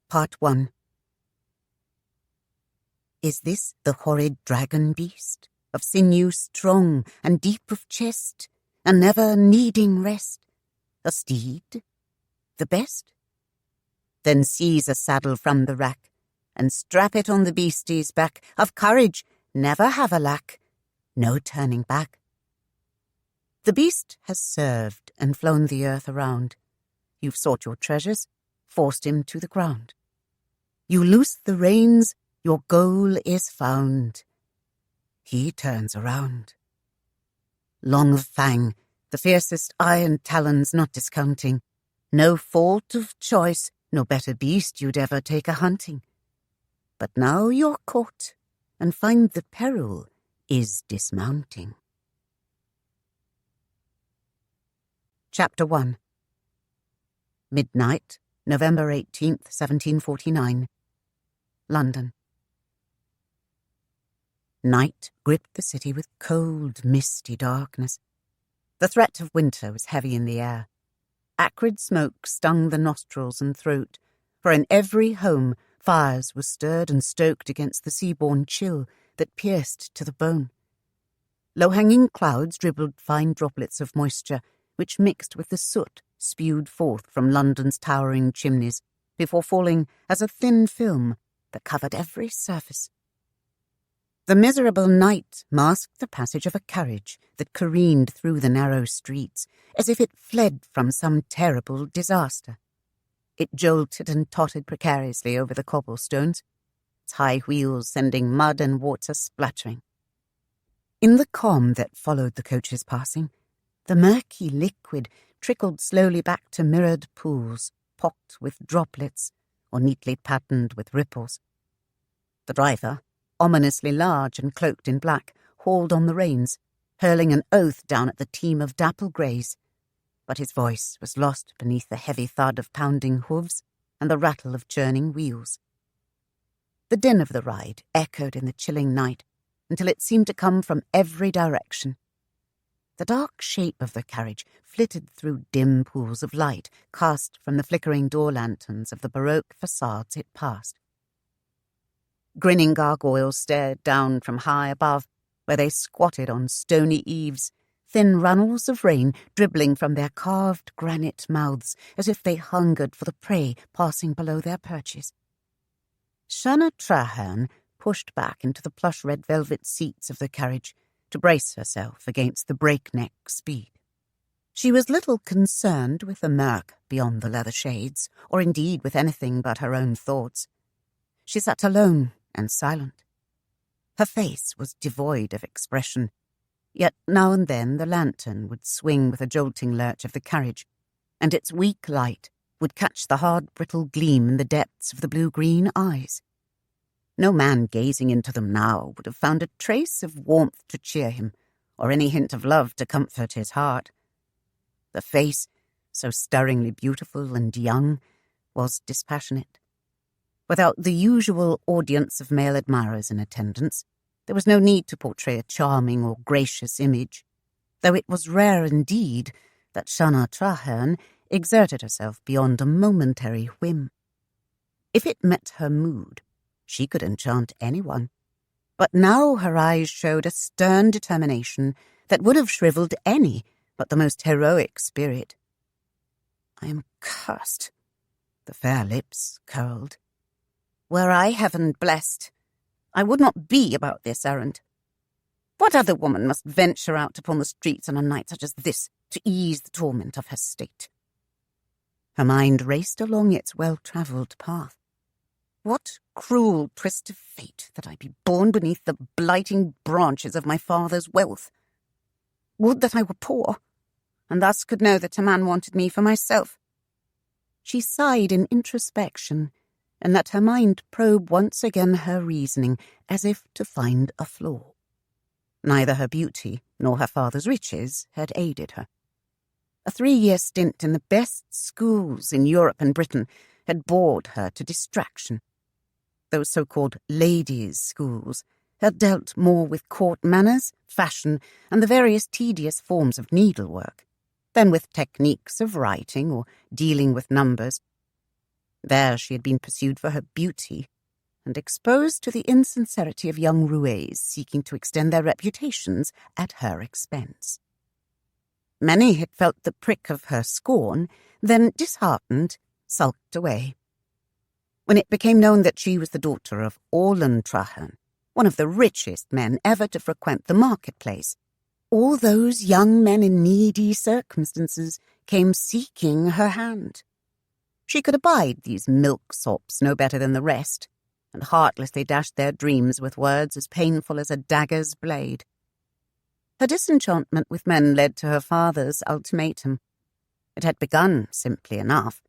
Part 1. Is this the horrid dragon beast, of sinew strong and deep of chest, and never needing rest, a steed, the best? Then seize a saddle from the rack, and strap it on the beastie's back. Of courage never have a lack, no turning back. The beast has served and flown the earth around. You've sought your treasures, forced him to the ground. You loose the reins, your goal is found. He turns around. Long of fang, the fiercest iron talons not discounting, no fault of choice, no better beast you'd ever take a hunting. But now you're caught, and find the peril is dismounting. Chapter 1. Midnight, November 18th, 1749. London. Night gripped the city with cold, misty darkness. The threat of winter was heavy in the air. Acrid smoke stung the nostrils and throat, for in every home fires were stirred and stoked against the sea-borne chill that pierced to the bone. Low-hanging clouds dribbled fine droplets of moisture, which mixed with the soot spewed forth from London's towering chimneys before falling as a thin film that covered every surface. The miserable night masked the passage of a carriage that careened through the narrow streets as if it fled from some terrible disaster. It jolted and tottered precariously over the cobblestones, its high wheels sending mud and water splattering. In the calm that followed the coach's passing, the murky liquid trickled slowly back to mirrored pools, pocked with droplets or neatly patterned with ripples. The driver, ominously large and cloaked in black, hauled on the reins, hurling an oath down at the team of dapple greys, but his voice was lost beneath the heavy thud of pounding hooves and the rattle of churning wheels. The din of the ride echoed in the chilling night until it seemed to come from every direction. The dark shape of the carriage flitted through dim pools of light cast from the flickering door lanterns of the Baroque facades it passed. Grinning gargoyles stared down from high above, where they squatted on stony eaves, thin runnels of rain dribbling from their carved granite mouths as if they hungered for the prey passing below their perches. Shanna Trahern pushed back into the plush red velvet seats of the carriage to brace herself against the breakneck speed. She was little concerned with the murk beyond the leather shades, or indeed with anything but her own thoughts. She sat alone and silent. Her face was devoid of expression, yet now and then the lantern would swing with a jolting lurch of the carriage, and its weak light would catch the hard, brittle gleam in the depths of the blue-green eyes. No man gazing into them now would have found a trace of warmth to cheer him, or any hint of love to comfort his heart. The face, so stirringly beautiful and young, was dispassionate. Without the usual audience of male admirers in attendance, there was no need to portray a charming or gracious image, though it was rare indeed that Shanna Trahern exerted herself beyond a momentary whim. If it met her mood, she could enchant anyone, but now her eyes showed a stern determination that would have shriveled any but the most heroic spirit. "I am cursed," the fair lips curled. "Were I heaven blessed, I would not be about this errand. What other woman must venture out upon the streets on a night such as this to ease the torment of her state?" Her mind raced along its well-travelled path. What cruel twist of fate that I be born beneath the blighting branches of my father's wealth. Would that I were poor, and thus could know that a man wanted me for myself. She sighed in introspection, and let her mind probe once again her reasoning, as if to find a flaw. Neither her beauty nor her father's riches had aided her. A 3-year stint in the best schools in Europe and Britain had bored her to distraction. Those so-called ladies' schools had dealt more with court manners, fashion, and the various tedious forms of needlework than with techniques of writing or dealing with numbers. There she had been pursued for her beauty and exposed to the insincerity of young roués seeking to extend their reputations at her expense. Many had felt the prick of her scorn, then, disheartened, sulked away. When it became known that she was the daughter of Shanna Trahern, one of the richest men ever to frequent the marketplace, all those young men in needy circumstances came seeking her hand. She could abide these milksops no better than the rest, and heartlessly dashed their dreams with words as painful as a dagger's blade. Her disenchantment with men led to her father's ultimatum. It had begun simply enough.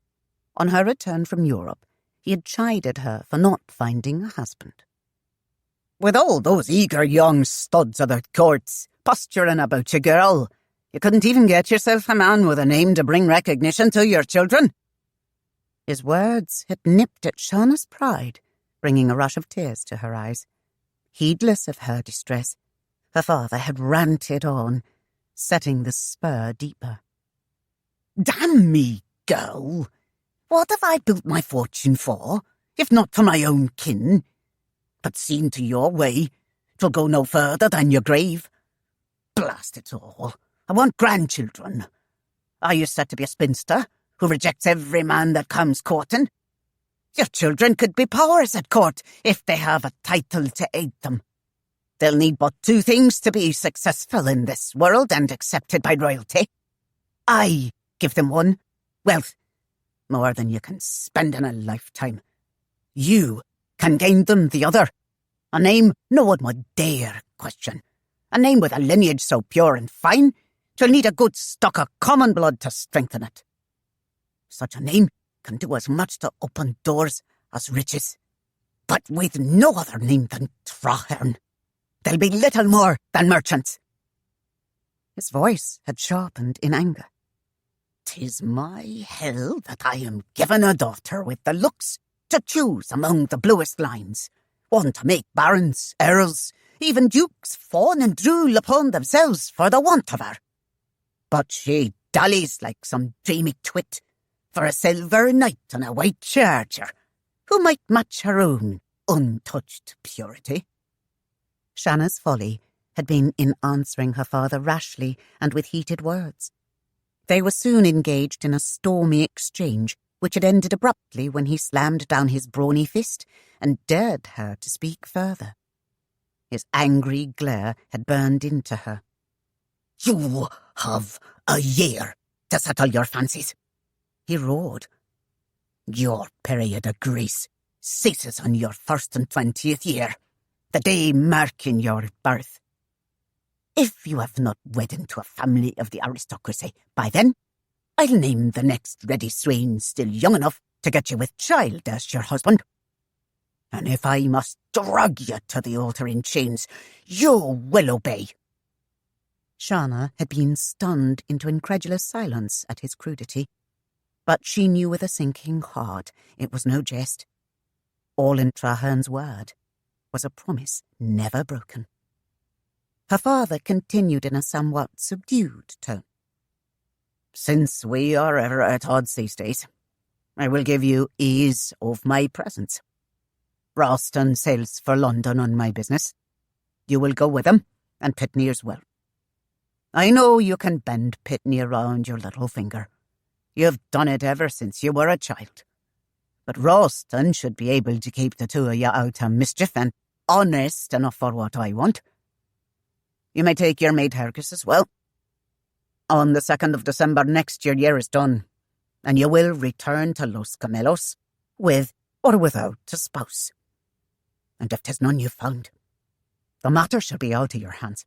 On her return from Europe, he had chided her for not finding a husband. "With all those eager young studs of the courts posturing about you, girl, you couldn't even get yourself a man with a name to bring recognition to your children." His words had nipped at Shanna's pride, bringing a rush of tears to her eyes. Heedless of her distress, her father had ranted on, setting the spur deeper. "Damn me, girl! What have I built my fortune for, if not for my own kin? But seen to your way, 'twill go no further than your grave. Blast it all, I want grandchildren. Are you set to be a spinster who rejects every man that comes courting? Your children could be powers at court if they have a title to aid them. They'll need but two things to be successful in this world and accepted by royalty. I give them one, wealth, more than you can spend in a lifetime. You can gain them the other, a name no one would dare question, a name with a lineage so pure and fine, 'twill need a good stock of common blood to strengthen it. Such a name can do as much to open doors as riches, but with no other name than Trahern, they'll be little more than merchants." His voice had sharpened in anger. "'Tis my hell that I am given a daughter with the looks to choose among the bluest lines, one to make barons, earls, even dukes fawn and drool upon themselves for the want of her. But she dallies like some dreamy twit for a silver knight on a white charger, who might match her own untouched purity." Shanna's folly had been in answering her father rashly and with heated words. They were soon engaged in a stormy exchange, which had ended abruptly when he slammed down his brawny fist and dared her to speak further. His angry glare had burned into her. "You have a year to settle your fancies," he roared. "Your period of grace ceases on your 120th year, the day marking your birth. If you have not wed into a family of the aristocracy by then, I'll name the next ready swain still young enough to get you with child as your husband. And if I must drag you to the altar in chains, you will obey." Shanna had been stunned into incredulous silence at his crudity, but she knew with a sinking heart it was no jest. Shanna Trahern's word was a promise never broken. Her father continued in a somewhat subdued tone. "Since we are ever at odds these days, I will give you ease of my presence. Ralston sails for London on my business. You will go with him, and Pitney as well. I know you can bend Pitney around your little finger. You've done it ever since you were a child. But Ralston should be able to keep the two of you out of mischief and honest enough for what I want. You may take your maid Hergus as well. On the 2nd of December next your year is done, and you will return to Los Camelos with or without a spouse. And if 'tis none you've found, the matter shall be out of your hands."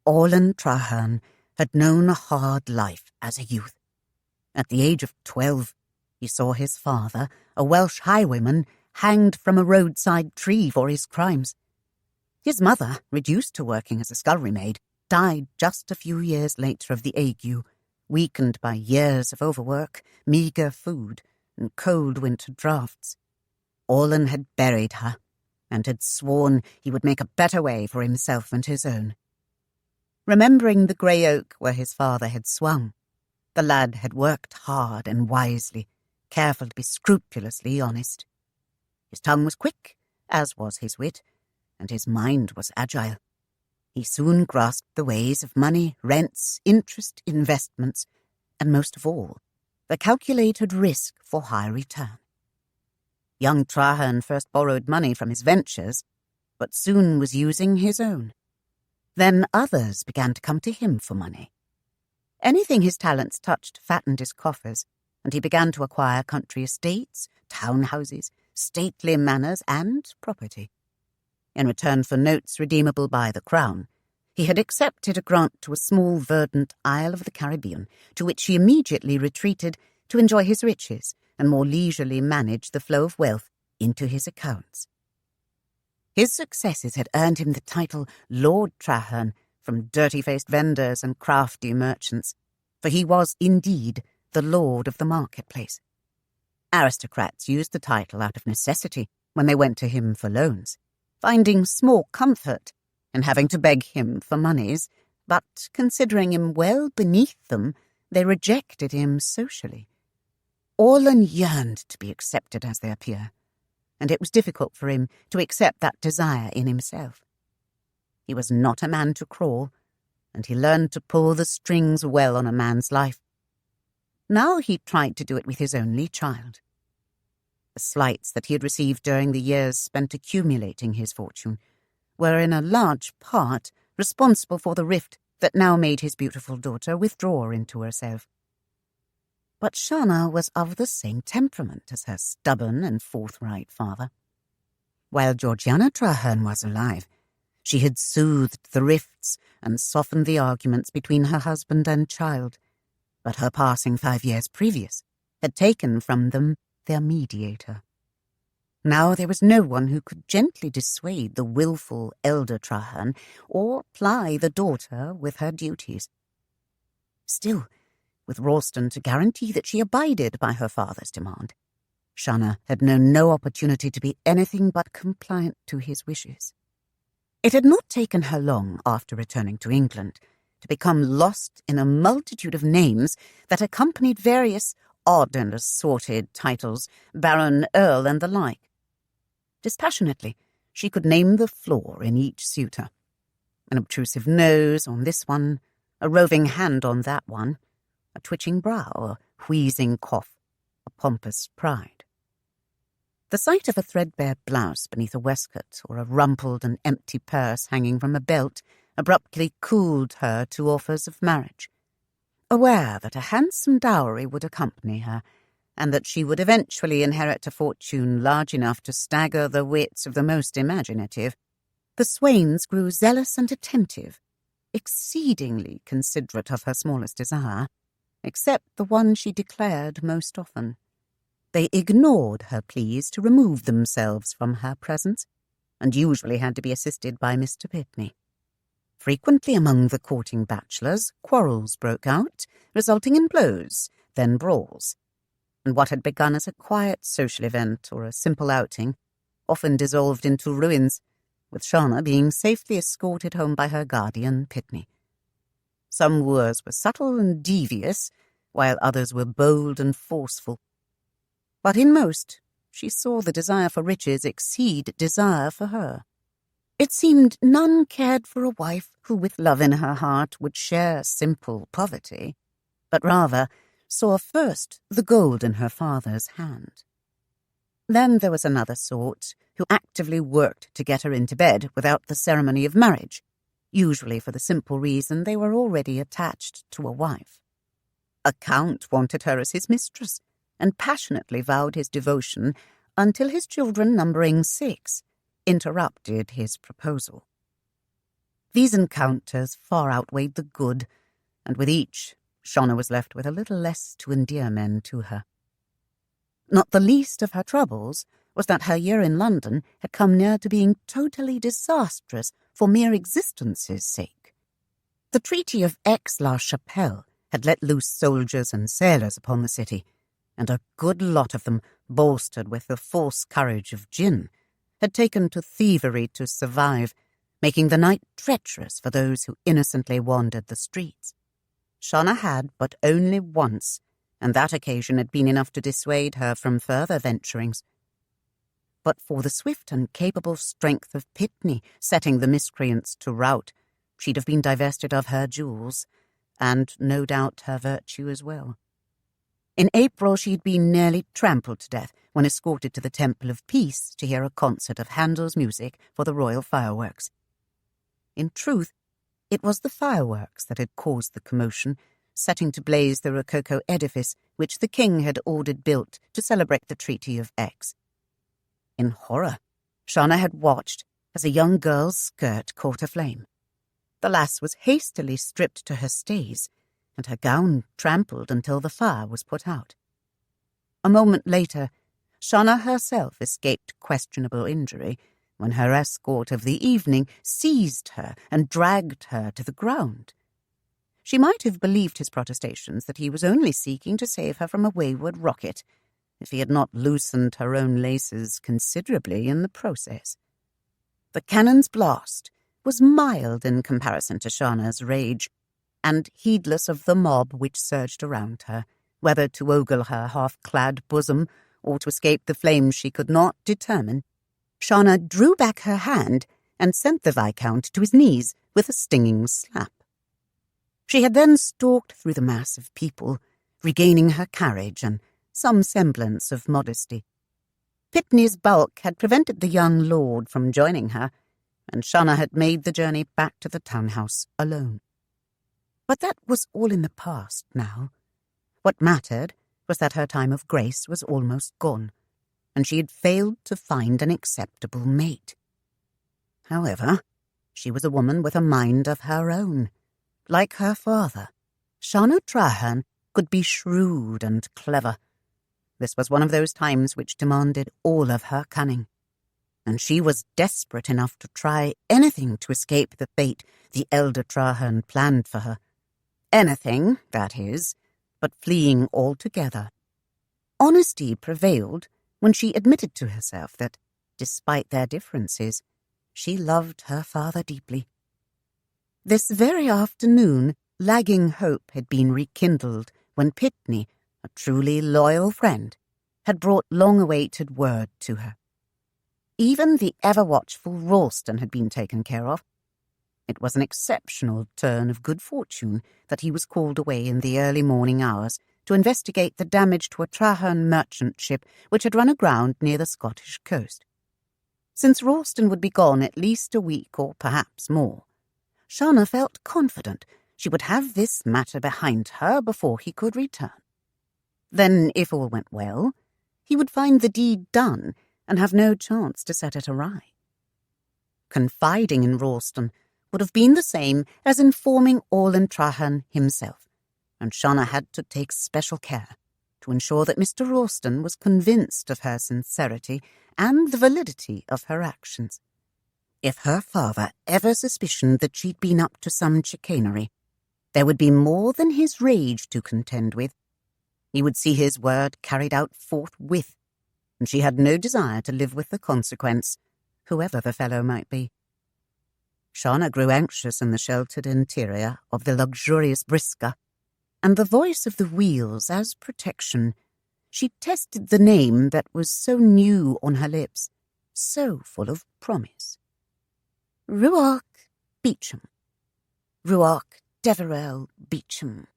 Shanna Trahern had known a hard life as a youth. At the age of 12, he saw his father, a Welsh highwayman, hanged from a roadside tree for his crimes. His mother, reduced to working as a scullery maid, died just a few years later of the ague, weakened by years of overwork, meagre food, and cold winter draughts. Olin had buried her, and had sworn he would make a better way for himself and his own. Remembering the grey oak where his father had swung, the lad had worked hard and wisely, careful to be scrupulously honest. His tongue was quick, as was his wit, and his mind was agile. He soon grasped the ways of money, rents, interest, investments, and most of all, the calculated risk for high return. Young Trahern first borrowed money from his ventures, but soon was using his own. Then others began to come to him for money. Anything his talents touched fattened his coffers, and he began to acquire country estates, townhouses, stately manors, and property. In return for notes redeemable by the Crown, he had accepted a grant to a small verdant isle of the Caribbean, to which he immediately retreated to enjoy his riches and more leisurely manage the flow of wealth into his accounts. His successes had earned him the title Lord Trahern from dirty-faced vendors and crafty merchants, for he was indeed the lord of the marketplace. Aristocrats used the title out of necessity when they went to him for loans, finding small comfort in having to beg him for monies, but considering him well beneath them, they rejected him socially. Orlan yearned to be accepted as their peer, and it was difficult for him to accept that desire in himself. He was not a man to crawl, and he learned to pull the strings well on a man's life. Now he tried to do it with his only child. The slights that he had received during the years spent accumulating his fortune were in a large part responsible for the rift that now made his beautiful daughter withdraw into herself. But Shanna was of the same temperament as her stubborn and forthright father. While Georgiana Trahern was alive, she had soothed the rifts and softened the arguments between her husband and child, but her passing 5 years previous had taken from them their mediator. Now there was no one who could gently dissuade the wilful elder Trahern or ply the daughter with her duties. Still, with Ralston to guarantee that she abided by her father's demand, Shanna had known no opportunity to be anything but compliant to his wishes. It had not taken her long after returning to England to become lost in a multitude of names that accompanied various odd and assorted titles, baron, earl, and the like. Dispassionately, she could name the flaw in each suitor. An obtrusive nose on this one, a roving hand on that one, a twitching brow, a wheezing cough, a pompous pride. The sight of a threadbare blouse beneath a waistcoat or a rumpled and empty purse hanging from a belt abruptly cooled her to offers of marriage. Aware that a handsome dowry would accompany her, and that she would eventually inherit a fortune large enough to stagger the wits of the most imaginative, the swains grew zealous and attentive, exceedingly considerate of her smallest desire, except the one she declared most often. They ignored her pleas to remove themselves from her presence, and usually had to be assisted by Mr. Pitney. Frequently among the courting bachelors, quarrels broke out, resulting in blows, then brawls, and what had begun as a quiet social event or a simple outing often dissolved into ruins, with Shanna being safely escorted home by her guardian, Pitney. Some wooers were subtle and devious, while others were bold and forceful. But in most, she saw the desire for riches exceed desire for her. It seemed none cared for a wife who with love in her heart would share simple poverty, but rather saw first the gold in her father's hand. Then there was another sort who actively worked to get her into bed without the ceremony of marriage, usually for the simple reason they were already attached to a wife. A count wanted her as his mistress, and passionately vowed his devotion until his children, numbering 6, interrupted his proposal. These encounters far outweighed the good, and with each, Shanna was left with a little less to endear men to her. Not the least of her troubles was that her year in London had come near to being totally disastrous for mere existence's sake. The Treaty of Aix-la-Chapelle had let loose soldiers and sailors upon the city, and a good lot of them, bolstered with the false courage of gin, had taken to thievery to survive, making the night treacherous for those who innocently wandered the streets. Shanna had but only once and that occasion had been enough to dissuade her from further venturings. But for the swift and capable strength of Pitney setting the miscreants to rout, she'd have been divested of her jewels, and no doubt her virtue as well. In April she'd been nearly trampled to death when escorted to the Temple of Peace to hear a concert of Handel's music for the royal fireworks. In truth, it was the fireworks that had caused the commotion, setting to blaze the rococo edifice which the king had ordered built to celebrate the Treaty of Aix. In horror, Shanna had watched as a young girl's skirt caught aflame. The lass was hastily stripped to her stays, and her gown trampled until the fire was put out. A moment later, Shanna herself escaped questionable injury when her escort of the evening seized her and dragged her to the ground. She might have believed his protestations that he was only seeking to save her from a wayward rocket, if he had not loosened her own laces considerably in the process. The cannon's blast was mild in comparison to Shanna's rage, and heedless of the mob which surged around her, whether to ogle her half-clad bosom or to escape the flames she could not determine, Shanna drew back her hand and sent the Viscount to his knees with a stinging slap. She had then stalked through the mass of people, regaining her carriage and some semblance of modesty. Pitney's bulk had prevented the young lord from joining her, and Shanna had made the journey back to the townhouse alone. But that was all in the past now. What mattered was that her time of grace was almost gone, and she had failed to find an acceptable mate. However, she was a woman with a mind of her own. Like her father, Shanna Trahern could be shrewd and clever. This was one of those times which demanded all of her cunning, and she was desperate enough to try anything to escape the fate the elder Trahern planned for her. Anything, that is, but fleeing altogether. Honesty prevailed when she admitted to herself that, despite their differences, she loved her father deeply. This very afternoon, lagging hope had been rekindled when Pitney, a truly loyal friend, had brought long-awaited word to her. Even the ever-watchful Ralston had been taken care of. It was an exceptional turn of good fortune that he was called away in the early morning hours to investigate the damage to a Trahern merchant ship which had run aground near the Scottish coast. Since Ralston would be gone at least a week or perhaps more, Shanna felt confident she would have this matter behind her before he could return. Then, if all went well, he would find the deed done and have no chance to set it awry. Confiding in Ralston would have been the same as informing Orlan Trahern himself, and Shanna had to take special care to ensure that Mr. Ralston was convinced of her sincerity and the validity of her actions. If her father ever suspicioned that she'd been up to some chicanery, there would be more than his rage to contend with. He would see his word carried out forthwith, and she had no desire to live with the consequence, whoever the fellow might be. Shanna grew anxious in the sheltered interior of the luxurious briska, and the voice of the wheels as protection. She tested the name that was so new on her lips, so full of promise. Ruark Beauchamp. Ruark Deverell Beauchamp.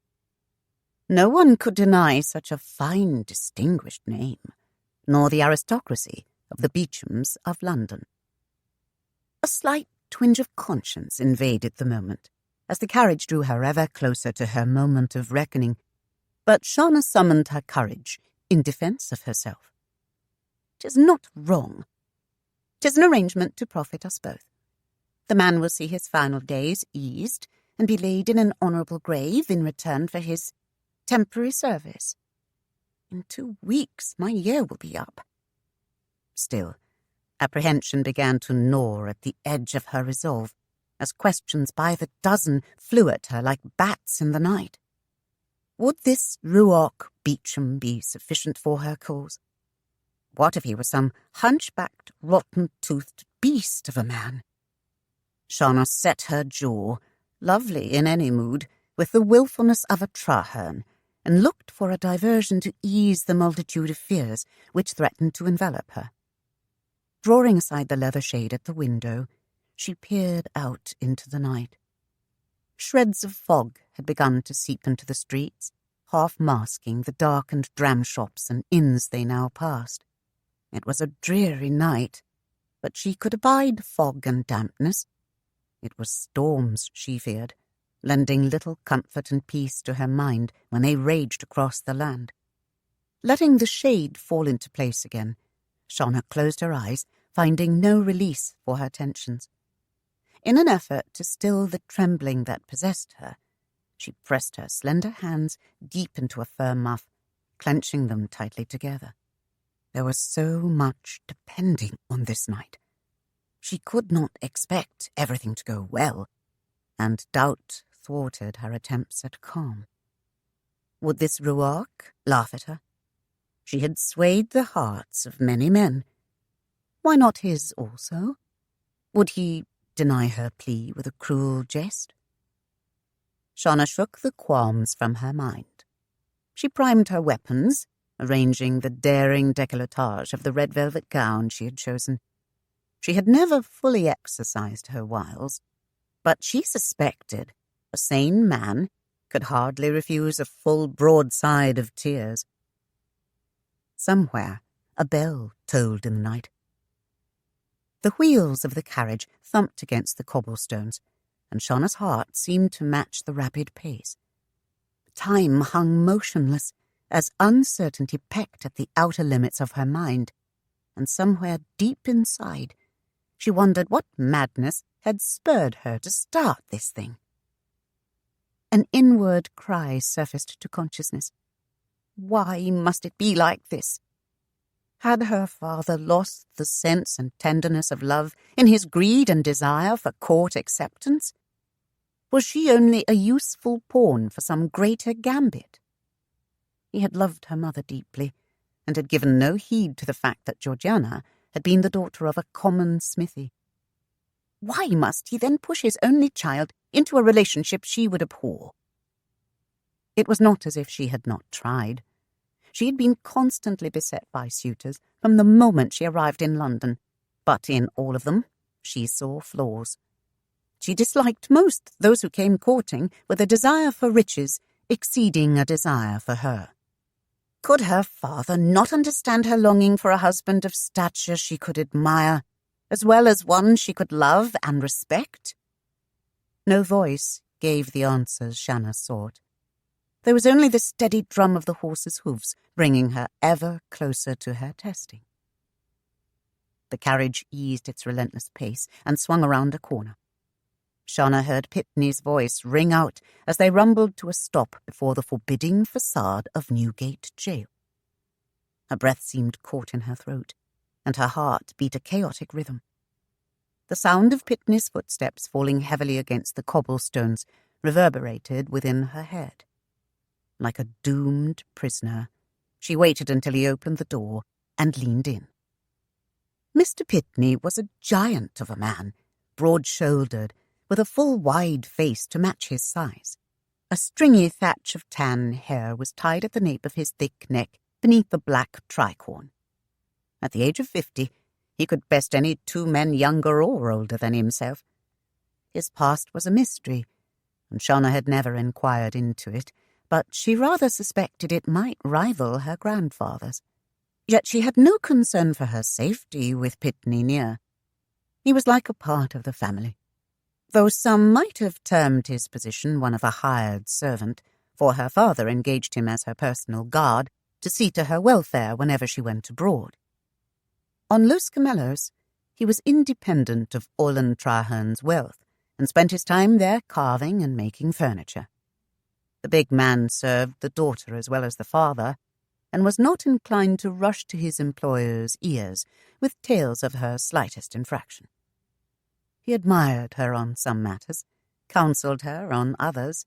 No one could deny such a fine, distinguished name, nor the aristocracy of the Beauchamps of London. A slight twinge of conscience invaded the moment, as the carriage drew her ever closer to her moment of reckoning, but Shanna summoned her courage in defence of herself. "'Tis not wrong. 'Tis an arrangement to profit us both. The man will see his final days eased and be laid in an honourable grave in return for his temporary service. In 2 weeks my year will be up." Still, apprehension began to gnaw at the edge of her resolve, as questions by the dozen flew at her like bats in the night. Would this Ruark Beauchamp be sufficient for her cause? What if he were some hunchbacked, rotten-toothed beast of a man? Shanna set her jaw, lovely in any mood, with the wilfulness of a Trahern, and looked for a diversion to ease the multitude of fears which threatened to envelop her. Drawing aside the leather shade at the window, she peered out into the night. Shreds of fog had begun to seep into the streets, half masking the darkened dram shops and inns they now passed. It was a dreary night, but she could abide fog and dampness. It was storms she feared, lending little comfort and peace to her mind when they raged across the land. Letting the shade fall into place again, Shanna closed her eyes, finding no release for her tensions. In an effort to still the trembling that possessed her, she pressed her slender hands deep into a firm muff, clenching them tightly together. There was so much depending on this night. She could not expect everything to go well, and doubt thwarted her attempts at calm. Would this Ruark laugh at her? She had swayed the hearts of many men. Why not his also? Would he deny her plea with a cruel jest? Shanna shook the qualms from her mind. She primed her weapons, arranging the daring décolletage of the red velvet gown she had chosen. She had never fully exercised her wiles, but she suspected a sane man could hardly refuse a full broadside of tears. Somewhere a bell tolled in the night. The wheels of the carriage thumped against the cobblestones, and Shanna's heart seemed to match the rapid pace. Time hung motionless as uncertainty pecked at the outer limits of her mind, and somewhere deep inside she wondered what madness had spurred her to start this thing. An inward cry surfaced to consciousness. Why must it be like this? Had her father lost the sense and tenderness of love in his greed and desire for court acceptance? Was she only a useful pawn for some greater gambit? He had loved her mother deeply, and had given no heed to the fact that Georgiana had been the daughter of a common smithy. Why must he then push his only child into a relationship she would abhor? It was not as if she had not tried. She had been constantly beset by suitors from the moment she arrived in London, but in all of them she saw flaws. She disliked most those who came courting with a desire for riches exceeding a desire for her. Could her father not understand her longing for a husband of stature she could admire, as well as one she could love and respect? No voice gave the answers Shanna sought. There was only the steady drum of the horse's hoofs bringing her ever closer to her testing. The carriage eased its relentless pace and swung around a corner. Shanna heard Pitney's voice ring out as they rumbled to a stop before the forbidding facade of Newgate Jail. Her breath seemed caught in her throat, and her heart beat a chaotic rhythm. The sound of Pitney's footsteps falling heavily against the cobblestones reverberated within her head. Like a doomed prisoner, she waited until he opened the door and leaned in. Mr. Pitney was a giant of a man, broad-shouldered, with a full, wide face to match his size. A stringy thatch of tan hair was tied at the nape of his thick neck beneath the black tricorn. At the age of 50, he could best any two men younger or older than himself. His past was a mystery, and Shanna had never inquired into it, but she rather suspected it might rival her grandfather's. Yet she had no concern for her safety with Pitney near. He was like a part of the family. Though some might have termed his position one of a hired servant, for her father engaged him as her personal guard to see to her welfare whenever she went abroad. On Los Camellos, he was independent of Shanna Trahern's wealth, and spent his time there carving and making furniture. The big man served the daughter as well as the father, and was not inclined to rush to his employer's ears with tales of her slightest infraction. He admired her on some matters, counselled her on others,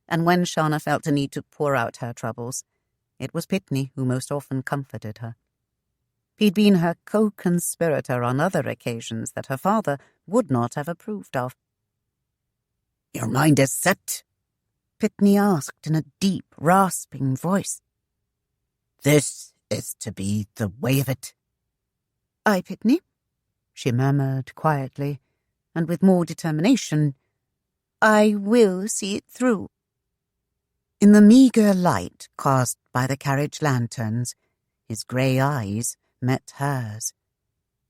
and when Shanna felt a need to pour out her troubles, it was Pitney who most often comforted her. He'd been her co-conspirator on other occasions that her father would not have approved of. "Your mind is set?" Pitney asked in a deep, rasping voice. "This is to be the way of it?" "Aye, Pitney," she murmured quietly, and with more determination. "I will see it through." In the meagre light cast by the carriage lanterns, his grey eyes met hers.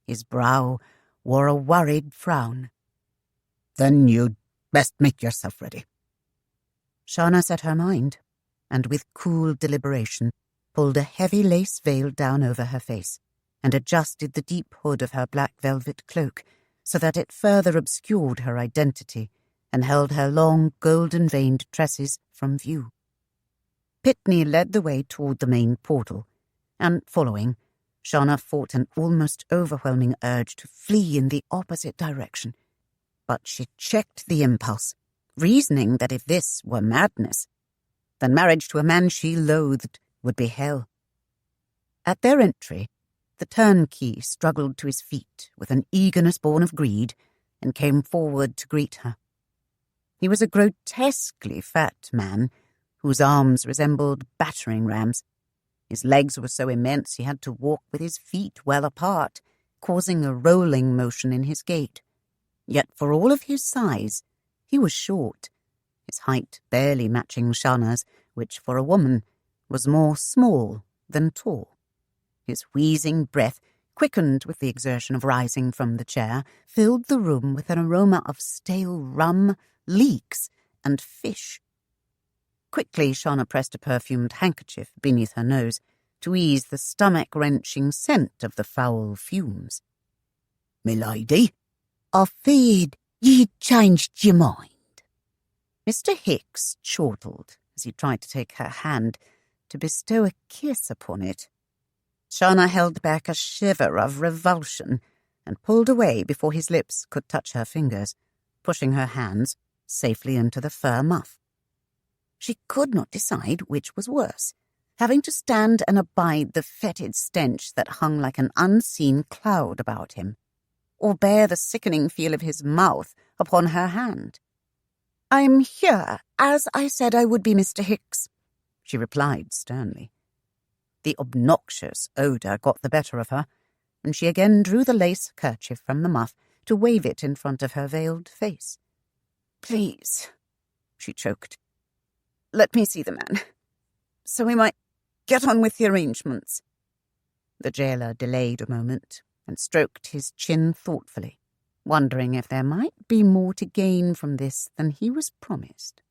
His brow wore a worried frown. "Then you'd best make yourself ready." Shanna set her mind, and with cool deliberation pulled a heavy lace veil down over her face, and adjusted the deep hood of her black velvet cloak so that it further obscured her identity and held her long golden-veined tresses from view. Pitney led the way toward the main portal, and, following, Shanna fought an almost overwhelming urge to flee in the opposite direction. But she checked the impulse, reasoning that if this were madness, then marriage to a man she loathed would be hell. At their entry, the turnkey struggled to his feet with an eagerness born of greed and came forward to greet her. He was a grotesquely fat man whose arms resembled battering rams. His legs were so immense he had to walk with his feet well apart, causing a rolling motion in his gait. Yet for all of his size, he was short, his height barely matching Shanna's, which for a woman was more small than tall. His wheezing breath, quickened with the exertion of rising from the chair, filled the room with an aroma of stale rum, leeks, and fish. Quickly Shanna pressed a perfumed handkerchief beneath her nose to ease the stomach-wrenching scent of the foul fumes. "Milady, I feared you'd changed your mind." Mr. Hicks chortled as he tried to take her hand to bestow a kiss upon it. Shanna held back a shiver of revulsion and pulled away before his lips could touch her fingers, pushing her hands safely into the fur muff. She could not decide which was worse, having to stand and abide the fetid stench that hung like an unseen cloud about him, or bear the sickening feel of his mouth upon her hand. "I'm here, as I said I would be, Mr. Hicks," she replied sternly. The obnoxious odour got the better of her, and she again drew the lace kerchief from the muff to wave it in front of her veiled face. "Please," she choked, "let me see the man, so we might get on with the arrangements." The jailer delayed a moment and stroked his chin thoughtfully, wondering if there might be more to gain from this than he was promised.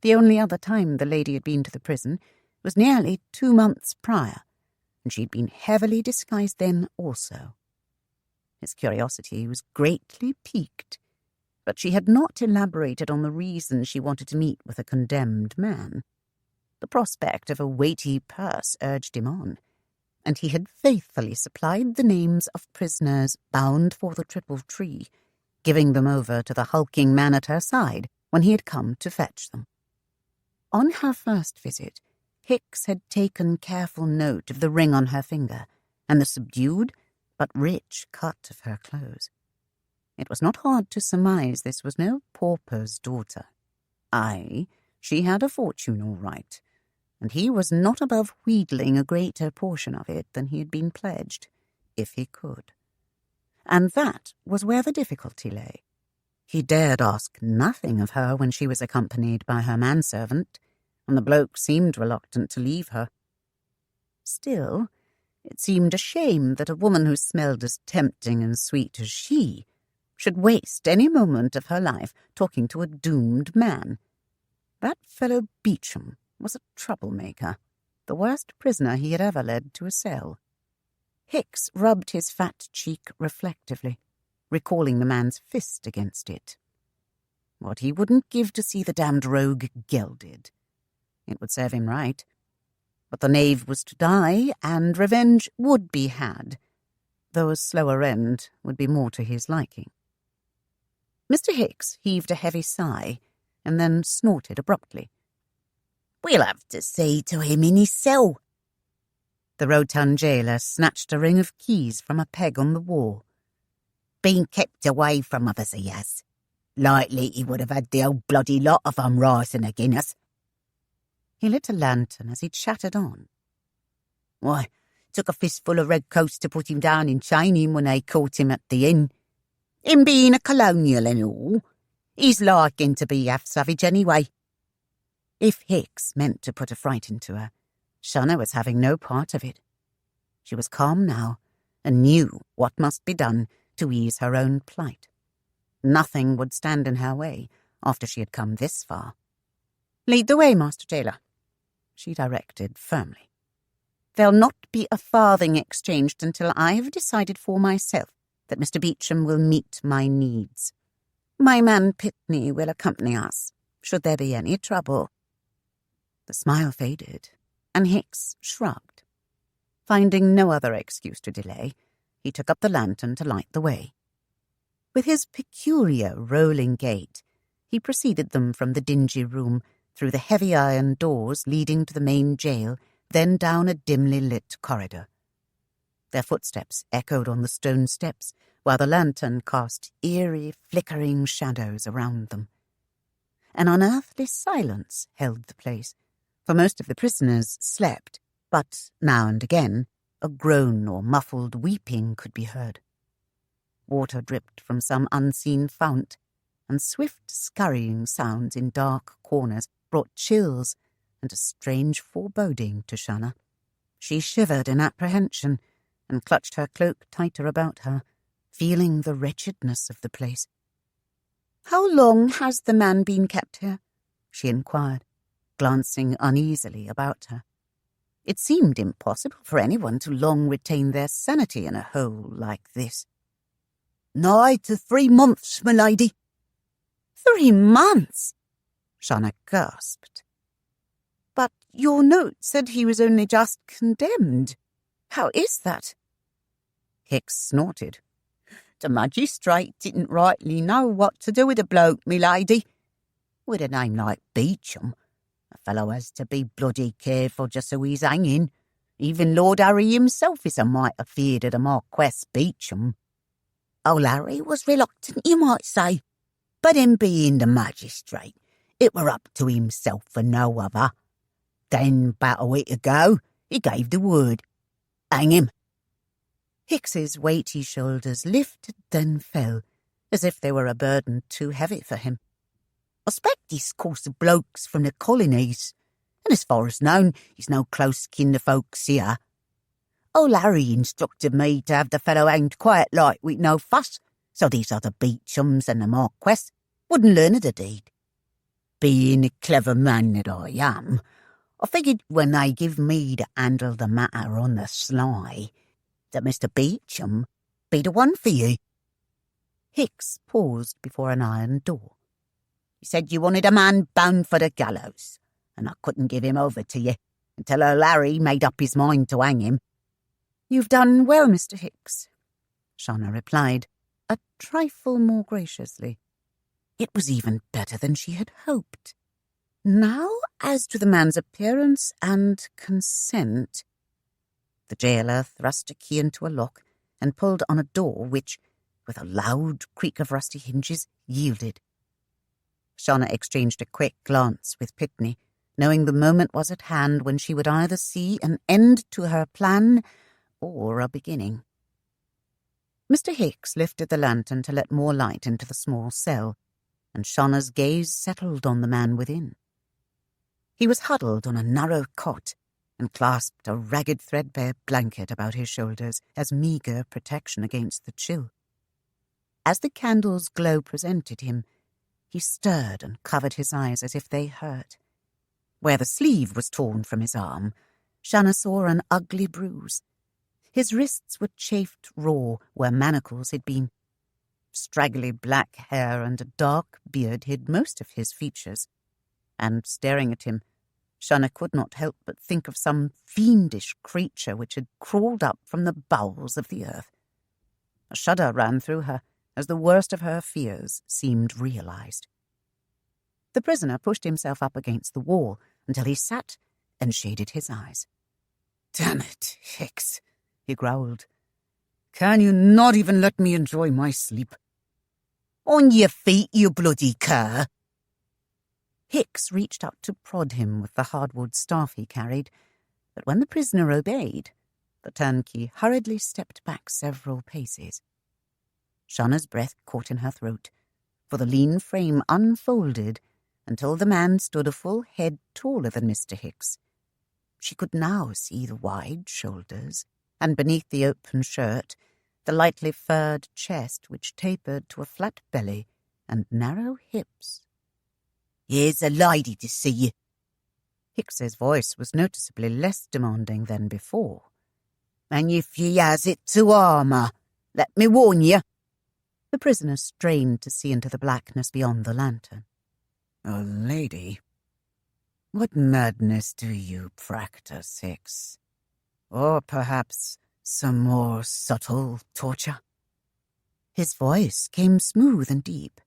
The only other time the lady had been to the prison was nearly 2 months prior, and she'd been heavily disguised then also. His curiosity was greatly piqued, but she had not elaborated on the reason she wanted to meet with a condemned man. The prospect of a weighty purse urged him on, and he had faithfully supplied the names of prisoners bound for the Triple Tree, giving them over to the hulking man at her side when he had come to fetch them. On her first visit, Hicks had taken careful note of the ring on her finger and the subdued but rich cut of her clothes. It was not hard to surmise this was no pauper's daughter. Aye, she had a fortune all right, and he was not above wheedling a greater portion of it than he had been pledged, if he could. And that was where the difficulty lay. He dared ask nothing of her when she was accompanied by her manservant, and the bloke seemed reluctant to leave her. Still, it seemed a shame that a woman who smelled as tempting and sweet as she should waste any moment of her life talking to a doomed man. That fellow Beauchamp was a troublemaker, the worst prisoner he had ever led to a cell. Hicks rubbed his fat cheek reflectively, recalling the man's fist against it. What he wouldn't give to see the damned rogue gelded. It would serve him right. But the knave was to die, and revenge would be had, though a slower end would be more to his liking. Mr. Hicks heaved a heavy sigh, and then snorted abruptly. "We'll have to see to him in his cell." The rotund jailer snatched a ring of keys from a peg on the wall. "Been kept away from others, he has. Likely he would have had the old bloody lot of 'em rising agin us. He lit a lantern as he chattered on. Why, took a fistful of red coats to put him down in training when they caught him at the inn. Him being a colonial and all, he's liking to be half savage anyway. If Hicks meant to put a fright into her, Shanna was having no part of it. She was calm now, and knew what must be done to ease her own plight. Nothing would stand in her way after she had come this far. Lead the way, Master Jailer, she directed firmly. There'll not be a farthing exchanged until I've decided for myself that Mr. Beauchamp will meet my needs. My man Pitney will accompany us, should there be any trouble. The smile faded, and Hicks shrugged. Finding no other excuse to delay, he took up the lantern to light the way. With his peculiar rolling gait, he preceded them from the dingy room, through the heavy iron doors leading to the main jail, then down a dimly lit corridor. Their footsteps echoed on the stone steps, while the lantern cast eerie, flickering shadows around them. An unearthly silence held the place, for most of the prisoners slept, but now and again a groan or muffled weeping could be heard. Water dripped from some unseen fount, and swift scurrying sounds in dark corners brought chills and a strange foreboding to Shanna. She shivered in apprehension and clutched her cloak tighter about her, feeling the wretchedness of the place. "How long has the man been kept here?" she inquired, glancing uneasily about her. It seemed impossible for anyone to long retain their sanity in a hole like this. "Nigh to 3 months, my lady." 3 months? Shanna gasped. But your note said he was only just condemned. How is that? Hicks snorted. The magistrate didn't rightly know what to do with a bloke, me lady. With a name like Beauchamp, a fellow has to be bloody careful just so he's hanging. Even Lord Harry himself is a mite afeard of the Marquess Beauchamp. Old Harry was reluctant, you might say, but him being the magistrate, it were up to himself and no other. Then, about a week ago, he gave the word. Hang him. Hicks's weighty shoulders lifted, then fell, as if they were a burden too heavy for him. I expect he's course of blokes from the colonies, and as far as known, he's no close kin to folks here. Old Harry instructed me to have the fellow hanged quiet like with no fuss, so these other Beauchamps and the Marquess wouldn't learn of the deed. Being the clever man that I am, I figured when they give me to handle the matter on the sly, that Mr. Beauchamp be the one for you. Hicks paused before an iron door. You said you wanted a man bound for the gallows, and I couldn't give him over to you until old Harry made up his mind to hang him. You've done well, Mr. Hicks, Shanna replied, a trifle more graciously. It was even better than she had hoped. Now, as to the man's appearance and consent. The jailer thrust a key into a lock and pulled on a door which, with a loud creak of rusty hinges, yielded. Shanna exchanged a quick glance with Pitney, knowing the moment was at hand when she would either see an end to her plan or a beginning. Mr. Hicks lifted the lantern to let more light into the small cell, and Shanna's gaze settled on the man within. He was huddled on a narrow cot and clasped a ragged threadbare blanket about his shoulders as meagre protection against the chill. As the candle's glow presented him, he stirred and covered his eyes as if they hurt. Where the sleeve was torn from his arm, Shanna saw an ugly bruise. His wrists were chafed raw where manacles had been. Straggly black hair and a dark beard hid most of his features, and, staring at him, Shanna could not help but think of some fiendish creature which had crawled up from the bowels of the earth. A shudder ran through her as the worst of her fears seemed realized. The prisoner pushed himself up against the wall until he sat and shaded his eyes. "Damn it, Hicks," he growled. "Can you not even let me enjoy my sleep?" On your feet, you bloody cur! Hicks reached up to prod him with the hardwood staff he carried, but when the prisoner obeyed, the turnkey hurriedly stepped back several paces. Shanna's breath caught in her throat, for the lean frame unfolded until the man stood a full head taller than Mr. Hicks. She could now see the wide shoulders, and beneath the open shirt, the lightly furred chest which tapered to a flat belly and narrow hips. "Here's a lady to see you." Hicks's voice was noticeably less demanding than before. "And if ye has it to armour, let me warn you." The prisoner strained to see into the blackness beyond the lantern. "A lady? What madness do you practice, Hicks? Or perhaps some more subtle torture?" His voice came smooth and deep,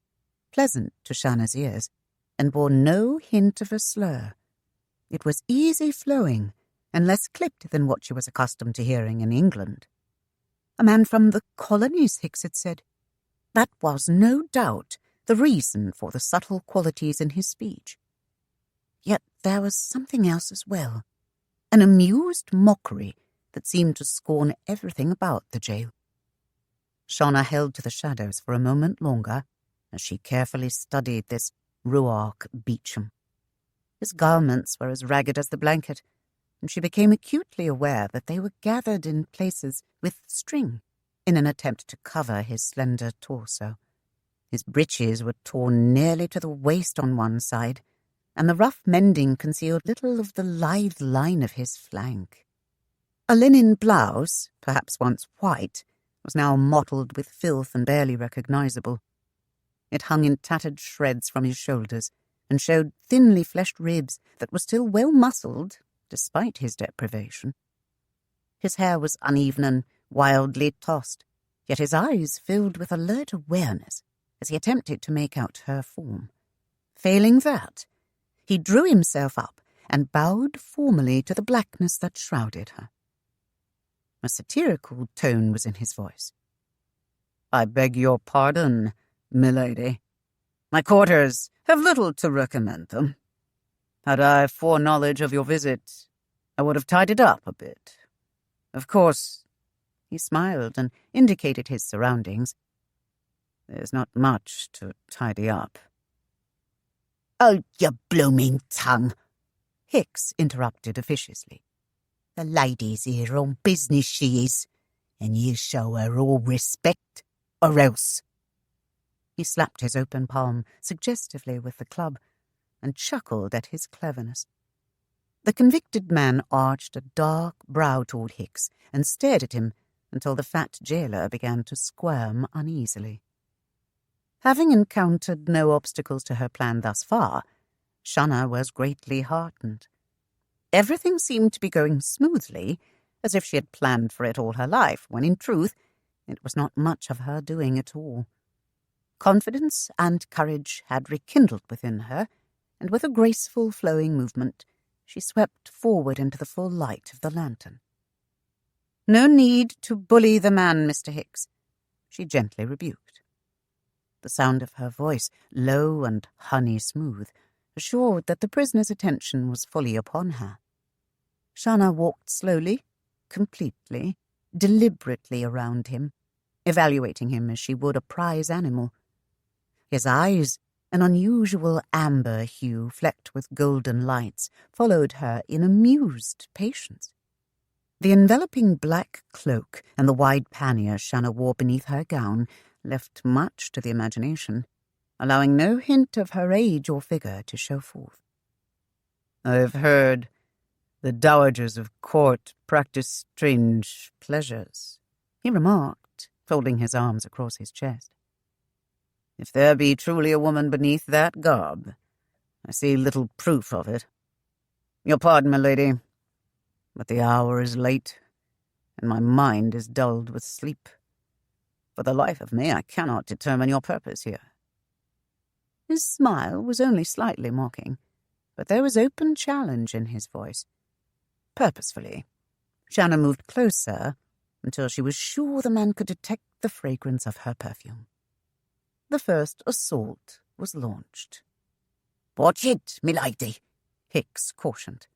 pleasant to Shanna's ears, and bore no hint of a slur. It was easy-flowing and less clipped than what she was accustomed to hearing in England. A man from the colonies, Hicks had said. That was no doubt the reason for the subtle qualities in his speech. Yet there was something else as well, an amused mockery that seemed to scorn everything about the jail. Shanna held to the shadows for a moment longer as she carefully studied this Ruark Beauchamp. His garments were as ragged as the blanket, and she became acutely aware that they were gathered in places with string in an attempt to cover his slender torso. His breeches were torn nearly to the waist on one side, and the rough mending concealed little of the lithe line of his flank. A linen blouse, perhaps once white, was now mottled with filth and barely recognizable. It hung in tattered shreds from his shoulders and showed thinly fleshed ribs that were still well muscled, despite his deprivation. His hair was uneven and wildly tossed, yet his eyes filled with alert awareness as he attempted to make out her form. Failing that, he drew himself up and bowed formally to the blackness that shrouded her. A satirical tone was in his voice. "I beg your pardon, milady. My quarters have little to recommend them. Had I foreknowledge of your visit, I would have tidied up a bit. Of course," he smiled and indicated his surroundings, "there's not much to tidy up." "Oh, you blooming tongue!" Hicks interrupted officiously. "The lady's here on business, she is, and you show her all respect, or else." He slapped his open palm suggestively with the club and chuckled at his cleverness. The convicted man arched a dark brow toward Hicks and stared at him until the fat jailer began to squirm uneasily. Having encountered no obstacles to her plan thus far, Shanna was greatly heartened. Everything seemed to be going smoothly, as if she had planned for it all her life, when in truth it was not much of her doing at all. Confidence and courage had rekindled within her, and with a graceful flowing movement, she swept forward into the full light of the lantern. "No need to bully the man, Mr. Hicks," she gently rebuked. The sound of her voice, low and honey-smooth, assured that the prisoner's attention was fully upon her. Shanna walked slowly, completely, deliberately around him, evaluating him as she would a prize animal. His eyes, an unusual amber hue flecked with golden lights, followed her in amused patience. The enveloping black cloak and the wide pannier Shanna wore beneath her gown left much to the imagination, allowing no hint of her age or figure to show forth. "I've heard the dowagers of court practice strange pleasures," he remarked, folding his arms across his chest. "If there be truly a woman beneath that garb, I see little proof of it. Your pardon, my lady, but the hour is late, and my mind is dulled with sleep. For the life of me, I cannot determine your purpose here." His smile was only slightly mocking, but there was open challenge in his voice. Purposefully, Shanna moved closer until she was sure the man could detect the fragrance of her perfume. the first assault was launched. "Watch it, milady," Hicks cautioned.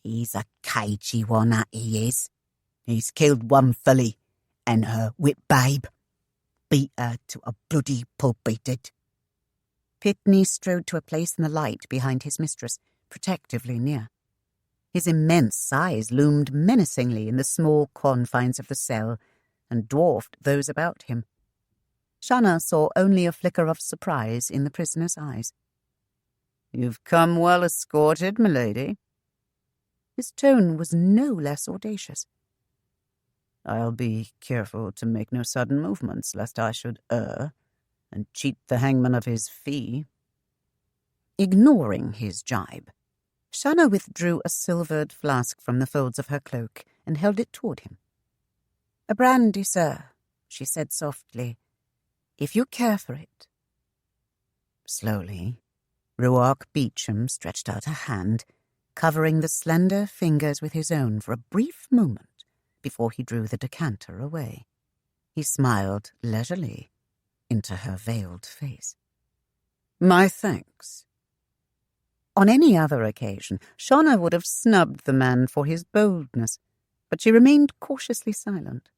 "He's a cagey one, that he is. He's killed one filly and her whip babe. Beat her to a bloody pulp, he did." Pitney strode to a place in the light behind his mistress, protectively near. His immense size loomed menacingly in the small confines of the cell and dwarfed those about him. Shanna saw only a flicker of surprise in the prisoner's eyes. "You've come well escorted, milady." His tone was no less audacious. "I'll be careful to make no sudden movements, lest I should err and cheat the hangman of his fee." Ignoring his jibe, Shanna withdrew a silvered flask from the folds of her cloak and held it toward him. "A brandy, sir," she said softly, "if you care for it." Slowly, Ruark Beauchamp stretched out a hand, covering the slender fingers with his own for a brief moment before he drew the decanter away. He smiled leisurely into her veiled face. "My thanks." On any other occasion, Shanna would have snubbed the man for his boldness, but she remained cautiously silent.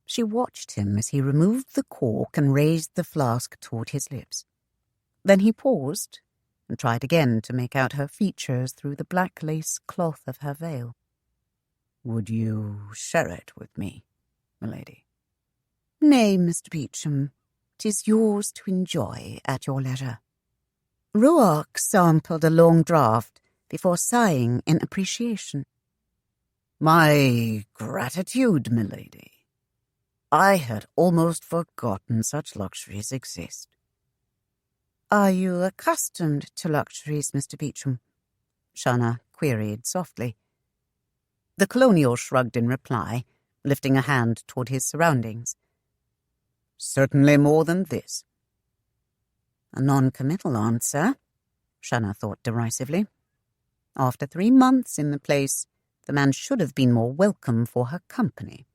She watched him as he removed the cork and raised the flask toward his lips. Then he paused and tried again to make out her features through the black lace cloth of her veil. "Would you share it with me, milady?" "Nay, Mr. Beauchamp, 'tis yours to enjoy at your leisure." Ruark sampled a long draught before sighing in appreciation. "My gratitude, milady. I had almost forgotten such luxuries exist." "Are you accustomed to luxuries, Mr. Beauchamp?" Shanna queried softly. The colonial shrugged in reply, lifting a hand toward his surroundings. "Certainly more than this." A non-committal answer, Shanna thought derisively. After 3 months in the place, the man should have been more welcome for her company.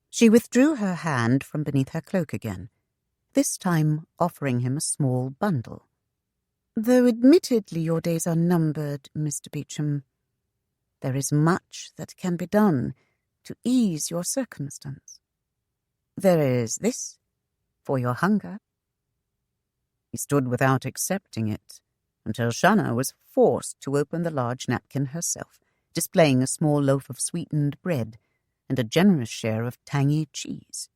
She withdrew her hand from beneath her cloak again, this time offering him a small bundle. "Though admittedly your days are numbered, Mr. Beauchamp, there is much that can be done to ease your circumstance. There is this for your hunger." He stood without accepting it, until Shanna was forced to open the large napkin herself, displaying a small loaf of sweetened bread and a generous share of tangy cheese.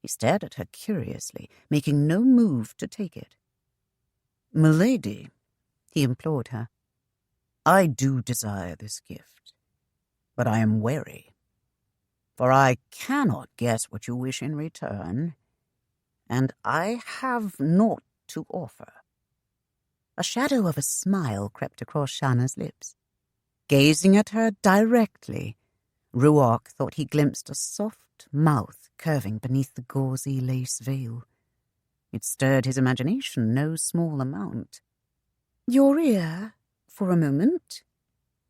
He stared at her curiously, making no move to take it. "Milady," he implored her, "I do desire this gift, but I am wary, for I cannot guess what you wish in return, and I have naught to offer." A shadow of a smile crept across Shanna's lips. Gazing at her directly, Ruark thought he glimpsed a soft mouth curving beneath the gauzy lace veil. It stirred his imagination no small amount. "Your ear, for a moment,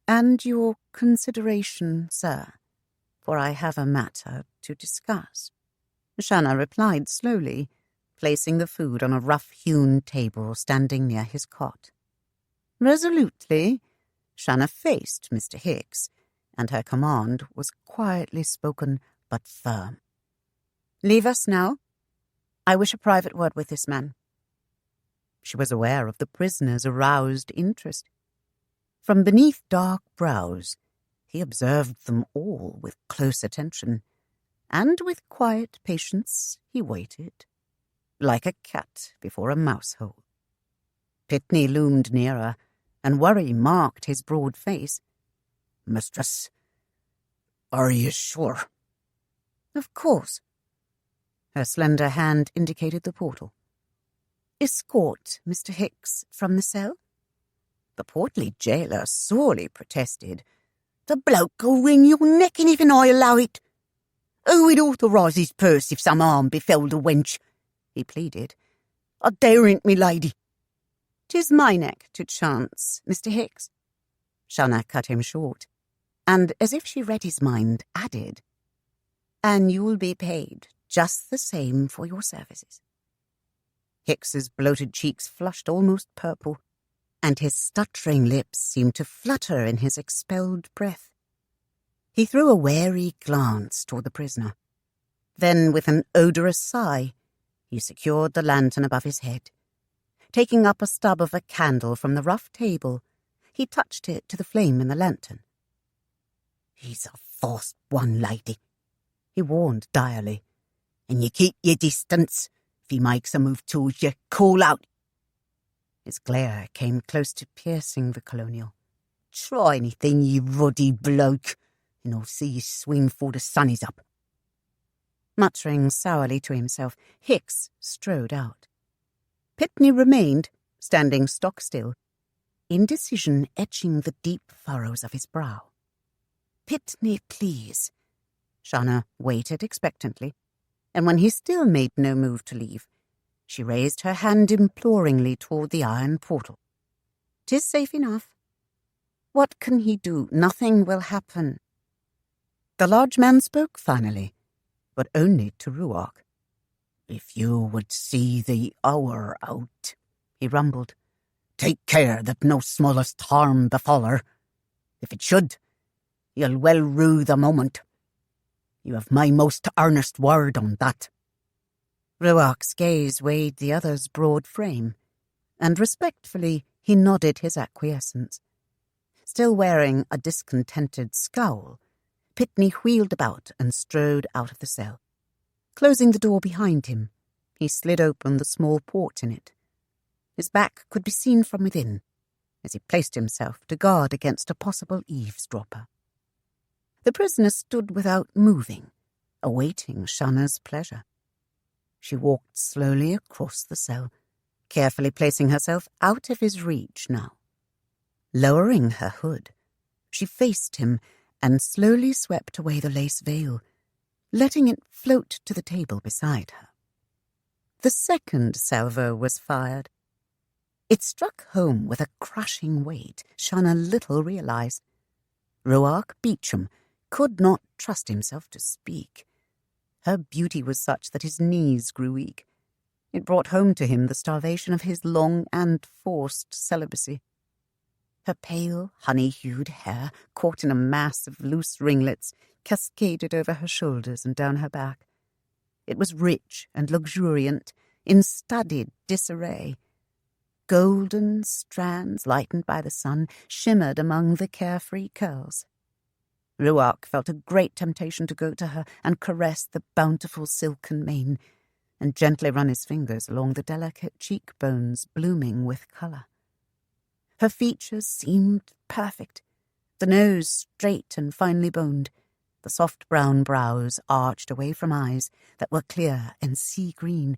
and your consideration, sir, for I have a matter to discuss," Shanna replied slowly, placing the food on a rough-hewn table standing near his cot. Resolutely, Shanna faced Mr. Hicks, and her command was quietly spoken but firm. "Leave us now. I wish a private word with this man." She was aware of the prisoner's aroused interest. From beneath dark brows, he observed them all with close attention, and with quiet patience he waited, like a cat before a mouse-hole. Pitney loomed nearer, and worry marked his broad face. "Mistress, are you sure?" "Of course." Her slender hand indicated the portal. "Escort Mr. Hicks from the cell?" The portly jailer sorely protested. "The bloke'll wring your neck in even I allow it. Who would authorise his purse if some harm befell the wench?" he pleaded. "I daren't, me lady." "'Tis my neck to chance, Mr. Hicks." Shanna cut him short, and, as if she read his mind, added, "And you'll be paid just the same for your services." Hicks's bloated cheeks flushed almost purple, and his stuttering lips seemed to flutter in his expelled breath. He threw a wary glance toward the prisoner. Then, with an odorous sigh, he secured the lantern above his head. Taking up a stub of a candle from the rough table, he touched it to the flame in the lantern. "He's a false one, lady," he warned direly. "And you keep your distance. If he makes a move towards you, call out." His glare came close to piercing the colonial. "Try anything, you ruddy bloke, and I'll see you swing 'fore the sun is up." Muttering sourly to himself, Hicks strode out. Pitney remained, standing stock-still, indecision etching the deep furrows of his brow. "Pitney, please." Shanna waited expectantly, and when he still made no move to leave, she raised her hand imploringly toward the iron portal. "'Tis safe enough. What can he do? Nothing will happen." The large man spoke finally, but only to Ruark. "If you would see the hour out," he rumbled, "take care that no smallest harm befall her. If it should, you'll well rue the moment. You have my most earnest word on that." Ruark's gaze weighed the other's broad frame, and respectfully he nodded his acquiescence. Still wearing a discontented scowl, Pitney wheeled about and strode out of the cell. Closing the door behind him, he slid open the small port in it. His back could be seen from within, as he placed himself to guard against a possible eavesdropper. The prisoner stood without moving, awaiting Shanna's pleasure. She walked slowly across the cell, carefully placing herself out of his reach now. Lowering her hood, she faced him and slowly swept away the lace veil, letting it float to the table beside her. The second salvo was fired. It struck home with a crushing weight Shanna little realized. Ruark Beauchamp could not trust himself to speak. Her beauty was such that his knees grew weak. It brought home to him the starvation of his long and forced celibacy. Her pale, honey-hued hair, caught in a mass of loose ringlets, cascaded over her shoulders and down her back. It was rich and luxuriant, in studied disarray. Golden strands, lightened by the sun, shimmered among the carefree curls. Ruark felt a great temptation to go to her and caress the bountiful silken mane, and gently run his fingers along the delicate cheekbones blooming with colour. Her features seemed perfect, the nose straight and finely boned, the soft brown brows arched away from eyes that were clear and sea-green,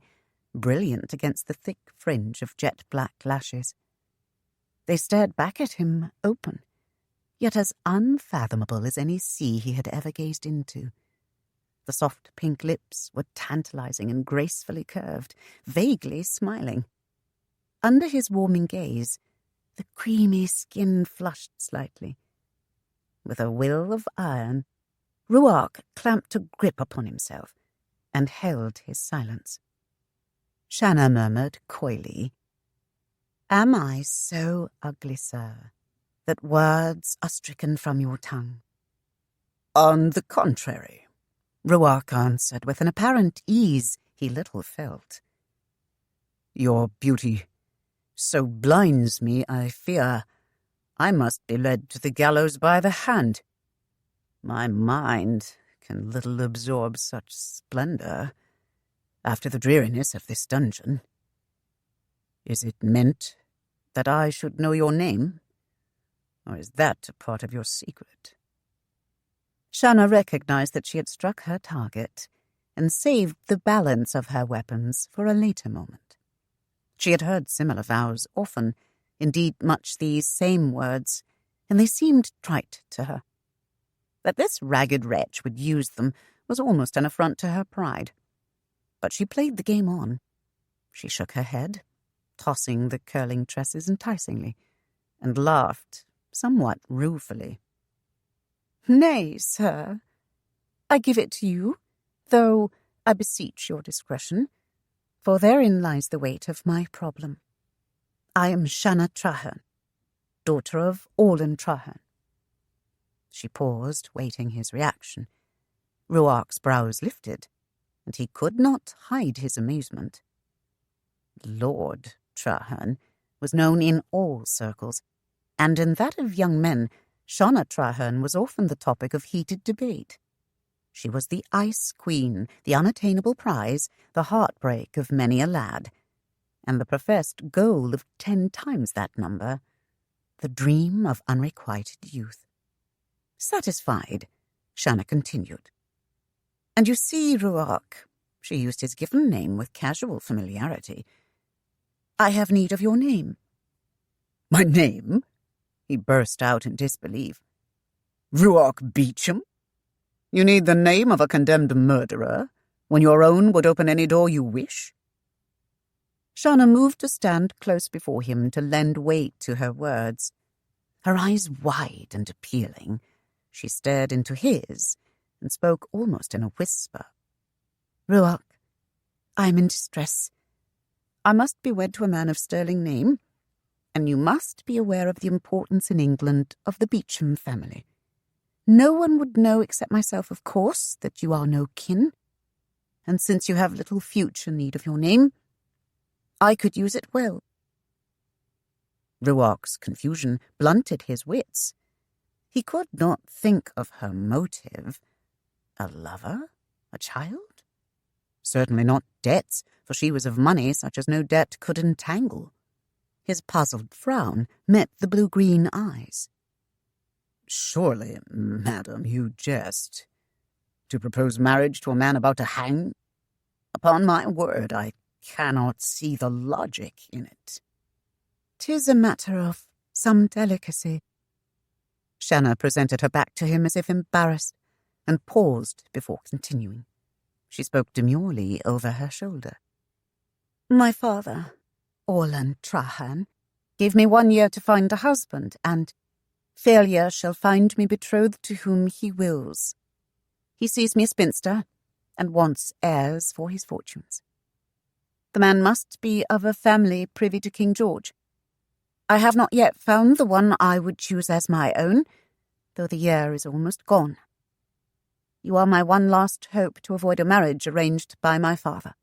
brilliant against the thick fringe of jet-black lashes. They stared back at him open, yet as unfathomable as any sea he had ever gazed into. The soft pink lips were tantalizing and gracefully curved, vaguely smiling. Under his warming gaze, the creamy skin flushed slightly. With a will of iron, Ruark clamped a grip upon himself and held his silence. Shanna murmured coyly, "Am I so ugly, sir, that words are stricken from your tongue?" "On the contrary," Ruark answered with an apparent ease he little felt. "Your beauty so blinds me, I fear I must be led to the gallows by the hand. My mind can little absorb such splendor after the dreariness of this dungeon. Is it meant that I should know your name, or is that a part of your secret?" Shanna recognized that she had struck her target and saved the balance of her weapons for a later moment. She had heard similar vows often, indeed much these same words, and they seemed trite to her. That this ragged wretch would use them was almost an affront to her pride. But she played the game on. She shook her head, tossing the curling tresses enticingly, and laughed somewhat ruefully. "Nay, sir, I give it to you, though I beseech your discretion, for therein lies the weight of my problem. I am Shanna Trahern, daughter of Orlan Trahern." She paused, waiting his reaction. Ruark's brows lifted, and he could not hide his amazement. Lord Trahern was known in all circles, and in that of young men, Shanna Trahern was often the topic of heated debate. She was the ice queen, the unattainable prize, the heartbreak of many a lad, and the professed goal of 10 times that number, the dream of unrequited youth. Satisfied, Shanna continued. "And you see, Ruark," she used his given name with casual familiarity, "I have need of your name." "My name?" He burst out in disbelief. "Ruark Beauchamp? You need the name of a condemned murderer, when your own would open any door you wish?" Shanna moved to stand close before him to lend weight to her words. Her eyes wide and appealing, she stared into his and spoke almost in a whisper. "Ruark, I am in distress. I must be wed to a man of sterling name, and you must be aware of the importance in England of the Beauchamp family. No one would know except myself, of course, that you are no kin, and since you have little future need of your name, I could use it well." Ruark's confusion blunted his wits. He could not think of her motive. A lover? A child? Certainly not debts, for she was of money such as no debt could entangle. His puzzled frown met the blue-green eyes. "Surely, madam, you jest. To propose marriage to a man about to hang? Upon my word, I cannot see the logic in it." "'Tis a matter of some delicacy." Shanna presented her back to him as if embarrassed, and paused before continuing. She spoke demurely over her shoulder. "My father, Orlan Trahern, gave me 1 year to find a husband, and failure shall find me betrothed to whom he wills. He sees me a spinster, and wants heirs for his fortunes. The man must be of a family privy to King George. I have not yet found the one I would choose as my own, though the year is almost gone. You are my one last hope to avoid a marriage arranged by my father."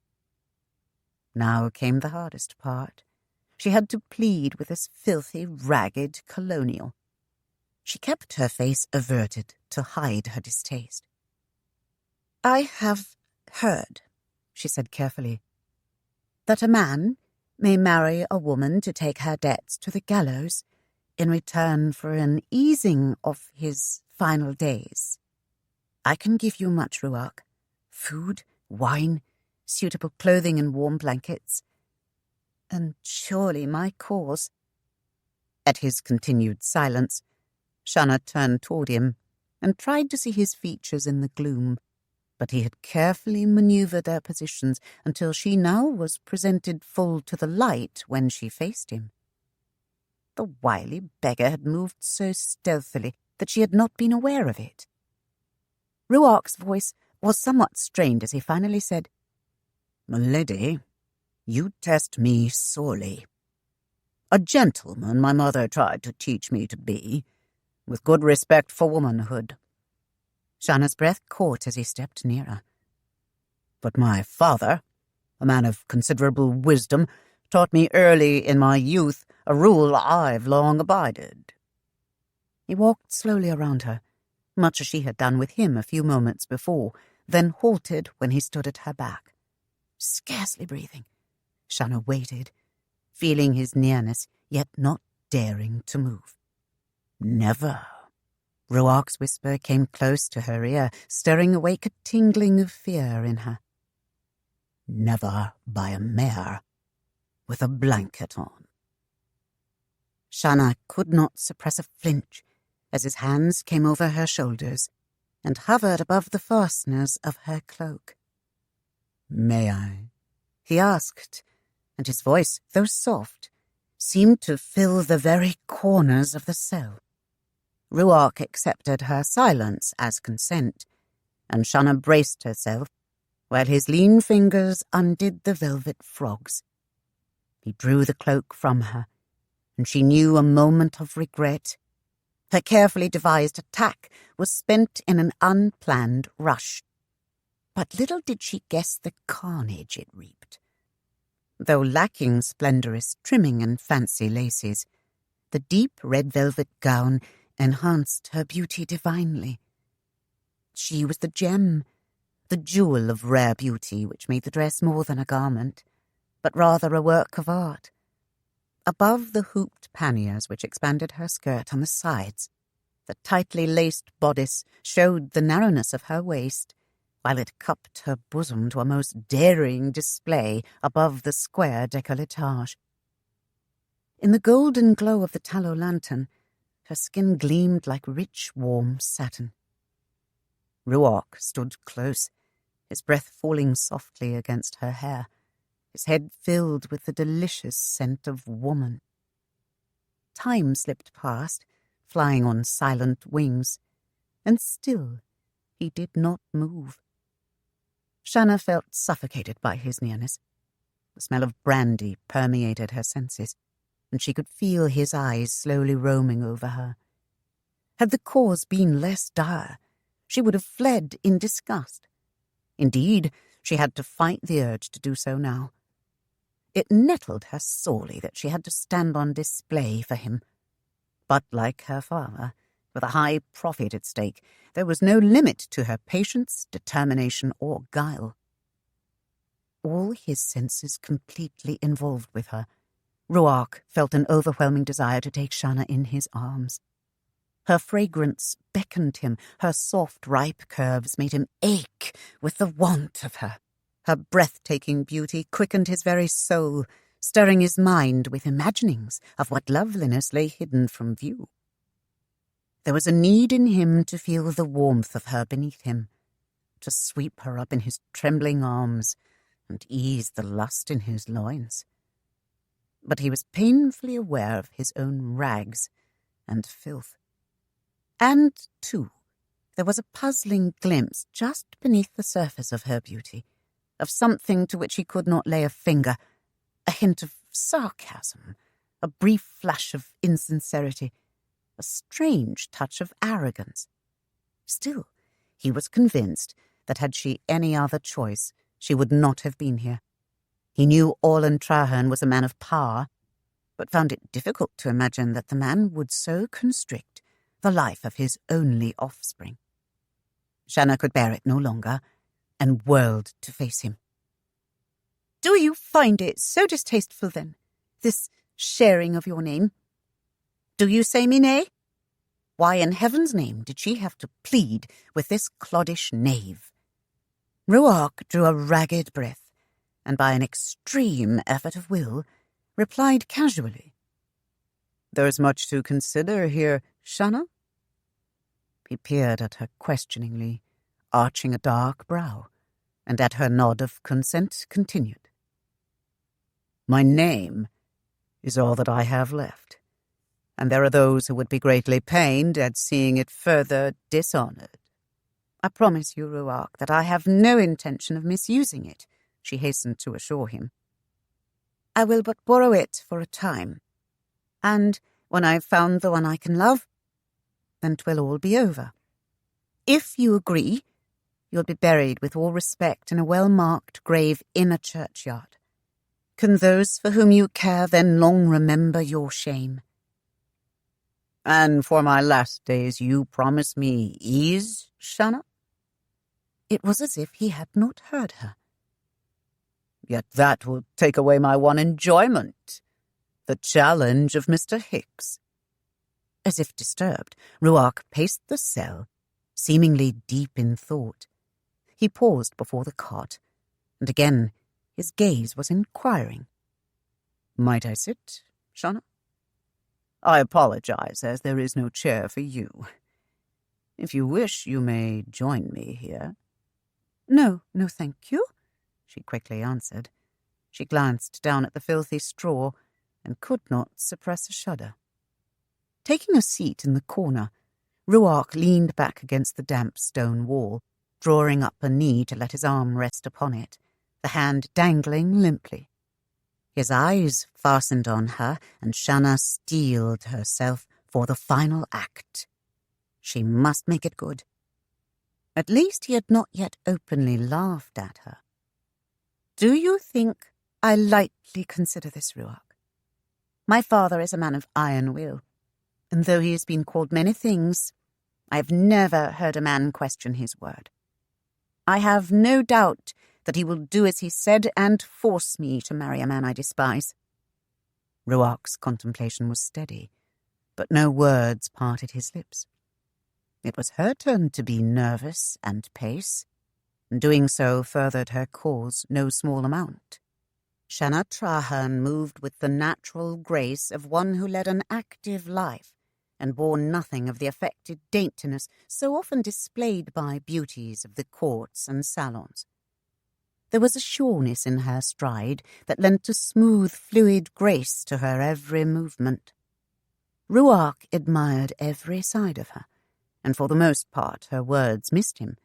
Now came the hardest part. She had to plead with this filthy, ragged colonial. She kept her face averted to hide her distaste. "I have heard," she said carefully, "that a man may marry a woman to take her debts to the gallows in return for an easing of his final days. I can give you much, Ruark. Food, wine, suitable clothing and warm blankets. And surely my cause—" At his continued silence, Shanna turned toward him and tried to see his features in the gloom, but he had carefully maneuvered their positions until she now was presented full to the light when she faced him. The wily beggar had moved so stealthily that she had not been aware of it. Ruark's voice was somewhat strained as he finally said, "My lady, you test me sorely. A gentleman my mother tried to teach me to be, with good respect for womanhood." Shanna's breath caught as he stepped nearer. "But my father, a man of considerable wisdom, taught me early in my youth a rule I've long abided." He walked slowly around her, much as she had done with him a few moments before, then halted when he stood at her back. Scarcely breathing, Shanna waited, feeling his nearness, yet not daring to move. "Never." Ruark's whisper came close to her ear, stirring awake a tingling of fear in her. "Never by a mare with a blanket on." Shanna could not suppress a flinch as his hands came over her shoulders and hovered above the fasteners of her cloak. "May I?" he asked, and his voice, though soft, seemed to fill the very corners of the cell. Ruark accepted her silence as consent, and Shanna braced herself, while his lean fingers undid the velvet frogs. He drew the cloak from her, and she knew a moment of regret. Her carefully devised attack was spent in an unplanned rush. But little did she guess the carnage it reaped. Though lacking splendorous trimming and fancy laces, the deep red velvet gown enhanced her beauty divinely. She was the gem, the jewel of rare beauty which made the dress more than a garment, but rather a work of art. Above the hooped panniers which expanded her skirt on the sides, the tightly laced bodice showed the narrowness of her waist, while it cupped her bosom to a most daring display above the square décolletage. In the golden glow of the tallow lantern, her skin gleamed like rich, warm satin. Ruark stood close, his breath falling softly against her hair, his head filled with the delicious scent of woman. Time slipped past, flying on silent wings, and still he did not move. Shanna felt suffocated by his nearness. The smell of brandy permeated her senses, and she could feel his eyes slowly roaming over her. Had the cause been less dire, she would have fled in disgust. Indeed, she had to fight the urge to do so now. It nettled her sorely that she had to stand on display for him. But like her father, with a high profit at stake, there was no limit to her patience, determination, or guile. All his senses completely involved with her, Ruark felt an overwhelming desire to take Shanna in his arms. Her fragrance beckoned him, her soft, ripe curves made him ache with the want of her. Her breathtaking beauty quickened his very soul, stirring his mind with imaginings of what loveliness lay hidden from view. There was a need in him to feel the warmth of her beneath him, to sweep her up in his trembling arms and ease the lust in his loins. But he was painfully aware of his own rags and filth. And, too, there was a puzzling glimpse just beneath the surface of her beauty, of something to which he could not lay a finger, a hint of sarcasm, a brief flash of insincerity, a strange touch of arrogance. Still, he was convinced that had she any other choice, she would not have been here. He knew Shanna Trahern was a man of power, but found it difficult to imagine that the man would so constrict the life of his only offspring. Shanna could bear it no longer, and whirled to face him. "Do you find it so distasteful, then, this sharing of your name? Do you say me nay? Why in heaven's name did she have to plead with this cloddish knave?" Ruark drew a ragged breath, and by an extreme effort of will, replied casually, "There's much to consider here, Shanna." He peered at her questioningly, arching a dark brow, and at her nod of consent continued. "My name is all that I have left, and there are those who would be greatly pained at seeing it further dishonored." "I promise you, Ruark, that I have no intention of misusing it," she hastened to assure him. "I will but borrow it for a time, and when I've found the one I can love, then 'twill all be over. If you agree, you'll be buried with all respect in a well-marked grave in a churchyard. Can those for whom you care then long remember your shame?" "And for my last days you promise me ease, Shanna?" It was as if he had not heard her. "Yet that will take away my one enjoyment, the challenge of Mr. Hicks." As if disturbed, Ruark paced the cell, seemingly deep in thought. He paused before the cot, and again his gaze was inquiring. "Might I sit, Shanna? I apologize, as there is no chair for you. If you wish, you may join me here." No, thank you," she quickly answered. She glanced down at the filthy straw and could not suppress a shudder. Taking a seat in the corner, Ruark leaned back against the damp stone wall, drawing up a knee to let his arm rest upon it, the hand dangling limply. His eyes fastened on her, and Shanna steeled herself for the final act. She must make it good. At least he had not yet openly laughed at her. "Do you think I lightly consider this, Ruark? My father is a man of iron will, and though he has been called many things, I have never heard a man question his word. I have no doubt that he will do as he said and force me to marry a man I despise." Ruark's contemplation was steady, but no words parted his lips. It was her turn to be nervous and pace, and doing so furthered her cause no small amount. Shanna Trahern moved with the natural grace of one who led an active life and bore nothing of the affected daintiness so often displayed by beauties of the courts and salons. There was a sureness in her stride that lent a smooth, fluid grace to her every movement. Ruark admired every side of her, and for the most part her words missed him,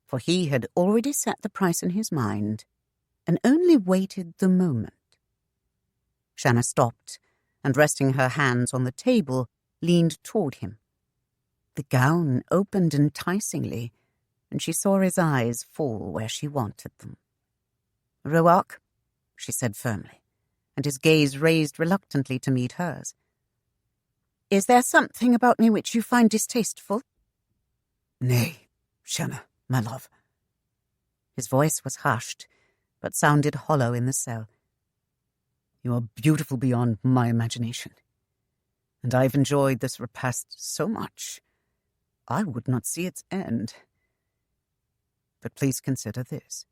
for he had already set the price in his mind, and only waited the moment. Shanna stopped, and resting her hands on the table, leaned toward him. The gown opened enticingly, and she saw his eyes fall where she wanted them. "Ruark," she said firmly, and his gaze raised reluctantly to meet hers. "Is there something about me which you find distasteful?" "Nay, Shanna, my love." His voice was hushed, but sounded hollow in the cell. "You are beautiful beyond my imagination, and I have enjoyed this repast so much, I would not see its end. But please consider this.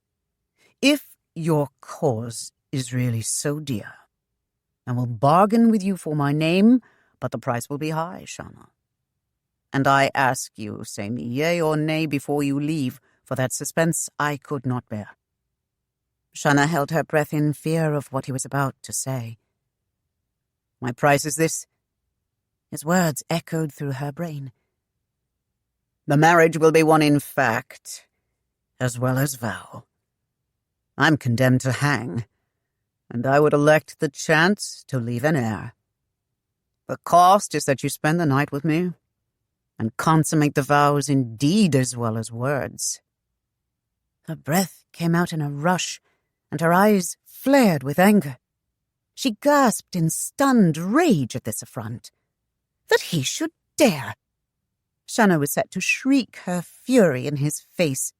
If your cause is really so dear, I will bargain with you for my name, but the price will be high, Shanna. And I ask you, say me yea or nay before you leave, for that suspense I could not bear." Shanna held her breath in fear of what he was about to say. "My price is this." His words echoed through her brain. "The marriage will be one in fact, as well as vow. I'm condemned to hang, and I would elect the chance to leave an heir. The cost is that you spend the night with me, and consummate the vows in deed as well as words." Her breath came out in a rush, and her eyes flared with anger. She gasped in stunned rage at this affront. That he should dare! Shanna was set to shriek her fury in his face,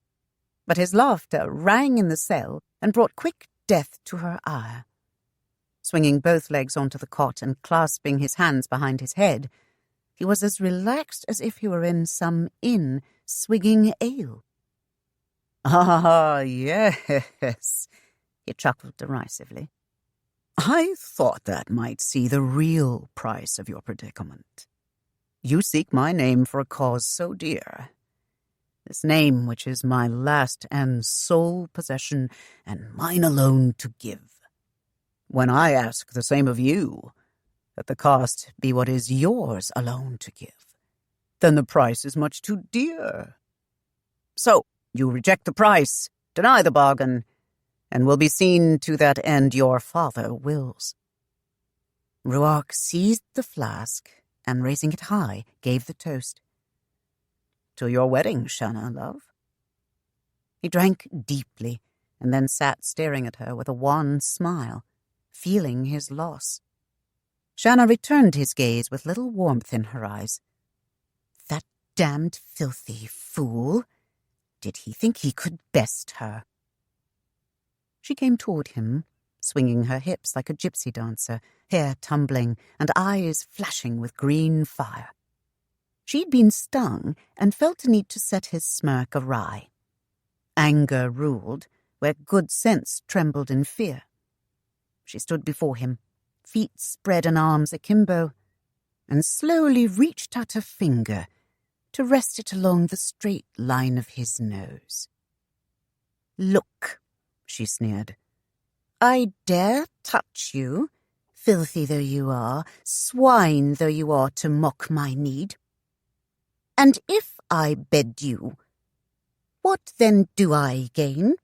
but his laughter rang in the cell and brought quick death to her ire. Swinging both legs onto the cot and clasping his hands behind his head, he was as relaxed as if he were in some inn swigging ale. "Ah, yes," he chuckled derisively. "I thought that might see the real price of your predicament. You seek my name for a cause so dear. This name which is my last and sole possession, and mine alone to give. When I ask the same of you, that the cost be what is yours alone to give, then the price is much too dear. So you reject the price, deny the bargain, and will be seen to that end your father wills." Ruark seized the flask, and raising it high, gave the toast. "To your wedding, Shanna, love." He drank deeply, and then sat staring at her with a wan smile, feeling his loss. Shanna returned his gaze with little warmth in her eyes. That damned filthy fool! Did he think he could best her? She came toward him, swinging her hips like a gypsy dancer, hair tumbling and eyes flashing with green fire. She'd been stung and felt a need to set his smirk awry. Anger ruled where good sense trembled in fear. She stood before him, feet spread and arms akimbo, and slowly reached out a finger to rest it along the straight line of his nose. "Look," she sneered. "I dare touch you, filthy though you are, swine though you are to mock my need. And if I bed you, What then do I gain?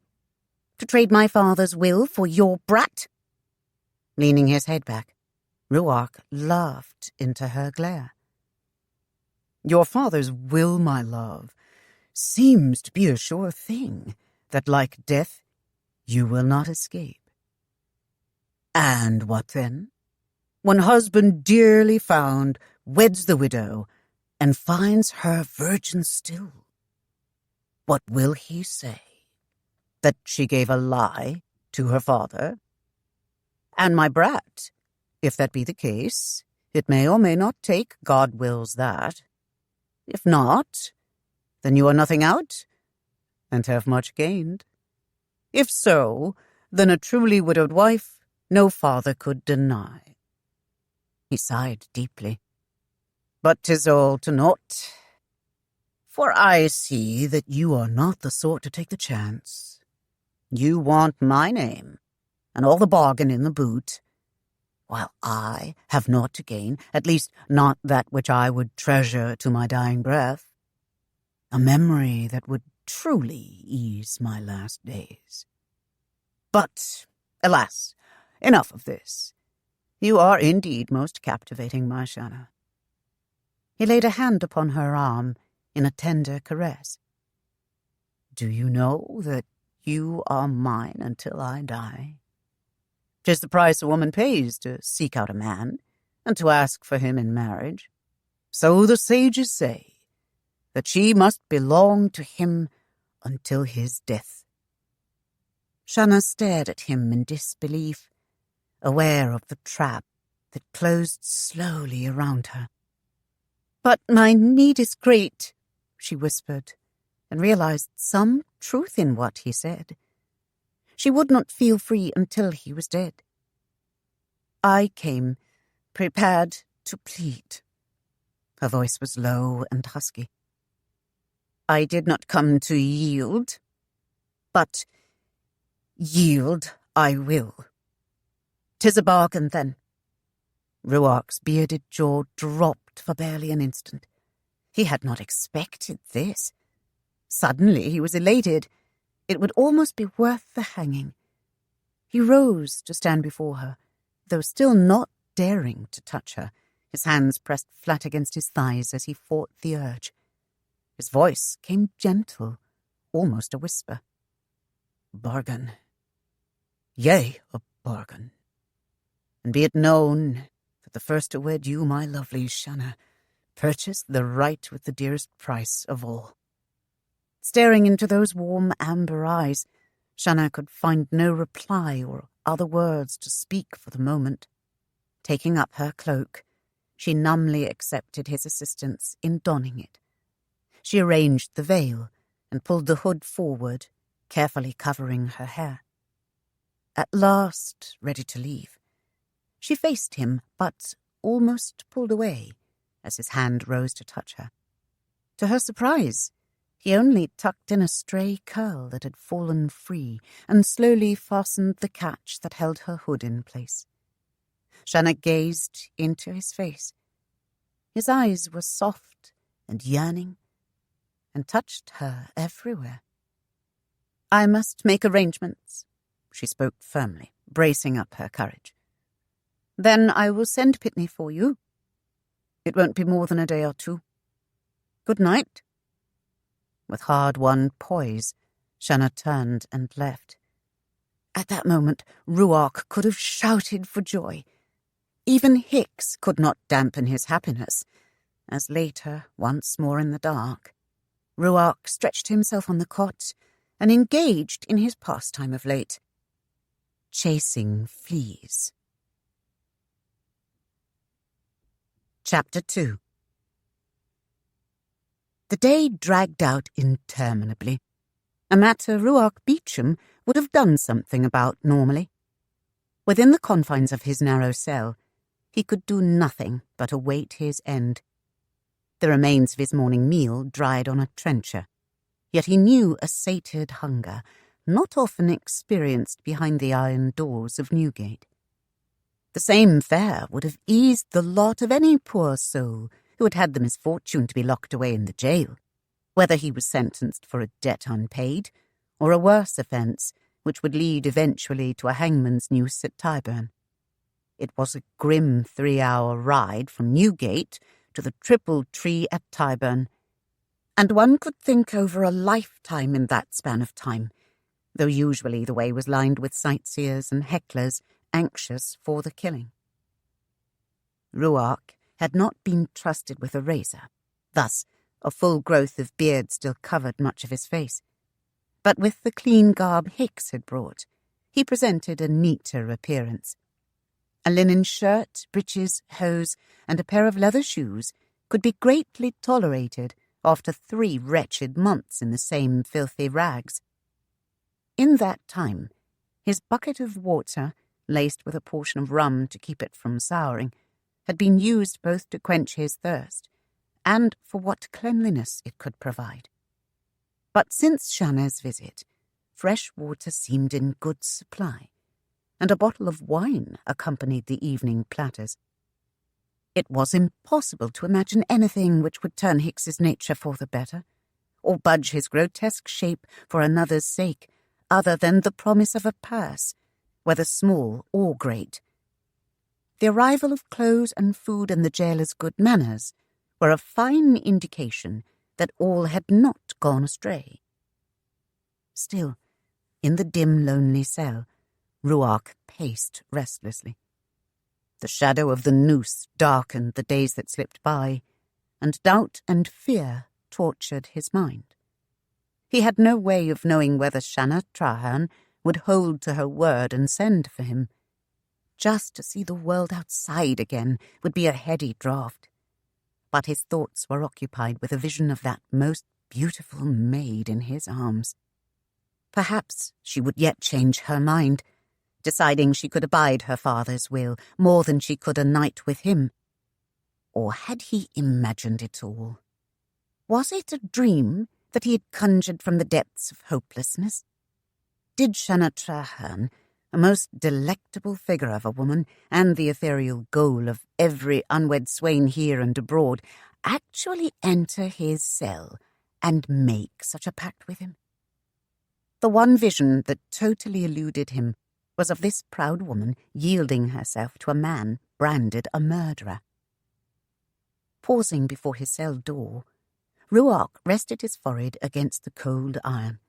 To trade my father's will for your brat? Leaning his head back, Ruark laughed into her glare. Your father's will, my love, seems to be a sure thing, that like death you will not escape. And what then? When husband dearly found weds the widow, and finds her virgin still, what will he say? That she gave a lie to her father? And my brat, if that be the case, it may or may not take, God wills that. If not, then you are nothing out, and have much gained. If so, then a truly widowed wife no father could deny. He sighed deeply. But 'tis all to naught, for I see that you are not the sort to take the chance. You want my name, and all the bargain in the boot, while I have naught to gain, at least not that which I would treasure to my dying breath, a memory that would truly ease my last days. But, alas, enough of this. You are indeed most captivating, my Shanna. He laid a hand upon her arm in a tender caress. Do you know that you are mine until I die? 'Tis the price a woman pays to seek out a man, and to ask for him in marriage. So the sages say, that she must belong to him until his death. Shanna stared at him in disbelief, aware of the trap that closed slowly around her. But my need is great, she whispered, and realized some truth in what he said. She would not feel free until he was dead. I came prepared to plead. Her voice was low and husky. I did not come to yield, but yield I will. 'Tis a bargain, then. Ruark's bearded jaw dropped for barely an instant. He had not expected this. Suddenly he was elated. It would almost be worth the hanging. He rose to stand before her, though still not daring to touch her, his hands pressed flat against his thighs as he fought the urge. His voice came gentle, almost a whisper. Bargain. Yea, a bargain. And be it known that the first to wed you, my lovely Shanna, purchased the right with the dearest price of all. Staring into those warm amber eyes, Shanna could find no reply or other words to speak for the moment. Taking up her cloak, she numbly accepted his assistance in donning it. She arranged the veil and pulled the hood forward, carefully covering her hair. At last, ready to leave, she faced him, but almost pulled away as his hand rose to touch her. To her surprise, he only tucked in a stray curl that had fallen free and slowly fastened the catch that held her hood in place. Shanna gazed into his face. His eyes were soft and yearning, and touched her everywhere. I must make arrangements, she spoke firmly, bracing up her courage. Then I will send Pitney for you. It won't be more than a day or two. Good night. With hard-won poise, Shanna turned and left. At that moment, Ruark could have shouted for joy. Even Hicks could not dampen his happiness, as later, once more in the dark, Ruark stretched himself on the cot and engaged in his pastime of late, chasing fleas. Chapter 2. The day dragged out interminably, a matter Ruark Beauchamp would have done something about normally. Within the confines of his narrow cell, he could do nothing but await his end. The remains of his morning meal dried on a trencher, yet he knew a sated hunger, not often experienced behind the iron doors of Newgate. The same fare would have eased the lot of any poor soul who had had the misfortune to be locked away in the jail, whether he was sentenced for a debt unpaid, or a worse offence, which would lead eventually to a hangman's noose at Tyburn. It was a grim 3-hour ride from Newgate to the triple tree at Tyburn, and one could think over a lifetime in that span of time, though usually the way was lined with sightseers and hecklers anxious for the killing. Ruark had not been trusted with a razor, thus a full growth of beard still covered much of his face. But with the clean garb Hicks had brought, he presented a neater appearance. A linen shirt, breeches, hose, and a pair of leather shoes could be greatly tolerated after 3 wretched months in the same filthy rags. In that time, his bucket of water, laced with a portion of rum to keep it from souring, had been used both to quench his thirst and for what cleanliness it could provide. But since Shanna's visit, fresh water seemed in good supply, and a bottle of wine accompanied the evening platters. It was impossible to imagine anything which would turn Hicks's nature for the better, or budge his grotesque shape for another's sake, other than the promise of a purse, whether small or great. The arrival of clothes and food and the gaoler's good manners were a fine indication that all had not gone astray. Still, in the dim, lonely cell, Ruark paced restlessly. The shadow of the noose darkened the days that slipped by, and doubt and fear tortured his mind. He had no way of knowing whether Shanna Trahern would hold to her word and send for him. Just to see the world outside again would be a heady draught. But his thoughts were occupied with a vision of that most beautiful maid in his arms. Perhaps she would yet change her mind, deciding she could abide her father's will more than she could a night with him. Or had he imagined it all? Was it a dream that he had conjured from the depths of hopelessness? Did Shanna Trahern, a most delectable figure of a woman and the ethereal goal of every unwed swain here and abroad, actually enter his cell and make such a pact with him? The one vision that totally eluded him was of this proud woman yielding herself to a man branded a murderer. Pausing before his cell door, Ruark rested his forehead against the cold iron.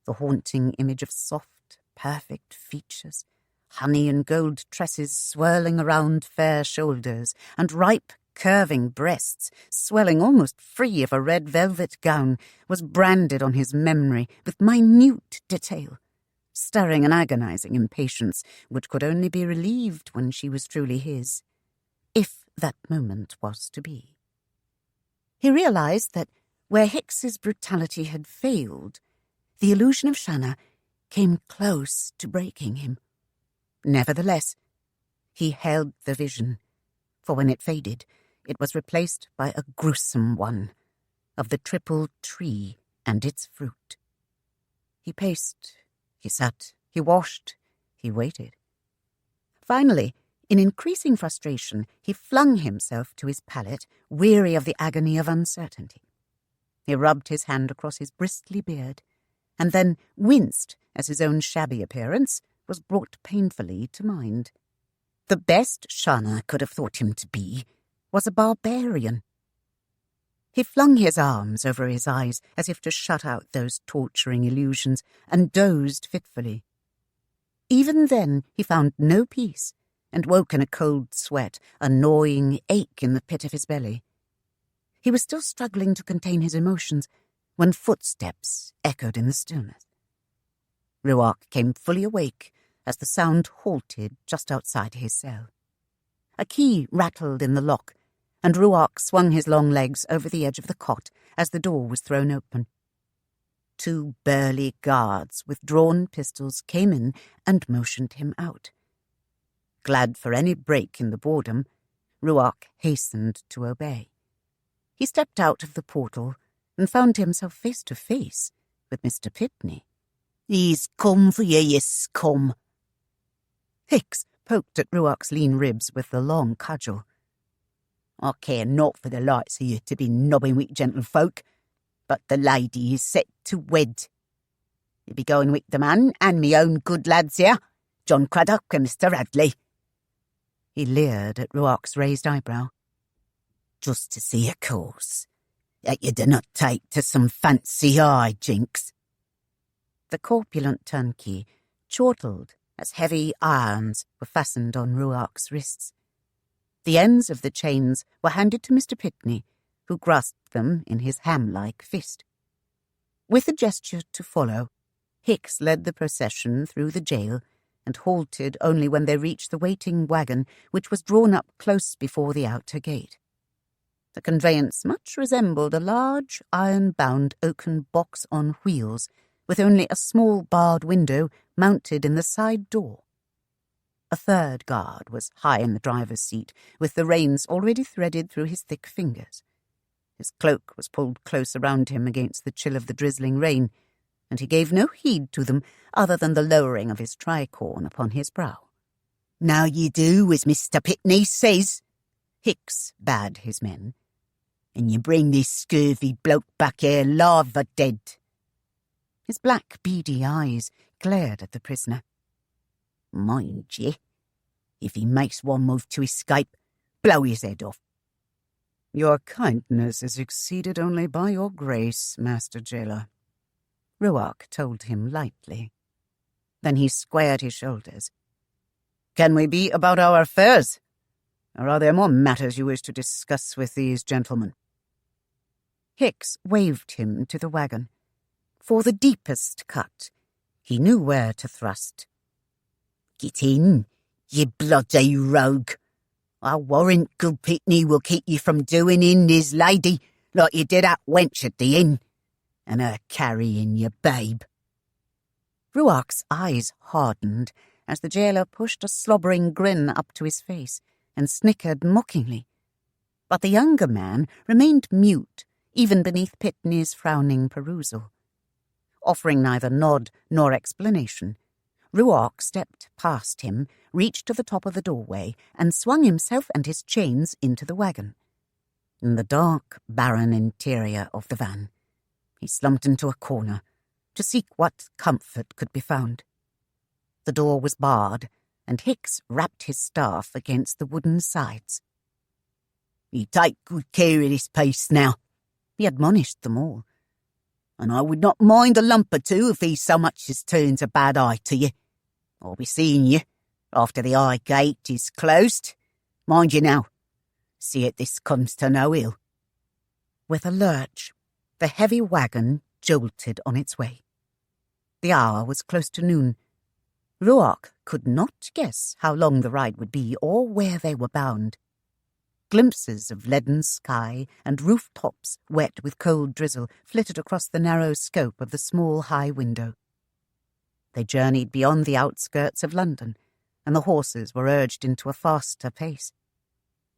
The haunting image of soft, perfect features, honey and gold tresses swirling around fair shoulders, and ripe, curving breasts, swelling almost free of a red velvet gown, was branded on his memory with minute detail, stirring an agonizing impatience which could only be relieved when she was truly his, if that moment was to be. He realized that where Hicks's brutality had failed, the illusion of Shanna came close to breaking him. Nevertheless, he held the vision, for when it faded, it was replaced by a gruesome one of the triple tree and its fruit. He paced, he sat, he washed, he waited. Finally, in increasing frustration, he flung himself to his pallet, weary of the agony of uncertainty. He rubbed his hand across his bristly beard, and then winced as his own shabby appearance was brought painfully to mind. The best Shanna could have thought him to be was a barbarian. He flung his arms over his eyes as if to shut out those torturing illusions, and dozed fitfully. Even then he found no peace, and woke in a cold sweat, a gnawing ache in the pit of his belly. He was still struggling to contain his emotions when footsteps echoed in the stillness. Ruark came fully awake as the sound halted just outside his cell. A key rattled in the lock, and Ruark swung his long legs over the edge of the cot as the door was thrown open. 2 burly guards with drawn pistols came in and motioned him out. Glad for any break in the boredom, Ruark hastened to obey. He stepped out of the portal and found himself face to face with Mr. Pitney. "He's come for you, ye scum." Hicks poked at Ruark's lean ribs with the long cudgel. "I care not for the likes of you to be nobbing with gentlefolk, but the lady is set to wed. You be going with the man and me own good lads here, John Craddock and Mr. Radley." He leered at Ruark's raised eyebrow. "Just to see, of course, that you do not take to some fancy high jinks." The corpulent turnkey chortled as heavy irons were fastened on Ruark's wrists. The ends of the chains were handed to Mr. Pitney, who grasped them in his ham-like fist. With a gesture to follow, Hicks led the procession through the jail and halted only when they reached the waiting wagon, which was drawn up close before the outer gate. The conveyance much resembled a large, iron-bound oaken box on wheels, with only a small barred window mounted in the side door. A third guard was high in the driver's seat, with the reins already threaded through his thick fingers. His cloak was pulled close around him against the chill of the drizzling rain, and he gave no heed to them other than the lowering of his tricorn upon his brow. "Now ye do as Mr. Pitney says," Hicks bade his men, "and you bring this scurvy bloke back here lava dead." His black, beady eyes glared at the prisoner. "Mind ye, if he makes one move to escape, blow his head off." "Your kindness is exceeded only by your grace, Master Jailer," Ruark told him lightly. Then he squared his shoulders. "Can we be about our affairs? Or are there more matters you wish to discuss with these gentlemen?" Hicks waved him to the wagon. For the deepest cut, he knew where to thrust. "Get in, ye bloody rogue. I warrant good Pitney will keep you from doing in his lady like you did that wench at the inn, and her carrying your babe." Ruark's eyes hardened as the jailer pushed a slobbering grin up to his face and snickered mockingly. But the younger man remained mute, even beneath Pitney's frowning perusal. Offering neither nod nor explanation, Ruark stepped past him, reached to the top of the doorway, and swung himself and his chains into the wagon. In the dark, barren interior of the van, he slumped into a corner to seek what comfort could be found. The door was barred, and Hicks rapped his staff against the wooden sides. "You take good care of this place now," he admonished them all. "And I would not mind a lump or two if he so much as turns a bad eye to you. I'll be seeing you after the high gate is closed. Mind you now, see it this comes to no ill." With a lurch, the heavy wagon jolted on its way. The hour was close to noon. Ruark could not guess how long the ride would be or where they were bound. Glimpses of leaden sky and rooftops wet with cold drizzle flitted across the narrow scope of the small high window. They journeyed beyond the outskirts of London, and the horses were urged into a faster pace.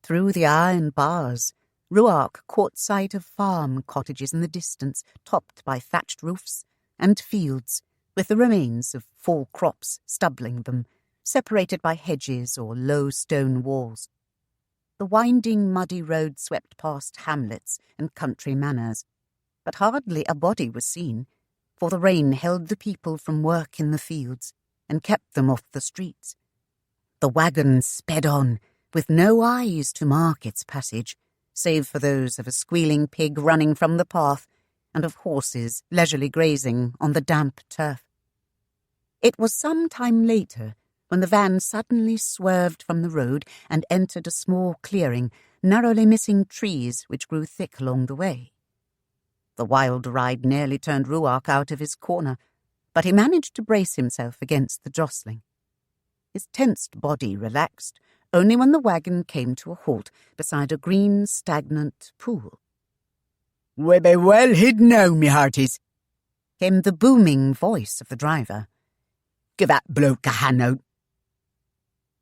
Through the iron bars, Ruark caught sight of farm cottages in the distance, topped by thatched roofs, and fields, with the remains of fall crops stubbling them, separated by hedges or low stone walls. The winding, muddy road swept past hamlets and country manors, but hardly a body was seen, for the rain held the people from work in the fields and kept them off the streets. The wagon sped on, with no eyes to mark its passage, save for those of a squealing pig running from the path and of horses leisurely grazing on the damp turf. It was some time later when the van suddenly swerved from the road and entered a small clearing, narrowly missing trees which grew thick along the way. The wild ride nearly turned Ruark out of his corner, but he managed to brace himself against the jostling. His tensed body relaxed only when the wagon came to a halt beside a green, stagnant pool. "We be well hid now, me hearties," came the booming voice of the driver. "Give that bloke a hand out."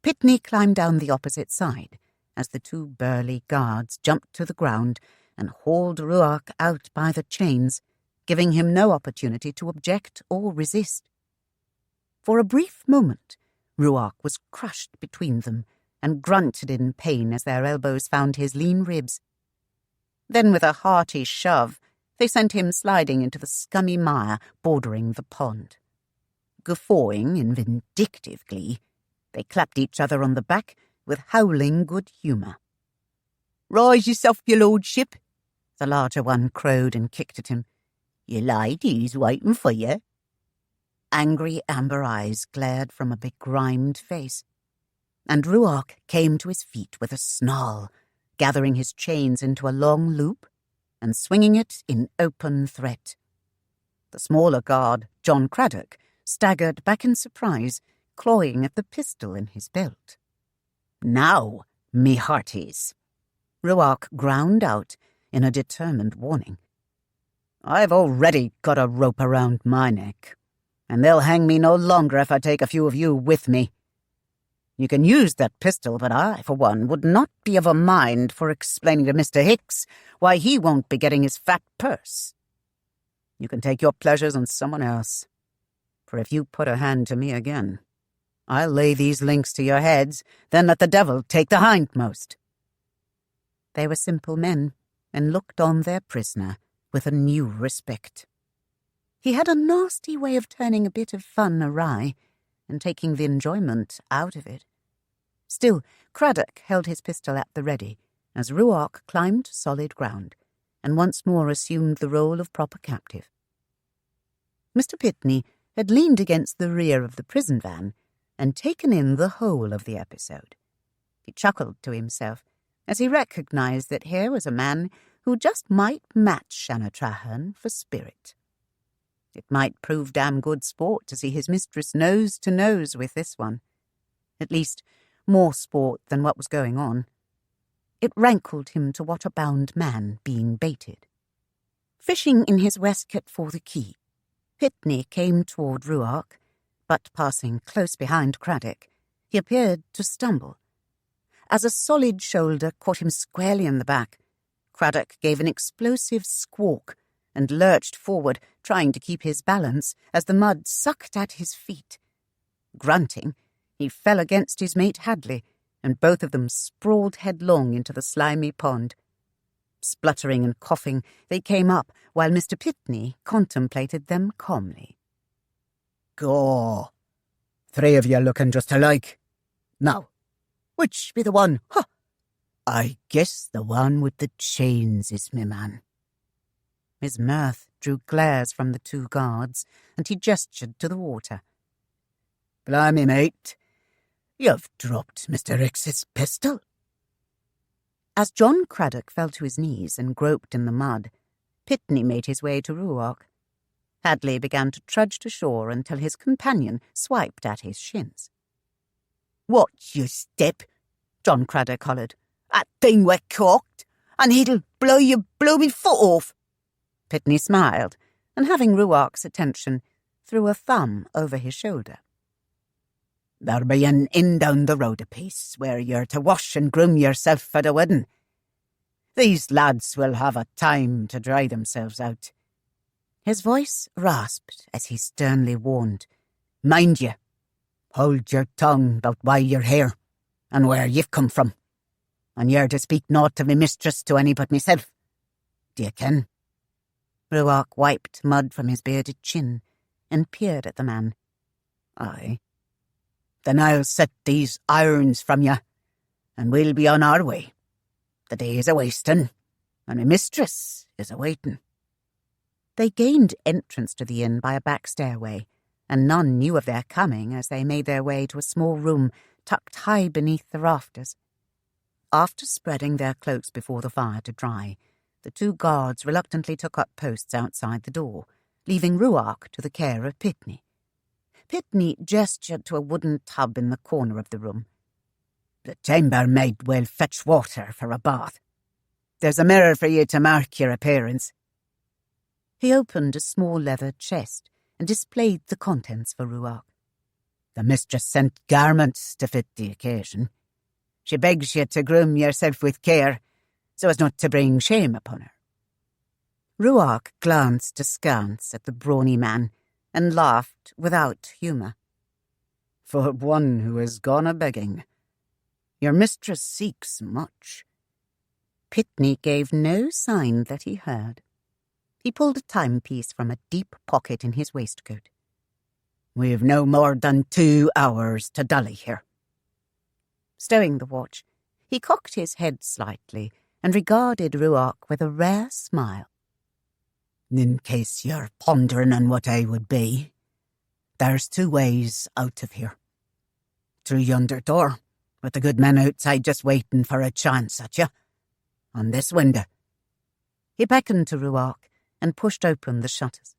Pitney climbed down the opposite side as the two burly guards jumped to the ground and hauled Ruark out by the chains, giving him no opportunity to object or resist. For a brief moment, Ruark was crushed between them and grunted in pain as their elbows found his lean ribs. Then, with a hearty shove, they sent him sliding into the scummy mire bordering the pond. Guffawing in vindictive glee, they clapped each other on the back with howling good humour. "Rise yourself, your lordship," the larger one crowed and kicked at him. "Your lady's waiting for you." Angry amber eyes glared from a begrimed face, and Ruark came to his feet with a snarl, gathering his chains into a long loop and swinging it in open threat. The smaller guard, John Craddock, staggered back in surprise, clawing at the pistol in his belt. "Now, me hearties," Ruark ground out in a determined warning. "I've already got a rope around my neck, and they'll hang me no longer if I take a few of you with me. You can use that pistol, but I, for one, would not be of a mind for explaining to Mr. Hicks why he won't be getting his fat purse. You can take your pleasures on someone else, for if you put a hand to me again, I'll lay these links to your heads, then let the devil take the hindmost." They were simple men, and looked on their prisoner with a new respect. He had a nasty way of turning a bit of fun awry, and taking the enjoyment out of it. Still, Craddock held his pistol at the ready, as Ruark climbed solid ground, and once more assumed the role of proper captive. Mr. Pitney had leaned against the rear of the prison van, and taken in the whole of the episode. He chuckled to himself, as he recognized that here was a man who just might match Shanna Trahern for spirit. It might prove damn good sport to see his mistress nose to nose with this one. At least, more sport than what was going on. It rankled him to watch a bound man being baited. Fishing in his waistcoat for the key, Pitney came toward Ruark, but passing close behind Craddock, he appeared to stumble. As a solid shoulder caught him squarely in the back, Craddock gave an explosive squawk and lurched forward, trying to keep his balance as the mud sucked at his feet. Grunting, he fell against his mate Hadley, and both of them sprawled headlong into the slimy pond. Spluttering and coughing, they came up while Mr. Pitney contemplated them calmly. "Gaw, 3 of you looking just alike. Now, which be the one? Huh! I guess the one with the chains is me man." His mirth drew glares from the 2 guards, and he gestured to the water. "Blimey, mate, you've dropped Mr. Hicks's pistol." As John Craddock fell to his knees and groped in the mud, Pitney made his way to Ruark. Hadley began to trudge to shore until his companion swiped at his shins. "Watch your step," John Craddock hollered. "That thing we're cocked, and it'll blow your blooming foot off." Pitney smiled, and having Ruark's attention, threw a thumb over his shoulder. "There be an inn down the road a piece where you're to wash and groom yourself for the wedding. These lads will have a time to dry themselves out." His voice rasped as he sternly warned, "Mind you, hold your tongue about why you're here, and where you've come from. And you're to speak naught of me mistress to any but myself. Do you ken?" Ruark wiped mud from his bearded chin and peered at the man. "Aye. Then I'll set these irons from you, and we'll be on our way. The day is a-wasting, and my mistress is a-waiting." They gained entrance to the inn by a back stairway, and none knew of their coming as they made their way to a small room tucked high beneath the rafters. After spreading their cloaks before the fire to dry, the 2 guards reluctantly took up posts outside the door, leaving Ruark to the care of Pitney. Pitney gestured to a wooden tub in the corner of the room. "The chambermaid will fetch water for a bath. There's a mirror for you to mark your appearance." He opened a small leather chest and displayed the contents for Ruark. "The mistress sent garments to fit the occasion. She begs you to groom yourself with care, so as not to bring shame upon her." Ruark glanced askance at the brawny man and laughed without humour. "For one who has gone a-begging, your mistress seeks much." Pitney gave no sign that he heard. He pulled a timepiece from a deep pocket in his waistcoat. "We've no more than 2 hours to dally here." Stowing the watch, he cocked his head slightly and regarded Ruark with a rare smile. "In case you're pondering on what I would be, there's 2 ways out of here. Through yonder door, with the good men outside just waiting for a chance at you. On this window." He beckoned to Ruark and pushed open the shutters.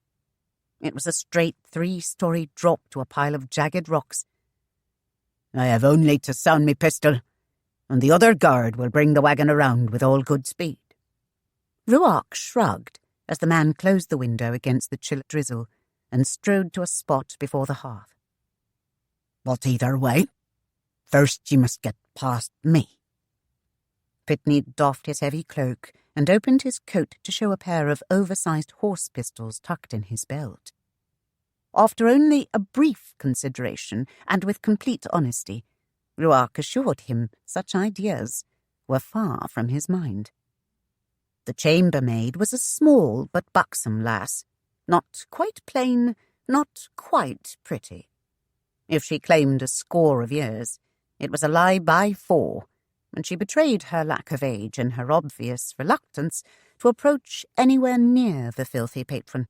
It was a straight 3-story drop to a pile of jagged rocks. "I have only to sound me pistol, and the other guard will bring the wagon around with all good speed." Ruark shrugged as the man closed the window against the chill drizzle and strode to a spot before the hearth. "But either way, first you must get past me." Pitney doffed his heavy cloak and opened his coat to show a pair of oversized horse pistols tucked in his belt. After only a brief consideration, and with complete honesty, Ruark assured him such ideas were far from his mind. The chambermaid was a small but buxom lass, not quite plain, not quite pretty. If she claimed a score of years, it was a lie by 4, and she betrayed her lack of age in her obvious reluctance to approach anywhere near the filthy patron.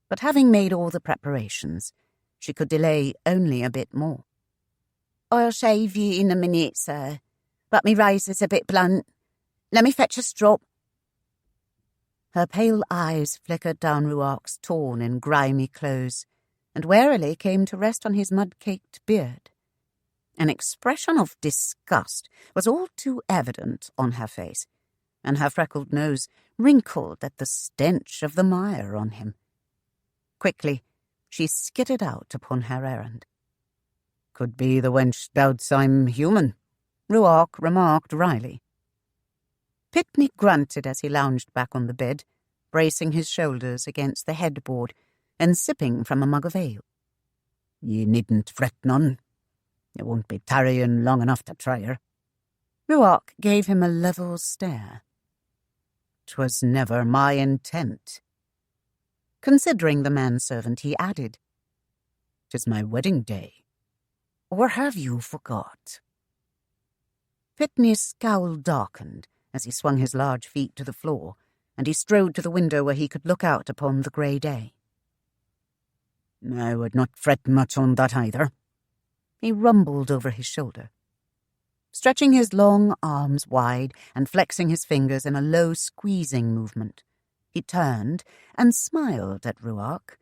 But having made all the preparations, she could delay only a bit more. "I'll shave ye in a minute, sir, but me razor's a bit blunt. Let me fetch a strop." Her pale eyes flickered down Ruark's torn and grimy clothes, and warily came to rest on his mud-caked beard. An expression of disgust was all too evident on her face, and her freckled nose wrinkled at the stench of the mire on him. Quickly, she skidded out upon her errand. "Could be the wench doubts I'm human," Ruark remarked wryly. Pitney grunted as he lounged back on the bed, bracing his shoulders against the headboard and sipping from a mug of ale. "Ye needn't fret none. You won't be tarrying long enough to try her." Ruark gave him a level stare. "'Twas never my intent." Considering the manservant, he added, "'Tis my wedding day. Or have you forgot?" Pitney's scowl darkened as he swung his large feet to the floor, and he strode to the window where he could look out upon the grey day. "I would not fret much on that either," he rumbled over his shoulder. Stretching his long arms wide and flexing his fingers in a low squeezing movement, he turned and smiled at Ruark,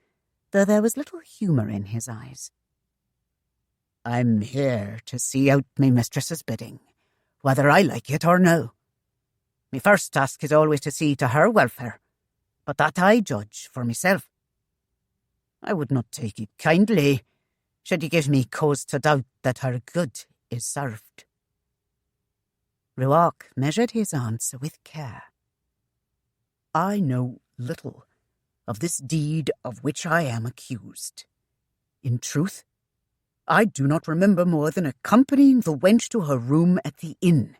though there was little humour in his eyes. "I'm here to see out me mistress's bidding, whether I like it or no. Me first task is always to see to her welfare, but that I judge for myself. I would not take it kindly should you give me cause to doubt that her good is served." Ruark measured his answer with care. "I know little of this deed of which I am accused. In truth, I do not remember more than accompanying the wench to her room at the inn.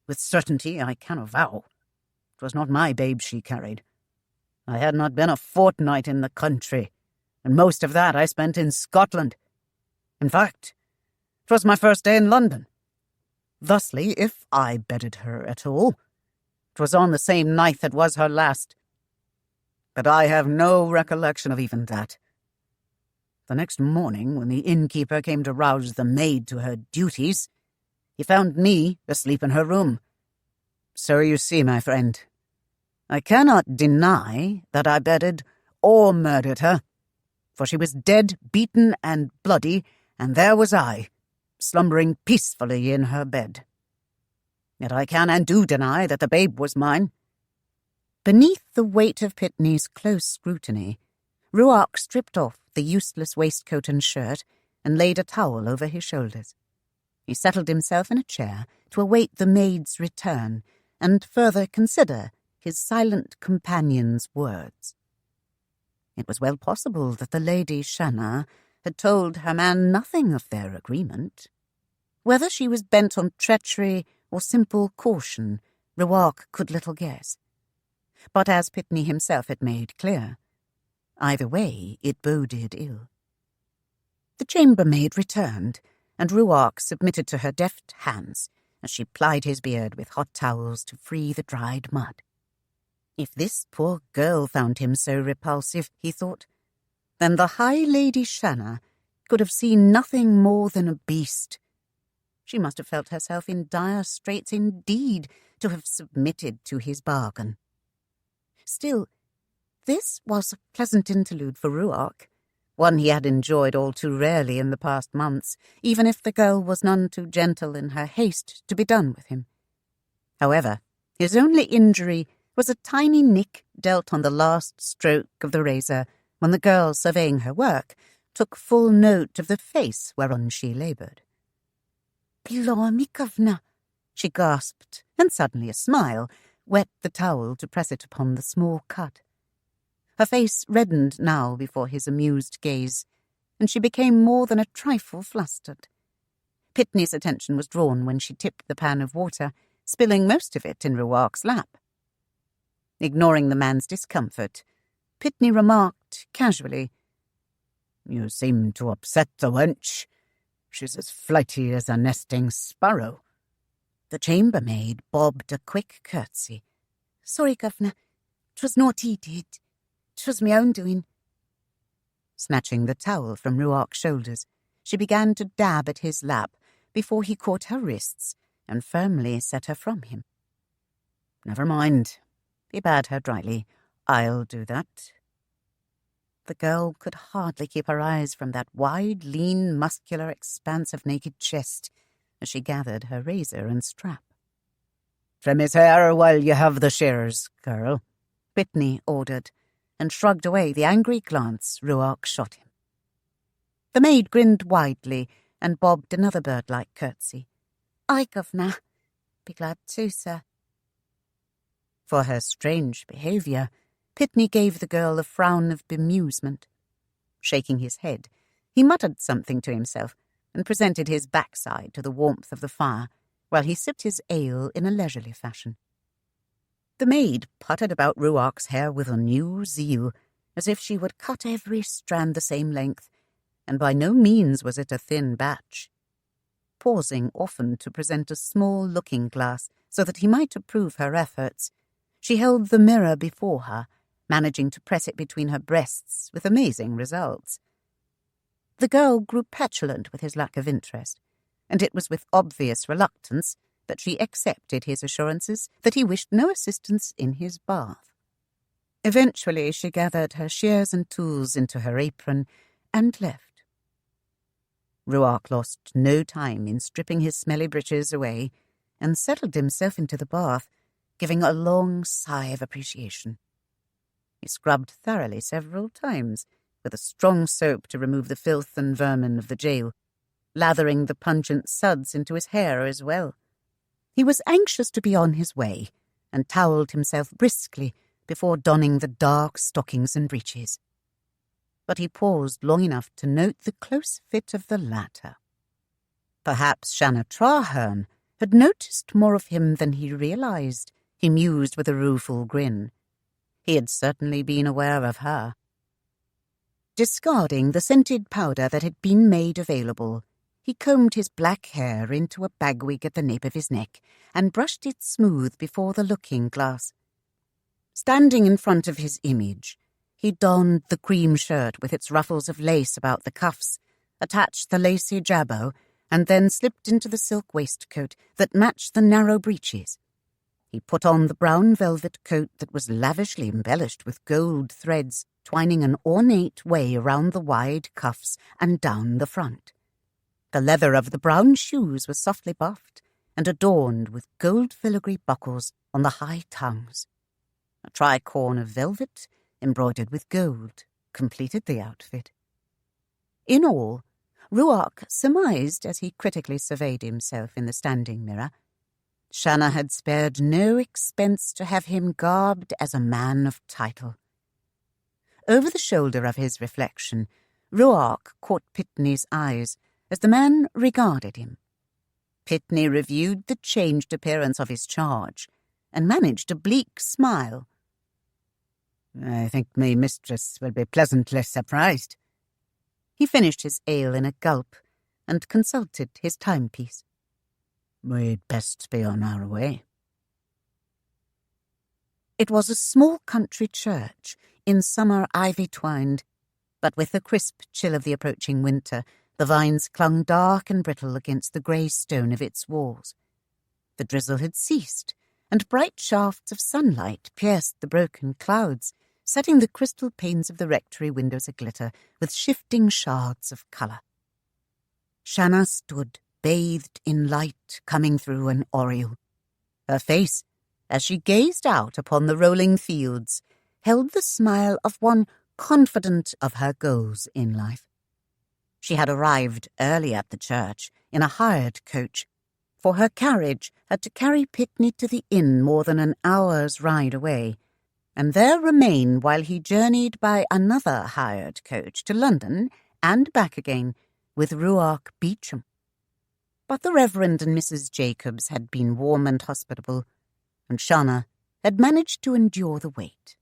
With certainty I can avow 'twas not my babe she carried. I had not been a fortnight in the country, and most of that I spent in Scotland. In fact, 'twas my first day in London. Thusly, if I bedded her at all, 'twas on the same night that was her last. But I have no recollection of even that. The next morning, when the innkeeper came to rouse the maid to her duties, he found me asleep in her room. So you see, my friend, I cannot deny that I bedded or murdered her, for she was dead, beaten, and bloody, and there was I, slumbering peacefully in her bed. Yet I can and do deny that the babe was mine." Beneath the weight of Pitney's close scrutiny, Ruark stripped off the useless waistcoat and shirt and laid a towel over his shoulders. He settled himself in a chair to await the maid's return and further consider his silent companion's words. It was well possible that the Lady Shanna had told her man nothing of their agreement. Whether she was bent on treachery or simple caution, Ruark could little guess. but as Pitney himself had made clear, either way it boded ill. The chambermaid returned, and Ruark submitted to her deft hands as she plied his beard with hot towels to free the dried mud. If this poor girl found him so repulsive, he thought, then the High Lady Shanna could have seen nothing more than a beast. She must have felt herself in dire straits indeed to have submitted to his bargain. Still, this was a pleasant interlude for Ruark, one he had enjoyed all too rarely in the past months, even if the girl was none too gentle in her haste to be done with him. However, his only injury was a tiny nick dealt on the last stroke of the razor when the girl, surveying her work, took full note of the face whereon she laboured. "Blimey, governor," she gasped, and suddenly a smile wet the towel to press it upon the small cut. Her face reddened now before his amused gaze, and she became more than a trifle flustered. Pitney's attention was drawn when she tipped the pan of water, spilling most of it in Ruark's lap. Ignoring the man's discomfort, Pitney remarked casually, "You seem to upset the wench. She's as flighty as a nesting sparrow." The chambermaid bobbed a quick curtsy. "Sorry, governor. 'Twas naught he did. 'Twas me own doing." Snatching the towel from Ruark's shoulders, she began to dab at his lap before he caught her wrists and firmly set her from him. "Never mind," he bade her dryly. "I'll do that." The girl could hardly keep her eyes from that wide, lean, muscular expanse of naked chest as she gathered her razor and strap. "Trim his hair while you have the shears, girl," Pitney ordered, and shrugged away the angry glance Ruark shot him. The maid grinned widely and bobbed another bird-like curtsy. "Aye, governor. Be glad to, sir." For her strange behaviour, Pitney gave the girl a frown of bemusement. Shaking his head, he muttered something to himself and presented his backside to the warmth of the fire while he sipped his ale in a leisurely fashion. The maid puttered about Ruark's hair with a new zeal, as if she would cut every strand the same length, and by no means was it a thin batch. Pausing often to present a small looking-glass so that he might approve her efforts, she held the mirror before her, managing to press it between her breasts with amazing results. The girl grew petulant with his lack of interest, and it was with obvious reluctance that she accepted his assurances that he wished no assistance in his bath. Eventually she gathered her shears and tools into her apron and left. Ruark lost no time in stripping his smelly breeches away and settled himself into the bath, giving a long sigh of appreciation. He scrubbed thoroughly several times, with a strong soap to remove the filth and vermin of the jail, lathering the pungent suds into his hair as well. He was anxious to be on his way, and towelled himself briskly before donning the dark stockings and breeches. But he paused long enough to note the close fit of the latter. Perhaps Shanna Trahern had noticed more of him than he realized, he mused with a rueful grin. He had certainly been aware of her. Discarding the scented powder that had been made available, he combed his black hair into a bagwig at the nape of his neck and brushed it smooth before the looking-glass. Standing in front of his image, he donned the cream shirt with its ruffles of lace about the cuffs, attached the lacy jabot, and then slipped into the silk waistcoat that matched the narrow breeches. He put on the brown velvet coat that was lavishly embellished with gold threads twining an ornate way around the wide cuffs and down the front. The leather of the brown shoes was softly buffed and adorned with gold filigree buckles on the high tongues. A tricorn of velvet, embroidered with gold, completed the outfit. In all, Ruark surmised as he critically surveyed himself in the standing mirror, Shanna had spared no expense to have him garbed as a man of title. Over the shoulder of his reflection, Ruark caught Pitney's eyes as the man regarded him. Pitney reviewed the changed appearance of his charge and managed a bleak smile. I think my mistress will be pleasantly surprised. He finished his ale in a gulp and consulted his timepiece. We'd best be on our way. It was a small country church, in summer ivy-twined, but with the crisp chill of the approaching winter, the vines clung dark and brittle against the grey stone of its walls. The drizzle had ceased, and bright shafts of sunlight pierced the broken clouds, setting the crystal panes of the rectory windows aglitter with shifting shards of colour. Shanna stood, bathed in light coming through an oriel. Her face, as she gazed out upon the rolling fields, held the smile of one confident of her goals in life. She had arrived early at the church in a hired coach, for her carriage had to carry Pitney to the inn more than an hour's ride away, and there remain while he journeyed by another hired coach to London and back again with Ruark Beauchamp. But the Reverend and Mrs. Jacobs had been warm and hospitable, and Shanna had managed to endure the wait.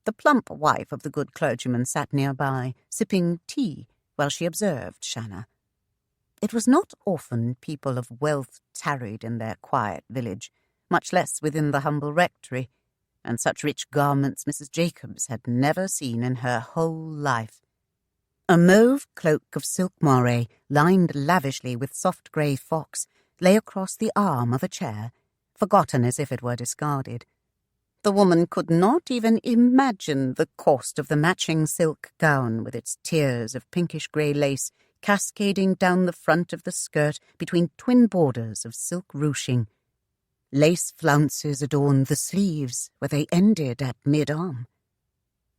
The plump wife of the good clergyman sat nearby, sipping tea while she observed Shanna. It was not often people of wealth tarried in their quiet village, much less within the humble rectory, and such rich garments Mrs. Jacobs had never seen in her whole life. A mauve cloak of silk moire, lined lavishly with soft grey fox, lay across the arm of a chair, forgotten as if it were discarded. The woman could not even imagine the cost of the matching silk gown with its tiers of pinkish-grey lace cascading down the front of the skirt between twin borders of silk ruching. Lace flounces adorned the sleeves where they ended at mid-arm.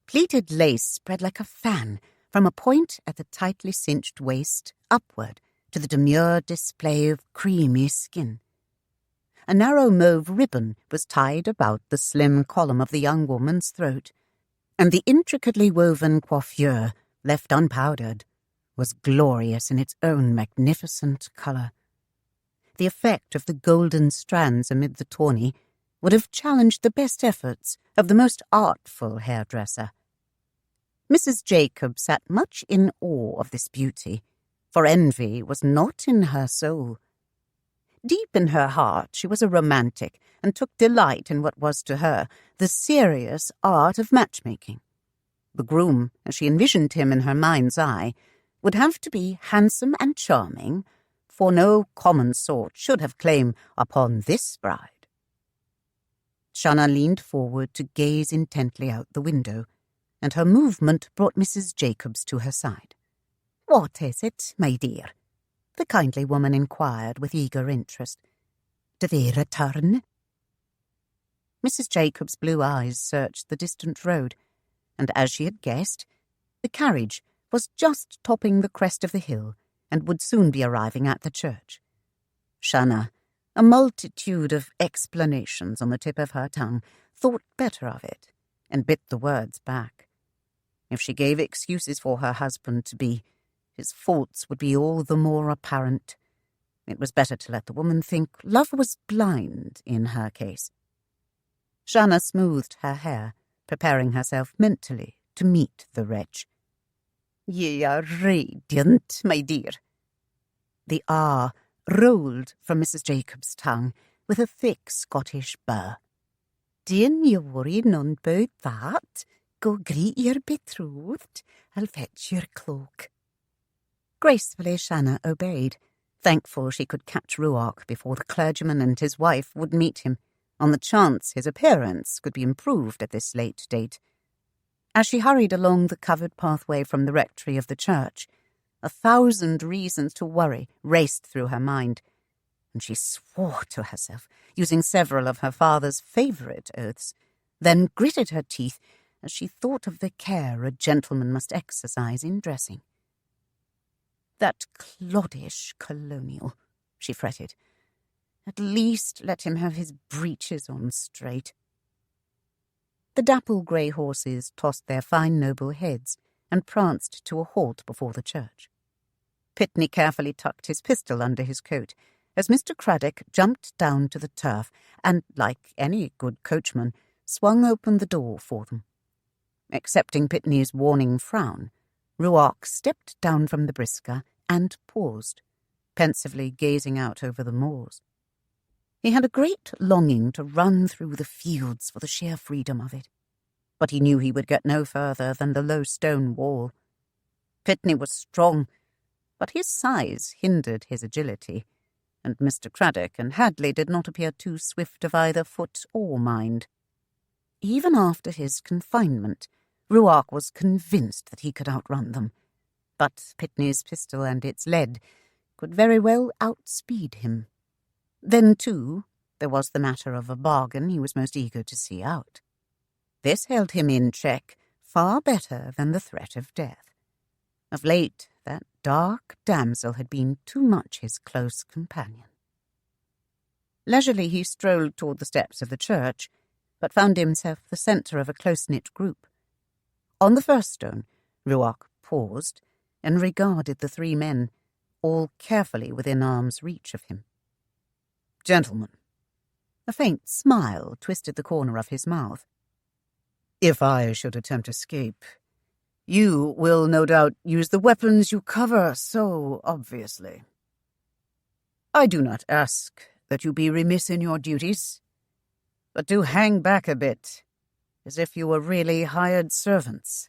Pleated lace spread like a fan from a point at the tightly cinched waist upward to the demure display of creamy skin. A narrow mauve ribbon was tied about the slim column of the young woman's throat, and the intricately woven coiffure, left unpowdered, was glorious in its own magnificent colour. The effect of the golden strands amid the tawny would have challenged the best efforts of the most artful hairdresser. Mrs. Jacob sat much in awe of this beauty, for envy was not in her soul. Deep in her heart she was a romantic, and took delight in what was to her the serious art of matchmaking. The groom, as she envisioned him in her mind's eye, would have to be handsome and charming, for no common sort should have claim upon this bride. Shanna leaned forward to gaze intently out the window, and her movement brought Mrs. Jacobs to her side. "What is it, my dear?" the kindly woman inquired with eager interest. "Do they return?" Mrs. Jacobs' blue eyes searched the distant road, and as she had guessed, the carriage was just topping the crest of the hill and would soon be arriving at the church. Shanna, a multitude of explanations on the tip of her tongue, thought better of it and bit the words back. If she gave excuses for her husband to be, his faults would be all the more apparent. It was better to let the woman think love was blind in her case. Shanna smoothed her hair, preparing herself mentally to meet the wretch. "Ye are radiant, my dear." The R rolled from Mrs. Jacobs' tongue with a thick Scottish burr. "Dinna you worry none about that. Go greet your betrothed. I'll fetch your cloak." Gracefully Shanna obeyed, thankful she could catch Ruark before the clergyman and his wife would meet him, on the chance his appearance could be improved at this late date. As she hurried along the covered pathway from the rectory of the church, 1,000 reasons to worry raced through her mind, and she swore to herself, using several of her father's favourite oaths, then gritted her teeth as she thought of the care a gentleman must exercise in dressing. "That cloddish colonial," she fretted. "At least let him have his breeches on straight." The dapple grey horses tossed their fine noble heads and pranced to a halt before the church. Pitney carefully tucked his pistol under his coat as Mr. Craddock jumped down to the turf and, like any good coachman, swung open the door for them. Accepting Pitney's warning frown, Ruark stepped down from the brisker and paused, pensively gazing out over the moors. He had a great longing to run through the fields for the sheer freedom of it, but he knew he would get no further than the low stone wall. Pitney was strong, but his size hindered his agility, and Mr. Craddock and Hadley did not appear too swift of either foot or mind. Even after his confinement, Ruark was convinced that he could outrun them, but Pitney's pistol and its lead could very well outspeed him. Then, too, there was the matter of a bargain he was most eager to see out. This held him in check far better than the threat of death. Of late, that dark damsel had been too much his close companion. Leisurely he strolled toward the steps of the church, but found himself the centre of a close-knit group. On the first stone, Ruark paused and regarded the three men, all carefully within arm's reach of him. "Gentlemen," a faint smile twisted the corner of his mouth, "if I should attempt escape, you will no doubt use the weapons you cover so obviously. I do not ask that you be remiss in your duties, but do hang back a bit, as if you were really hired servants."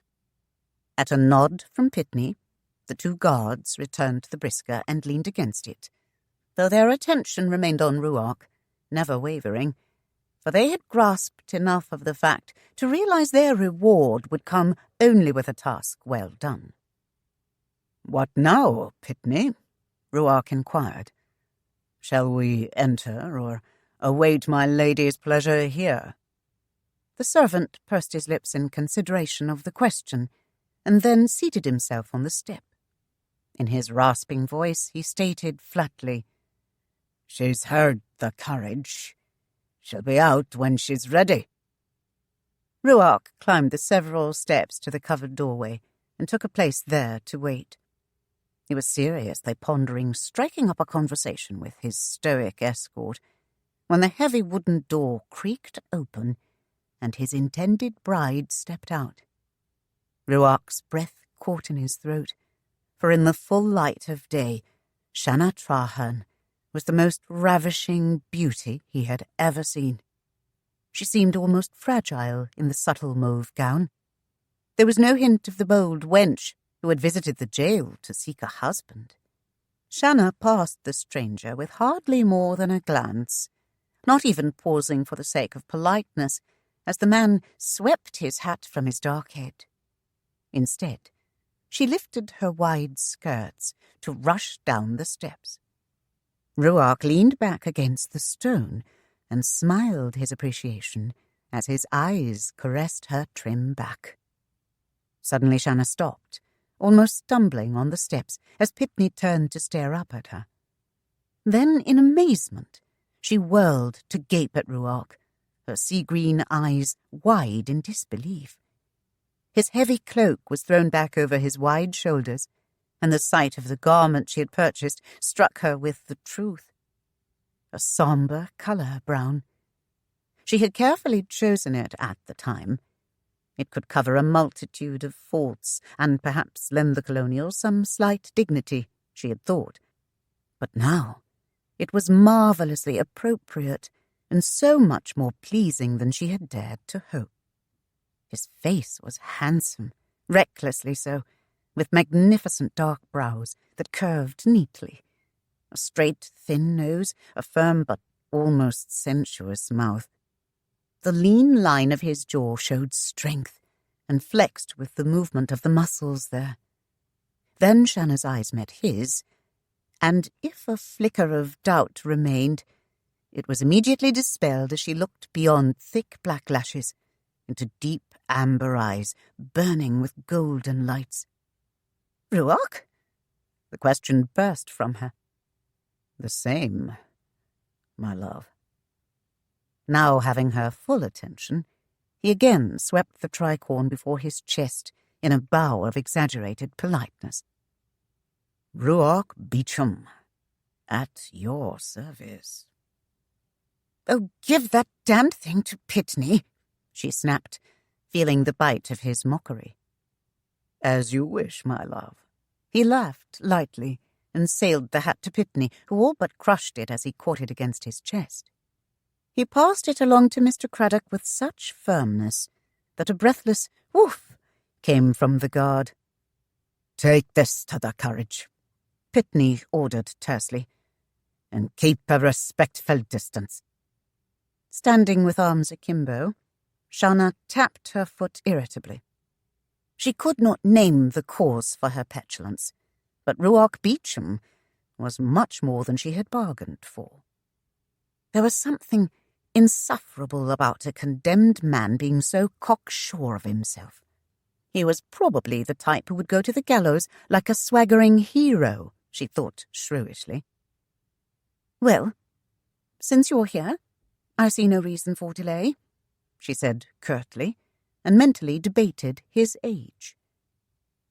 At a nod from Pitney, the two guards returned to the brisker and leaned against it, though their attention remained on Ruark, never wavering, for they had grasped enough of the fact to realize their reward would come only with a task well done. "What now, Pitney?" Ruark inquired. "Shall we enter, or await my lady's pleasure here?" The servant pursed his lips in consideration of the question, and then seated himself on the step. In his rasping voice he stated flatly, "She's heard the carriage. She'll be out when she's ready." Ruark climbed the several steps to the covered doorway and took a place there to wait. He was seriously pondering striking up a conversation with his stoic escort when the heavy wooden door creaked open and his intended bride stepped out. Ruark's breath caught in his throat, for in the full light of day, Shanna Trahern was the most ravishing beauty he had ever seen. She seemed almost fragile in the subtle mauve gown. There was no hint of the bold wench who had visited the jail to seek a husband. Shanna passed the stranger with hardly more than a glance, not even pausing for the sake of politeness, as the man swept his hat from his dark head. Instead, she lifted her wide skirts to rush down the steps. Ruark leaned back against the stone and smiled his appreciation as his eyes caressed her trim back. Suddenly Shanna stopped, almost stumbling on the steps as Pitney turned to stare up at her. Then, in amazement, she whirled to gape at Ruark, her sea-green eyes wide in disbelief. His heavy cloak was thrown back over his wide shoulders, and the sight of the garment she had purchased struck her with the truth. A sombre colour brown. She had carefully chosen it at the time. It could cover a multitude of faults, and perhaps lend the colonial some slight dignity, she had thought. But now it was marvellously appropriate, and so much more pleasing than she had dared to hope. His face was handsome, recklessly so, with magnificent dark brows that curved neatly, a straight, thin nose, a firm but almost sensuous mouth. The lean line of his jaw showed strength and flexed with the movement of the muscles there. Then Shanna's eyes met his, and if a flicker of doubt remained, it was immediately dispelled as she looked beyond thick black lashes into deep amber eyes burning with golden lights. "Ruark?" The question burst from her. "The same, my love." Now having her full attention, he again swept the tricorn before his chest in a bow of exaggerated politeness. "Ruark Beauchamp, at your service." "Oh, give that damned thing to Pitney," she snapped, feeling the bite of his mockery. "As you wish, my love." He laughed lightly and sailed the hat to Pitney, who all but crushed it as he caught it against his chest. He passed it along to Mr. Craddock with such firmness that a breathless woof came from the guard. "Take this to the carriage," Pitney ordered tersely, "and keep a respectful distance." Standing with arms akimbo, Shanna tapped her foot irritably. She could not name the cause for her petulance, but Ruark Beauchamp was much more than she had bargained for. There was something insufferable about a condemned man being so cocksure of himself. He was probably the type who would go to the gallows like a swaggering hero, she thought shrewishly. "Well, since you're here, I see no reason for delay," she said curtly, and mentally debated his age.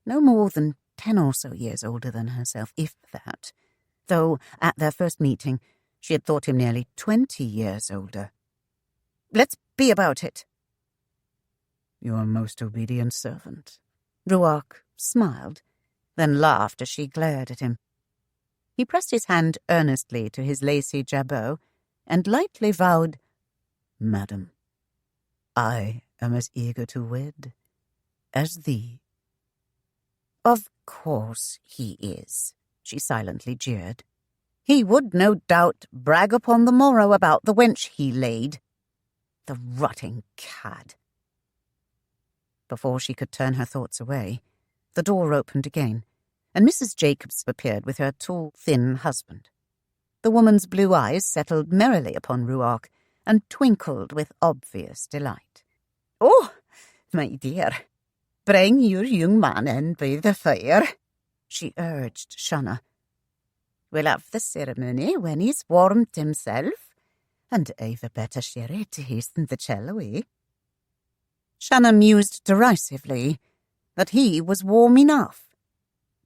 No more than 10 or so years older than herself, if that, though at their first meeting she had thought him nearly 20 years older. "Let's be about it." "Your most obedient servant." Ruark smiled, then laughed as she glared at him. He pressed his hand earnestly to his lacy jabot and lightly vowed, "Madam, I am as eager to wed as thee." "Of course he is," she silently jeered. "He would no doubt brag upon the morrow about the wench he laid. The rotting cad." Before she could turn her thoughts away, the door opened again, and Mrs. Jacobs appeared with her tall, thin husband. The woman's blue eyes settled merrily upon Ruark and twinkled with obvious delight. "Oh, my dear, bring your young man in by the fire," she urged Shanna. "We'll have the ceremony when he's warmed himself, and I've a better sherry to hasten the cello. Shanna mused derisively that he was warm enough,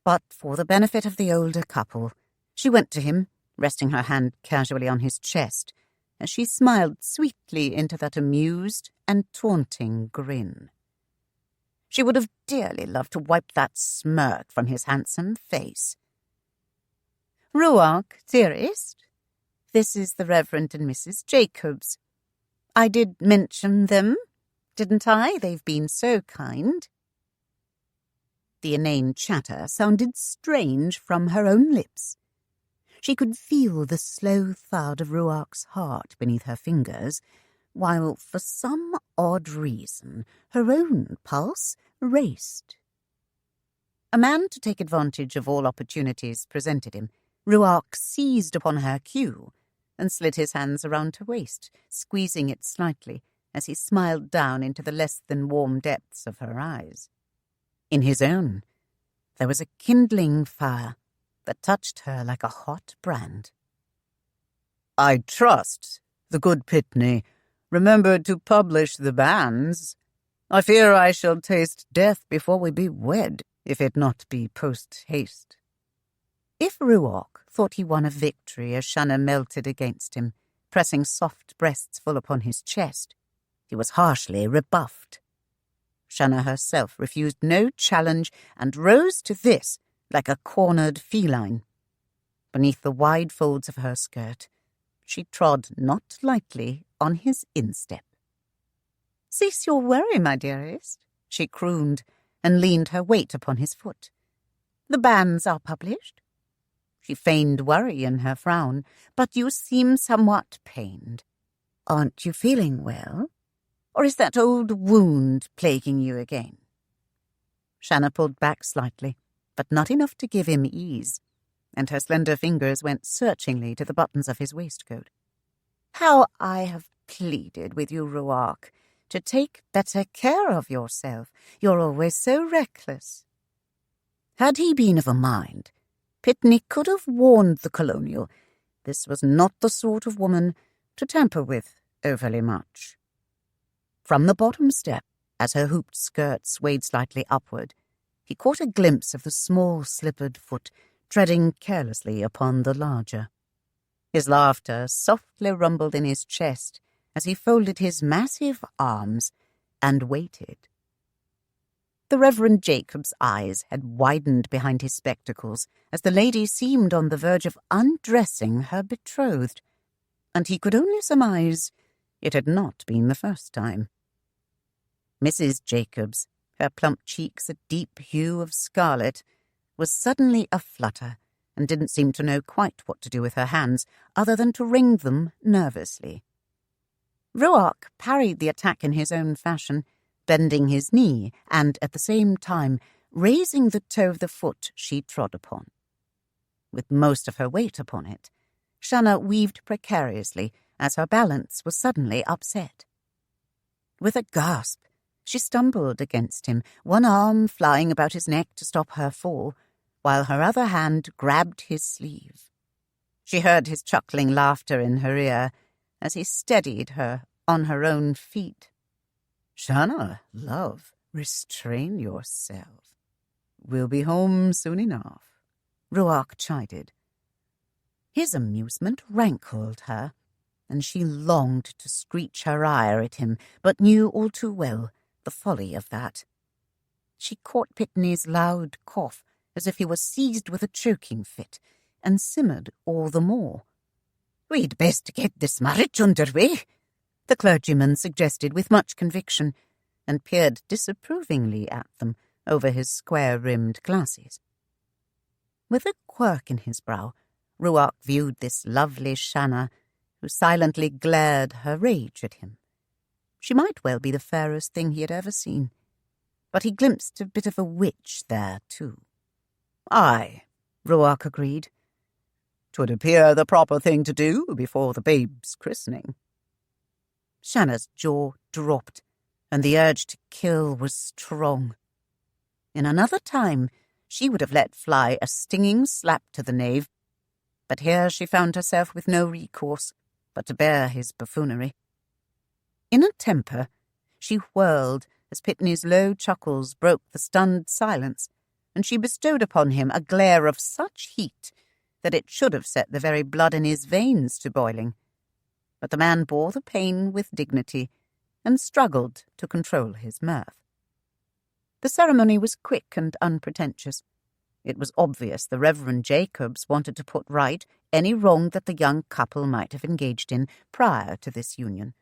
but for the benefit of the older couple, she went to him, resting her hand casually on his chest, as she smiled sweetly into that amused and taunting grin. She would have dearly loved to wipe that smirk from his handsome face. "Ruark, dearest, this is the Reverend and Mrs. Jacobs. I did mention them, didn't I? They've been so kind." The inane chatter sounded strange from her own lips. She could feel the slow thud of Ruark's heart beneath her fingers, while for some odd reason her own pulse raced. A man to take advantage of all opportunities presented him, Ruark seized upon her cue and slid his hands around her waist, squeezing it slightly as he smiled down into the less-than-warm depths of her eyes. In his own, there was a kindling fire that touched her like a hot brand. "I trust the good Pitney remembered to publish the banns. I fear I shall taste death before we be wed, if it not be post-haste." If Ruark thought he won a victory as Shanna melted against him, pressing soft breasts full upon his chest, he was harshly rebuffed. Shanna herself refused no challenge and rose to this like a cornered feline. Beneath the wide folds of her skirt, she trod not lightly on his instep. "Cease your worry, my dearest," she crooned, and leaned her weight upon his foot. "The banns are published." She feigned worry in her frown, "But you seem somewhat pained. Aren't you feeling well? Or is that old wound plaguing you again?" Shanna pulled back slightly, but not enough to give him ease, and her slender fingers went searchingly to the buttons of his waistcoat. "How I have pleaded with you, Ruark, to take better care of yourself. You're always so reckless." Had he been of a mind, Pitney could have warned the colonial this was not the sort of woman to tamper with overly much. From the bottom step, as her hooped skirt swayed slightly upward, he caught a glimpse of the small slippered foot treading carelessly upon the larger. His laughter softly rumbled in his chest as he folded his massive arms and waited. The Reverend Jacob's eyes had widened behind his spectacles as the lady seemed on the verge of undressing her betrothed, and he could only surmise it had not been the first time. Mrs. Jacobs, her plump cheeks a deep hue of scarlet, was suddenly aflutter and didn't seem to know quite what to do with her hands other than to wring them nervously. Ruark parried the attack in his own fashion, bending his knee and, at the same time, raising the toe of the foot she trod upon. With most of her weight upon it, Shanna weaved precariously as her balance was suddenly upset. With a gasp, she stumbled against him, one arm flying about his neck to stop her fall, while her other hand grabbed his sleeve. She heard his chuckling laughter in her ear as he steadied her on her own feet. "Shanna, love, restrain yourself. We'll be home soon enough," Ruark chided. His amusement rankled her, and she longed to screech her ire at him, but knew all too well the folly of that. She caught Pitney's loud cough as if he was seized with a choking fit, and simmered all the more. "We'd best get this marriage underway," the clergyman suggested with much conviction, and peered disapprovingly at them over his square-rimmed glasses. With a quirk in his brow, Ruark viewed this lovely Shanna, who silently glared her rage at him. She might well be the fairest thing he had ever seen, but he glimpsed a bit of a witch there, too. "Aye," Ruark agreed. "'Twould appear the proper thing to do before the babe's christening." Shanna's jaw dropped, and the urge to kill was strong. In another time, she would have let fly a stinging slap to the knave, but here she found herself with no recourse but to bear his buffoonery. In a temper, she whirled as Pitney's low chuckles broke the stunned silence, and she bestowed upon him a glare of such heat that it should have set the very blood in his veins to boiling. But the man bore the pain with dignity and struggled to control his mirth. The ceremony was quick and unpretentious. It was obvious the Reverend Jacobs wanted to put right any wrong that the young couple might have engaged in prior to this union.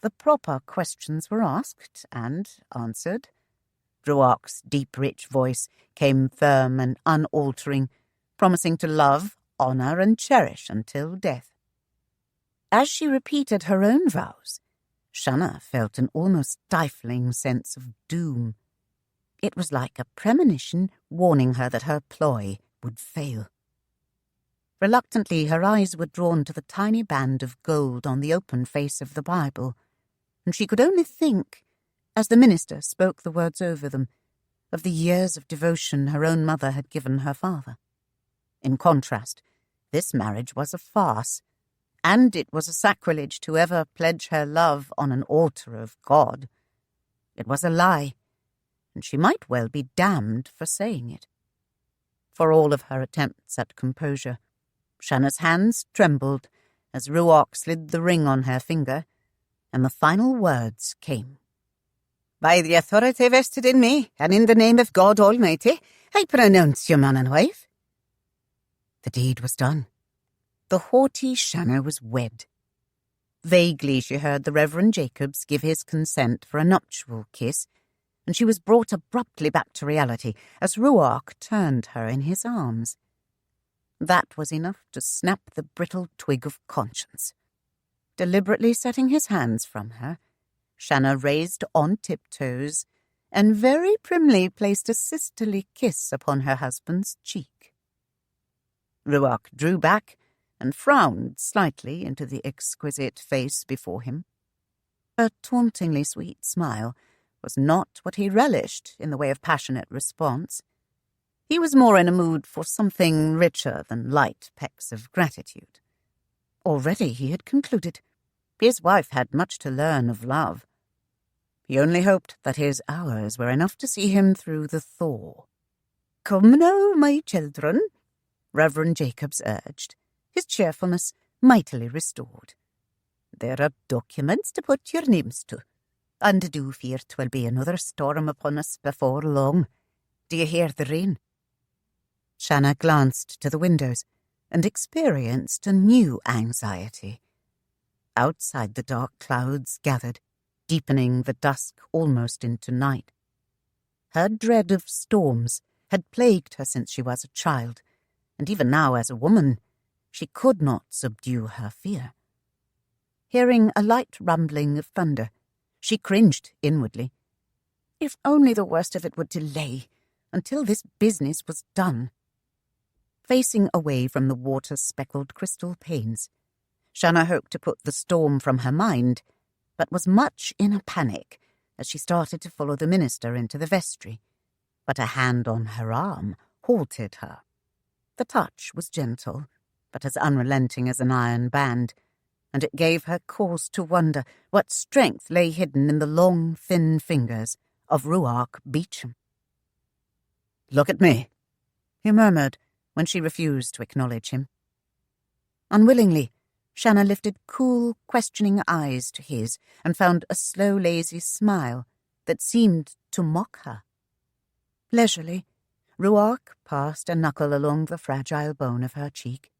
The proper questions were asked and answered. Ruark's deep, rich voice came firm and unaltering, promising to love, honour, and cherish until death. As she repeated her own vows, Shanna felt an almost stifling sense of doom. It was like a premonition warning her that her ploy would fail. Reluctantly, her eyes were drawn to the tiny band of gold on the open face of the Bible, and she could only think, as the minister spoke the words over them, of the years of devotion her own mother had given her father. In contrast, this marriage was a farce, and it was a sacrilege to ever pledge her love on an altar of God. It was a lie, and she might well be damned for saying it. For all of her attempts at composure, Shanna's hands trembled as Ruark slid the ring on her finger, and the final words came. "By the authority vested in me, and in the name of God Almighty, I pronounce you man and wife." The deed was done. The haughty Shanna was wed. Vaguely she heard the Reverend Jacobs give his consent for a nuptial kiss, and she was brought abruptly back to reality as Ruark turned her in his arms. That was enough to snap the brittle twig of conscience. Deliberately setting his hands from her, Shanna raised on tiptoes and very primly placed a sisterly kiss upon her husband's cheek. Ruark drew back and frowned slightly into the exquisite face before him. Her tauntingly sweet smile was not what he relished in the way of passionate response. He was more in a mood for something richer than light pecks of gratitude. Already he had concluded his wife had much to learn of love. He only hoped that his hours were enough to see him through the thaw. "Come now, my children," Reverend Jacobs urged, his cheerfulness mightily restored. "There are documents to put your names to. And I do fear 'twill be another storm upon us before long. Do you hear the rain?" Shanna glanced to the windows and experienced a new anxiety. Outside, the dark clouds gathered, deepening the dusk almost into night. Her dread of storms had plagued her since she was a child, and even now as a woman, she could not subdue her fear. Hearing a light rumbling of thunder, she cringed inwardly. If only the worst of it would delay until this business was done. Facing away from the water-speckled crystal panes, Shanna hoped to put the storm from her mind, but was much in a panic as she started to follow the minister into the vestry. But a hand on her arm halted her. The touch was gentle, but as unrelenting as an iron band, and it gave her cause to wonder what strength lay hidden in the long, thin fingers of Ruark Beauchamp. "Look at me," he murmured when she refused to acknowledge him. Unwillingly, Shanna lifted cool, questioning eyes to his and found a slow, lazy smile that seemed to mock her. Leisurely, Ruark passed a knuckle along the fragile bone of her cheek,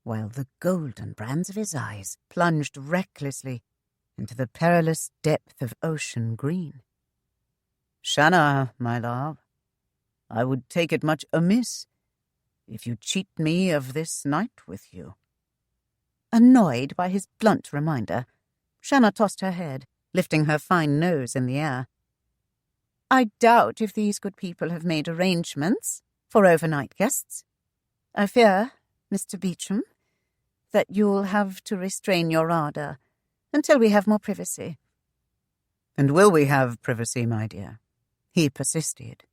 while the golden brands of his eyes plunged recklessly into the perilous depth of ocean green. "Shanna, my love, I would take it much amiss if you cheat me of this night with you." Annoyed by his blunt reminder, Shanna tossed her head, lifting her fine nose in the air. "I doubt if these good people have made arrangements for overnight guests. I fear, Mr. Beauchamp, that you'll have to restrain your ardour until we have more privacy." "And will we have privacy, my dear?" he persisted.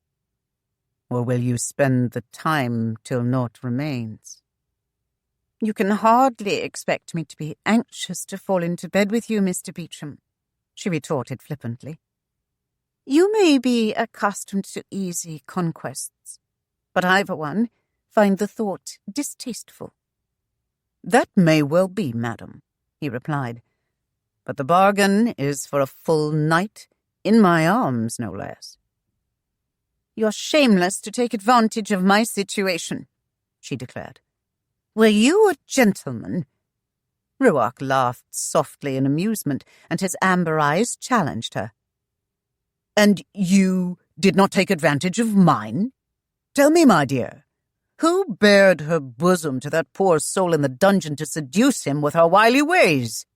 "Or will you spend the time till naught remains?" "You can hardly expect me to be anxious to fall into bed with you, Mr. Beauchamp," she retorted flippantly. "You may be accustomed to easy conquests, but I, for one, find the thought distasteful." "That may well be, madam," he replied, "but the bargain is for a full night in my arms, no less." "You're shameless to take advantage of my situation," she declared. "Were you a gentleman?" Ruark laughed softly in amusement, and his amber eyes challenged her. "And you did not take advantage of mine? Tell me, my dear, who bared her bosom to that poor soul in the dungeon to seduce him with her wily ways?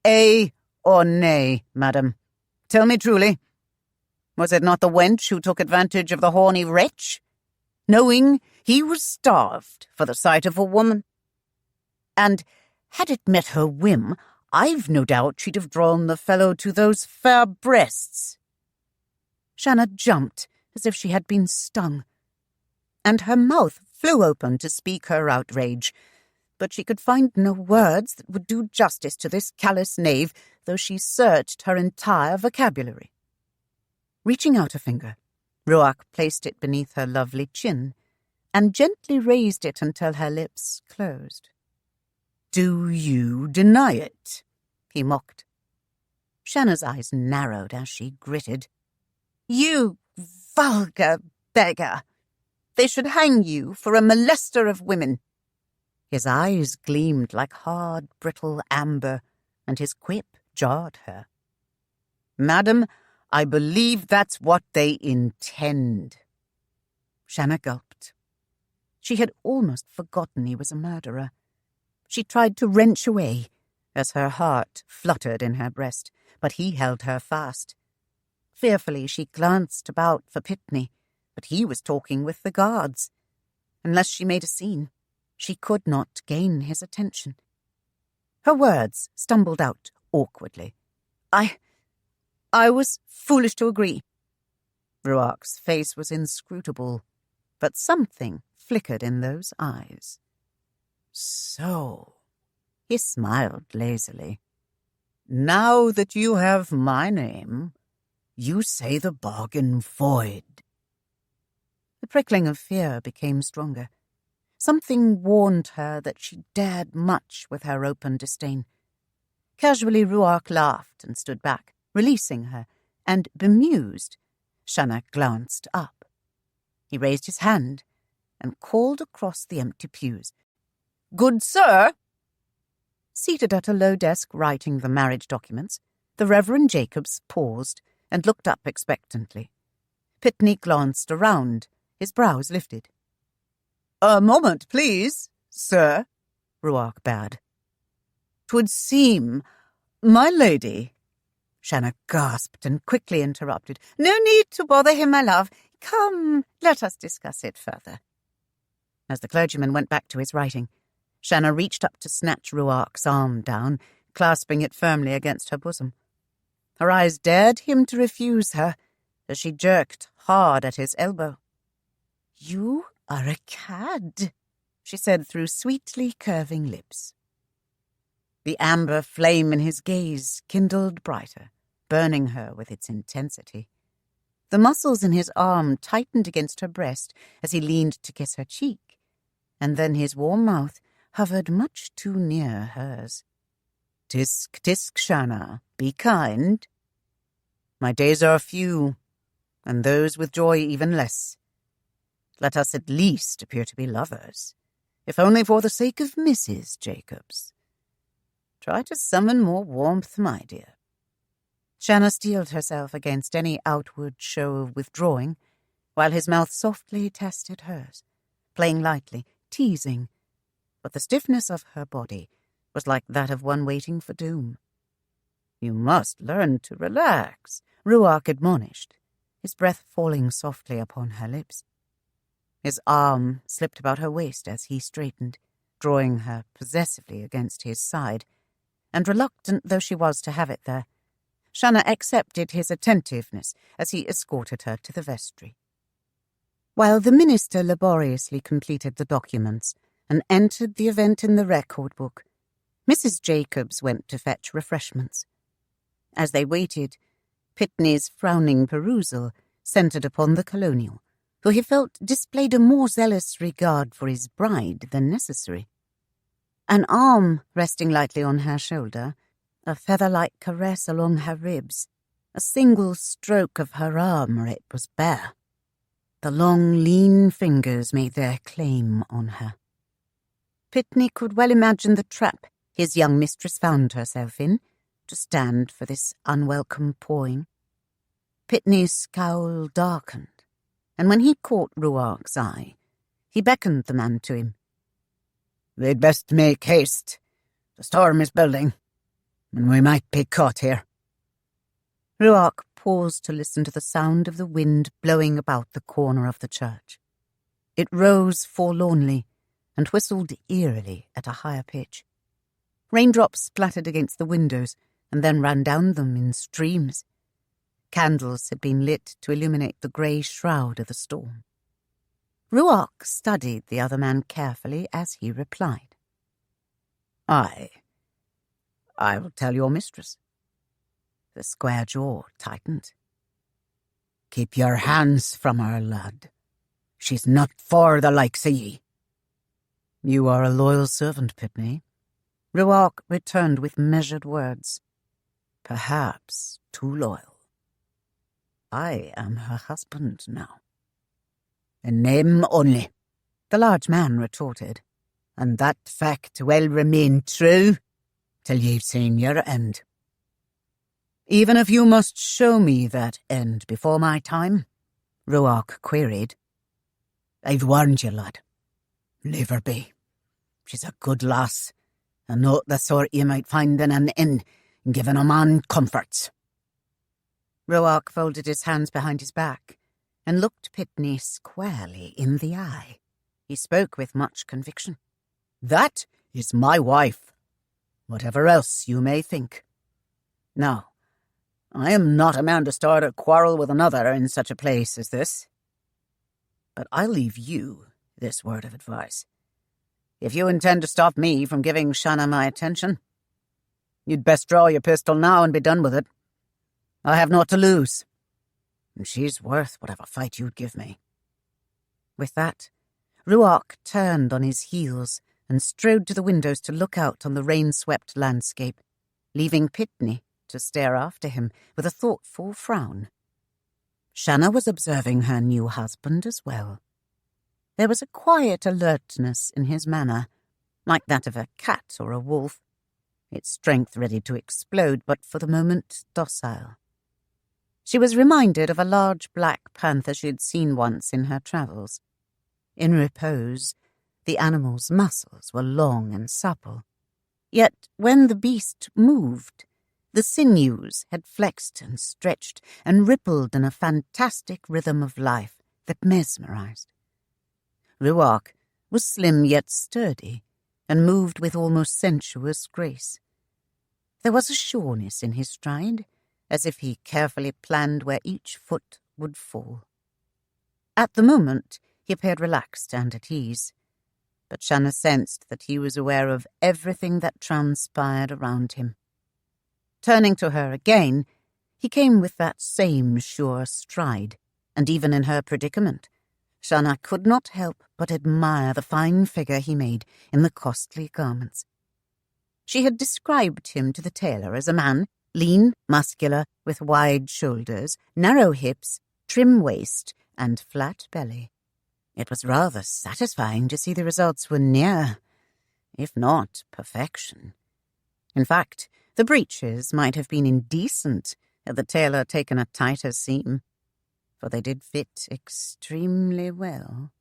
Ay or nay, madam? Tell me truly. Was it not the wench who took advantage of the horny wretch, knowing he was starved for the sight of a woman? And had it met her whim, I've no doubt she'd have drawn the fellow to those fair breasts." Shanna jumped as if she had been stung, and her mouth flew open to speak her outrage, but she could find no words that would do justice to this callous knave, though she searched her entire vocabulary. Reaching out a finger, Ruark placed it beneath her lovely chin and gently raised it until her lips closed. "Do you deny it?" he mocked. Shanna's eyes narrowed as she gritted. "You vulgar beggar! They should hang you for a molester of women." His eyes gleamed like hard, brittle amber, and his quip jarred her. "Madam, I believe that's what they intend." Shanna gulped. She had almost forgotten he was a murderer. She tried to wrench away as her heart fluttered in her breast, but he held her fast. Fearfully she glanced about for Pitney, but he was talking with the guards. Unless she made a scene, she could not gain his attention. Her words stumbled out awkwardly. I was foolish to agree." Ruark's face was inscrutable, but something flickered in those eyes. "So," he smiled lazily, "now that you have my name, you say the bargain void." The prickling of fear became stronger. Something warned her that she dared much with her open disdain. Casually, Ruark laughed and stood back, releasing her, and, bemused, Shanna glanced up. He raised his hand and called across the empty pews. "Good sir!" Seated at a low desk writing the marriage documents, the Reverend Jacobs paused and looked up expectantly. Pitney glanced around, his brows lifted. "A moment, please, sir," Ruark bade. "'Twould seem, my lady—" Shanna gasped and quickly interrupted. "No need to bother him, my love. Come, let us discuss it further." As the clergyman went back to his writing, Shanna reached up to snatch Ruark's arm down, clasping it firmly against her bosom. Her eyes dared him to refuse her, as she jerked hard at his elbow. "You are a cad," she said through sweetly curving lips. The amber flame in his gaze kindled brighter, burning her with its intensity. The muscles in his arm tightened against her breast as he leaned to kiss her cheek, and then his warm mouth hovered much too near hers. "Tisk, tisk, Shanna, be kind. My days are few, and those with joy even less. Let us at least appear to be lovers, if only for the sake of Mrs. Jacobs. Try to summon more warmth, my dear." Shanna steeled herself against any outward show of withdrawing, while his mouth softly tested hers, playing lightly, teasing, but the stiffness of her body was like that of one waiting for doom. "You must learn to relax," Ruark admonished, his breath falling softly upon her lips. His arm slipped about her waist as he straightened, drawing her possessively against his side, and reluctant though she was to have it there, Shanna accepted his attentiveness as he escorted her to the vestry. While the minister laboriously completed the documents and entered the event in the record book, Mrs. Jacobs went to fetch refreshments. As they waited, Pitney's frowning perusal centered upon the colonial, who he felt displayed a more zealous regard for his bride than necessary. An arm resting lightly on her shoulder, a feather-like caress along her ribs, a single stroke of her arm where it was bare. The long, lean fingers made their claim on her. Pitney could well imagine the trap his young mistress found herself in, to stand for this unwelcome pawing. Pitney's scowl darkened, and when he caught Ruark's eye, he beckoned the man to him. "We'd best make haste. The storm is building, and we might be caught here." Ruark paused to listen to the sound of the wind blowing about the corner of the church. It rose forlornly and whistled eerily at a higher pitch. Raindrops splattered against the windows and then ran down them in streams. Candles had been lit to illuminate the grey shroud of the storm. Ruark studied the other man carefully as he replied. I will tell your mistress." The square jaw tightened. "Keep your hands from her, lad. She's not for the likes of ye." "You are a loyal servant, Pitney," Ruark returned with measured words. "Perhaps too loyal. I am her husband now." "In name only," the large man retorted, "and that fact will remain true till you've seen your end." "Even if you must show me that end before my time?" Ruark queried. "I've warned you, lad. Leave her be. She's a good lass, and not the sort you might find in an inn, giving a man comforts." Ruark folded his hands behind his back and looked Pitney squarely in the eye. He spoke with much conviction. "That is my wife, whatever else you may think. Now, I am not a man to start a quarrel with another in such a place as this. But I'll leave you this word of advice. If you intend to stop me from giving Shanna my attention, you'd best draw your pistol now and be done with it. I have naught to lose, and she's worth whatever fight you'd give me." With that, Ruark turned on his heels and strode to the windows to look out on the rain-swept landscape, leaving Pitney to stare after him with a thoughtful frown. Shanna was observing her new husband as well. There was a quiet alertness in his manner, like that of a cat or a wolf, its strength ready to explode, but for the moment docile. She was reminded of a large black panther she had seen once in her travels. In repose, the animal's muscles were long and supple. Yet when the beast moved, the sinews had flexed and stretched and rippled in a fantastic rhythm of life that mesmerized. Ruark was slim yet sturdy, and moved with almost sensuous grace. There was a sureness in his stride, as if he carefully planned where each foot would fall. At the moment, he appeared relaxed and at ease, but Shanna sensed that he was aware of everything that transpired around him. Turning to her again, he came with that same sure stride, and even in her predicament, Shanna could not help but admire the fine figure he made in the costly garments. She had described him to the tailor as a man, lean, muscular, with wide shoulders, narrow hips, trim waist, and flat belly. It was rather satisfying to see the results were near, if not perfection. In fact, the breeches might have been indecent had the tailor taken a tighter seam, for they did fit extremely well.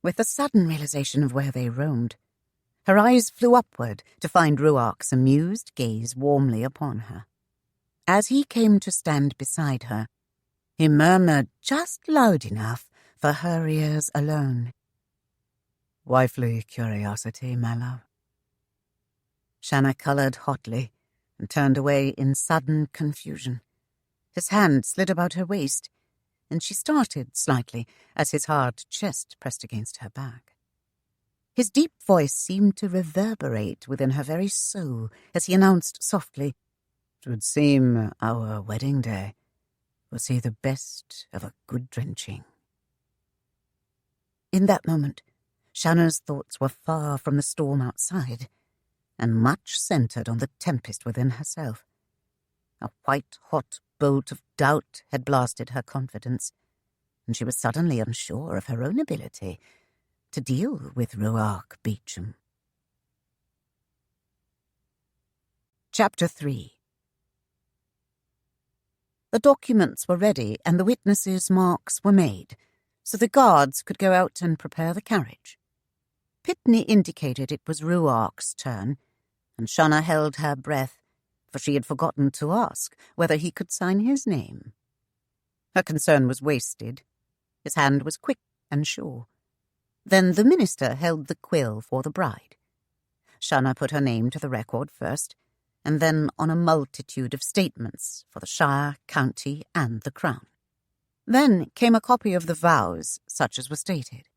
With the sudden realization of where they roamed, her eyes flew upward to find Ruark's amused gaze warmly upon her. As he came to stand beside her, he murmured just loud enough for her ears alone. "Wifely curiosity, my love." Shanna coloured hotly and turned away in sudden confusion. His hand slid about her waist, and she started slightly as his hard chest pressed against her back. His deep voice seemed to reverberate within her very soul as he announced softly, "'Twould seem our wedding day will see the best of a good drenching." In that moment, Shanna's thoughts were far from the storm outside, and much centred on the tempest within herself. A white-hot bolt of doubt had blasted her confidence, and she was suddenly unsure of her own ability to deal with Ruark Beauchamp. Chapter 3. The documents were ready and the witnesses' marks were made, so the guards could go out and prepare the carriage. Pitney indicated it was Ruark's turn, and Shanna held her breath, for she had forgotten to ask whether he could sign his name. Her concern was wasted. His hand was quick and sure. Then the minister held the quill for the bride. Shanna put her name to the record first, and then on a multitude of statements for the shire, county, and the crown. Then came a copy of the vows, such as were stated.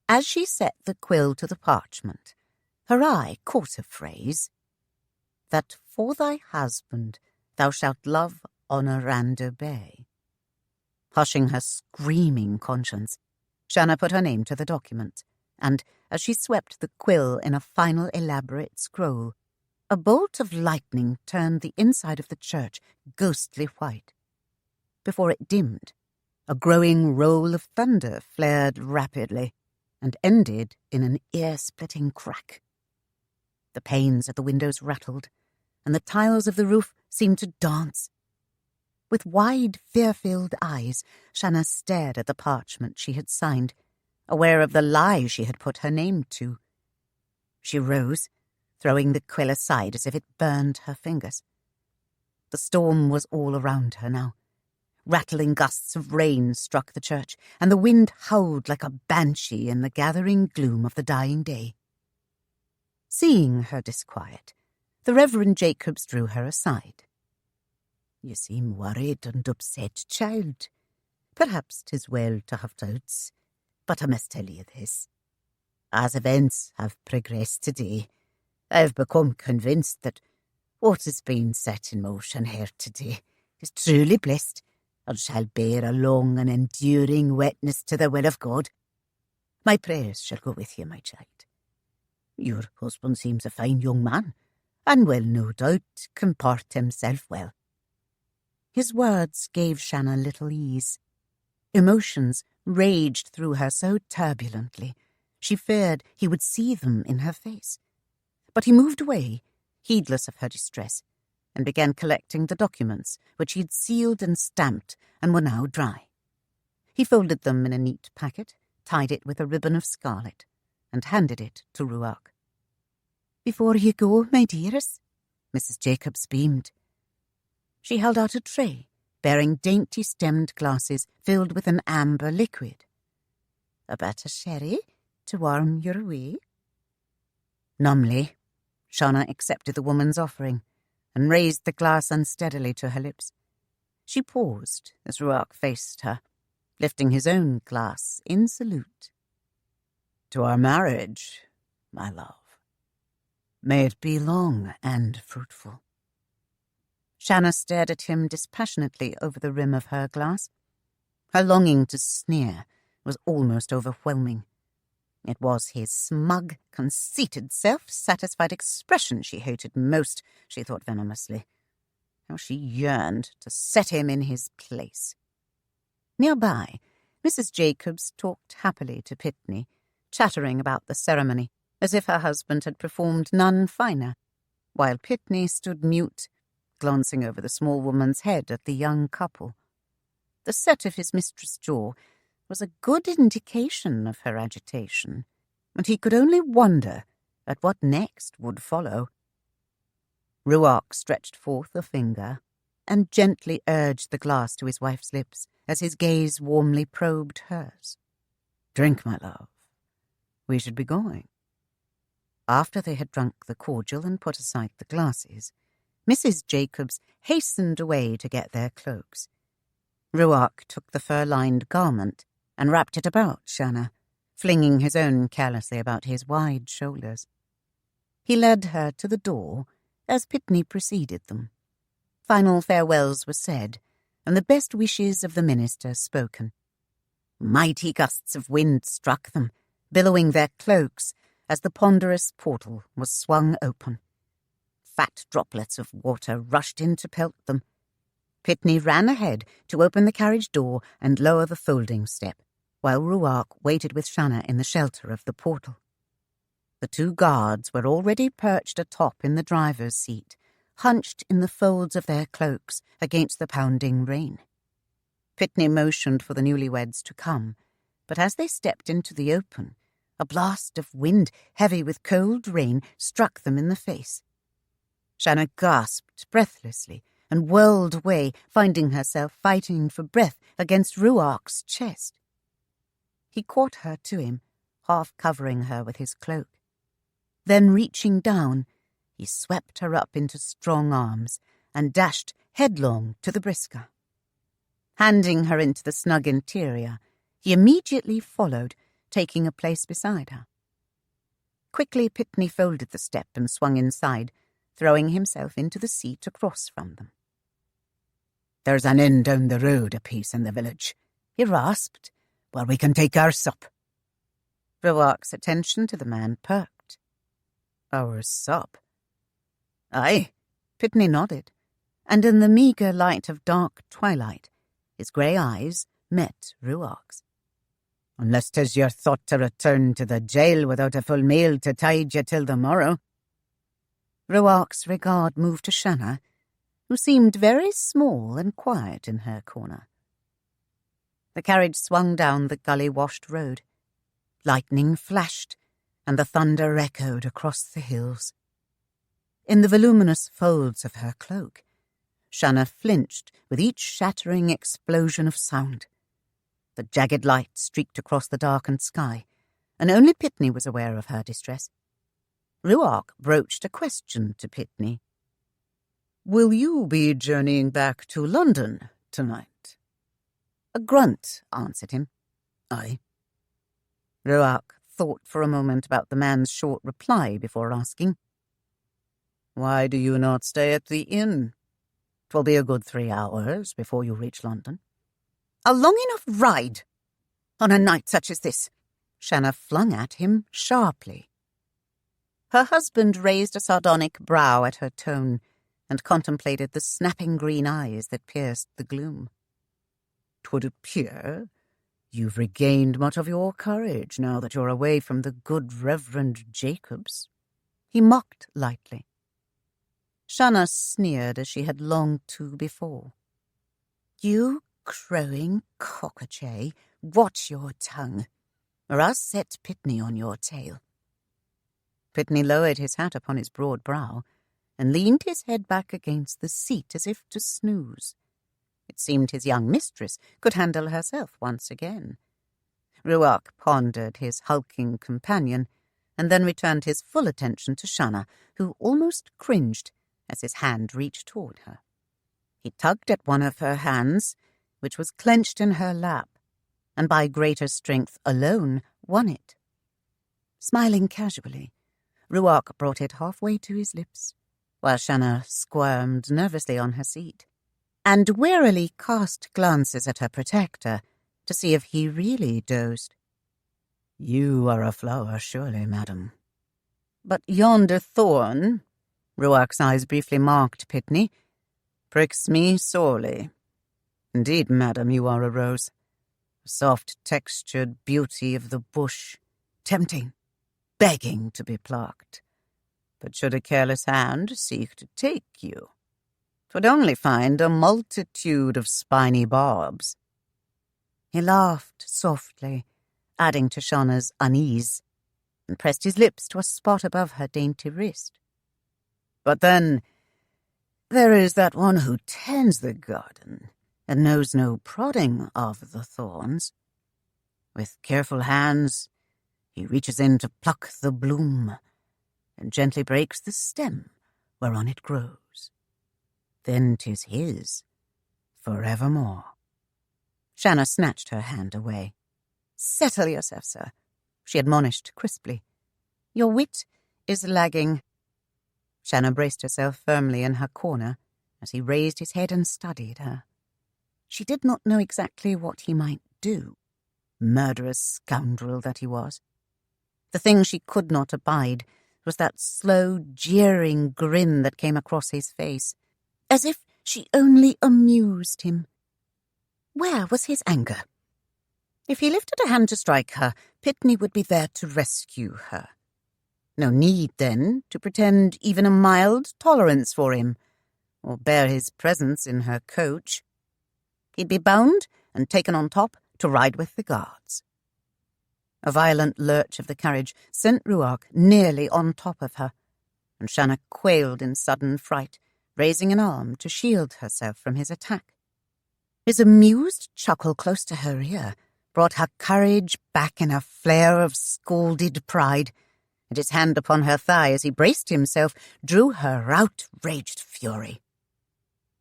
As she set the quill to the parchment, her eye caught a phrase, "That for thy husband thou shalt love, honour, and obey." Hushing her screaming conscience, Shanna put her name to the document, and, as she swept the quill in a final elaborate scroll, a bolt of lightning turned the inside of the church ghostly white. Before it dimmed, a growing roll of thunder flared rapidly and ended in an ear-splitting crack. The panes at the windows rattled, and the tiles of the roof seemed to dance. With wide, fear-filled eyes, Shanna stared at the parchment she had signed, aware of the lie she had put her name to. She rose, throwing the quill aside as if it burned her fingers. The storm was all around her now. Rattling gusts of rain struck the church, and the wind howled like a banshee in the gathering gloom of the dying day. Seeing her disquiet, the Reverend Jacobs drew her aside. "You seem worried and upset, child. Perhaps 'tis well to have doubts, but I must tell you this. As events have progressed today, I have become convinced that what has been set in motion here today is truly blessed and shall bear a long and enduring witness to the will of God. My prayers shall go with you, my child. Your husband seems a fine young man, and will no doubt comport himself well." His words gave Shanna little ease. Emotions raged through her so turbulently, she feared he would see them in her face. But he moved away, heedless of her distress, and began collecting the documents which he had sealed and stamped and were now dry. He folded them in a neat packet, tied it with a ribbon of scarlet, and handed it to Ruark. "Before you go, my dearest," Mrs. Jacobs beamed. She held out a tray, bearing dainty stemmed glasses filled with an amber liquid. "A bit of sherry to warm your way?" Numbly, Shanna accepted the woman's offering and raised the glass unsteadily to her lips. She paused as Ruark faced her, lifting his own glass in salute. "To our marriage, my love. May it be long and fruitful." Shanna stared at him dispassionately over the rim of her glass. Her longing to sneer was almost overwhelming. It was his smug, conceited, self-satisfied expression she hated most, she thought venomously. How she yearned to set him in his place. Nearby, Mrs. Jacobs talked happily to Pitney, chattering about the ceremony, as if her husband had performed none finer, while Pitney stood mute, glancing over the small woman's head at the young couple. The set of his mistress' jaw was a good indication of her agitation, and he could only wonder at what next would follow. Ruark stretched forth a finger and gently urged the glass to his wife's lips as his gaze warmly probed hers. "Drink, my love. We should be going." After they had drunk the cordial and put aside the glasses, Mrs. Jacobs hastened away to get their cloaks. Ruark took the fur-lined garment and wrapped it about Shanna, flinging his own carelessly about his wide shoulders. He led her to the door as Pitney preceded them. Final farewells were said, and the best wishes of the minister spoken. Mighty gusts of wind struck them, billowing their cloaks as the ponderous portal was swung open. Fat droplets of water rushed in to pelt them. Pitney ran ahead to open the carriage door and lower the folding step, while Ruark waited with Shanna in the shelter of the portal. The two guards were already perched atop in the driver's seat, hunched in the folds of their cloaks against the pounding rain. Pitney motioned for the newlyweds to come, but as they stepped into the open, a blast of wind, heavy with cold rain, struck them in the face. Shanna gasped breathlessly and whirled away, finding herself fighting for breath against Ruark's chest. He caught her to him, half covering her with his cloak. Then, reaching down, he swept her up into strong arms and dashed headlong to the brisker. Handing her into the snug interior, he immediately followed, taking a place beside her. Quickly, Pitney folded the step and swung inside, throwing himself into the seat across from them. "There's an inn down the road a piece in the village," he rasped, "where we can take our sup." Ruark's attention to the man perked. "Our sup?" "Aye," Pitney nodded, and in the meagre light of dark twilight, his grey eyes met Ruark's. "Unless 'tis your thought to return to the jail without a full meal to tide you till the morrow." Ruark's regard moved to Shanna, who seemed very small and quiet in her corner. The carriage swung down the gully-washed road. Lightning flashed, and the thunder echoed across the hills. In the voluminous folds of her cloak, Shanna flinched with each shattering explosion of sound. The jagged light streaked across the darkened sky, and only Pitney was aware of her distress. Ruark broached a question to Pitney. "Will you be journeying back to London tonight?" A grunt answered him. "Aye." Ruark thought for a moment about the man's short reply before asking, "Why do you not stay at the inn? 'Twill be a good 3 hours before you reach London." "A long enough ride on a night such as this," Shanna flung at him sharply. Her husband raised a sardonic brow at her tone and contemplated the snapping green eyes that pierced the gloom. "'Twould appear you've regained much of your courage now that you're away from the good Reverend Jacobs," he mocked lightly. Shanna sneered as she had longed to before. "You crowing cockatoo, watch your tongue, or I'll set Pitney on your tail." Pitney lowered his hat upon his broad brow and leaned his head back against the seat as if to snooze. It seemed his young mistress could handle herself once again. Ruark pondered his hulking companion and then returned his full attention to Shanna, who almost cringed as his hand reached toward her. He tugged at one of her hands, which was clenched in her lap, and by greater strength alone won it. Smiling casually, Ruark brought it halfway to his lips, while Shanna squirmed nervously on her seat, and warily cast glances at her protector to see if he really dozed. "You are a flower, surely, madam." "But yonder thorn," Ruark's eyes briefly marked Pitney, "pricks me sorely. Indeed, madam, you are a rose, a soft-textured beauty of the bush, tempting, begging to be plucked. But should a careless hand seek to take you, 'twould only find a multitude of spiny barbs." He laughed softly, adding to Shanna's unease, and pressed his lips to a spot above her dainty wrist. "But then, there is that one who tends the garden and knows no prodding of the thorns. With careful hands, he reaches in to pluck the bloom and gently breaks the stem whereon it grows. Then 'tis his forevermore." Shanna snatched her hand away. "Settle yourself, sir," she admonished crisply. "Your wit is lagging." Shanna braced herself firmly in her corner as he raised his head and studied her. She did not know exactly what he might do, murderous scoundrel that he was. The thing she could not abide was that slow, jeering grin that came across his face, as if she only amused him. Where was his anger? If he lifted a hand to strike her, Pitney would be there to rescue her. No need, then, to pretend even a mild tolerance for him, or bear his presence in her coach. He'd be bound and taken on top to ride with the guards. A violent lurch of the carriage sent Ruark nearly on top of her, and Shanna quailed in sudden fright, raising an arm to shield herself from his attack. His amused chuckle close to her ear brought her courage back in a flare of scalded pride, and his hand upon her thigh as he braced himself drew her outraged fury.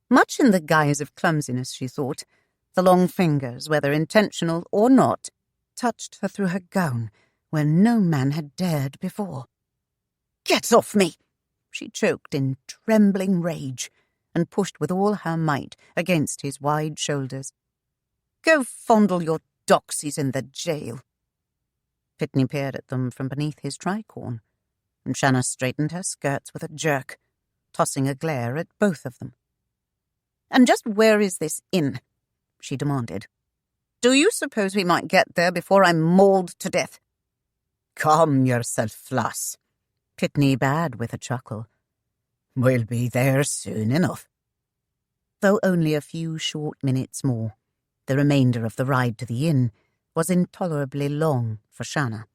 Much in the guise of clumsiness, she thought, the long fingers, whether intentional or not, touched her through her gown where no man had dared before. "Get off me!" she choked in trembling rage, and pushed with all her might against his wide shoulders. "Go fondle your doxies in the jail." Pitney peered at them from beneath his tricorn, and Shanna straightened her skirts with a jerk, tossing a glare at both of them. "And just where is this inn?" she demanded. "Do you suppose we might get there before I'm mauled to death?" "Calm yourself, lass," Pitney bade with a chuckle. "We'll be there soon enough." Though only a few short minutes more, the remainder of the ride to the inn was intolerably long for Shanna.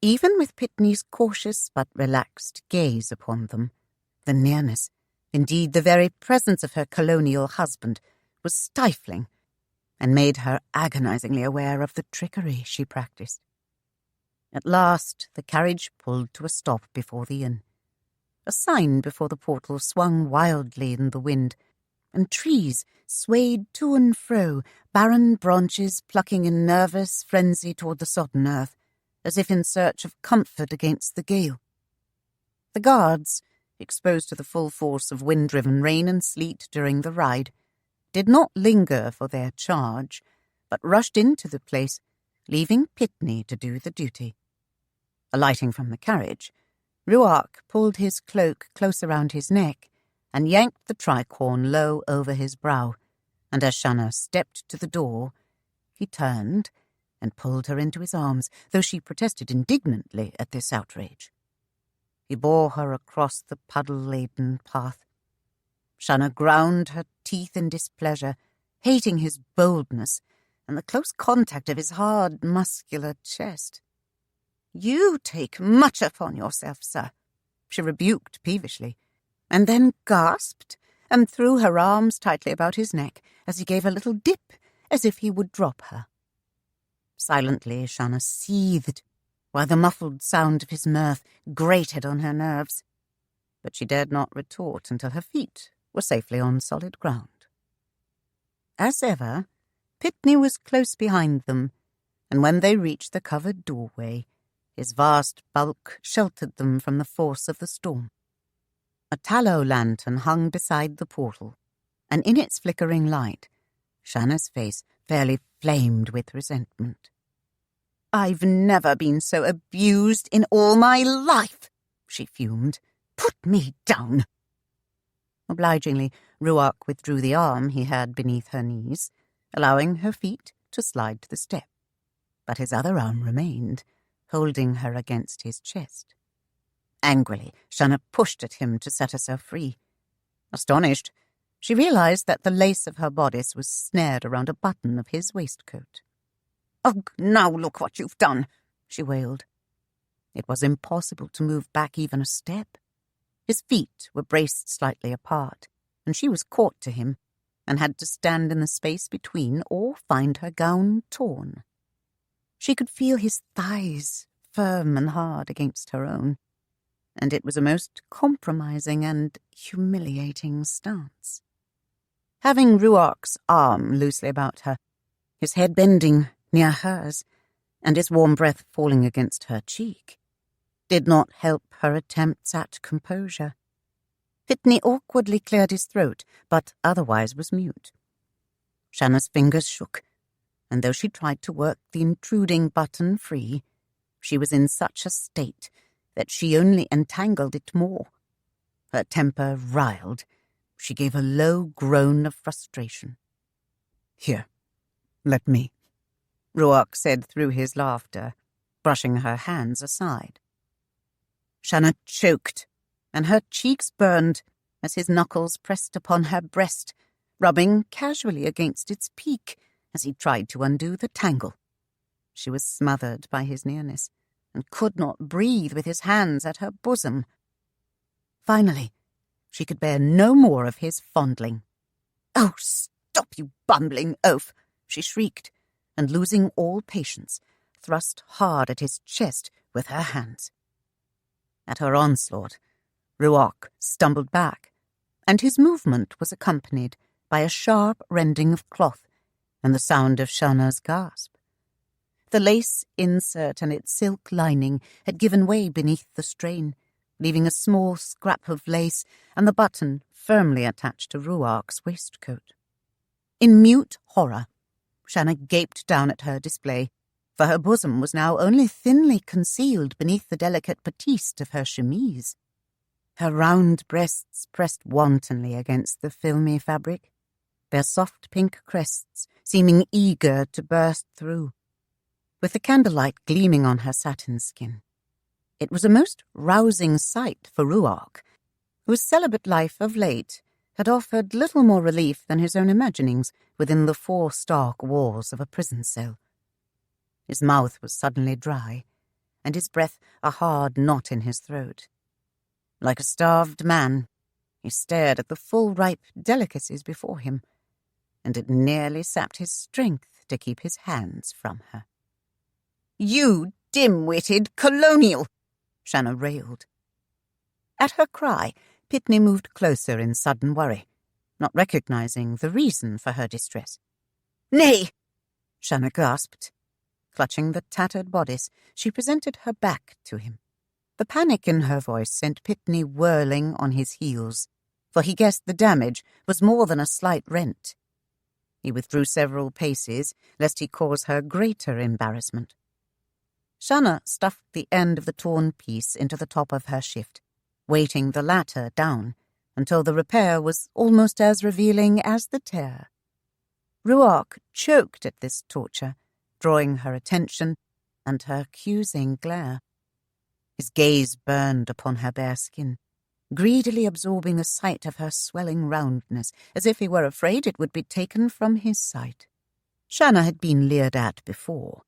Even with Pitney's cautious but relaxed gaze upon them, the nearness, indeed the very presence of her colonial husband, was stifling, and made her agonizingly aware of the trickery she practiced. At last the carriage pulled to a stop before the inn. A sign before the portal swung wildly in the wind, and trees swayed to and fro, barren branches plucking in nervous frenzy toward the sodden earth, as if in search of comfort against the gale. The guards, exposed to the full force of wind-driven rain and sleet during the ride, did not linger for their charge, but rushed into the place, leaving Pitney to do the duty. Alighting from the carriage, Ruark pulled his cloak close around his neck and yanked the tricorn low over his brow, and as Shanna stepped to the door, he turned and pulled her into his arms, though she protested indignantly at this outrage. He bore her across the puddle-laden path. Shanna ground her teeth in displeasure, hating his boldness and the close contact of his hard, muscular chest. "You take much upon yourself, sir," she rebuked peevishly, and then gasped and threw her arms tightly about his neck as he gave a little dip, as if he would drop her. Silently, Shanna seethed, while the muffled sound of his mirth grated on her nerves. But she dared not retort until her feet were safely on solid ground. As ever, Pitney was close behind them, and when they reached the covered doorway, his vast bulk sheltered them from the force of the storm. A tallow lantern hung beside the portal, and in its flickering light, Shanna's face fairly flamed with resentment. "I've never been so abused in all my life," she fumed. "Put me down." Obligingly, Ruark withdrew the arm he had beneath her knees, allowing her feet to slide to the step. But his other arm remained, holding her against his chest. Angrily, Shanna pushed at him to set herself free. Astonished, she realized that the lace of her bodice was snared around a button of his waistcoat. "Oh, now look what you've done," she wailed. It was impossible to move back even a step. His feet were braced slightly apart, and she was caught to him, and had to stand in the space between or find her gown torn. She could feel his thighs firm and hard against her own, and it was a most compromising and humiliating stance. Having Ruark's arm loosely about her, his head bending near hers, and his warm breath falling against her cheek, did not help her attempts at composure. Pitney awkwardly cleared his throat, but otherwise was mute. Shanna's fingers shook, and though she tried to work the intruding button free, she was in such a state that she only entangled it more. Her temper riled. She gave a low groan of frustration. "Here, let me," Ruark said through his laughter, brushing her hands aside. Shanna choked, and her cheeks burned as his knuckles pressed upon her breast, rubbing casually against its peak as he tried to undo the tangle. She was smothered by his nearness, and could not breathe with his hands at her bosom. Finally, she could bear no more of his fondling. "Oh, stop, you bumbling oaf!" she shrieked, and losing all patience, thrust hard at his chest with her hands. At her onslaught, Ruark stumbled back, and his movement was accompanied by a sharp rending of cloth and the sound of Shanna's gasp. The lace insert and its silk lining had given way beneath the strain, leaving a small scrap of lace and the button firmly attached to Ruark's waistcoat. In mute horror, Shanna gaped down at her display, for her bosom was now only thinly concealed beneath the delicate batiste of her chemise. Her round breasts pressed wantonly against the filmy fabric, their soft pink crests seeming eager to burst through. With the candlelight gleaming on her satin skin, it was a most rousing sight for Ruark, whose celibate life of late had offered little more relief than his own imaginings within the four stark walls of a prison cell. His mouth was suddenly dry, and his breath a hard knot in his throat. Like a starved man, he stared at the full ripe delicacies before him, and it nearly sapped his strength to keep his hands from her. "You dim-witted colonial!" Shanna railed. At her cry, Pitney moved closer in sudden worry, not recognizing the reason for her distress. "Nay!" Shanna gasped. Clutching the tattered bodice, she presented her back to him. The panic in her voice sent Pitney whirling on his heels, for he guessed the damage was more than a slight rent. He withdrew several paces, lest he cause her greater embarrassment. Shanna stuffed the end of the torn piece into the top of her shift, weighting the latter down until the repair was almost as revealing as the tear. Ruark choked at this torture, drawing her attention and her accusing glare. His gaze burned upon her bare skin, greedily absorbing a sight of her swelling roundness, as if he were afraid it would be taken from his sight. Shanna had been leered at before,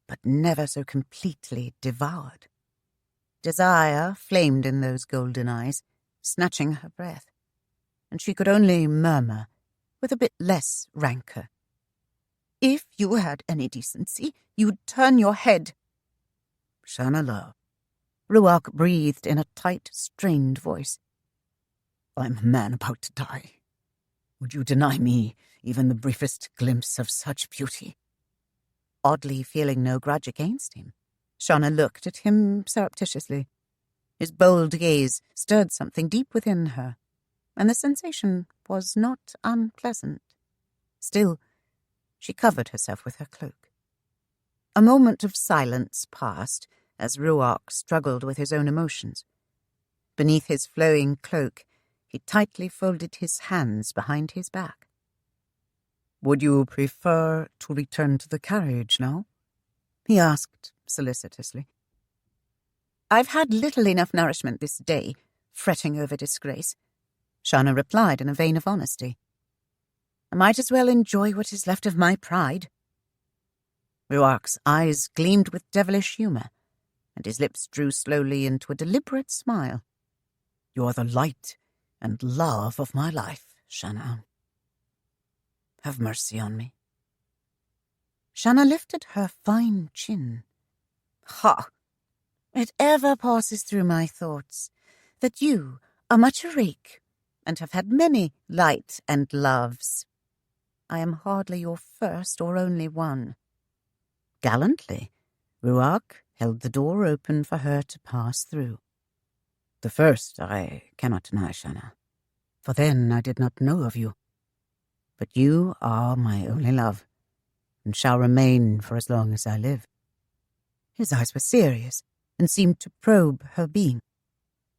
but never so completely devoured. Desire flamed in those golden eyes, snatching her breath, and she could only murmur, with a bit less rancour, "If you had any decency, you'd turn your head." "Shanna, love," Ruark breathed in a tight, strained voice. "I'm a man about to die. Would you deny me even the briefest glimpse of such beauty?" Oddly feeling no grudge against him, Shanna looked at him surreptitiously. His bold gaze stirred something deep within her, and the sensation was not unpleasant. Still, she covered herself with her cloak. A moment of silence passed as Ruark struggled with his own emotions. Beneath his flowing cloak, he tightly folded his hands behind his back. "Would you prefer to return to the carriage now?" he asked solicitously. "I've had little enough nourishment this day, fretting over disgrace," Shanna replied in a vein of honesty. "I might as well enjoy what is left of my pride." Ruark's eyes gleamed with devilish humour, and his lips drew slowly into a deliberate smile. "You're the light and love of my life, Shanna. Have mercy on me." Shanna lifted her fine chin. "Ha! It ever passes through my thoughts that you are much a rake and have had many light and loves. I am hardly your first or only one." Gallantly, Ruark held the door open for her to pass through. "The first I cannot deny, Shanna, for then I did not know of you. But you are my only love, and shall remain for as long as I live." His eyes were serious and seemed to probe her being.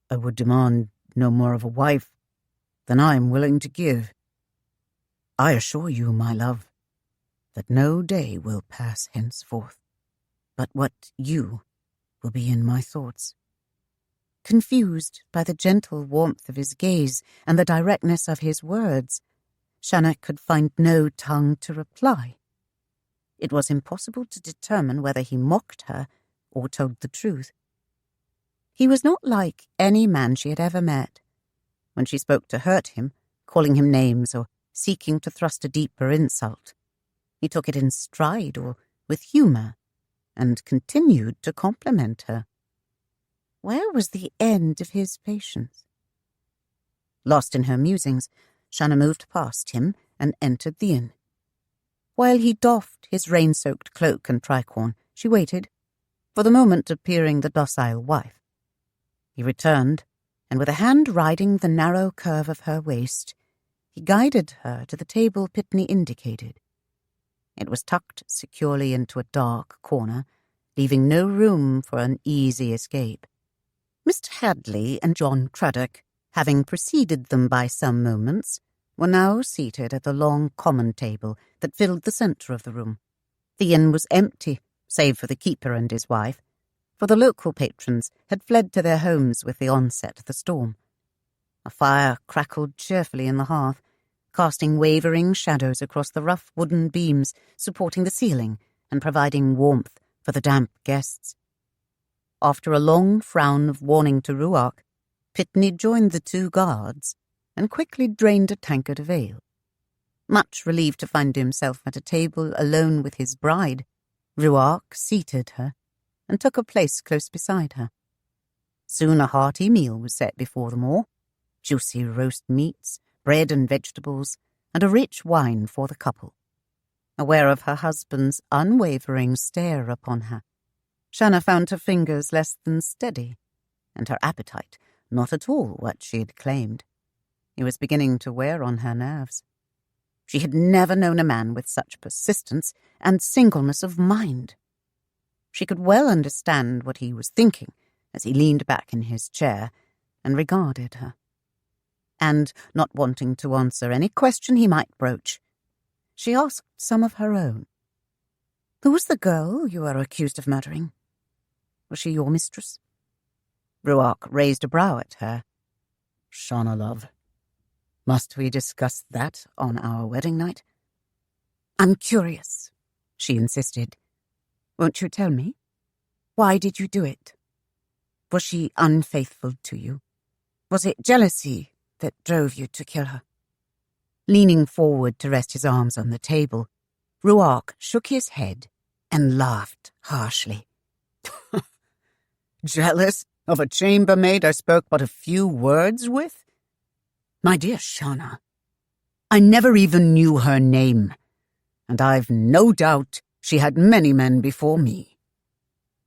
"I would demand no more of a wife than I am willing to give. I assure you, my love, that no day will pass henceforth but what you will be in my thoughts." Confused by the gentle warmth of his gaze and the directness of his words, Shanna could find no tongue to reply. It was impossible to determine whether he mocked her or told the truth. He was not like any man she had ever met. When she spoke to hurt him, calling him names or seeking to thrust a deeper insult, he took it in stride or with humour and continued to compliment her. Where was the end of his patience? Lost in her musings, Shanna moved past him and entered the inn. While he doffed his rain-soaked cloak and tricorn, she waited, for the moment appearing the docile wife. He returned, and with a hand riding the narrow curve of her waist, he guided her to the table Pitney indicated. It was tucked securely into a dark corner, leaving no room for an easy escape. Mr. Hadley and John Craddock, having preceded them by some moments, were now seated at the long common table that filled the centre of the room. The inn was empty, save for the keeper and his wife, for the local patrons had fled to their homes with the onset of the storm. A fire crackled cheerfully in the hearth, casting wavering shadows across the rough wooden beams supporting the ceiling and providing warmth for the damp guests. After a long frown of warning to Ruark, Pitney joined the two guards and quickly drained a tankard of ale. Much relieved to find himself at a table alone with his bride, Ruark seated her and took a place close beside her. Soon a hearty meal was set before them all, juicy roast meats, bread and vegetables, and a rich wine for the couple. Aware of her husband's unwavering stare upon her, Shanna found her fingers less than steady, and her appetite not at all what she had claimed. He was beginning to wear on her nerves. She had never known a man with such persistence and singleness of mind. She could well understand what he was thinking as he leaned back in his chair and regarded her. And, not wanting to answer any question he might broach, she asked some of her own. "Who was the girl you are accused of murdering? Was she your mistress?" Ruark raised a brow at her. "Shanna, love, must we discuss that on our wedding night?" "I'm curious," she insisted. "Won't you tell me? Why did you do it? Was she unfaithful to you? Was it jealousy that drove you to kill her?" Leaning forward to rest his arms on the table, Ruark shook his head and laughed harshly. "Jealous of a chambermaid I spoke but a few words with? My dear Shanna, I never even knew her name, and I've no doubt she had many men before me.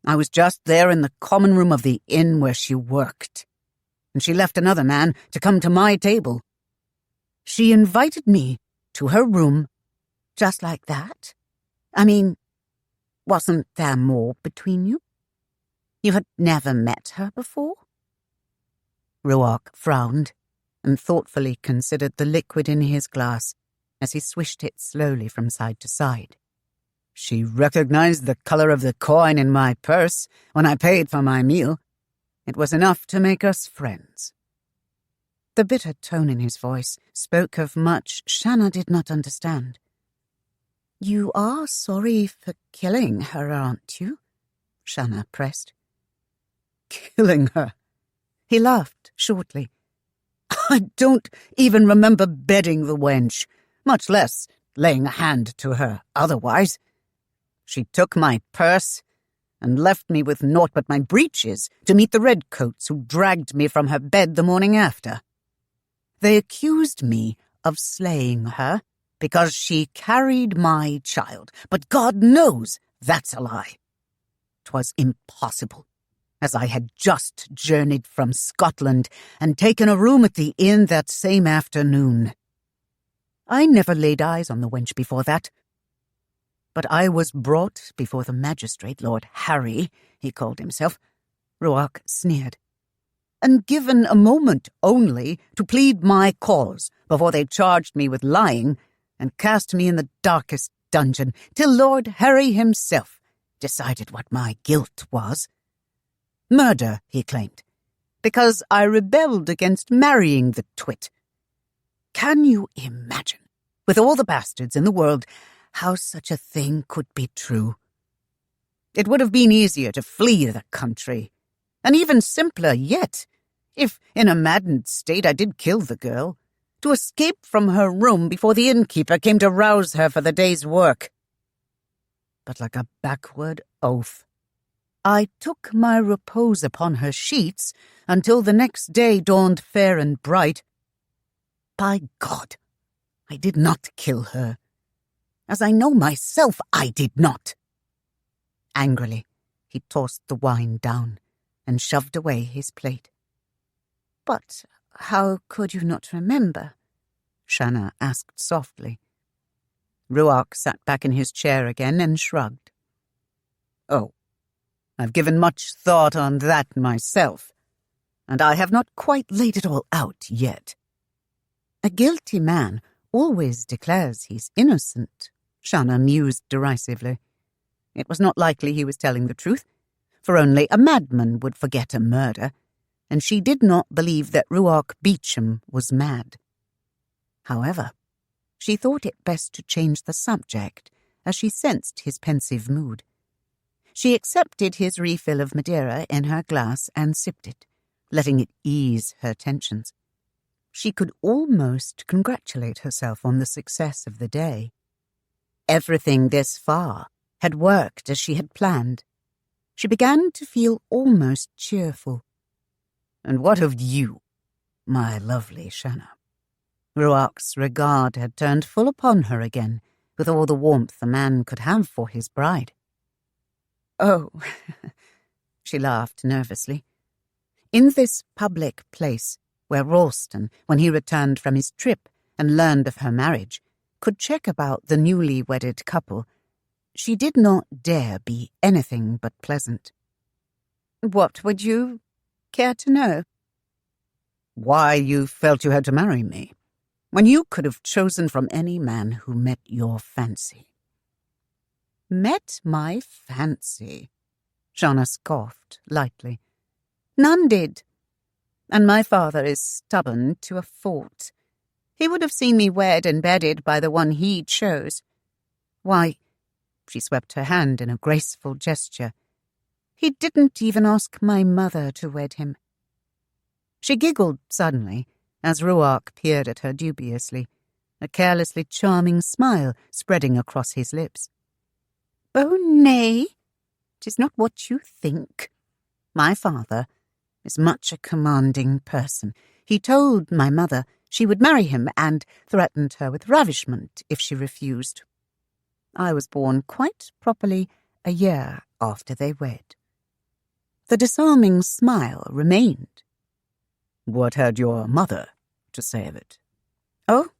I was just there in the common room of the inn where she worked, and she left another man to come to my table. She invited me to her room just like that. I mean, wasn't there more between you? You had never met her before?" Ruark frowned and thoughtfully considered the liquid in his glass as he swished it slowly from side to side. "She recognized the color of the coin in my purse when I paid for my meal. It was enough to make us friends." The bitter tone in his voice spoke of much Shanna did not understand. "You are sorry for killing her, aren't you?" Shanna pressed. "Killing her?" He laughed shortly. "I don't even remember bedding the wench, much less laying a hand to her otherwise. She took my purse and left me with naught but my breeches to meet the redcoats who dragged me from her bed the morning after. They accused me of slaying her because she carried my child, but God knows that's a lie. 'Twas impossible, as I had just journeyed from Scotland and taken a room at the inn that same afternoon. I never laid eyes on the wench before that. But I was brought before the magistrate, Lord Harry, he called himself," Ruark sneered, "and given a moment only to plead my cause before they charged me with lying and cast me in the darkest dungeon till Lord Harry himself decided what my guilt was. Murder, he claimed, because I rebelled against marrying the twit. Can you imagine, with all the bastards in the world, how such a thing could be true? It would have been easier to flee the country, and even simpler yet, if in a maddened state I did kill the girl, to escape from her room before the innkeeper came to rouse her for the day's work. But like a backward oaf, I took my repose upon her sheets until the next day dawned fair and bright. By God, I did not kill her, as I know myself I did not." Angrily, he tossed the wine down and shoved away his plate. "But how could you not remember?" Shanna asked softly. Ruark sat back in his chair again and shrugged. "Oh, I've given much thought on that myself, and I have not quite laid it all out yet." "A guilty man always declares he's innocent," Shanna mused derisively. It was not likely he was telling the truth, for only a madman would forget a murder, and she did not believe that Ruark Beauchamp was mad. However, she thought it best to change the subject, as she sensed his pensive mood. She accepted his refill of Madeira in her glass and sipped it, letting it ease her tensions. She could almost congratulate herself on the success of the day. Everything this far had worked as she had planned. She began to feel almost cheerful. "And what of you, my lovely Shanna?" Ruark's regard had turned full upon her again, with all the warmth a man could have for his bride. "Oh," she laughed nervously. In this public place, where Ralston, when he returned from his trip and learned of her marriage, could check about the newly wedded couple, She did not dare be anything but pleasant. "What would you care to know?" "Why you felt you had to marry me, when you could have chosen from any man who met your fancy." "Met my fancy?" Shanna scoffed lightly. "None did. And my father is stubborn to a fault. He would have seen me wed and bedded by the one he chose. Why," she swept her hand in a graceful gesture, "he didn't even ask my mother to wed him." She giggled suddenly as Ruark peered at her dubiously, a carelessly charming smile spreading across his lips. "Oh, nay, 'tis not what you think. My father is much a commanding person. He told my mother she would marry him and threatened her with ravishment if she refused. I was born quite properly a year after they wed." The disarming smile remained. "What had your mother to say of it?" "Oh,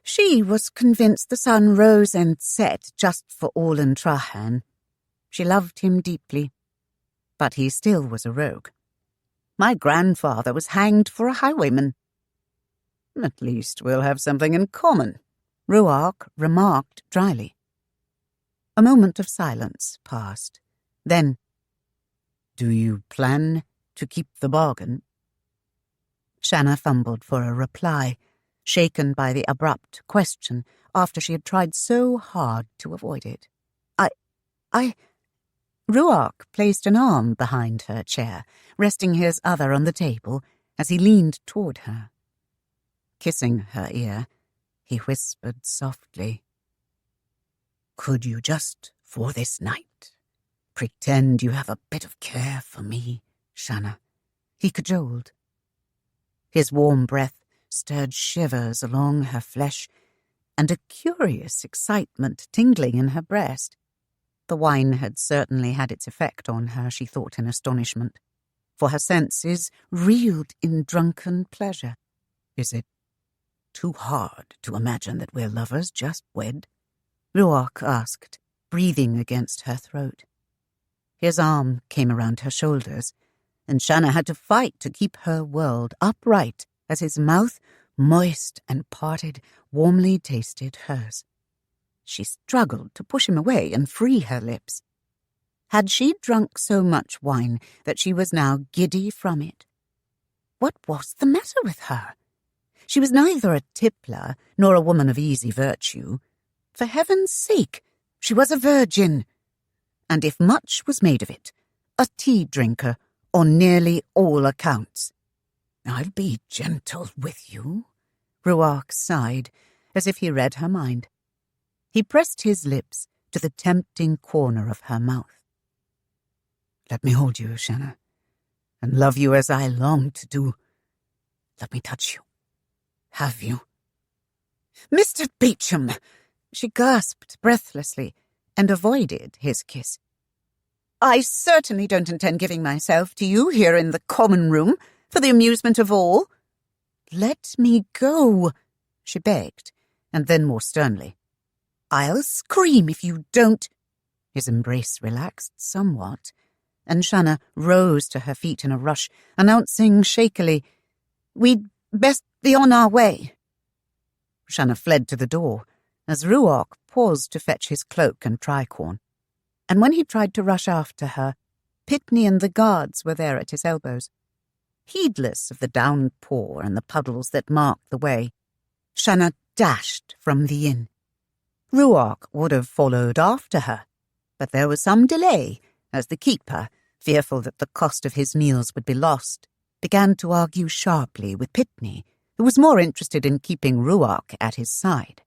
she was convinced the sun rose and set just for Shanna Trahern. She loved him deeply, but he still was a rogue. My grandfather was hanged for a highwayman." "At least we'll have something in common," Ruark remarked dryly. A moment of silence passed. Then, "Do you plan to keep the bargain?" Shanna fumbled for a reply, shaken by the abrupt question after she had tried so hard to avoid it. I... Ruark placed an arm behind her chair, resting his other on the table as he leaned toward her. Kissing her ear, he whispered softly, "Could you just, for this night, pretend you have a bit of care for me, Shanna?" he cajoled. His warm breath stirred shivers along her flesh and a curious excitement tingling in her breast. The wine had certainly had its effect on her, she thought in astonishment, for her senses reeled in drunken pleasure. "Is it too hard to imagine that we're lovers just wed?" Ruark asked, breathing against her throat. His arm came around her shoulders, and Shanna had to fight to keep her world upright as his mouth, moist and parted, warmly tasted hers. She struggled to push him away and free her lips. Had she drunk so much wine that she was now giddy from it? What was the matter with her? She was neither a tippler nor a woman of easy virtue. For heaven's sake, she was a virgin, and if much was made of it, a tea-drinker on nearly all accounts. "I'll be gentle with you," Ruark sighed, as if he read her mind. He pressed his lips to the tempting corner of her mouth. "Let me hold you, Shanna, and love you as I long to do. Let me touch you. Have you?" "Mr. Beauchamp!" She gasped breathlessly and avoided his kiss. "I certainly don't intend giving myself to you here in the common room for the amusement of all." "Let me go," she begged, and then more sternly, "I'll scream if you don't." His embrace relaxed somewhat, and Shanna rose to her feet in a rush, announcing shakily, "We'd best be on our way." Shanna fled to the door, as Ruark paused to fetch his cloak and tricorn, and when he tried to rush after her, Pitney and the guards were there at his elbows. Heedless of the downpour and the puddles that marked the way, Shanna dashed from the inn. Ruark would have followed after her, but there was some delay as the keeper, fearful that the cost of his meals would be lost, began to argue sharply with Pitney, who was more interested in keeping Ruark at his side.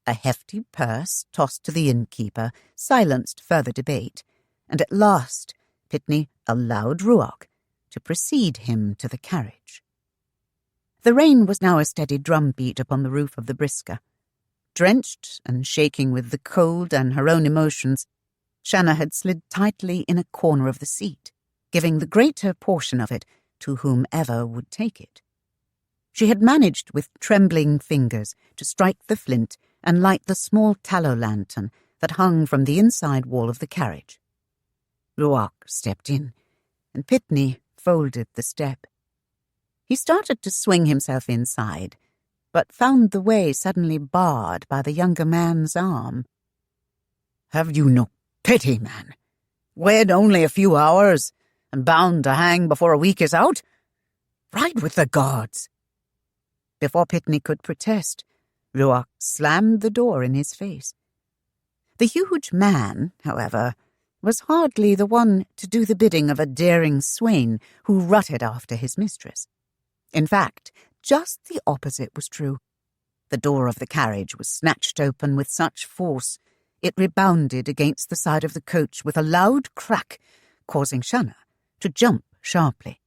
A hefty purse tossed to the innkeeper silenced further debate, and at last Pitney allowed Ruark to precede him to the carriage. The rain was now a steady drumbeat upon the roof of the brisker. Drenched and shaking with the cold and her own emotions, Shanna had slid tightly in a corner of the seat, giving the greater portion of it to whomever would take it. She had managed with trembling fingers to strike the flint and light the small tallow lantern that hung from the inside wall of the carriage. Ruark stepped in, and Pitney folded the step. He started to swing himself inside, but found the way suddenly barred by the younger man's arm. "Have you no pity, man? Wed only a few hours, and bound to hang before a week is out? Ride with the gods!" Before Pitney could protest, Ruark slammed the door in his face. The huge man, however, was hardly the one to do the bidding of a daring swain who rutted after his mistress. In fact, just the opposite was true. The door of the carriage was snatched open with such force it rebounded against the side of the coach with a loud crack, causing Shanna to jump sharply.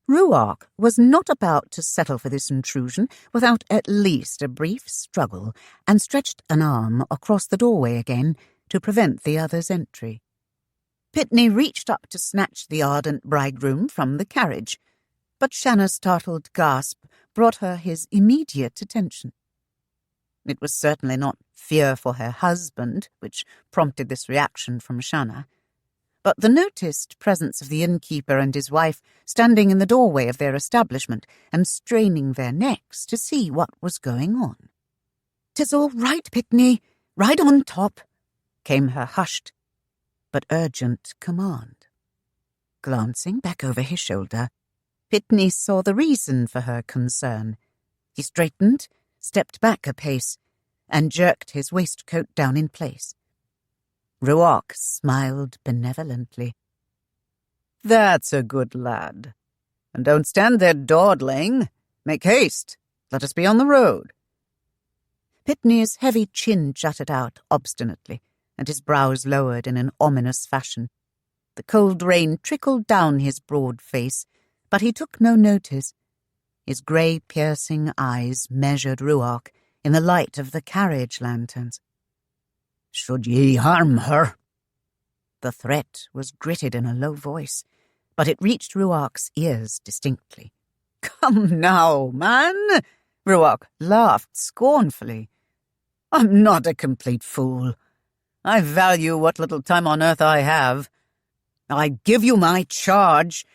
Ruark was not about to settle for this intrusion without at least a brief struggle, and stretched an arm across the doorway again to prevent the other's entry. Pitney reached up to snatch the ardent bridegroom from the carriage, but Shanna's startled gasp brought her his immediate attention. It was certainly not fear for her husband which prompted this reaction from Shanna, but the noticed presence of the innkeeper and his wife standing in the doorway of their establishment and straining their necks to see what was going on. "'Tis all right, Pitney, ride on top," came her hushed but urgent command. Glancing back over his shoulder, Pitney saw the reason for her concern. He straightened, stepped back a pace, and jerked his waistcoat down in place. Ruark smiled benevolently. "That's a good lad. And don't stand there dawdling. Make haste. Let us be on the road." Pitney's heavy chin jutted out obstinately, and his brows lowered in an ominous fashion. The cold rain trickled down his broad face, but he took no notice. His grey, piercing eyes measured Ruark in the light of the carriage lanterns. "Should ye harm her?" The threat was gritted in a low voice, but it reached Ruark's ears distinctly. "Come now, man!" Ruark laughed scornfully. "I'm not a complete fool. I value what little time on earth I have. I give you my charge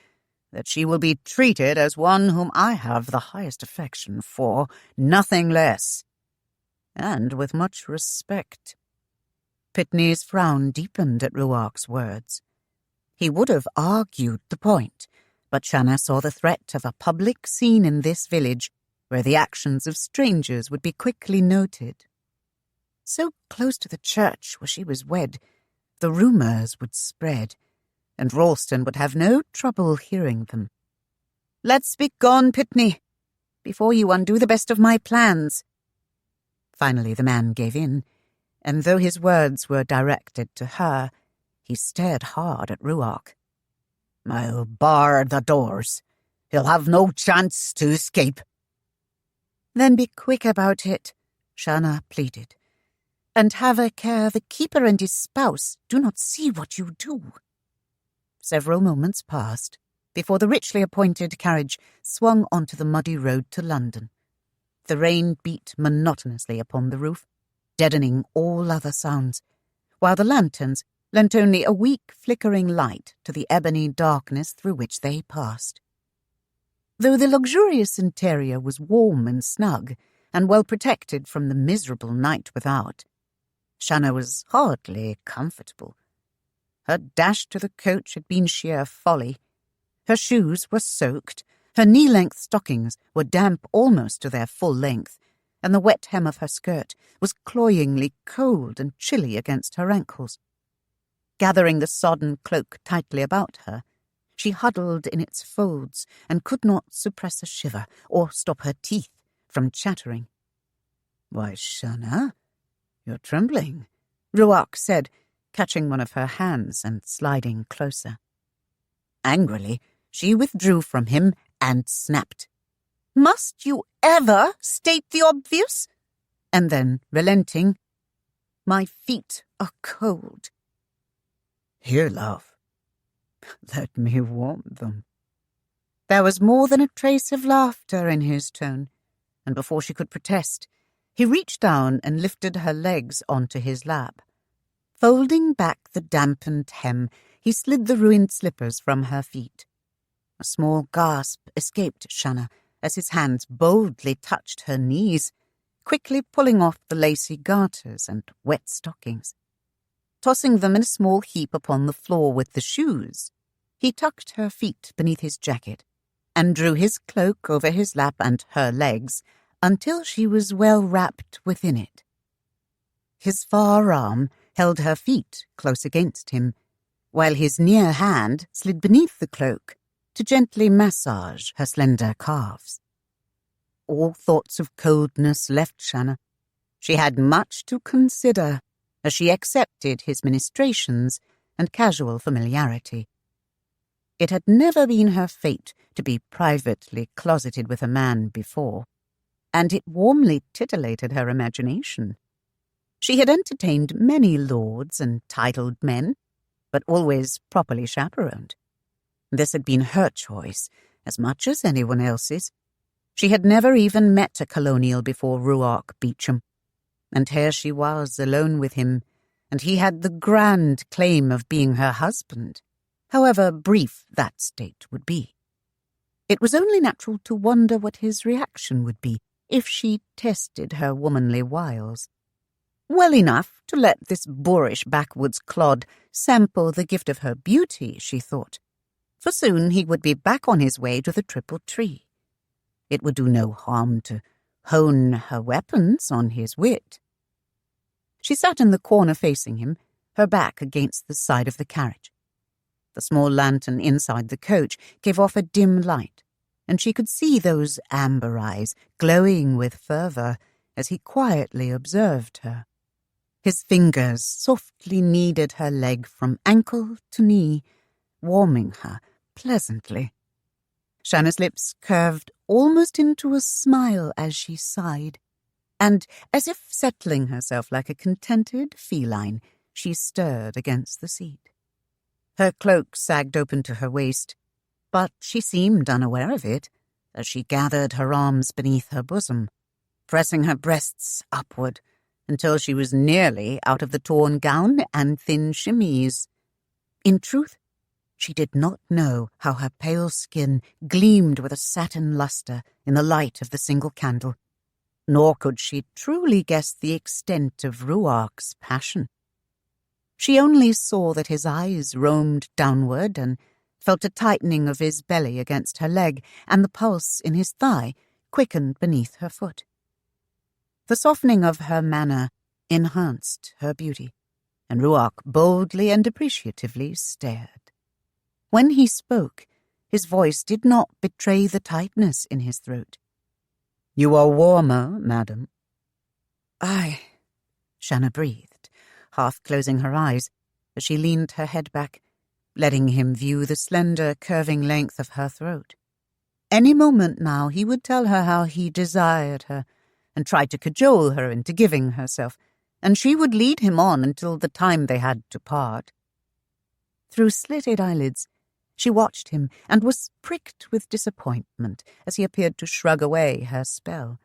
that she will be treated as one whom I have the highest affection for, nothing less, and with much respect." Pitney's frown deepened at Ruark's words. He would have argued the point, but Shanna saw the threat of a public scene in this village where the actions of strangers would be quickly noted. So close to the church where she was wed, the rumours would spread, and Ralston would have no trouble hearing them. "Let's be gone, Pitney, before you undo the best of my plans." Finally the man gave in, and though his words were directed to her, he stared hard at Ruark. "I'll bar the doors. He'll have no chance to escape." "Then be quick about it," Shanna pleaded, "and have a care the keeper and his spouse do not see what you do." Several moments passed before the richly appointed carriage swung onto the muddy road to London. The rain beat monotonously upon the roof, deadening all other sounds, while the lanterns lent only a weak flickering light to the ebony darkness through which they passed. Though the luxurious interior was warm and snug, and well protected from the miserable night without, Shanna was hardly comfortable. Her dash to the coach had been sheer folly. Her shoes were soaked, her knee-length stockings were damp almost to their full length, and the wet hem of her skirt was cloyingly cold and chilly against her ankles. Gathering the sodden cloak tightly about her, she huddled in its folds and could not suppress a shiver or stop her teeth from chattering. "Why, Shanna, you're trembling," Ruark said, catching one of her hands and sliding closer. Angrily, she withdrew from him and snapped, "Must you ever state the obvious?" And then, relenting, "My feet are cold." "Here, love, let me warm them." There was more than a trace of laughter in his tone, and before she could protest, he reached down and lifted her legs onto his lap. Folding back the dampened hem, he slid the ruined slippers from her feet. A small gasp escaped Shanna as his hands boldly touched her knees, quickly pulling off the lacy garters and wet stockings. Tossing them in a small heap upon the floor with the shoes, he tucked her feet beneath his jacket and drew his cloak over his lap and her legs until she was well wrapped within it. His far arm held her feet close against him, while his near hand slid beneath the cloak to gently massage her slender calves. All thoughts of coldness left Shanna. She had much to consider as she accepted his ministrations and casual familiarity. It had never been her fate to be privately closeted with a man before, and it warmly titillated her imagination. She had entertained many lords and titled men, but always properly chaperoned. This had been her choice, as much as anyone else's. She had never even met a colonial before Ruark Beauchamp, and here she was alone with him, and he had the grand claim of being her husband, however brief that state would be. It was only natural to wonder what his reaction would be if she tested her womanly wiles. Well enough to let this boorish backwoods clod sample the gift of her beauty, she thought, for soon he would be back on his way to the triple tree. It would do no harm to hone her weapons on his wit. She sat in the corner facing him, her back against the side of the carriage. The small lantern inside the coach gave off a dim light, and she could see those amber eyes glowing with fervour as he quietly observed her. His fingers softly kneaded her leg from ankle to knee, warming her pleasantly. Shanna's lips curved almost into a smile as she sighed, and, as if settling herself like a contented feline, she stirred against the seat. Her cloak sagged open to her waist, but she seemed unaware of it as she gathered her arms beneath her bosom, pressing her breasts upward until she was nearly out of the torn gown and thin chemise. In truth, she did not know how her pale skin gleamed with a satin lustre in the light of the single candle, nor could she truly guess the extent of Ruark's passion. She only saw that his eyes roamed downward and felt a tightening of his belly against her leg, and the pulse in his thigh quickened beneath her foot. The softening of her manner enhanced her beauty, and Ruark boldly and appreciatively stared. When he spoke, his voice did not betray the tightness in his throat. "You are warmer, madam." "Aye," Shanna breathed, half closing her eyes as she leaned her head back, letting him view the slender, curving length of her throat. Any moment now he would tell her how he desired her, and tried to cajole her into giving herself, and she would lead him on until the time they had to part. Through slitted eyelids, she watched him and was pricked with disappointment as he appeared to shrug away her spell.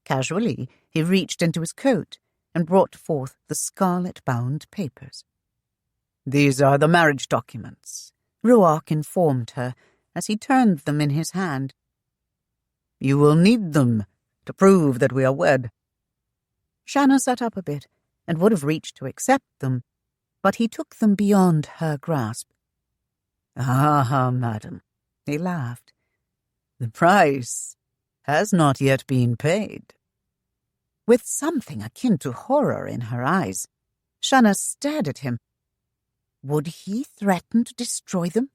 Casually, he reached into his coat and brought forth the scarlet-bound papers. "These are the marriage documents," Ruark informed her as he turned them in his hand. "You will need them to prove that we are wed." Shanna sat up a bit and would have reached to accept them, but he took them beyond her grasp. "Ah, madam," he laughed. "The price has not yet been paid." With something akin to horror in her eyes, Shanna stared at him. Would he threaten to destroy them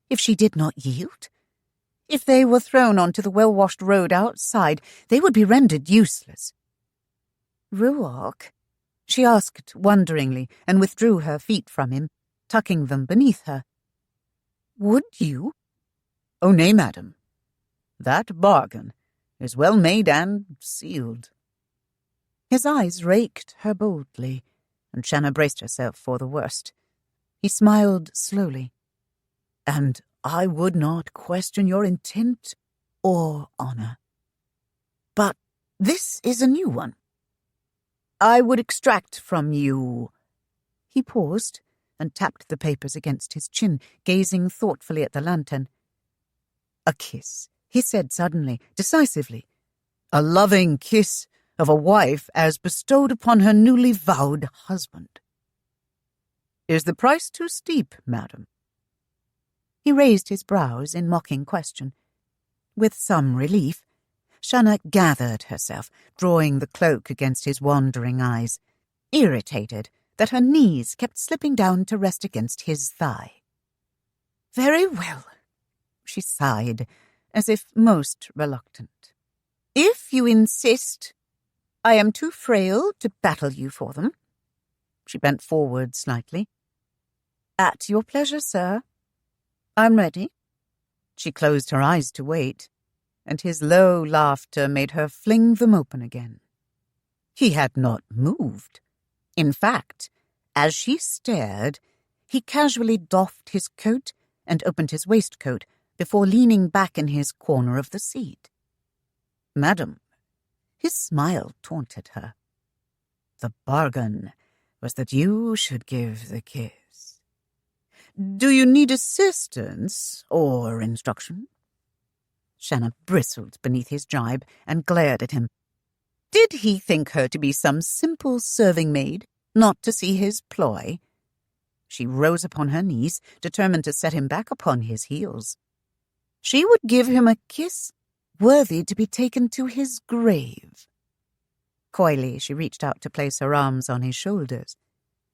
if she did not yield? If they were thrown onto the well-washed road outside, they would be rendered useless. "Ruark?" she asked wonderingly, and withdrew her feet from him, tucking them beneath her. "Would you?" "Oh, nay, madam. That bargain is well made and sealed." His eyes raked her boldly, and Shanna braced herself for the worst. He smiled slowly. "And I would not question your intent or honor. But this is a new one. I would extract from you," He paused and tapped the papers against his chin, gazing thoughtfully at the lantern. "A kiss," he said suddenly, decisively. "A loving kiss of a wife as bestowed upon her newly vowed husband. Is the price too steep, madam?" He raised his brows in mocking question. With some relief, Shanna gathered herself, drawing the cloak against his wandering eyes, irritated that her knees kept slipping down to rest against his thigh. "Very well," she sighed, as if most reluctant. "If you insist, I am too frail to battle you for them." She bent forward slightly. "At your pleasure, sir. I'm ready." She closed her eyes to wait, and his low laughter made her fling them open again. He had not moved. In fact, as she stared, he casually doffed his coat and opened his waistcoat before leaning back in his corner of the seat. "Madam," his smile taunted her, "the bargain was that you should give the kiss. Do you need assistance or instruction?" Shanna bristled beneath his jibe and glared at him. Did he think her to be some simple serving maid, not to see his ploy? She rose upon her knees, determined to set him back upon his heels. She would give him a kiss worthy to be taken to his grave. Coyly, she reached out to place her arms on his shoulders.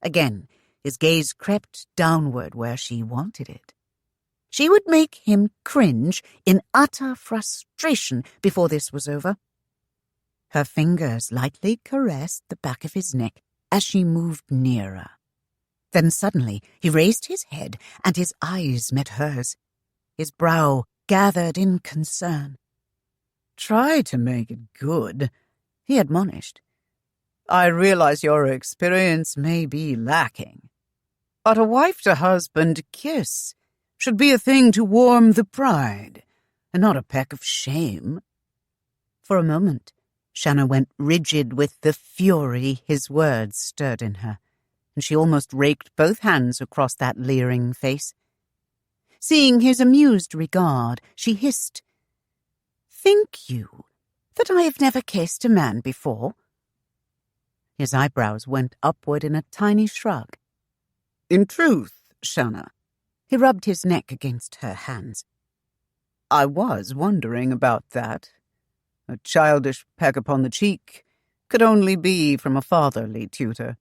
Again, his gaze crept downward where she wanted it. She would make him cringe in utter frustration before this was over. Her fingers lightly caressed the back of his neck as she moved nearer. Then suddenly he raised his head and his eyes met hers. His brow gathered in concern. "Try to make it good," he admonished. "I realize your experience may be lacking, but a wife-to-husband kiss should be a thing to warm the pride, and not a peck of shame." For a moment, Shanna went rigid with the fury his words stirred in her, and she almost raked both hands across that leering face. Seeing his amused regard, she hissed, "Think you that I have never kissed a man before?" His eyebrows went upward in a tiny shrug. "In truth, Shanna," he rubbed his neck against her hands, "I was wondering about that. A childish peck upon the cheek could only be from a fatherly tutor."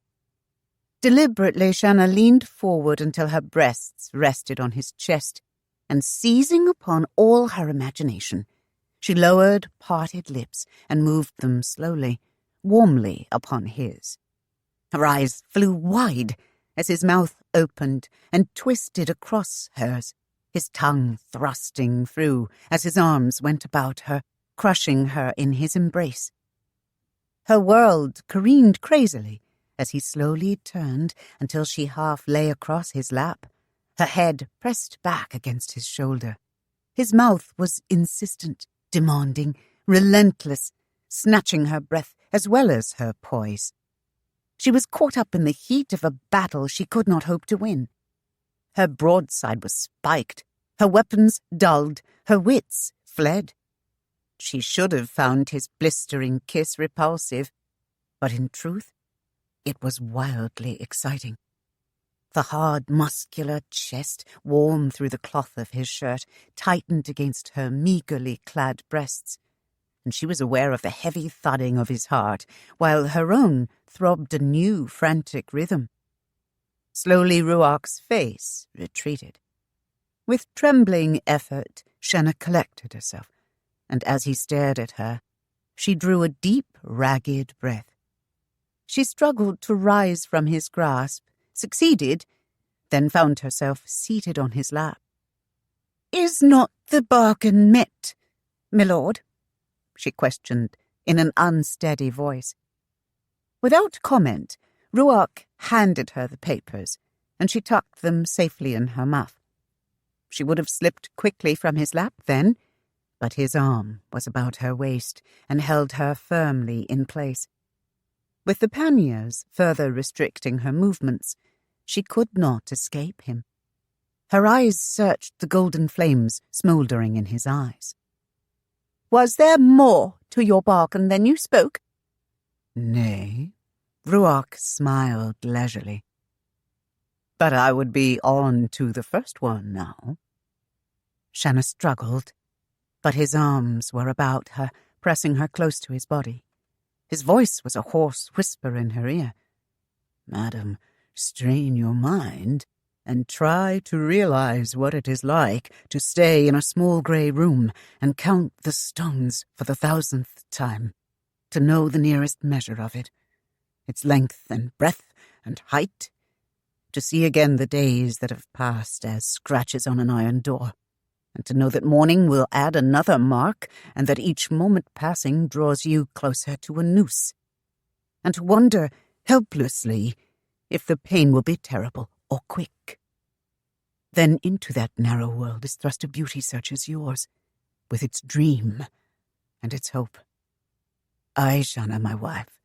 Deliberately, Shanna leaned forward until her breasts rested on his chest, and seizing upon all her imagination, she lowered parted lips and moved them slowly, warmly upon his. Her eyes flew wide as his mouth opened and twisted across hers, his tongue thrusting through as his arms went about her, crushing her in his embrace. Her world careened crazily as he slowly turned until she half lay across his lap, her head pressed back against his shoulder. His mouth was insistent, demanding, relentless, snatching her breath as well as her poise. She was caught up in the heat of a battle she could not hope to win. Her broadside was spiked, her weapons dulled, her wits fled. She should have found his blistering kiss repulsive, but in truth, it was wildly exciting. The hard, muscular chest, warm through the cloth of his shirt, tightened against her meagerly clad breasts, and she was aware of the heavy thudding of his heart, while her own throbbed a new, frantic rhythm. Slowly Ruark's face retreated. With trembling effort, Shanna collected herself, and as he stared at her, she drew a deep, ragged breath. She struggled to rise from his grasp, succeeded, then found herself seated on his lap. "Is not the bargain met, my lord?" she questioned in an unsteady voice. Without comment, Ruark handed her the papers, and she tucked them safely in her muff. She would have slipped quickly from his lap then, but his arm was about her waist and held her firmly in place. With the panniers further restricting her movements, She could not escape him. Her eyes searched the golden flames smouldering in his eyes. "Was there more to your bargain than you spoke?" "Nay." Ruark smiled leisurely. "But I would be on to the first one now." Shanna struggled, but his arms were about her, pressing her close to his body. His voice was a hoarse whisper in her ear. "Madam, strain your mind and try to realize what it is like to stay in a small grey room and count the stones for the 1,000th time, to know the nearest measure of it, its length and breadth and height, to see again the days that have passed as scratches on an iron door, and to know that morning will add another mark, and that each moment passing draws you closer to a noose, and to wonder helplessly if the pain will be terrible or quick. Then into that narrow world is thrust a beauty such as yours, with its dream and its hope. I, Shanna, my wife,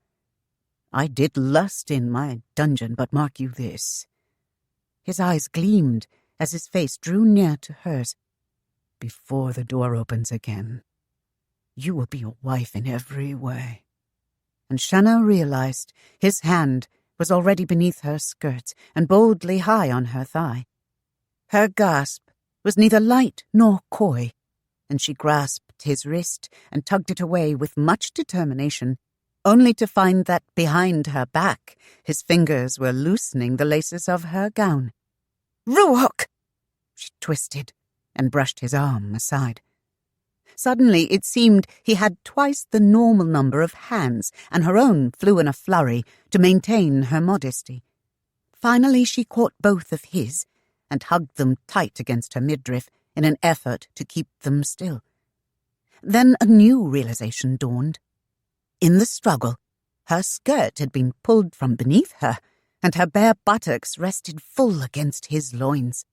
I did lust in my dungeon, but mark you this." His eyes gleamed as his face drew near to hers. "Before the door opens again, you will be a wife in every way." And Shanna realized his hand was already beneath her skirts and boldly high on her thigh. Her gasp was neither light nor coy, and she grasped his wrist and tugged it away with much determination, only to find that behind her back his fingers were loosening the laces of her gown. "Ruark!" She twisted and brushed his arm aside. Suddenly it seemed he had twice the normal number of hands, and her own flew in a flurry to maintain her modesty. Finally she caught both of his and hugged them tight against her midriff in an effort to keep them still. Then a new realization dawned. In the struggle, her skirt had been pulled from beneath her, and her bare buttocks rested full against his loins.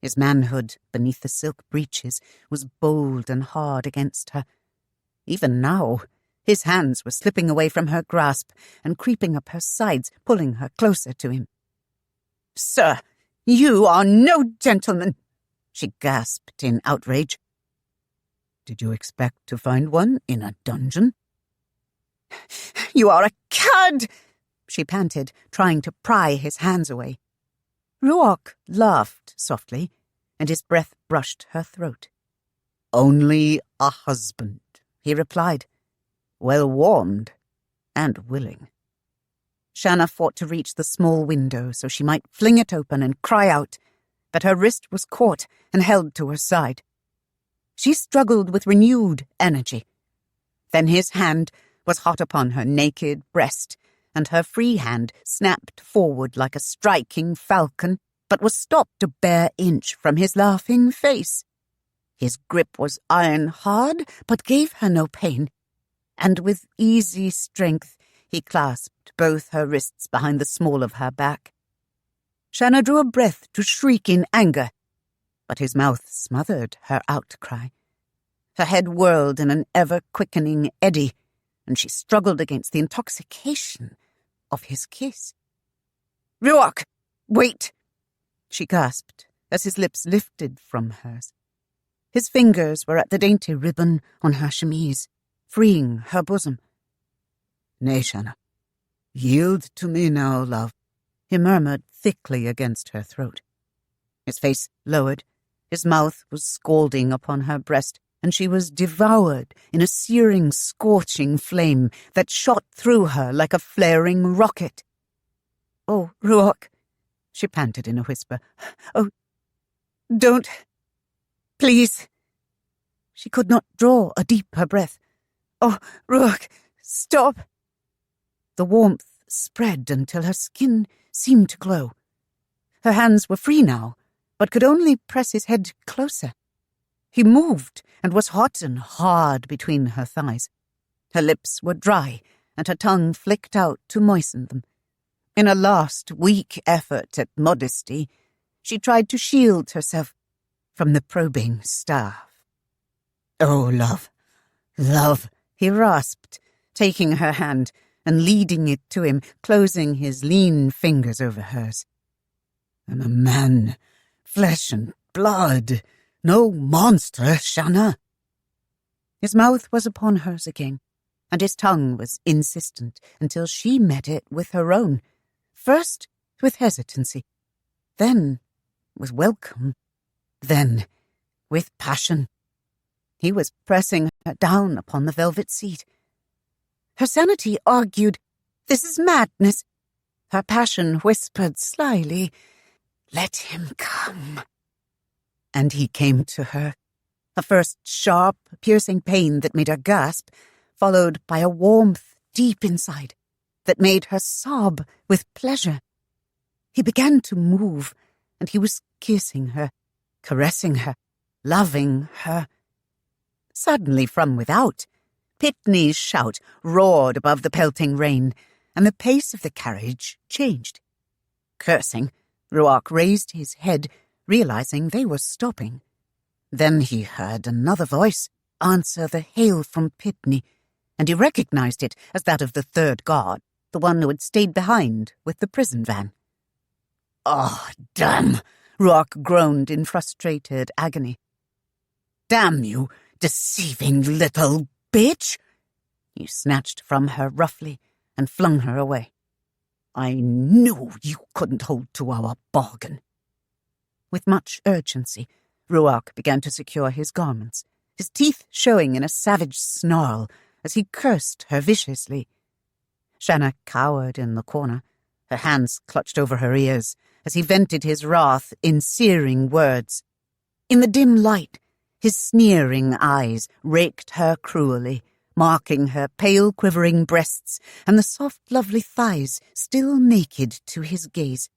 His manhood, beneath the silk breeches, was bold and hard against her. Even now, his hands were slipping away from her grasp and creeping up her sides, pulling her closer to him. "Sir, you are no gentleman," she gasped in outrage. "Did you expect to find one in a dungeon?" "You are a cad," she panted, trying to pry his hands away. Ruark laughed softly, and his breath brushed her throat. "Only a husband," he replied, "well warmed and willing." Shanna fought to reach the small window so she might fling it open and cry out, but her wrist was caught and held to her side. She struggled with renewed energy. Then his hand was hot upon her naked breast, and her free hand snapped forward like a striking falcon, but was stopped a bare inch from his laughing face. His grip was iron hard, but gave her no pain, and with easy strength he clasped both her wrists behind the small of her back. Shanna drew a breath to shriek in anger, but his mouth smothered her outcry. Her head whirled in an ever-quickening eddy, and she struggled against the intoxication of his kiss. "Ruark, wait!" she gasped as his lips lifted from hers. His fingers were at the dainty ribbon on her chemise, freeing her bosom. "Nay, Shanna, yield to me now, love," he murmured thickly against her throat. His face lowered, his mouth was scalding upon her breast, and she was devoured in a searing, scorching flame that shot through her like a flaring rocket. "Oh, Ruark," she panted in a whisper. "Oh, don't. Please." She could not draw a deeper breath. "Oh, Ruark, stop." The warmth spread until her skin seemed to glow. Her hands were free now, but could only press his head closer. He moved and was hot and hard between her thighs. Her lips were dry, and her tongue flicked out to moisten them. In a last weak effort at modesty, she tried to shield herself from the probing staff. "Oh, love, love," he rasped, taking her hand and leading it to him, closing his lean fingers over hers. I'm a man, flesh and blood, no monster, Shanna. His mouth was upon hers again, and his tongue was insistent until she met it with her own, first with hesitancy, then with welcome, then with passion. He was pressing her down upon the velvet seat. Her sanity argued, "This is madness." Her passion whispered slyly, "Let him come." And he came to her, a first sharp, piercing pain that made her gasp, followed by a warmth deep inside that made her sob with pleasure. He began to move, and he was kissing her, caressing her, loving her. Suddenly from without, Pitney's shout roared above the pelting rain, and the pace of the carriage changed. Cursing, Ruark raised his head, realizing they were stopping. Then he heard another voice answer the hail from Pitney, and he recognized it as that of the third guard, the one who had stayed behind with the prison van. "Oh, damn!" Ruark groaned in frustrated agony. "Damn you, deceiving little bitch!" He snatched from her roughly and flung her away. "I knew you couldn't hold to our bargain." With much urgency, Ruark began to secure his garments, his teeth showing in a savage snarl as he cursed her viciously. Shanna cowered in the corner, her hands clutched over her ears, as he vented his wrath in searing words. In the dim light, his sneering eyes raked her cruelly, marking her pale, quivering breasts and the soft, lovely thighs still naked to his gaze.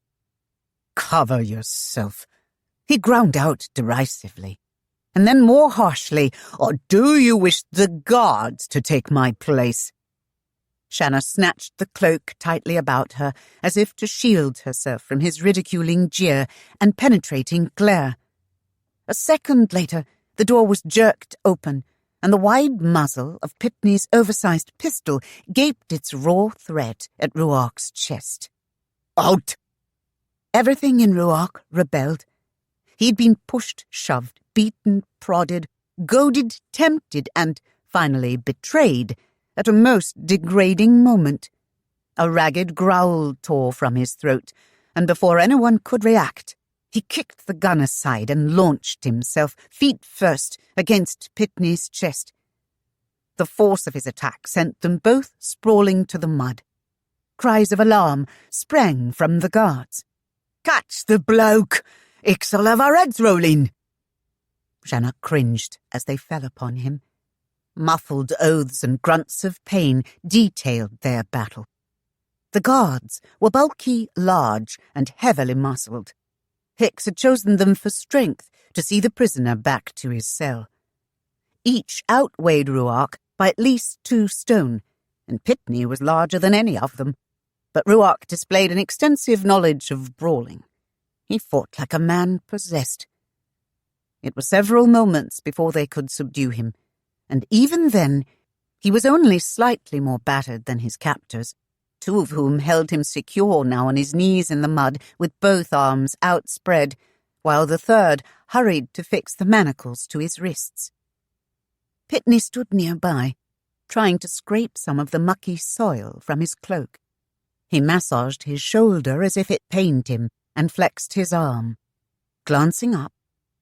"Cover yourself," he ground out derisively, and then more harshly, "or do you wish the guards to take my place?" Shanna snatched the cloak tightly about her, as if to shield herself from his ridiculing jeer and penetrating glare. A second later, the door was jerked open, and the wide muzzle of Pitney's oversized pistol gaped its raw threat at Ruark's chest. "Out!" Everything in Ruark rebelled. He'd been pushed, shoved, beaten, prodded, goaded, tempted, and finally betrayed at a most degrading moment. A ragged growl tore from his throat, and before anyone could react, he kicked the gun aside and launched himself, feet first, against Pitney's chest. The force of his attack sent them both sprawling to the mud. Cries of alarm sprang from the guards. "Catch the bloke! Ix'll have our heads rolling!" Shanna cringed as they fell upon him. Muffled oaths and grunts of pain detailed their battle. The guards were bulky, large, and heavily muscled. Hicks had chosen them for strength to see the prisoner back to his cell. Each outweighed Ruark by at least 2 stone, and Pitney was larger than any of them. But Ruark displayed an extensive knowledge of brawling. He fought like a man possessed. It was several moments before they could subdue him, and even then, he was only slightly more battered than his captors, 2 of whom held him secure now on his knees in the mud with both arms outspread, while the third hurried to fix the manacles to his wrists. Pitney stood nearby, trying to scrape some of the mucky soil from his cloak. He massaged his shoulder as if it pained him and flexed his arm. Glancing up,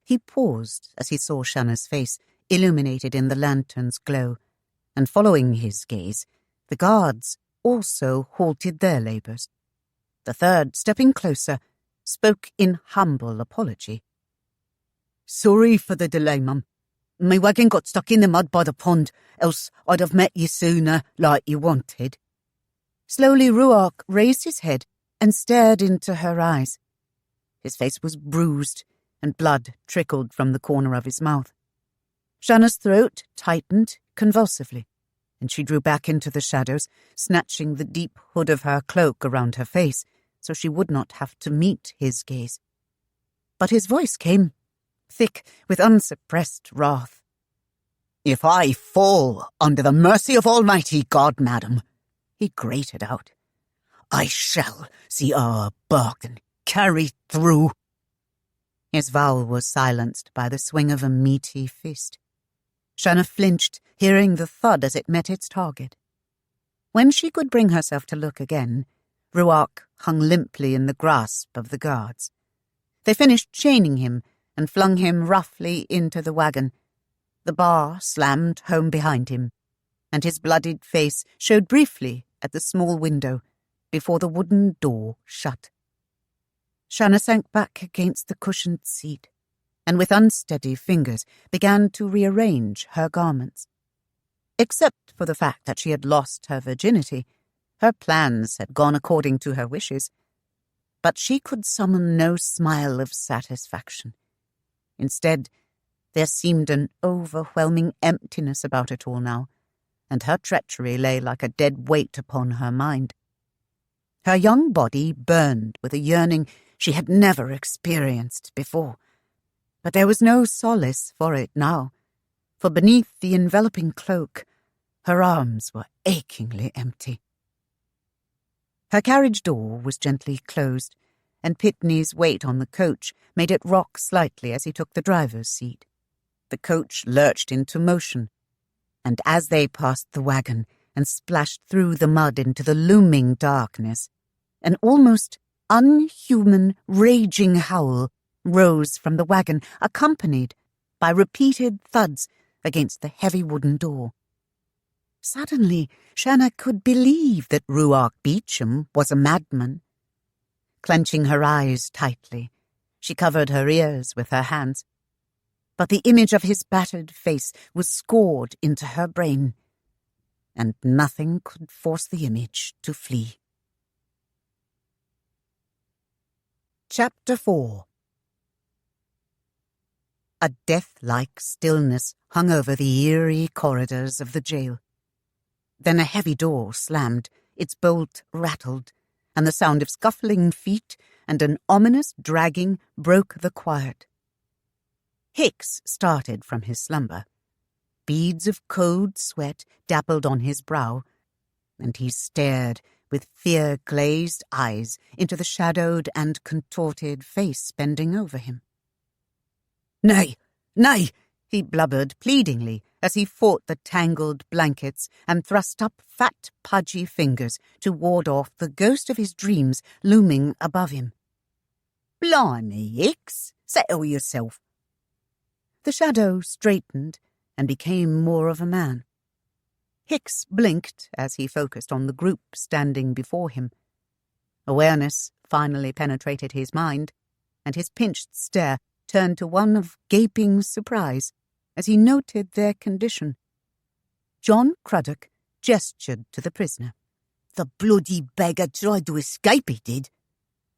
he paused as he saw Shanna's face illuminated in the lantern's glow, and following his gaze, the guards also halted their labours. The third, stepping closer, spoke in humble apology. "Sorry for the delay, Mum. My wagon got stuck in the mud by the pond, else I'd have met you sooner, like you wanted." Slowly Ruark raised his head and stared into her eyes. His face was bruised, and blood trickled from the corner of his mouth. Shanna's throat tightened convulsively, and she drew back into the shadows, snatching the deep hood of her cloak around her face, so she would not have to meet his gaze. But his voice came, thick with unsuppressed wrath. "If I fall under the mercy of Almighty God, madam," he grated out, "I shall see our bargain carry through." His vow was silenced by the swing of a meaty fist. Shanna flinched, hearing the thud as it met its target. When she could bring herself to look again, Ruark hung limply in the grasp of the guards. They finished chaining him and flung him roughly into the wagon. The bar slammed home behind him, and his bloodied face showed briefly at the small window before the wooden door shut. Shanna sank back against the cushioned seat, and with unsteady fingers began to rearrange her garments. Except for the fact that she had lost her virginity, her plans had gone according to her wishes. But she could summon no smile of satisfaction. Instead, there seemed an overwhelming emptiness about it all now, and her treachery lay like a dead weight upon her mind. Her young body burned with a yearning she had never experienced before. But there was no solace for it now, for beneath the enveloping cloak, her arms were achingly empty. Her carriage door was gently closed, and Pitney's weight on the coach made it rock slightly as he took the driver's seat. The coach lurched into motion, and as they passed the wagon and splashed through the mud into the looming darkness, an almost unhuman, raging howl rose from the wagon, accompanied by repeated thuds against the heavy wooden door. Suddenly, Shanna could believe that Ruark Beauchamp was a madman. Clenching her eyes tightly, she covered her ears with her hands. But the image of his battered face was scored into her brain, and nothing could force the image to flee. Chapter 4. A death-like stillness hung over the eerie corridors of the jail. Then a heavy door slammed, its bolt rattled, and the sound of scuffling feet and an ominous dragging broke the quiet. Hicks started from his slumber. Beads of cold sweat dappled on his brow, and he stared with fear-glazed eyes into the shadowed and contorted face bending over him. "Nay, nay!" he blubbered pleadingly as he fought the tangled blankets and thrust up fat, pudgy fingers to ward off the ghost of his dreams looming above him. "Blimey, Hicks, settle yourself." The shadow straightened and became more of a man. Hicks blinked as he focused on the group standing before him. Awareness finally penetrated his mind, and his pinched stare turned to one of gaping surprise as he noted their condition. John Craddock gestured to the prisoner. "The bloody beggar tried to escape, he did."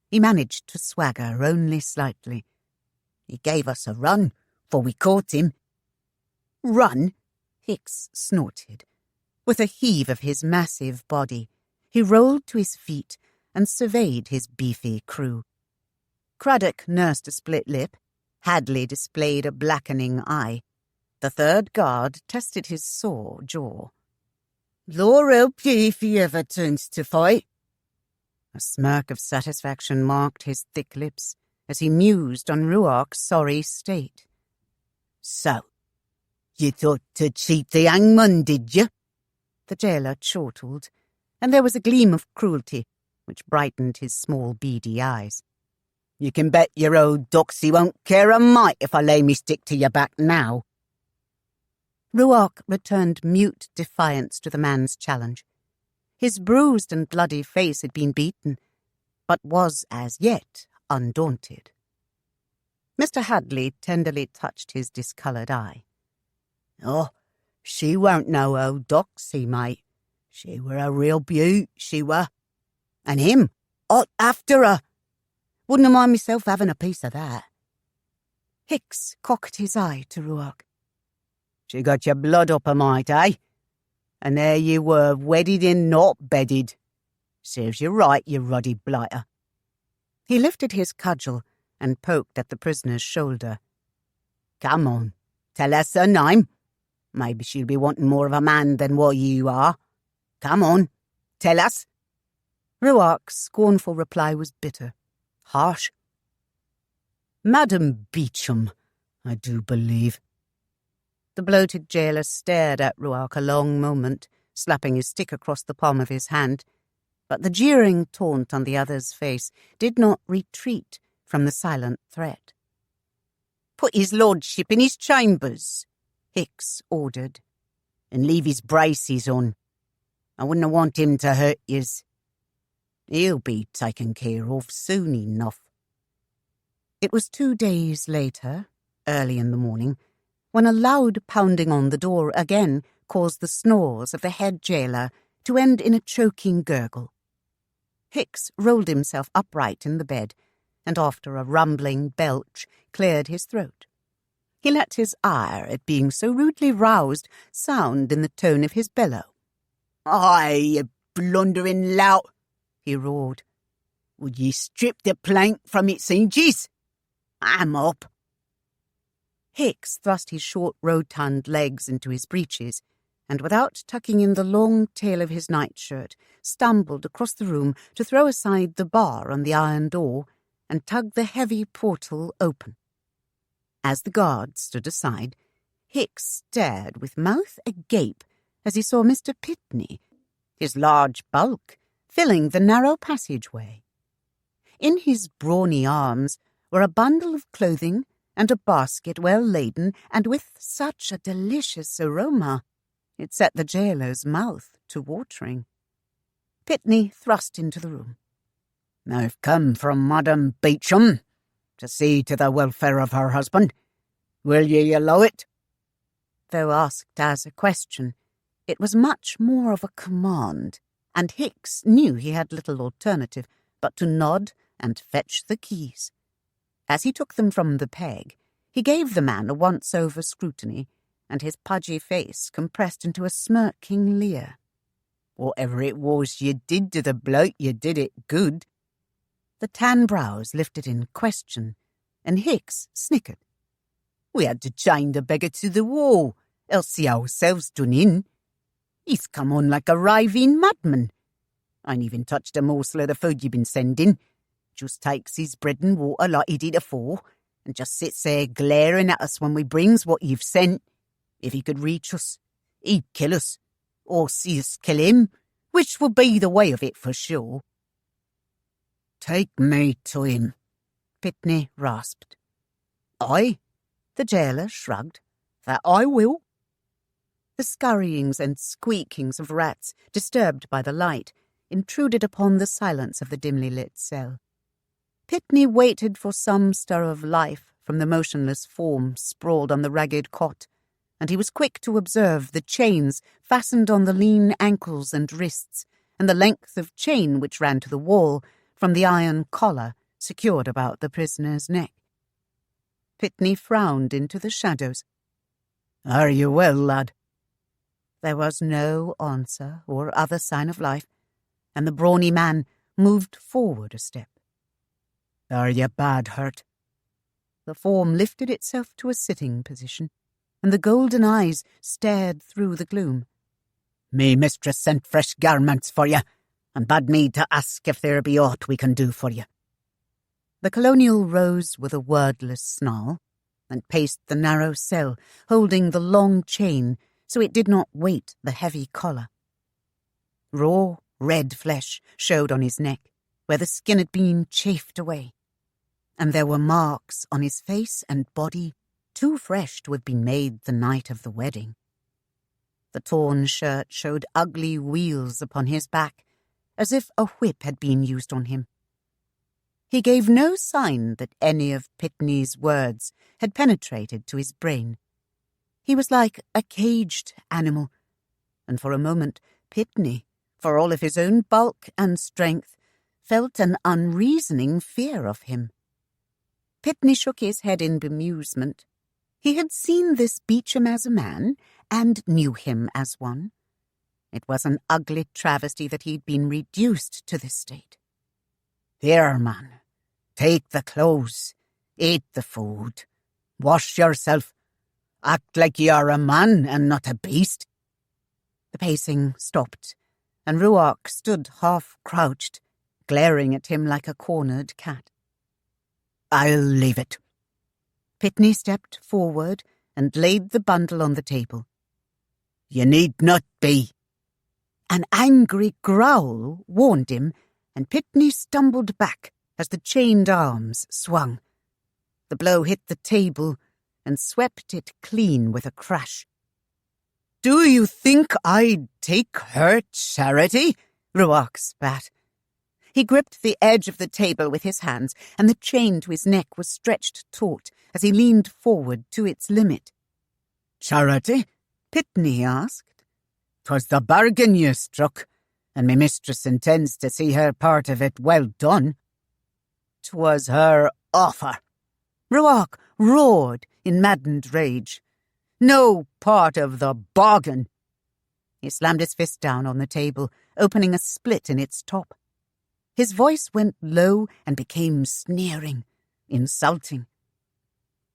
He managed to swagger only slightly. "He gave us a run, for we caught him." "Run?" Hicks snorted. With a heave of his massive body, he rolled to his feet and surveyed his beefy crew. Craddock nursed a split lip. Hadley displayed a blackening eye. The third guard tested his sore jaw. "Lord help ye if he ever turns to fight." A smirk of satisfaction marked his thick lips as he mused on Ruark's sorry state. "So, you thought to cheat the hangman, did you?" The jailer chortled, and there was a gleam of cruelty which brightened his small beady eyes. "You can bet your old doxy won't care a mite if I lay me stick to your back now." Ruark returned mute defiance to the man's challenge. His bruised and bloody face had been beaten, but was as yet undaunted. Mr. Hadley tenderly touched his discoloured eye. "Oh, she weren't no old doxy, mate. She were a real beaut, she were. And him, hot after her. Wouldn't have mind myself having a piece of that." Hicks cocked his eye to Ruark. "She got your blood up a mite, eh? And there you were, wedded and not bedded. Serves you right, you ruddy blighter." He lifted his cudgel and poked at the prisoner's shoulder. "Come on, tell us her name. Maybe she'll be wanting more of a man than what you are. Come on, tell us." Ruark's scornful reply was bitter, harsh. Madam Beauchamp, I do believe. The bloated jailer stared at Ruark a long moment, slapping his stick across the palm of his hand, but the jeering taunt on the other's face did not retreat from the silent threat. "Put his lordship in his chambers," Hicks ordered, "and leave his braces on. I wouldn't want him to hurt yez. He'll be taken care of soon enough." It was 2 days later, early in the morning, when a loud pounding on the door again caused the snores of the head jailer to end in a choking gurgle. Hicks rolled himself upright in the bed, and after a rumbling belch, cleared his throat. He let his ire at being so rudely roused sound in the tone of his bellow. "Aye, you blundering lout," he roared. "Would ye strip the plank from its hinges? I'm up." Hicks thrust his short rotund legs into his breeches, and without tucking in the long tail of his nightshirt, stumbled across the room to throw aside the bar on the iron door and tug the heavy portal open. As the guard stood aside, Hicks stared with mouth agape as he saw Mr. Pitney, his large bulk filling the narrow passageway. In his brawny arms were a bundle of clothing and a basket well laden and with such a delicious aroma it set the jailer's mouth to watering. Pitney thrust into the room. "I've come from Madam Beauchamp to see to the welfare of her husband. Will ye allow it?" Though asked as a question, it was much more of a command, and Hicks knew he had little alternative but to nod and fetch the keys. As he took them from the peg, he gave the man a once-over scrutiny, and his pudgy face compressed into a smirking leer. "Whatever it was you did to the bloke, you did it good." The tan brows lifted in question, and Hicks snickered. "We had to chain the beggar to the wall, else see ourselves done in. He's come on like a raving madman. I ain't even touched a morsel of the food you've been sending. Just takes his bread and water like he did afore, and just sits there glaring at us when we brings what you've sent. If he could reach us, he'd kill us, or see us kill him, which will be the way of it for sure." "Take me to him," Pitney rasped. "Aye," the jailer shrugged. "That I will." The scurryings and squeakings of rats, disturbed by the light, intruded upon the silence of the dimly lit cell. Pitney waited for some stir of life from the motionless form sprawled on the ragged cot, and he was quick to observe the chains fastened on the lean ankles and wrists, and the length of chain which ran to the wall from the iron collar secured about the prisoner's neck. Pitney frowned into the shadows. "Are you well, lad?" There was no answer or other sign of life, and the brawny man moved forward a step. "Are you bad hurt?" The form lifted itself to a sitting position, and the golden eyes stared through the gloom. "Me mistress sent fresh garments for you, and bade me to ask if there be aught we can do for you." The colonial rose with a wordless snarl, and paced the narrow cell, holding the long chain so it did not weight the heavy collar. Raw, red flesh showed on his neck, where the skin had been chafed away, and there were marks on his face and body too fresh to have been made the night of the wedding. The torn shirt showed ugly wheals upon his back, as if a whip had been used on him. He gave no sign that any of Pitney's words had penetrated to his brain. He was like a caged animal, and for a moment Pitney, for all of his own bulk and strength, felt an unreasoning fear of him. Pitney shook his head in bemusement. He had seen this Beauchamp as a man, and knew him as one. It was an ugly travesty that he'd been reduced to this state. "Here, man, take the clothes, eat the food, wash yourself, act like you are a man and not a beast." The pacing stopped, and Ruark stood half-crouched, glaring at him like a cornered cat. I'll leave it. Pitney stepped forward and laid the bundle on the table. You need not be. An angry growl warned him, and Pitney stumbled back as the chained arms swung. The blow hit the table and swept it clean with a crash. Do you think I'd take her charity? Ruark spat. He gripped the edge of the table with his hands, and the chain to his neck was stretched taut as he leaned forward to its limit. Charity? Pitney asked. 'Twas the bargain you struck, and me mistress intends to see her part of it well done. 'Twas her offer. Ruark roared in maddened rage. No part of the bargain. He slammed his fist down on the table, opening a split in its top. His voice went low and became sneering, insulting.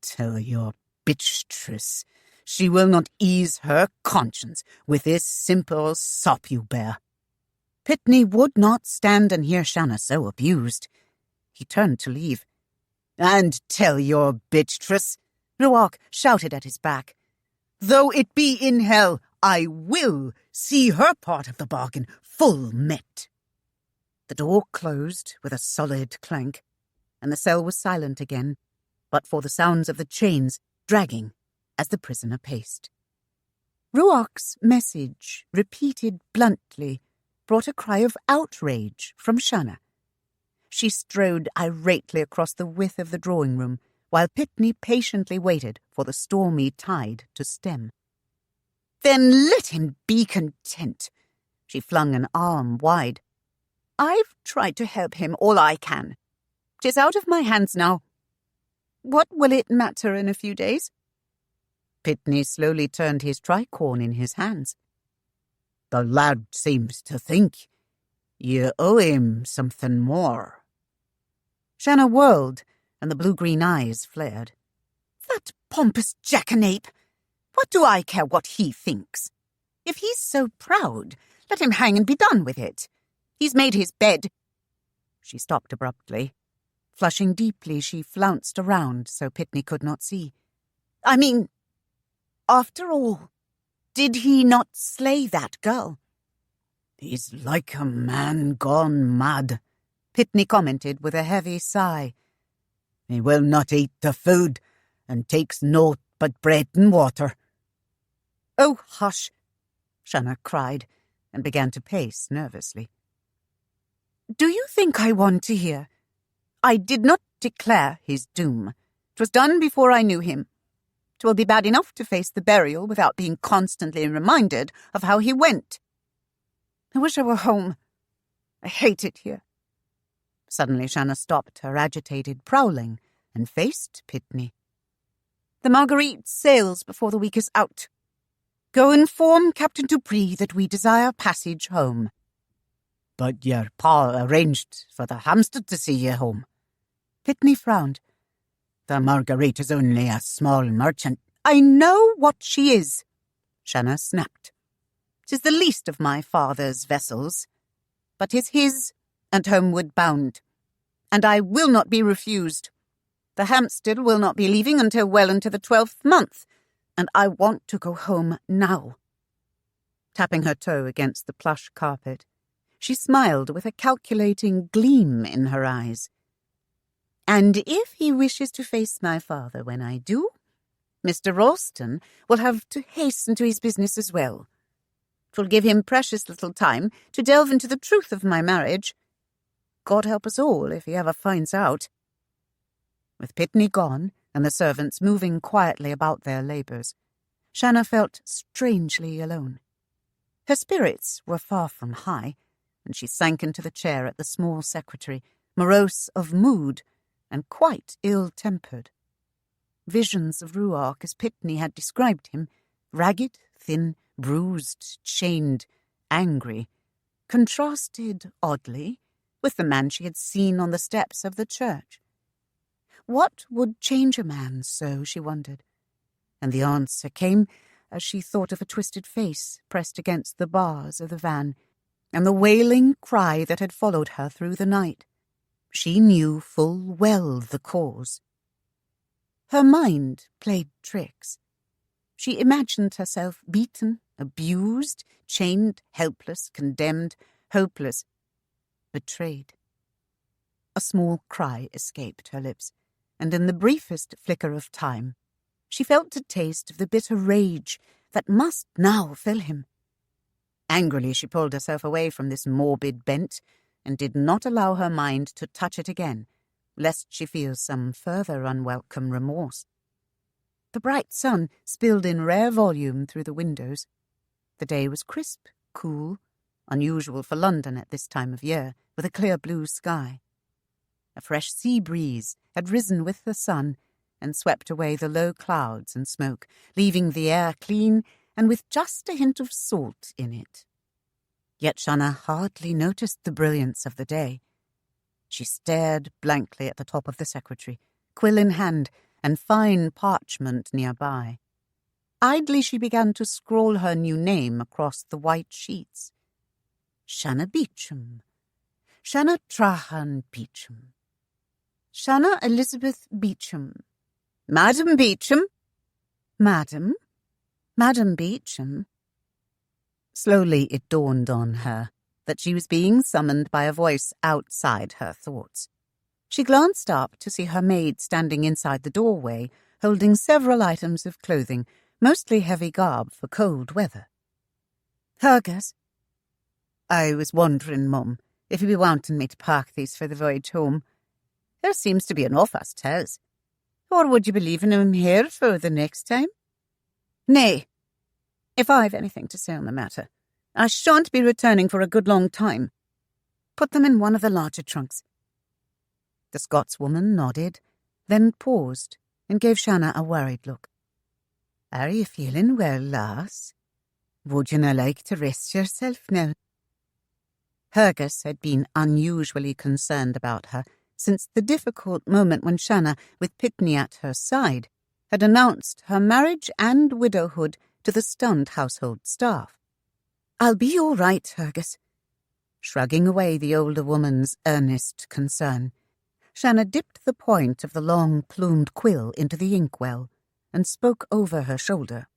Tell your bitchtress she will not ease her conscience with this simple sop you bear. Pitney would not stand and hear Shanna so abused. He turned to leave. And tell your bitchtress, Ruark shouted at his back, though it be in hell, I will see her part of the bargain full met. The door closed with a solid clank, and the cell was silent again, but for the sounds of the chains dragging as the prisoner paced. Ruark's message, repeated bluntly, brought a cry of outrage from Shanna. She strode irately across the width of the drawing-room, while Pitney patiently waited for the stormy tide to stem. Then let him be content. She flung an arm wide. I've tried to help him all I can. 'Tis out of my hands now. What will it matter in a few days? Pitney slowly turned his tricorn in his hands. The lad seems to think you owe him something more. Shanna whirled, and the blue-green eyes flared. That pompous jackanape! What do I care what he thinks? If he's so proud, let him hang and be done with it. He's made his bed. She stopped abruptly. Flushing deeply, she flounced around so Pitney could not see. I mean, after all, did he not slay that girl? He's like a man gone mad, Pitney commented with a heavy sigh. He will not eat the food, and takes naught but bread and water. Oh, hush, Shanna cried, and began to pace nervously. Do you think I want to hear? I did not declare his doom. 'Twas done before I knew him. 'Twill be bad enough to face the burial without being constantly reminded of how he went. I wish I were home. I hate it here. Suddenly Shanna stopped her agitated prowling and faced Pitney. The Marguerite sails before the week is out. Go inform Captain Dupree that we desire passage home. But your pa arranged for the Hampstead to see you home. Pitney frowned. The Marguerite is only a small merchant. I know what she is, Shanna snapped. 'Tis the least of my father's vessels, but 'tis his and homeward bound, and I will not be refused. The Hampstead will not be leaving until well into the 12th month, and I want to go home now. Tapping her toe against the plush carpet, she smiled with a calculating gleam in her eyes. And if he wishes to face my father when I do, Mr. Ralston will have to hasten to his business as well. 'Twill give him precious little time to delve into the truth of my marriage. God help us all if he ever finds out. With Pitney gone and the servants moving quietly about their labours, Shanna felt strangely alone. Her spirits were far from high, and she sank into the chair at the small secretary, morose of mood and quite ill-tempered. Visions of Ruark as Pitney had described him, ragged, thin, bruised, chained, angry, contrasted oddly with the man she had seen on the steps of the church. What would change a man so, she wondered, and the answer came as she thought of a twisted face pressed against the bars of the van and the wailing cry that had followed her through the night. She knew full well the cause. Her mind played tricks. She imagined herself beaten, abused, chained, helpless, condemned, hopeless, betrayed. A small cry escaped her lips, and in the briefest flicker of time, she felt a taste of the bitter rage that must now fill him. Angrily she pulled herself away from this morbid bent, and did not allow her mind to touch it again, lest she feel some further unwelcome remorse. The bright sun spilled in rare volume through the windows. The day was crisp, cool, unusual for London at this time of year, with a clear blue sky. A fresh sea breeze had risen with the sun and swept away the low clouds and smoke, leaving the air clean and with just a hint of salt in it. Yet Shanna hardly noticed the brilliance of the day. She stared blankly at the top of the secretary, quill in hand, and fine parchment nearby. Idly she began to scrawl her new name across the white sheets. Shanna Beauchamp. Shanna Trahern Beauchamp. Shanna Elizabeth Beauchamp. Madam Beauchamp. Madam? Madam Beauchamp. Slowly it dawned on her that she was being summoned by a voice outside her thoughts. She glanced up to see her maid standing inside the doorway, holding several items of clothing, mostly heavy garb for cold weather. "Fergus, I was wondering, Mum, if you'd be wanting me to pack these for the voyage home. There seems to be enough, as 'tis. Or would you be leaving 'em here for the next time?" "Nay. If I've anything to say on the matter, I shan't be returning for a good long time. Put them in one of the larger trunks." The Scotswoman nodded, then paused and gave Shanna a worried look. "Are you feeling well, lass? Would you not like to rest yourself now?" Fergus had been unusually concerned about her since the difficult moment when Shanna, with Pitney at her side, had announced her marriage and widowhood to the stunned household staff. "I'll be all right, Fergus." Shrugging away the older woman's earnest concern, Shanna dipped the point of the long plumed quill into the inkwell and spoke over her shoulder.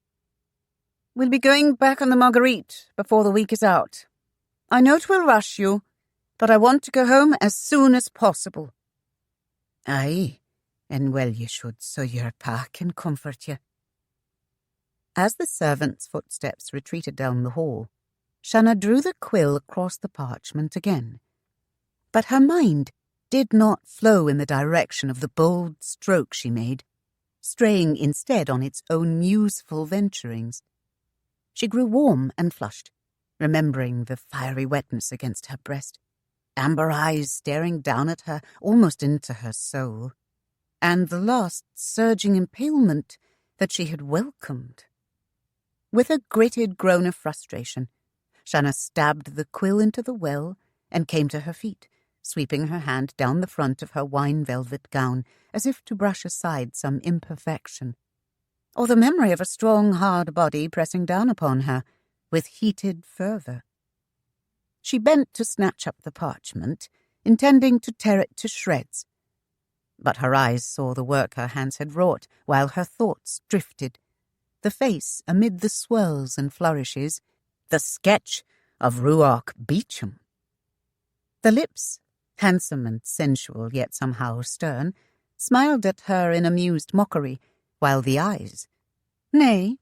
"We'll be going back on the Marguerite before the week is out. I know 'twill rush you, but I want to go home as soon as possible." "Aye, and well you should, so your pa can comfort you." As the servant's footsteps retreated down the hall, Shanna drew the quill across the parchment again. But her mind did not flow in the direction of the bold stroke she made, straying instead on its own museful venturings. She grew warm and flushed, remembering the fiery wetness against her breast, amber eyes staring down at her almost into her soul, and the last surging impalement that she had welcomed. With a gritted groan of frustration, Shanna stabbed the quill into the well and came to her feet, sweeping her hand down the front of her wine-velvet gown as if to brush aside some imperfection, or the memory of a strong, hard body pressing down upon her with heated fervour. She bent to snatch up the parchment, intending to tear it to shreds, but her eyes saw the work her hands had wrought, while her thoughts drifted. The face amid the swirls and flourishes, the sketch of Ruark Beauchamp. The lips, handsome and sensual yet somehow stern, smiled at her in amused mockery, while the eyes, nay,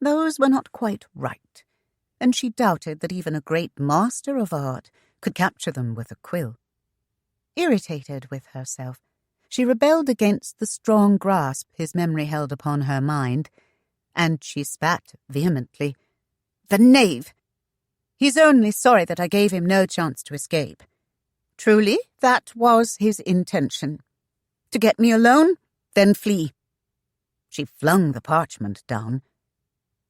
those were not quite right, and she doubted that even a great master of art could capture them with a quill. Irritated with herself, she rebelled against the strong grasp his memory held upon her mind, and she spat vehemently. "The knave! He's only sorry that I gave him no chance to escape. Truly, that was his intention. To get me alone, then flee." She flung the parchment down.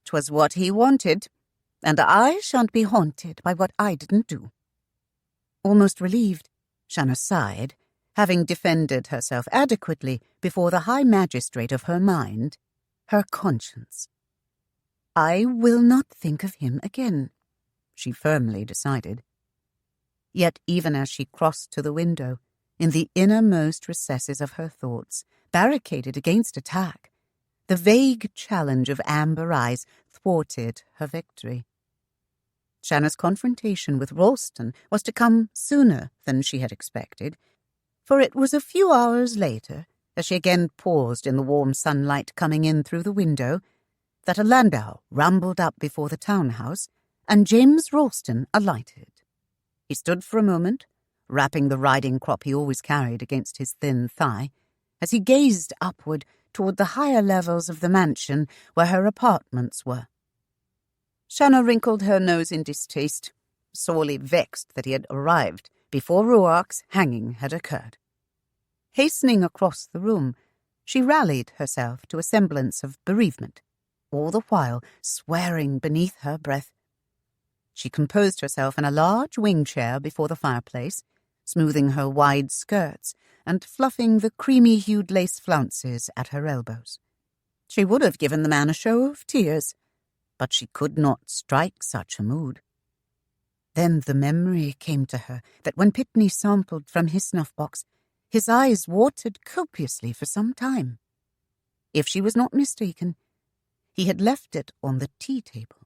"'Twas what he wanted, and I shan't be haunted by what I didn't do." Almost relieved, Shanna sighed, having defended herself adequately before the high magistrate of her mind, her conscience. "I will not think of him again," she firmly decided. Yet even as she crossed to the window, in the innermost recesses of her thoughts, barricaded against attack. The vague challenge of amber eyes thwarted her victory. Shanna's confrontation with Ralston was to come sooner than she had expected, for it was a few hours later, as she again paused in the warm sunlight coming in through the window, that a landau rumbled up before the townhouse, and James Ralston alighted. He stood for a moment, wrapping the riding crop he always carried against his thin thigh, as he gazed upward toward the higher levels of the mansion where her apartments were. Shanna wrinkled her nose in distaste, sorely vexed that he had arrived before Ruark's hanging had occurred. Hastening across the room, she rallied herself to a semblance of bereavement, all the while swearing beneath her breath. She composed herself in a large wing-chair before the fireplace, smoothing her wide skirts and fluffing the creamy-hued lace flounces at her elbows. She would have given the man a show of tears, but she could not strike such a mood. Then the memory came to her that when Pitney sampled from his snuff-box, his eyes watered copiously for some time. If she was not mistaken, he had left it on the tea-table.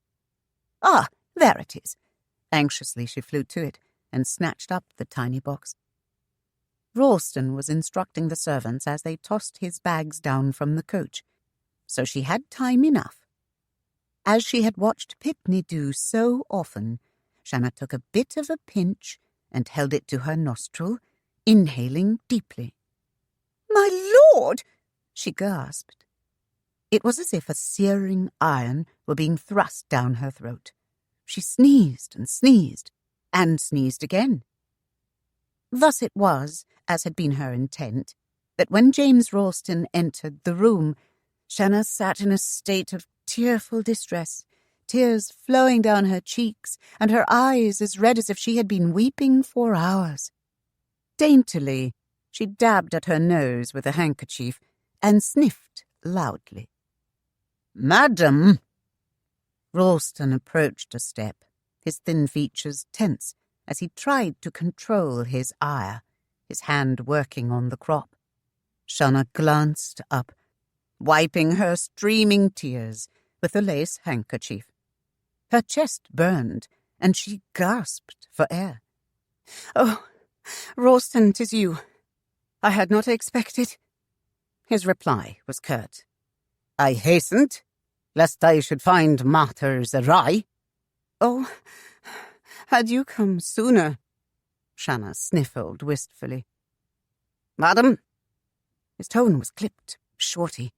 Ah, there it is. Anxiously she flew to it and snatched up the tiny box. Ralston was instructing the servants as they tossed his bags down from the coach, so she had time enough. As she had watched Pitney do so often, Shanna took a bit of a pinch and held it to her nostril, inhaling deeply. "My Lord!" she gasped. It was as if a searing iron were being thrust down her throat. She sneezed and sneezed, and sneezed again. Thus it was, as had been her intent, that when James Ralston entered the room, Shanna sat in a state of tearful distress, tears flowing down her cheeks, and her eyes as red as if she had been weeping for hours. Daintily, she dabbed at her nose with a handkerchief and sniffed loudly. "Madam!" Ralston approached a step, his thin features tense as he tried to control his ire, his hand working on the crop. Shanna glanced up, wiping her streaming tears with the lace handkerchief. Her chest burned, and she gasped for air. "Oh, Ralston, 'tis you. I had not expected." His reply was curt. "I hastened, lest I should find matters awry." "Oh, had you come sooner?" Shanna sniffled wistfully. "Madam," his tone was clipped, shorty,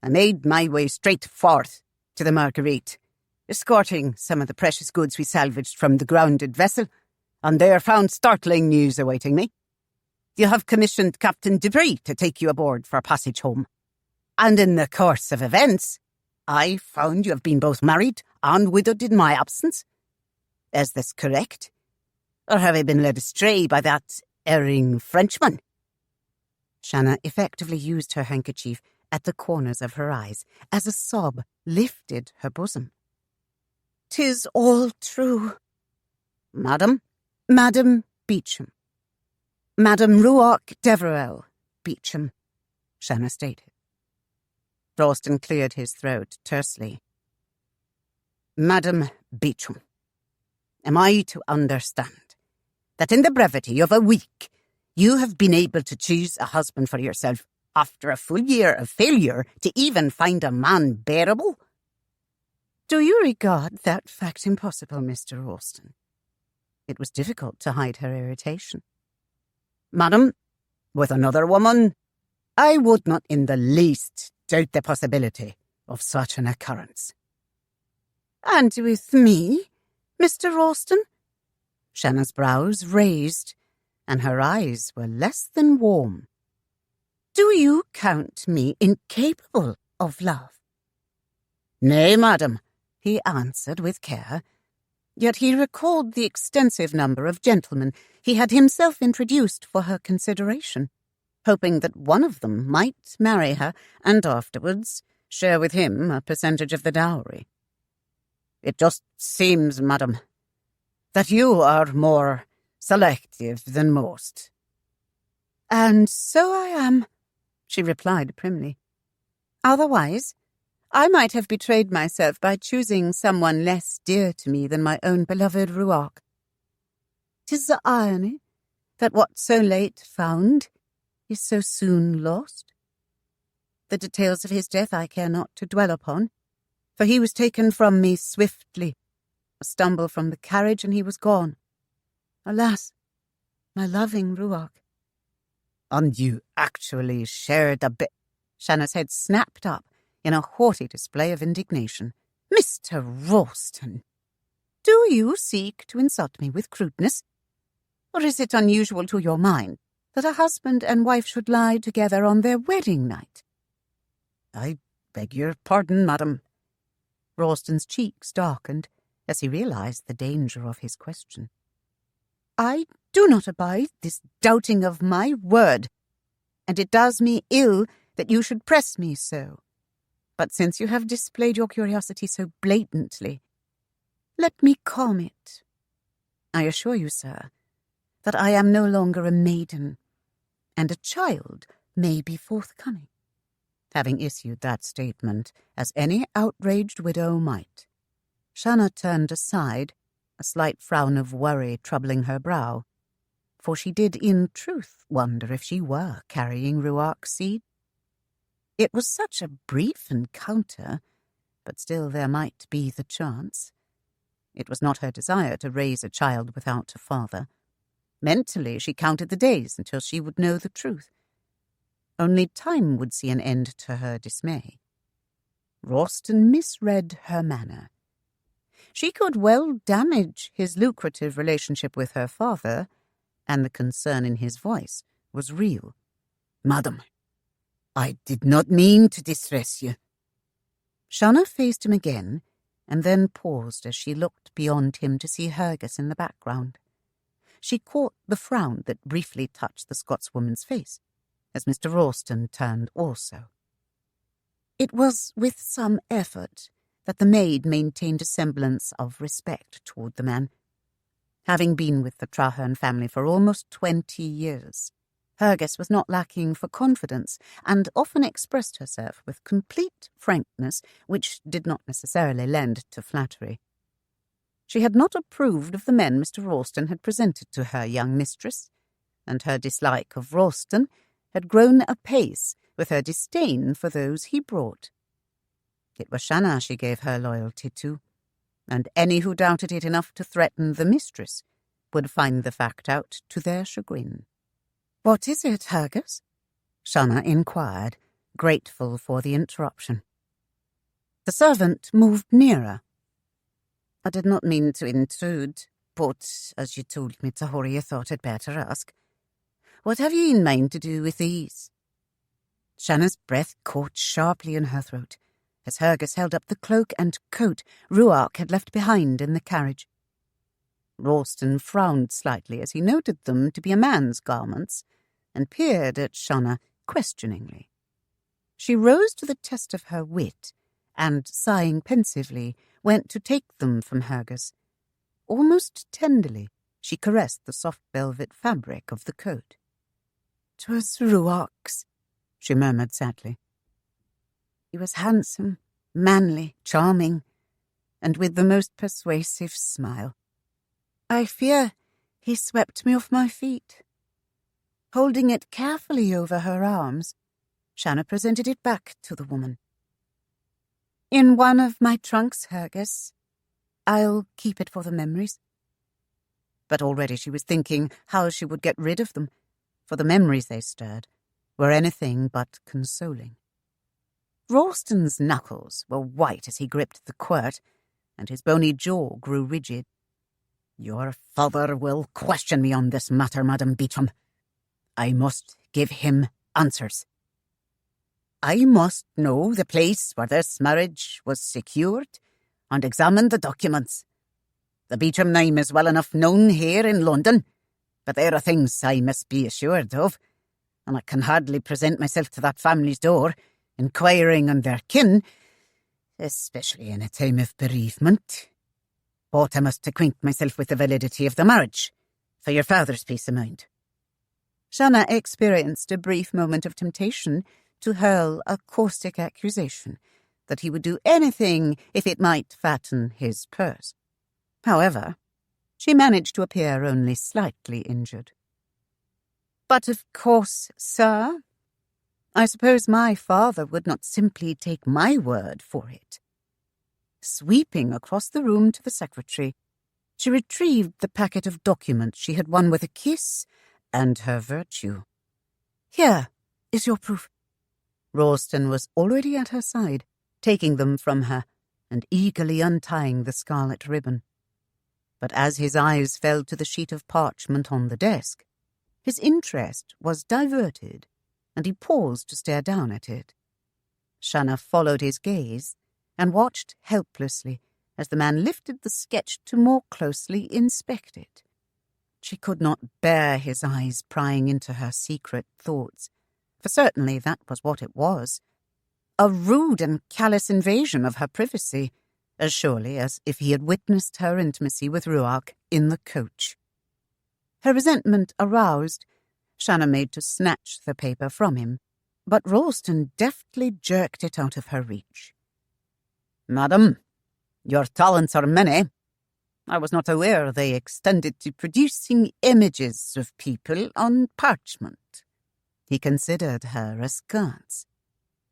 "I made my way straight forth to the Marguerite, escorting some of the precious goods we salvaged from the grounded vessel, and there found startling news awaiting me. You have commissioned Captain Debris to take you aboard for passage home. And in the course of events, I found you have been both married and widowed in my absence. Is this correct? Or have I been led astray by that erring Frenchman?" Shanna effectively used her handkerchief at the corners of her eyes as a sob lifted her bosom. "'Tis all true." "Madam?" "Madam Beauchamp. Madam Ruark Beauchamp," Shanna stated. Ralston cleared his throat tersely. "Madam Beauchamp, am I to understand that in the brevity of a week you have been able to choose a husband for yourself after a full year of failure to even find a man bearable?" "Do you regard that fact impossible, Mr. Ralston?" It was difficult to hide her irritation. "Madam, with another woman, I would not in the least doubt the possibility of such an occurrence." "And with me, Mr. Ralston?" Shanna's brows raised, and her eyes were less than warm. "Do you count me incapable of love?" "Nay, madam," he answered with care. Yet he recalled the extensive number of gentlemen he had himself introduced for her consideration, hoping that one of them might marry her and afterwards share with him a percentage of the dowry. "It just seems, madam, that you are more selective than most." "And so I am," she replied primly. "Otherwise, I might have betrayed myself by choosing someone less dear to me than my own beloved Ruark. 'Tis the irony that what so late found is so soon lost. The details of his death I care not to dwell upon, for he was taken from me swiftly. A stumble from the carriage and he was gone. Alas, my loving Ruark." "And you actually shared a bit—" Shanna's head snapped up in a haughty display of indignation. "Mr. Ralston, do you seek to insult me with crudeness? Or is it unusual to your mind that a husband and wife should lie together on their wedding night?" "I beg your pardon, madam." Ralston's cheeks darkened as he realized the danger of his question. "I do not abide this doubting of my word, and it does me ill that you should press me so. But since you have displayed your curiosity so blatantly, let me calm it. I assure you, sir, that I am no longer a maiden, and a child may be forthcoming." Having issued that statement, as any outraged widow might, Shanna turned aside, a slight frown of worry troubling her brow, for she did in truth wonder if she were carrying Ruark's seed. It was such a brief encounter, but still there might be the chance. It was not her desire to raise a child without a father. Mentally she counted the days until she would know the truth. Only time would see an end to her dismay. Ralston misread her manner. She could well damage his lucrative relationship with her father, and the concern in his voice was real. "Madam, I did not mean to distress you." Shanna faced him again, and then paused as she looked beyond him to see Hergus in the background. She caught the frown that briefly touched the Scotswoman's face, as Mr. Ralston turned also. It was with some effort that the maid maintained a semblance of respect toward the man. Having been with the Trahern family for almost 20 years, Hergus was not lacking for confidence, and often expressed herself with complete frankness, which did not necessarily lend to flattery. She had not approved of the men Mr. Ralston had presented to her young mistress, and her dislike of Ralston had grown apace with her disdain for those he brought. It was Shanna she gave her loyalty to, and any who doubted it enough to threaten the mistress would find the fact out to their chagrin. "What is it, Hergus?" Shanna inquired, grateful for the interruption. The servant moved nearer. "I did not mean to intrude, but as you told me to hurry, I thought I'd better ask. What have you in mind to do with these?" Shanna's breath caught sharply in her throat as Hergus held up the cloak and coat Ruark had left behind in the carriage. Ralston frowned slightly as he noted them to be a man's garments and peered at Shanna questioningly. She rose to the test of her wit and, sighing pensively, went to take them from Hergus. Almost tenderly, she caressed the soft velvet fabric of the coat. "'Twas Ruark's," she murmured sadly. "He was handsome, manly, charming, and with the most persuasive smile. I fear he swept me off my feet." Holding it carefully over her arms, Shanna presented it back to the woman. "In one of my trunks, Hergus. I'll keep it for the memories." But already she was thinking how she would get rid of them, for the memories they stirred were anything but consoling. Ralston's knuckles were white as he gripped the quirt, and his bony jaw grew rigid. "Your father will question me on this matter, Madam Beauchamp. I must give him answers. I must know the place where this marriage was secured and examine the documents. The Beauchamp name is well enough known here in London, but there are things I must be assured of, and I can hardly present myself to that family's door, inquiring on their kin, especially in a time of bereavement. But I must acquaint myself with the validity of the marriage, for your father's peace of mind." Shanna experienced a brief moment of temptation to hurl a caustic accusation that he would do anything if it might fatten his purse. However, she managed to appear only slightly injured. "But of course, sir, I suppose my father would not simply take my word for it." Sweeping across the room to the secretary, she retrieved the packet of documents she had won with a kiss and her virtue. "Here is your proof." Ralston was already at her side, taking them from her and eagerly untying the scarlet ribbon. But as his eyes fell to the sheet of parchment on the desk, his interest was diverted, and he paused to stare down at it. Shanna followed his gaze and watched helplessly as the man lifted the sketch to more closely inspect it. She could not bear his eyes prying into her secret thoughts, for certainly that was what it was. A rude and callous invasion of her privacy, as surely as if he had witnessed her intimacy with Ruark in the coach. Her resentment aroused, Shanna made to snatch the paper from him, but Ralston deftly jerked it out of her reach. "Madam, your talents are many. I was not aware they extended to producing images of people on parchment." He considered her askance.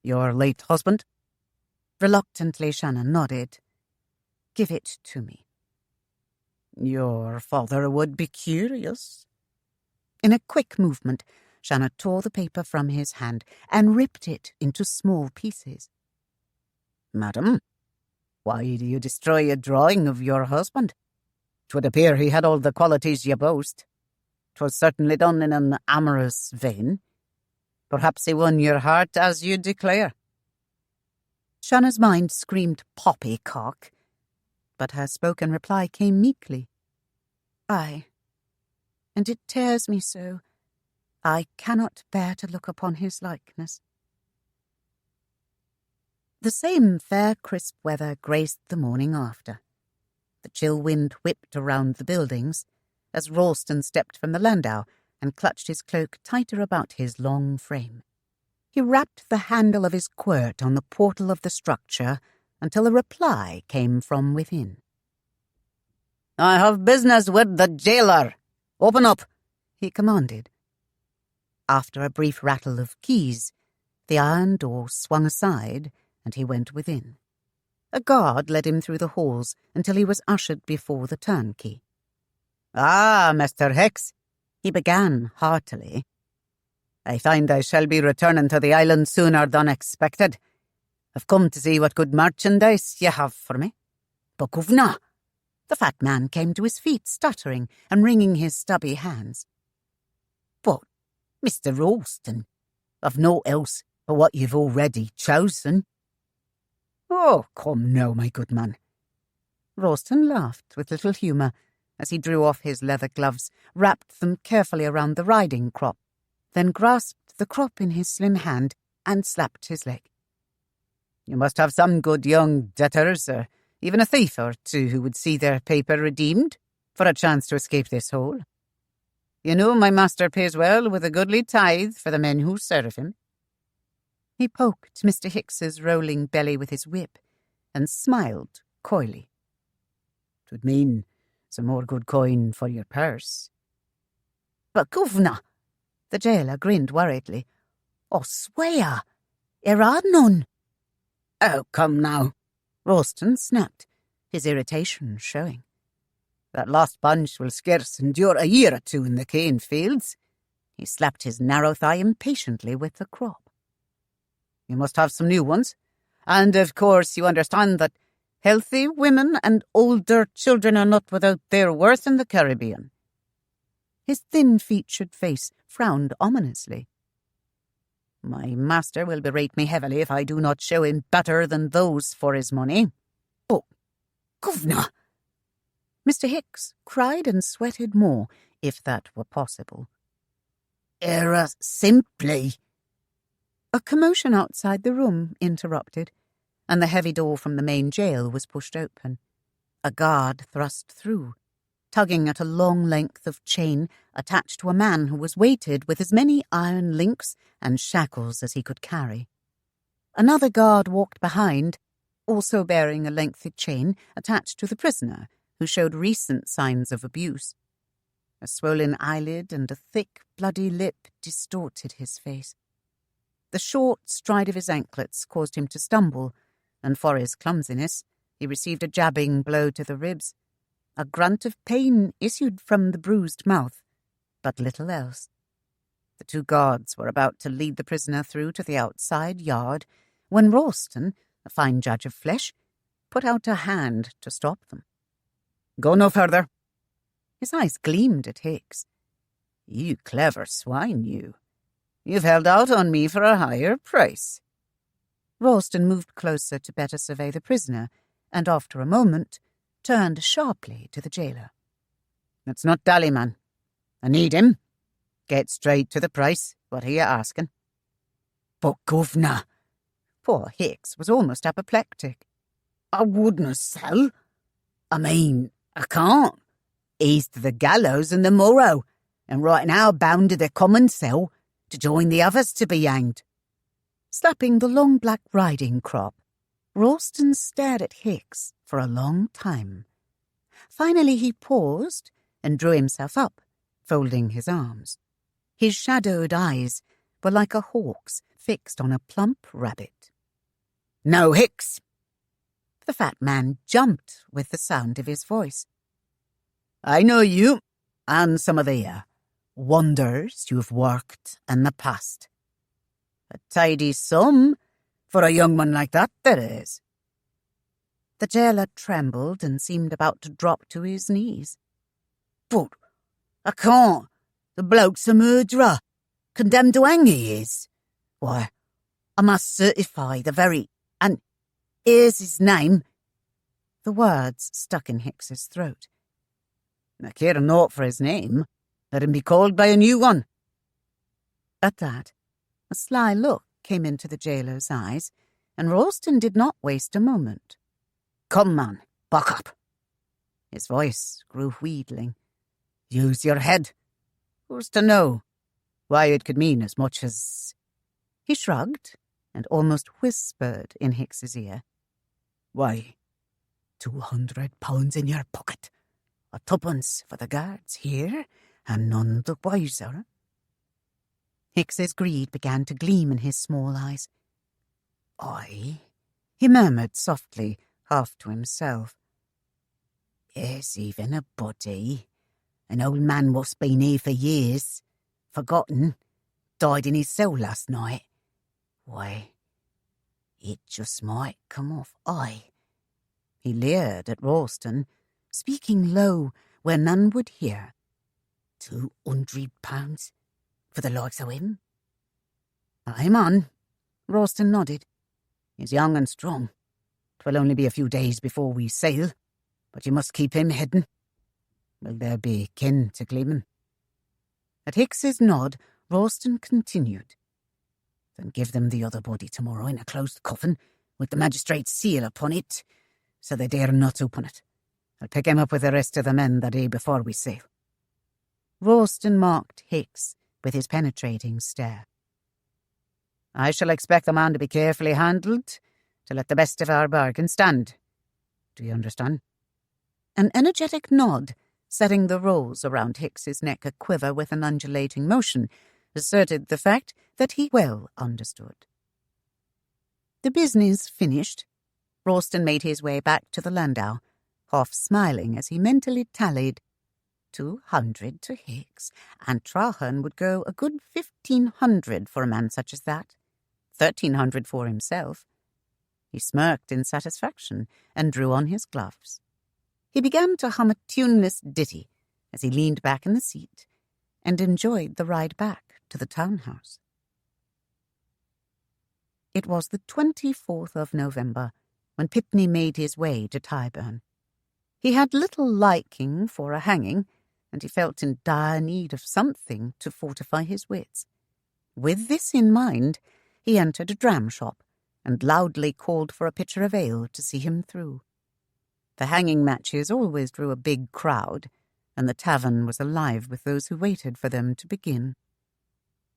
"Your late husband?" Reluctantly, Shanna nodded. "Give it to me." "Your father would be curious." In a quick movement, Shanna tore the paper from his hand and ripped it into small pieces. "Madam, why do you destroy a drawing of your husband? 'Twould appear he had all the qualities you boast. 'Twas certainly done in an amorous vein. Perhaps he won your heart, as you declare." Shanna's mind screamed poppycock, but her spoken reply came meekly. "Aye, and it tears me so. I cannot bear to look upon his likeness." The same fair crisp weather graced the morning after. The chill wind whipped around the buildings as Ralston stepped from the landau and clutched his cloak tighter about his long frame. He rapped the handle of his quirt on the portal of the structure until a reply came from within. "I have business with the jailer. Open up," he commanded. After a brief rattle of keys, the iron door swung aside and he went within. A guard led him through the halls until he was ushered before the turnkey. "Ah, Mr. Hicks," he began heartily. "I find I shall be returning to the island sooner than expected. I've come to see what good merchandise you have for me." "But governor—" The fat man came to his feet, stuttering and wringing his stubby hands. "But, Mr. Ralston, I've naught else but what you've already chosen." "Oh, come now, my good man." Ralston laughed with little humour as he drew off his leather gloves, wrapped them carefully around the riding crop, then grasped the crop in his slim hand and slapped his leg. "You must have some good young debtors, or even a thief or two who would see their paper redeemed for a chance to escape this hole. You know my master pays well with a goodly tithe for the men who serve him." He poked Mr. Hicks's rolling belly with his whip and smiled coyly. "'Twould mean some more good coin for your purse." "But, governor," the jailer grinned worriedly, "I swear, there are none." "Oh, come now," Ralston snapped, his irritation showing. "That last bunch will scarce endure a year or two in the cane fields." He slapped his narrow thigh impatiently with the crop. "You must have some new ones. And, of course, you understand that healthy women and older children are not without their worth in the Caribbean." His thin-featured face frowned ominously. "My master will berate me heavily if I do not show him better than those for his money." "Oh, governor!" Mr. Hicks cried and sweated more, if that were possible. "Era simply—" A commotion outside the room interrupted, and the heavy door from the main jail was pushed open. A guard thrust through, tugging at a long length of chain attached to a man who was weighted with as many iron links and shackles as he could carry. Another guard walked behind, also bearing a lengthy chain attached to the prisoner, who showed recent signs of abuse. A swollen eyelid and a thick, bloody lip distorted his face. The short stride of his anklets caused him to stumble, and for his clumsiness, he received a jabbing blow to the ribs. A grunt of pain issued from the bruised mouth, but little else. The two guards were about to lead the prisoner through to the outside yard when Ralston, a fine judge of flesh, put out a hand to stop them. "Go no further." His eyes gleamed at Hicks. "You clever swine, you. You've held out on me for a higher price." Ralston moved closer to better survey the prisoner, and after a moment turned sharply to the jailer. "Let's not dally, man. I need him. Get straight to the price. What are you asking?" "But, governor," poor Hicks was almost apoplectic. "I wouldn't sell. I mean, I can't. He's to the gallows and the morrow, and right now bound to the common cell to join the others to be hanged." Slapping the long black riding crop, Ralston stared at Hicks for a long time. Finally he paused and drew himself up, folding his arms. His shadowed eyes were like a hawk's fixed on a plump rabbit. "No, Hicks." The fat man jumped with the sound of his voice. "I know you, and some of the wonders you've worked in the past. A tidy sum for a young one like that, there is." The jailer trembled and seemed about to drop to his knees. "But I can't. The bloke's a murderer, condemned to hang he is. Why, I must certify the very... and here's his name." The words stuck in Hicks's throat. "I care naught for his name. Let him be called by a new one." At that, a sly look came into the jailer's eyes, and Ralston did not waste a moment. "Come, man, buck up." His voice grew wheedling. "Use your head. Who's to know? Why, it could mean as much as..." He shrugged and almost whispered in Hicks's ear. "Why, £200 in your pocket. A twopence for the guards here, and none the wiser." Hicks's greed began to gleam in his small eyes. "Aye," he murmured softly, half to himself. "There's even a body. An old man what's been here for years. Forgotten. Died in his cell last night. Why, it just might come off. Aye." He leered at Ralston, speaking low where none would hear. £200 for the likes of him? "I'm on." Ralston nodded. "He's young and strong. 'Twill only be a few days before we sail, but you must keep him hidden. Will there be kin to claim him?" At Hicks's nod, Ralston continued. "Then give them the other body tomorrow in a closed coffin with the magistrate's seal upon it, so they dare not open it. I'll pick him up with the rest of the men the day before we sail." Ralston marked Hicks with his penetrating stare. "I shall expect the man to be carefully handled to let the best of our bargain stand. Do you understand?" An energetic nod, setting the rolls around Hicks's neck a quiver with an undulating motion, asserted the fact that he well understood. The business finished, Ralston made his way back to the landau, half smiling as he mentally tallied 200 to Hicks, and Trahern would go a good 1,500 for a man such as that, 1,300 for himself. He smirked in satisfaction and drew on his gloves. He began to hum a tuneless ditty as he leaned back in the seat and enjoyed the ride back to the townhouse. It was the 24th of November when Pitney made his way to Tyburn. He had little liking for a hanging, and he felt in dire need of something to fortify his wits. With this in mind, he entered a dram shop and loudly called for a pitcher of ale to see him through. The hanging matches always drew a big crowd, and the tavern was alive with those who waited for them to begin.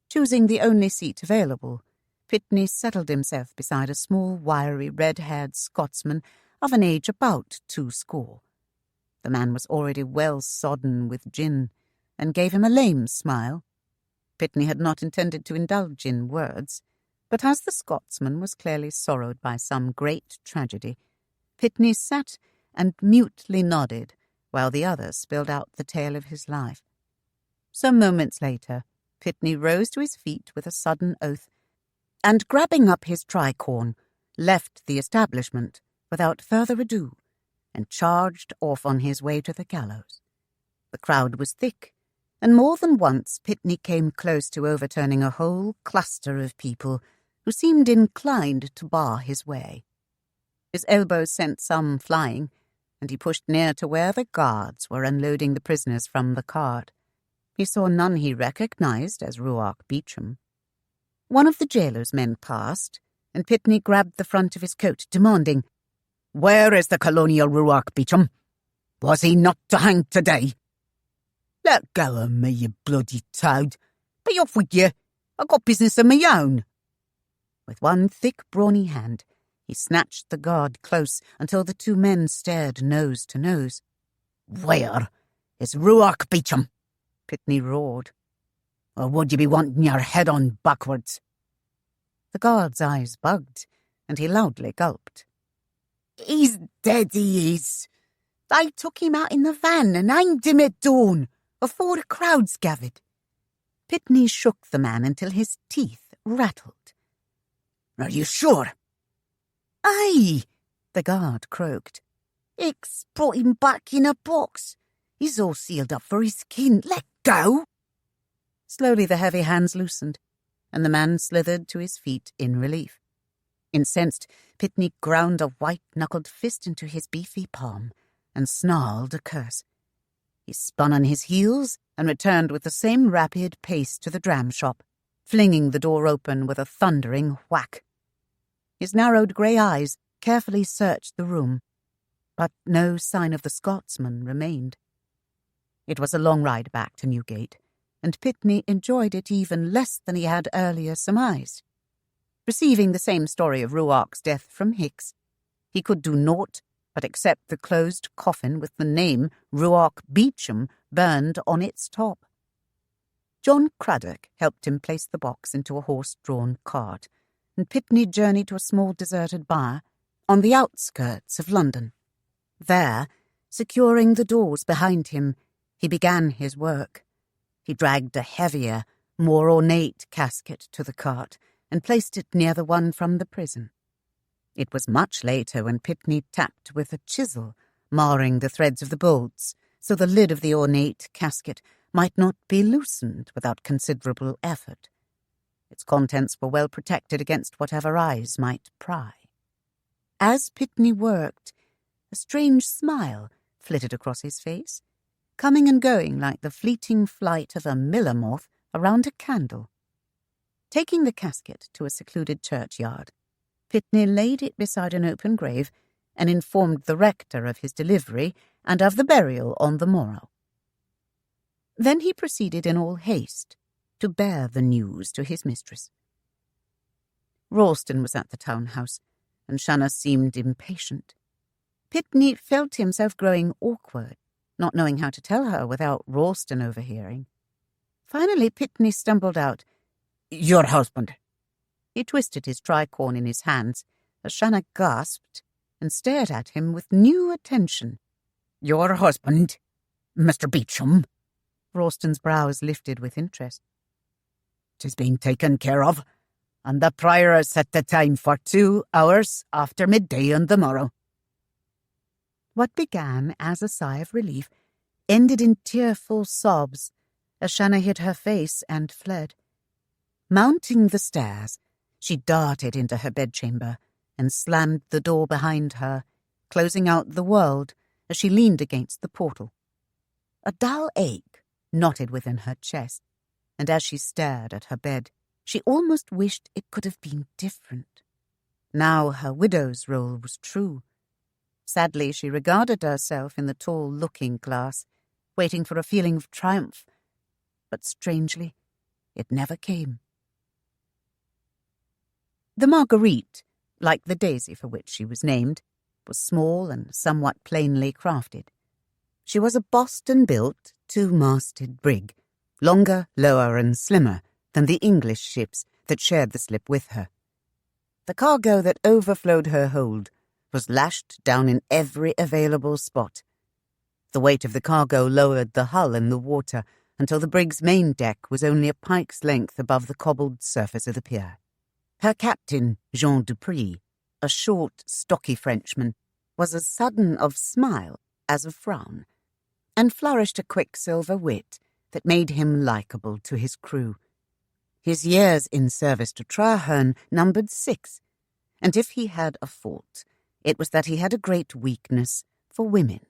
Choosing the only seat available, Pitney settled himself beside a small, wiry, red-haired Scotsman of an age about 20. The man was already well sodden with gin, and gave him a lame smile. Pitney had not intended to indulge in words, but as the Scotsman was clearly sorrowed by some great tragedy, Pitney sat and mutely nodded while the other spilled out the tale of his life. Some moments later, Pitney rose to his feet with a sudden oath, and grabbing up his tricorn, left the establishment without further ado, and charged off on his way to the gallows. The crowd was thick, and more than once Pitney came close to overturning a whole cluster of people who seemed inclined to bar his way. His elbows sent some flying, and he pushed near to where the guards were unloading the prisoners from the cart. He saw none he recognized as Ruark Beauchamp. One of the jailer's men passed, and Pitney grabbed the front of his coat, demanding, "Where is the colonial Ruark Beauchamp? Was he not to hang today?" "Let go of me, you bloody toad. Be off with you. I've got business of my own." With one thick, brawny hand, he snatched the guard close until the two men stared nose to nose. "Where is Ruark Beauchamp?" Pitney roared. "Or would you be wanting your head on backwards?" The guard's eyes bugged, and he loudly gulped. "He's dead, he is. They took him out in the van and hanged him at dawn, afore the crowds gathered." Pitney shook the man until his teeth rattled. "Are you sure?" "Aye," the guard croaked. "Hicks brought him back in a box. He's all sealed up for his kin. Let go!" Slowly the heavy hands loosened, and the man slithered to his feet in relief. Incensed, Pitney ground a white-knuckled fist into his beefy palm and snarled a curse. He spun on his heels and returned with the same rapid pace to the dram shop, flinging the door open with a thundering whack. His narrowed grey eyes carefully searched the room, but no sign of the Scotsman remained. It was a long ride back to Newgate, and Pitney enjoyed it even less than he had earlier surmised. Receiving the same story of Ruark's death from Hicks, he could do naught but accept the closed coffin with the name Ruark Beauchamp burned on its top. John Craddock helped him place the box into a horse-drawn cart, and Pitney journeyed to a small deserted bar on the outskirts of London. There, securing the doors behind him, he began his work. He dragged a heavier, more ornate casket to the cart and placed it near the one from the prison. It was much later when Pitney tapped with a chisel, marring the threads of the bolts, so the lid of the ornate casket might not be loosened without considerable effort. Its contents were well protected against whatever eyes might pry. As Pitney worked, a strange smile flitted across his face, coming and going like the fleeting flight of a miller moth around a candle. Taking the casket to a secluded churchyard, Pitney laid it beside an open grave and informed the rector of his delivery and of the burial on the morrow. Then he proceeded in all haste to bear the news to his mistress. Ralston was at the town house, and Shanna seemed impatient. Pitney felt himself growing awkward, not knowing how to tell her without Ralston overhearing. Finally Pitney stumbled out, "Your husband." He twisted his tricorn in his hands as Shanna gasped and stared at him with new attention. "Your husband, Mr. Beauchamp?" Ralston's brows lifted with interest. "'Tis being taken care of, and the prior has set the time for 2 hours after midday on the morrow." What began as a sigh of relief ended in tearful sobs as Shanna hid her face and fled. Mounting the stairs, she darted into her bedchamber and slammed the door behind her, closing out the world as she leaned against the portal. A dull ache knotted within her chest, and as she stared at her bed, she almost wished it could have been different. Now her widow's role was true. Sadly, she regarded herself in the tall looking-glass waiting for a feeling of triumph. But strangely, it never came. The Marguerite, like the Daisy for which she was named, was small and somewhat plainly crafted. She was a Boston-built, two-masted brig, longer, lower, and slimmer than the English ships that shared the slip with her. The cargo that overflowed her hold was lashed down in every available spot. The weight of the cargo lowered the hull in the water until the brig's main deck was only a pike's length above the cobbled surface of the pier. Her captain, Jean Dupree, a short, stocky Frenchman, was as sudden of smile as of frown, and flourished a quicksilver wit that made him likeable to his crew. His years in service to Trahern numbered 6, and if he had a fault, it was that he had a great weakness for women.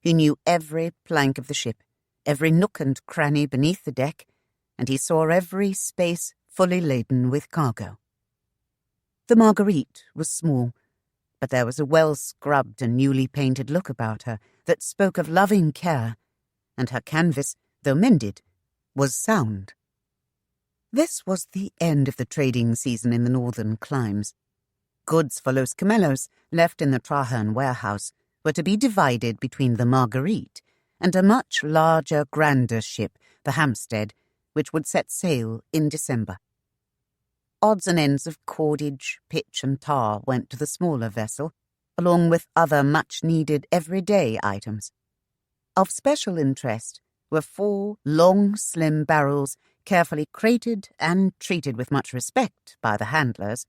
He knew every plank of the ship, every nook and cranny beneath the deck, and he saw every space fully laden with cargo. The Marguerite was small, but there was a well-scrubbed and newly painted look about her that spoke of loving care, and her canvas, though mended, was sound. This was the end of the trading season in the northern climes. Goods for Los Camellos, left in the Trahern warehouse, were to be divided between the Marguerite and a much larger, grander ship, the Hampstead, which would set sail in December. Odds and ends of cordage, pitch, and tar went to the smaller vessel, along with other much-needed everyday items. Of special interest were 4 long, slim barrels, carefully crated and treated with much respect by the handlers.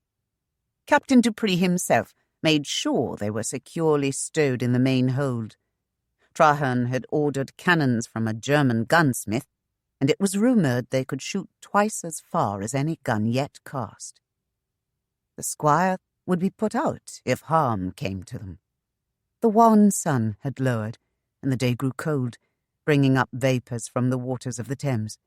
Captain Dupree himself made sure they were securely stowed in the main hold. Trahern had ordered cannons from a German gunsmith, and it was rumoured they could shoot twice as far as any gun yet cast. The squire would be put out if harm came to them. The wan sun had lowered, and the day grew cold, bringing up vapours from the waters of the Thames.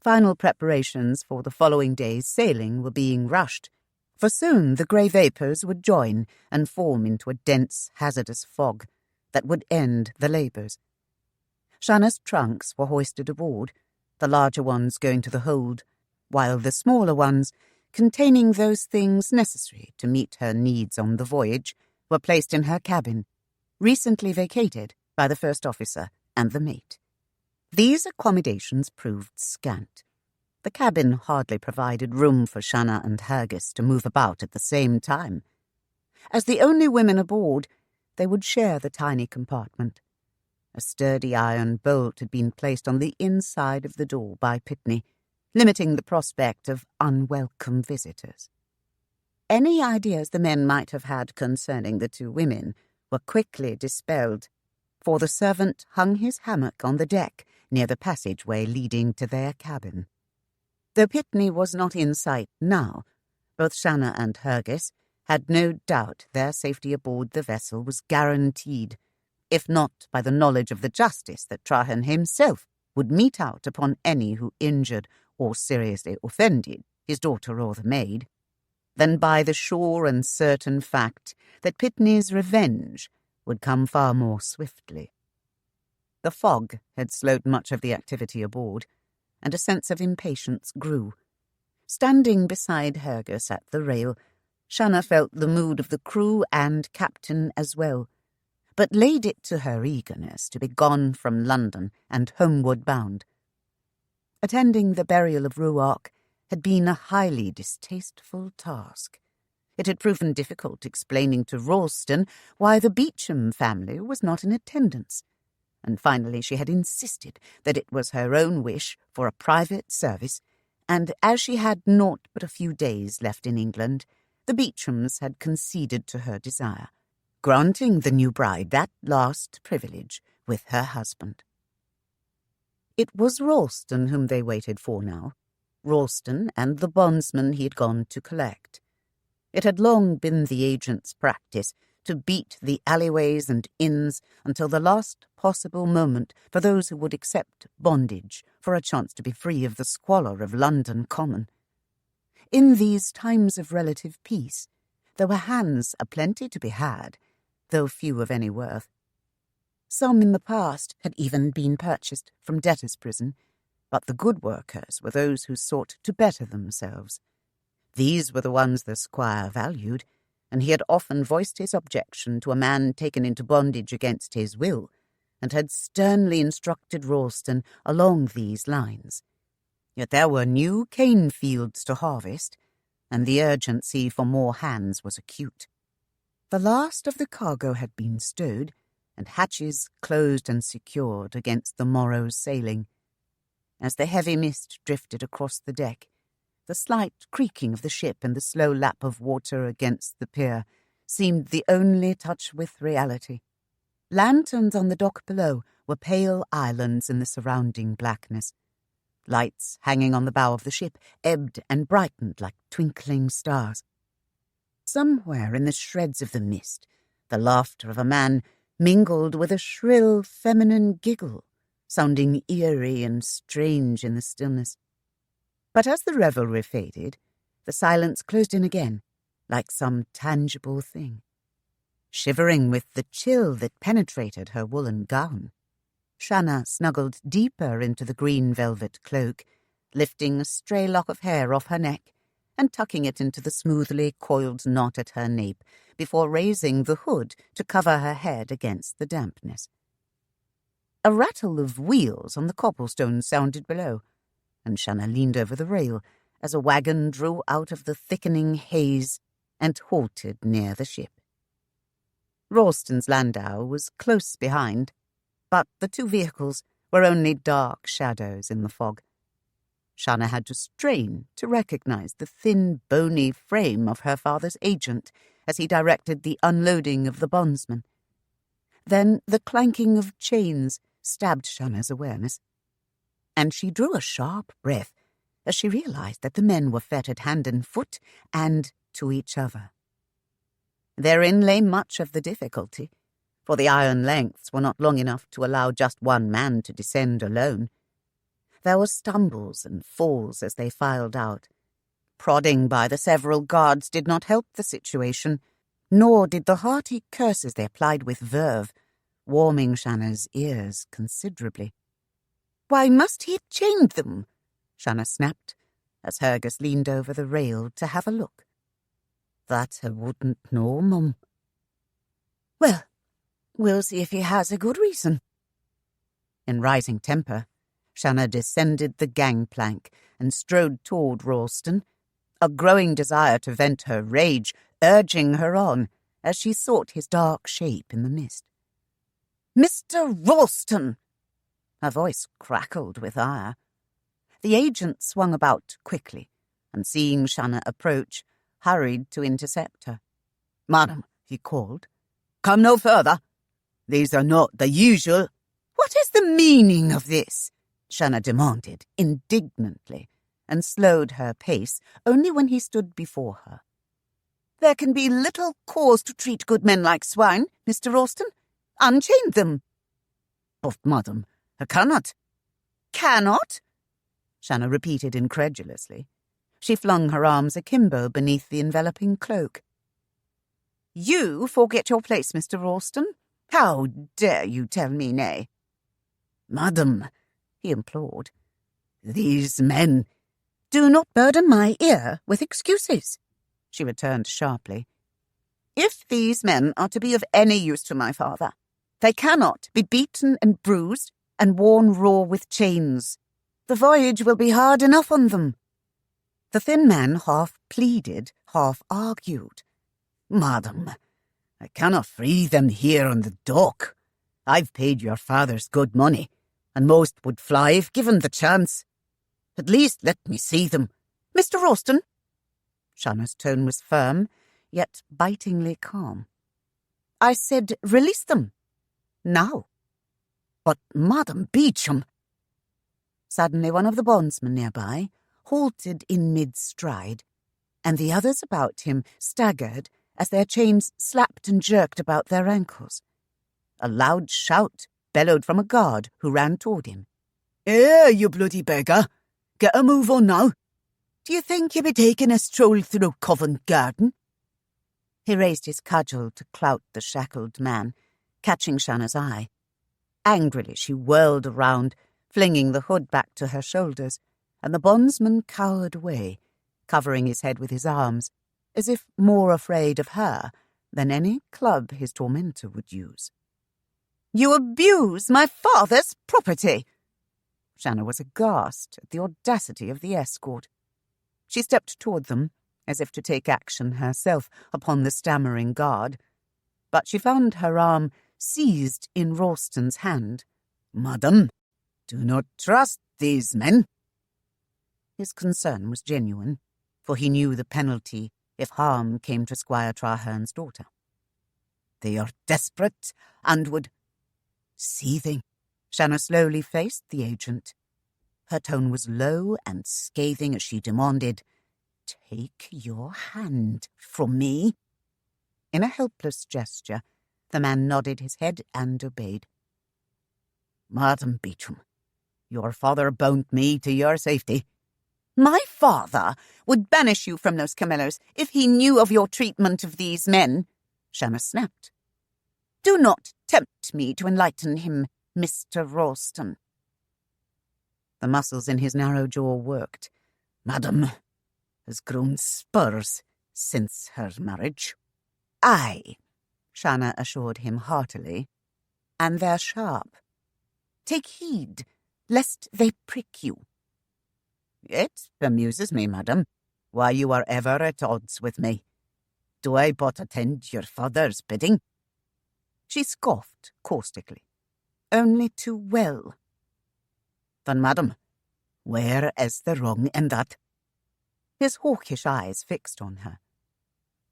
Final preparations for the following day's sailing were being rushed, for soon the grey vapours would join and form into a dense, hazardous fog that would end the labours. Shanna's trunks were hoisted aboard, the larger ones going to the hold, while the smaller ones, containing those things necessary to meet her needs on the voyage, were placed in her cabin, recently vacated by the first officer and the mate. These accommodations proved scant. The cabin hardly provided room for Shanna and Hergus to move about at the same time. As the only women aboard, they would share the tiny compartment. A sturdy iron bolt had been placed on the inside of the door by Pitney, limiting the prospect of unwelcome visitors. Any ideas the men might have had concerning the 2 women were quickly dispelled, for the servant hung his hammock on the deck near the passageway leading to their cabin. Though Pitney was not in sight now, both Shanna and Hergus had no doubt their safety aboard the vessel was guaranteed, if not by the knowledge of the justice that Trahern himself would mete out upon any who injured or seriously offended his daughter or the maid, then by the sure and certain fact that Pitney's revenge would come far more swiftly. The fog had slowed much of the activity aboard, and a sense of impatience grew. Standing beside Hergus at the rail, Shanna felt the mood of the crew and captain as well, but laid it to her eagerness to be gone from London and homeward bound. Attending the burial of Ruark had been a highly distasteful task. It had proven difficult explaining to Ralston why the Beauchamp family was not in attendance, and finally she had insisted that it was her own wish for a private service, and as she had naught but a few days left in England, the Beauchamps had conceded to her desire, granting the new bride that last privilege with her husband. It was Ralston whom they waited for now, Ralston and the bondsman he had gone to collect. It had long been the agent's practice to beat the alleyways and inns until the last possible moment for those who would accept bondage for a chance to be free of the squalor of London Common. In these times of relative peace, there were hands aplenty to be had, though few of any worth. Some in the past had even been purchased from debtors' prison, but the good workers were those who sought to better themselves. These were the ones the squire valued, and he had often voiced his objection to a man taken into bondage against his will, and had sternly instructed Ralston along these lines. Yet there were new cane fields to harvest, and the urgency for more hands was acute. The last of the cargo had been stowed, and hatches closed and secured against the morrow's sailing. As the heavy mist drifted across the deck, the slight creaking of the ship and the slow lap of water against the pier seemed the only touch with reality. Lanterns on the dock below were pale islands in the surrounding blackness. Lights hanging on the bow of the ship ebbed and brightened like twinkling stars. Somewhere in the shreds of the mist, the laughter of a man mingled with a shrill feminine giggle, sounding eerie and strange in the stillness. But as the revelry faded, the silence closed in again, like some tangible thing. Shivering with the chill that penetrated her woolen gown, Shanna snuggled deeper into the green velvet cloak, lifting a stray lock of hair off her neck and tucking it into the smoothly coiled knot at her nape before raising the hood to cover her head against the dampness. A rattle of wheels on the cobblestones sounded below, and Shanna leaned over the rail as a wagon drew out of the thickening haze and halted near the ship. Ralston's landau was close behind, but the two vehicles were only dark shadows in the fog. Shanna had to strain to recognize the thin, bony frame of her father's agent as he directed the unloading of the bondsman. Then the clanking of chains stabbed Shanna's awareness, and she drew a sharp breath as she realized that the men were fettered hand and foot and to each other. Therein lay much of the difficulty, for the iron lengths were not long enough to allow just one man to descend alone. There were stumbles and falls as they filed out. Prodding by the several guards did not help the situation, nor did the hearty curses they applied with verve, warming Shanna's ears considerably. "Why must he have chained them?" Shanna snapped, as Hergus leaned over the rail to have a look. "That I wouldn't know, Mum." "Well, we'll see if he has a good reason." In rising temper, Shanna descended the gangplank and strode toward Ralston, a growing desire to vent her rage urging her on as she sought his dark shape in the mist. "Mr. Ralston!" Her voice crackled with ire. The agent swung about quickly, and seeing Shanna approach, hurried to intercept her. "Madam," he called, "come no further. These are not the usual—" "What is the meaning of this?" Shanna demanded indignantly, and slowed her pace only when he stood before her. "There can be little cause to treat good men like swine, Mr. Ralston. Unchain them." "But, madam, I cannot." "Cannot?" Shanna repeated incredulously. She flung her arms akimbo beneath the enveloping cloak. "You forget your place, Mr. Ralston. How dare you tell me nay?" "Madam," he implored, "these men—" "Do not burden my ear with excuses," she returned sharply. "If these men are to be of any use to my father, they cannot be beaten and bruised and worn raw with chains. The voyage will be hard enough on them." The thin man half pleaded, half argued. "Madam, I cannot free them here on the dock. I've paid your father's good money, and most would fly if given the chance. At least let me see them." "Mr. Ralston!" Shanna's tone was firm, yet bitingly calm. "I said release them. Now." "But, Madam Beauchamp—" Suddenly one of the bondsmen nearby halted in mid-stride, and the others about him staggered as their chains slapped and jerked about their ankles. A loud shout bellowed from a guard who ran toward him. "Here, you bloody beggar! Get a move on now! Do you think you'll be taking a stroll through Covent Garden?" He raised his cudgel to clout the shackled man, catching Shanna's eye. Angrily she whirled around, flinging the hood back to her shoulders, and the bondsman cowered away, covering his head with his arms, as if more afraid of her than any club his tormentor would use. "You abuse my father's property!" Shanna was aghast at the audacity of the escort. She stepped toward them, as if to take action herself upon the stammering guard, but she found her arm seized in Ralston's hand. "Madam, do not trust these men." His concern was genuine, for he knew the penalty if harm came to Squire Trahern's daughter. "They are desperate and would—" Seething, Shanna slowly faced the agent. Her tone was low and scathing as she demanded, "Take your hand from me." In a helpless gesture, the man nodded his head and obeyed. "Madam Beauchamp, your father bound me to your safety." "My father would banish you from those camellos if he knew of your treatment of these men," Shanna snapped. "Do not tempt me to enlighten him, Mr. Ralston." The muscles in his narrow jaw worked. "Madam has grown spurs since her marriage." "Aye," Shanna assured him heartily, "and they're sharp. Take heed, lest they prick you." "It amuses me, madam, why you are ever at odds with me. Do I but attend your father's bidding?" She scoffed caustically. "Only too well." "Then, madam, where is the wrong in that?" His hawkish eyes fixed on her.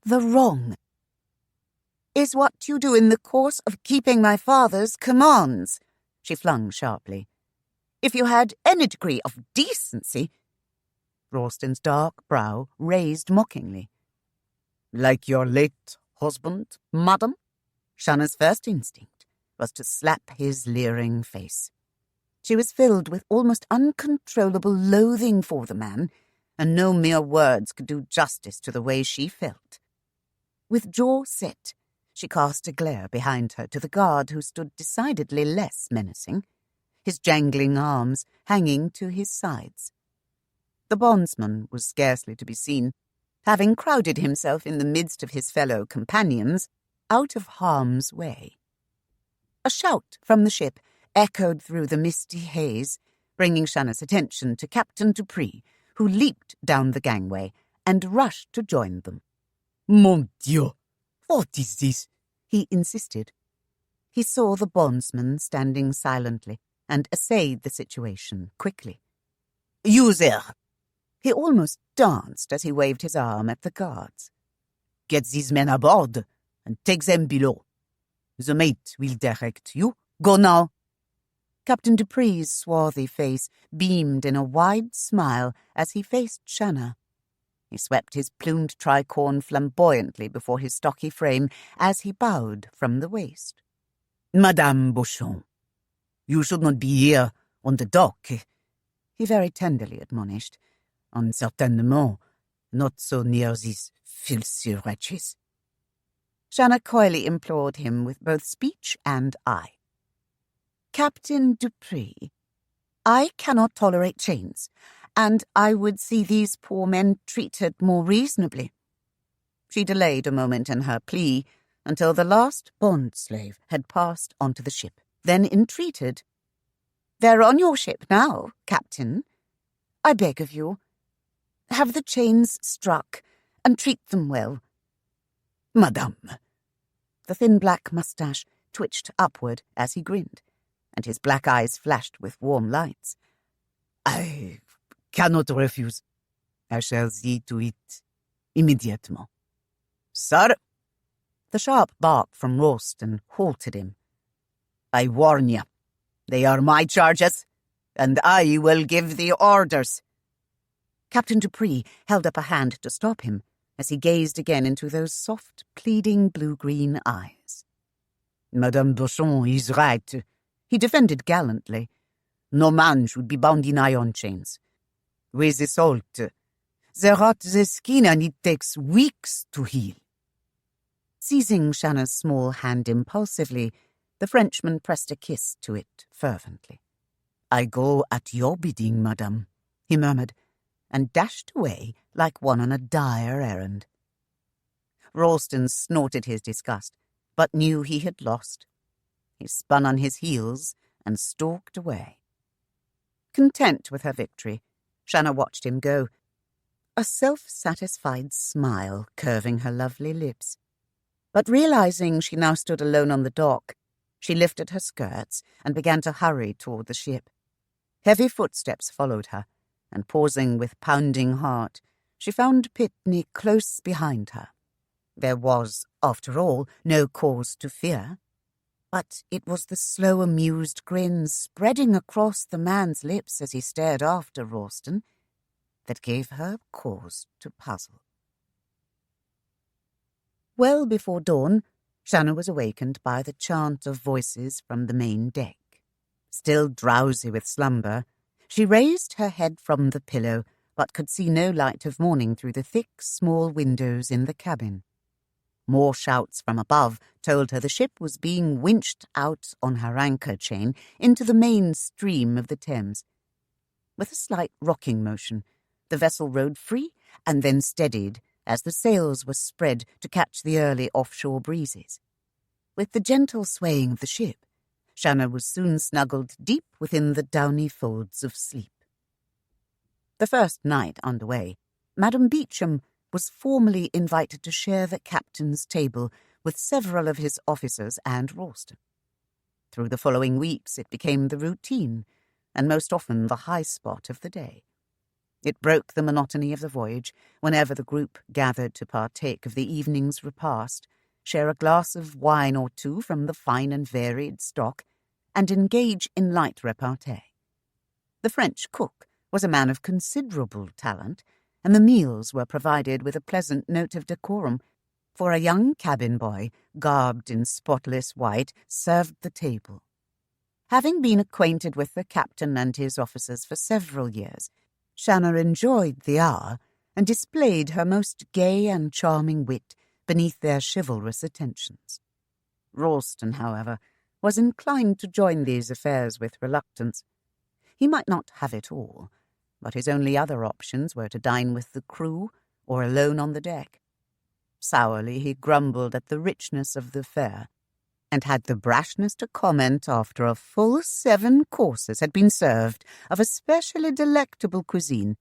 "The wrong is what you do in the course of keeping my father's commands," she flung sharply. "If you had any degree of decency—" Ralston's dark brow raised mockingly. "Like your late husband, madam?" Shanna's first instinct was to slap his leering face. She was filled with almost uncontrollable loathing for the man, and no mere words could do justice to the way she felt. With jaw set, she cast a glare behind her to the guard who stood decidedly less menacing, his jangling arms hanging to his sides. The bondsman was scarcely to be seen, having crowded himself in the midst of his fellow companions, out of harm's way. A shout from the ship echoed through the misty haze, bringing Shanna's attention to Captain Dupree, who leaped down the gangway and rushed to join them. "Mon Dieu, what is this?" he insisted. He saw the bondsman standing silently and assayed the situation quickly. "You there!" He almost danced as he waved his arm at the guards. "Get these men aboard and take them below. The mate will direct you. Go now." Captain Dupree's swarthy face beamed in a wide smile as he faced Shanna. He swept his plumed tricorn flamboyantly before his stocky frame as he bowed from the waist. "Madame Beauchamp, you should not be here on the dock," he very tenderly admonished. "Certainement, not so near these filthy wretches." Shanna coyly implored him with both speech and eye. "Captain Dupree, I cannot tolerate chains, and I would see these poor men treated more reasonably." She delayed a moment in her plea until the last bond slave had passed onto the ship, then entreated, "They're on your ship now, Captain. I beg of you, have the chains struck and treat them well." "Madame." The thin black moustache twitched upward as he grinned, and his black eyes flashed with warm lights. "I cannot refuse. I shall see to it immediately." "Sir!" The sharp bark from Ralston halted him. "I warn you, they are my charges, and I will give the orders." Captain Dupree held up a hand to stop him as he gazed again into those soft, pleading blue-green eyes. "Madame Beauchamp is right," he defended gallantly. "No man should be bound in iron chains. With the salt, they rot the skin and it takes weeks to heal." Seizing Shanna's small hand impulsively, The Frenchman pressed a kiss to it fervently. "I go at your bidding, madame," he murmured, and dashed away like one on a dire errand. Ralston snorted his disgust, but knew he had lost. He spun on his heels and stalked away. Content with her victory, Shanna watched him go, a self-satisfied smile curving her lovely lips. But realizing she now stood alone on the dock, she lifted her skirts and began to hurry toward the ship. Heavy footsteps followed her, and pausing with pounding heart, she found Pitney close behind her. There was, after all, no cause to fear. But it was the slow, amused grin spreading across the man's lips as he stared after Ralston that gave her cause to puzzle. Well before dawn, Shanna was awakened by the chant of voices from the main deck. Still drowsy with slumber, she raised her head from the pillow, but could see no light of morning through the thick, small windows in the cabin. More shouts from above told her the ship was being winched out on her anchor chain into the main stream of the Thames. With a slight rocking motion, the vessel rode free and then steadied as the sails were spread to catch the early offshore breezes. With the gentle swaying of the ship, Shanna was soon snuggled deep within the downy folds of sleep. The first night under way, Madame Beauchamp was formally invited to share the captain's table with several of his officers and Ralston. Through the following weeks it became the routine, and most often the high spot of the day. It broke the monotony of the voyage whenever the group gathered to partake of the evening's repast, share a glass of wine or two from the fine and varied stock, and engage in light repartee. The French cook was a man of considerable talent, and the meals were provided with a pleasant note of decorum, for a young cabin boy, garbed in spotless white, served the table. Having been acquainted with the captain and his officers for several years, Shanna enjoyed the hour and displayed her most gay and charming wit beneath their chivalrous attentions. Ralston, however, was inclined to join these affairs with reluctance. He might not have it all, but his only other options were to dine with the crew or alone on the deck. Sourly he grumbled at the richness of the fare, and had the brashness to comment after a full 7 courses had been served of especially delectable cuisine,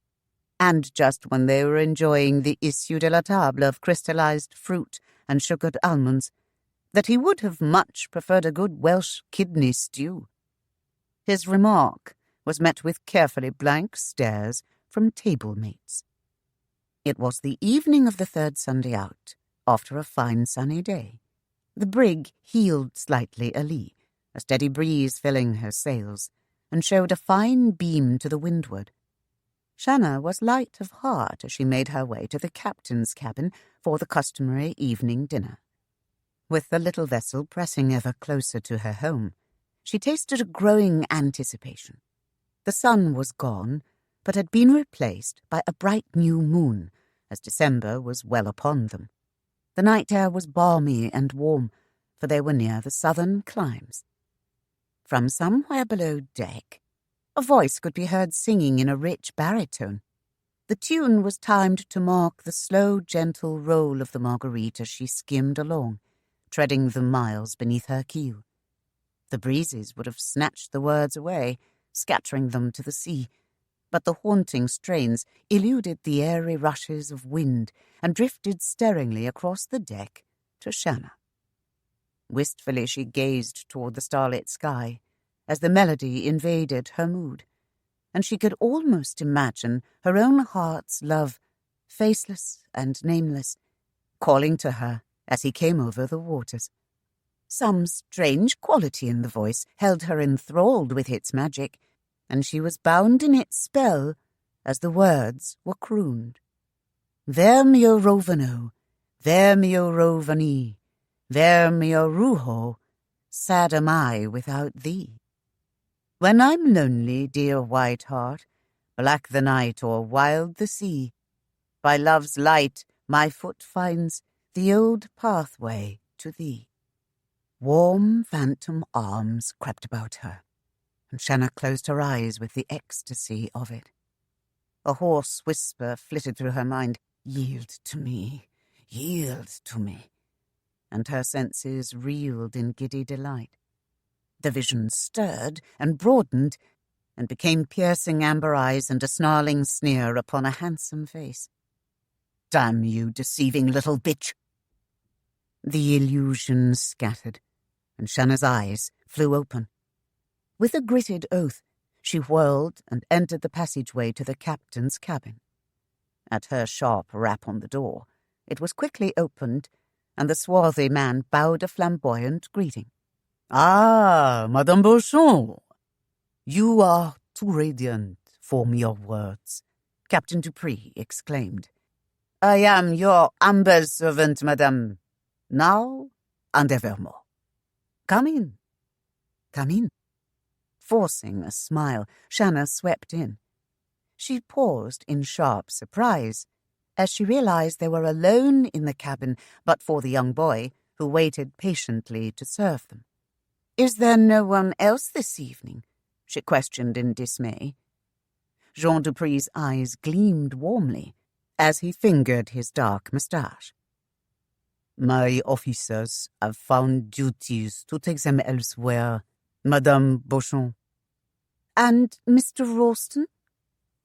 and just when they were enjoying the issue de la table of crystallized fruit and sugared almonds, that he would have much preferred a good Welsh kidney stew. His remark was met with carefully blank stares from table mates. It was the evening of the third Sunday out, after a fine sunny day. The brig heeled slightly alee, a steady breeze filling her sails, and showed a fine beam to the windward. Shanna was light of heart as she made her way to the captain's cabin for the customary evening dinner. With the little vessel pressing ever closer to her home, she tasted a growing anticipation. The sun was gone, but had been replaced by a bright new moon, as December was well upon them. The night air was balmy and warm, for they were near the southern climes. From somewhere below deck, a voice could be heard singing in a rich baritone. The tune was timed to mark the slow, gentle roll of the Marguerite as she skimmed along, treading the miles beneath her keel. The breezes would have snatched the words away, scattering them to the sea, but the haunting strains eluded the airy rushes of wind and drifted staringly across the deck to Shanna. Wistfully she gazed toward the starlit sky as the melody invaded her mood, and she could almost imagine her own heart's love, faceless and nameless, calling to her as he came over the waters. Some strange quality in the voice held her enthralled with its magic, and she was bound in its spell as the words were crooned. Ver mio rovano, ver mio rovani, ver mio ruho, sad am I without thee. When I'm lonely, dear white heart, black the night or wild the sea, by love's light my foot finds the old pathway to thee. Warm phantom arms crept about her, and Shanna closed her eyes with the ecstasy of it. A hoarse whisper flitted through her mind, "Yield to me, yield to me," and her senses reeled in giddy delight. The vision stirred and broadened, and became piercing amber eyes and a snarling sneer upon a handsome face. "Damn you, deceiving little bitch!" The illusion scattered, and Shanna's eyes flew open. With a gritted oath, she whirled and entered the passageway to the captain's cabin. At her sharp rap on the door, it was quickly opened, and the swarthy man bowed a flamboyant greeting. "Ah, Madame Beauchamp! You are too radiant for mere words," Captain Dupree exclaimed. "I am your humble servant, madame, now and evermore. Come in, come in." Forcing a smile, Shanna swept in. She paused in sharp surprise as she realized they were alone in the cabin but for the young boy, who waited patiently to serve them. "Is there no one else this evening?" she questioned in dismay. Jean Dupree's eyes gleamed warmly as he fingered his dark moustache. "My officers have found duties to take them elsewhere, Madame Beauchamp." "And Mr. Ralston?"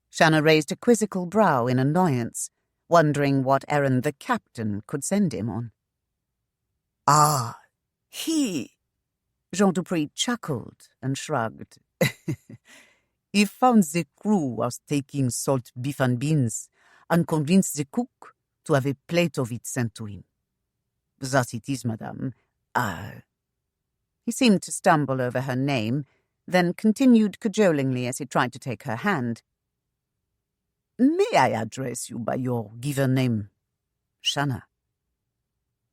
Shanna raised a quizzical brow in annoyance, wondering what errand the captain could send him on. "Ah, he—" Jean Dupree chuckled and shrugged. "He found the crew was taking salt beef and beans and convinced the cook to have a plate of it sent to him. Thus it is, madame. He seemed to stumble over her name, then continued cajolingly as he tried to take her hand. "May I address you by your given name?" "Shanna."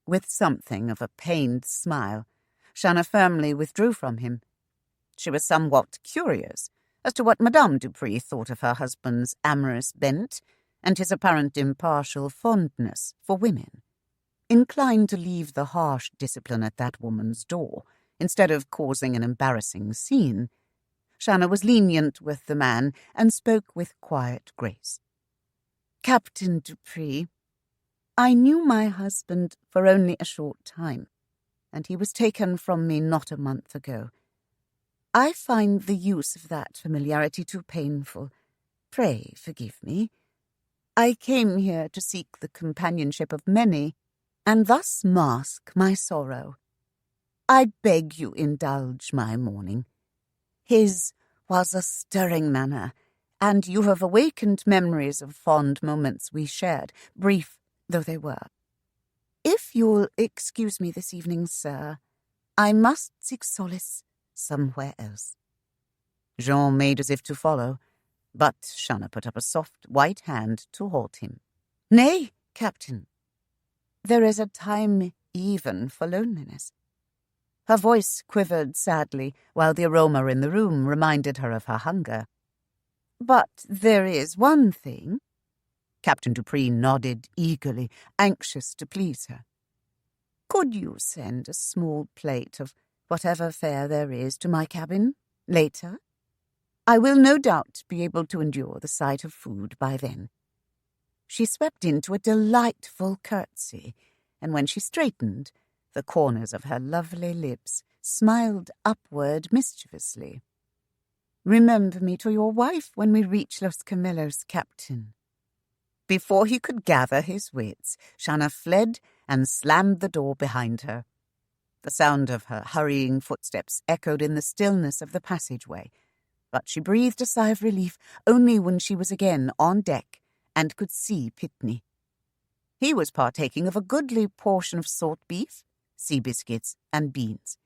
With something of a pained smile, Shanna firmly withdrew from him. She was somewhat curious as to what Madame Dupree thought of her husband's amorous bent and his apparent impartial fondness for women. Inclined to leave the harsh discipline at that woman's door, instead of causing an embarrassing scene, Shanna was lenient with the man and spoke with quiet grace. "Captain Dupree, I knew my husband for only a short time, and he was taken from me not a month ago. I find the use of that familiarity too painful. Pray forgive me. I came here to seek the companionship of many, and thus mask my sorrow. I beg you indulge my mourning. His was a stirring manner, and you have awakened memories of fond moments we shared, brief though they were. If you'll excuse me this evening, sir, I must seek solace somewhere else." Jean made as if to follow, but Shanna put up a soft white hand to halt him. "Nay, Captain. There is a time even for loneliness." Her voice quivered sadly, while the aroma in the room reminded her of her hunger. "But there is one thing." Captain Dupree nodded eagerly, anxious to please her. "Could you send a small plate of whatever fare there is to my cabin later? I will no doubt be able to endure the sight of food by then." She swept into a delightful curtsy, and when she straightened, the corners of her lovely lips smiled upward mischievously. "Remember me to your wife when we reach Los Camellos, Captain." Before he could gather his wits, Shanna fled and slammed the door behind her. The sound of her hurrying footsteps echoed in the stillness of the passageway, but she breathed a sigh of relief only when she was again on deck and could see Pitney. He was partaking of a goodly portion of salt beef, sea biscuits, and beans.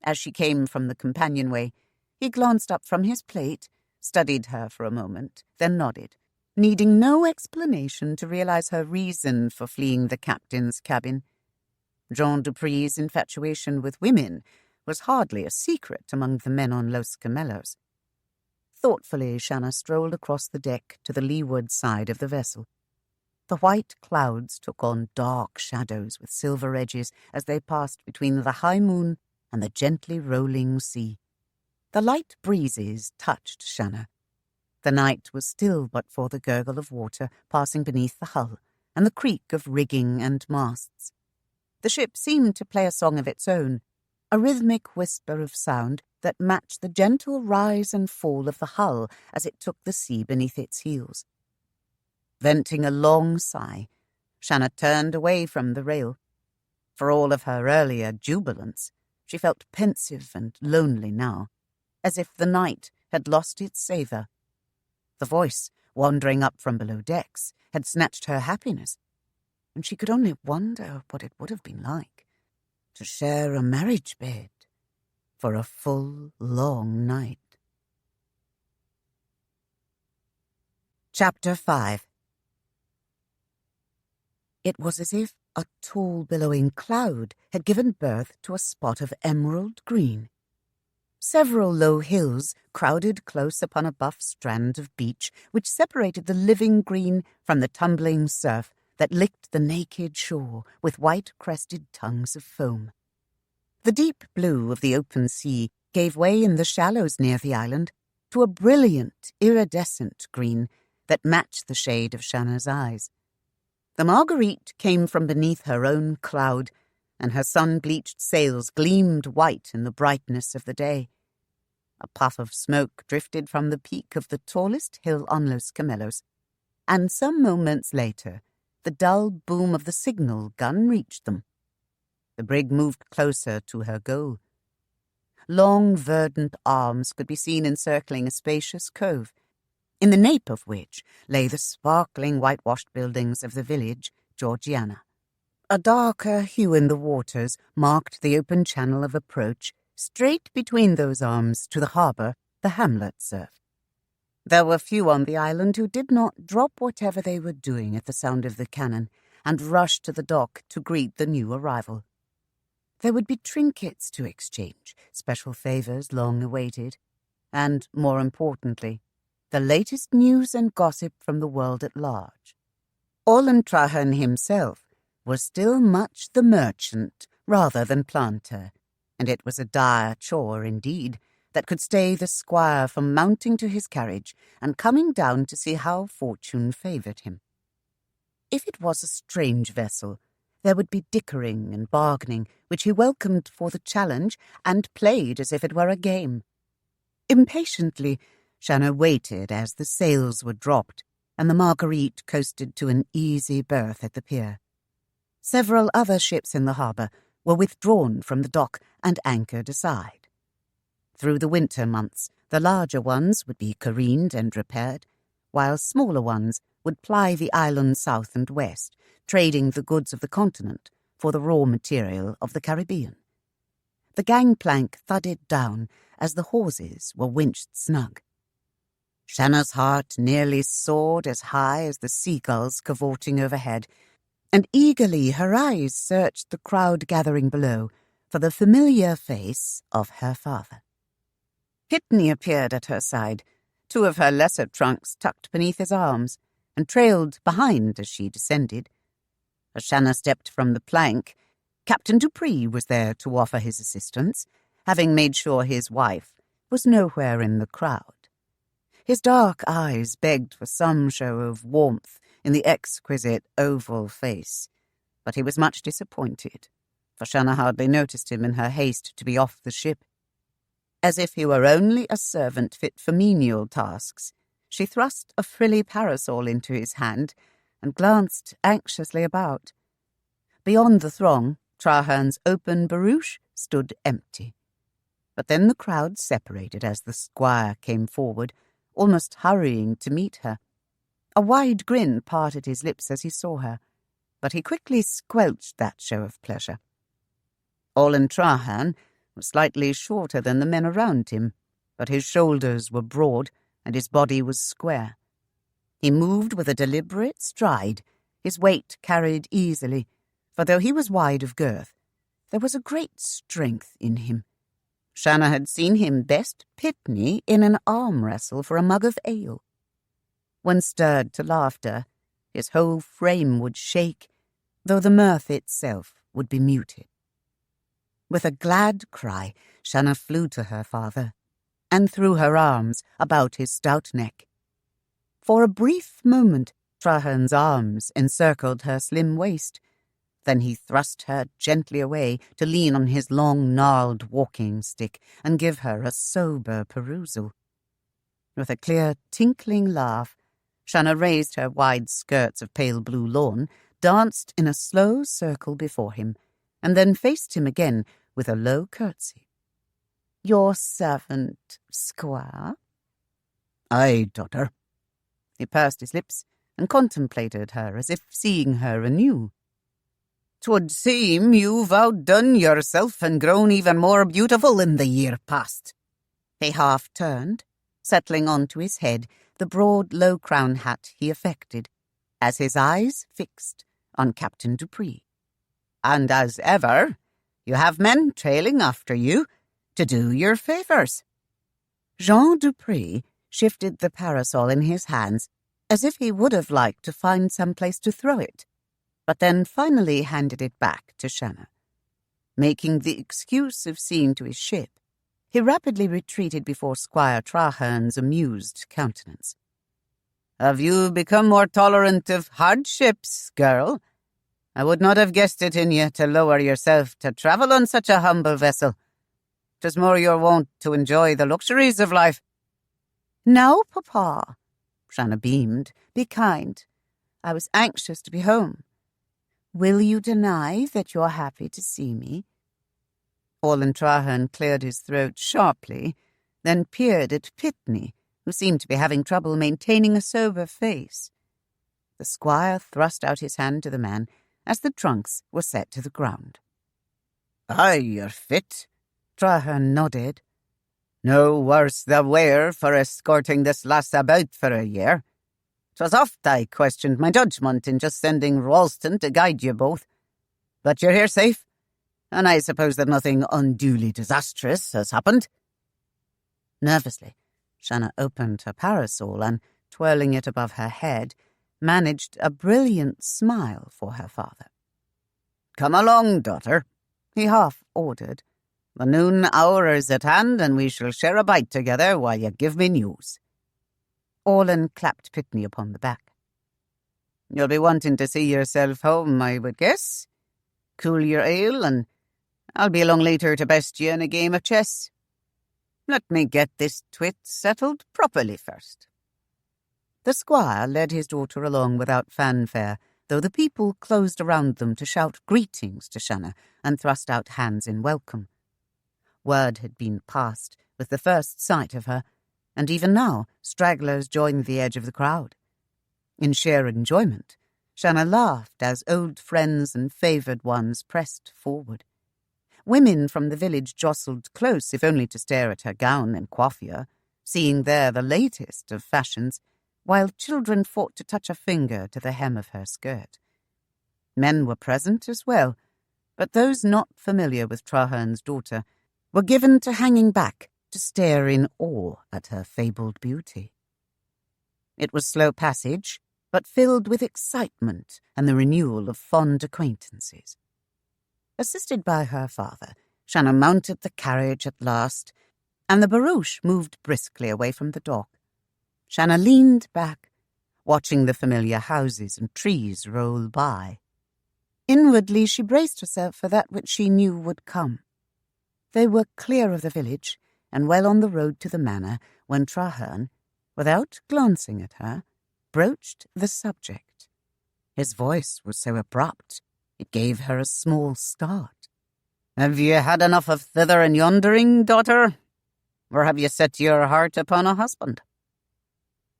As she came from the companionway, he glanced up from his plate, studied her for a moment, then nodded, needing no explanation to realize her reason for fleeing the captain's cabin. Jean Dupree's infatuation with women was hardly a secret among the men on Los Camellos. Thoughtfully, Shanna strolled across the deck to the leeward side of the vessel. The white clouds took on dark shadows with silver edges as they passed between the high moon and the gently rolling sea. The light breezes touched Shanna. The night was still but for the gurgle of water passing beneath the hull and the creak of rigging and masts. The ship seemed to play a song of its own, a rhythmic whisper of sound that matched the gentle rise and fall of the hull as it took the sea beneath its heels. Venting a long sigh, Shanna turned away from the rail. For all of her earlier jubilance, she felt pensive and lonely now, as if the night had lost its savour. The voice, wandering up from below decks, had snatched her happiness, and she could only wonder what it would have been like to share a marriage bed for a full, long night. Chapter 5. It was as if a tall, billowing cloud had given birth to a spot of emerald green. Several low hills crowded close upon a buff strand of beach which separated the living green from the tumbling surf that licked the naked shore with white-crested tongues of foam. The deep blue of the open sea gave way in the shallows near the island to a brilliant, iridescent green that matched the shade of Shanna's eyes. The Marguerite came from beneath her own cloud, and her sun-bleached sails gleamed white in the brightness of the day. A puff of smoke drifted from the peak of the tallest hill on Los Camellos, and some moments later the dull boom of the signal gun reached them. The brig moved closer to her goal. Long, verdant arms could be seen encircling a spacious cove, in the nape of which lay the sparkling whitewashed buildings of the village, Georgiana. A darker hue in the waters marked the open channel of approach. Straight between those arms to the harbour, the hamlet served. There were few on the island who did not drop whatever they were doing at the sound of the cannon and rush to the dock to greet the new arrival. There would be trinkets to exchange, special favours long awaited, and, more importantly, the latest news and gossip from the world at large. Trahern himself was still much the merchant rather than planter, and it was a dire chore indeed that could stay the squire from mounting to his carriage and coming down to see how fortune favoured him. If it was a strange vessel, there would be dickering and bargaining, which he welcomed for the challenge and played as if it were a game. Impatiently, Shanna waited as the sails were dropped and the Marguerite coasted to an easy berth at the pier. Several other ships in the harbour were withdrawn from the dock and anchored aside. Through the winter months, the larger ones would be careened and repaired, while smaller ones would ply the island south and west, trading the goods of the continent for the raw material of the Caribbean. The gangplank thudded down as the hawsers were winched snug. Shanna's heart nearly soared as high as the seagulls cavorting overhead, and eagerly her eyes searched the crowd gathering below for the familiar face of her father. Pitney appeared at her side, two of her lesser trunks tucked beneath his arms, and trailed behind as she descended. As Shanna stepped from the plank, Captain Dupree was there to offer his assistance, having made sure his wife was nowhere in the crowd. His dark eyes begged for some show of warmth in the exquisite oval face, but he was much disappointed, for Shanna hardly noticed him in her haste to be off the ship. As if he were only a servant fit for menial tasks, she thrust a frilly parasol into his hand and glanced anxiously about. Beyond the throng, Trahern's open barouche stood empty. But then the crowd separated as the squire came forward, almost hurrying to meet her. A wide grin parted his lips as he saw her, but he quickly squelched that show of pleasure. Trahern was slightly shorter than the men around him, but his shoulders were broad and his body was square. He moved with a deliberate stride, his weight carried easily, for though he was wide of girth, there was a great strength in him. Shanna had seen him best Pitney in an arm wrestle for a mug of ale. When stirred to laughter, his whole frame would shake, though the mirth itself would be muted. With a glad cry, Shanna flew to her father and threw her arms about his stout neck. For a brief moment, Trahern's arms encircled her slim waist. Then he thrust her gently away to lean on his long, gnarled walking stick and give her a sober perusal. With a clear, tinkling laugh, Shanna raised her wide skirts of pale blue lawn, danced in a slow circle before him, and then faced him again with a low curtsy. "Your servant, squire?" "Aye, daughter." He pursed his lips and contemplated her as if seeing her anew. "'Twould seem you've outdone yourself and grown even more beautiful in the year past." He half turned, settling onto his head the broad low-crown hat he affected, as his eyes fixed on Captain Dupree. "And as ever, you have men trailing after you to do your favours." Jean Dupree shifted the parasol in his hands as if he would have liked to find some place to throw it, but then finally handed it back to Shanna. Making the excuse of seeing to his ship, he rapidly retreated before Squire Trahern's amused countenance. "Have you become more tolerant of hardships, girl? I would not have guessed it in you to lower yourself to travel on such a humble vessel. 'Tis more your wont to enjoy the luxuries of life." "No, Papa," Shanna beamed. "Be kind. I was anxious to be home. Will you deny that you're happy to see me?" Orland Trahern cleared his throat sharply, then peered at Pitney, who seemed to be having trouble maintaining a sober face. The squire thrust out his hand to the man as the trunks were set to the ground. "Aye, you're fit," Trahern nodded. "No worse the wear for escorting this lass about for a year. 'Twas oft I questioned my judgment in just sending Ralston to guide you both. But you're here safe, and I suppose that nothing unduly disastrous has happened." Nervously, Shanna opened her parasol and, twirling it above her head, managed a brilliant smile for her father. "Come along, daughter," he half ordered. "The noon hour is at hand, and we shall share a bite together while you give me news." Orland clapped Pitney upon the back. "You'll be wanting to see yourself home, I would guess. Cool your ale, and I'll be along later to best you in a game of chess. Let me get this twit settled properly first." The squire led his daughter along without fanfare, though the people closed around them to shout greetings to Shanna and thrust out hands in welcome. Word had been passed with the first sight of her, and even now stragglers joined the edge of the crowd. In sheer enjoyment, Shanna laughed as old friends and favoured ones pressed forward. Women from the village jostled close, if only to stare at her gown and coiffure, seeing there the latest of fashions, while children fought to touch a finger to the hem of her skirt. Men were present as well, but those not familiar with Trahern's daughter were given to hanging back to stare in awe at her fabled beauty. It was slow passage, but filled with excitement and the renewal of fond acquaintances. Assisted by her father, Shanna mounted the carriage at last, and the barouche moved briskly away from the dock. Shanna leaned back, watching the familiar houses and trees roll by. Inwardly she braced herself for that which she knew would come. They were clear of the village and well on the road to the manor when Trahern, without glancing at her, broached the subject. His voice was so abrupt it gave her a small start. "Have you had enough of thither and yondering, daughter? Or have you set your heart upon a husband?"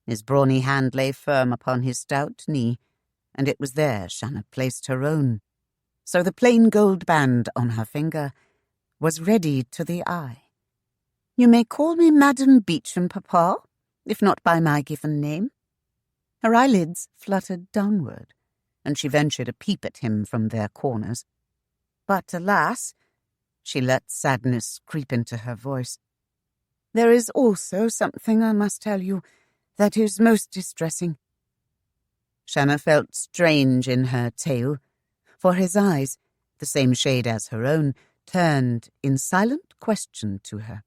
His brawny hand lay firm upon his stout knee, and it was there Shanna placed her own, so the plain gold band on her finger was ready to the eye. "You may call me Madame Beauchamp, Papa, if not by my given name." Her eyelids fluttered downward, and she ventured a peep at him from their corners. But alas, she let sadness creep into her voice. "There is also something I must tell you that is most distressing." Shanna felt strange in her tale, for his eyes, the same shade as her own, turned in silent question to her.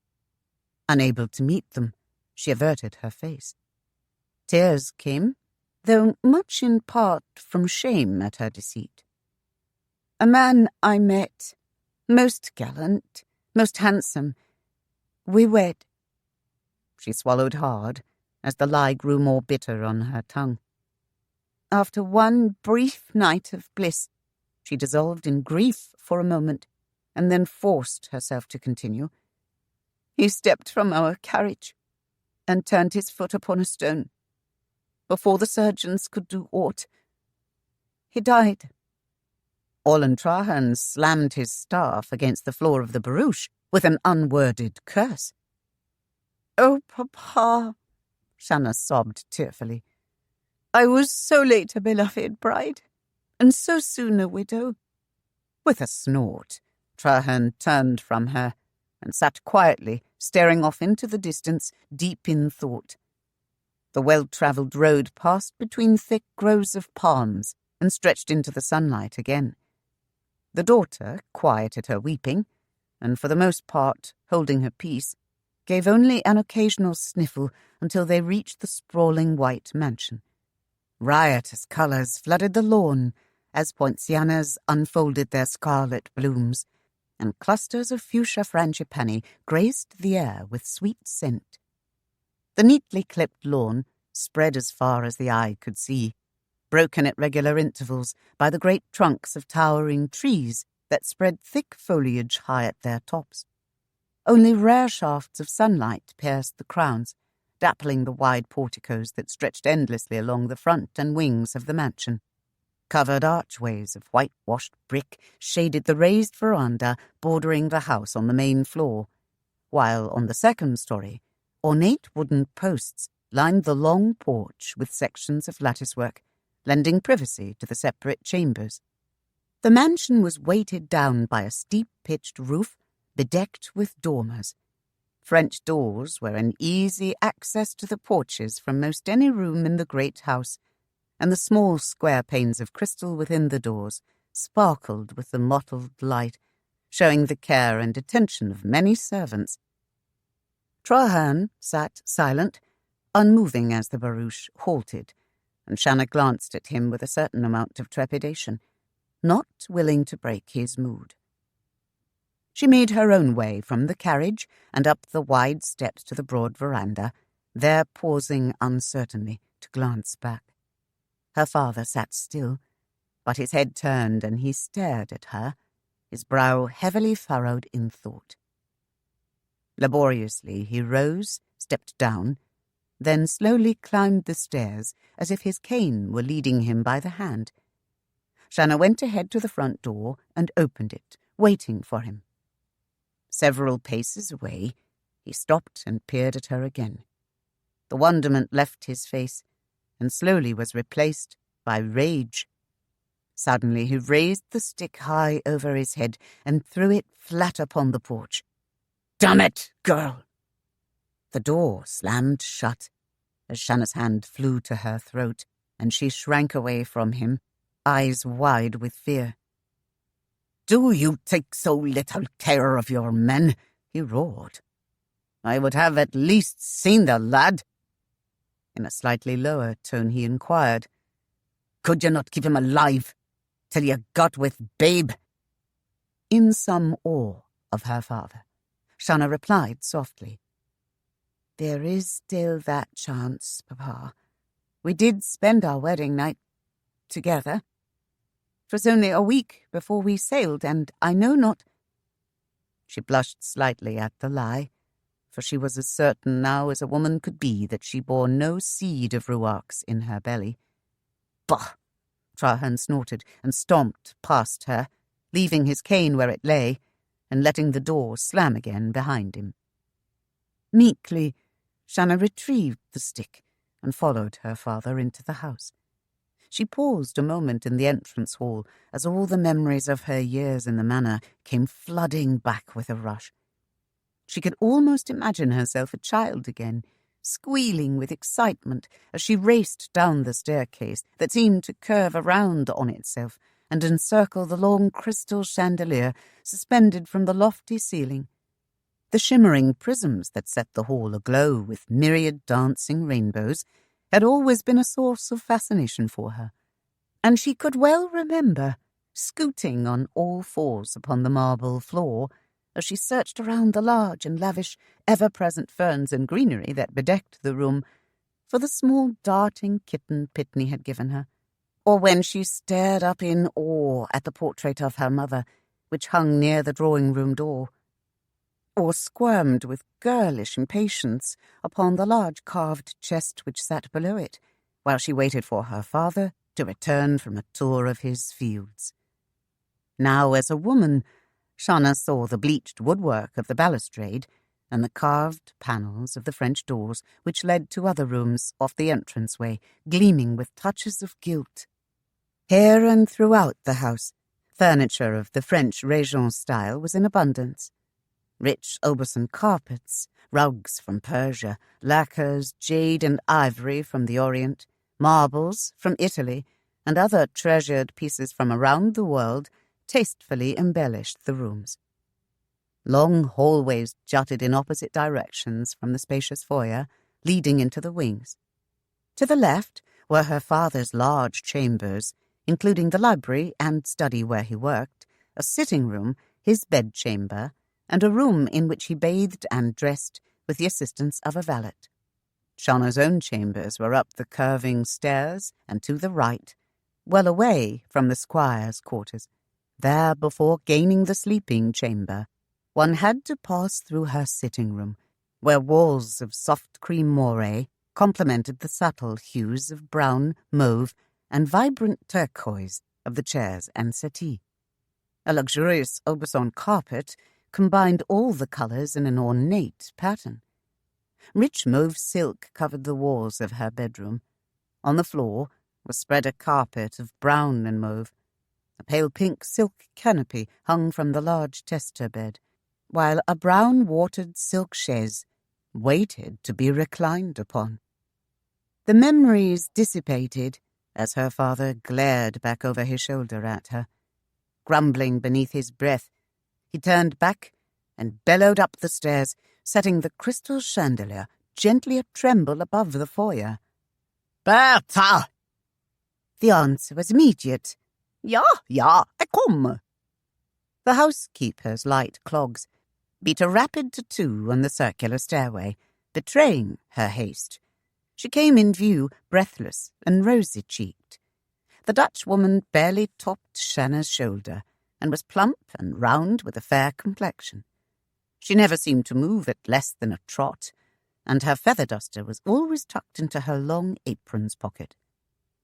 Unable to meet them, she averted her face. Tears came, though much in part from shame at her deceit. "A man I met, most gallant, most handsome. We wed." She swallowed hard, as the lie grew more bitter on her tongue. "After one brief night of bliss," she dissolved in grief for a moment, and then forced herself to continue, "he stepped from our carriage and turned his foot upon a stone. Before the surgeons could do aught, he died." Orlan Trahern slammed his staff against the floor of the barouche with an unworded curse. "Oh, Papa," Shanna sobbed tearfully. "I was so late a beloved bride, and so soon a widow." With a snort, Trahern turned from her and sat quietly, staring off into the distance, deep in thought. The well-travelled road passed between thick groves of palms and stretched into the sunlight again. The daughter quieted her weeping, and for the most part, holding her peace, gave only an occasional sniffle until they reached the sprawling white mansion. Riotous colours flooded the lawn as poincianas unfolded their scarlet blooms, and clusters of fuchsia frangipani graced the air with sweet scent. The neatly clipped lawn spread as far as the eye could see, broken at regular intervals by the great trunks of towering trees that spread thick foliage high at their tops. Only rare shafts of sunlight pierced the crowns, dappling the wide porticos that stretched endlessly along the front and wings of the mansion. Covered archways of whitewashed brick shaded the raised veranda bordering the house on the main floor, while on the second story, ornate wooden posts lined the long porch with sections of latticework, lending privacy to the separate chambers. The mansion was weighted down by a steep-pitched roof bedecked with dormers. French doors were an easy access to the porches from most any room in the great house, and the small square panes of crystal within the doors sparkled with the mottled light, showing the care and attention of many servants. Trahern sat silent, unmoving as the barouche halted, and Shanna glanced at him with a certain amount of trepidation, not willing to break his mood. She made her own way from the carriage and up the wide steps to the broad veranda, there pausing uncertainly to glance back. Her father sat still, but his head turned and he stared at her, his brow heavily furrowed in thought. Laboriously he rose, stepped down, then slowly climbed the stairs as if his cane were leading him by the hand. Shanna went ahead to the front door and opened it, waiting for him. Several paces away, he stopped and peered at her again. The wonderment left his face and slowly was replaced by rage. Suddenly he raised the stick high over his head and threw it flat upon the porch. "Damn it, girl!" The door slammed shut as Shanna's hand flew to her throat, and she shrank away from him, eyes wide with fear. "Do you take so little care of your men?" he roared. "I would have at least seen the lad." In a slightly lower tone he inquired, "Could you not keep him alive till you got with Babe?" In some awe of her father, Shanna replied softly, "There is still that chance, Papa. We did spend our wedding night together. It was only a week before we sailed, and I know not—" She blushed slightly at the lie, for she was as certain now as a woman could be that she bore no seed of Ruark's in her belly. "Bah!" Trahern snorted and stomped past her, leaving his cane where it lay, and letting the door slam again behind him. Meekly, Shanna retrieved the stick and followed her father into the house. She paused a moment in the entrance hall as all the memories of her years in the manor came flooding back with a rush. She could almost imagine herself a child again, squealing with excitement as she raced down the staircase that seemed to curve around on itself and encircle the long crystal chandelier suspended from the lofty ceiling. The shimmering prisms that set the hall aglow with myriad dancing rainbows had always been a source of fascination for her, and she could well remember scooting on all fours upon the marble floor as she searched around the large and lavish, ever-present ferns and greenery that bedecked the room for the small darting kitten Pitney had given her, or when she stared up in awe at the portrait of her mother, which hung near the drawing-room door, or squirmed with girlish impatience upon the large carved chest which sat below it, while she waited for her father to return from a tour of his fields. Now, as a woman, Shanna saw the bleached woodwork of the balustrade and the carved panels of the French doors which led to other rooms off the entranceway, gleaming with touches of gilt. Here and throughout the house, furniture of the French Régence style was in abundance. Rich Aubusson carpets, rugs from Persia, lacquers, jade and ivory from the Orient, marbles from Italy, and other treasured pieces from around the world tastefully embellished the rooms. Long hallways jutted in opposite directions from the spacious foyer, leading into the wings. To the left were her father's large chambers, including the library and study where he worked, a sitting room, his bedchamber, and a room in which he bathed and dressed with the assistance of a valet. Shanna's own chambers were up the curving stairs and to the right, well away from the squire's quarters. There, before gaining the sleeping chamber, one had to pass through her sitting room, where walls of soft cream moire complemented the subtle hues of brown, mauve, and vibrant turquoise of the chairs and settee. A luxurious Aubusson carpet combined all the colours in an ornate pattern. Rich mauve silk covered the walls of her bedroom. On the floor was spread a carpet of brown and mauve. A pale pink silk canopy hung from the large tester bed, while a brown watered silk chaise waited to be reclined upon. The memories dissipated as her father glared back over his shoulder at her. Grumbling beneath his breath, he turned back and bellowed up the stairs, setting the crystal chandelier gently a-tremble above the foyer. "Bertha!" The answer was immediate. "Ja, I come." The housekeeper's light clogs beat a rapid tattoo on the circular stairway, betraying her haste. She came in view, breathless and rosy-cheeked. The Dutchwoman barely topped Shanna's shoulder, and was plump and round with a fair complexion. She never seemed to move at less than a trot, and her feather duster was always tucked into her long apron's pocket.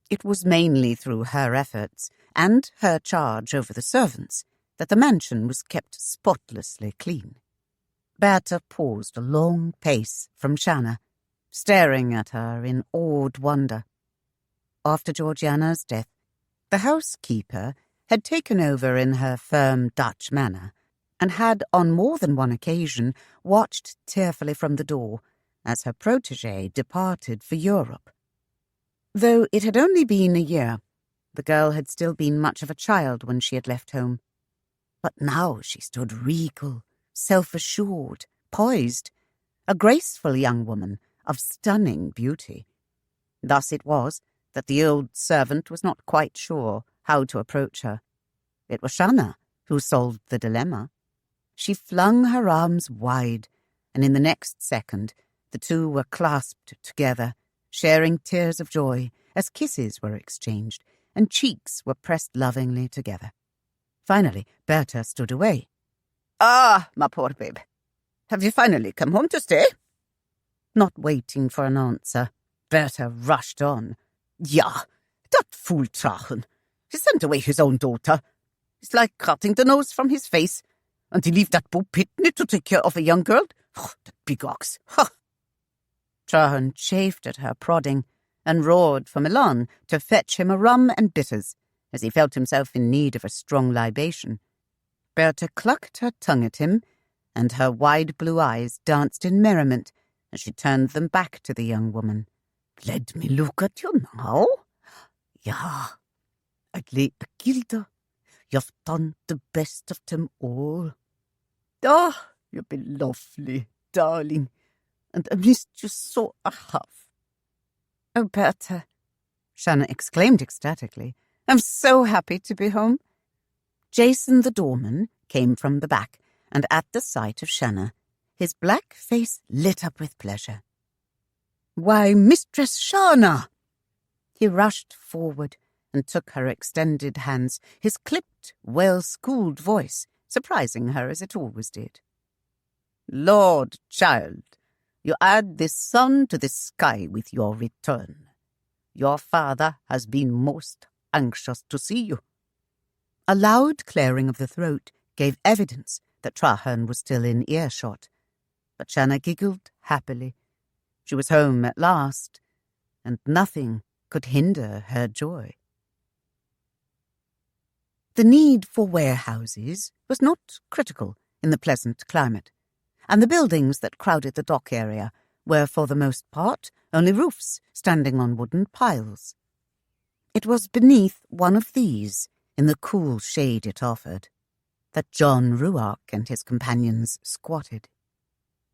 It was mainly through her efforts and her charge over the servants that the mansion was kept spotlessly clean. Bertha paused a long pace from Shanna, staring at her in awed wonder. After Georgiana's death, the housekeeper had taken over in her firm Dutch manner, and had on more than one occasion watched tearfully from the door as her protégée departed for Europe. Though it had only been a year, the girl had still been much of a child when she had left home. But now she stood regal, self-assured, poised, a graceful young woman of stunning beauty. Thus it was that the old servant was not quite sure how to approach her. It was Shanna who solved the dilemma. She flung her arms wide, and in the next second the two were clasped together, sharing tears of joy as kisses were exchanged and cheeks were pressed lovingly together. Finally, Bertha stood away. "Ah, my poor babe, have you finally come home to stay?" Not waiting for an answer, Bertha rushed on. "Ja, that fool Trahern. He sent away his own daughter. It's like cutting the nose from his face. And he leave that Bo Pitney to take care of a young girl? Oh, that big ox. Ha!" Trahern chafed at her prodding and roared for Milan to fetch him a rum and bitters, as he felt himself in need of a strong libation. Bertha clucked her tongue at him, and her wide blue eyes danced in merriment as she turned them back to the young woman. "Let me look at you now. Ja, I'd lay a guilder You've done the best of them all. Ah, you've been lovely, darling, and I missed you so I have." "Oh, Bertha," Shanna exclaimed ecstatically, "I'm so happy to be home." Jason the doorman came from the back, and at the sight of Shanna, his black face lit up with pleasure. "Why, Mistress Shanna!" He rushed forward and took her extended hands, his clipped, well-schooled voice surprising her as it always did. "Lord, child, you add the sun to the sky with your return. Your father has been most anxious to see you." A loud clearing of the throat gave evidence that Trahern was still in earshot, but Shanna giggled happily. She was home at last, and nothing could hinder her joy. The need for warehouses was not critical in the pleasant climate, and the buildings that crowded the dock area were for the most part only roofs standing on wooden piles. It was beneath one of these, in the cool shade it offered, that John Ruark and his companions squatted.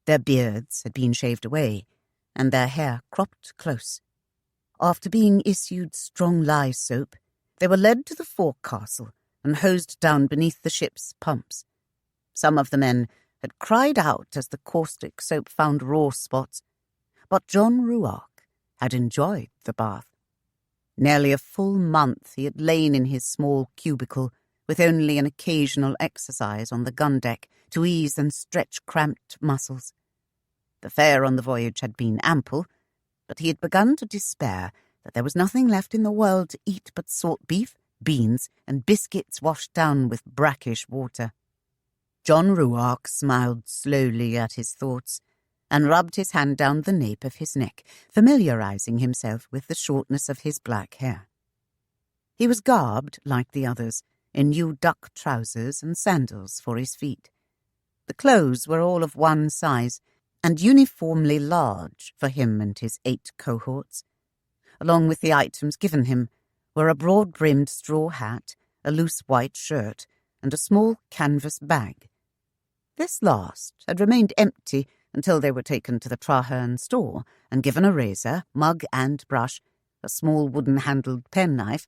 Their beards had been shaved away, and their hair cropped close. After being issued strong lye soap, they were led to the forecastle and hosed down beneath the ship's pumps. Some of the men had cried out as the caustic soap found raw spots, but John Ruark had enjoyed the bath. Nearly a full month he had lain in his small cubicle, with only an occasional exercise on the gun deck to ease and stretch cramped muscles. The fare on the voyage had been ample, but he had begun to despair that there was nothing left in the world to eat but salt beef, beans, and biscuits washed down with brackish water. John Ruark smiled slowly at his thoughts and rubbed his hand down the nape of his neck, familiarizing himself with the shortness of his black hair. He was garbed, like the others, in new duck trousers and sandals for his feet. The clothes were all of one size, and uniformly large for him and his 8 cohorts. Along with the items given him were a broad-brimmed straw hat, a loose white shirt, and a small canvas bag. This last had remained empty until they were taken to the Trahern store and given a razor, mug and brush, a small wooden-handled penknife,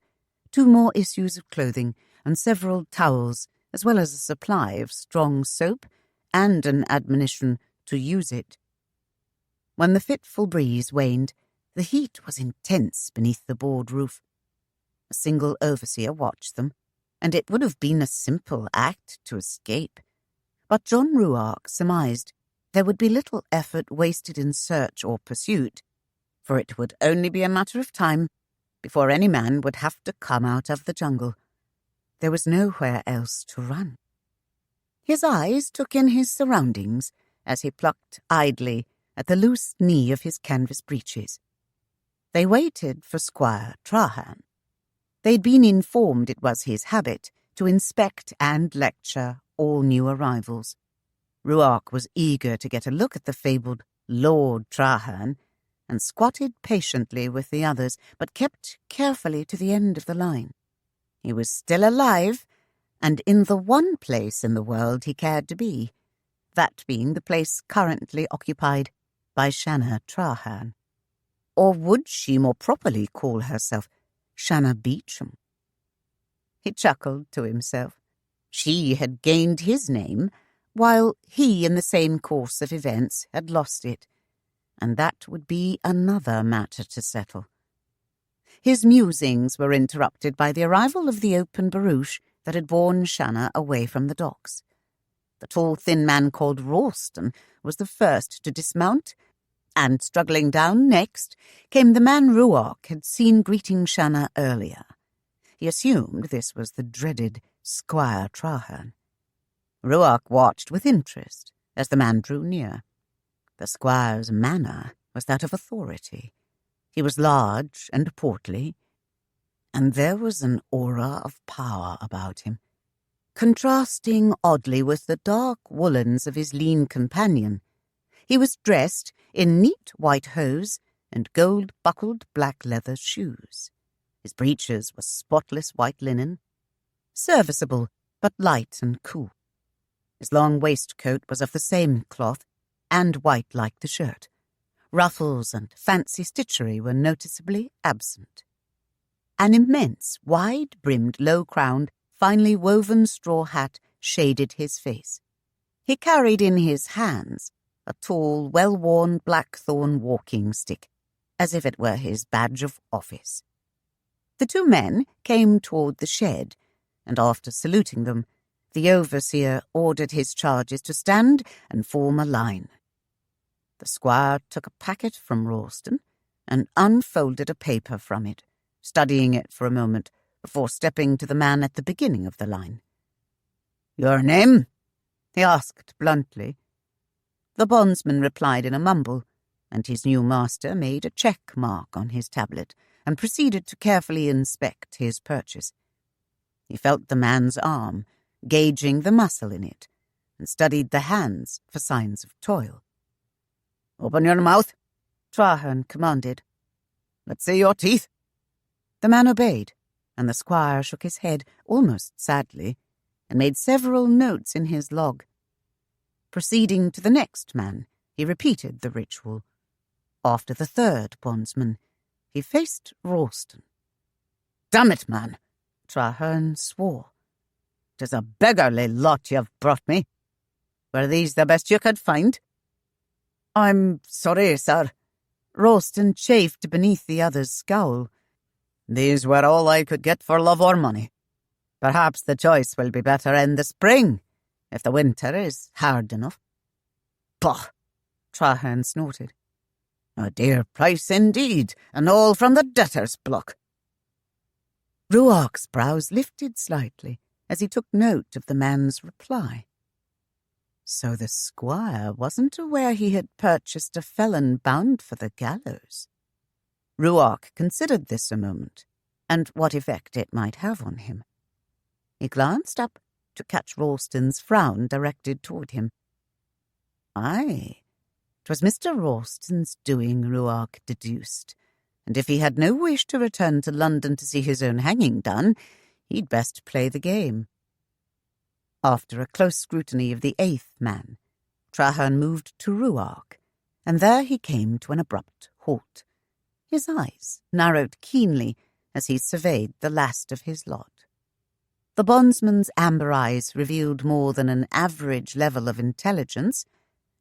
2 more issues of clothing, and several towels, as well as a supply of strong soap and an admonition to use it. When the fitful breeze waned, the heat was intense beneath the board roof. A single overseer watched them, and it would have been a simple act to escape. But John Ruark surmised there would be little effort wasted in search or pursuit, for it would only be a matter of time before any man would have to come out of the jungle. There was nowhere else to run. His eyes took in his surroundings as he plucked idly at the loose knee of his canvas breeches. They waited for Squire Trahern. They'd been informed it was his habit to inspect and lecture all new arrivals. Ruark was eager to get a look at the fabled Lord Trahern, and squatted patiently with the others, but kept carefully to the end of the line. He was still alive, and in the one place in the world he cared to be, that being the place currently occupied by Shanna Trahern. Or would she more properly call herself Shanna Beauchamp? He chuckled to himself. She had gained his name, while he, in the same course of events, had lost it, and that would be another matter to settle. His musings were interrupted by the arrival of the open barouche that had borne Shanna away from the docks. The tall, thin man called Ralston was the first to dismount, and struggling down next came the man Ruark had seen greeting Shanna earlier. He assumed this was the dreaded Squire Trahern. Ruark watched with interest as the man drew near. The squire's manner was that of authority. He was large and portly, and there was an aura of power about him, contrasting oddly with the dark woolens of his lean companion. He was dressed in neat white hose and gold-buckled black leather shoes. His breeches were spotless white linen, serviceable but light and cool. His long waistcoat was of the same cloth, and white like the shirt. Ruffles and fancy stitchery were noticeably absent. An immense, wide-brimmed, low-crowned, finely woven straw hat shaded his face. He carried in his hands a tall, well-worn blackthorn walking stick, as if it were his badge of office. The two men came toward the shed, and after saluting them, the overseer ordered his charges to stand and form a line. The squire took a packet from Ralston and unfolded a paper from it, studying it for a moment before stepping to the man at the beginning of the line. "Your name?" he asked bluntly. The bondsman replied in a mumble, and his new master made a check mark on his tablet and proceeded to carefully inspect his purchase. He felt the man's arm, gauging the muscle in it, and studied the hands for signs of toil. "Open your mouth," Trahern commanded. "Let's see your teeth." The man obeyed, and the squire shook his head almost sadly, and made several notes in his log. Proceeding to the next man, he repeated the ritual. After the third bondsman, he faced Ralston. "Damn it, man," Trahern swore. "'Tis a beggarly lot you've brought me. Were these the best you could find?" "I'm sorry, sir." Ralston chafed beneath the other's scowl. "These were all I could get for love or money. Perhaps the choice will be better in the spring, if the winter is hard enough." "Bah!" Trahern snorted. "A dear price indeed, and all from the debtor's block." Ruark's brows lifted slightly as he took note of the man's reply. So the squire wasn't aware he had purchased a felon bound for the gallows. Ruark considered this a moment, and what effect it might have on him. He glanced up to catch Ralston's frown directed toward him. Aye, 'twas Mr. Ralston's doing, Ruark deduced, and if he had no wish to return to London to see his own hanging done, he'd best play the game. After a close scrutiny of the eighth man, Trahern moved to Ruark, and there he came to an abrupt halt. His eyes narrowed keenly as he surveyed the last of his lot. The bondsman's amber eyes revealed more than an average level of intelligence,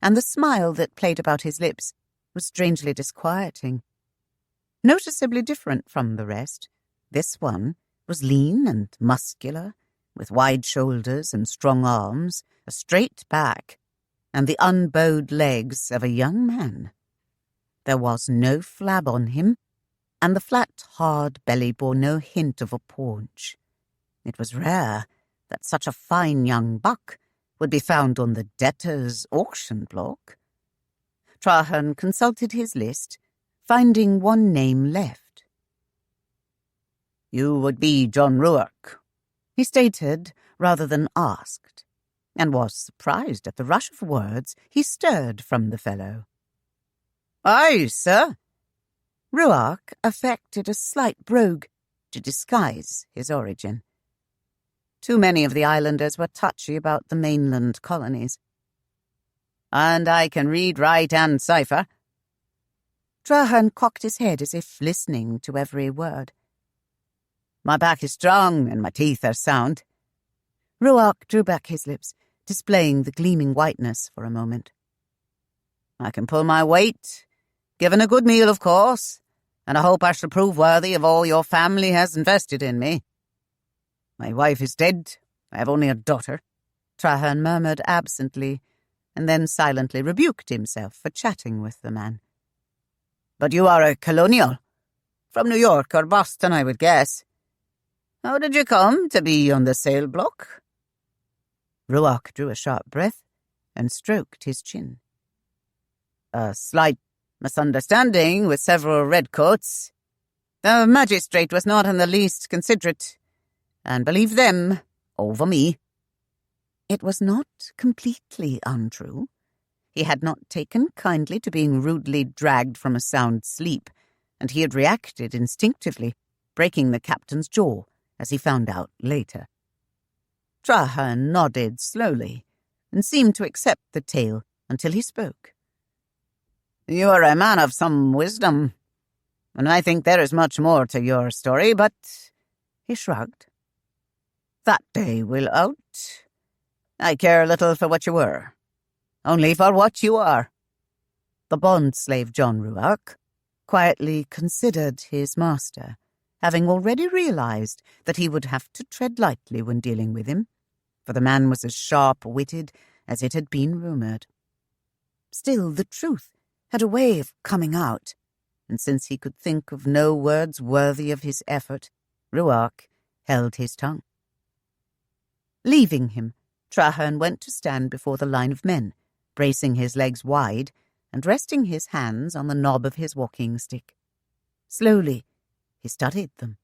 and the smile that played about his lips was strangely disquieting. Noticeably different from the rest, this one was lean and muscular, with wide shoulders and strong arms, a straight back, and the unbowed legs of a young man. There was no flab on him, and the flat, hard belly bore no hint of a paunch. It was rare that such a fine young buck would be found on the debtor's auction block. Trahern consulted his list, finding one name left. "You would be John Ruark," he stated rather than asked, and was surprised at the rush of words he stirred from the fellow. "Aye, sir." Ruark affected a slight brogue to disguise his origin. Too many of the islanders were touchy about the mainland colonies. "And I can read, write, and cipher." Trahern cocked his head as if listening to every word. "My back is strong and my teeth are sound." Ruark drew back his lips, displaying the gleaming whiteness for a moment. "I can pull my weight, given a good meal, of course, and I hope I shall prove worthy of all your family has invested in me. My wife is dead. I have only a daughter," Trahern murmured absently, and then silently rebuked himself for chatting with the man. "But you are a colonial? From New York or Boston, I would guess. How did you come to be on the sail block?" Ruark drew a sharp breath and stroked his chin. "A slight misunderstanding with several redcoats. The magistrate was not in the least considerate, and believed them over me." It was not completely untrue. He had not taken kindly to being rudely dragged from a sound sleep, and he had reacted instinctively, breaking the captain's jaw, as he found out later. Trahern nodded slowly and seemed to accept the tale until he spoke. "You are a man of some wisdom, and I think there is much more to your story, but—" he shrugged. "That day will out. I care little for what you were, only for what you are." The bond-slave John Ruark quietly considered his master, having already realized that he would have to tread lightly when dealing with him, for the man was as sharp-witted as it had been rumored. Still, the truth had a way of coming out, and since he could think of no words worthy of his effort, Ruark held his tongue. Leaving him, Trahern went to stand before the line of men, bracing his legs wide and resting his hands on the knob of his walking stick. Slowly, he studied them.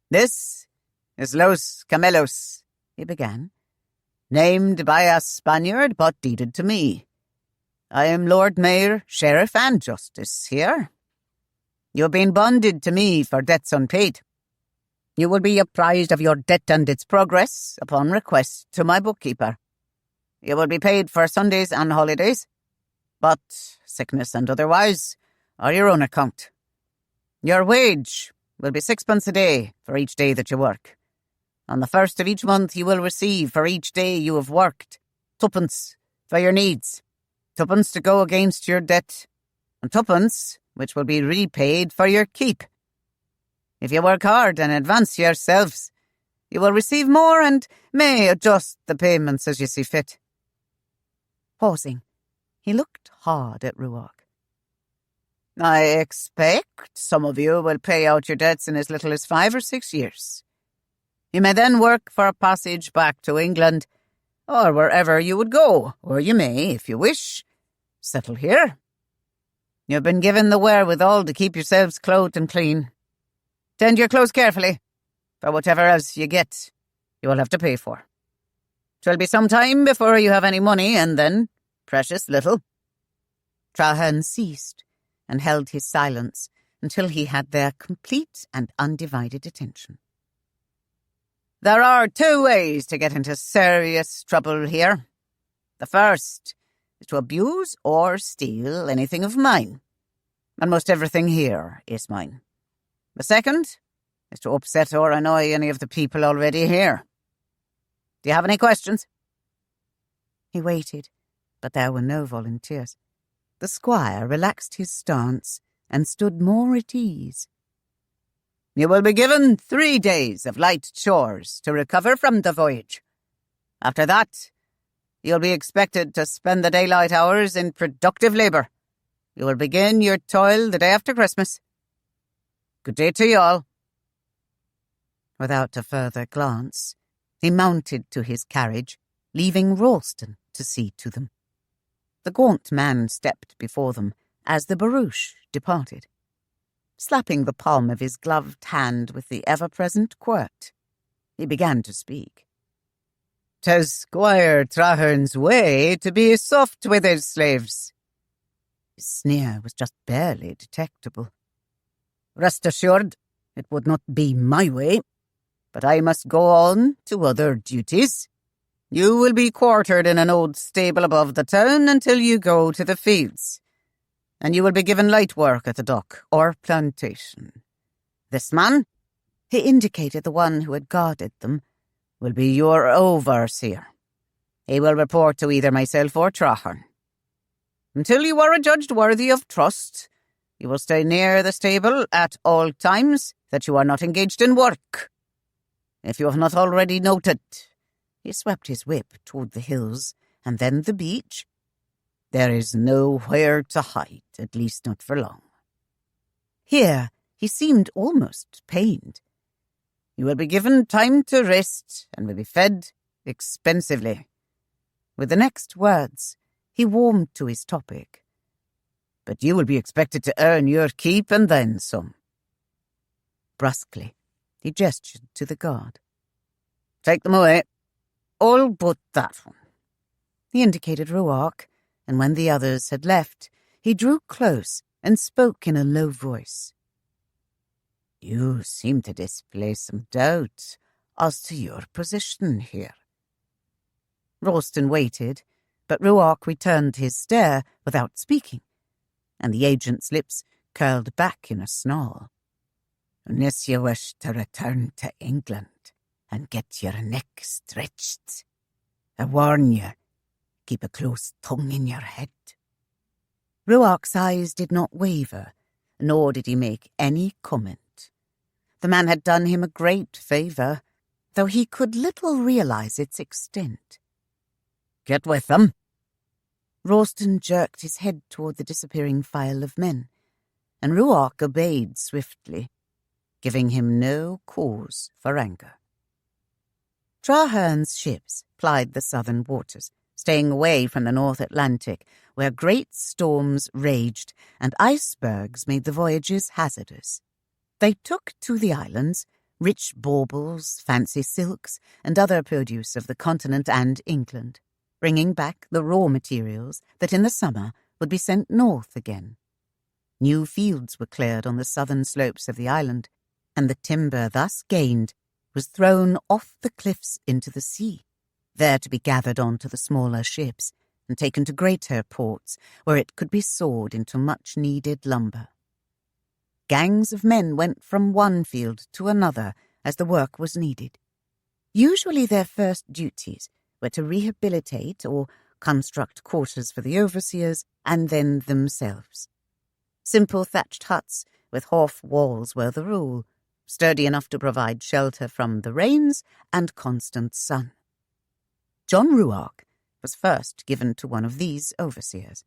"This is Los Camelos," he began, "named by a Spaniard but deeded to me. I am Lord Mayor, Sheriff, and Justice here. You have been bonded to me for debts unpaid. You will be apprised of your debt and its progress upon request to my bookkeeper. You will be paid for Sundays and holidays, but sickness and otherwise are your own account. Your wage will be 6 pence a day for each day that you work. On the 1st of each month you will receive for each day you have worked 2 pence for your needs, 2 pence to go against your debt, and 2 pence which will be repaid for your keep. If you work hard and advance yourselves, you will receive more and may adjust the payments as you see fit." Pausing, he looked hard at Ruark. "I expect some of you will pay out your debts in as little as 5 or 6 years. You may then work for a passage back to England, or wherever you would go, or you may, if you wish, settle here. You have been given the wherewithal to keep yourselves clothed and clean. Tend your clothes carefully, for whatever else you get, you will have to pay for. 'Twill be some time before you have any money, and then precious little." Trahern ceased and held his silence until he had their complete and undivided attention. "There are 2 ways to get into serious trouble here. The first is to abuse or steal anything of mine, and most everything here is mine. The second is to upset or annoy any of the people already here. Do you have any questions?" He waited, but there were no volunteers. The squire relaxed his stance and stood more at ease. "You will be given 3 days of light chores to recover from the voyage. After that, you'll be expected to spend the daylight hours in productive labour. You will begin your toil the day after Christmas. Good day to you all." Without a further glance, he mounted to his carriage, leaving Ralston to see to them. The gaunt man stepped before them as the barouche departed. Slapping the palm of his gloved hand with the ever-present quirt, he began to speak. "'Tis Squire Trahern's way to be soft with his slaves." His sneer was just barely detectable. "Rest assured, it would not be my way, but I must go on to other duties. You will be quartered in an old stable above the town until you go to the fields, and you will be given light work at the dock or plantation. This man," he indicated the one who had guarded them, "will be your overseer. He will report to either myself or Trahern. Until you are adjudged worthy of trust, you will stay near the stable at all times that you are not engaged in work. If you have not already noted," he swept his whip toward the hills and then the beach, "there is nowhere to hide, at least not for long." Here he seemed almost pained. "You will be given time to rest and will be fed expensively." With the next words, he warmed to his topic. "But you will be expected to earn your keep and then some." Brusquely, he gestured to the guard. "Take them away. All but that one." He indicated Ruark, and when the others had left, he drew close and spoke in a low voice. "You seem to display some doubt as to your position here." Ralston waited, but Ruark returned his stare without speaking, and the agent's lips curled back in a snarl. "Unless you wish to return to England and get your neck stretched, I warn you, keep a close tongue in your head." Ruark's eyes did not waver, nor did he make any comment. The man had done him a great favour, though he could little realize its extent. "Get with them." Ralston jerked his head toward the disappearing file of men, and Ruark obeyed swiftly, giving him no cause for anger. Trahern's ships plied the southern waters, staying away from the North Atlantic, where great storms raged and icebergs made the voyages hazardous. They took to the islands rich baubles, fancy silks, and other produce of the continent and England, bringing back the raw materials that in the summer would be sent north again. New fields were cleared on the southern slopes of the island, and the timber thus gained was thrown off the cliffs into the sea, there to be gathered onto the smaller ships and taken to greater ports, where it could be sawed into much-needed lumber. Gangs of men went from one field to another as the work was needed. Usually their first duties were to rehabilitate or construct quarters for the overseers and then themselves. Simple thatched huts with half walls were the rule, sturdy enough to provide shelter from the rains and constant sun. John Ruark was first given to one of these overseers.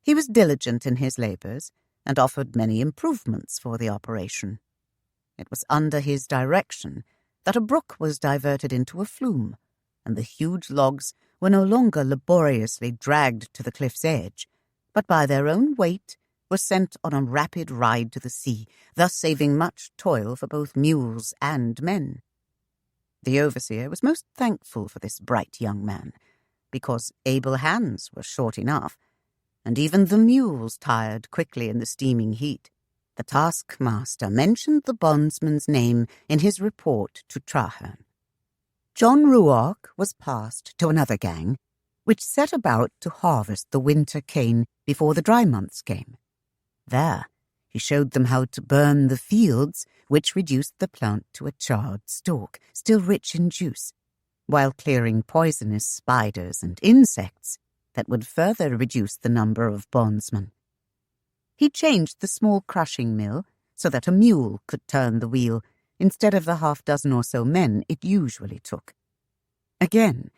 He was diligent in his labours and offered many improvements for the operation. It was under his direction that a brook was diverted into a flume, and the huge logs were no longer laboriously dragged to the cliff's edge, but by their own weight were sent on a rapid ride to the sea, thus saving much toil for both mules and men. The overseer was most thankful for this bright young man, because able hands were short enough, and even the mules tired quickly in the steaming heat. The taskmaster mentioned the bondsman's name in his report to Trahern. John Ruark was passed to another gang, which set about to harvest the winter cane before the dry months came. There, he showed them how to burn the fields, which reduced the plant to a charred stalk, still rich in juice, while clearing poisonous spiders and insects that would further reduce the number of bondsmen. He changed the small crushing mill so that a mule could turn the wheel instead of the half-dozen or so men it usually took. Again,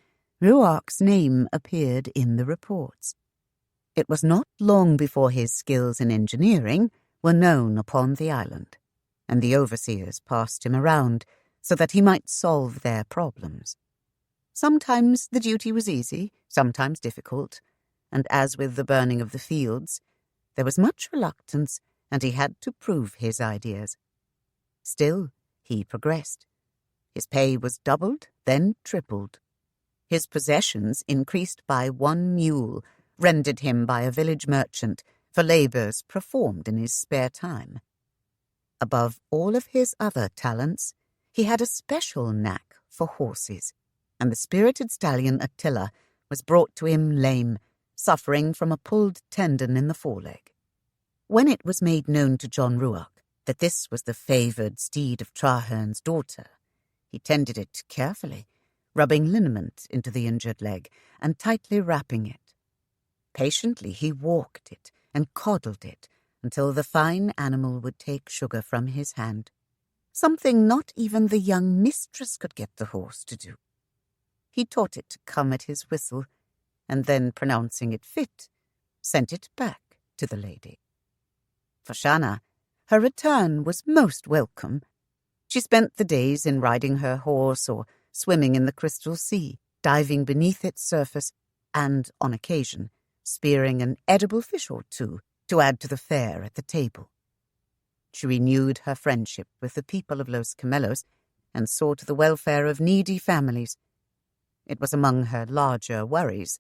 Ruark's name appeared in the reports. It was not long before his skills in engineering were known upon the island, and the overseers passed him around so that he might solve their problems. Sometimes the duty was easy, sometimes difficult, and as with the burning of the fields, there was much reluctance, and he had to prove his ideas. Still, he progressed. His pay was doubled, then tripled. His possessions increased by 1 mule, rendered him by a village merchant for labours performed in his spare time. Above all of his other talents, he had a special knack for horses, and the spirited stallion Attila was brought to him lame, suffering from a pulled tendon in the foreleg. When it was made known to John Ruark that this was the favoured steed of Trahern's daughter, he tended it carefully, rubbing liniment into the injured leg and tightly wrapping it. Patiently he walked it and coddled it until the fine animal would take sugar from his hand, something not even the young mistress could get the horse to do. He taught it to come at his whistle, and then, pronouncing it fit, sent it back to the lady. For Shanna, her return was most welcome. She spent the days in riding her horse or swimming in the crystal sea, diving beneath its surface, and, on occasion, spearing an edible fish or two to add to the fare at the table. She renewed her friendship with the people of Los Camellos and saw to the welfare of needy families. It was among her larger worries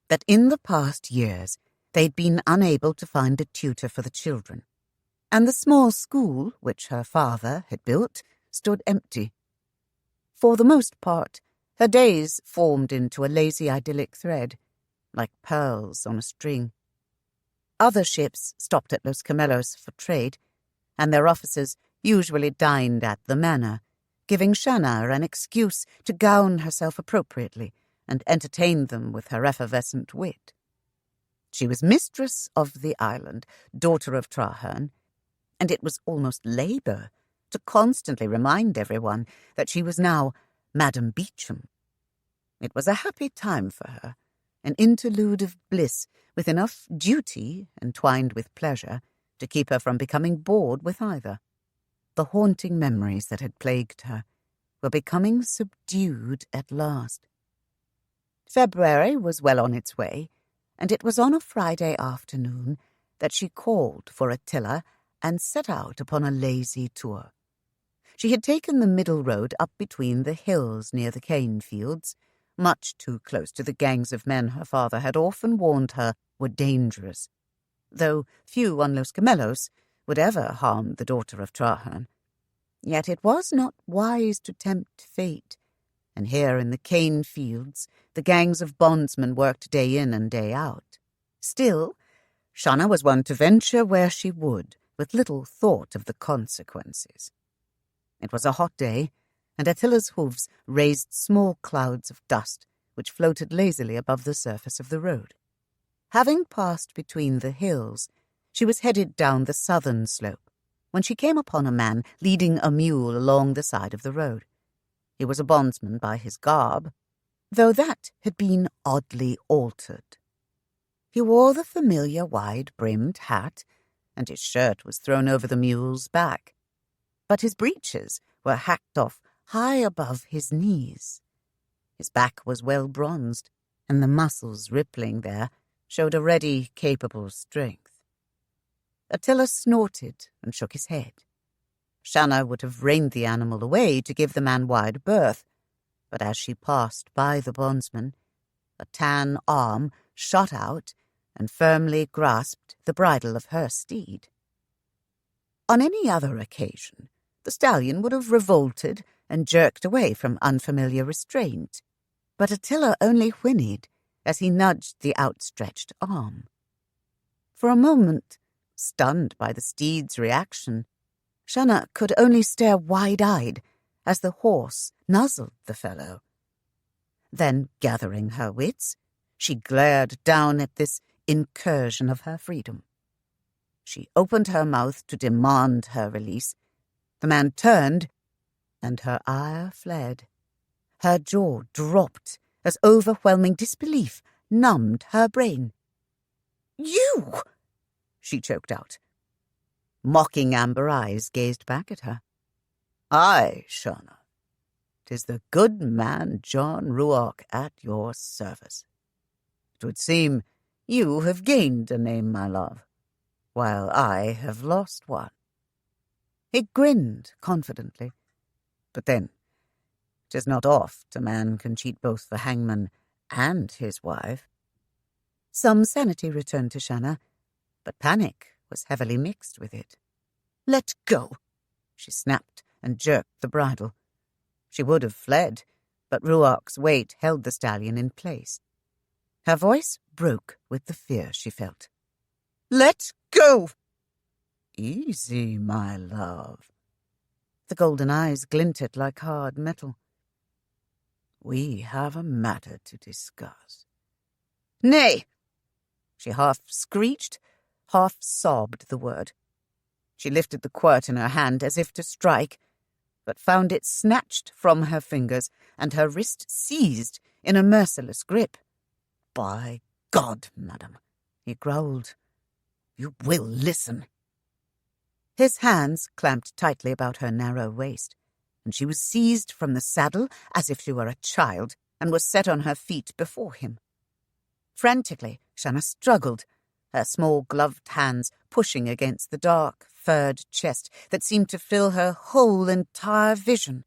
that in the past years they'd been unable to find a tutor for the children, and the small school which her father had built stood empty. For the most part, her days formed into a lazy idyllic thread, like pearls on a string. Other ships stopped at Los Camellos for trade, and their officers usually dined at the manor, giving Shanna an excuse to gown herself appropriately and entertain them with her effervescent wit. She was mistress of the island, daughter of Trahern, and it was almost labour to constantly remind everyone that she was now Madame Beauchamp. It was a happy time for her, an interlude of bliss with enough duty entwined with pleasure to keep her from becoming bored with either. The haunting memories that had plagued her were becoming subdued at last. February was well on its way, and it was on a Friday afternoon that she called for Attila and set out upon a lazy tour. She had taken the middle road up between the hills near the cane fields, much too close to the gangs of men her father had often warned her were dangerous, though few on Los Camellos would ever harm the daughter of Trahern. Yet it was not wise to tempt fate, and here in the cane fields the gangs of bondsmen worked day in and day out. Still, Shanna was one to venture where she would, with little thought of the consequences. It was a hot day, and Attila's hoofs raised small clouds of dust which floated lazily above the surface of the road. Having passed between the hills, she was headed down the southern slope when she came upon a man leading a mule along the side of the road. He was a bondsman by his garb, though that had been oddly altered. He wore the familiar wide-brimmed hat, and his shirt was thrown over the mule's back, but his breeches were hacked off high above his knees. His back was well bronzed, and the muscles rippling there showed a ready, capable strength. Attila snorted and shook his head. Shanna would have reined the animal away to give the man wide berth, but as she passed by the bondsman, a tan arm shot out and firmly grasped the bridle of her steed. On any other occasion, the stallion would have revolted and jerked away from unfamiliar restraint, but Attila only whinnied as he nudged the outstretched arm. For a moment, stunned by the steed's reaction, Shanna could only stare wide-eyed as the horse nuzzled the fellow. Then, gathering her wits, she glared down at this incursion of her freedom. She opened her mouth to demand her release. The man turned, and her ire fled. Her jaw dropped as overwhelming disbelief numbed her brain. "You!" she choked out. Mocking amber eyes gazed back at her. "Aye, Shanna. 'Tis the good man John Ruark at your service. It would seem you have gained a name, my love, while I have lost one." He grinned confidently. But then, 'tis not oft a man can cheat both the hangman and his wife. Some sanity returned to Shanna, but panic was heavily mixed with it. "Let go!" She snapped and jerked the bridle. She would have fled, but Ruark's weight held the stallion in place. Her voice broke with the fear she felt. "Let go!" "Easy, my love." The golden eyes glinted like hard metal. "We have a matter to discuss." "Nay!" She half screeched, half sobbed the word. She lifted the quirt in her hand as if to strike, but found it snatched from her fingers and her wrist seized in a merciless grip. "By God, madam," he growled, "you will listen." His hands clamped tightly about her narrow waist, and she was seized from the saddle as if she were a child and was set on her feet before him. Frantically, Shanna struggled, her small gloved hands pushing against the dark, furred chest that seemed to fill her whole entire vision.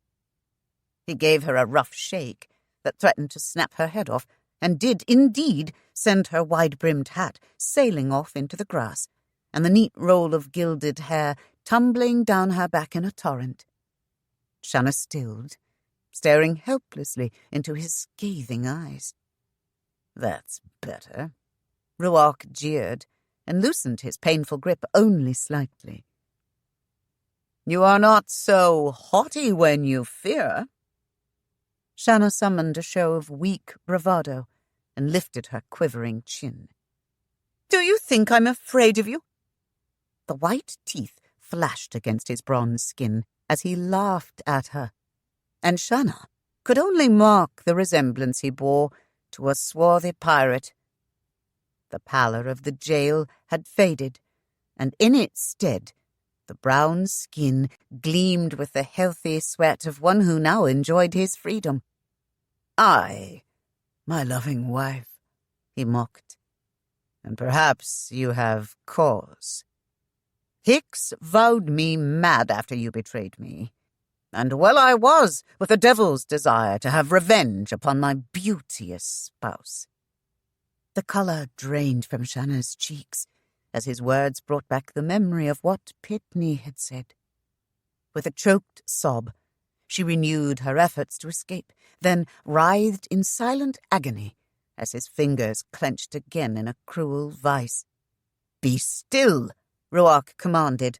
He gave her a rough shake that threatened to snap her head off, and did indeed send her wide-brimmed hat sailing off into the grass, and the neat roll of gilded hair tumbling down her back in a torrent. Shanna stilled, staring helplessly into his scathing eyes. "That's better." Ruark jeered and loosened his painful grip only slightly. "You are not so haughty when you fear." Shanna summoned a show of weak bravado and lifted her quivering chin. "Do you think I'm afraid of you?" The white teeth flashed against his bronze skin as he laughed at her, and Shanna could only mark the resemblance he bore to a swarthy pirate. The pallor of the jail had faded, and in its stead the brown skin gleamed with the healthy sweat of one who now enjoyed his freedom. "Aye, my loving wife," he mocked, "and perhaps you have cause. Hicks vowed me mad after you betrayed me, and well I was with a devil's desire to have revenge upon my beauteous spouse." The colour drained from Shanna's cheeks as his words brought back the memory of what Pitney had said. With a choked sob, she renewed her efforts to escape, then writhed in silent agony as his fingers clenched again in a cruel vice. "Be still," Ruark commanded,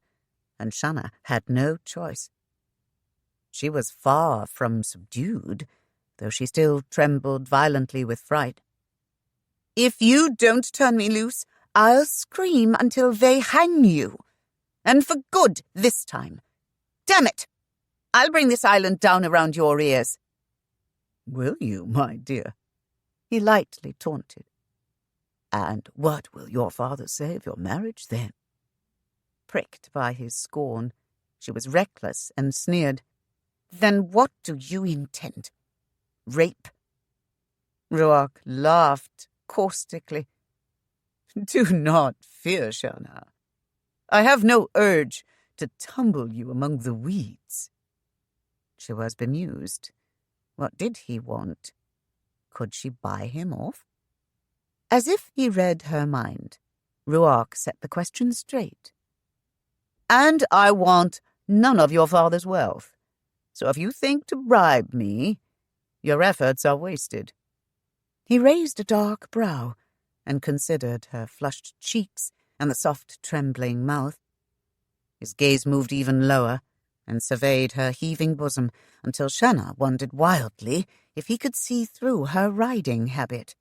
and Shanna had no choice. She was far from subdued, though she still trembled violently with fright. "If you don't turn me loose, I'll scream until they hang you. And for good this time. Damn it! I'll bring this island down around your ears." "Will you, my dear?" he lightly taunted. "And what will your father say of your marriage then?" Pricked by his scorn, she was reckless and sneered. "Then what do you intend? Rape?" Ruark laughed caustically. "Do not fear, Shanna. I have no urge to tumble you among the weeds." She was bemused. What did he want? Could she buy him off? As if he read her mind, Ruark set the question straight. "And I want none of your father's wealth. So if you think to bribe me, your efforts are wasted." He raised a dark brow and considered her flushed cheeks and the soft, trembling mouth. His gaze moved even lower and surveyed her heaving bosom until Shanna wondered wildly if he could see through her riding habit.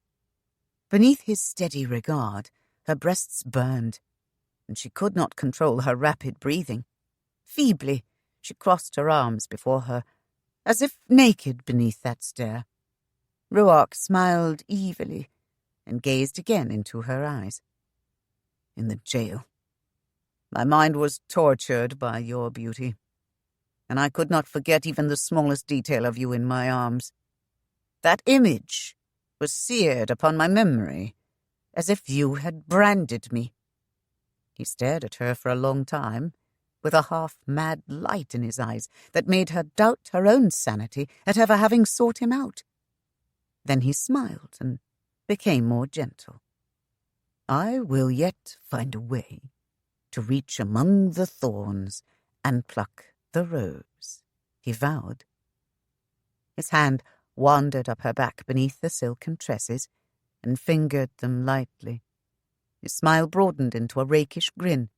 Beneath his steady regard, her breasts burned, and she could not control her rapid breathing. Feebly, she crossed her arms before her, as if naked beneath that stare. Ruark smiled evilly and gazed again into her eyes. "In the jail, my mind was tortured by your beauty, and I could not forget even the smallest detail of you in my arms. That image was seared upon my memory, as if you had branded me." He stared at her for a long time, with a half-mad light in his eyes that made her doubt her own sanity at ever having sought him out. Then he smiled and became more gentle. "I will yet find a way to reach among the thorns and pluck the rose," he vowed. His hand wandered up her back beneath the silken tresses and fingered them lightly. His smile broadened into a rakish grin,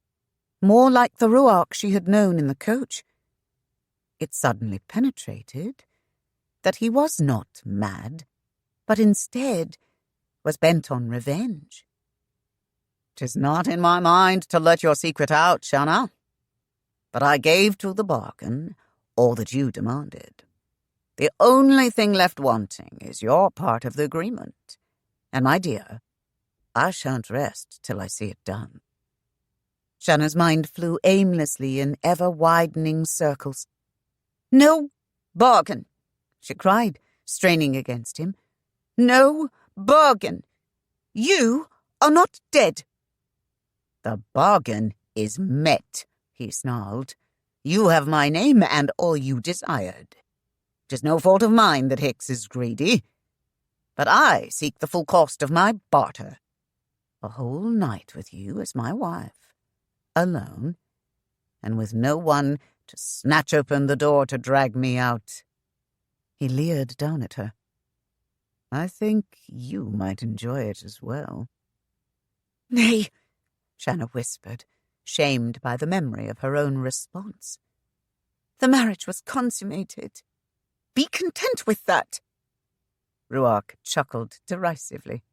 more like the Ruark she had known in the coach. It suddenly penetrated that he was not mad, but instead was bent on revenge. "'Tis not in my mind to let your secret out, Shanna, but I gave to the bargain all that you demanded. The only thing left wanting is your part of the agreement, and my dear, I shan't rest till I see it done." Shanna's mind flew aimlessly in ever-widening circles. "No bargain," she cried, straining against him. "No bargain. You are not dead." "The bargain is met," he snarled. "You have my name and all you desired. 'Tis no fault of mine that Hicks is greedy, but I seek the full cost of my barter. A whole night with you as my wife, alone, and with no one to snatch open the door to drag me out. He leered down at her. "I think you might enjoy it as well." "Nay," Shanna whispered, shamed by the memory of her own response. "the marriage was consummated. Be content with that." Ruark chuckled derisively.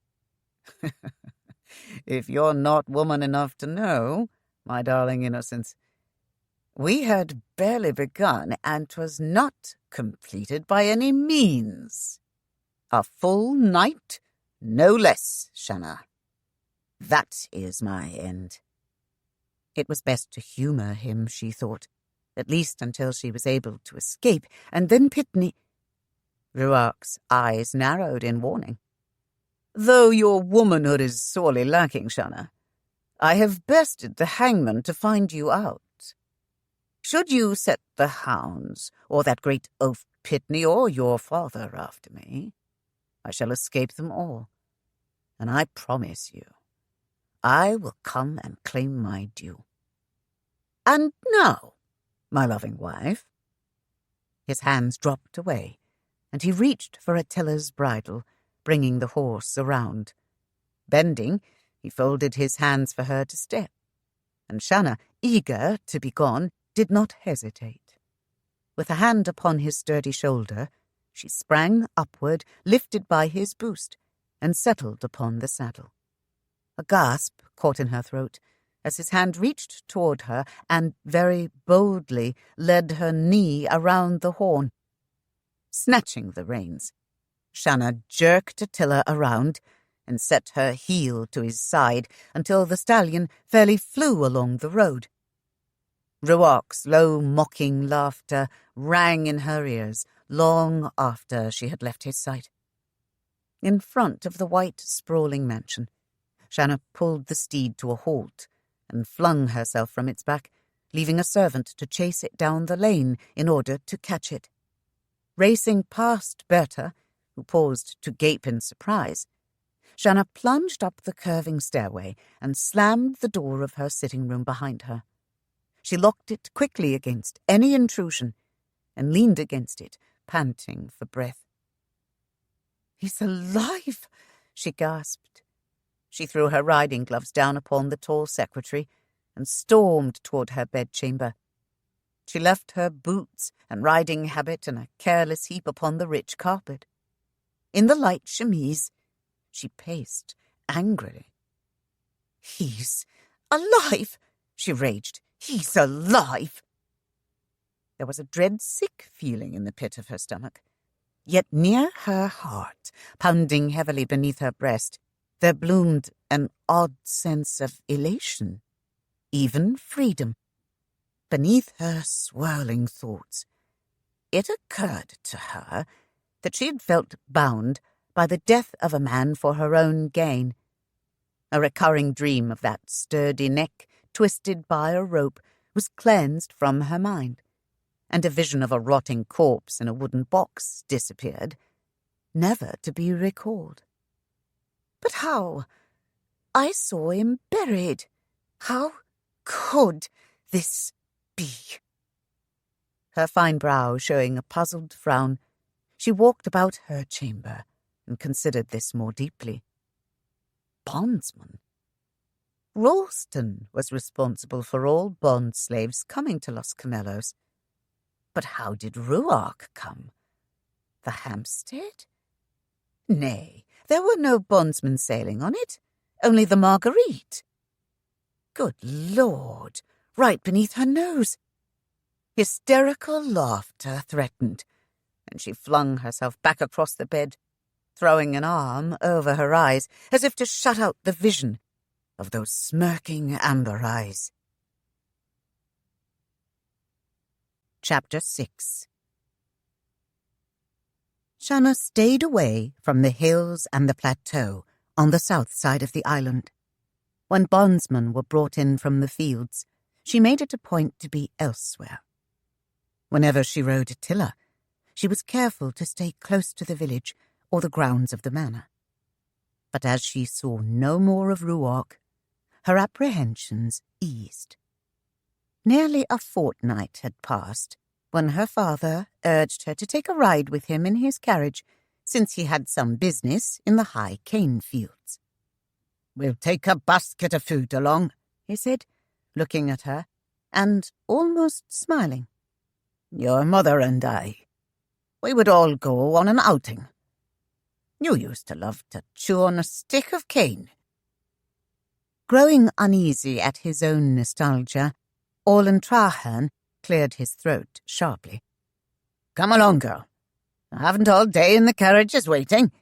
"If you're not woman enough to know, my darling innocence, we had barely begun, and 'twas not completed by any means. A full night, no less, Shanna. That is my end." It was best to humour him, she thought, at least until she was able to escape, and then Pitney. Ruark's eyes narrowed in warning. "Though your womanhood is sorely lacking, Shanna, I have bested the hangman to find you out. Should you set the hounds, or that great oaf Pitney, or your father after me, I shall escape them all, and I promise you, I will come and claim my due. And now, my loving wife." His hands dropped away, and he reached for Attila's bridle, bringing the horse around. Bending, he folded his hands for her to step, and Shanna, eager to be gone, did not hesitate. With a hand upon his sturdy shoulder, she sprang upward, lifted by his boost, and settled upon the saddle. A gasp caught in her throat as his hand reached toward her and very boldly led her knee around the horn. Snatching the reins, Shanna jerked Attila around and set her heel to his side until the stallion fairly flew along the road. Ruark's low, mocking laughter rang in her ears long after she had left his sight. In front of the white, sprawling mansion, Shanna pulled the steed to a halt and flung herself from its back, leaving a servant to chase it down the lane in order to catch it. Racing past Berta, who paused to gape in surprise, Shanna plunged up the curving stairway and slammed the door of her sitting room behind her. She locked it quickly against any intrusion and leaned against it, panting for breath. "He's alive!" she gasped. She threw her riding gloves down upon the tall secretary and stormed toward her bedchamber. She left her boots and riding habit in a careless heap upon the rich carpet. In the light chemise, she paced angrily. "He's alive!" she raged. "He's alive!" There was a dread sick feeling in the pit of her stomach. Yet near her heart, pounding heavily beneath her breast, there bloomed an odd sense of elation, even freedom. Beneath her swirling thoughts, it occurred to her that she had felt bound by the death of a man for her own gain. A recurring dream of that sturdy neck, twisted by a rope, was cleansed from her mind, and a vision of a rotting corpse in a wooden box disappeared, never to be recalled. But how? I saw him buried. How could this be? Her fine brow showing a puzzled frown, she walked about her chamber and considered this more deeply. Bondsman? Ralston was responsible for all bond slaves coming to Los Camellos. But how did Ruark come? The Hampstead? Nay, there were no bondsmen sailing on it, only the Marguerite. Good Lord, right beneath her nose. Hysterical laughter threatened, and she flung herself back across the bed, throwing an arm over her eyes as if to shut out the vision of those smirking amber eyes. Chapter 6. Shanna stayed away from the hills and the plateau on the south side of the island. When bondsmen were brought in from the fields, she made it a point to be elsewhere. Whenever she rode Attila, she was careful to stay close to the village or the grounds of the manor. But as she saw no more of Ruark, her apprehensions eased. Nearly a fortnight had passed when her father urged her to take a ride with him in his carriage, since he had some business in the high cane fields. "We'll take a basket of food along," he said, looking at her, and almost smiling. "Your mother and I. We would all go on an outing. You used to love to chew on a stick of cane." Growing uneasy at his own nostalgia, Shanna Trahern cleared his throat sharply. "Come along, girl. I haven't all day in the carriages waiting."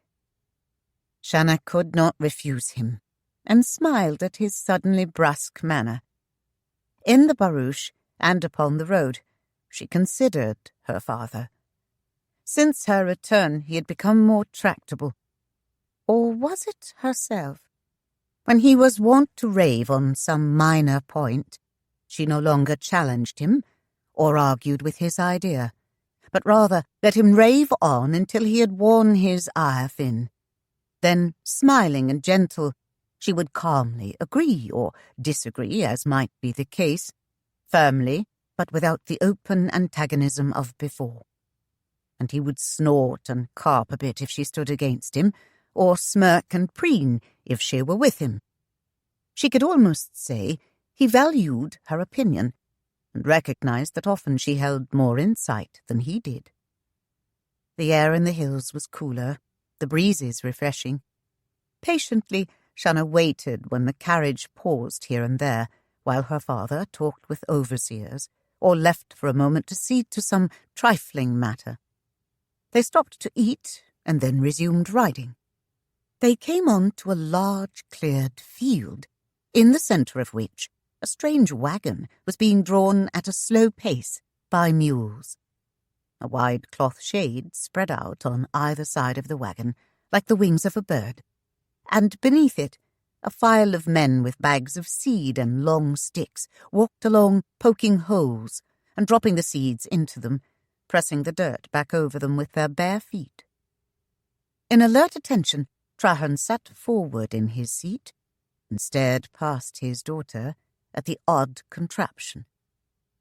Shanna could not refuse him, and smiled at his suddenly brusque manner. In the barouche and upon the road, she considered her father. Since her return, he had become more tractable. Or was it herself? When he was wont to rave on some minor point, she no longer challenged him or argued with his idea, but rather let him rave on until he had worn his ire thin. Then, smiling and gentle, she would calmly agree or disagree, as might be the case, firmly, but without the open antagonism of before. And he would snort and carp a bit if she stood against him, or smirk and preen if she were with him. She could almost say he valued her opinion, and recognized that often she held more insight than he did. The air in the hills was cooler, the breezes refreshing. Patiently, Shanna waited when the carriage paused here and there, while her father talked with overseers, or left for a moment to see to some trifling matter. They stopped to eat, and then resumed riding. They came on to a large cleared field, in the centre of which a strange wagon was being drawn at a slow pace by mules. A wide cloth shade spread out on either side of the wagon, like the wings of a bird, and beneath it a file of men with bags of seed and long sticks walked along, poking holes and dropping the seeds into them, pressing the dirt back over them with their bare feet. In alert attention, Trahern sat forward in his seat and stared past his daughter at the odd contraption.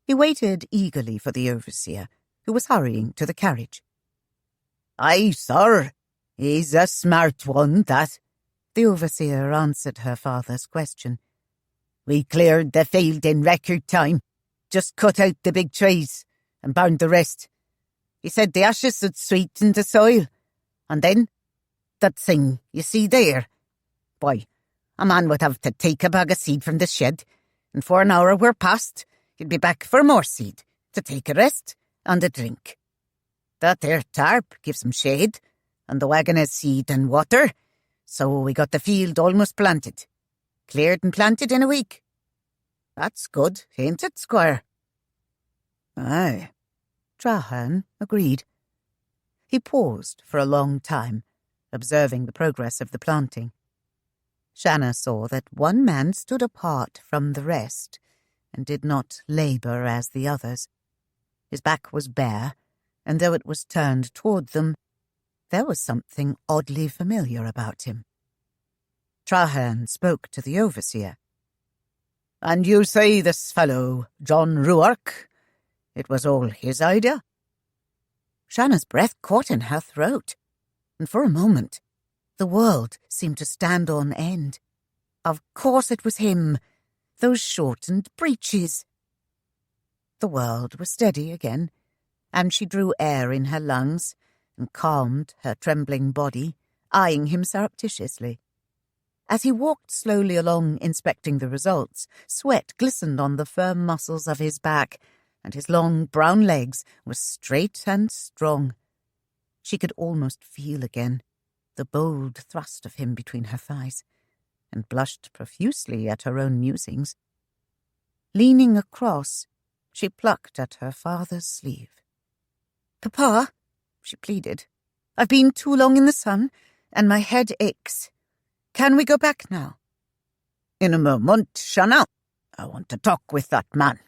He waited eagerly for the overseer, who was hurrying to the carriage. "Aye, sir. He's a smart one, that," the overseer answered her father's question. "We cleared the field in record time, just cut out the big trees and burned the rest. He said the ashes would sweeten the soil, and then that thing you see there, why, a man would have to take a bag of seed from the shed, and 4 an hour were past, he'd be back for more seed, to take a rest and a drink. That there tarp gives him shade, and the wagon has seed and water, so we got the field almost planted. Cleared and planted in a week. That's good, ain't it, Squire?" "Aye," Trahern agreed. He paused for a long time, observing the progress of the planting. Shanna saw that one man stood apart from the rest and did not labour as the others. His back was bare, and though it was turned toward them, there was something oddly familiar about him. Trahern spoke to the overseer. "And you say this fellow, John Ruark, it was all his idea?" Shanna's breath caught in her throat, and for a moment the world seemed to stand on end. Of course it was him, those shortened breeches. The world was steady again, and she drew air in her lungs and calmed her trembling body, eyeing him surreptitiously. As he walked slowly along inspecting the results, sweat glistened on the firm muscles of his back, and his long brown legs were straight and strong. She could almost feel again the bold thrust of him between her thighs, and blushed profusely at her own musings. Leaning across, she plucked at her father's sleeve. "Papa," she pleaded, "I've been too long in the sun, and my head aches. Can we go back now?" "In a moment, Shanna. I want to talk with that man."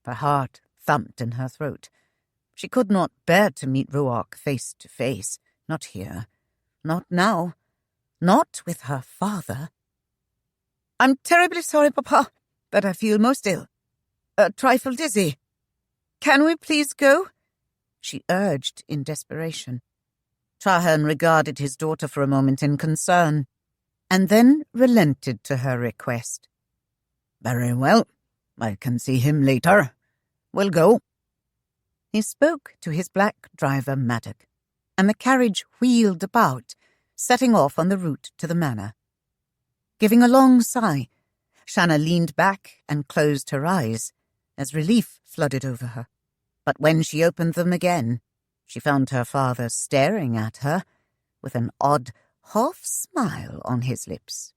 Her heart thumped in her throat. She could not bear to meet Ruark face to face. Not here. Not now. Not with her father. "I'm terribly sorry, Papa, but I feel most ill. A trifle dizzy." Can we please go?" she urged in desperation. Trahern regarded his daughter for a moment in concern, and then relented to her request. "Very well. I can see him later. We'll go." He spoke to his black driver Maddock, and the carriage wheeled about, setting off on the route to the manor. Giving a long sigh, Shanna leaned back and closed her eyes as relief flooded over her. But when she opened them again, she found her father staring at her with an odd half-smile on his lips.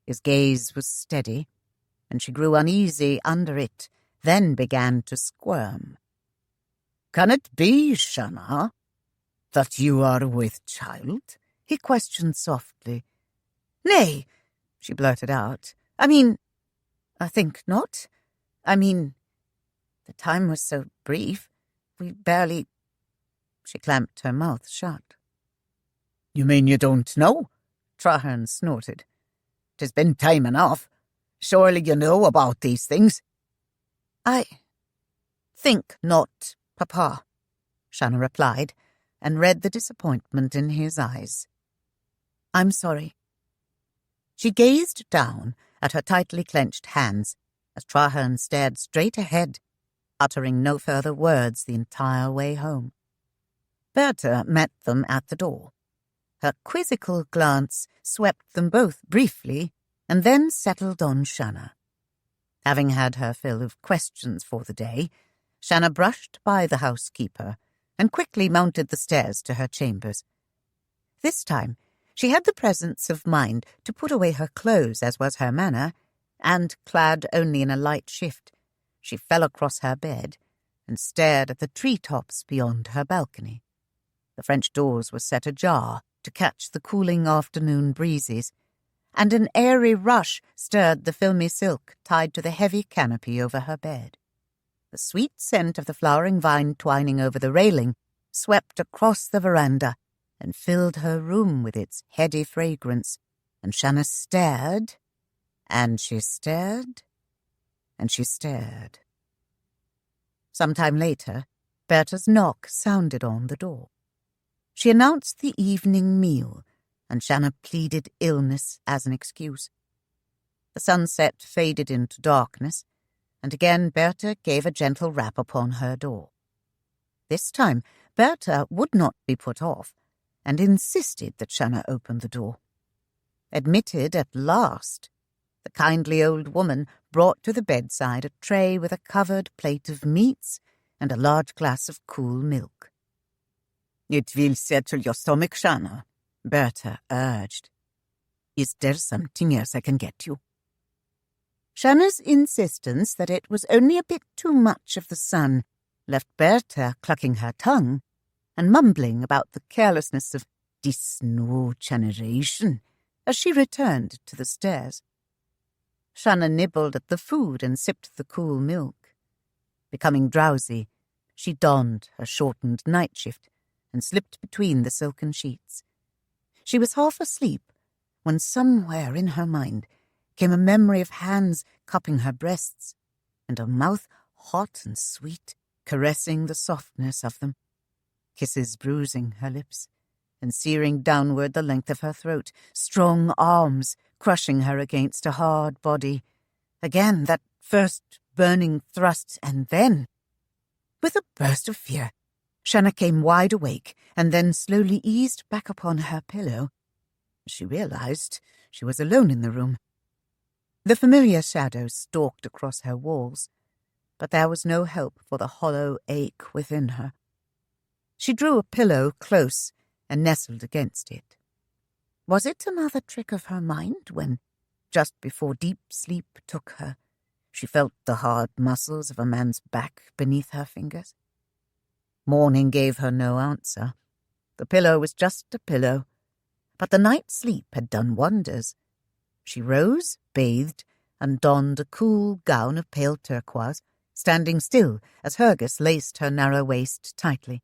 His gaze was steady, and she grew uneasy under it, then began to squirm. "Can it be, Shanna, that you are with child?" he questioned softly. "Nay," she blurted out. I think not. The time was so brief. We barely—" She clamped her mouth shut. "You mean you don't know?" Trahern snorted. "'Tis been time enough. Surely you know about these things." "I think not, Papa," Shanna replied, and read the disappointment in his eyes. "I'm sorry." She gazed down at her tightly clenched hands as Trahern stared straight ahead, uttering no further words the entire way home. Berta met them at the door. Her quizzical glance swept them both briefly and then settled on Shanna. Having had her fill of questions for the day, Shanna brushed by the housekeeper and quickly mounted the stairs to her chambers. This time, she had the presence of mind to put away her clothes, as was her manner, and, clad only in a light shift, she fell across her bed and stared at the tree-tops beyond her balcony. The French doors were set ajar to catch the cooling afternoon breezes, and an airy rush stirred the filmy silk tied to the heavy canopy over her bed. The sweet scent of the flowering vine twining over the railing swept across the veranda and filled her room with its heady fragrance, and Shanna stared, and she stared, and she stared. Some time later, Berta's knock sounded on the door. She announced the evening meal, and Shanna pleaded illness as an excuse. The sunset faded into darkness, and again Berta gave a gentle rap upon her door. This time Berta would not be put off, and insisted that Shanna open the door. Admitted at last, the kindly old woman brought to the bedside a tray with a covered plate of meats and a large glass of cool milk. "It will settle your stomach, Shanna," Berta urged. "Is there something else I can get you?" Shanna's insistence that it was only a bit too much of the sun left Berta clucking her tongue and mumbling about the carelessness of this new generation as she returned to the stairs. Shanna nibbled at the food and sipped the cool milk. Becoming drowsy, she donned her shortened night shift and slipped between the silken sheets. She was half asleep when somewhere in her mind came a memory of hands cupping her breasts and a mouth hot and sweet caressing the softness of them, kisses bruising her lips and searing downward the length of her throat, strong arms crushing her against a hard body. Again that first burning thrust, and then, with a burst of fear, Shanna came wide awake and then slowly eased back upon her pillow. She realized she was alone in the room. The familiar shadows stalked across her walls, but there was no help for the hollow ache within her. She drew a pillow close and nestled against it. Was it another trick of her mind when, just before deep sleep took her, she felt the hard muscles of a man's back beneath her fingers? Morning gave her no answer. The pillow was just a pillow, but the night's sleep had done wonders. She rose, bathed, and donned a cool gown of pale turquoise, standing still as Hergus laced her narrow waist tightly.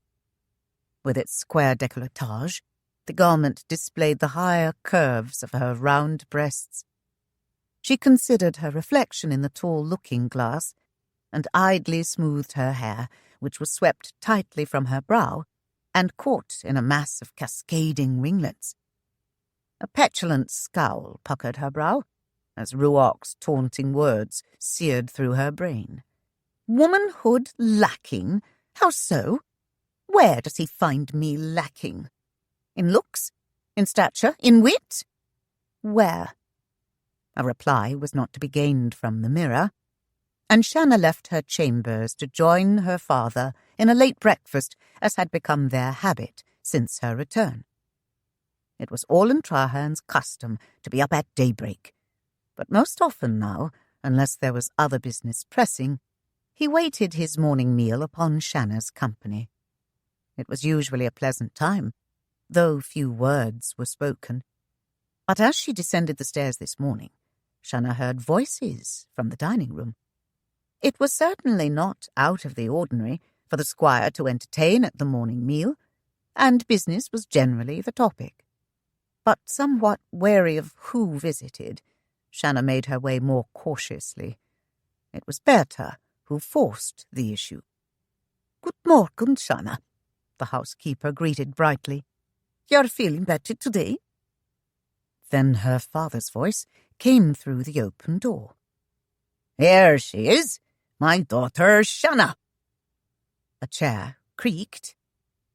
With its square décolletage, the garment displayed the higher curves of her round breasts. She considered her reflection in the tall looking-glass and idly smoothed her hair, which was swept tightly from her brow and caught in a mass of cascading ringlets. A petulant scowl puckered her brow as Ruark's taunting words seared through her brain. Womanhood lacking? How so? Where does he find me lacking? In looks? In stature? In wit? Where? A reply was not to be gained from the mirror, and Shanna left her chambers to join her father in a late breakfast, as had become their habit since her return. It was all in Trahern's custom to be up at daybreak, but most often now, unless there was other business pressing, he waited his morning meal upon Shanna's company. It was usually a pleasant time, though few words were spoken. But as she descended the stairs this morning, Shanna heard voices from the dining-room. It was certainly not out of the ordinary for the squire to entertain at the morning meal, and business was generally the topic. But somewhat wary of who visited, Shanna made her way more cautiously. It was Berta who forced the issue. "Good morning, Shanna," the housekeeper greeted brightly. "You're feeling better today?" Then her father's voice came through the open door. "Here she is, my daughter Shanna." A chair creaked,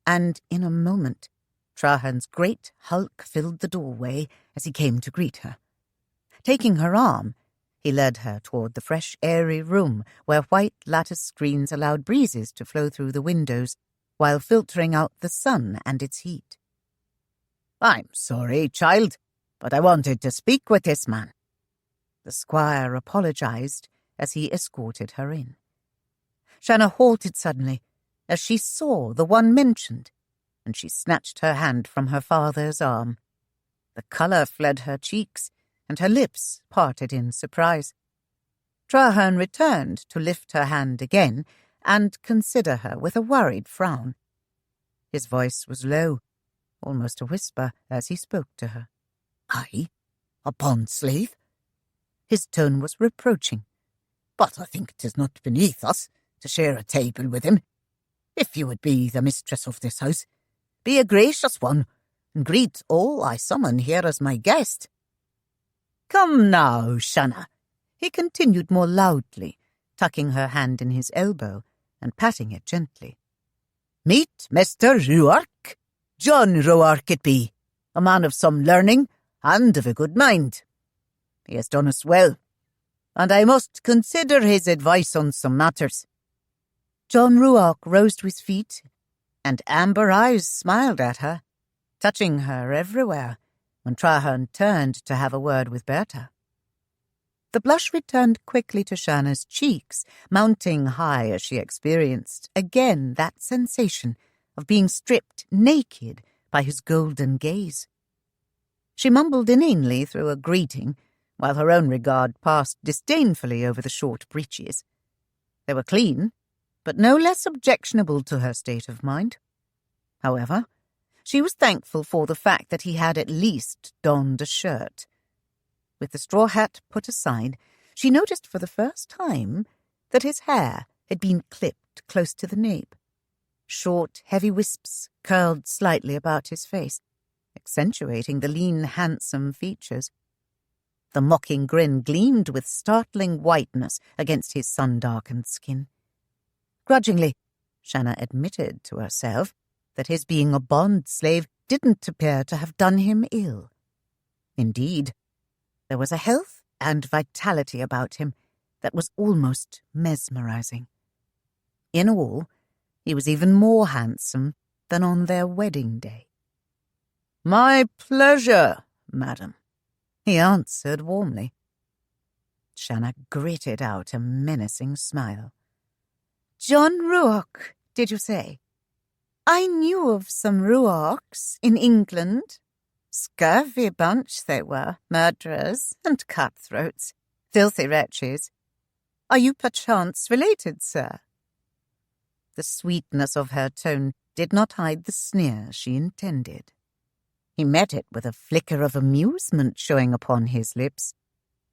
and in a moment Trahern's great hulk filled the doorway as he came to greet her. Taking her arm, he led her toward the fresh, airy room where white lattice screens allowed breezes to flow through the windows while filtering out the sun and its heat. "I'm sorry, child, but I wanted to speak with this man." The squire apologized as he escorted her in. Shanna halted suddenly as she saw the one mentioned, and she snatched her hand from her father's arm. The colour fled her cheeks, and her lips parted in surprise. Trahern returned to lift her hand again and consider her with a worried frown. His voice was low, almost a whisper, as he spoke to her. "I? A bond slave?" His tone was reproaching. "But I think 'tis not beneath us to share a table with him. If you would be the mistress of this house, be a gracious one, and greet all I summon here as my guest." "Come now, Shanna," he continued more loudly, tucking her hand in his elbow and patting it gently. "Meet Mr. Ruark. John Ruark it be, a man of some learning and of a good mind. He has done us well, and I must consider his advice on some matters." John Ruark rose to his feet, and amber eyes smiled at her, touching her everywhere, when Trahern turned to have a word with Berta. The blush returned quickly to Shanna's cheeks, mounting high as she experienced again that sensation of being stripped naked by his golden gaze. She mumbled inanely through a greeting, while her own regard passed disdainfully over the short breeches. They were clean, but no less objectionable to her state of mind. However, she was thankful for the fact that he had at least donned a shirt. With the straw hat put aside, she noticed for the first time that his hair had been clipped close to the nape. Short, heavy wisps curled slightly about his face, accentuating the lean, handsome features. The mocking grin gleamed with startling whiteness against his sun-darkened skin. Grudgingly, Shanna admitted to herself that his being a bond slave didn't appear to have done him ill. Indeed, there was a health and vitality about him that was almost mesmerizing. In all, he was even more handsome than on their wedding day. "My pleasure, madam," he answered warmly. Shanna gritted out a menacing smile. "John Ruark, did you say? I knew of some Ruarks in England. Scurvy bunch they were, murderers and cutthroats, filthy wretches. Are you perchance related, sir?" The sweetness of her tone did not hide the sneer she intended. He met it with a flicker of amusement showing upon his lips,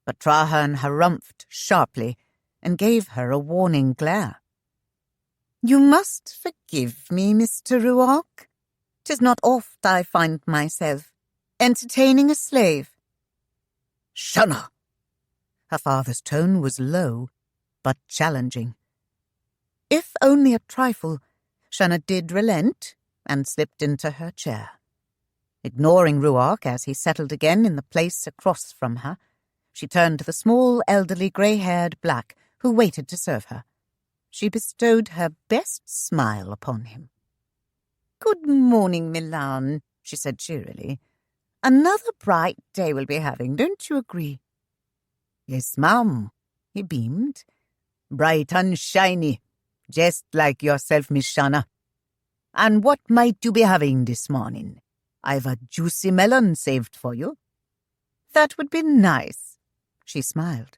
but Trahern harumphed sharply and gave her a warning glare. "You must forgive me, Mr. Ruark. 'Tis not oft I find myself entertaining a slave." "Shanna!" Her father's tone was low, but challenging. If only a trifle, Shanna did relent and slipped into her chair. Ignoring Ruark as he settled again in the place across from her, she turned to the small, elderly, grey-haired black who waited to serve her. She bestowed her best smile upon him. "Good morning, Milan," she said cheerily. "Another bright day we'll be having, don't you agree?" "Yes, ma'am," he beamed. "Bright and shiny, just like yourself, Miss Shanna. And what might you be having this morning? I've a juicy melon saved for you." "That would be nice," she smiled.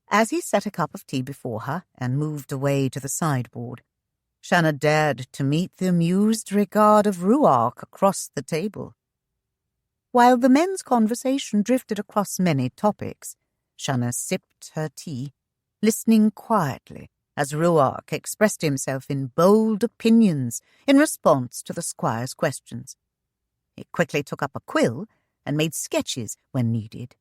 As he set a cup of tea before her and moved away to the sideboard, Shanna dared to meet the amused regard of Ruark across the table. While the men's conversation drifted across many topics, Shanna sipped her tea, listening quietly as Ruark expressed himself in bold opinions in response to the squire's questions. He quickly took up a quill and made sketches when needed.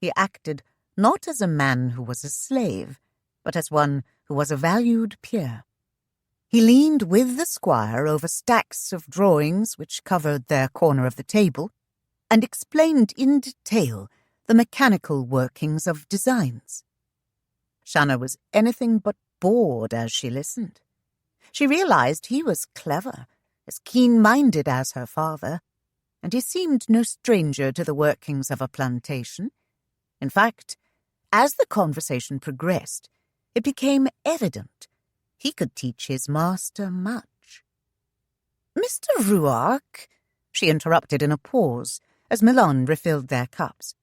He acted not as a man who was a slave, but as one who was a valued peer. He leaned with the squire over stacks of drawings which covered their corner of the table, and explained in detail the mechanical workings of designs. Shanna was anything but bored as she listened. She realized he was clever, as keen-minded as her father, and he seemed no stranger to the workings of a plantation. In fact, as the conversation progressed, it became evident he could teach his master much. "Mr. Ruark," she interrupted in a pause, as Milan refilled their cups.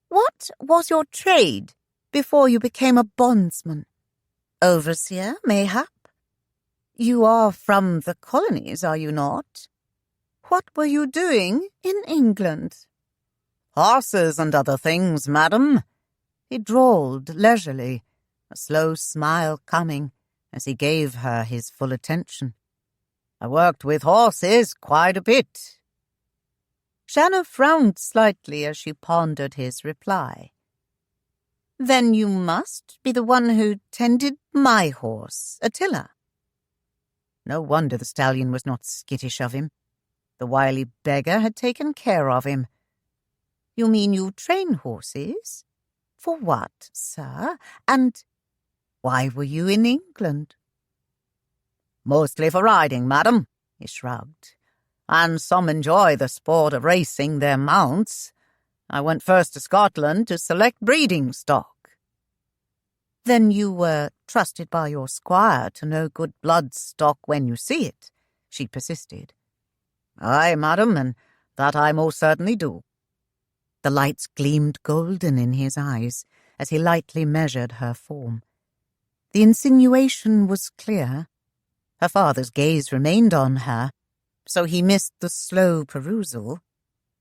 "What was your trade before you became a bondsman? Overseer, mayhap? You are from the colonies, are you not? What were you doing in England?" "Horses and other things, madam," he drawled leisurely, a slow smile coming as he gave her his full attention. "I worked with horses quite a bit." Shanna frowned slightly as she pondered his reply. "Then you must be the one who tended my horse, Attila." No wonder the stallion was not skittish of him. The wily beggar had taken care of him. "You mean you train horses? For what, sir? And why were you in England?" "Mostly for riding, madam," he shrugged. "And some enjoy the sport of racing their mounts. I went first to Scotland to select breeding stock." "Then you were trusted by your squire to know good blood stock when you see it," she persisted. "Aye, madam, and that I most certainly do." The lights gleamed golden in his eyes as he lightly measured her form. The insinuation was clear. Her father's gaze remained on her, so he missed the slow perusal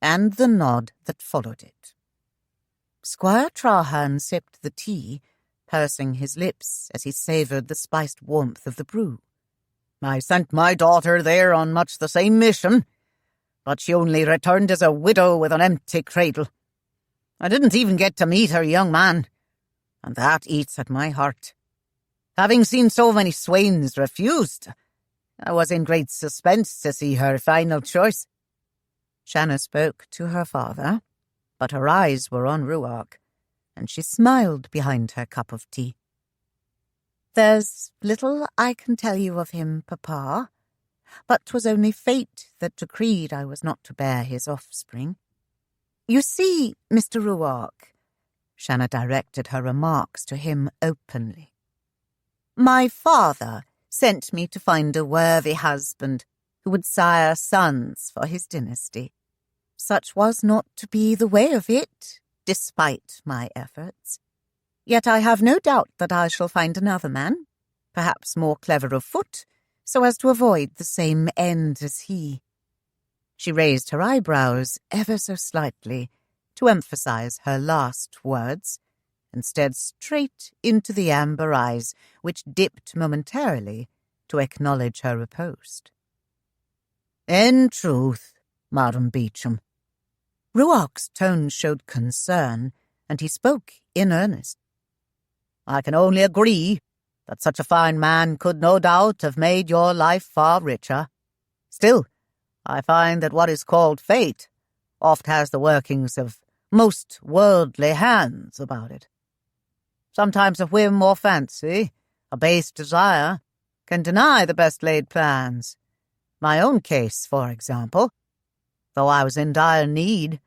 and the nod that followed it. Squire Trahern sipped the tea, pursing his lips as he savoured the spiced warmth of the brew. "I sent my daughter there on much the same mission, but she only returned as a widow with an empty cradle. I didn't even get to meet her young man, and that eats at my heart. Having seen so many swains refused, I was in great suspense to see her final choice." Shanna spoke to her father, but her eyes were on Ruark, and she smiled behind her cup of tea. "There's little I can tell you of him, Papa, but 'twas only fate that decreed I was not to bear his offspring. You see, Mr. Ruark," Shanna directed her remarks to him openly, "my father sent me to find a worthy husband who would sire sons for his dynasty. Such was not to be the way of it, despite my efforts. Yet I have no doubt that I shall find another man, perhaps more clever of foot, so as to avoid the same end as he." She raised her eyebrows ever so slightly to emphasize her last words, instead straight into the amber eyes, which dipped momentarily to acknowledge her riposte. "In truth, Madam Beauchamp." Ruark's tone showed concern, and he spoke in earnest. "I can only agree that such a fine man could no doubt have made your life far richer. Still, I find that what is called fate oft has the workings of most worldly hands about it. Sometimes a whim or fancy, a base desire, can deny the best-laid plans. My own case, for example. Though I was in dire need,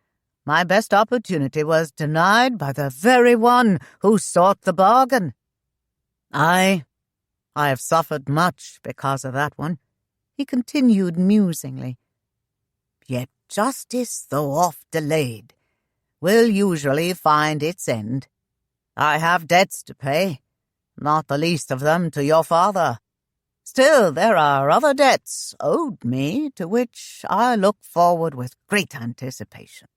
my best opportunity was denied by the very one who sought the bargain. I have suffered much because of that one," he continued musingly. "Yet justice, though oft delayed, will usually find its end. I have debts to pay, not the least of them to your father. Still, there are other debts owed me to which I look forward with great anticipation."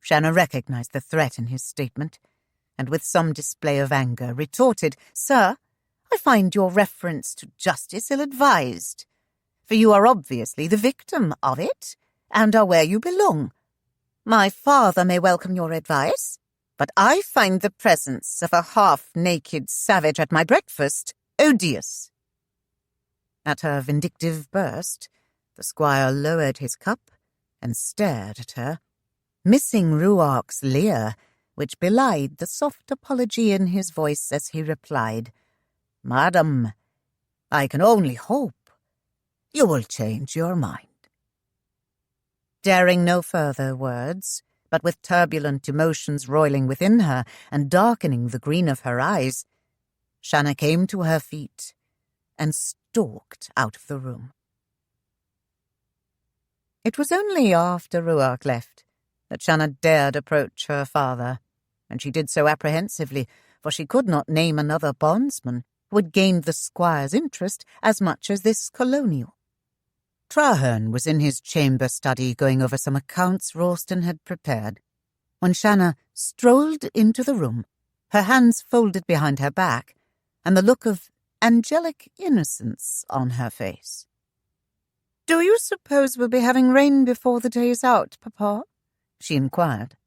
Shanna recognized the threat in his statement, and with some display of anger retorted, "Sir, I find your reference to justice ill-advised, for you are obviously the victim of it, and are where you belong. My father may welcome your advice, but I find the presence of a half-naked savage at my breakfast odious." At her vindictive burst, the squire lowered his cup and stared at her, missing Ruark's leer, which belied the soft apology in his voice as he replied, "Madam, I can only hope you will change your mind." Daring no further words, but with turbulent emotions roiling within her and darkening the green of her eyes, Shanna came to her feet and stalked out of the room. It was only after Ruark left that Shanna dared approach her father, and she did so apprehensively, for she could not name another bondsman who had gained the squire's interest as much as this colonial. Trahern was in his chamber study going over some accounts Ralston had prepared, when Shanna strolled into the room, her hands folded behind her back, and the look of angelic innocence on her face. "Do you suppose we'll be having rain before the day is out, Papa?" she inquired,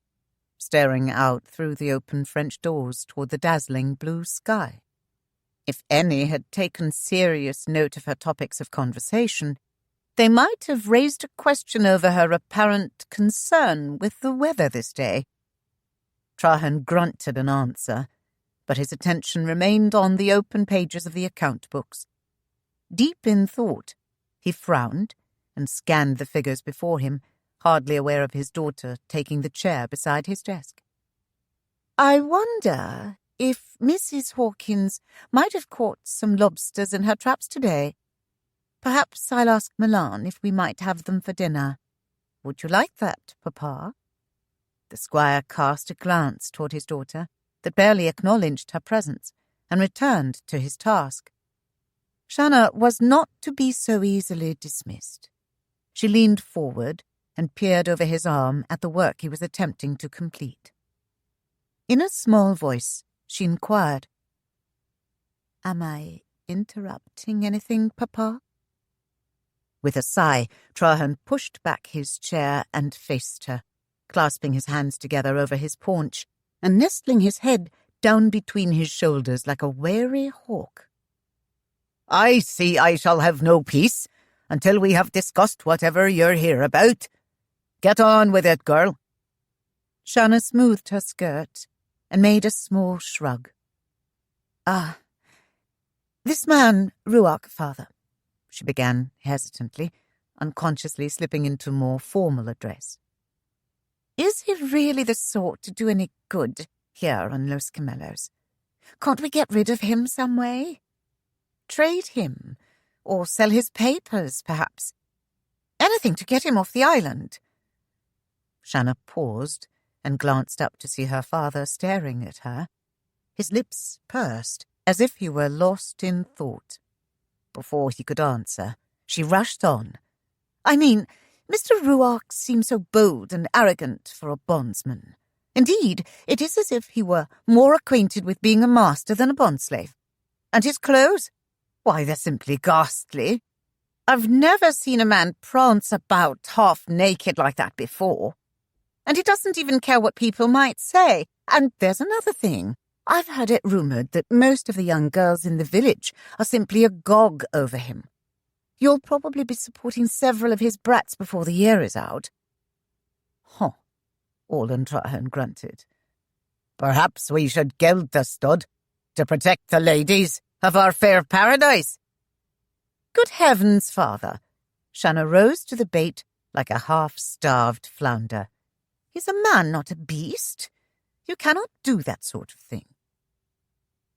staring out through the open French doors toward the dazzling blue sky. If any had taken serious note of her topics of conversation, they might have raised a question over her apparent concern with the weather this day. Trahern grunted an answer, but his attention remained on the open pages of the account books. Deep in thought, he frowned and scanned the figures before him, hardly aware of his daughter taking the chair beside his desk. "I wonder if Mrs. Hawkins might have caught some lobsters in her traps today. Perhaps I'll ask Milan if we might have them for dinner. Would you like that, Papa?" The squire cast a glance toward his daughter that barely acknowledged her presence, and returned to his task. Shanna was not to be so easily dismissed. She leaned forward and peered over his arm at the work he was attempting to complete. In a small voice, she inquired, "Am I interrupting anything, Papa?" With a sigh, Trahern pushed back his chair and faced her, clasping his hands together over his paunch and nestling his head down between his shoulders like a wary hawk. "I see I shall have no peace until we have discussed whatever you're here about. Get on with it, girl." Shanna smoothed her skirt and made a small shrug. This man, Ruark, father," she began hesitantly, unconsciously slipping into more formal address. "Is he really the sort to do any good here on Los Camellos? Can't we get rid of him some way? Trade him, or sell his papers, perhaps? Anything to get him off the island." Shanna paused and glanced up to see her father staring at her. His lips pursed, as if he were lost in thought. Before he could answer, she rushed on. "I mean, Mr. Ruark seems so bold and arrogant for a bondsman. Indeed, it is as if he were more acquainted with being a master than a bondslave. And his clothes? Why, they're simply ghastly. I've never seen a man prance about half naked like that before. And he doesn't even care what people might say. And there's another thing. I've heard it rumoured that most of the young girls in the village are simply agog over him. You'll probably be supporting several of his brats before the year is out. Huh, Olin Trahern grunted. Perhaps we should gild the stud to protect the ladies of our fair paradise. Good heavens, father. Shanna rose to the bait like a half-starved flounder. He's a man, not a beast. You cannot do that sort of thing.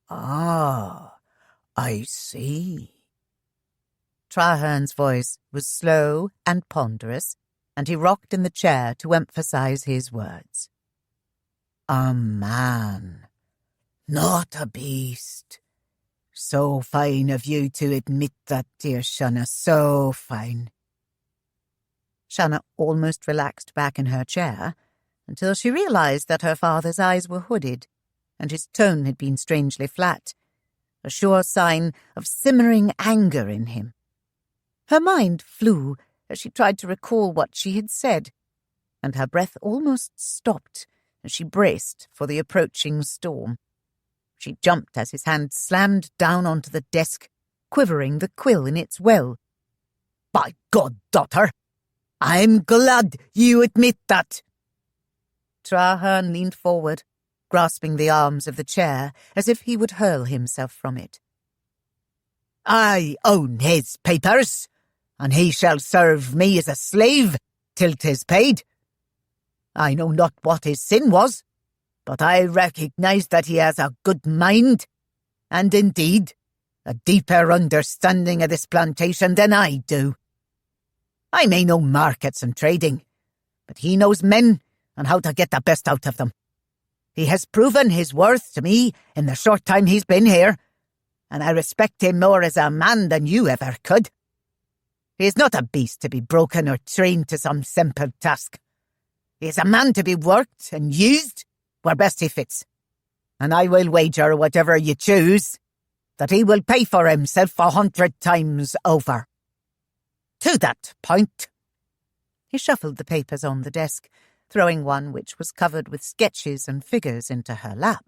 Ah, I see. Trahern's voice was slow and ponderous, and he rocked in the chair to emphasize his words. A man, not a beast. So fine of you to admit that, dear Shanna, so fine. Shanna almost relaxed back in her chair until she realized that her father's eyes were hooded and his tone had been strangely flat, a sure sign of simmering anger in him. Her mind flew as she tried to recall what she had said, and her breath almost stopped as she braced for the approaching storm. She jumped as his hand slammed down onto the desk, quivering the quill in its well. By God, daughter, I'm glad you admit that. Trahern leaned forward, grasping the arms of the chair as if he would hurl himself from it. I own his papers, and he shall serve me as a slave till 'tis paid. I know not what his sin was, but I recognise that he has a good mind, and indeed, a deeper understanding of this plantation than I do. I may know markets and trading, but he knows men and how to get the best out of them. He has proven his worth to me in the short time he's been here, and I respect him more as a man than you ever could. He is not a beast to be broken or trained to some simple task. He is a man to be worked and used where best he fits, and I will wager whatever you choose that he will pay for himself 100 times over. To that point. He shuffled the papers on the desk, throwing one which was covered with sketches and figures into her lap.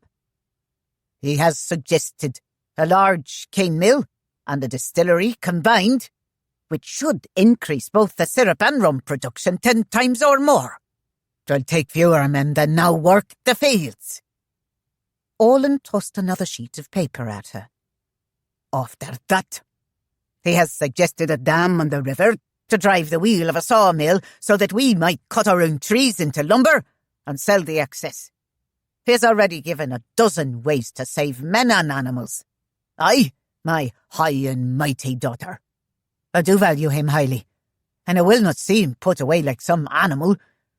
He has suggested a large cane mill and a distillery combined, which should increase both the syrup and rum production 10 times or more. 'Twill take fewer men than now work the fields. Orland tossed another sheet of paper at her. After that, he has suggested a dam on the river to drive the wheel of a sawmill so that we might cut our own trees into lumber and sell the excess. He has already given a dozen ways to save men and animals. I, my high and mighty daughter, I do value him highly, and I will not see him put away like some animal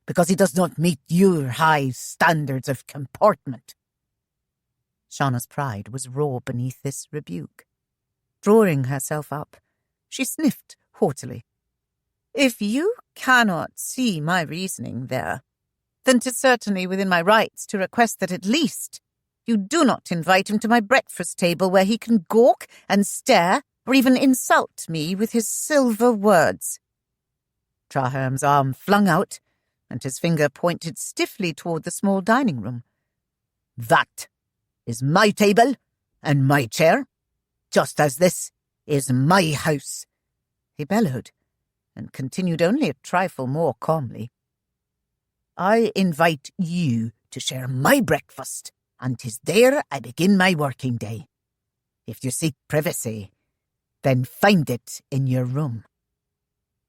because he does not meet your high standards of comportment. Shanna's pride was raw beneath this rebuke. Drawing herself up, she sniffed haughtily. If you cannot see my reasoning there, then 'tis certainly within my rights to request that at least you do not invite him to my breakfast table where he can gawk and stare or even insult me with his silver words. Trahern's arm flung out, and his finger pointed stiffly toward the small dining room. That is my table and my chair, just as this is my house, he bellowed, and continued only a trifle more calmly. I invite you to share my breakfast, and 'tis there I begin my working day. If you seek privacy, then find it in your room.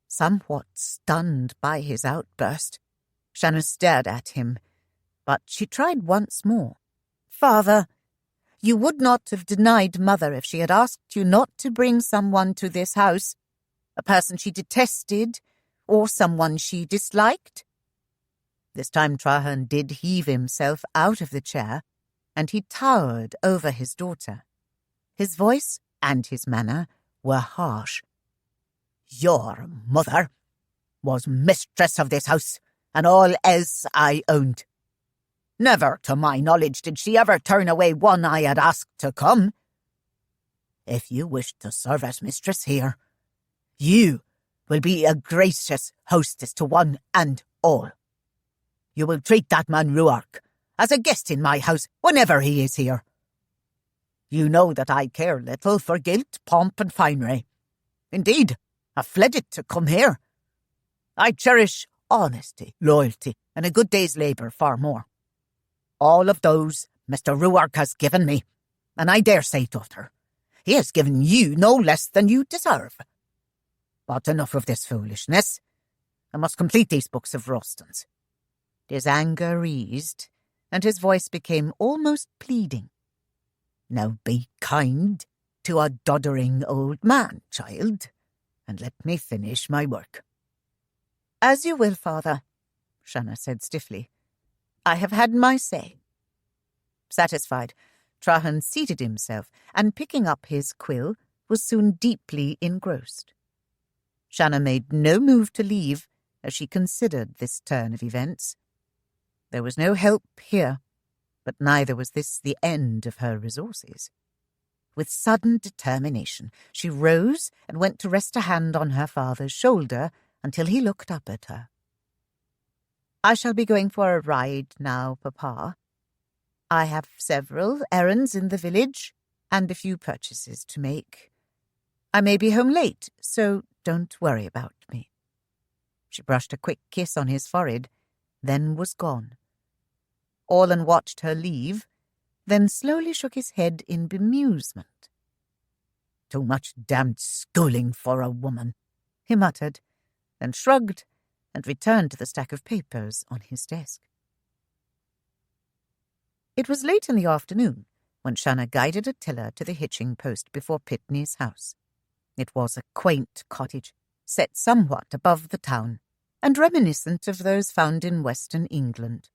Somewhat stunned by his outburst, Shanna stared at him, but she tried once more. Father, you would not have denied Mother if she had asked you not to bring someone to this house, a person she detested, or someone she disliked? This time Trahern did heave himself out of the chair, and he towered over his daughter. His voice and his manner were harsh. Your mother was mistress of this house and all else I owned. Never, to my knowledge, did she ever turn away one I had asked to come. If you wish to serve as mistress here, you will be a gracious hostess to one and all. You will treat that man Ruark as a guest in my house whenever he is here. You know that I care little for gilt, pomp, and finery. Indeed, I've fled it to come here. I cherish honesty, loyalty, and a good day's labour far more. All of those Mr. Ruark has given me, and I dare say, daughter, he has given you no less than you deserve. But enough of this foolishness. I must complete these books of Rostons. His anger eased, and his voice became almost pleading. Now be kind to a doddering old man, child, and let me finish my work. As you will, father, Shanna said stiffly. I have had my say. Satisfied, Trahern seated himself, and picking up his quill, was soon deeply engrossed. Shanna made no move to leave as she considered this turn of events. There was no help here, but neither was this the end of her resources. With sudden determination, she rose and went to rest a hand on her father's shoulder until he looked up at her. I shall be going for a ride now, Papa. I have several errands in the village and a few purchases to make. I may be home late, so don't worry about me. She brushed a quick kiss on his forehead, then was gone. Orlan watched her leave, then slowly shook his head in bemusement. Too much damned schooling for a woman, he muttered, then shrugged and returned to the stack of papers on his desk. It was late in the afternoon when Shanna guided Attila to the hitching post before Pitney's house. It was a quaint cottage, set somewhat above the town, and reminiscent of those found in western England.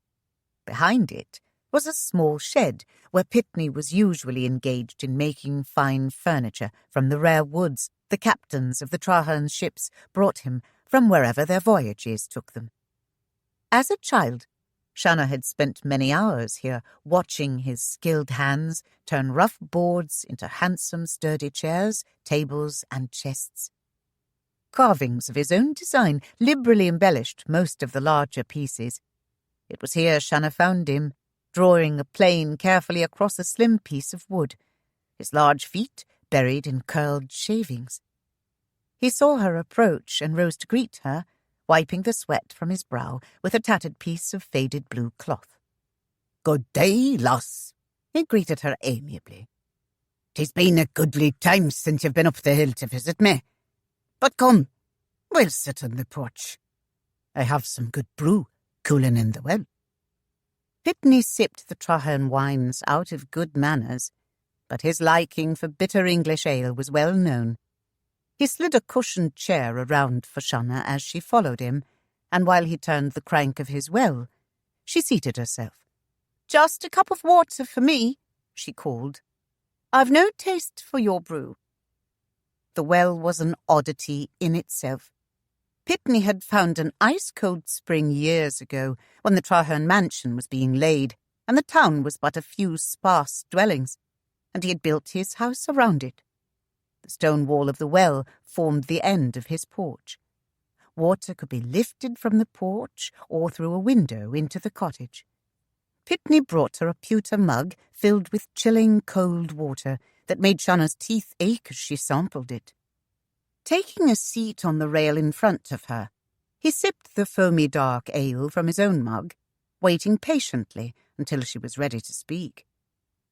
Behind it was a small shed where Pitney was usually engaged in making fine furniture from the rare woods the captains of the Trahern ships brought him from wherever their voyages took them. As a child, Shanna had spent many hours here watching his skilled hands turn rough boards into handsome sturdy chairs, tables, and chests. Carvings of his own design liberally embellished most of the larger pieces. It was here Shanna found him, drawing a plane carefully across a slim piece of wood, his large feet buried in curled shavings. He saw her approach and rose to greet her, wiping the sweat from his brow with a tattered piece of faded blue cloth. "Good day, lass," he greeted her amiably. "'Tis been a goodly time since you've been up the hill to visit me. But come, we'll sit on the porch. I have some good brew cooling in the well." Pitney sipped the Trahern wines out of good manners, but his liking for bitter English ale was well known. He slid a cushioned chair around for Shanna as she followed him, and while he turned the crank of his well, she seated herself. "Just a cup of water for me," she called. "I've no taste for your brew." The well was an oddity in itself. Pitney had found an ice-cold spring years ago when the Trahern mansion was being laid, and the town was but a few sparse dwellings, and he had built his house around it. The stone wall of the well formed the end of his porch. Water could be lifted from the porch or through a window into the cottage. Pitney brought her a pewter mug filled with chilling cold water that made Shanna's teeth ache as she sampled it. Taking a seat on the rail in front of her, he sipped the foamy dark ale from his own mug, waiting patiently until she was ready to speak.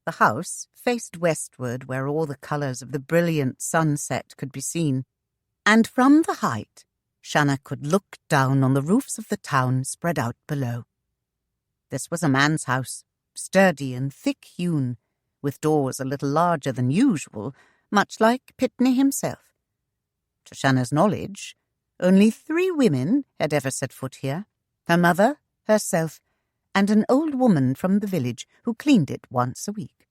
The house faced westward where all the colours of the brilliant sunset could be seen, and from the height Shanna could look down on the roofs of the town spread out below. This was a man's house, sturdy and thick-hewn, with doors a little larger than usual, much like Pitney himself. To Shanna's knowledge, only 3 women had ever set foot here, her mother, herself, and an old woman from the village who cleaned it once a week.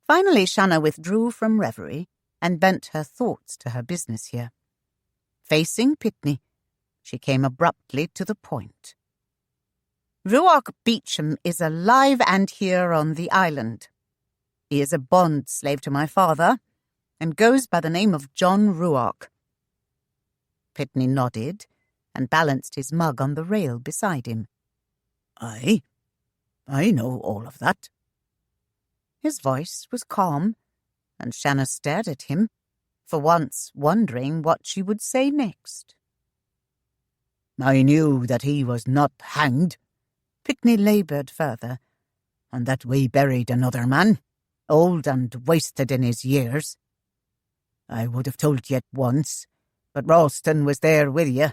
Finally, Shanna withdrew from reverie and bent her thoughts to her business here. Facing Pitney, she came abruptly to the point. Ruark Beauchamp is alive and here on the island. He is a bond slave to my father, and goes by the name of John Ruark." Pitney nodded and balanced his mug on the rail beside him. "I know all of that." His voice was calm, and Shanna stared at him, for once wondering what she would say next. "I knew that he was not hanged," Pitney laboured further, "and that we buried another man, old and wasted in his years. I would have told ye at once, but Ralston was there with ye.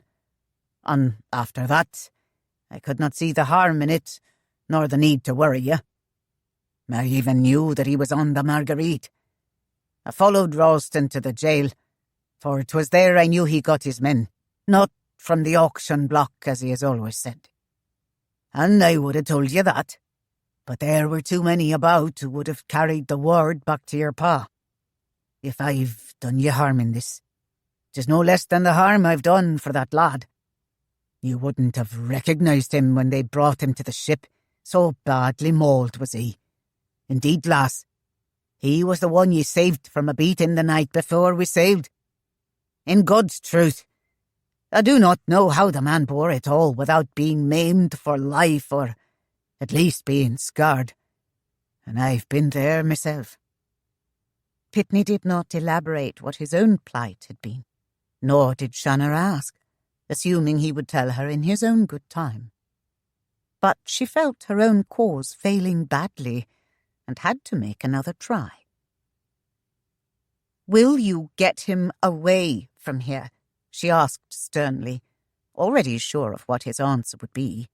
And after that, I could not see the harm in it, nor the need to worry ye. I even knew that he was on the Marguerite. I followed Ralston to the jail, for 'twas there I knew he got his men, not from the auction block, as he has always said. And I would have told you that, but there were too many about who would have carried the word back to your pa. If I've done you harm in this, 'tis no less than the harm I've done for that lad. You wouldn't have recognised him when they brought him to the ship, so badly mauled was he. Indeed, lass, he was the one you saved from a beating the night before we sailed. In God's truth, I do not know how the man bore it all without being maimed for life, or at least being scarred. And I've been there myself." Pitney did not elaborate what his own plight had been, nor did Shanna ask, assuming he would tell her in his own good time. But she felt her own cause failing badly, and had to make another try. "Will you get him away from here?" she asked sternly, already sure of what his answer would be.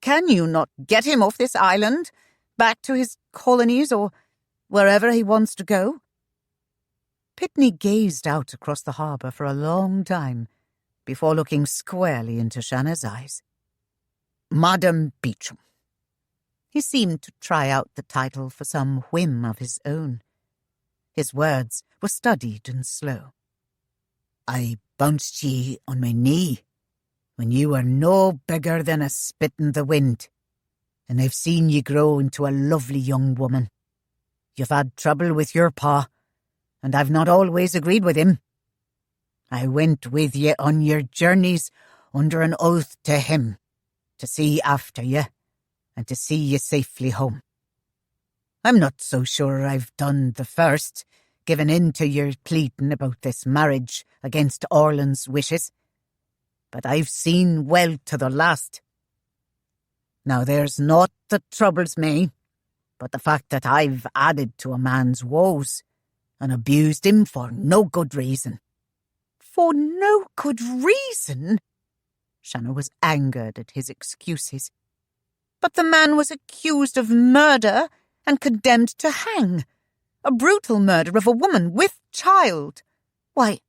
"Can you not get him off this island, back to his colonies or wherever he wants to go?" Pitney gazed out across the harbour for a long time before looking squarely into Shanna's eyes. "Madam Beauchamp." He seemed to try out the title for some whim of his own. His words were studied and slow. "I bounced ye on my knee when you were no bigger than a spit in the wind, and I've seen ye grow into a lovely young woman. You've had trouble with your pa, and I've not always agreed with him. I went with ye on your journeys under an oath to him, to see after ye, and to see ye safely home. I'm not so sure I've done the first, giving in to your pleading about this marriage against Orland's wishes, but I've seen well to the last. Now there's naught that troubles me but the fact that I've added to a man's woes and abused him for no good reason." "For no good reason?" Shanna was angered at his excuses. "But the man was accused of murder and condemned to hang. A brutal murder of a woman with child. Why,"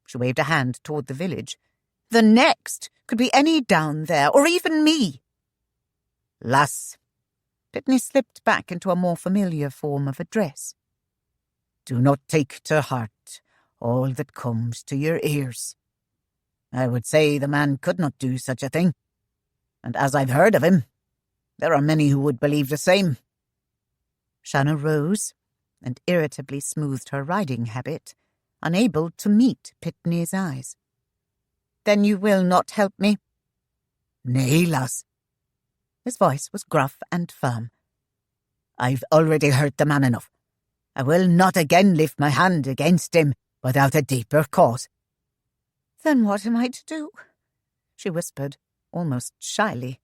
she waved a hand toward the village, "the next could be any down there, or even me." "Lass," Pitney slipped back into a more familiar form of address, "do not take to heart all that comes to your ears. I would say the man could not do such a thing, and as I've heard of him, there are many who would believe the same." Shanna rose and irritably smoothed her riding habit, unable to meet Pitney's eyes. "Then you will not help me?" "Nay, lass." His voice was gruff and firm. "I've already hurt the man enough. I will not again lift my hand against him without a deeper cause." "Then what am I to do?" she whispered, almost shyly.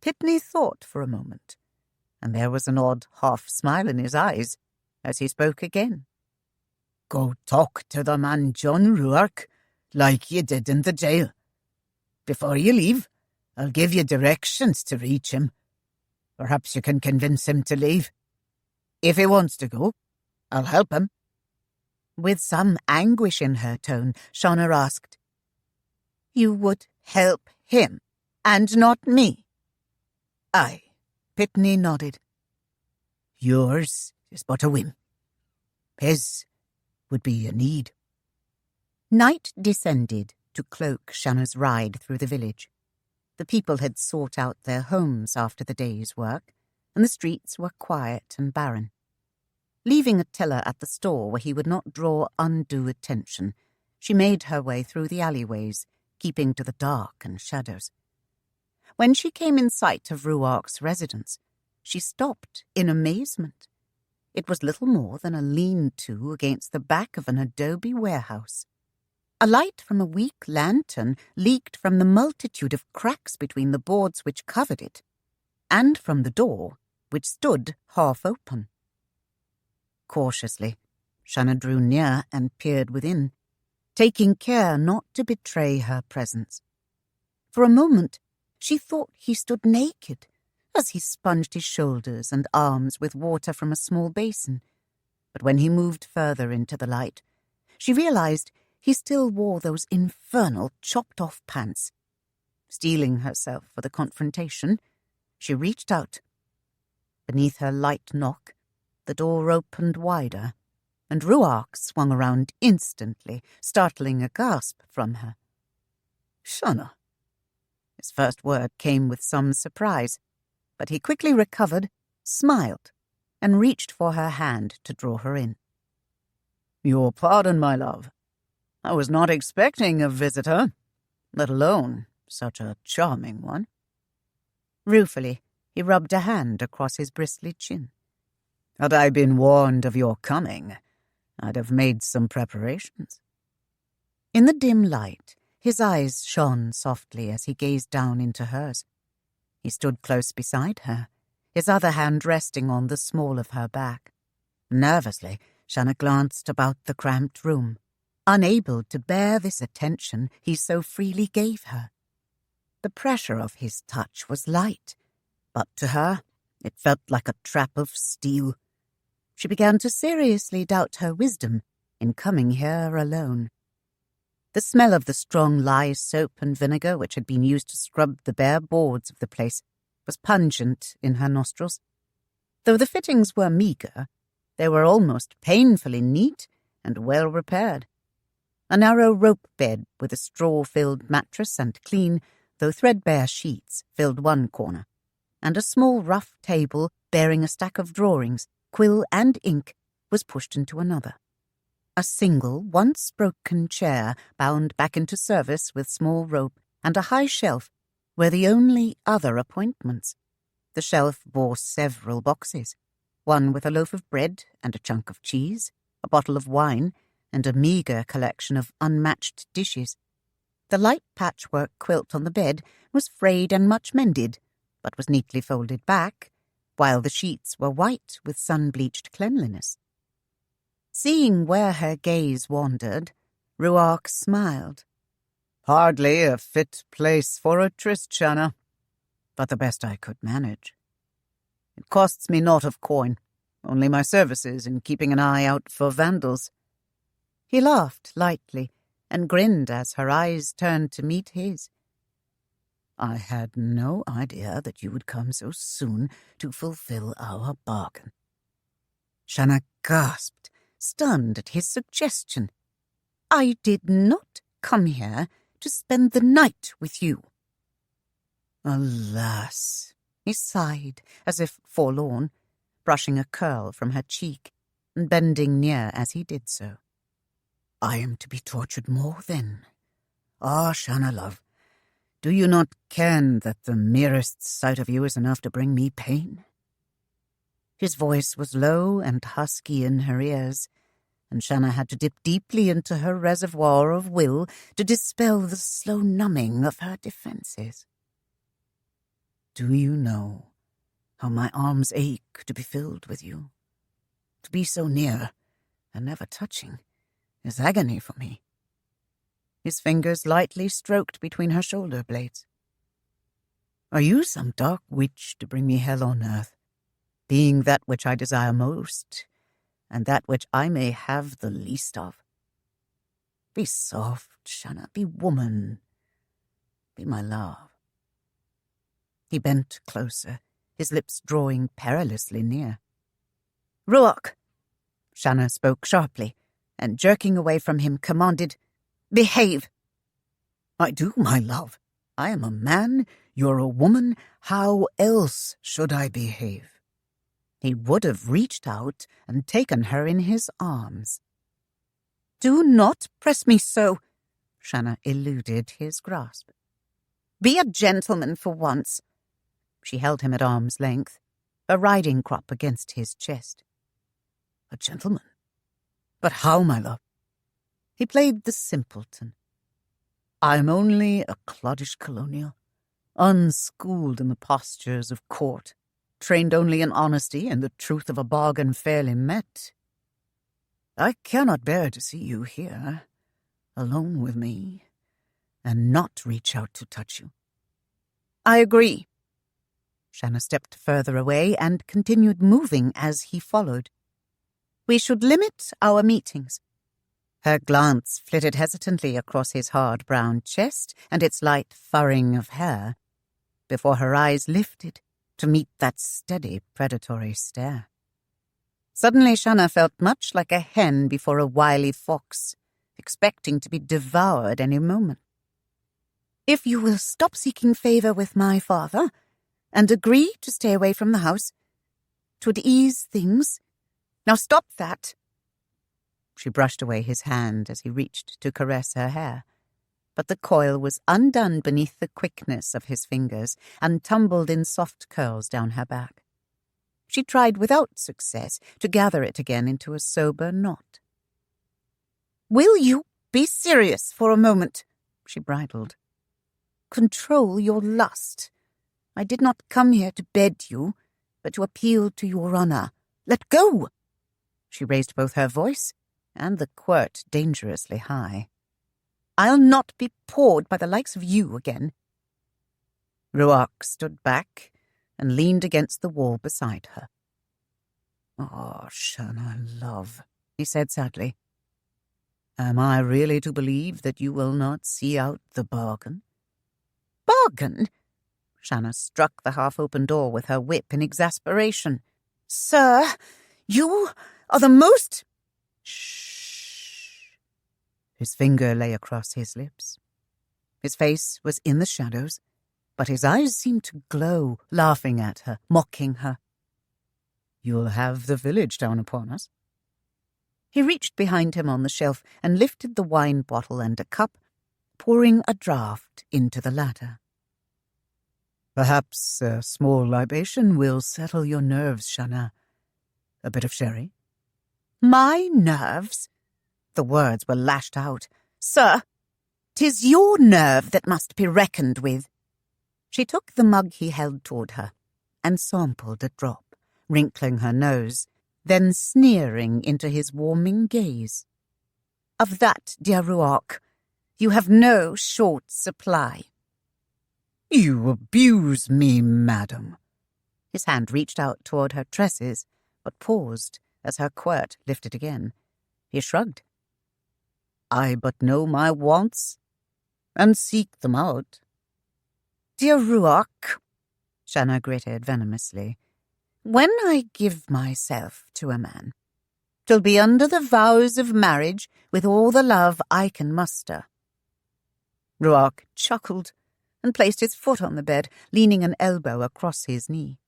Pitney thought for a moment, and there was an odd half-smile in his eyes as he spoke again. "Go talk to the man John Ruark, like you did in the jail. Before you leave, I'll give you directions to reach him. Perhaps you can convince him to leave. If he wants to go, I'll help him." With some anguish in her tone, Shanna asked, "You would help him, and not me?" "Aye," Pitney nodded. "Yours is but a whim. His would be a need." Night descended to cloak Shanna's ride through the village. The people had sought out their homes after the day's work, and the streets were quiet and barren. Leaving Attila at the store where he would not draw undue attention, she made her way through the alleyways, keeping to the dark and shadows. When she came in sight of Ruark's residence, she stopped in amazement. It was little more than a lean-to against the back of an adobe warehouse. A light from a weak lantern leaked from the multitude of cracks between the boards which covered it, and from the door, which stood half open. Cautiously, Shanna drew near and peered within, taking care not to betray her presence. For a moment, she thought he stood naked, as he sponged his shoulders and arms with water from a small basin. But when he moved further into the light, she realized he still wore those infernal chopped-off pants. Steeling herself for the confrontation, she reached out. Beneath her light knock, the door opened wider, and Ruark swung around instantly, startling a gasp from her. "Shanna." His first word came with some surprise, but he quickly recovered, smiled, and reached for her hand to draw her in. "Your pardon, my love. I was not expecting a visitor, let alone such a charming one." Ruefully, he rubbed a hand across his bristly chin. "Had I been warned of your coming, I'd have made some preparations." In the dim light, his eyes shone softly as he gazed down into hers. He stood close beside her, his other hand resting on the small of her back. Nervously, Shanna glanced about the cramped room, unable to bear this attention he so freely gave her. The pressure of his touch was light, but to her it felt like a trap of steel. She began to seriously doubt her wisdom in coming here alone. The smell of the strong lye soap and vinegar which had been used to scrub the bare boards of the place was pungent in her nostrils. Though the fittings were meagre, they were almost painfully neat and well repaired. A narrow rope bed with a straw-filled mattress and clean, though threadbare sheets filled one corner, and a small rough table bearing a stack of drawings, quill and ink, was pushed into another. A single, once broken chair bound back into service with small rope and a high shelf were the only other appointments. The shelf bore several boxes, one with a loaf of bread and a chunk of cheese, a bottle of wine, and a meagre collection of unmatched dishes. The light patchwork quilt on the bed was frayed and much mended, but was neatly folded back, while the sheets were white with sun-bleached cleanliness. Seeing where her gaze wandered, Ruark smiled. "Hardly a fit place for a tryst, Shanna, but the best I could manage. It costs me naught of coin, only my services in keeping an eye out for vandals." He laughed lightly and grinned as her eyes turned to meet his. "I had no idea that you would come so soon to fulfill our bargain." Shanna gasped, stunned at his suggestion. "I did not come here to spend the night with you." "Alas," he sighed, as if forlorn, brushing a curl from her cheek and bending near as he did so. "I am to be tortured more, then. Ah, Shanna, love, do you not ken that the merest sight of you is enough to bring me pain?" His voice was low and husky in her ears, and Shanna had to dip deeply into her reservoir of will to dispel the slow numbing of her defenses. "Do you know how my arms ache to be filled with you? To be so near and never touching is agony for me." His fingers lightly stroked between her shoulder blades. "Are you some dark witch to bring me hell on earth, being that which I desire most, and that which I may have the least of? Be soft, Shanna, be woman, be my love." He bent closer, his lips drawing perilously near. "Ruark!" Shanna spoke sharply, and jerking away from him commanded, "Behave!" "I do, my love. I am a man, You're a woman. How else should I behave?" He would have reached out and taken her in his arms. "Do not press me so," Shanna eluded his grasp. "Be a gentleman for once." She held him at arm's length, a riding crop against his chest. "A gentleman? But how, my love?" He played the simpleton. "I'm only a cloddish colonial, unschooled in the postures of court, trained only in honesty and the truth of a bargain fairly met. I cannot bear to see you here, alone with me, and not reach out to touch you." "I agree." Shanna stepped further away and continued moving as he followed. "We should limit our meetings." Her glance flitted hesitantly across his hard brown chest and its light furring of hair, before her eyes lifted to meet that steady, predatory stare. Suddenly Shanna felt much like a hen before a wily fox, expecting to be devoured any moment. "If you will stop seeking favor with my father and agree to stay away from the house, 'twould ease things. Now stop that." She brushed away his hand as he reached to caress her hair, but the coil was undone beneath the quickness of his fingers and tumbled in soft curls down her back. She tried without success to gather it again into a sober knot. "Will you be serious for a moment?" She bridled. "Control your lust. I did not come here to bed you, but to appeal to your honor. Let go!" She raised both her voice and the quirt dangerously high. "I'll not be pawed by the likes of you again." Ruark stood back and leaned against the wall beside her. "Oh, Shanna, love," he said sadly. "Am I really to believe that you will not see out the bargain?" "Bargain?" Shanna struck the half-open door with her whip in exasperation. "Sir, you are the most—" "Shh." His finger lay across his lips. His face was in the shadows, but his eyes seemed to glow, laughing at her, mocking her. "You'll have the village down upon us." He reached behind him on the shelf and lifted the wine bottle and a cup, pouring a draught into the latter. "Perhaps a small libation will settle your nerves, Shanna. A bit of sherry?" "My nerves?" The words were lashed out. "Sir, 'tis your nerve that must be reckoned with." She took the mug he held toward her and sampled a drop, wrinkling her nose, then sneering into his warming gaze. "Of that, dear Ruark, you have no short supply." "You abuse me, madam." His hand reached out toward her tresses, but paused as her quirt lifted again. He shrugged. "I but know my wants and seek them out." "Dear Ruark," Shanna gritted venomously, "when I give myself to a man, 'twill be under the vows of marriage with all the love I can muster." Ruark chuckled and placed his foot on the bed, leaning an elbow across his knee.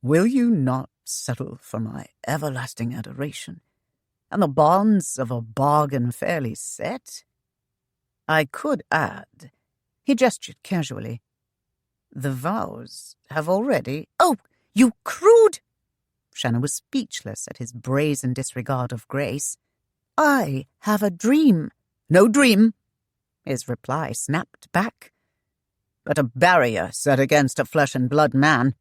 "Will you not settle for my everlasting adoration and the bonds of a bargain fairly set? I could add," he gestured casually, "the vows have already—" "Oh, you crude—" Shanna was speechless at his brazen disregard of grace. "I have a dream." "No dream," his reply snapped back, "but a barrier set against a flesh-and-blood man."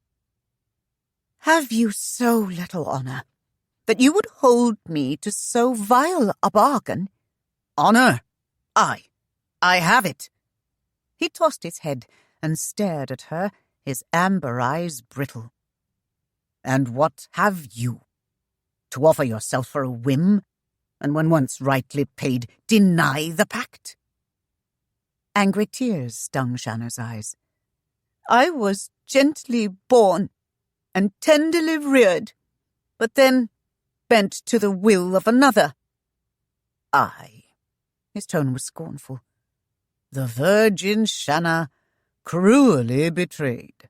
"Have you so little honor that you would hold me to so vile a bargain?" "Honor? I have it." He tossed his head and stared at her, his amber eyes brittle. "And what have you? To offer yourself for a whim, and when once rightly paid, deny the pact?" Angry tears stung Shanna's eyes. "I was gently born and tenderly reared, but then bent to the will of another." "I," his tone was scornful, "the virgin Shanna, cruelly betrayed.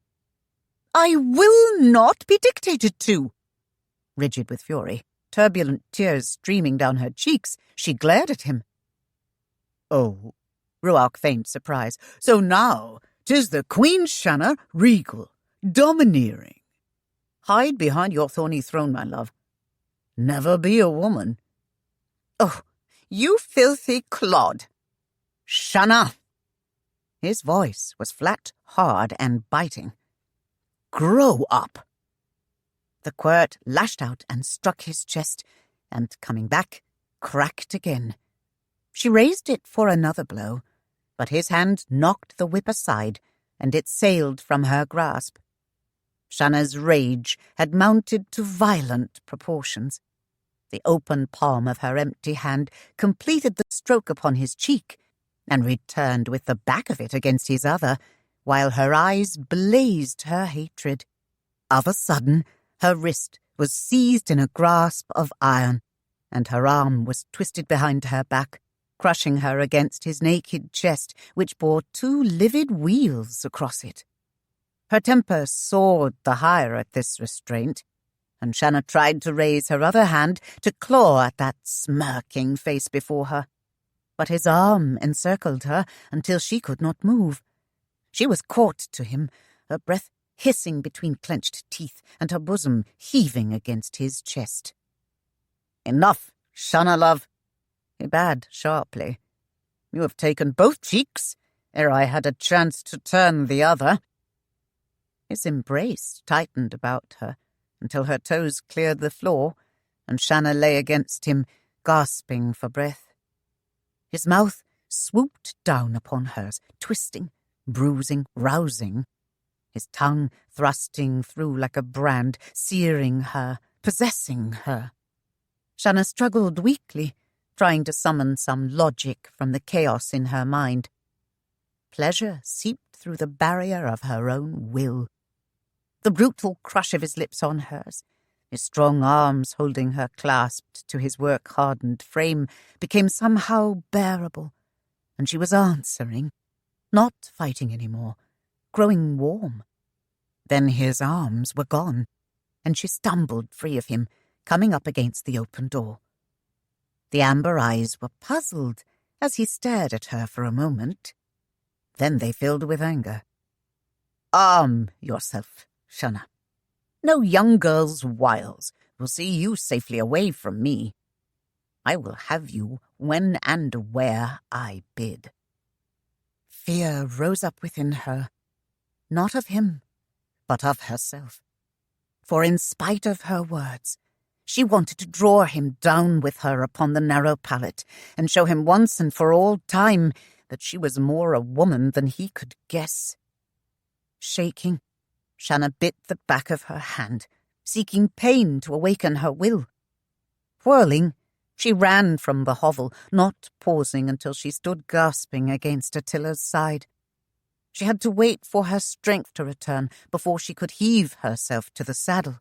I will not be dictated to. Rigid with fury, turbulent tears streaming down her cheeks, she glared at him. Oh, Ruark feigned surprise. So now 'tis the Queen Shanna, regal, domineering. Hide behind your thorny throne, my love. Never be a woman. Oh, you filthy clod. Shanna! His voice was flat, hard, and biting. Grow up! The quirt lashed out and struck his chest, and, coming back, cracked again. She raised it for another blow, but his hand knocked the whip aside, and it sailed from her grasp. Shanna's rage had mounted to violent proportions. The open palm of her empty hand completed the stroke upon his cheek, and returned with the back of it against his other, while her eyes blazed her hatred. Of a sudden, her wrist was seized in a grasp of iron, and her arm was twisted behind her back, crushing her against his naked chest, which bore 2 livid weals across it. Her temper soared the higher at this restraint, and Shanna tried to raise her other hand to claw at that smirking face before her. But his arm encircled her until she could not move. She was caught to him, her breath hissing between clenched teeth and her bosom heaving against his chest. Enough, Shanna, love, he bade sharply. You have taken both cheeks, ere I had a chance to turn the other. His embrace tightened about her until her toes cleared the floor, and Shanna lay against him, gasping for breath. His mouth swooped down upon hers, twisting, bruising, rousing, his tongue thrusting through like a brand, searing her, possessing her. Shanna struggled weakly, trying to summon some logic from the chaos in her mind. Pleasure seeped through the barrier of her own will. The brutal crush of his lips on hers, his strong arms holding her clasped to his work-hardened frame, became somehow bearable, and she was answering, not fighting any more, growing warm. Then his arms were gone, and she stumbled free of him, coming up against the open door. The amber eyes were puzzled as he stared at her for a moment. Then they filled with anger. Arm yourself, Shanna. No young girl's wiles will see you safely away from me. I will have you when and where I bid. Fear rose up within her, not of him, but of herself. For in spite of her words, she wanted to draw him down with her upon the narrow pallet and show him once and for all time that she was more a woman than he could guess. Shaking, Shanna bit the back of her hand, seeking pain to awaken her will. Whirling, she ran from the hovel, not pausing until she stood gasping against Attila's side. She had to wait for her strength to return before she could heave herself to the saddle.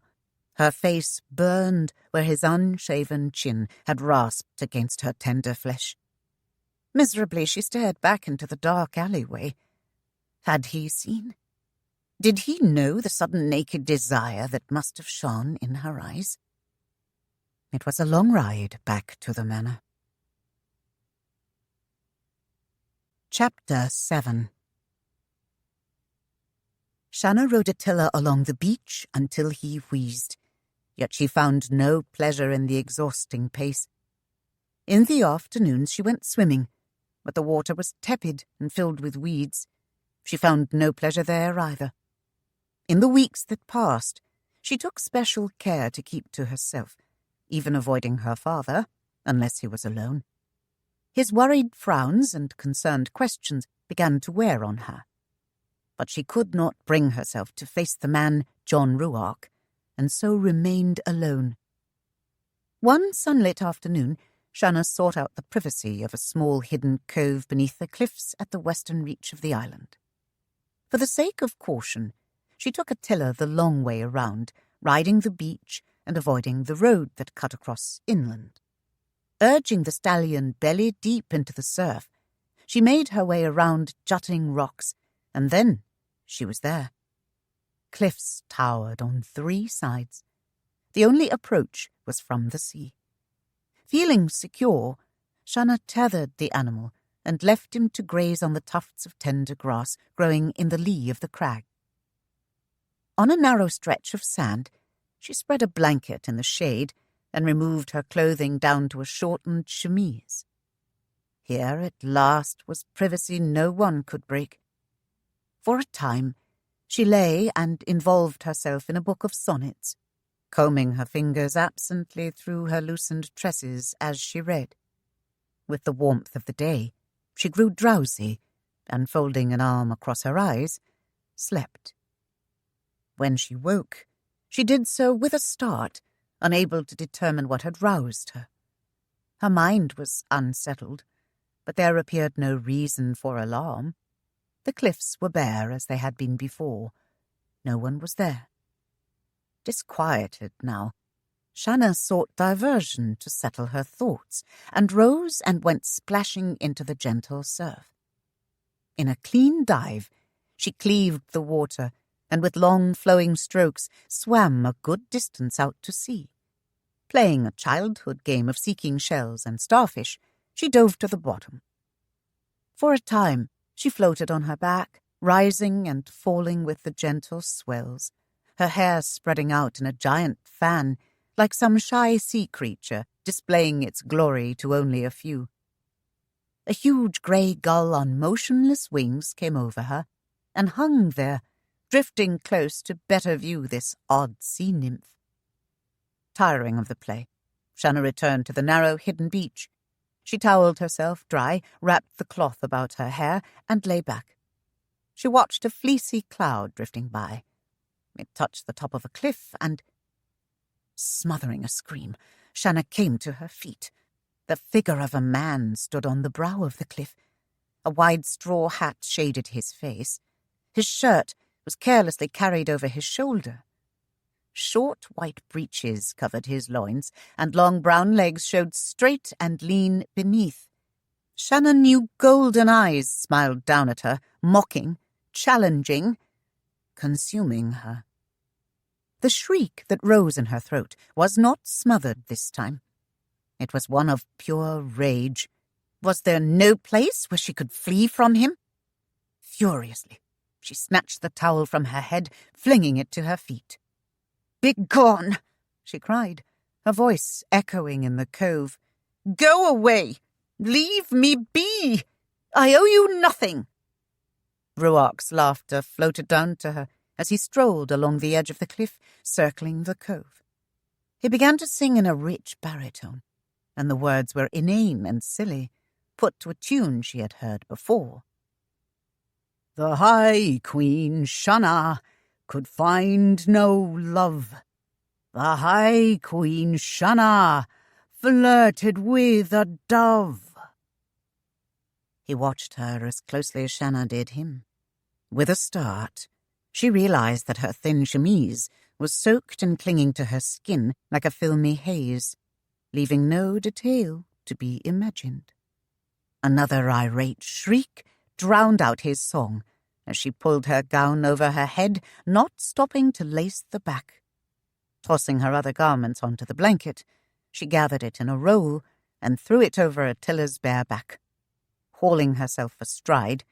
Her face burned where his unshaven chin had rasped against her tender flesh. Miserably she stared back into the dark alleyway. Had he seen? Did he know the sudden naked desire that must have shone in her eyes? It was a long ride back to the manor. Chapter 7. Shanna rode Attila along the beach until he wheezed, yet she found no pleasure in the exhausting pace. In the afternoons she went swimming, but the water was tepid and filled with weeds. She found no pleasure there either. In the weeks that passed, she took special care to keep to herself, even avoiding her father, unless he was alone. His worried frowns and concerned questions began to wear on her. But she could not bring herself to face the man, John Ruark, and so remained alone. One sunlit afternoon, Shanna sought out the privacy of a small hidden cove beneath the cliffs at the western reach of the island. For the sake of caution, she took Attila the long way around, riding the beach and avoiding the road that cut across inland. Urging the stallion belly deep into the surf, she made her way around jutting rocks and then she was there. Cliffs towered on 3 sides. The only approach was from the sea. Feeling secure, Shanna tethered the animal and left him to graze on the tufts of tender grass growing in the lee of the crag. On a narrow stretch of sand, she spread a blanket in the shade and removed her clothing down to a shortened chemise. Here at last was privacy no one could break. For a time, she lay and involved herself in a book of sonnets, combing her fingers absently through her loosened tresses as she read. With the warmth of the day, she grew drowsy, and folding an arm across her eyes, slept. When she woke, she did so with a start, unable to determine what had roused her. Her mind was unsettled, but there appeared no reason for alarm. The cliffs were bare as they had been before. No one was there. Disquieted now, Shanna sought diversion to settle her thoughts, and rose and went splashing into the gentle surf. In a clean dive, she cleaved the water, and with long flowing strokes swam a good distance out to sea. Playing a childhood game of seeking shells and starfish, she dove to the bottom. For a time, she floated on her back, rising and falling with the gentle swells, her hair spreading out in a giant fan, like some shy sea creature displaying its glory to only a few. A huge grey gull on motionless wings came over her, and hung there, drifting close to better view this odd sea nymph. Tiring of the play, Shanna returned to the narrow hidden beach. She towelled herself dry, wrapped the cloth about her hair, and lay back. She watched a fleecy cloud drifting by. It touched the top of a cliff, and, smothering a scream, Shanna came to her feet. The figure of a man stood on the brow of the cliff. A wide straw hat shaded his face. His shirt was carelessly carried over his shoulder. Short white breeches covered his loins, and long brown legs showed straight and lean beneath. Shanna knew golden eyes smiled down at her, mocking, challenging, consuming her. The shriek that rose in her throat was not smothered this time. It was one of pure rage. Was there no place where she could flee from him? Furiously, she snatched the towel from her head, flinging it to her feet. "Begone!" she cried, her voice echoing in the cove. "Go away! Leave me be! I owe you nothing!" Ruark's laughter floated down to her as he strolled along the edge of the cliff, circling the cove. He began to sing in a rich baritone, and the words were inane and silly, put to a tune she had heard before. "The High Queen Shanna could find no love. The High Queen Shanna flirted with a dove." He watched her as closely as Shanna did him. With a start, she realized that her thin chemise was soaked and clinging to her skin like a filmy haze, leaving no detail to be imagined. Another irate shriek drowned out his song as she pulled her gown over her head, not stopping to lace the back. Tossing her other garments onto the blanket, she gathered it in a roll and threw it over Attila's bare back. Hauling herself astride,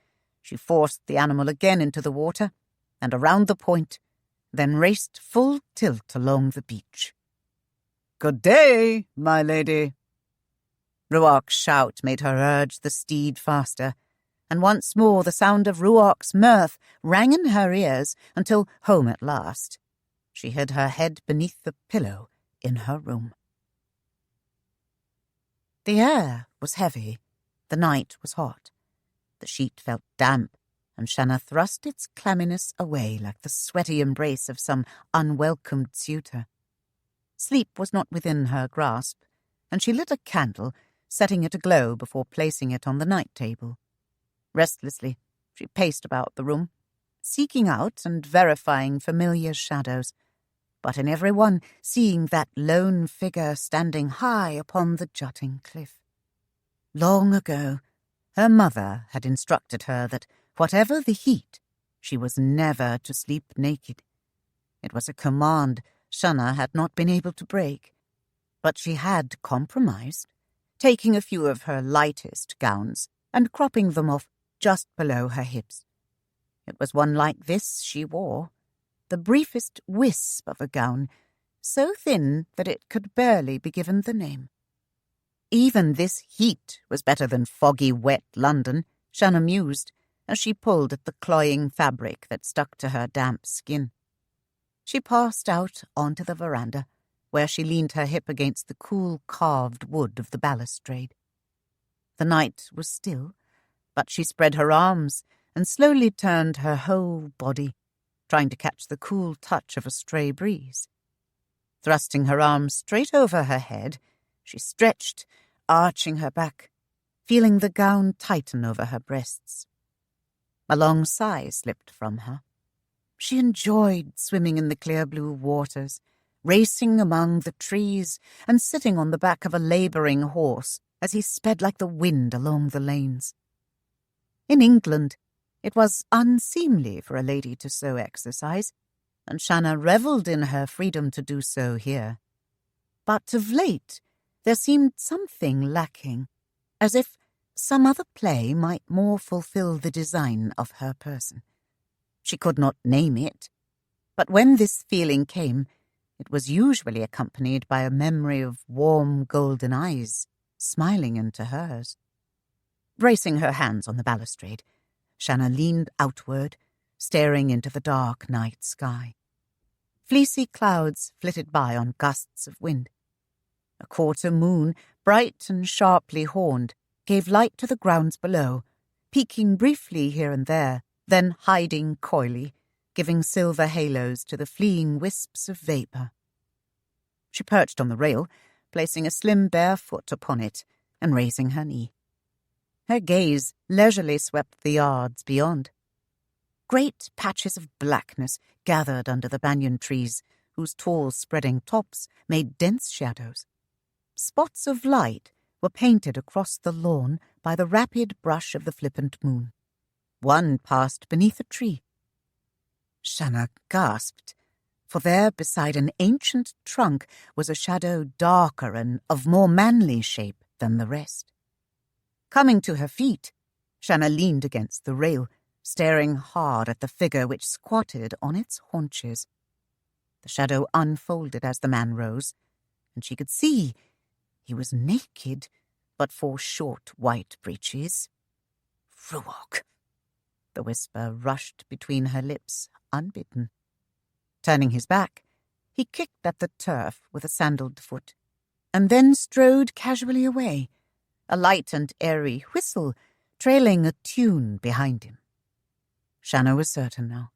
she forced the animal again into the water and around the point, then raced full tilt along the beach. "Good day, my lady." Ruark's shout made her urge the steed faster, and once more the sound of Ruark's mirth rang in her ears until, home at last, she hid her head beneath the pillow in her room. The air was heavy, the night was hot. The sheet felt damp, and Shanna thrust its clamminess away like the sweaty embrace of some unwelcomed suitor. Sleep was not within her grasp, and she lit a candle, setting it aglow before placing it on the night table. Restlessly, she paced about the room, seeking out and verifying familiar shadows, but in every one seeing that lone figure standing high upon the jutting cliff. Long ago, her mother had instructed her that whatever the heat, She was never to sleep naked. It was a command Shanna had not been able to break. But she had compromised, taking a few of her lightest gowns and cropping them off just below her hips. It was one like this she wore, the briefest wisp of a gown, so thin that it could barely be given the name. Even this heat was better than foggy, wet London, Shanna mused, as she pulled at the cloying fabric that stuck to her damp skin. She passed out onto the veranda, where she leaned her hip against the cool carved wood of the balustrade. The night was still, but she spread her arms and slowly turned her whole body, trying to catch the cool touch of a stray breeze. Thrusting her arms straight over her head, she stretched, arching her back, feeling the gown tighten over her breasts. A long sigh slipped from her. She enjoyed swimming in the clear blue waters, racing among the trees and sitting on the back of a labouring horse as he sped like the wind along the lanes. In England, it was unseemly for a lady to so exercise, and Shanna revelled in her freedom to do so here. But of late, there seemed something lacking, as if some other play might more fulfill the design of her person. She could not name it, but when this feeling came, it was usually accompanied by a memory of warm golden eyes smiling into hers. Bracing her hands on the balustrade, Shanna leaned outward, staring into the dark night sky. Fleecy clouds flitted by on gusts of wind. A quarter moon, bright and sharply horned, gave light to the grounds below, peeking briefly here and there, then hiding coyly, giving silver halos to the fleeing wisps of vapour. She perched on the rail, placing a slim bare foot upon it and raising her knee. Her gaze leisurely swept the yards beyond. Great patches of blackness gathered under the banyan trees, whose tall spreading tops made dense shadows. Spots of light were painted across the lawn by the rapid brush of the flippant moon. One passed beneath a tree. Shanna gasped, for there beside an ancient trunk was a shadow darker and of more manly shape than the rest. Coming to her feet, Shanna leaned against the rail, staring hard at the figure which squatted on its haunches. The shadow unfolded as the man rose, and she could see he was naked, but for short white breeches. "Ruark!" The whisper rushed between her lips, unbidden. Turning his back, he kicked at the turf with a sandaled foot, and then strode casually away, a light and airy whistle trailing a tune behind him. Shanna was certain now.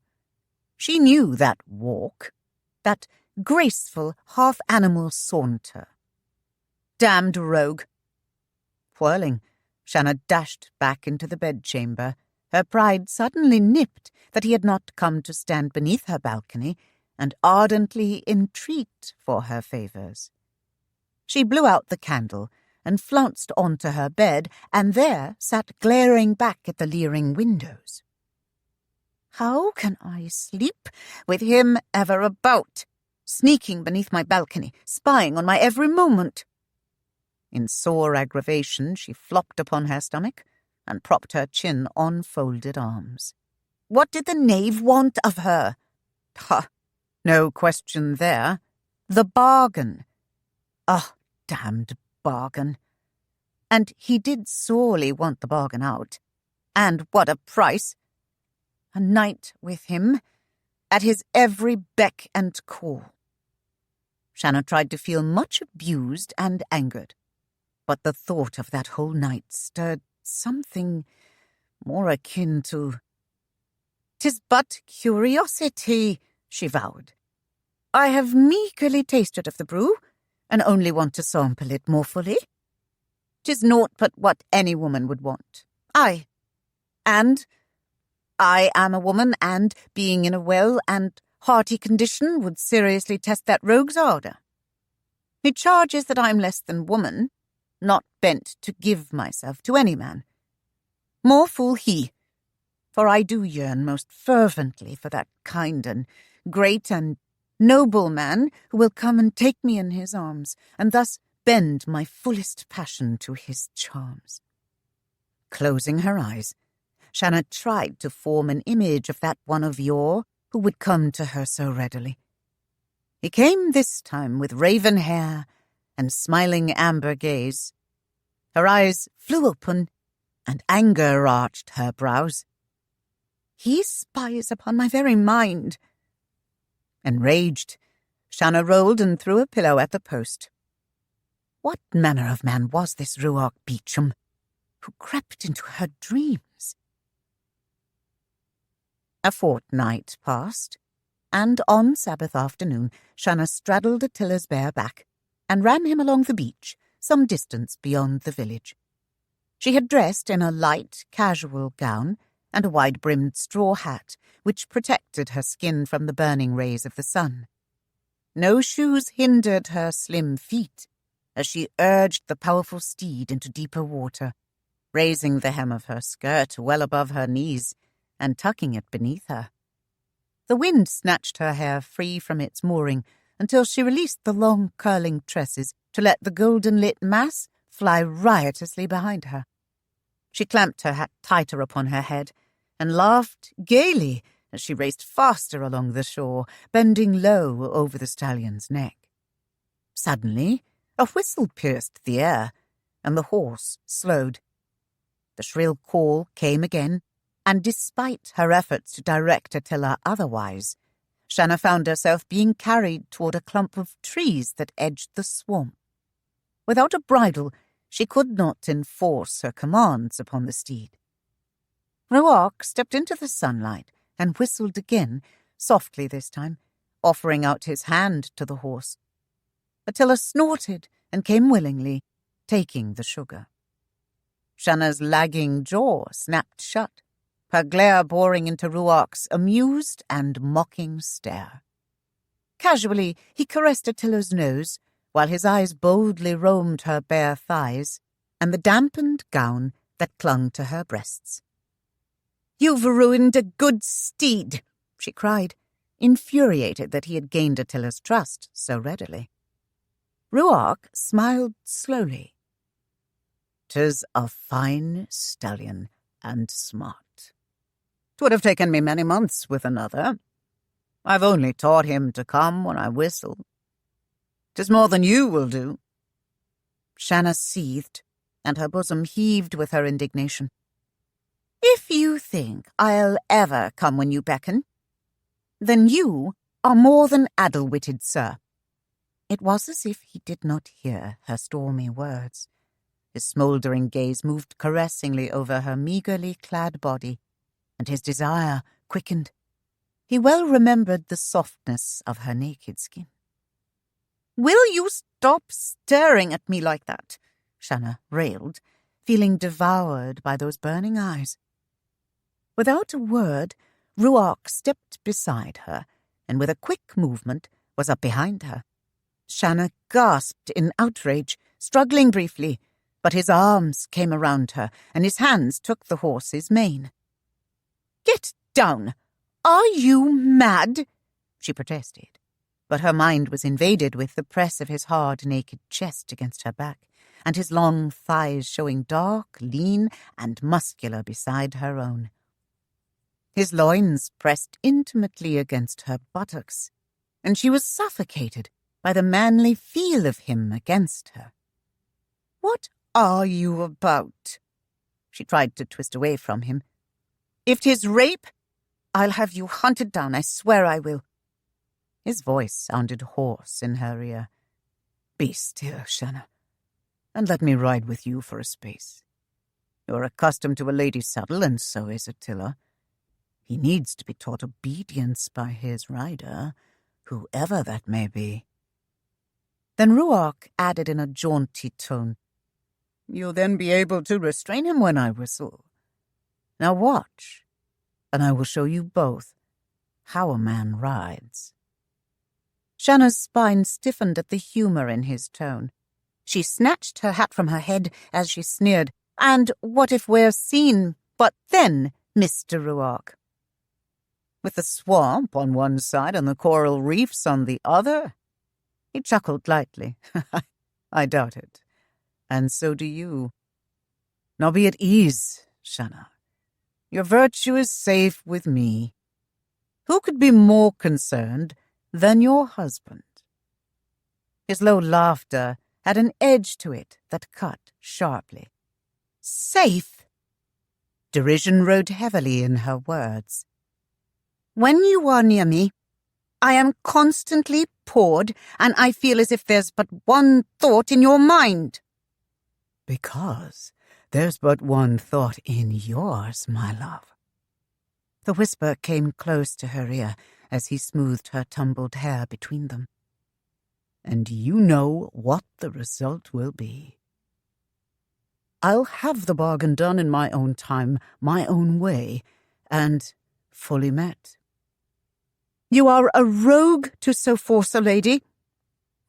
She knew that walk, that graceful half-animal saunter. Damned rogue! Whirling, Shanna dashed back into the bedchamber, her pride suddenly nipped that he had not come to stand beneath her balcony and ardently entreat for her favours. She blew out the candle and flounced onto her bed, and there sat glaring back at the leering windows. How can I sleep with him ever about, sneaking beneath my balcony, spying on my every movement? In sore aggravation, she flopped upon her stomach and propped her chin on folded arms. What did the knave want of her? Ha! No question there. The bargain. Ah, damned bargain. And he did sorely want the bargain out. And what a price! A night with him, at his every beck and call. Shanna tried to feel much abused and angered, but the thought of that whole night stirred something more akin to... "'Tis but curiosity," she vowed. "I have meagerly tasted of the brew, and only want to sample it more fully. 'Tis naught but what any woman would want. Aye, and I am a woman, and, being in a well and hearty condition, would seriously test that rogue's ardour. He charges that I'm less than woman, not bent to give myself to any man. More fool he. For I do yearn most fervently for that kind and great and noble man who will come and take me in his arms, and thus bend my fullest passion to his charms. Closing her eyes, Shanna tried to form an image of that one of yore who would come to her so readily. He came this time with raven hair and smiling amber gaze. Her eyes flew open, and anger arched her brows. He spies upon my very mind. Enraged, Shanna rolled and threw a pillow at the post. What manner of man was this Ruark Beauchamp, who crept into her dreams? A fortnight passed, and on Sabbath afternoon Shanna straddled Attila's bare back and ran him along the beach, some distance beyond the village. She had dressed in a light, casual gown and a wide-brimmed straw hat, which protected her skin from the burning rays of the sun. No shoes hindered her slim feet as she urged the powerful steed into deeper water, raising the hem of her skirt well above her knees and tucking it beneath her. The wind snatched her hair free from its mooring until she released the long, curling tresses to let the golden-lit mass fly riotously behind her. She clamped her hat tighter upon her head and laughed gaily as she raced faster along the shore, bending low over the stallion's neck. Suddenly, a whistle pierced the air, and the horse slowed. The shrill call came again, and despite her efforts to direct Attila otherwise, Shanna found herself being carried toward a clump of trees that edged the swamp. Without a bridle, she could not enforce her commands upon the steed. Ruark stepped into the sunlight and whistled again, softly this time, offering out his hand to the horse. Attila snorted and came willingly, taking the sugar. Shanna's lagging jaw snapped shut, her glare boring into Ruark's amused and mocking stare. Casually, he caressed Attila's nose, while his eyes boldly roamed her bare thighs and the dampened gown that clung to her breasts. "You've ruined a good steed," she cried, infuriated that he had gained Attila's trust so readily. Ruark smiled slowly. "'Tis a fine stallion and smart. 'Twould have taken me many months with another. I've only taught him to come when I whistle. 'Tis more than you will do." Shanna seethed, and her bosom heaved with her indignation. "If you think I'll ever come when you beckon, then you are more than addle-witted, sir." It was as if he did not hear her stormy words. His smouldering gaze moved caressingly over her meagerly clad body, and his desire quickened. He well remembered the softness of her naked skin. "Will you stop staring at me like that?" Shanna railed, feeling devoured by those burning eyes. Without a word, Ruark stepped beside her, and with a quick movement was up behind her. Shanna gasped in outrage, struggling briefly, but his arms came around her, and his hands took the horse's mane. "Get down! Are you mad?" she protested, but her mind was invaded with the press of his hard, naked chest against her back, and his long thighs showing dark, lean, and muscular beside her own. His loins pressed intimately against her buttocks, and she was suffocated by the manly feel of him against her. "What are you about?" She tried to twist away from him. "If 'tis rape, I'll have you hunted down, I swear I will." His voice sounded hoarse in her ear. "Be still, Shanna, and let me ride with you for a space. You're accustomed to a lady's saddle, and so is Attila. He needs to be taught obedience by his rider, whoever that may be." Then Ruark added in a jaunty tone, "You'll then be able to restrain him when I whistle. Now watch, and I will show you both how a man rides." Shanna's spine stiffened at the humor in his tone. She snatched her hat from her head as she sneered, "And what if we're seen?" But then Mr. Ruark. With the swamp on one side and the coral reefs on the other? He chuckled lightly. I doubt it. And so do you. Now be at ease, Shanna. Your virtue is safe with me. Who could be more concerned than your husband? His low laughter had an edge to it that cut sharply. Safe? Derision rode heavily in her words. When you are near me, I am constantly poured, and I feel as if there's but one thought in your mind. Because there's but one thought in yours, my love. The whisper came close to her ear as he smoothed her tumbled hair between them. And you know what the result will be. I'll have the bargain done in my own time, my own way, and fully met. You are a rogue to so force a lady.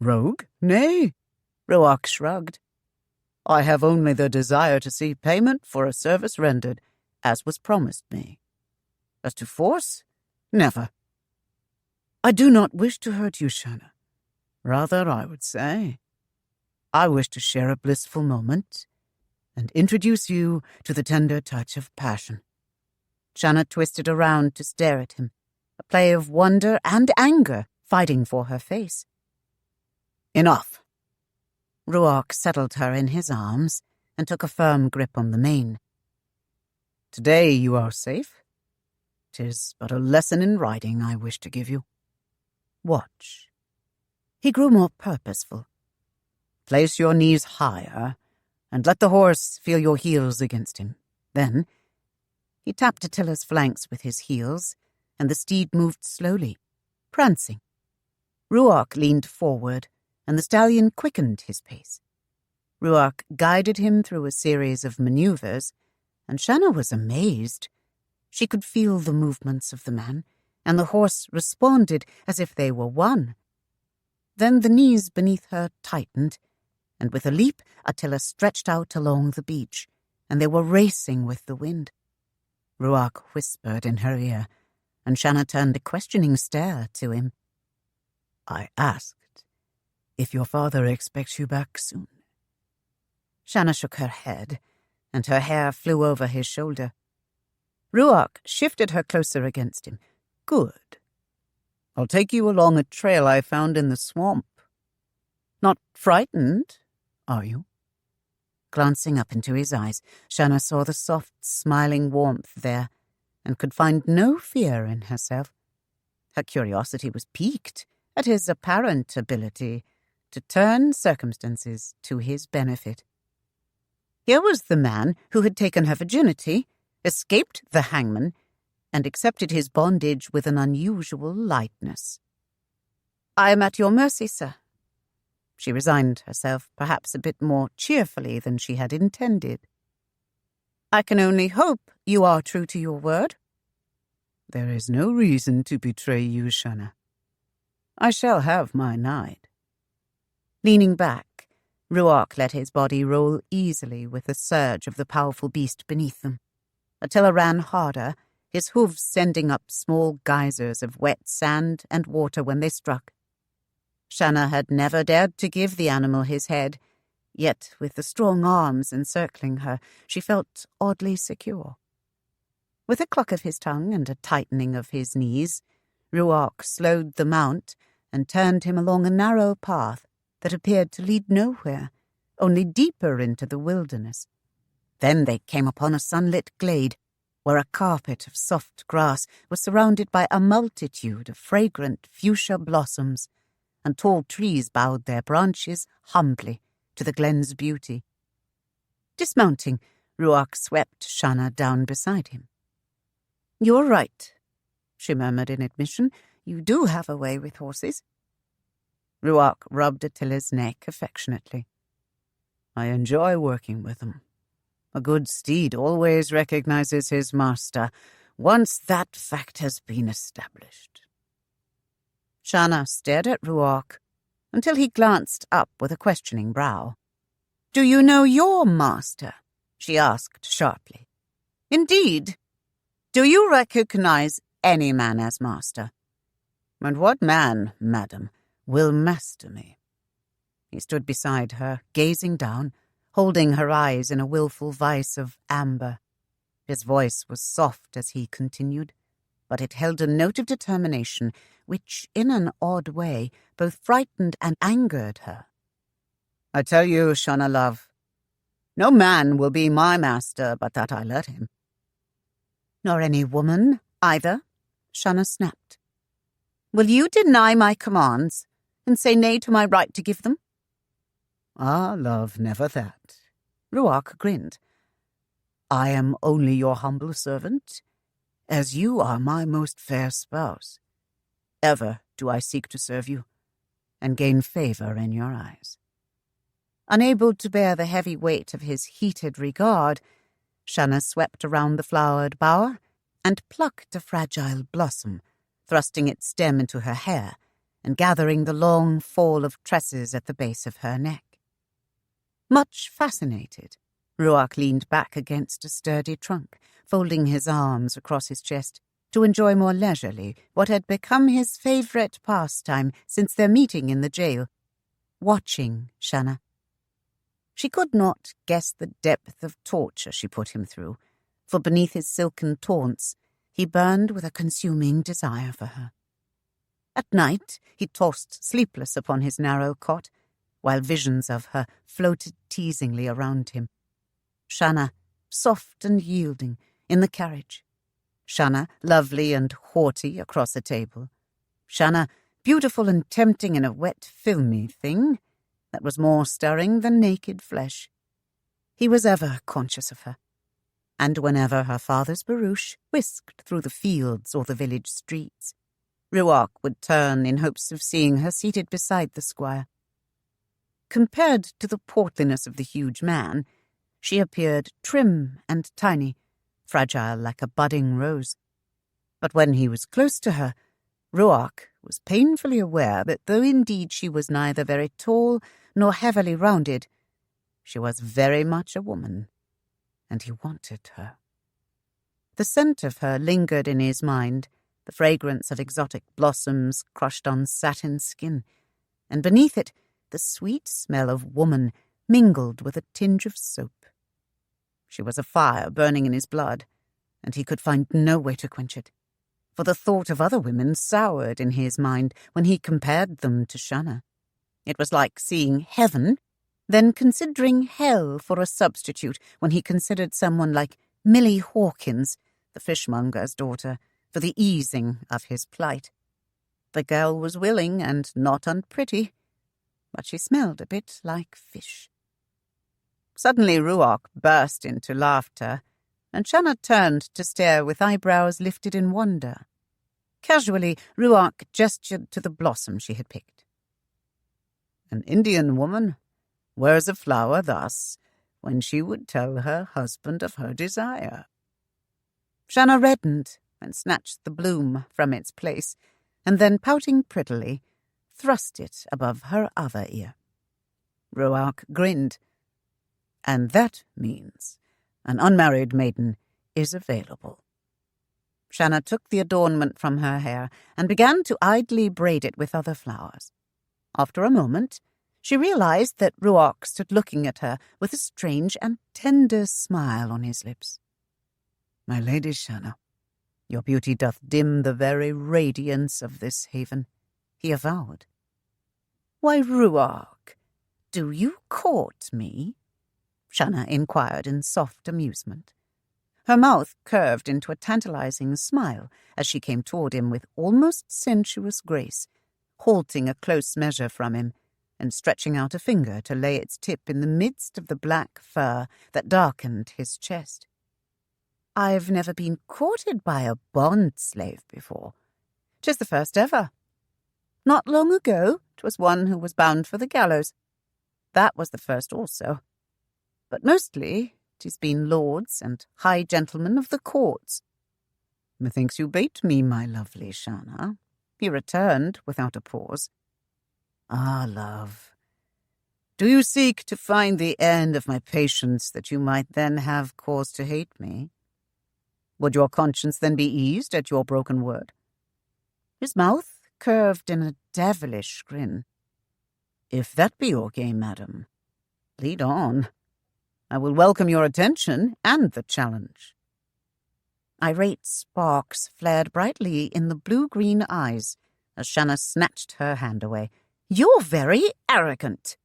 Rogue? Nay, Ruark shrugged. I have only the desire to see payment for a service rendered, as was promised me. As to force, never. I do not wish to hurt you, Shanna. Rather, I would say, I wish to share a blissful moment and introduce you to the tender touch of passion. Shanna twisted around to stare at him, a play of wonder and anger fighting for her face. Enough. Ruark settled her in his arms and took a firm grip on the mane. Today you are safe. 'Tis but a lesson in riding I wish to give you. Watch. He grew more purposeful. Place your knees higher and let the horse feel your heels against him. Then he tapped Attila's flanks with his heels, and the steed moved slowly, prancing. Ruark leaned forward, and the stallion quickened his pace. Ruark guided him through a series of maneuvers, and Shanna was amazed. She could feel the movements of the man, and the horse responded as if they were one. Then the knees beneath her tightened, and with a leap Attila stretched out along the beach, and they were racing with the wind. Ruark whispered in her ear, and Shanna turned a questioning stare to him. I asked if your father expects you back soon. Shanna shook her head, and her hair flew over his shoulder. Ruark shifted her closer against him. Good. I'll take you along a trail I found in the swamp. Not frightened, are you? Glancing up into his eyes, Shanna saw the soft, smiling warmth there, and could find no fear in herself. Her curiosity was piqued at his apparent ability to turn circumstances to his benefit. Here was the man who had taken her virginity, escaped the hangman, and accepted his bondage with an unusual lightness. I am at your mercy, sir. She resigned herself perhaps a bit more cheerfully than she had intended. I can only hope you are true to your word. There is no reason to betray you, Shanna. I shall have my night. Leaning back, Ruark let his body roll easily with the surge of the powerful beast beneath them. Attila ran harder, his hooves sending up small geysers of wet sand and water when they struck. Shanna had never dared to give the animal his head, yet with the strong arms encircling her, she felt oddly secure. With a cluck of his tongue and a tightening of his knees, Ruark slowed the mount and turned him along a narrow path that appeared to lead nowhere, only deeper into the wilderness. Then they came upon a sunlit glade, where a carpet of soft grass was surrounded by a multitude of fragrant fuchsia blossoms, and tall trees bowed their branches humbly to the glen's beauty. Dismounting, Ruark swept Shanna down beside him. "You're right," she murmured in admission. "You do have a way with horses." Ruark rubbed Attila's neck affectionately. I enjoy working with them. A good steed always recognizes his master, once that fact has been established. Shanna stared at Ruark until he glanced up with a questioning brow. "Do you know your master?" she asked sharply. "Indeed." Do you recognize any man as master? And what man, madam, will master me? He stood beside her, gazing down, holding her eyes in a wilful vice of amber. His voice was soft as he continued, but it held a note of determination which, in an odd way, both frightened and angered her. I tell you, Shanna love, no man will be my master but that I let him. Nor any woman, either, Shanna snapped. Will you deny my commands and say nay to my right to give them? Ah, love, never that. Ruark grinned. I am only your humble servant, as you are my most fair spouse. Ever do I seek to serve you, and gain favor in your eyes. Unable to bear the heavy weight of his heated regard, Shanna swept around the flowered bower and plucked a fragile blossom, thrusting its stem into her hair and gathering the long fall of tresses at the base of her neck. Much fascinated, Ruark leaned back against a sturdy trunk, folding his arms across his chest to enjoy more leisurely what had become his favourite pastime since their meeting in the jail, watching Shanna. She could not guess the depth of torture she put him through, for beneath his silken taunts he burned with a consuming desire for her. At night he tossed sleepless upon his narrow cot, while visions of her floated teasingly around him. Shanna, soft and yielding, in the carriage. Shanna, lovely and haughty, across a table. Shanna, beautiful and tempting in a wet, filmy thing that was more stirring than naked flesh. He was ever conscious of her, and whenever her father's barouche whisked through the fields or the village streets, Ruark would turn in hopes of seeing her seated beside the squire. Compared to the portliness of the huge man, she appeared trim and tiny, fragile like a budding rose. But when he was close to her, Ruark was painfully aware that though indeed she was neither very tall nor heavily rounded, she was very much a woman, and he wanted her. The scent of her lingered in his mind, the fragrance of exotic blossoms crushed on satin skin, and beneath it the sweet smell of woman mingled with a tinge of soap. She was a fire burning in his blood, and he could find no way to quench it, for the thought of other women soured in his mind when he compared them to Shanna. It was like seeing heaven, then considering hell for a substitute when he considered someone like Millie Hawkins, the fishmonger's daughter, for the easing of his plight. The girl was willing and not unpretty, but she smelled a bit like fish. Suddenly Ruark burst into laughter, and Shanna turned to stare with eyebrows lifted in wonder. Casually, Ruark gestured to the blossom she had picked. An Indian woman wears a flower thus when she would tell her husband of her desire. Shanna reddened and snatched the bloom from its place, and then, pouting prettily, thrust it above her other ear. Ruark grinned. And that means an unmarried maiden is available. Shanna took the adornment from her hair and began to idly braid it with other flowers. After a moment, she realized that Ruark stood looking at her with a strange and tender smile on his lips. My lady Shanna, your beauty doth dim the very radiance of this haven, he avowed. Why, Ruark, do you court me? Shanna inquired in soft amusement. Her mouth curved into a tantalizing smile as she came toward him with almost sensuous grace, halting a close measure from him and stretching out a finger to lay its tip in the midst of the black fur that darkened his chest. I've never been courted by a bond slave before. 'Tis the first ever. Not long ago 'twas one who was bound for the gallows. That was the first also. But mostly 'tis been lords and high gentlemen of the courts. Methinks you bait me, my lovely Shanna, he returned without a pause. Ah, love, do you seek to find the end of my patience that you might then have cause to hate me? Would your conscience then be eased at your broken word? His mouth curved in a devilish grin. If that be your game, madam, lead on. I will welcome your attention and the challenge. Irate sparks flared brightly in the blue-green eyes as Shanna snatched her hand away. You're very arrogant.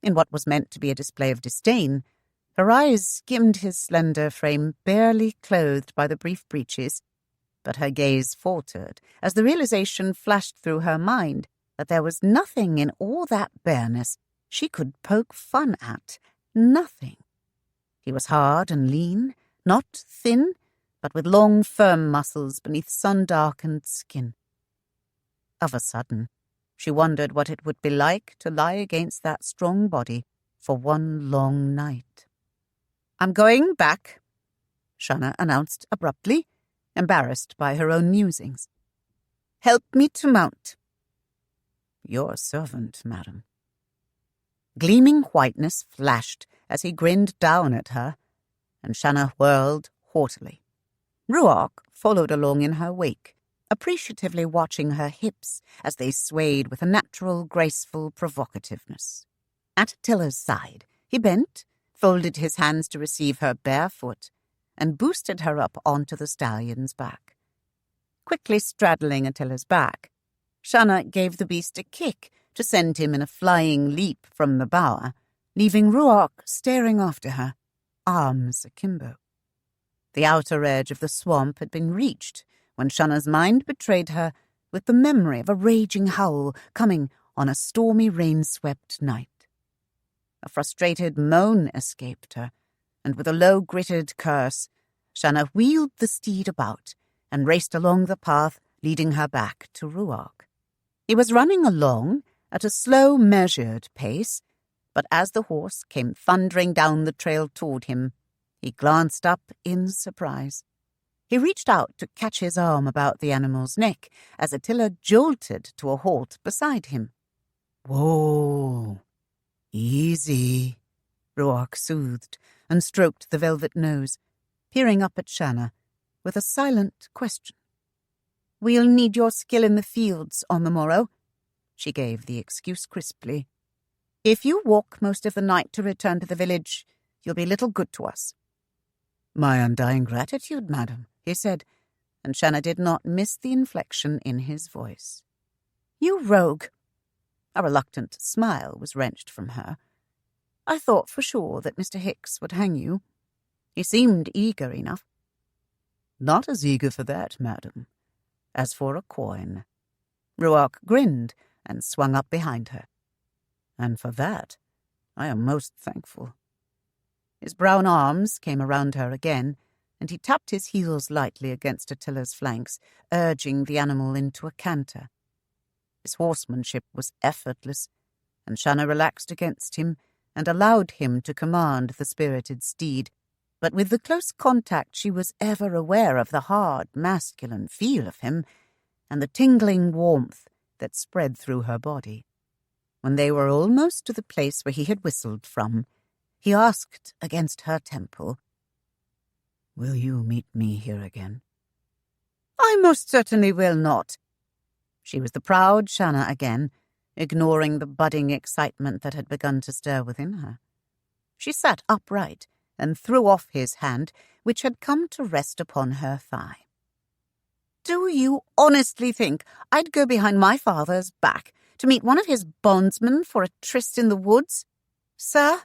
In what was meant to be a display of disdain, her eyes skimmed his slender frame, barely clothed by the brief breeches, but her gaze faltered as the realization flashed through her mind that there was nothing in all that bareness she could poke fun at. Nothing. He was hard and lean, not thin, but with long, firm muscles beneath sun-darkened skin. Of a sudden, she wondered what it would be like to lie against that strong body for one long night. I'm going back, Shanna announced abruptly, embarrassed by her own musings. Help me to mount. Your servant, madam. Gleaming whiteness flashed as he grinned down at her, and Shanna whirled haughtily. Ruark followed along in her wake, appreciatively watching her hips as they swayed with a natural, graceful provocativeness. At Tilla's side, he bent, folded his hands to receive her bare foot, and boosted her up onto the stallion's back. Quickly straddling Attila's back, Shanna gave the beast a kick to send him in a flying leap from the bower, leaving Ruark staring after her, arms akimbo. The outer edge of the swamp had been reached when Shanna's mind betrayed her with the memory of a raging howl coming on a stormy rain-swept night. A frustrated moan escaped her, and with a low-gritted curse, Shanna wheeled the steed about and raced along the path leading her back to Ruark. He was running along at a slow, measured pace, but as the horse came thundering down the trail toward him, he glanced up in surprise. He reached out to catch his arm about the animal's neck as Attila jolted to a halt beside him. Whoa, easy, Ruark soothed and stroked the velvet nose, peering up at Shanna with a silent question. We'll need your skill in the fields on the morrow, she gave the excuse crisply. If you walk most of the night to return to the village, you'll be little good to us. My undying gratitude, madam, he said, and Shanna did not miss the inflection in his voice. You rogue! A reluctant smile was wrenched from her. I thought for sure that Mr. Hicks would hang you. He seemed eager enough. Not as eager for that, madam, as for a coin. Ruark grinned and swung up behind her. And for that, I am most thankful. His brown arms came around her again, and he tapped his heels lightly against Attila's flanks, urging the animal into a canter. His horsemanship was effortless, and Shanna relaxed against him and allowed him to command the spirited steed, but with the close contact she was ever aware of the hard, masculine feel of him and the tingling warmth that spread through her body. When they were almost to the place where he had whistled from, he asked against her temple, Will you meet me here again? I most certainly will not. She was the proud Shanna again, ignoring the budding excitement that had begun to stir within her. She sat upright and threw off his hand, which had come to rest upon her thigh. Do you honestly think I'd go behind my father's back to meet one of his bondsmen for a tryst in the woods? Sir,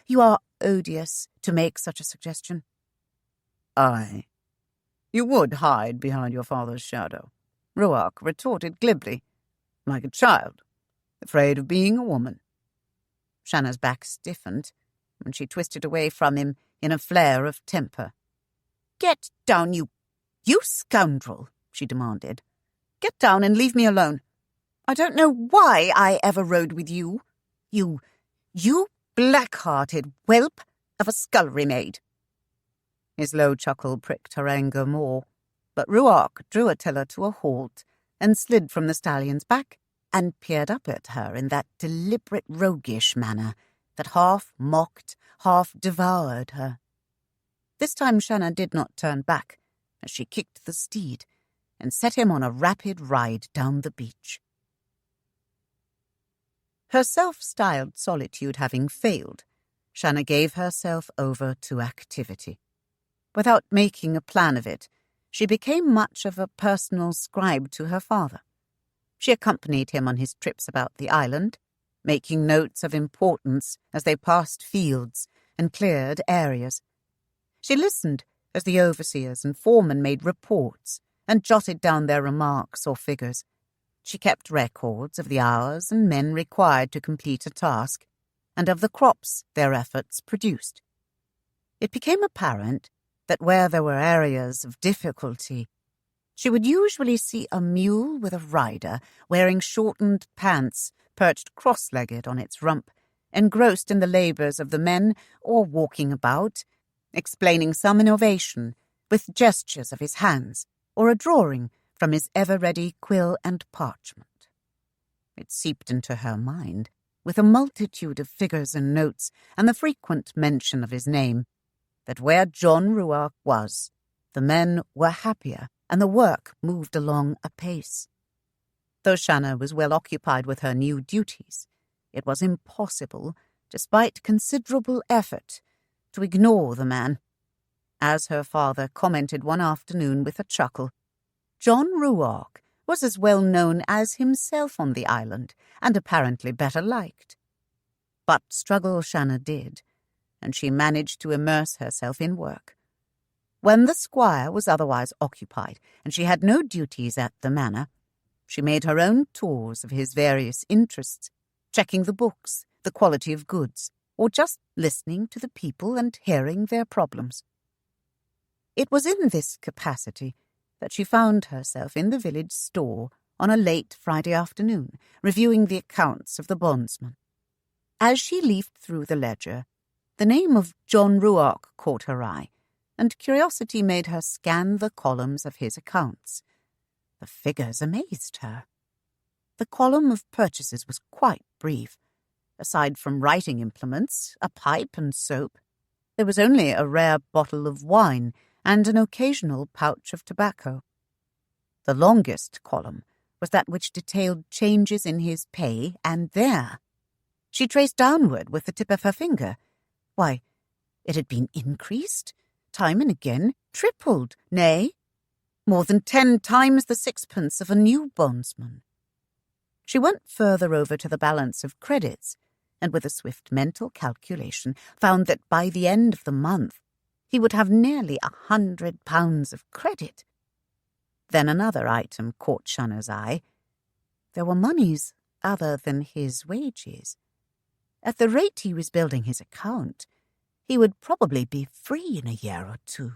you are odious to make such a suggestion. Aye. You would hide behind your father's shadow, Ruark retorted glibly, like a child, afraid of being a woman. Shanna's back stiffened, and she twisted away from him in a flare of temper. Get down, you scoundrel, she demanded. Get down and leave me alone. I don't know why I ever rode with you. You black-hearted whelp of a scullery maid. His low chuckle pricked her anger more, but Ruark drew Attila to a halt and slid from the stallion's back and peered up at her in that deliberate roguish manner that half mocked, half devoured her. This time Shanna did not turn back, as she kicked the steed and set him on a rapid ride down the beach. Her self-styled solitude having failed, Shanna gave herself over to activity. Without making a plan of it, she became much of a personal scribe to her father. She accompanied him on his trips about the island, making notes of importance as they passed fields and cleared areas. She listened as the overseers and foremen made reports and jotted down their remarks or figures. She kept records of the hours and men required to complete a task, and of the crops their efforts produced. It became apparent that where there were areas of difficulty, she would usually see a mule with a rider wearing shortened pants perched cross-legged on its rump, engrossed in the labours of the men or walking about, explaining some innovation with gestures of his hands or a drawing from his ever-ready quill and parchment. It seeped into her mind, with a multitude of figures and notes and the frequent mention of his name, that where John Ruark was, the men were happier and the work moved along apace. Though Shanna was well occupied with her new duties, it was impossible, despite considerable effort, to ignore the man. As her father commented one afternoon with a chuckle, John Ruark was as well known as himself on the island, and apparently better liked. But struggle Shanna did, and she managed to immerse herself in work. When the squire was otherwise occupied, and she had no duties at the manor, she made her own tours of his various interests, checking the books, the quality of goods, or just listening to the people and hearing their problems. It was in this capacity that she found herself in the village store on a late Friday afternoon, reviewing the accounts of the bondsman. As she leafed through the ledger, the name of John Ruark caught her eye, and curiosity made her scan the columns of his accounts. The figures amazed her. The column of purchases was quite brief. Aside from writing implements, a pipe and soap, there was only a rare bottle of wine and an occasional pouch of tobacco. The longest column was that which detailed changes in his pay, and there. She traced downward with the tip of her finger. Why, it had been increased, time and again, tripled, nay, more than 10 times the sixpence of a new bondsman. She went further over to the balance of credits, and with a swift mental calculation found that by the end of the month he would have nearly £100 of credit. Then another item caught Shanna's eye. There were moneys other than his wages. At the rate he was building his account, he would probably be free in a year or two.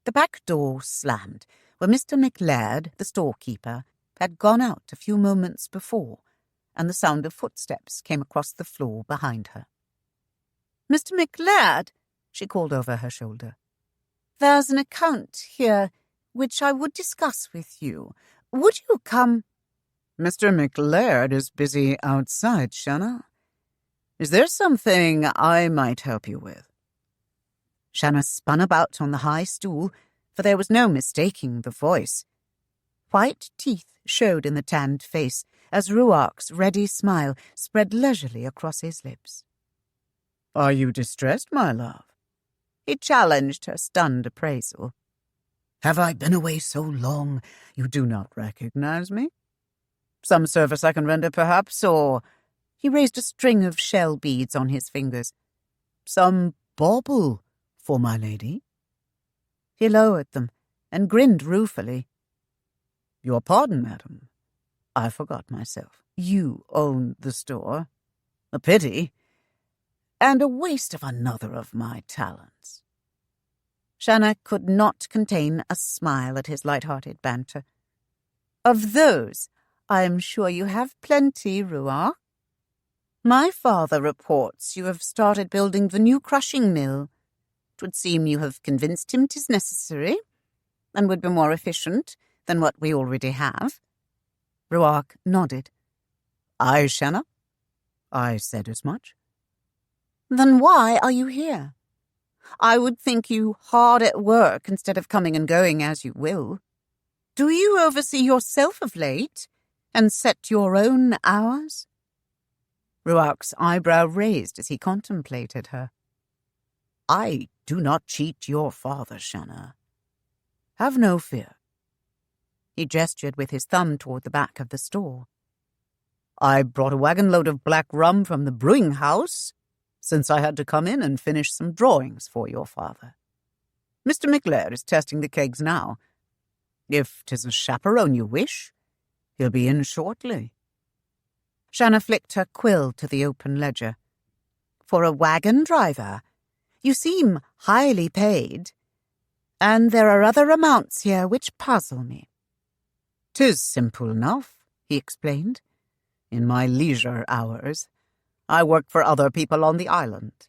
The back door slammed, where Mr. McLaird, the storekeeper, had gone out a few moments before, and the sound of footsteps came across the floor behind her. "Mr. McLaird," she called over her shoulder, "there's an account here which I would discuss with you. Would you come?" "Mr. McLaird is busy outside, Shanna. Is there something I might help you with?" Shanna spun about on the high stool, for there was no mistaking the voice. White teeth showed in the tanned face as Ruark's ready smile spread leisurely across his lips. "Are you distressed, my love?" He challenged her stunned appraisal. "Have I been away so long you do not recognize me? Some service I can render, perhaps, or—" He raised a string of shell beads on his fingers. "Some bauble for my lady?" He lowered them and grinned ruefully. "Your pardon, madam. I forgot myself. You own the store. A pity, and a waste of another of my talents." Shanna could not contain a smile at his light-hearted banter. "Of those, I am sure you have plenty, Ruark. My father reports you have started building the new crushing mill. 'Twould seem you have convinced him 'tis necessary, and would be more efficient than what we already have." Ruark nodded. "Aye, Shanna, I said as much." "Then why are you here?" I would think you hard at work instead of coming and going as you will. Do you oversee yourself of late, and set your own hours?" Ruark's eyebrow raised as he contemplated her. "I do not cheat your father, Shanna. Have no fear." He gestured with his thumb toward the back of the store. "I brought a wagon-load of black rum from the brewing house, since I had to come in and finish some drawings for your father. Mr. McLeod is testing the kegs now. If 'tis a chaperone you wish, he'll be in shortly." Shanna flicked her quill to the open ledger. "For a wagon driver, you seem highly paid, and there are other amounts here which puzzle me." "'Tis simple enough," he explained. "In my leisure hours, I work for other people on the island.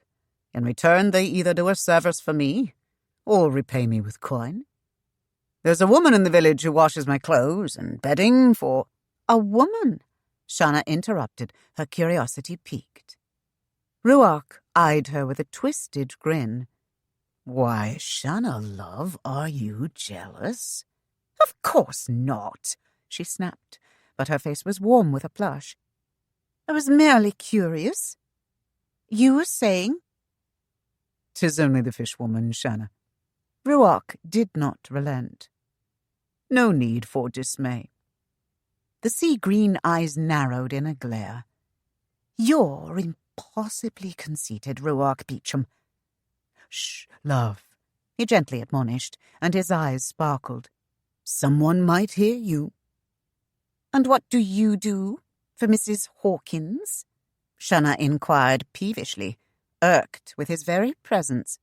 In return, they either do a service for me or repay me with coin. There's a woman in the village who washes my clothes and bedding for—" "A woman?" Shanna interrupted, her curiosity piqued. Ruark eyed her with a twisted grin. "Why, Shanna, love, are you jealous?" "Of course not," she snapped, but her face was warm with a blush. "I was merely curious. You were saying—" "'Tis only the fishwoman, Shanna." Ruark did not relent. "No need for dismay." The sea-green eyes narrowed in a glare. "You're impossibly conceited, Ruark Beauchamp." "Shh, love," he gently admonished, and his eyes sparkled. "Someone might hear you." "And what do you do for Mrs. Hawkins?" Shanna inquired peevishly, irked with his very presence.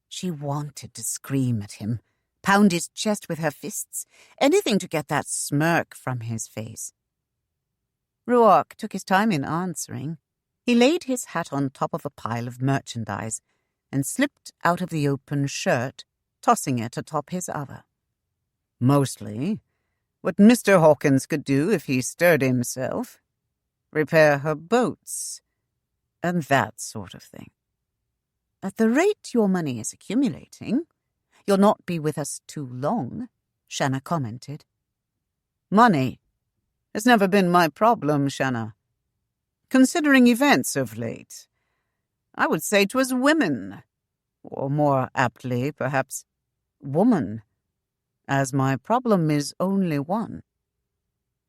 She wanted to scream at him, pound his chest with her fists, anything to get that smirk from his face. Ruark took his time in answering. He laid his hat on top of a pile of merchandise and slipped out of the open shirt, tossing it atop his other. "Mostly what Mr. Hawkins could do if he stirred himself. Repair her boats, and that sort of thing." "At the rate your money is accumulating, you'll not be with us too long," Shanna commented. "Money has never been my problem, Shanna. Considering events of late, I would say 'twas women, or more aptly, perhaps, woman, as my problem is only one."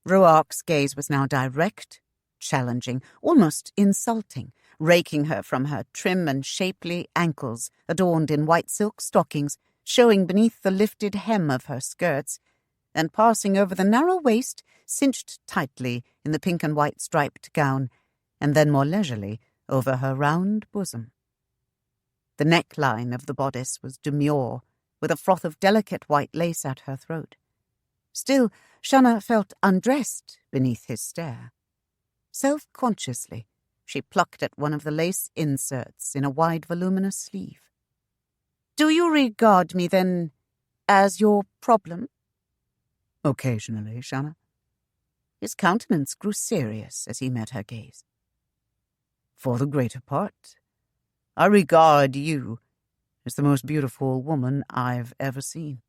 Ruark's gaze was now direct, challenging, almost insulting, raking her from her trim and shapely ankles, adorned in white silk stockings, showing beneath the lifted hem of her skirts, and passing over the narrow waist, cinched tightly in the pink and white striped gown, and then more leisurely over her round bosom. The neckline of the bodice was demure, with a froth of delicate white lace at her throat. Still, Shanna felt undressed beneath his stare. Self-consciously, she plucked at one of the lace inserts in a wide, voluminous sleeve. "Do you regard me, then, as your problem?" "Occasionally, Shanna." His countenance grew serious as he met her gaze. "For the greater part, I regard you as the most beautiful woman I've ever seen."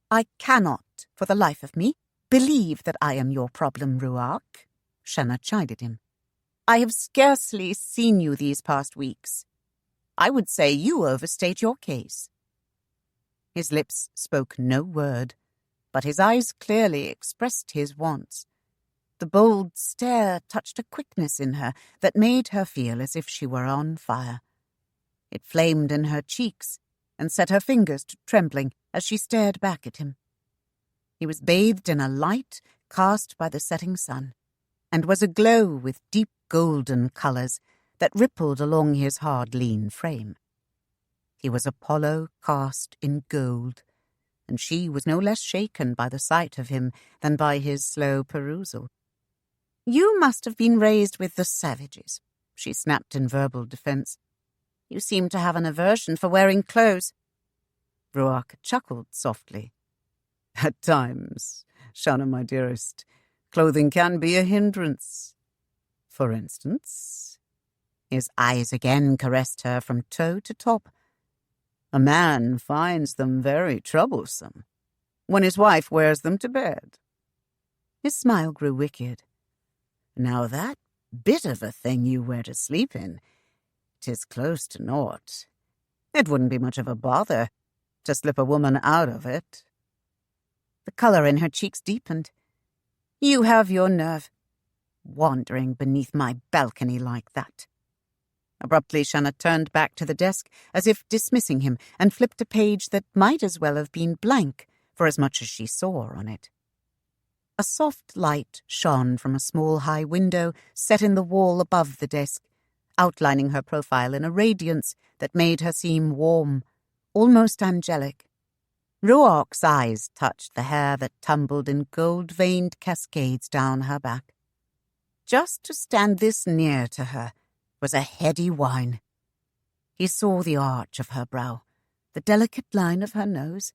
"I cannot, for the life of me, believe that I am your problem, Ruark," Shanna chided him. "I have scarcely seen you these past weeks. I would say you overstate your case." His lips spoke no word, but his eyes clearly expressed his wants. The bold stare touched a quickness in her that made her feel as if she were on fire. It flamed in her cheeks and set her fingers to trembling as she stared back at him. He was bathed in a light cast by the setting sun, and was aglow with deep golden colours that rippled along his hard, lean frame. He was Apollo cast in gold, and she was no less shaken by the sight of him than by his slow perusal. "You must have been raised with the savages," she snapped in verbal defence. "You seem to have an aversion for wearing clothes." Ruark chuckled softly. "At times, Shanna, my dearest, clothing can be a hindrance. For instance—" His eyes again caressed her from toe to top, A man finds them very troublesome when his wife wears them to bed." His smile grew wicked. "Now that bit of a thing you wear to sleep in, 'tis close to naught. It wouldn't be much of a bother to slip a woman out of it." The colour in her cheeks deepened. "You have your nerve, wandering beneath my balcony like that." Abruptly, Shanna turned back to the desk, as if dismissing him, and flipped a page that might as well have been blank, for as much as she saw on it. A soft light shone from a small high window set in the wall above the desk, outlining her profile in a radiance that made her seem warm, almost angelic. Ruark's eyes touched the hair that tumbled in gold-veined cascades down her back. Just to stand this near to her was a heady wine. He saw the arch of her brow, the delicate line of her nose,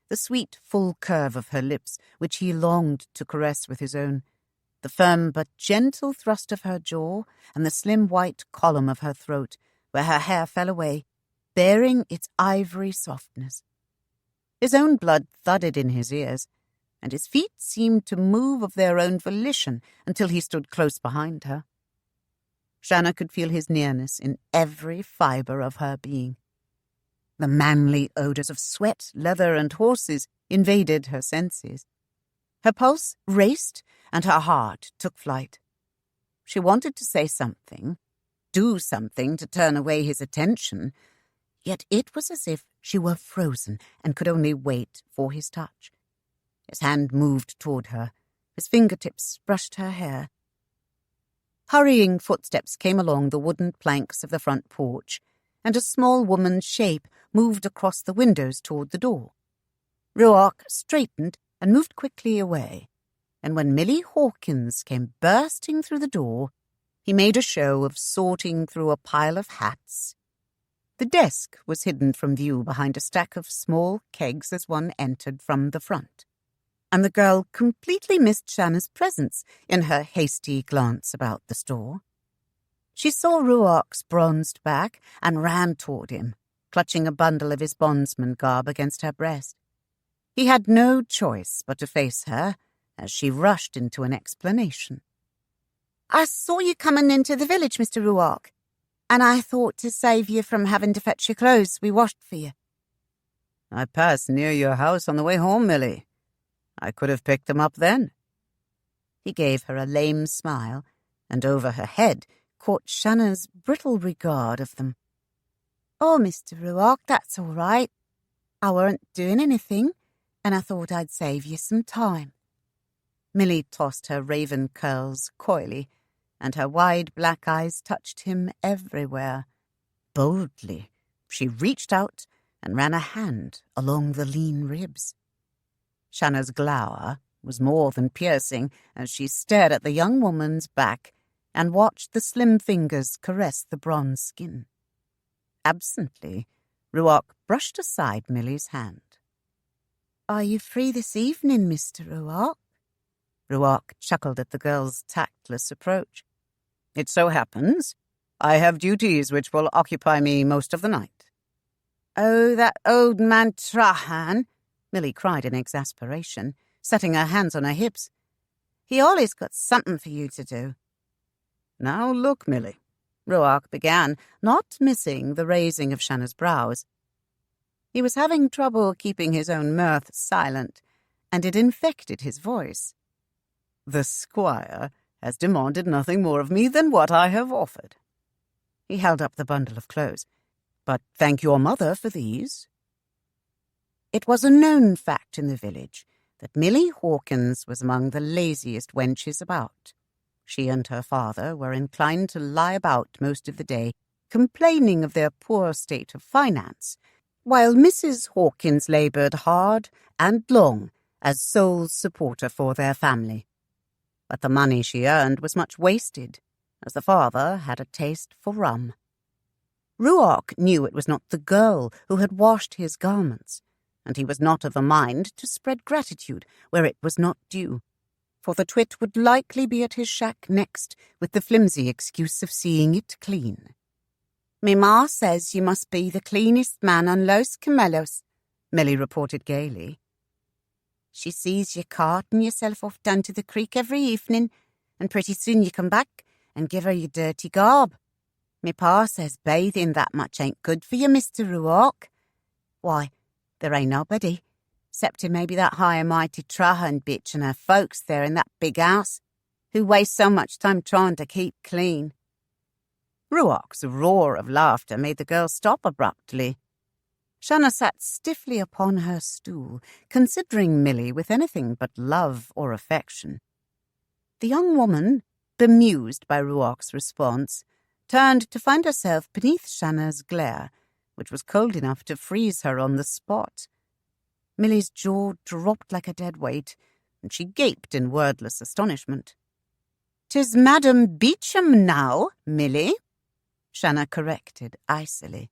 the sweet, full curve of her lips, which he longed to caress with his own, the firm but gentle thrust of her jaw, and the slim white column of her throat, where her hair fell away, bearing its ivory softness. His own blood thudded in his ears, and his feet seemed to move of their own volition until he stood close behind her. Shanna could feel his nearness in every fibre of her being. The manly odours of sweat, leather, and horses invaded her senses. Her pulse raced, and her heart took flight. She wanted to say something, do something to turn away his attention, yet it was as if she were frozen and could only wait for his touch. His hand moved toward her. His fingertips brushed her hair. Hurrying footsteps came along the wooden planks of the front porch, and a small woman's shape moved across the windows toward the door. Ruark straightened and moved quickly away, and when Millie Hawkins came bursting through the door, he made a show of sorting through a pile of hats. The desk was hidden from view behind a stack of small kegs as one entered from the front, and the girl completely missed Shanna's presence in her hasty glance about the store. She saw Ruark's bronzed back and ran toward him, clutching a bundle of his bondsman garb against her breast. He had no choice but to face her as she rushed into an explanation. "I saw you coming into the village, Mr. Ruark, and I thought to save you from having to fetch your clothes we washed for you." "I passed near your house on the way home, Millie. I could have picked them up then." He gave her a lame smile, and over her head caught Shanna's brittle regard of them. "Oh, Mr. Ruark, that's all right. I weren't doing anything, and I thought I'd save you some time." Millie tossed her raven curls coyly, and her wide black eyes touched him everywhere. Boldly, she reached out and ran a hand along the lean ribs. Shanna's glower was more than piercing as she stared at the young woman's back and watched the slim fingers caress the bronze skin. Absently, Ruark brushed aside Millie's hand. "Are you free this evening, Mr. Ruark?" Ruark chuckled at the girl's tactless approach. "It so happens I have duties which will occupy me most of the night." "Oh, that old man Trahern," Millie cried in exasperation, setting her hands on her hips. "He always got something for you to do." "Now look, Millie," Ruark began, not missing the raising of Shanna's brows. He was having trouble keeping his own mirth silent, and it infected his voice. "The squire has demanded nothing more of me than what I have offered." He held up the bundle of clothes. "But thank your mother for these." It was a known fact in the village that Millie Hawkins was among the laziest wenches about. She and her father were inclined to lie about most of the day, complaining of their poor state of finance, while Mrs. Hawkins laboured hard and long as sole supporter for their family. But the money she earned was much wasted, as the father had a taste for rum. Ruark knew it was not the girl who had washed his garments, and he was not of a mind to spread gratitude where it was not due, for the twit would likely be at his shack next with the flimsy excuse of seeing it clean. "Me ma says you must be the cleanest man on Los Camellos," Milly reported gaily. "She sees you carting yourself off down to the creek every evening, and pretty soon you come back and give her your dirty garb. Me pa says bathing that much ain't good for you, Mr. Ruark. Why, there ain't nobody, excepting maybe that high and mighty Trahern bitch and her folks there in that big house, who waste so much time trying to keep clean." Ruark's roar of laughter made the girl stop abruptly. Shanna sat stiffly upon her stool, considering Milly with anything but love or affection. The young woman, bemused by Ruark's response, turned to find herself beneath Shanna's glare, which was cold enough to freeze her on the spot. Milly's jaw dropped like a dead weight, and she gaped in wordless astonishment. "'Tis Madam Beauchamp now, Milly," Shanna corrected icily.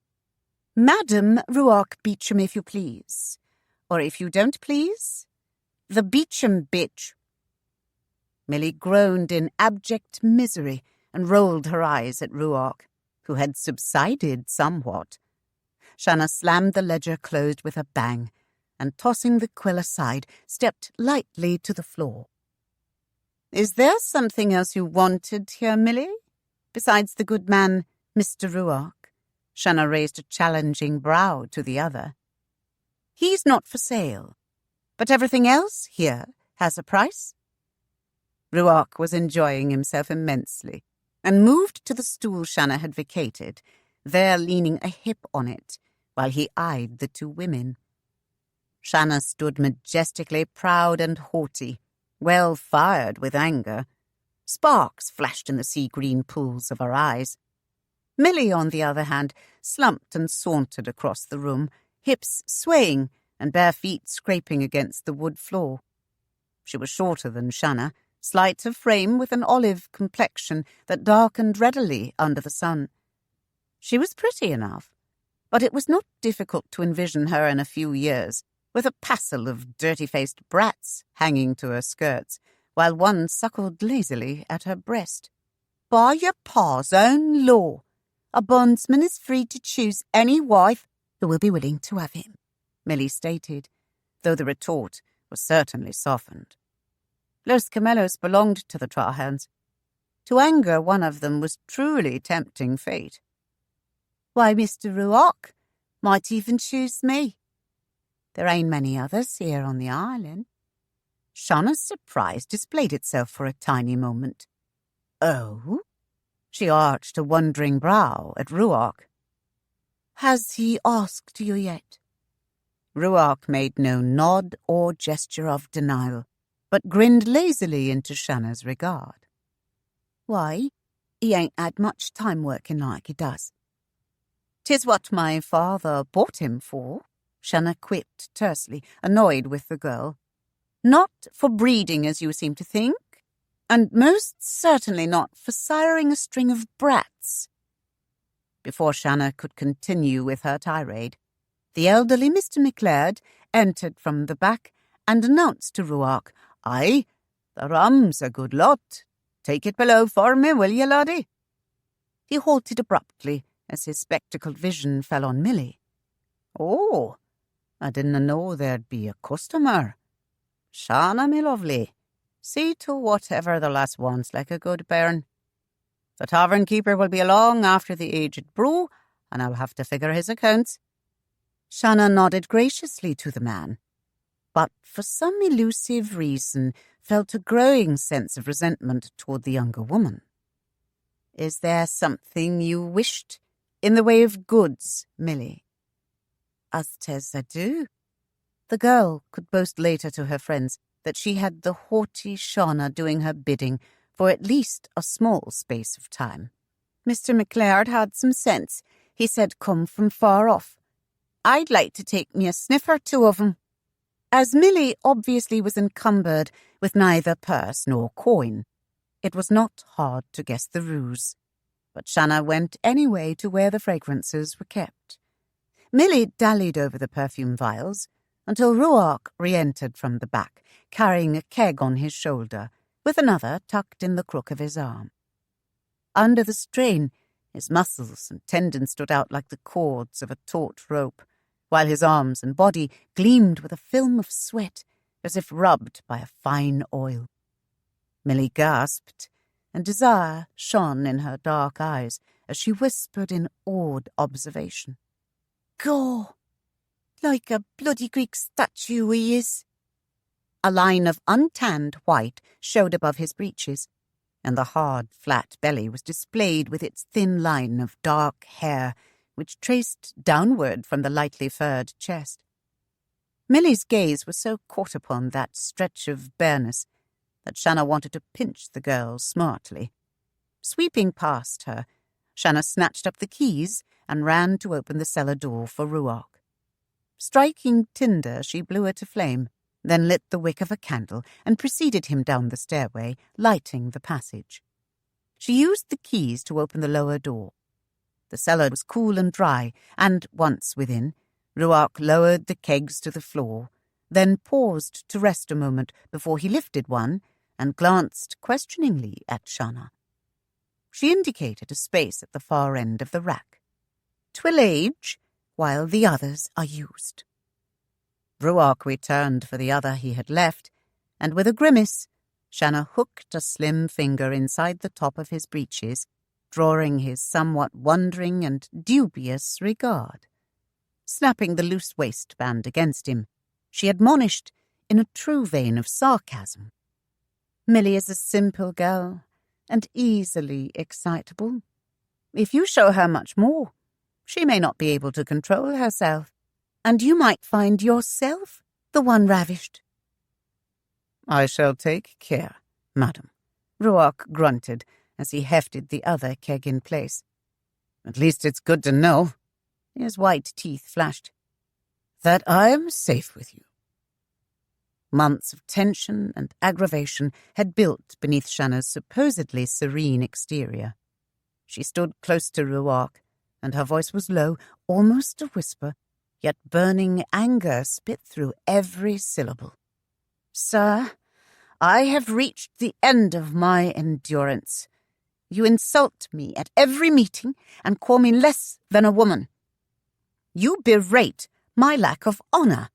"Madam Ruark Beauchamp, if you please. Or if you don't please, the Beauchamp bitch." Milly groaned in abject misery and rolled her eyes at Ruark, who had subsided somewhat. Shanna slammed the ledger closed with a bang, and tossing the quill aside, stepped lightly to the floor. "Is there something else you wanted here, Milly, besides the good man, Mr. Ruark?" Shanna raised a challenging brow to the other. "He's not for sale, but everything else here has a price." Ruark was enjoying himself immensely, and moved to the stool Shanna had vacated, there leaning a hip on it, while he eyed the two women. Shanna stood majestically proud and haughty, well fired with anger. Sparks flashed in the sea-green pools of her eyes. Milly, on the other hand, slumped and sauntered across the room, hips swaying and bare feet scraping against the wood floor. She was shorter than Shanna, slight of frame with an olive complexion that darkened readily under the sun. She was pretty enough, but it was not difficult to envision her in a few years, with a passel of dirty-faced brats hanging to her skirts, while one suckled lazily at her breast. "By your pa's own law, a bondsman is free to choose any wife who will be willing to have him," Milly stated, though the retort was certainly softened. Los Camellos belonged to the Traherns. To anger one of them was truly tempting fate. "Why, Mr. Ruark might even choose me. There ain't many others here on the island." Shanna's surprise displayed itself for a tiny moment. "Oh?" She arched a wondering brow at Ruark. "Has he asked you yet?" Ruark made no nod or gesture of denial, but grinned lazily into Shanna's regard. "Why, he ain't had much time working like he does." "'Tis what my father bought him for," Shanna quipped tersely, annoyed with the girl. "Not for breeding, as you seem to think, and most certainly not for siring a string of brats." Before Shanna could continue with her tirade, the elderly Mr. McLeod entered from the back and announced to Ruark, "Aye, the rum's a good lot. Take it below for me, will ye, laddie?" He halted abruptly as his spectacled vision fell on Milly. "Oh, I didna know there'd be a customer. Shanna, me lovely, see to whatever the lass wants like a good bairn. The tavern keeper will be along after the aged brew, and I'll have to figure his accounts." Shanna nodded graciously to the man, but for some elusive reason felt a growing sense of resentment toward the younger woman. "Is there something you wished in the way of goods, Milly?" "As 'tis I do." The girl could boast later to her friends that she had the haughty Shanna doing her bidding for at least a small space of time. "Mr. McLeod had some sense. He said come from far off. I'd like to take me a sniff or two of 'em." As Milly obviously was encumbered with neither purse nor coin, it was not hard to guess the ruse. But Shanna went anyway to where the fragrances were kept. Milly dallied over the perfume vials until Ruark re-entered from the back, carrying a keg on his shoulder, with another tucked in the crook of his arm. Under the strain, His muscles and tendons stood out like the cords of a taut rope, while his arms and body gleamed with a film of sweat, as if rubbed by a fine oil. Milly gasped, and desire shone in her dark eyes as she whispered in awed observation, "Go! Like a bloody Greek statue he is." A line of untanned white showed above his breeches, and the hard, flat belly was displayed with its thin line of dark hair, which traced downward from the lightly furred chest. Milly's gaze was so caught upon that stretch of bareness that Shanna wanted to pinch the girl smartly. Sweeping past her, Shanna snatched up the keys and ran to open the cellar door for Ruark. Striking tinder, she blew it aflame, then lit the wick of a candle and preceded him down the stairway, lighting the passage. She used the keys to open the lower door. The cellar was cool and dry, and, once within, Ruark lowered the kegs to the floor, then paused to rest a moment before he lifted one and glanced questioningly at Shanna. She indicated a space at the far end of the rack. "'Twill age while the others are used." Ruark returned for the other he had left, and with a grimace, Shanna hooked a slim finger inside the top of his breeches, drawing his somewhat wondering and dubious regard. Snapping the loose waistband against him, she admonished in a true vein of sarcasm, "Milly is a simple girl, and easily excitable. If you show her much more, she may not be able to control herself, and you might find yourself the one ravished." "I shall take care, madam," Ruark grunted as he hefted the other keg in place. "At least it's good to know," his white teeth flashed, "that I am safe with you." Months of tension and aggravation had built beneath Shanna's supposedly serene exterior. She stood close to Ruark, and her voice was low, almost a whisper, yet burning anger spit through every syllable. "Sir, I have reached the end of my endurance. You insult me at every meeting and call me less than a woman. You berate my lack of honor,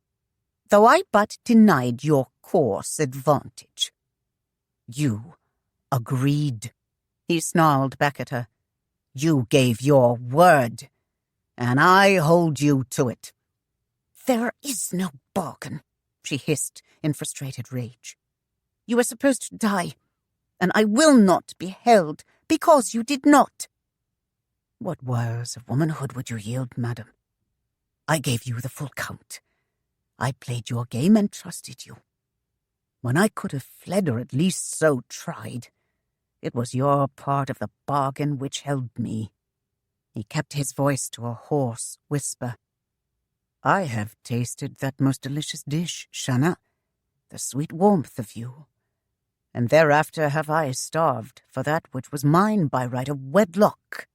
though I but denied your coarse advantage." "You agreed," he snarled back at her. "You gave your word, and I hold you to it." "There is no bargain," she hissed in frustrated rage. "You were supposed to die, and I will not be held because you did not." "What wires of womanhood would you yield, madam? I gave you the full count. I played your game and trusted you. When I could have fled or at least so tried, it was your part of the bargain which held me." He kept his voice to a hoarse whisper. "I have tasted that most delicious dish, Shanna, the sweet warmth of you, and thereafter have I starved for that which was mine by right of wedlock,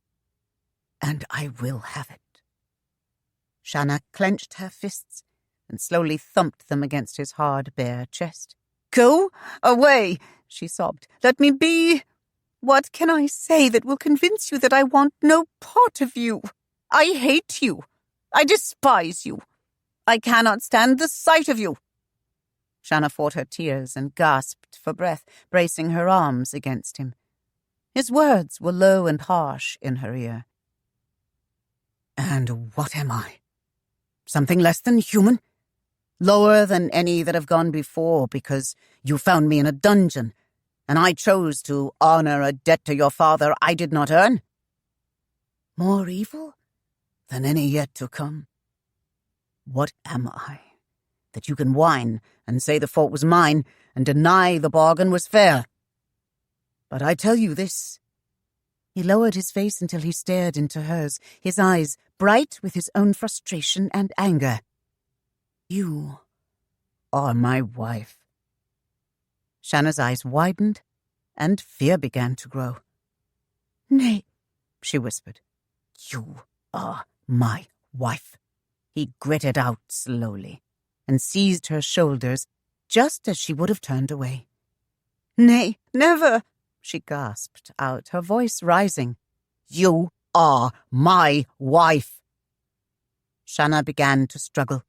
and I will have it." Shanna clenched her fists and slowly thumped them against his hard, bare chest. "Go away," she sobbed. "Let me be. What can I say that will convince you that I want no part of you? I hate you. I despise you. I cannot stand the sight of you." Shanna fought her tears and gasped for breath, bracing her arms against him. His words were low and harsh in her ear. "And what am I? Something less than human? Lower than any that have gone before because you found me in a dungeon, and I chose to honor a debt to your father I did not earn? More evil than any yet to come? What am I, that you can whine and say the fault was mine and deny the bargain was fair? But I tell you this." He lowered his face until he stared into hers, his eyes bright with his own frustration and anger. "You are my wife." Shanna's eyes widened, and fear began to grow. "Nay," she whispered. "You are my wife." He gritted out slowly, and seized her shoulders just as she would have turned away. "Nay, never," she gasped out, her voice rising. "You are my wife." Shanna began to struggle,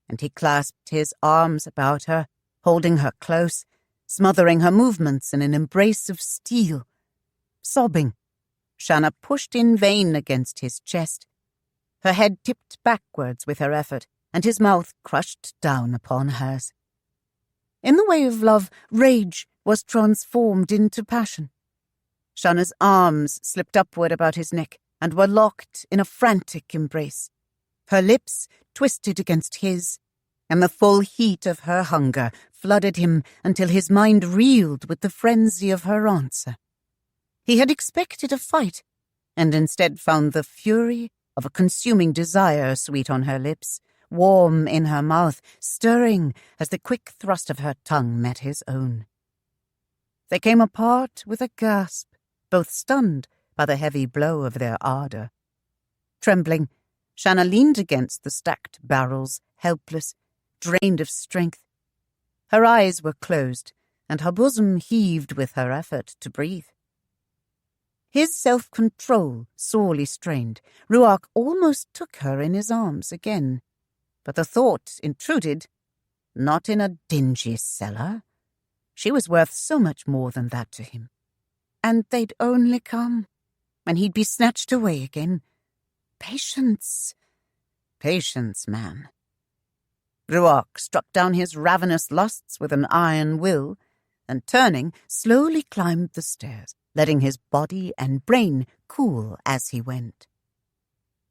and he clasped his arms about her, holding her close, smothering her movements in an embrace of steel. Sobbing, Shanna pushed in vain against his chest. Her head tipped backwards with her effort, and his mouth crushed down upon hers. In the way of love, rage was transformed into passion. Shanna's arms slipped upward about his neck and were locked in a frantic embrace. Her lips twisted against his, and the full heat of her hunger flooded him until his mind reeled with the frenzy of her answer. He had expected a fight, and instead found the fury of a consuming desire sweet on her lips, warm in her mouth, stirring as the quick thrust of her tongue met his own. They came apart with a gasp, both stunned by the heavy blow of their ardour. Trembling, Shanna leaned against the stacked barrels, helpless, drained of strength. Her eyes were closed, and her bosom heaved with her effort to breathe. His self-control sorely strained, Ruark almost took her in his arms again. But the thought intruded, not in a dingy cellar. She was worth so much more than that to him. And they'd only come, and he'd be snatched away again. Patience. Patience, man. Ruark struck down his ravenous lusts with an iron will, and turning, slowly climbed the stairs, letting his body and brain cool as he went.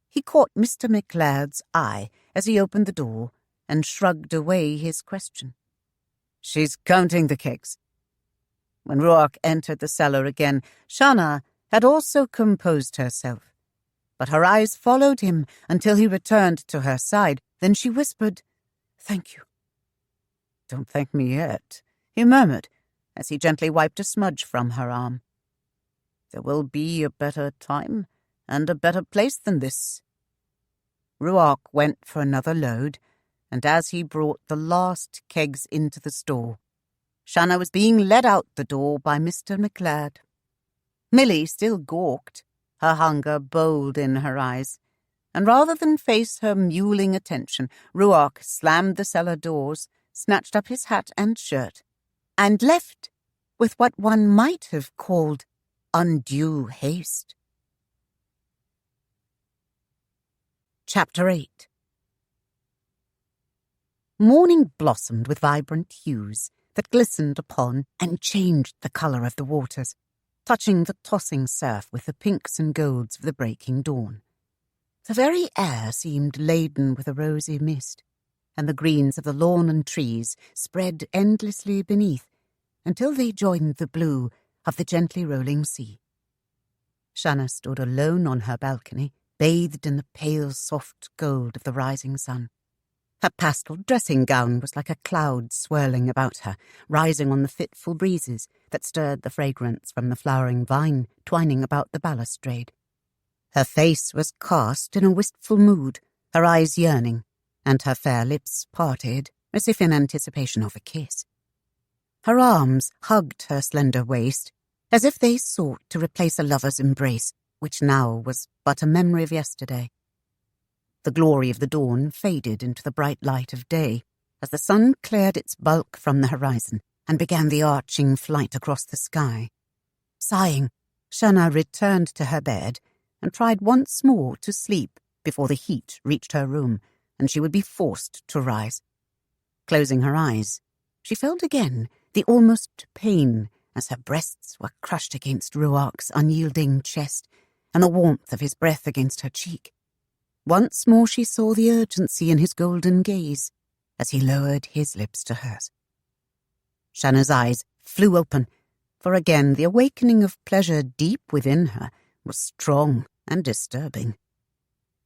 He caught Mr. McLeod's eye as he opened the door and shrugged away his question. "She's counting the kegs." When Ruark entered the cellar again, Shanna had also composed herself, but her eyes followed him until he returned to her side. Then she whispered, "Thank you." "Don't thank me yet," he murmured, as he gently wiped a smudge from her arm. "There will be a better time and a better place than this." Ruark went for another load, and as he brought the last kegs into the store, Shanna was being led out the door by Mr. McLeod. Milly still gawked, her hunger bold in her eyes, and rather than face her mewling attention, Ruark slammed the cellar doors, snatched up his hat and shirt, and left with what one might have called undue haste. Chapter 8. Morning blossomed with vibrant hues that glistened upon and changed the colour of the waters, touching the tossing surf with the pinks and golds of the breaking dawn. The very air seemed laden with a rosy mist, and the greens of the lawn and trees spread endlessly beneath until they joined the blue of the gently rolling sea. Shanna stood alone on her balcony, bathed in the pale, soft gold of the rising sun. Her pastel dressing gown was like a cloud swirling about her, rising on the fitful breezes that stirred the fragrance from the flowering vine twining about the balustrade. Her face was cast in a wistful mood, her eyes yearning, and her fair lips parted as if in anticipation of a kiss. Her arms hugged her slender waist, as if they sought to replace a lover's embrace, which now was but a memory of yesterday. The glory of the dawn faded into the bright light of day as the sun cleared its bulk from the horizon and began the arching flight across the sky. Sighing, Shanna returned to her bed and tried once more to sleep before the heat reached her room and she would be forced to rise. Closing her eyes, she felt again the almost pain as her breasts were crushed against Ruark's unyielding chest and the warmth of his breath against her cheek. Once more she saw the urgency in his golden gaze as he lowered his lips to hers. Shanna's eyes flew open, for again the awakening of pleasure deep within her was strong and disturbing.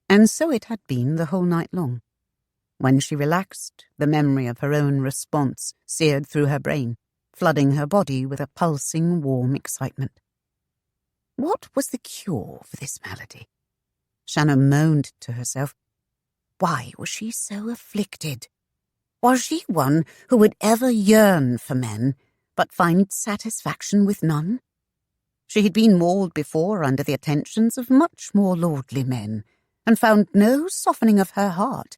And so it had been the whole night long. When she relaxed, the memory of her own response seared through her brain, flooding her body with a pulsing, warm excitement. What was the cure for this malady? Shanna moaned to herself. Why was she so afflicted? Was she one who would ever yearn for men, but find satisfaction with none? She had been mauled before under the attentions of much more lordly men, and found no softening of her heart.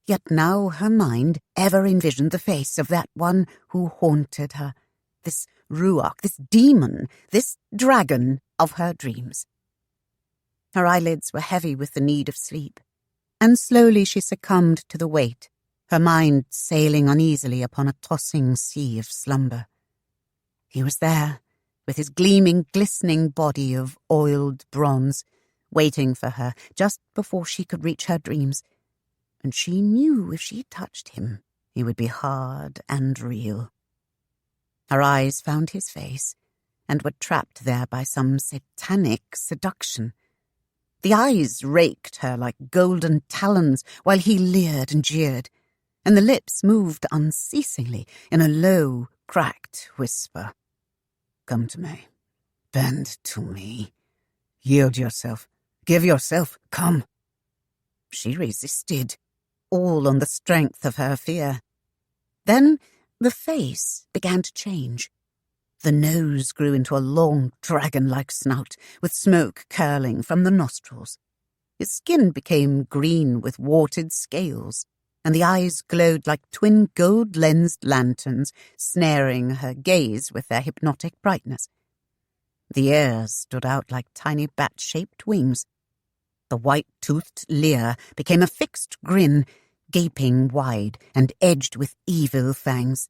Yet now her mind ever envisioned the face of that one who haunted her, this Ruark, this demon, this dragon of her dreams. Her eyelids were heavy with the need of sleep, and slowly she succumbed to the weight, her mind sailing uneasily upon a tossing sea of slumber. He was there, with his gleaming, glistening body of oiled bronze, waiting for her just before she could reach her dreams, and she knew if she touched him, he would be hard and real. Her eyes found his face, and were trapped there by some satanic seduction. The eyes raked her like golden talons while he leered and jeered, and the lips moved unceasingly in a low, cracked whisper. "Come to me. Bend to me. Yield yourself. Give yourself. Come." She resisted, all on the strength of her fear. Then the face began to change. The nose grew into a long, dragon-like snout, with smoke curling from the nostrils. His skin became green with warted scales, and the eyes glowed like twin gold-lensed lanterns, snaring her gaze with their hypnotic brightness. The ears stood out like tiny bat-shaped wings. The white-toothed leer became a fixed grin, gaping wide and edged with evil fangs.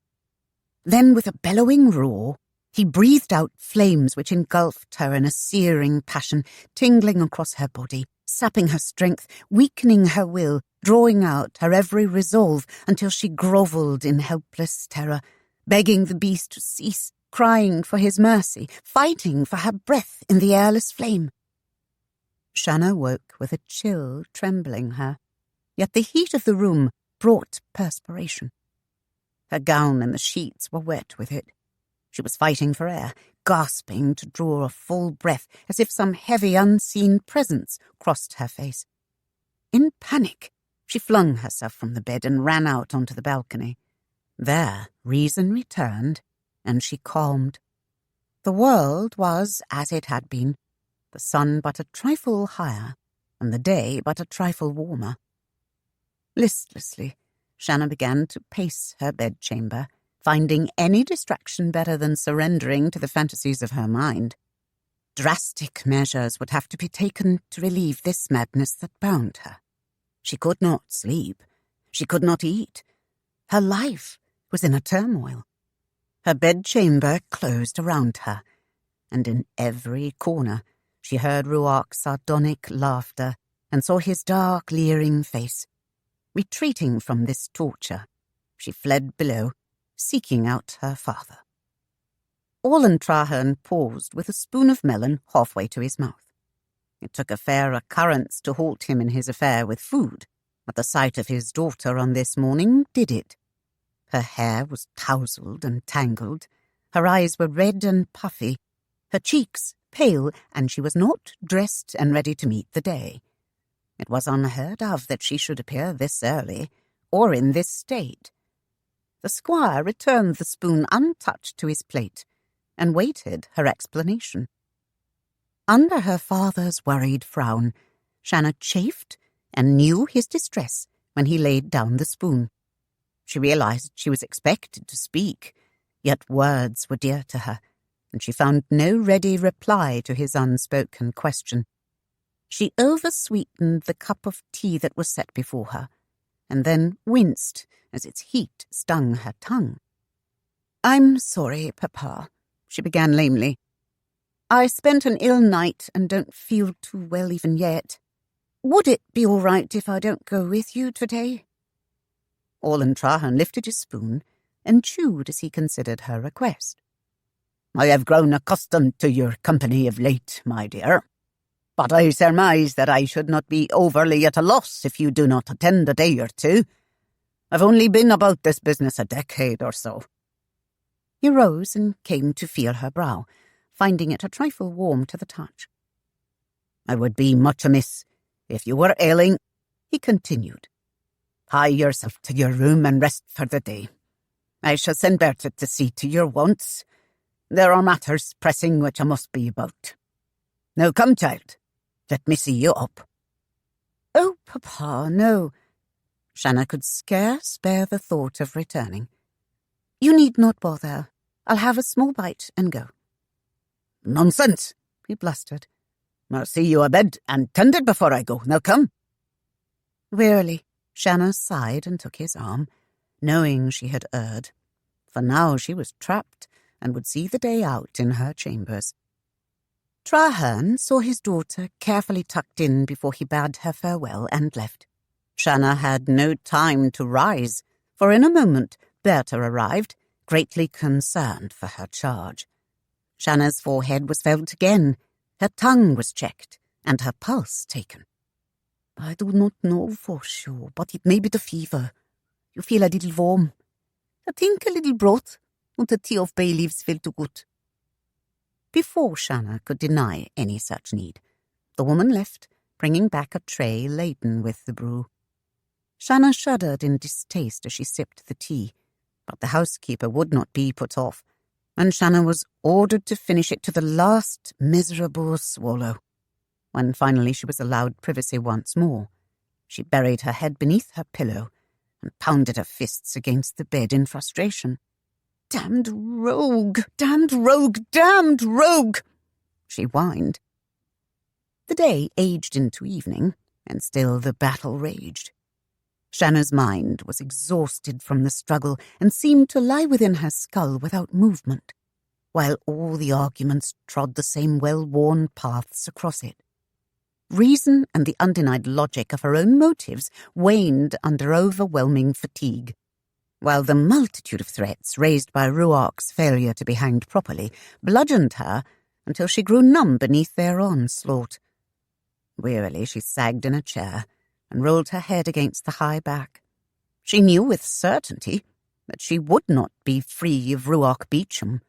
Then, with a bellowing roar, he breathed out flames which engulfed her in a searing passion, tingling across her body, sapping her strength, weakening her will, drawing out her every resolve until she grovelled in helpless terror, begging the beast to cease, crying for his mercy, fighting for her breath in the airless flame. Shanna woke with a chill trembling her, yet the heat of the room brought perspiration. Her gown and the sheets were wet with it. She was fighting for air, gasping to draw a full breath as if some heavy unseen presence crossed her face. In panic, she flung herself from the bed and ran out onto the balcony. There, reason returned, and she calmed. The world was as it had been, the sun but a trifle higher, and the day but a trifle warmer. Listlessly, Shanna began to pace her bedchamber, finding any distraction better than surrendering to the fantasies of her mind. Drastic measures would have to be taken to relieve this madness that bound her. She could not sleep. She could not eat. Her life was in a turmoil. Her bedchamber closed around her, and in every corner she heard Ruark's sardonic laughter and saw his dark, leering face. Retreating from this torture, she fled below, seeking out her father. Trahern paused with a spoon of melon halfway to his mouth. It took a fair occurrence to halt him in his affair with food, but the sight of his daughter on this morning did it. Her hair was tousled and tangled, her eyes were red and puffy, her cheeks pale, and she was not dressed and ready to meet the day. It was unheard of that she should appear this early, or in this state. The squire returned the spoon untouched to his plate, and waited her explanation. Under her father's worried frown, Shanna chafed and knew his distress when he laid down the spoon. She realized she was expected to speak, yet words were dear to her, and she found no ready reply to his unspoken question. She oversweetened the cup of tea that was set before her, and then winced as its heat stung her tongue. "I'm sorry, Papa," she began lamely. "I spent an ill night and don't feel too well even yet. Would it be all right if I don't go with you today?" Trahern lifted his spoon and chewed as he considered her request. "I have grown accustomed to your company of late, my dear. But I surmise that I should not be overly at a loss if you do not attend a day or two. I've only been about this business a decade or so." He rose and came to feel her brow, finding it a trifle warm to the touch. "I would be much amiss if you were ailing," he continued. "Hie yourself to your room and rest for the day. I shall send Bertha to see to your wants. There are matters pressing which I must be about. Now come, child, let me see you up." "Oh, Papa, no." Shanna could scarce bear the thought of returning. "You need not bother. I'll have a small bite and go." "Nonsense," he blustered. "I'll see you abed and tended before I go. Now come." Wearily, Shanna sighed and took his arm, knowing she had erred, for now she was trapped and would see the day out in her chambers. Trahern saw his daughter carefully tucked in before he bade her farewell and left. Shanna had no time to rise, for in a moment Berta arrived, greatly concerned for her charge. Shanna's forehead was felt again, her tongue was checked, and her pulse taken. "I do not know for sure, but it may be the fever. You feel a little warm. I think a little broth and a tea of bay leaves feel too good." Before Shanna could deny any such need, the woman left, bringing back a tray laden with the brew. Shanna shuddered in distaste as she sipped the tea, but the housekeeper would not be put off, and Shanna was ordered to finish it to the last miserable swallow. When finally she was allowed privacy once more, she buried her head beneath her pillow and pounded her fists against the bed in frustration. "Damned rogue! Damned rogue! Damned rogue!" she whined. The day aged into evening, and still the battle raged. Shanna's mind was exhausted from the struggle and seemed to lie within her skull without movement, while all the arguments trod the same well-worn paths across it. Reason and the undenied logic of her own motives waned under overwhelming fatigue, while the multitude of threats raised by Ruark's failure to be hanged properly bludgeoned her until she grew numb beneath their onslaught. Wearily she sagged in a chair and rolled her head against the high back. She knew with certainty that she would not be free of Ruark Beauchamp.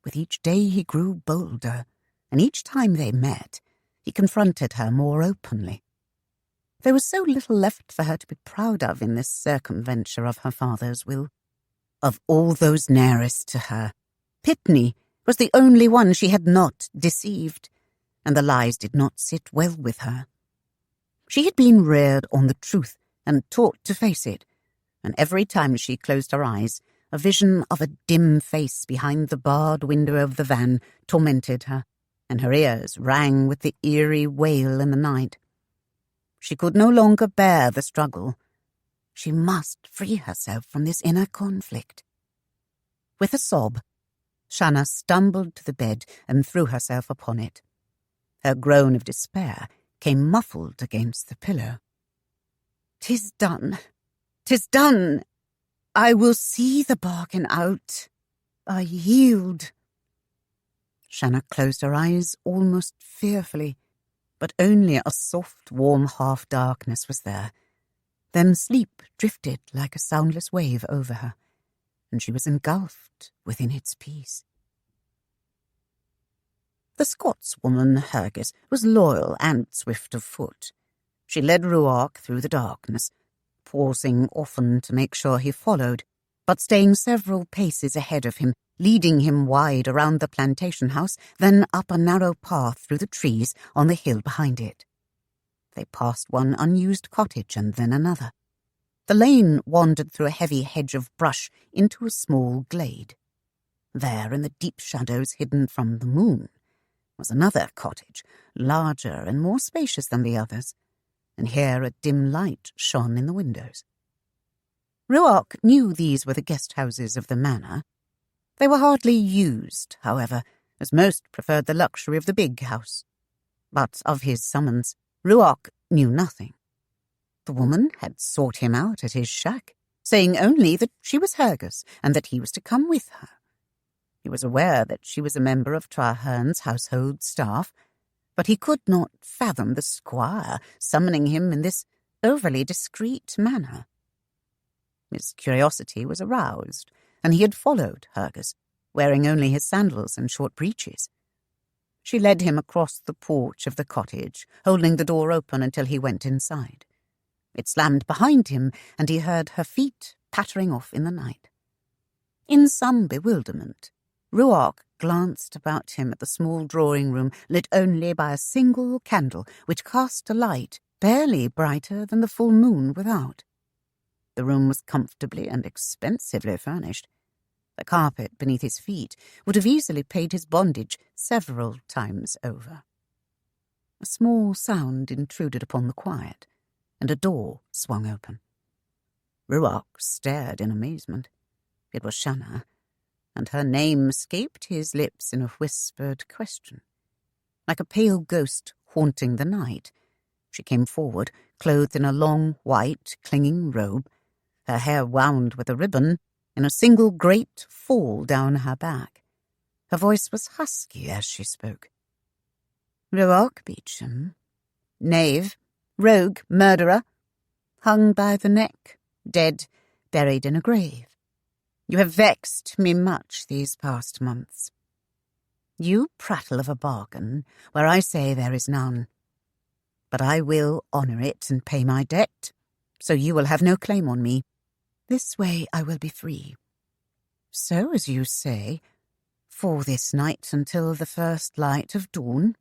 With each day he grew bolder, and each time they met, he confronted her more openly. There was so little left for her to be proud of in this circumventure of her father's will. Of all those nearest to her, Pitney was the only one she had not deceived, and the lies did not sit well with her. She had been reared on the truth and taught to face it, and every time she closed her eyes, a vision of a dim face behind the barred window of the van tormented her, and her ears rang with the eerie wail in the night. She could no longer bear the struggle. She must free herself from this inner conflict. With a sob, Shanna stumbled to the bed and threw herself upon it. Her groan of despair came muffled against the pillow. "'Tis done. 'Tis done. I will see the bargain out. I yield." Shanna closed her eyes almost fearfully, but only a soft, warm half-darkness was there. Then sleep drifted like a soundless wave over her, and she was engulfed within its peace. The Scotswoman, Hergis, was loyal and swift of foot. She led Ruark through the darkness, pausing often to make sure he followed, but staying several paces ahead of him, leading him wide around the plantation house, then up a narrow path through the trees on the hill behind it. They passed one unused cottage and then another. The lane wandered through a heavy hedge of brush into a small glade. There, in the deep shadows hidden from the moon, was another cottage, larger and more spacious than the others, and here a dim light shone in the windows. Ruark knew these were the guest houses of the manor. They were hardly used, however, as most preferred the luxury of the big house. But of his summons, Ruark knew nothing. The woman had sought him out at his shack, saying only that she was Hergis and that he was to come with her. He was aware that she was a member of Trahern's household staff, but he could not fathom the squire summoning him in this overly discreet manner. His curiosity was aroused, and he had followed Hergis, wearing only his sandals and short breeches. She led him across the porch of the cottage, holding the door open until he went inside. It slammed behind him, and he heard her feet pattering off in the night. In some bewilderment, Ruark glanced about him at the small drawing-room lit only by a single candle which cast a light barely brighter than the full moon without. The room was comfortably and expensively furnished. The carpet beneath his feet would have easily paid his bondage several times over. A small sound intruded upon the quiet, and a door swung open. Ruark stared in amazement. It was Shanna, and her name escaped his lips in a whispered question. Like a pale ghost haunting the night, she came forward, clothed in a long, white, clinging robe, her hair wound with a ribbon, in a single great fall down her back. Her voice was husky as she spoke. "Ruark Beauchamp, knave, rogue, murderer, hung by the neck, dead, buried in a grave. You have vexed me much these past months. You prattle of a bargain where I say there is none. But I will honour it and pay my debt, so you will have no claim on me. This way I will be free. So, as you say, for this night until the first light of dawn,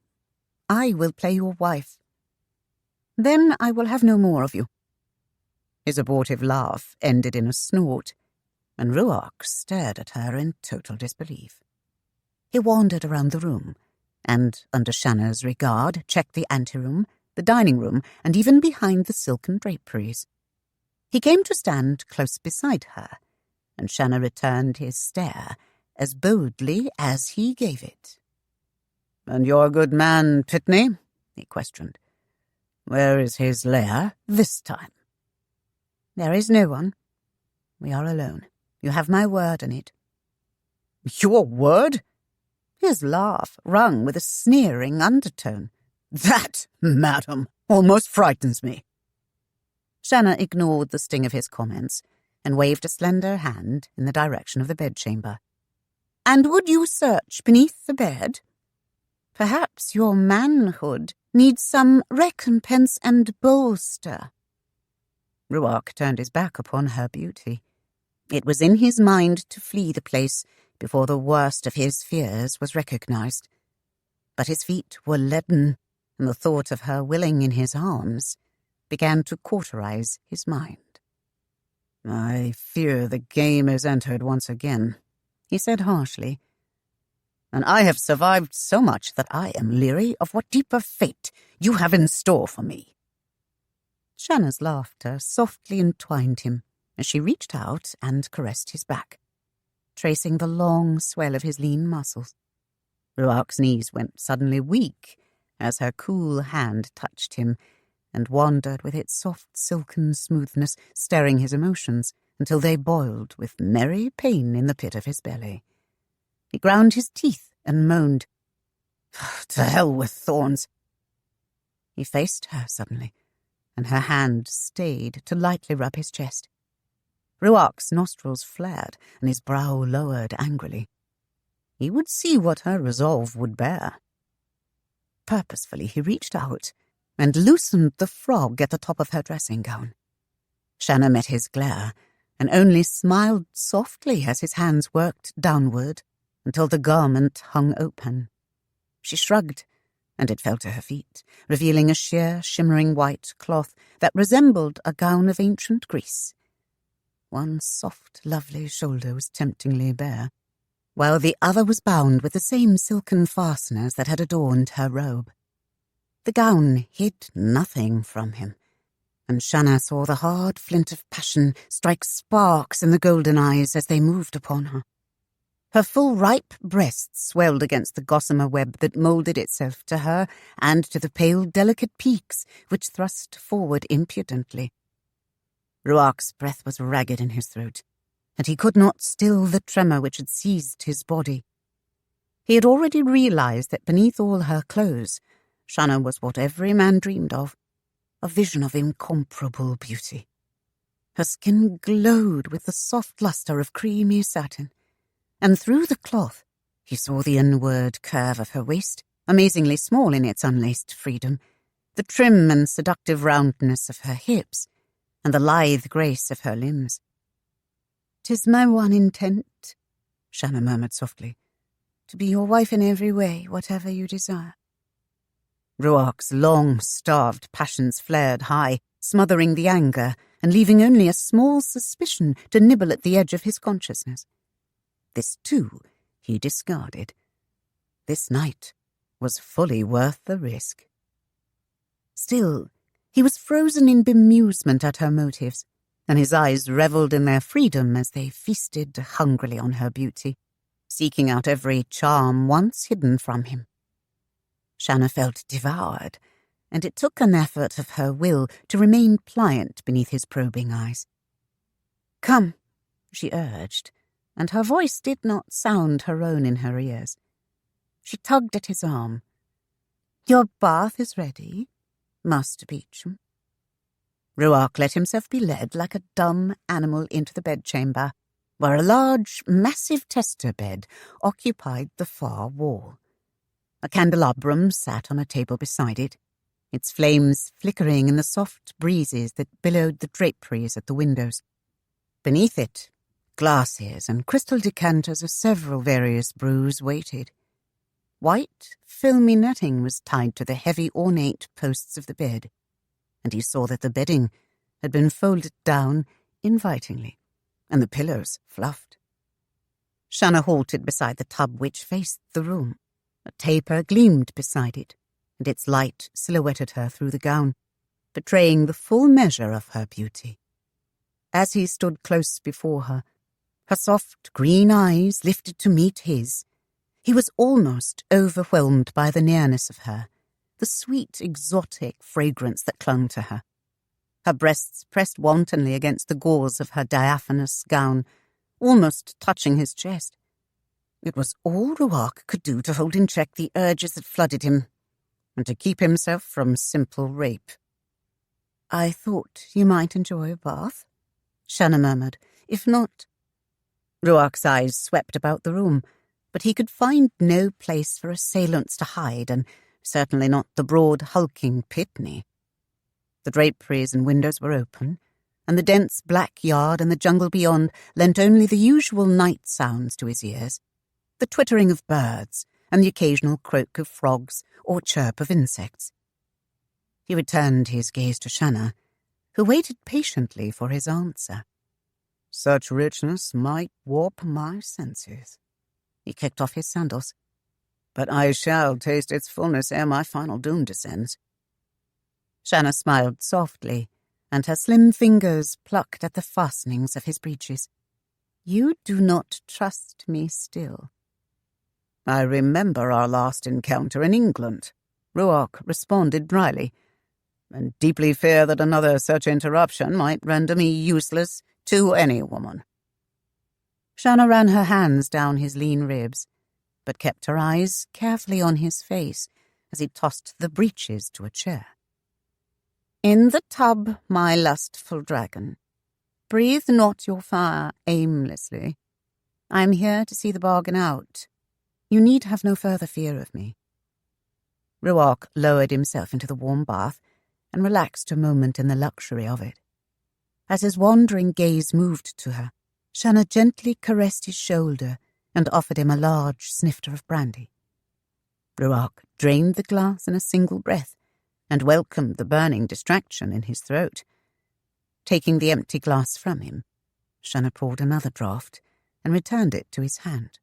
I will play your wife. Then I will have no more of you." His abortive laugh ended in a snort, and Ruark stared at her in total disbelief. He wandered around the room, and, under Shanna's regard, checked the anteroom, the dining room, and even behind the silken draperies. He came to stand close beside her, and Shanna returned his stare as boldly as he gave it. "And your good man, Pitney?" he questioned. "Where is his lair this time?" "There is no one. We are alone. You have my word on it." "Your word?" His laugh rung with a sneering undertone. "That, madam, almost frightens me." Shanna ignored the sting of his comments and waved a slender hand in the direction of the bedchamber. "And would you search beneath the bed? Perhaps your manhood needs some recompense and bolster." Ruark turned his back upon her beauty. It was in his mind to flee the place before the worst of his fears was recognized. But his feet were leaden, and the thought of her willing in his arms began to cauterize his mind. "I fear the game is entered once again," he said harshly. "And I have survived so much that I am leery of what deeper fate you have in store for me." Shanna's laughter softly entwined him as she reached out and caressed his back, tracing the long swell of his lean muscles. Ruark's knees went suddenly weak as her cool hand touched him and wandered with its soft silken smoothness, stirring his emotions until they boiled with merry pain in the pit of his belly. He ground his teeth and moaned, "To hell with thorns." He faced her suddenly, and her hand stayed to lightly rub his chest. Ruark's nostrils flared, and his brow lowered angrily. He would see what her resolve would bear. Purposefully he reached out and loosened the frog at the top of her dressing gown. Shanna met his glare, and only smiled softly as his hands worked downward until the garment hung open. She shrugged, and it fell to her feet, revealing a sheer, shimmering white cloth that resembled a gown of ancient Greece. One soft, lovely shoulder was temptingly bare, while the other was bound with the same silken fasteners that had adorned her robe. The gown hid nothing from him, and Shanna saw the hard flint of passion strike sparks in the golden eyes as they moved upon her. Her full ripe breasts swelled against the gossamer web that moulded itself to her and to the pale delicate peaks which thrust forward impudently. Ruark's breath was ragged in his throat, and he could not still the tremor which had seized his body. He had already realized that beneath all her clothes, Shanna was what every man dreamed of, a vision of incomparable beauty. Her skin glowed with the soft luster of creamy satin, and through the cloth he saw the inward curve of her waist, amazingly small in its unlaced freedom, the trim and seductive roundness of her hips, and the lithe grace of her limbs. "'Tis my one intent," Shanna murmured softly, to be your wife in every way, whatever you desire. Ruark's long-starved passions flared high, smothering the anger and leaving only a small suspicion to nibble at the edge of his consciousness. This, too, he discarded. This night was fully worth the risk. Still, he was frozen in bemusement at her motives, and his eyes revelled in their freedom as they feasted hungrily on her beauty, seeking out every charm once hidden from him. Shanna felt devoured, and it took an effort of her will to remain pliant beneath his probing eyes. "Come," she urged, and her voice did not sound her own in her ears. She tugged at his arm. "Your bath is ready, Master Beauchamp." Ruark let himself be led like a dumb animal into the bedchamber, where a large, massive tester bed occupied the far wall. A candelabrum sat on a table beside it, its flames flickering in the soft breezes that billowed the draperies at the windows. Beneath it, glasses and crystal decanters of several various brews waited. White, filmy netting was tied to the heavy, ornate posts of the bed, and he saw that the bedding had been folded down invitingly, and the pillows fluffed. Shanna halted beside the tub which faced the room. A taper gleamed beside it, and its light silhouetted her through the gown, betraying the full measure of her beauty. As he stood close before her, her soft green eyes lifted to meet his, he was almost overwhelmed by the nearness of her, the sweet, exotic fragrance that clung to her. Her breasts pressed wantonly against the gauze of her diaphanous gown, almost touching his chest. It was all Ruark could do to hold in check the urges that flooded him, and to keep himself from simple rape. "I thought you might enjoy a bath," Shanna murmured. "If not—" Ruark's eyes swept about the room, but he could find no place for assailants to hide, and certainly not the broad, hulking Pitney. The draperies and windows were open, and the dense black yard and the jungle beyond lent only the usual night sounds to his ears, the twittering of birds and the occasional croak of frogs or chirp of insects. He returned his gaze to Shanna, who waited patiently for his answer. "Such richness might warp my senses." He kicked off his sandals. "But I shall taste its fullness ere my final doom descends." Shanna smiled softly, and her slim fingers plucked at the fastenings of his breeches. "You do not trust me still." "I remember our last encounter in England," Ruark responded dryly, "and deeply fear that another such interruption might render me useless to any woman." Shanna ran her hands down his lean ribs, but kept her eyes carefully on his face as he tossed the breeches to a chair. "In the tub, my lustful dragon. Breathe not your fire aimlessly. I am here to see the bargain out. You need have no further fear of me." Ruark lowered himself into the warm bath and relaxed a moment in the luxury of it. As his wandering gaze moved to her, Shanna gently caressed his shoulder and offered him a large snifter of brandy. Ruark drained the glass in a single breath and welcomed the burning distraction in his throat. Taking the empty glass from him, Shanna poured another draught and returned it to his hand.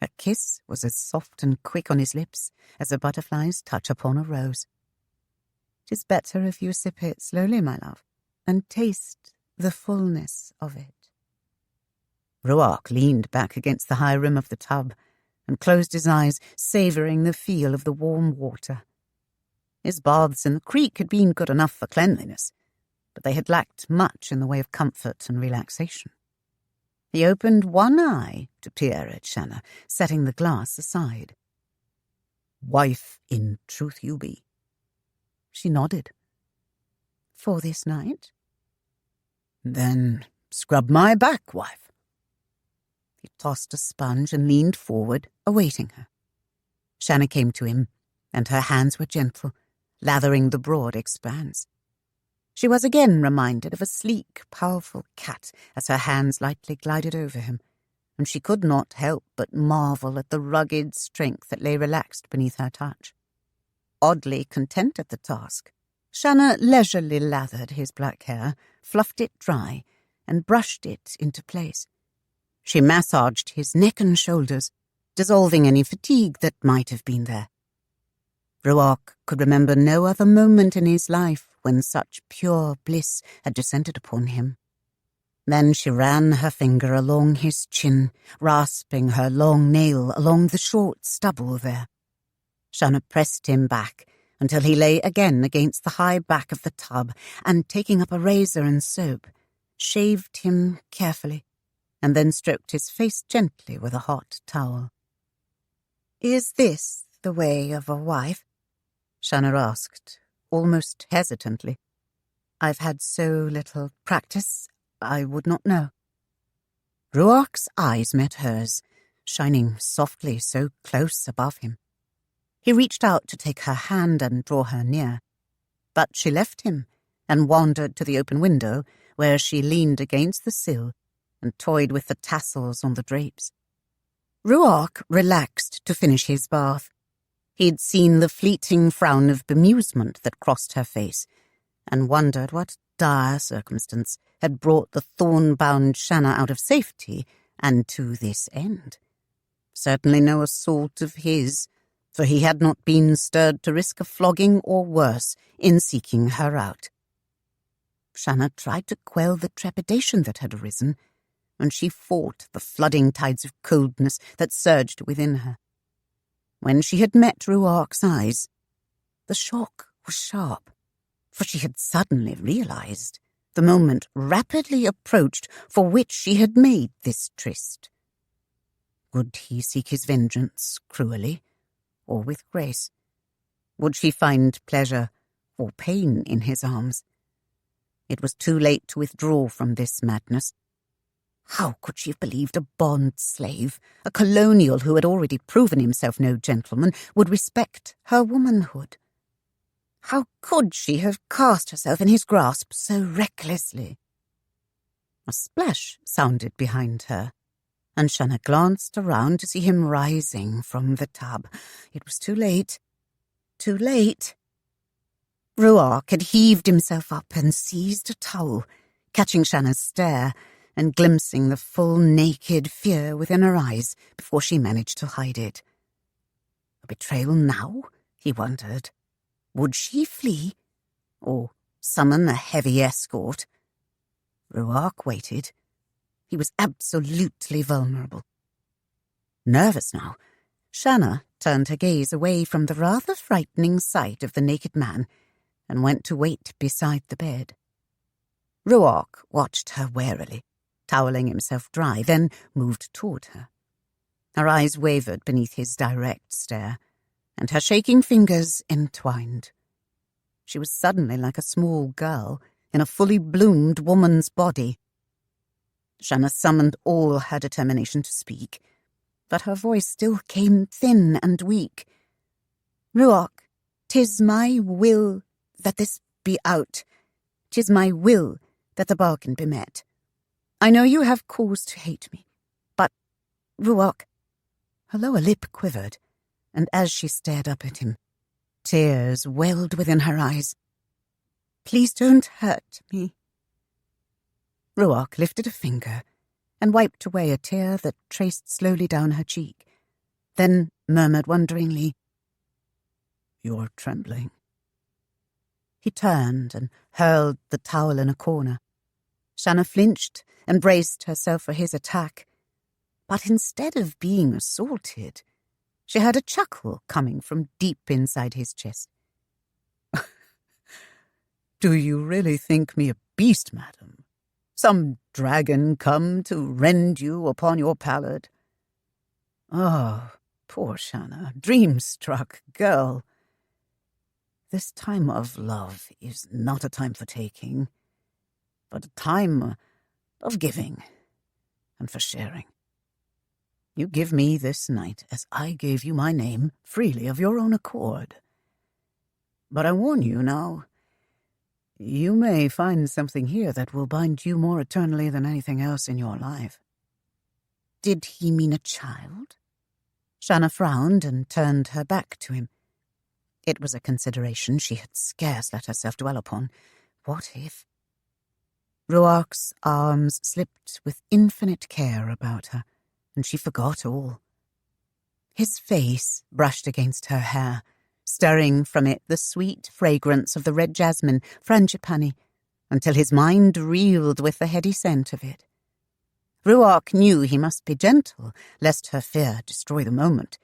Her kiss was as soft and quick on his lips as a butterfly's touch upon a rose. "'Tis better if you sip it slowly, my love, and taste the fullness of it." Ruark leaned back against the high rim of the tub and closed his eyes, savouring the feel of the warm water. His baths in the creek had been good enough for cleanliness, but they had lacked much in the way of comfort and relaxation. He opened one eye to peer at Shanna, setting the glass aside. "Wife in truth you be." She nodded. "For this night?" "Then scrub my back, wife." He tossed a sponge and leaned forward, awaiting her. Shanna came to him, and her hands were gentle, lathering the broad expanse. She was again reminded of a sleek, powerful cat as her hands lightly glided over him, and she could not help but marvel at the rugged strength that lay relaxed beneath her touch. Oddly content at the task, Shanna leisurely lathered his black hair, fluffed it dry, and brushed it into place. She massaged his neck and shoulders, dissolving any fatigue that might have been there. Ruark could remember no other moment in his life when such pure bliss had descended upon him. Then she ran her finger along his chin, rasping her long nail along the short stubble there. Shanna pressed him back until he lay again against the high back of the tub, and taking up a razor and soap, shaved him carefully, and then stroked his face gently with a hot towel. "Is this the way of a wife?" Shanna asked, almost hesitantly. "I've had so little practice, I would not know." Ruark's eyes met hers, shining softly so close above him. He reached out to take her hand and draw her near, but she left him and wandered to the open window, where she leaned against the sill and toyed with the tassels on the drapes. Ruark relaxed to finish his bath. He'd seen the fleeting frown of bemusement that crossed her face, and wondered what dire circumstance had brought the thorn-bound Shanna out of safety and to this end. Certainly no assault of his, for he had not been stirred to risk a flogging or worse in seeking her out. Shanna tried to quell the trepidation that had arisen, and she fought the flooding tides of coldness that surged within her. When she had met Ruark's eyes, the shock was sharp, for she had suddenly realized the moment rapidly approached for which she had made this tryst. Would he seek his vengeance cruelly, or with grace? Would she find pleasure or pain in his arms? It was too late to withdraw from this madness. How could she have believed a bond slave, a colonial who had already proven himself no gentleman, would respect her womanhood? How could she have cast herself in his grasp so recklessly? A splash sounded behind her, and Shanna glanced around to see him rising from the tub. It was too late. Too late. Ruark had heaved himself up and seized a towel, catching Shanna's stare and glimpsing the full naked fear within her eyes before she managed to hide it. A betrayal now, he wondered. Would she flee, or summon a heavy escort? Ruark waited. He was absolutely vulnerable. Nervous now, Shanna turned her gaze away from the rather frightening sight of the naked man and went to wait beside the bed. Ruark watched her warily, toweling himself dry, then moved toward her. Her eyes wavered beneath his direct stare, and her shaking fingers entwined. She was suddenly like a small girl in a fully bloomed woman's body. Shanna summoned all her determination to speak, but her voice still came thin and weak. "Ruark, 'tis my will that this be out. 'Tis my will that the bargain be met. I know you have cause to hate me, but, Ruark—" Her lower lip quivered, and as she stared up at him, tears welled within her eyes. "Please don't hurt me." Ruark lifted a finger and wiped away a tear that traced slowly down her cheek, then murmured wonderingly, "You're trembling." He turned and hurled the towel in a corner. Shanna flinched and braced herself for his attack, but instead of being assaulted, she heard a chuckle coming from deep inside his chest. "Do you really think me a beast, madam? Some dragon come to rend you upon your pallet? Oh, poor Shanna, dream-struck girl. This time of love is not a time for taking, but a time of giving and for sharing. You give me this night as I gave you my name freely of your own accord. But I warn you now, you may find something here that will bind you more eternally than anything else in your life." Did he mean a child? Shanna frowned and turned her back to him. It was a consideration she had scarce let herself dwell upon. What if? Ruark's arms slipped with infinite care about her, and she forgot all. His face brushed against her hair, stirring from it the sweet fragrance of the red jasmine, frangipani, until his mind reeled with the heady scent of it. Ruark knew he must be gentle, lest her fear destroy the moment,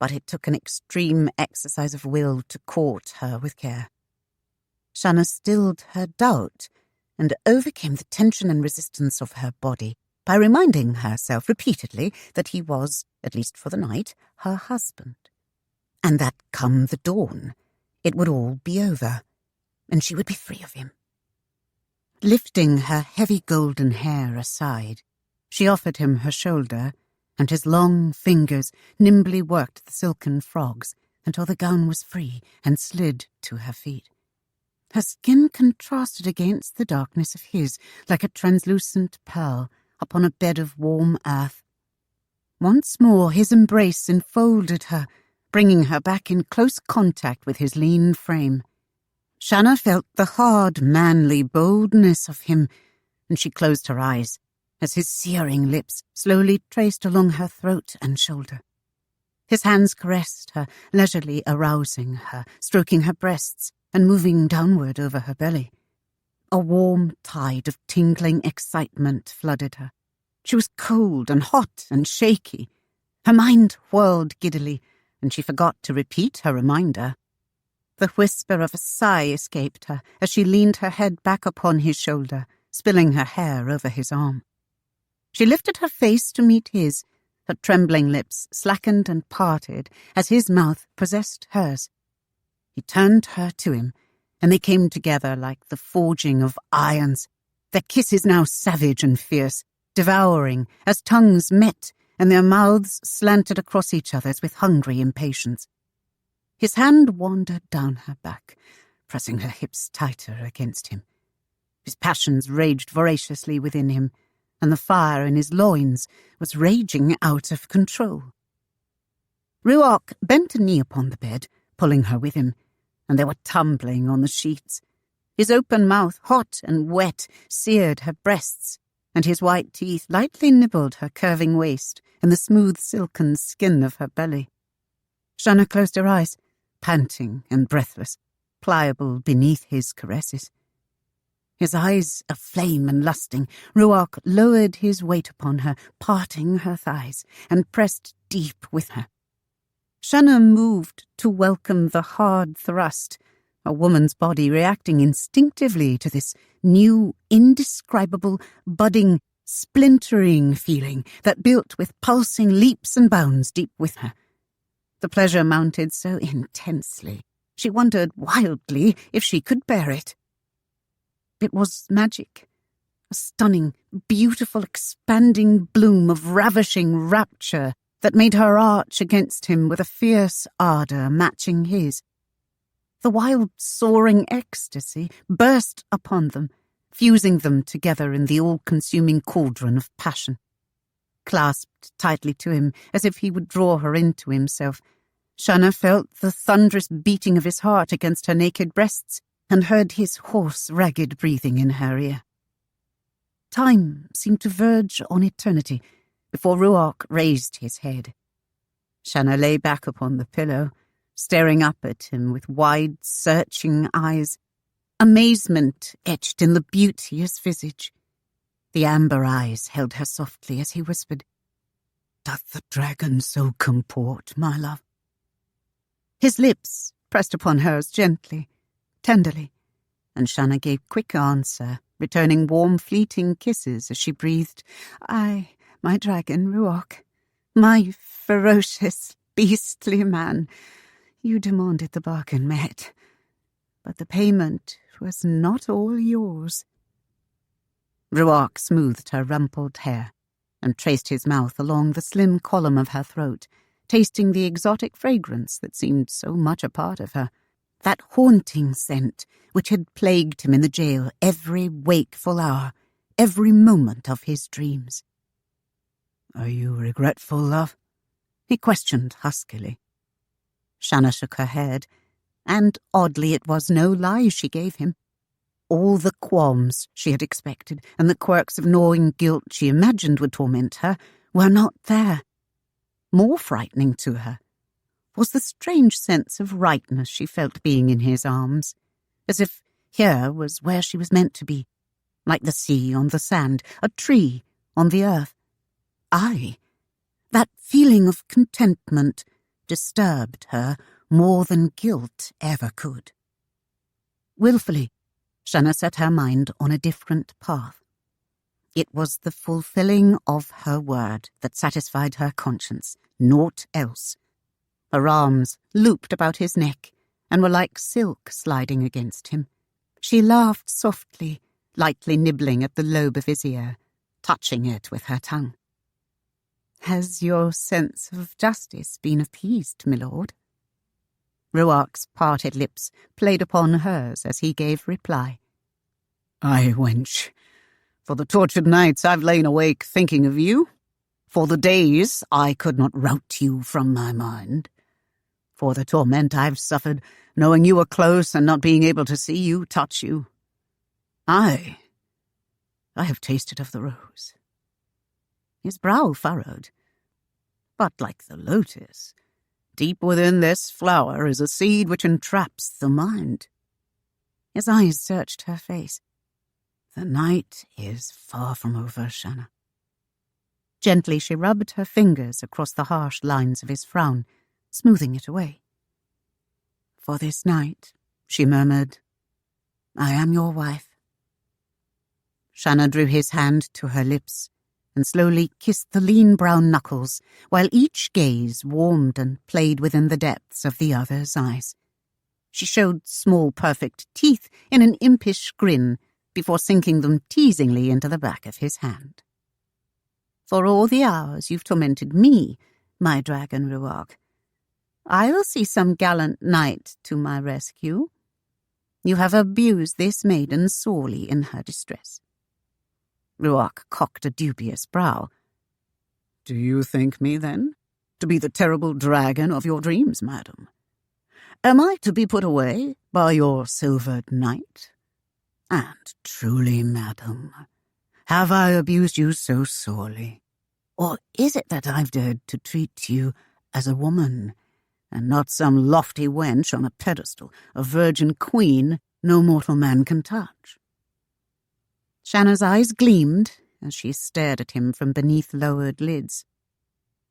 but it took an extreme exercise of will to court her with care. Shanna stilled her doubt and overcame the tension and resistance of her body by reminding herself repeatedly that he was, at least for the night, her husband, and that come the dawn, it would all be over, and she would be free of him. Lifting her heavy golden hair aside, she offered him her shoulder, and his long fingers nimbly worked the silken frogs until the gown was free and slid to her feet. Her skin contrasted against the darkness of his like a translucent pearl upon a bed of warm earth. Once more his embrace enfolded her, bringing her back in close contact with his lean frame. Shanna felt the hard, manly boldness of him, and she closed her eyes as his searing lips slowly traced along her throat and shoulder. His hands caressed her, leisurely arousing her, stroking her breasts and moving downward over her belly. A warm tide of tingling excitement flooded her. She was cold and hot and shaky. Her mind whirled giddily, and she forgot to repeat her reminder. The whisper of a sigh escaped her as she leaned her head back upon his shoulder, spilling her hair over his arm. She lifted her face to meet his. Her trembling lips slackened and parted as his mouth possessed hers. He turned her to him, and they came together like the forging of irons, their kisses now savage and fierce, devouring as tongues met and their mouths slanted across each other's with hungry impatience. His hand wandered down her back, pressing her hips tighter against him. His passions raged voraciously within him, and the fire in his loins was raging out of control. Ruark bent a knee upon the bed, pulling her with him, and they were tumbling on the sheets. His open mouth, hot and wet, seared her breasts, and his white teeth lightly nibbled her curving waist and the smooth silken skin of her belly. Shanna closed her eyes, panting and breathless, pliable beneath his caresses. His eyes aflame and lusting, Ruark lowered his weight upon her, parting her thighs, and pressed deep with her. Shanna moved to welcome the hard thrust, a woman's body reacting instinctively to this new, indescribable, budding, splintering feeling that built with pulsing leaps and bounds deep with her. The pleasure mounted so intensely, she wondered wildly if she could bear it. It was magic, a stunning, beautiful, expanding bloom of ravishing rapture that made her arch against him with a fierce ardour matching his. The wild, soaring ecstasy burst upon them, fusing them together in the all-consuming cauldron of passion. Clasped tightly to him as if he would draw her into himself, Shanna felt the thunderous beating of his heart against her naked breasts and heard his hoarse, ragged breathing in her ear. Time seemed to verge on eternity before Ruark raised his head. Shanna lay back upon the pillow, staring up at him with wide, searching eyes, amazement etched in the beauteous visage. The amber eyes held her softly as he whispered, "Doth the dragon so comport, my love?" His lips pressed upon hers gently, tenderly, and Shanna gave quick answer, returning warm, fleeting kisses as she breathed, "Aye, my dragon, Ruark, my ferocious, beastly man, you demanded the bargain met, but the payment was not all yours." Ruark smoothed her rumpled hair and traced his mouth along the slim column of her throat, tasting the exotic fragrance that seemed so much a part of her, that haunting scent which had plagued him in the jail every wakeful hour, every moment of his dreams. Are you regretful, love? He questioned huskily. Shanna shook her head, and oddly it was no lie she gave him. All the qualms she had expected and the quirks of gnawing guilt she imagined would torment her were not there. More frightening to her was the strange sense of rightness she felt being in his arms, as if here was where she was meant to be, like the sea on the sand, a tree on the earth. Aye, that feeling of contentment disturbed her more than guilt ever could. Willfully, Shanna set her mind on a different path. It was the fulfilling of her word that satisfied her conscience, naught else. Her arms looped about his neck and were like silk sliding against him. She laughed softly, lightly nibbling at the lobe of his ear, touching it with her tongue. "Has your sense of justice been appeased, my lord?" Ruark's parted lips played upon hers as he gave reply. "Aye, wench. For the tortured nights I've lain awake thinking of you. For the days I could not rout you from my mind. For the torment I've suffered knowing you were close and not being able to see you, touch you. Aye, I have tasted of the rose." His brow furrowed. "But like the lotus, deep within this flower is a seed which entraps the mind." His eyes searched her face. "The night is far from over, Shanna." Gently she rubbed her fingers across the harsh lines of his frown, smoothing it away. "For this night," she murmured, "I am your wife." Shanna drew his hand to her lips and slowly kissed the lean brown knuckles, while each gaze warmed and played within the depths of the other's eyes. She showed small perfect teeth in an impish grin before sinking them teasingly into the back of his hand. "For all the hours you've tormented me, my dragon Ruark, I'll see some gallant knight to my rescue. You have abused this maiden sorely in her distress." Ruark cocked a dubious brow. "Do you think me, then, to be the terrible dragon of your dreams, madam? Am I to be put away by your silvered knight? And truly, madam, have I abused you so sorely? Or is it that I've dared to treat you as a woman, and not some lofty wench on a pedestal, a virgin queen no mortal man can touch?" Shanna's eyes gleamed as she stared at him from beneath lowered lids.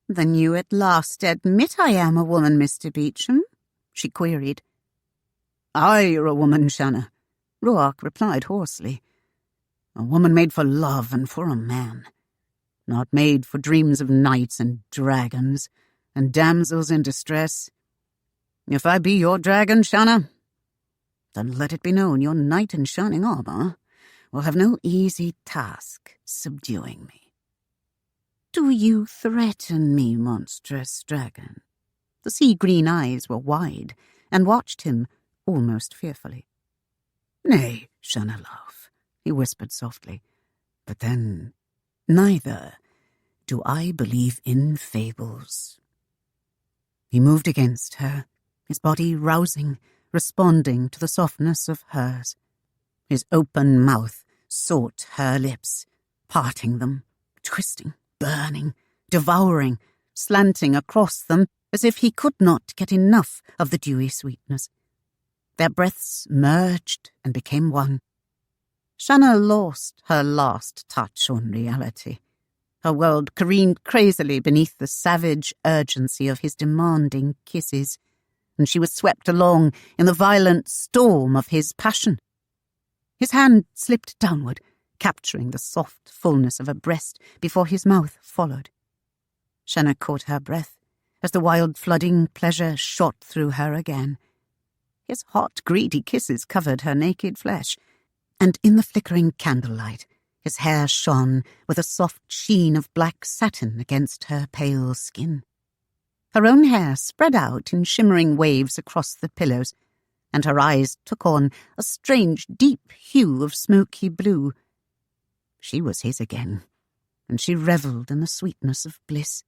"Then you at last admit I am a woman, Mr. Beauchamp?" she queried. "Aye, you're a woman, Shanna," Ruark replied hoarsely. "A woman made for love and for a man, not made for dreams of knights and dragons and damsels in distress. If I be your dragon, Shanna, then let it be known your knight in shining armour will have no easy task subduing me." "Do you threaten me, monstrous dragon?" The sea-green eyes were wide and watched him almost fearfully. "Nay, Shanna, love," he whispered softly, "but then neither do I believe in fables." He moved against her, his body rousing, responding to the softness of hers. His open mouth sought her lips, parting them, twisting, burning, devouring, slanting across them as if he could not get enough of the dewy sweetness. Their breaths merged and became one. Shanna lost her last touch on reality. Her world careened crazily beneath the savage urgency of his demanding kisses, and she was swept along in the violent storm of his passion. His hand slipped downward, capturing the soft fullness of her breast before his mouth followed. Shanna caught her breath as the wild flooding pleasure shot through her again. His hot, greedy kisses covered her naked flesh, and in the flickering candlelight his hair shone with a soft sheen of black satin against her pale skin. Her own hair spread out in shimmering waves across the pillows, and her eyes took on a strange, deep hue of smoky blue. She was his again, and she revelled in the sweetness of bliss.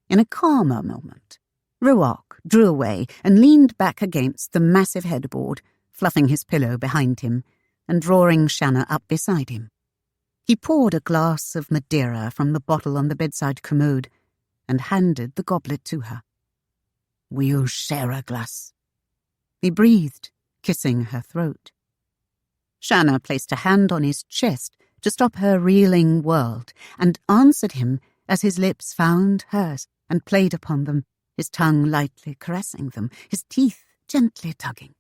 In a calmer moment, Ruark drew away and leaned back against the massive headboard, fluffing his pillow behind him and drawing Shanna up beside him. He poured a glass of Madeira from the bottle on the bedside commode and handed the goblet to her. "We'll share a glass," he breathed, kissing her throat. Shanna placed a hand on his chest to stop her reeling world and answered him as his lips found hers and played upon them, his tongue lightly caressing them, his teeth gently tugging.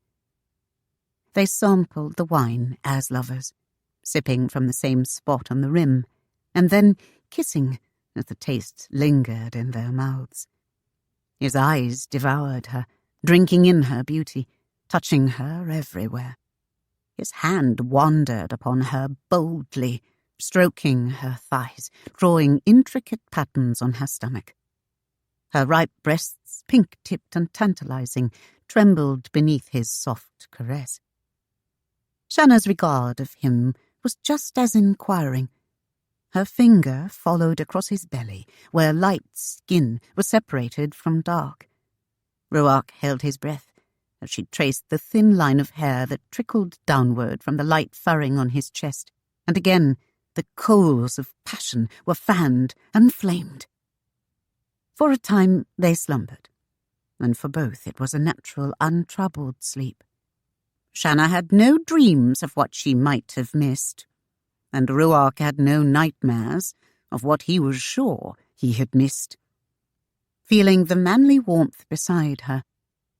They sampled the wine as lovers, sipping from the same spot on the rim, and then kissing as the taste lingered in their mouths. His eyes devoured her, drinking in her beauty, touching her everywhere. His hand wandered upon her boldly, stroking her thighs, drawing intricate patterns on her stomach. Her ripe breasts, pink-tipped and tantalizing, trembled beneath his soft caress. Shanna's regard of him was just as inquiring. Her finger followed across his belly, where light skin was separated from dark. Ruark held his breath as she traced the thin line of hair that trickled downward from the light furring on his chest, and again the coals of passion were fanned and flamed. For a time they slumbered, and for both it was a natural, untroubled sleep. Shanna had no dreams of what she might have missed, and Ruark had no nightmares of what he was sure he had missed. Feeling the manly warmth beside her,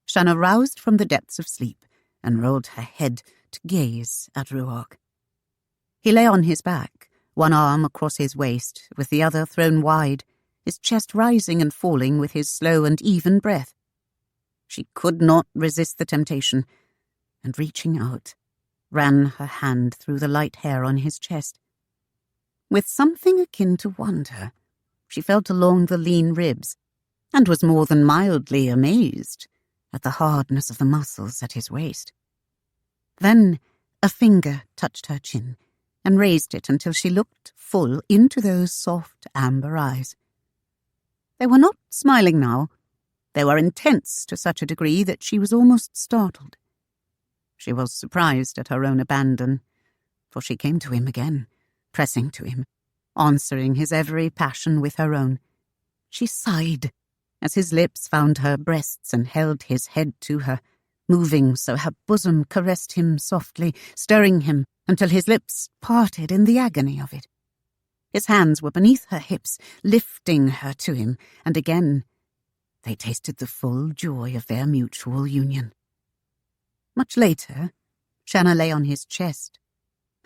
Shanna roused from the depths of sleep and rolled her head to gaze at Ruark. He lay on his back, one arm across his waist, with the other thrown wide, his chest rising and falling with his slow and even breath. She could not resist the temptation, and reaching out, ran her hand through the light hair on his chest. With something akin to wonder, she felt along the lean ribs, and was more than mildly amazed at the hardness of the muscles at his waist. Then a finger touched her chin and raised it until she looked full into those soft amber eyes. They were not smiling now. They were intense to such a degree that she was almost startled. She was surprised at her own abandon, for she came to him again, pressing to him, answering his every passion with her own. She sighed as his lips found her breasts and held his head to her, moving so her bosom caressed him softly, stirring him until his lips parted in the agony of it. His hands were beneath her hips, lifting her to him, and again they tasted the full joy of their mutual union. Much later, Shanna lay on his chest,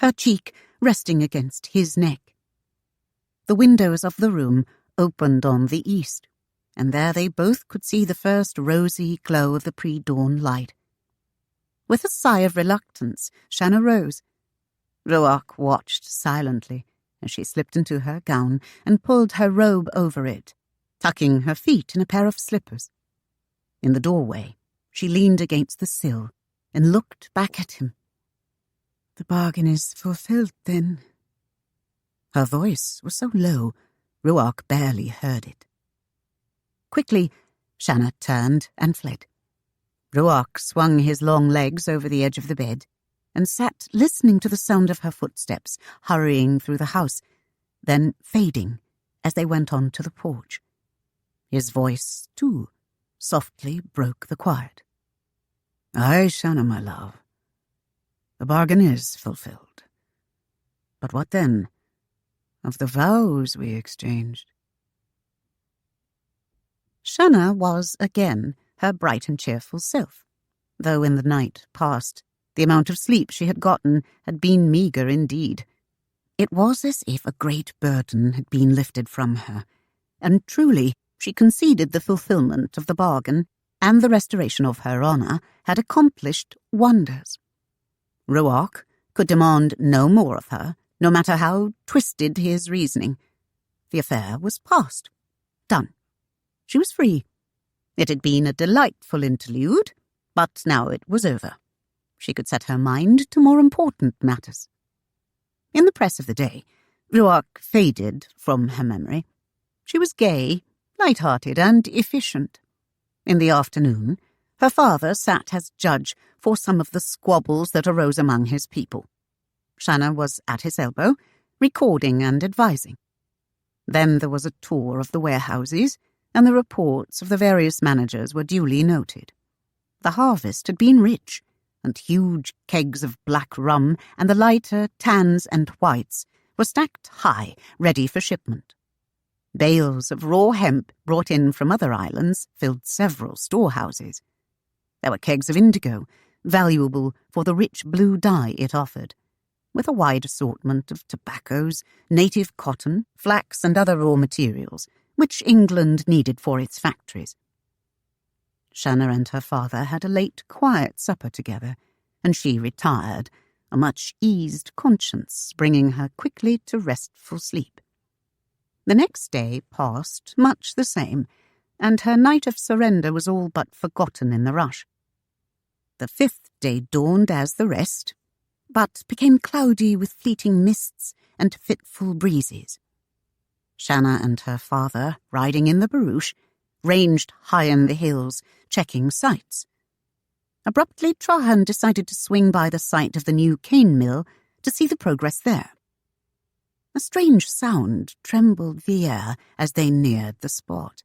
her cheek resting against his neck. The windows of the room opened on the east, and there they both could see the first rosy glow of the pre-dawn light. With a sigh of reluctance, Shanna rose. Ruark watched silently as she slipped into her gown and pulled her robe over it, tucking her feet in a pair of slippers. In the doorway, she leaned against the sill and looked back at him. "The bargain is fulfilled, then?" Her voice was so low, Ruark barely heard it. Quickly, Shanna turned and fled. Ruark swung his long legs over the edge of the bed and sat listening to the sound of her footsteps hurrying through the house, then fading as they went on to the porch. His voice, too, softly broke the quiet. "Aye, Shanna, my love. The bargain is fulfilled. But what then of the vows we exchanged?" Shanna was again her bright and cheerful self, though in the night past the amount of sleep she had gotten had been meagre indeed. It was as if a great burden had been lifted from her, and truly she conceded the fulfillment of the bargain, and the restoration of her honour had accomplished wonders. Ruark could demand no more of her, no matter how twisted his reasoning. The affair was past. Done. She was free. It had been a delightful interlude, but now it was over. She could set her mind to more important matters. In the press of the day, Ruark faded from her memory. She was gay, light-hearted, and efficient. In the afternoon, her father sat as judge for some of the squabbles that arose among his people. Shanna was at his elbow, recording and advising. Then there was a tour of the warehouses, and the reports of the various managers were duly noted. The harvest had been rich, and huge kegs of black rum and the lighter tans and whites were stacked high, ready for shipment. Bales of raw hemp brought in from other islands filled several storehouses. There were kegs of indigo, valuable for the rich blue dye it offered, with a wide assortment of tobaccos, native cotton, flax, and other raw materials, which England needed for its factories. Shanna and her father had a late, quiet supper together, and she retired, a much-eased conscience bringing her quickly to restful sleep. The next day passed much the same, and her night of surrender was all but forgotten in the rush. The fifth day dawned as the rest, but became cloudy with fleeting mists and fitful breezes. Shanna and her father, riding in the barouche, ranged high in the hills, checking sights. Abruptly, Trahern decided to swing by the site of the new cane mill to see the progress there. A strange sound trembled the air as they neared the spot.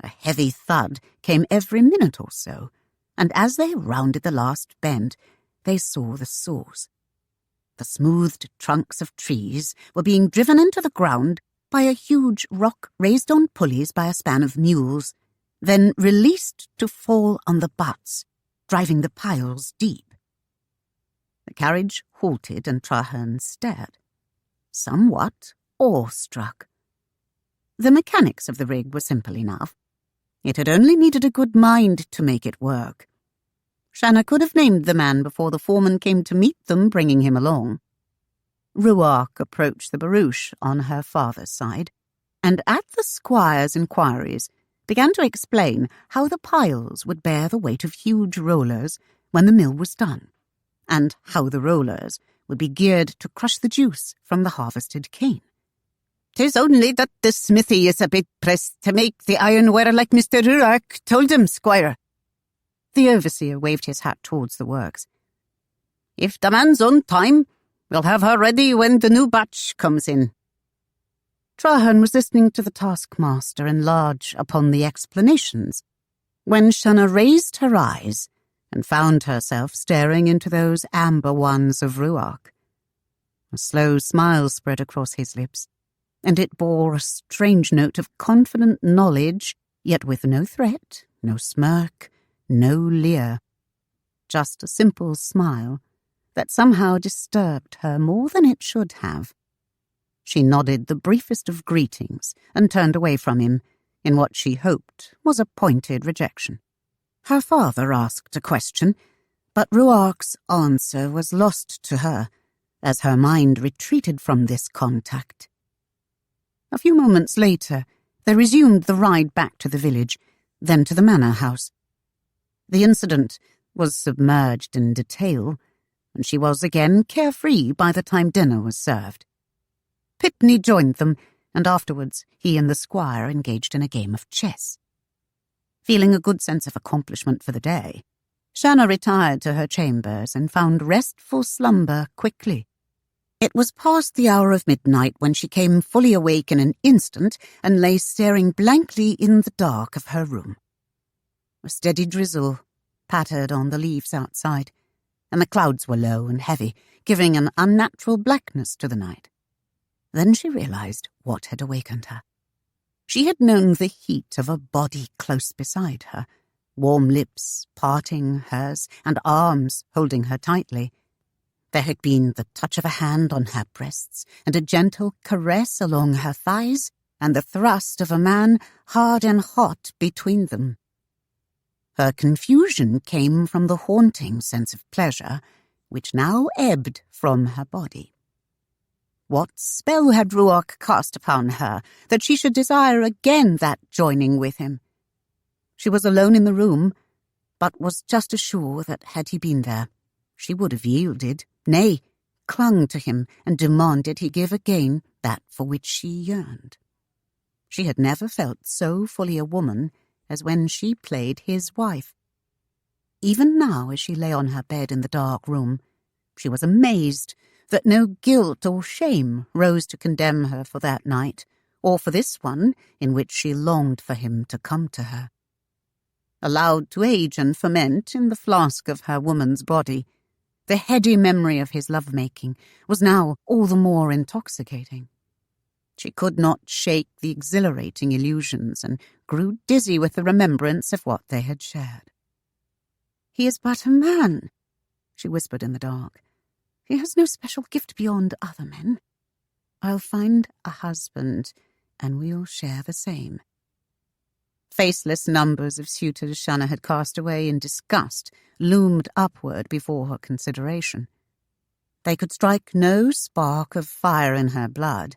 A heavy thud came every minute or so, and as they rounded the last bend, they saw the source. The smoothed trunks of trees were being driven into the ground by a huge rock raised on pulleys by a span of mules, then released to fall on the butts, driving the piles deep. The carriage halted and Trahern stared, somewhat awestruck. The mechanics of the rig were simple enough. It had only needed a good mind to make it work. Shanna could have named the man before the foreman came to meet them, bringing him along. Ruark approached the barouche on her father's side, and at the squire's inquiries began to explain how the piles would bear the weight of huge rollers when the mill was done, and how the rollers would be geared to crush the juice from the harvested cane. "'Tis only that the smithy is a bit pressed to make the ironware like Mr. Ruark told him, squire." The overseer waved his hat towards the works. "If the man's on time, we'll have her ready when the new batch comes in." Trahern was listening to the taskmaster enlarge upon the explanations when Shanna raised her eyes and found herself staring into those amber ones of Ruark. A slow smile spread across his lips, and it bore a strange note of confident knowledge, yet with no threat, no smirk, no leer. Just a simple smile that somehow disturbed her more than it should have. She nodded the briefest of greetings and turned away from him in what she hoped was a pointed rejection. Her father asked a question, but Ruark's answer was lost to her as her mind retreated from this contact. A few moments later, they resumed the ride back to the village, then to the manor house. The incident was submerged in detail, and she was again carefree by the time dinner was served. Pitney joined them, and afterwards he and the squire engaged in a game of chess. Feeling a good sense of accomplishment for the day, Shanna retired to her chambers and found restful slumber quickly. It was past the hour of midnight when she came fully awake in an instant and lay staring blankly in the dark of her room. A steady drizzle pattered on the leaves outside, and the clouds were low and heavy, giving an unnatural blackness to the night. Then she realized what had awakened her. She had known the heat of a body close beside her, warm lips parting hers and arms holding her tightly. There had been the touch of a hand on her breasts and a gentle caress along her thighs and the thrust of a man hard and hot between them. Her confusion came from the haunting sense of pleasure, which now ebbed from her body. What spell had Ruark cast upon her that she should desire again that joining with him? She was alone in the room, but was just as sure that had he been there, she would have yielded, nay, clung to him and demanded he give again that for which she yearned. She had never felt so fully a woman as when she played his wife. Even now, as she lay on her bed in the dark room, she was amazed that no guilt or shame rose to condemn her for that night, or for this one in which she longed for him to come to her. Allowed to age and ferment in the flask of her woman's body, the heady memory of his love-making was now all the more intoxicating. She could not shake the exhilarating illusions and grew dizzy with the remembrance of what they had shared. "He is but a man," she whispered in the dark. "He has no special gift beyond other men. I'll find a husband, and we'll share the same." Faceless numbers of suitors Shanna had cast away in disgust loomed upward before her consideration. They could strike no spark of fire in her blood,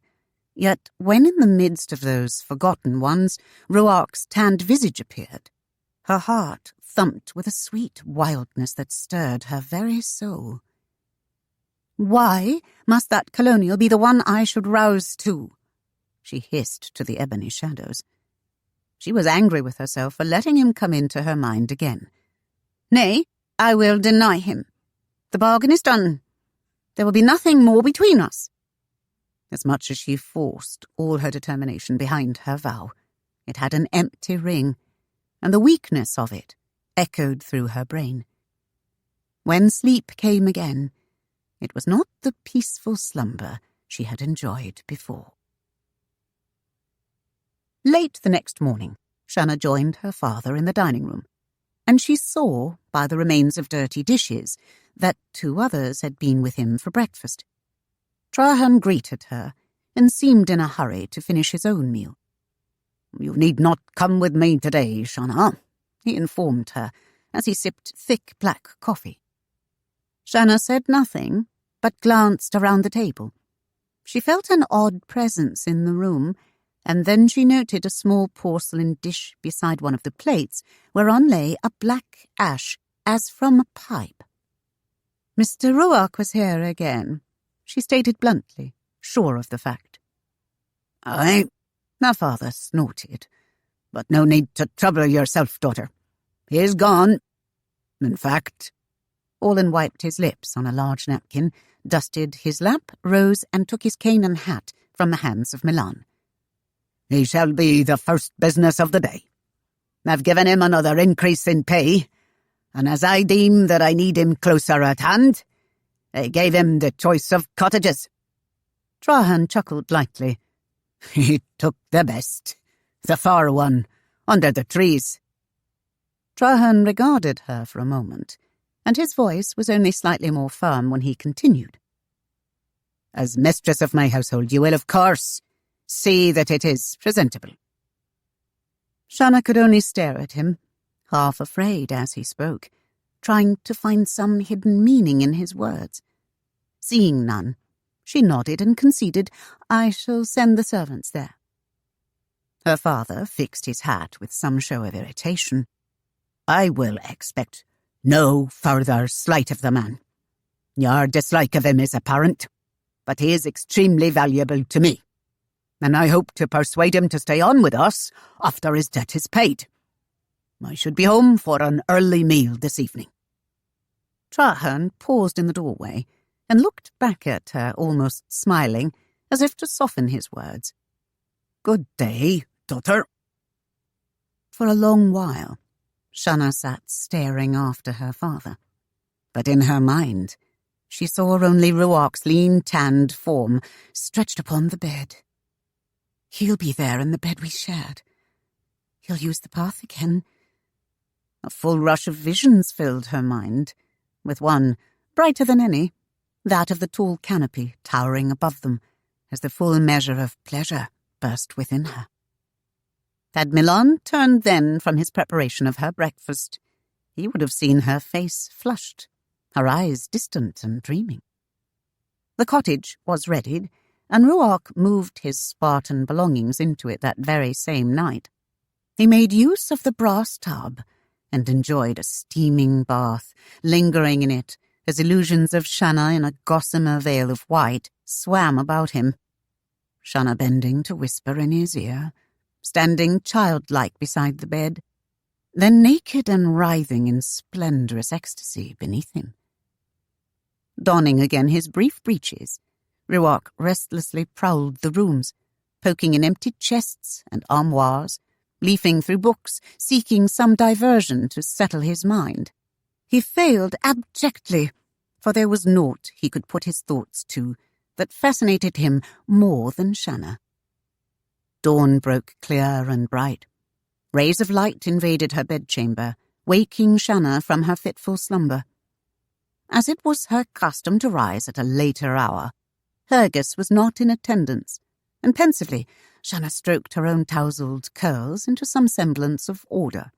yet when in the midst of those forgotten ones Ruark's tanned visage appeared, her heart thumped with a sweet wildness that stirred her very soul. "Why must that colonial be the one I should rouse to?" she hissed to the ebony shadows. She was angry with herself for letting him come into her mind again. "Nay, I will deny him. The bargain is done. There will be nothing more between us." As much as she forced all her determination behind her vow, it had an empty ring, and the weakness of it echoed through her brain. When sleep came again, it was not the peaceful slumber she had enjoyed before. Late the next morning, Shanna joined her father in the dining room, and she saw, by the remains of dirty dishes, that 2 others had been with him for breakfast. Trahern greeted her, and seemed in a hurry to finish his own meal. "You need not come with me today, Shanna," he informed her, as he sipped thick black coffee. Shanna said nothing, but glanced around the table. She felt an odd presence in the room, and then she noted a small porcelain dish beside one of the plates, whereon lay a black ash as from a pipe. "Mr. Ruark was here again," she stated bluntly, sure of the fact. "Aye," her father snorted. "but no need to trouble yourself, daughter. He is gone. In fact—" Orlin wiped his lips on a large napkin, dusted his lap, rose, and took his cane and hat from the hands of Milan. "He shall be the first business of the day. I've given him another increase in pay, and as I deem that I need him closer at hand, I gave him the choice of cottages." Trahern chuckled lightly. "He took the best, the far one, under the trees." Trahern regarded her for a moment, and his voice was only slightly more firm when he continued. "As mistress of my household, you will, of course, see that it is presentable." Shanna could only stare at him, half afraid as he spoke, trying to find some hidden meaning in his words. Seeing none, she nodded and conceded, "I shall send the servants there." Her father fixed his hat with some show of irritation. "I will expect no further slight of the man. Your dislike of him is apparent, but he is extremely valuable to me, and I hope to persuade him to stay on with us after his debt is paid. I should be home for an early meal this evening." Trahern paused in the doorway and looked back at her, almost smiling, as if to soften his words. "Good day, daughter." For a long while, Shanna sat staring after her father, but in her mind she saw only Ruark's lean, tanned form stretched upon the bed. He'll be there in the bed we shared. He'll use the path again. A full rush of visions filled her mind, with one, brighter than any, that of the tall canopy towering above them, as the full measure of pleasure burst within her. Had Milan turned then from his preparation of her breakfast, he would have seen her face flushed, her eyes distant and dreaming. The cottage was readied, and Ruark moved his Spartan belongings into it that very same night. He made use of the brass tub, and enjoyed a steaming bath, lingering in it as illusions of Shanna in a gossamer veil of white swam about him. Shanna bending to whisper in his ear, standing childlike beside the bed, then naked and writhing in splendorous ecstasy beneath him. Donning again his brief breeches, Ruark restlessly prowled the rooms, poking in empty chests and armoires, leafing through books, seeking some diversion to settle his mind. He failed abjectly, for there was naught he could put his thoughts to that fascinated him more than Shanna. Dawn broke clear and bright. Rays of light invaded her bedchamber, waking Shanna from her fitful slumber. As it was her custom to rise at a later hour, Fergus was not in attendance, and pensively Shanna stroked her own tousled curls into some semblance of order.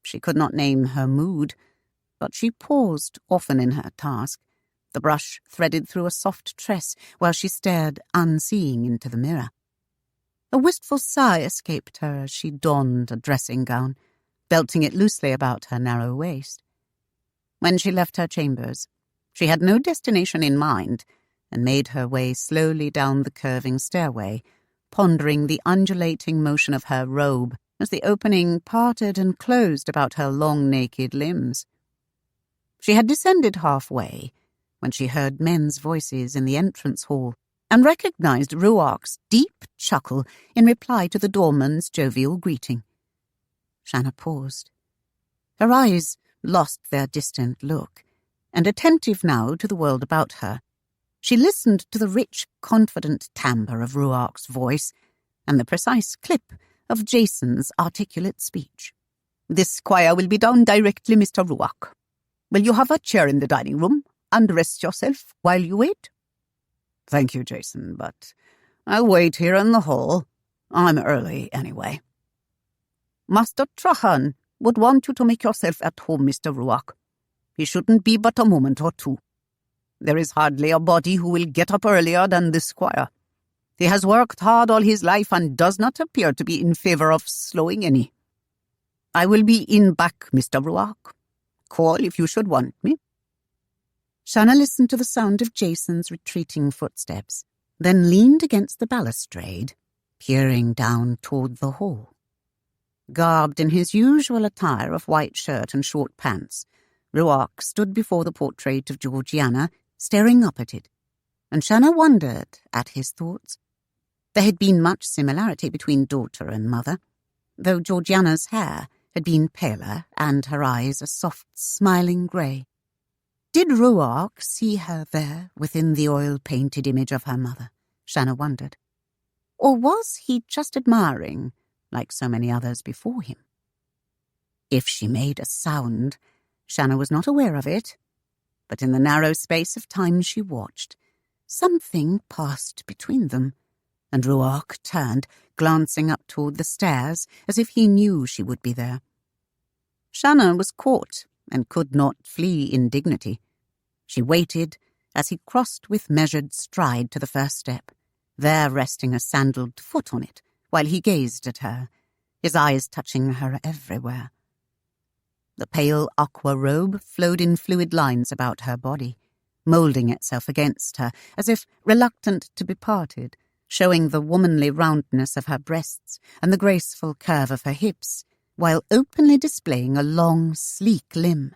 She could not name her mood, but she paused often in her task, the brush threaded through a soft tress while she stared unseeing into the mirror. A wistful sigh escaped her as she donned a dressing gown, belting it loosely about her narrow waist. When she left her chambers, she had no destination in mind, and made her way slowly down the curving stairway, pondering the undulating motion of her robe as the opening parted and closed about her long naked limbs. She had descended halfway when she heard men's voices in the entrance hall and recognized Ruark's deep chuckle in reply to the doorman's jovial greeting. Shanna paused. Her eyes lost their distant look, and attentive now to the world about her, she listened to the rich, confident timbre of Ruark's voice and the precise clip of Jason's articulate speech. "This squire will be down directly, Mr. Ruark. Will you have a chair in the dining room and rest yourself while you wait?" "Thank you, Jason, but I'll wait here in the hall. I'm early anyway." "Master Trahern would want you to make yourself at home, Mr. Ruark. He shouldn't be but a moment or two. There is hardly a body who will get up earlier than this squire. He has worked hard all his life and does not appear to be in favor of slowing any. I will be in back, Mr. Ruark. Call if you should want me." Shanna listened to the sound of Jason's retreating footsteps, then leaned against the balustrade, peering down toward the hall. Garbed in his usual attire of white shirt and short pants, Ruark stood before the portrait of Georgiana, staring up at it, and Shanna wondered at his thoughts. There had been much similarity between daughter and mother, though Georgiana's hair had been paler and her eyes a soft, smiling grey. Did Ruark see her there within the oil-painted image of her mother, Shanna wondered? Or was he just admiring, like so many others before him? If she made a sound, Shanna was not aware of it, but in the narrow space of time she watched, something passed between them, and Ruark turned, glancing up toward the stairs as if he knew she would be there. Shanna was caught and could not flee indignity. She waited as he crossed with measured stride to the first step, there resting a sandaled foot on it while he gazed at her, his eyes touching her everywhere. The pale aqua robe flowed in fluid lines about her body, moulding itself against her as if reluctant to be parted, showing the womanly roundness of her breasts and the graceful curve of her hips, while openly displaying a long, sleek limb.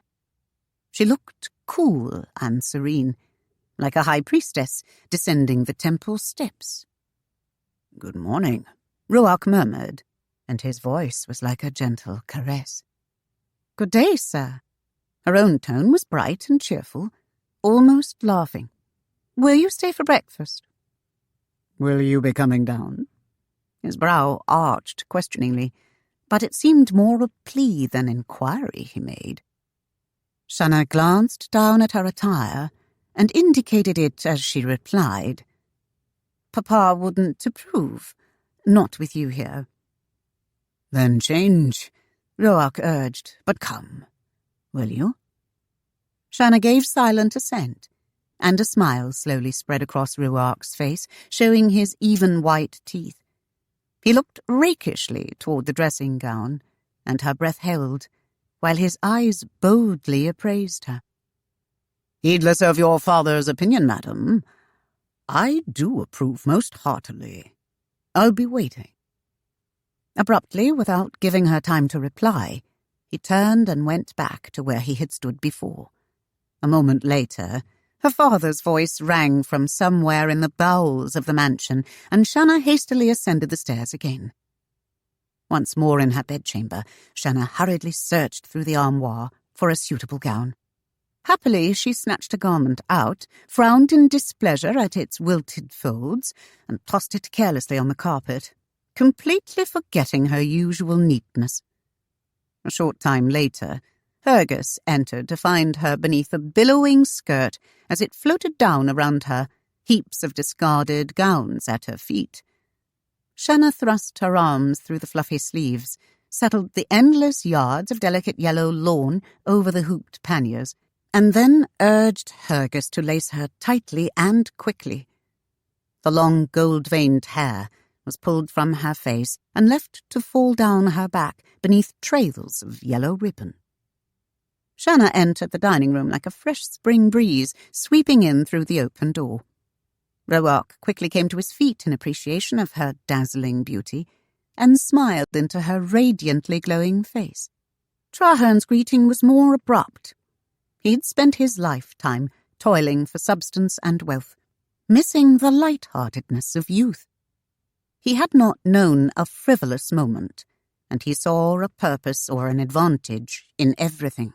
She looked cool and serene, like a high priestess descending the temple steps. "Good morning," Ruark murmured, and his voice was like a gentle caress. "Good day, sir." Her own tone was bright and cheerful, almost laughing. "Will you stay for breakfast?" "Will you be coming down?" His brow arched questioningly, but it seemed more a plea than inquiry he made. Shanna glanced down at her attire and indicated it as she replied, "Papa wouldn't approve, not with you here." "Then change," Ruark urged, "but come, will you?" Shanna gave silent assent, and a smile slowly spread across Ruark's face, showing his even white teeth. He looked rakishly toward the dressing gown, and her breath held, while his eyes boldly appraised her. Heedless of your father's opinion, madam, I do approve most heartily. I'll be waiting. Abruptly, without giving her time to reply, he turned and went back to where he had stood before. A moment later, her father's voice rang from somewhere in the bowels of the mansion, and Shanna hastily ascended the stairs again. Once more in her bedchamber, Shanna hurriedly searched through the armoire for a suitable gown. Happily, she snatched a garment out, frowned in displeasure at its wilted folds, and tossed it carelessly on the carpet, completely forgetting her usual neatness. A short time later, Fergus entered to find her beneath a billowing skirt as it floated down around her, heaps of discarded gowns at her feet. Shanna thrust her arms through the fluffy sleeves, settled the endless yards of delicate yellow lawn over the hooped panniers, and then urged Fergus to lace her tightly and quickly. The long gold-veined hair was pulled from her face and left to fall down her back beneath trails of yellow ribbon. Shanna entered the dining room like a fresh spring breeze sweeping in through the open door. Ruark quickly came to his feet in appreciation of her dazzling beauty and smiled into her radiantly glowing face. Trahern's greeting was more abrupt. He'd spent his lifetime toiling for substance and wealth, missing the light-heartedness of youth. He had not known a frivolous moment, and he saw a purpose or an advantage in everything.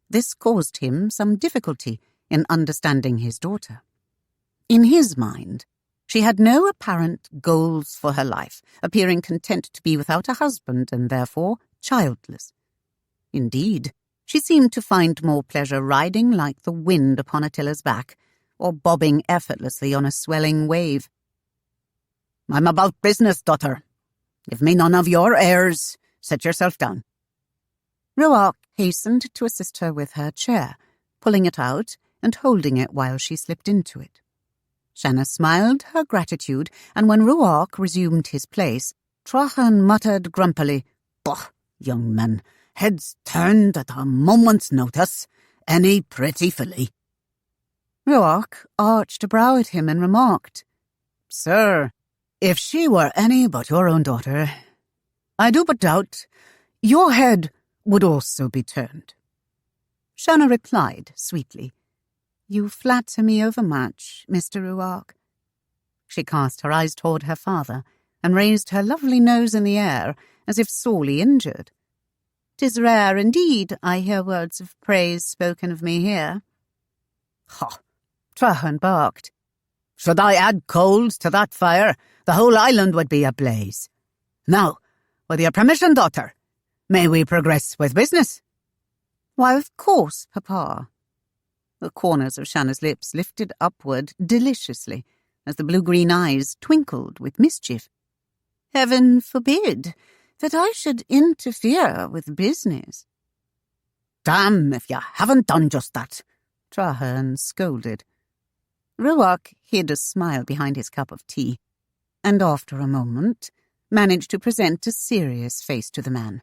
This caused him some difficulty in understanding his daughter. In his mind, she had no apparent goals for her life, appearing content to be without a husband and therefore childless. Indeed, she seemed to find more pleasure riding like the wind upon Attila's back, or bobbing effortlessly on a swelling wave. I'm about business, daughter. Give me none of your airs. Sit yourself down. Ruark hastened to assist her with her chair, pulling it out and holding it while she slipped into it. Shanna smiled her gratitude, and when Ruark resumed his place, Trahern muttered grumpily, "Bah, young man, heads turned at a moment's notice. Any pretty filly." Ruark arched a brow at him and remarked, "Sir, if she were any but your own daughter, I do but doubt your head would also be turned." Shanna replied sweetly, "You flatter me overmuch, Mr. Ruark." She cast her eyes toward her father and raised her lovely nose in the air as if sorely injured. "'Tis rare indeed I hear words of praise spoken of me here." "Ha!" Trahern barked. "Should I add coals to that fire, the whole island would be ablaze. Now, with your permission, daughter, may we progress with business?" "Why, of course, Papa." The corners of Shanna's lips lifted upward deliciously as the blue-green eyes twinkled with mischief. "Heaven forbid that I should interfere with business." "Damn if you haven't done just that," Trahern scolded. Ruark hid a smile behind his cup of tea, and after a moment managed to present a serious face to the man.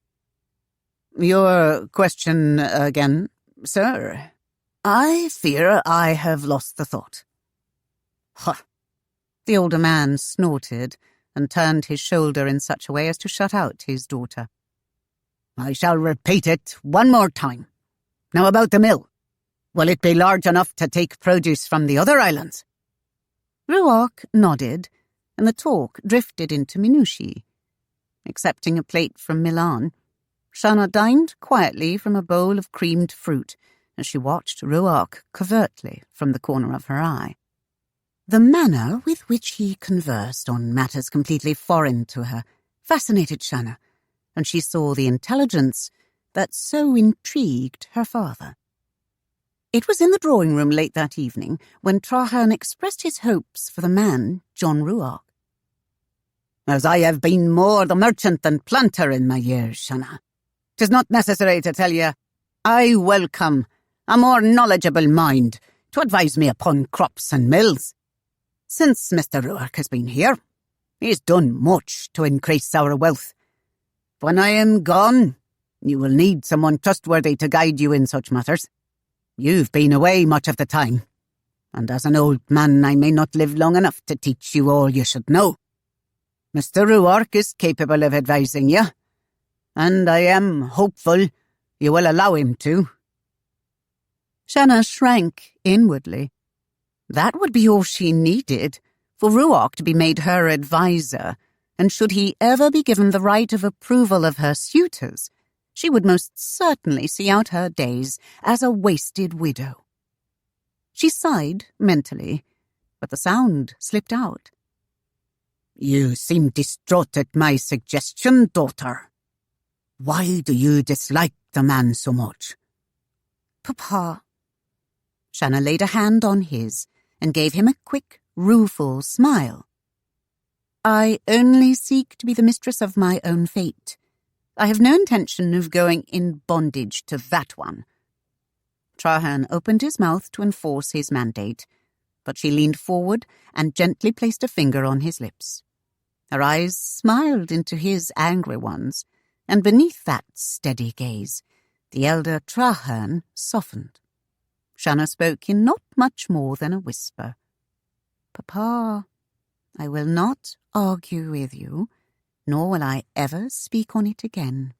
"Your question again, sir? I fear I have lost the thought." "Huh." The older man snorted and turned his shoulder in such a way as to shut out his daughter. "I shall repeat it one more time. Now about the mill. Will it be large enough to take produce from the other islands?" Ruark nodded, and the talk drifted into minutiae. Accepting a plate from Milan, Shanna dined quietly from a bowl of creamed fruit as she watched Ruark covertly from the corner of her eye. The manner with which he conversed on matters completely foreign to her fascinated Shanna, and she saw the intelligence that so intrigued her father. It was in the drawing-room late that evening when Trahern expressed his hopes for the man, John Ruark. "As I have been more the merchant than planter in my years, Shanna, 'tis not necessary to tell you I welcome a more knowledgeable mind to advise me upon crops and mills. Since Mr. Ruark has been here, he has done much to increase our wealth. When I am gone, you will need someone trustworthy to guide you in such matters. You've been away much of the time, and as an old man I may not live long enough to teach you all you should know. Mr. Ruark is capable of advising you, and I am hopeful you will allow him to." Shanna shrank inwardly. That would be all she needed, for Ruark to be made her adviser, and should he ever be given the right of approval of her suitors, she would most certainly see out her days as a wasted widow. She sighed mentally, but the sound slipped out. "You seem distraught at my suggestion, daughter. Why do you dislike the man so much?" "Papa." Shanna laid a hand on his and gave him a quick, rueful smile. "I only seek to be the mistress of my own fate. I have no intention of going in bondage to that one." Trahern opened his mouth to enforce his mandate, but she leaned forward and gently placed a finger on his lips. Her eyes smiled into his angry ones, and beneath that steady gaze, the elder Trahern softened. Shanna spoke in not much more than a whisper. "Papa, I will not argue with you, nor will I ever speak on it again."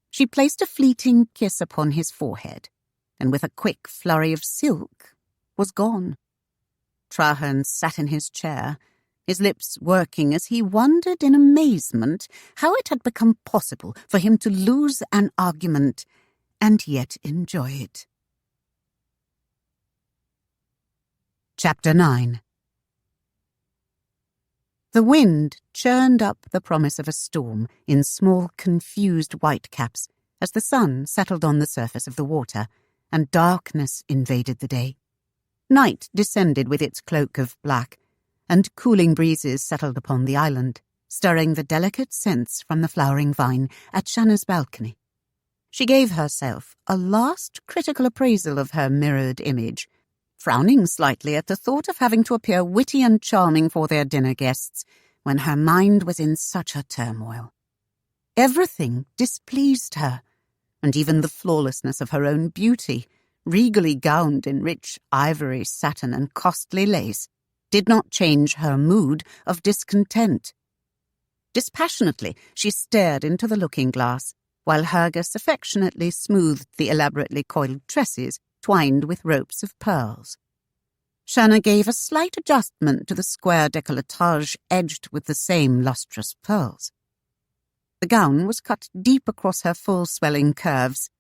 She placed a fleeting kiss upon his forehead, and with a quick flurry of silk, was gone. Trahern sat in his chair, his lips working as he wondered in amazement how it had become possible for him to lose an argument and yet enjoy it. Chapter 9. The wind churned up the promise of a storm in small, confused whitecaps as the sun settled on the surface of the water, and darkness invaded the day. Night descended with its cloak of black, and cooling breezes settled upon the island, stirring the delicate scents from the flowering vine at Shanna's balcony. She gave herself a last critical appraisal of her mirrored image, frowning slightly at the thought of having to appear witty and charming for their dinner guests when her mind was in such a turmoil. Everything displeased her, and even the flawlessness of her own beauty, regally gowned in rich ivory, satin, and costly lace, did not change her mood of discontent. Dispassionately, she stared into the looking-glass, while Hergus affectionately smoothed the elaborately coiled tresses twined with ropes of pearls. Shanna gave a slight adjustment to the square décolletage edged with the same lustrous pearls. The gown was cut deep across her full swelling curves,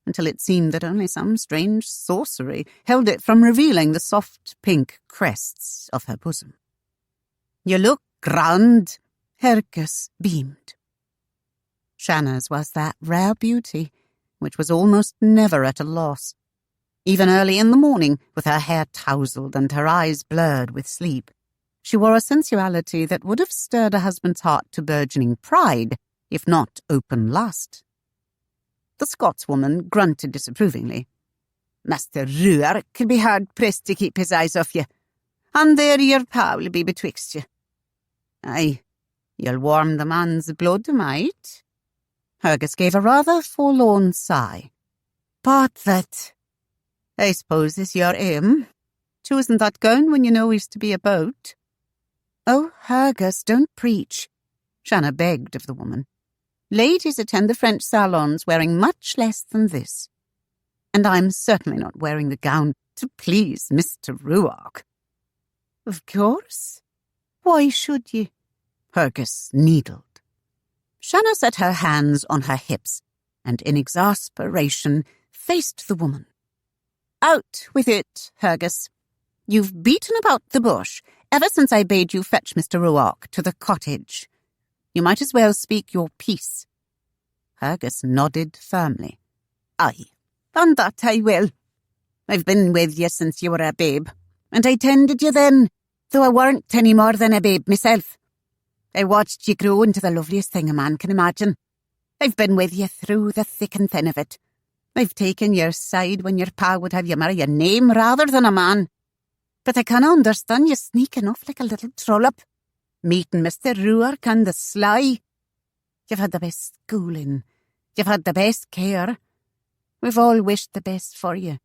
until it seemed that only some strange sorcery held it from revealing the soft pink crests of her bosom. "You look grand," Hergus beamed. Shanna's was that rare beauty, which was almost never at a loss. Even early in the morning, with her hair tousled and her eyes blurred with sleep, she wore a sensuality that would have stirred a husband's heart to burgeoning pride, if not open lust. The Scotswoman grunted disapprovingly. "Master Ruark could be hard-pressed to keep his eyes off you, and there your pa will be betwixt you. Aye, you'll warm the man's blood, mate." Hergus gave a rather forlorn sigh. "But that, I suppose, is your aim, choosing that gown when you know he's to be about." "Oh, Hergus, don't preach," Shanna begged of the woman. "Ladies attend the French salons wearing much less than this. And I'm certainly not wearing the gown to please Mr. Ruark." "Of course. Why should ye?" Hergus needled. Shanna set her hands on her hips, and in exasperation faced the woman. "Out with it, Hergus. You've beaten about the bush ever since I bade you fetch Mr. Ruark to the cottage. You might as well speak your piece." Hergus nodded firmly. "Aye, and that I will. I've been with you since you were a babe, and I tended you then, though I weren't any more than a babe myself. I watched you grow into the loveliest thing a man can imagine. I've been with you through the thick and thin of it. I've taken your side when your pa would have you marry a name rather than a man. But I can't understand you sneaking off like a little trollop, meeting Mr. Ruark on the sly. You've had the best schooling. You've had the best care. We've all wished the best for you.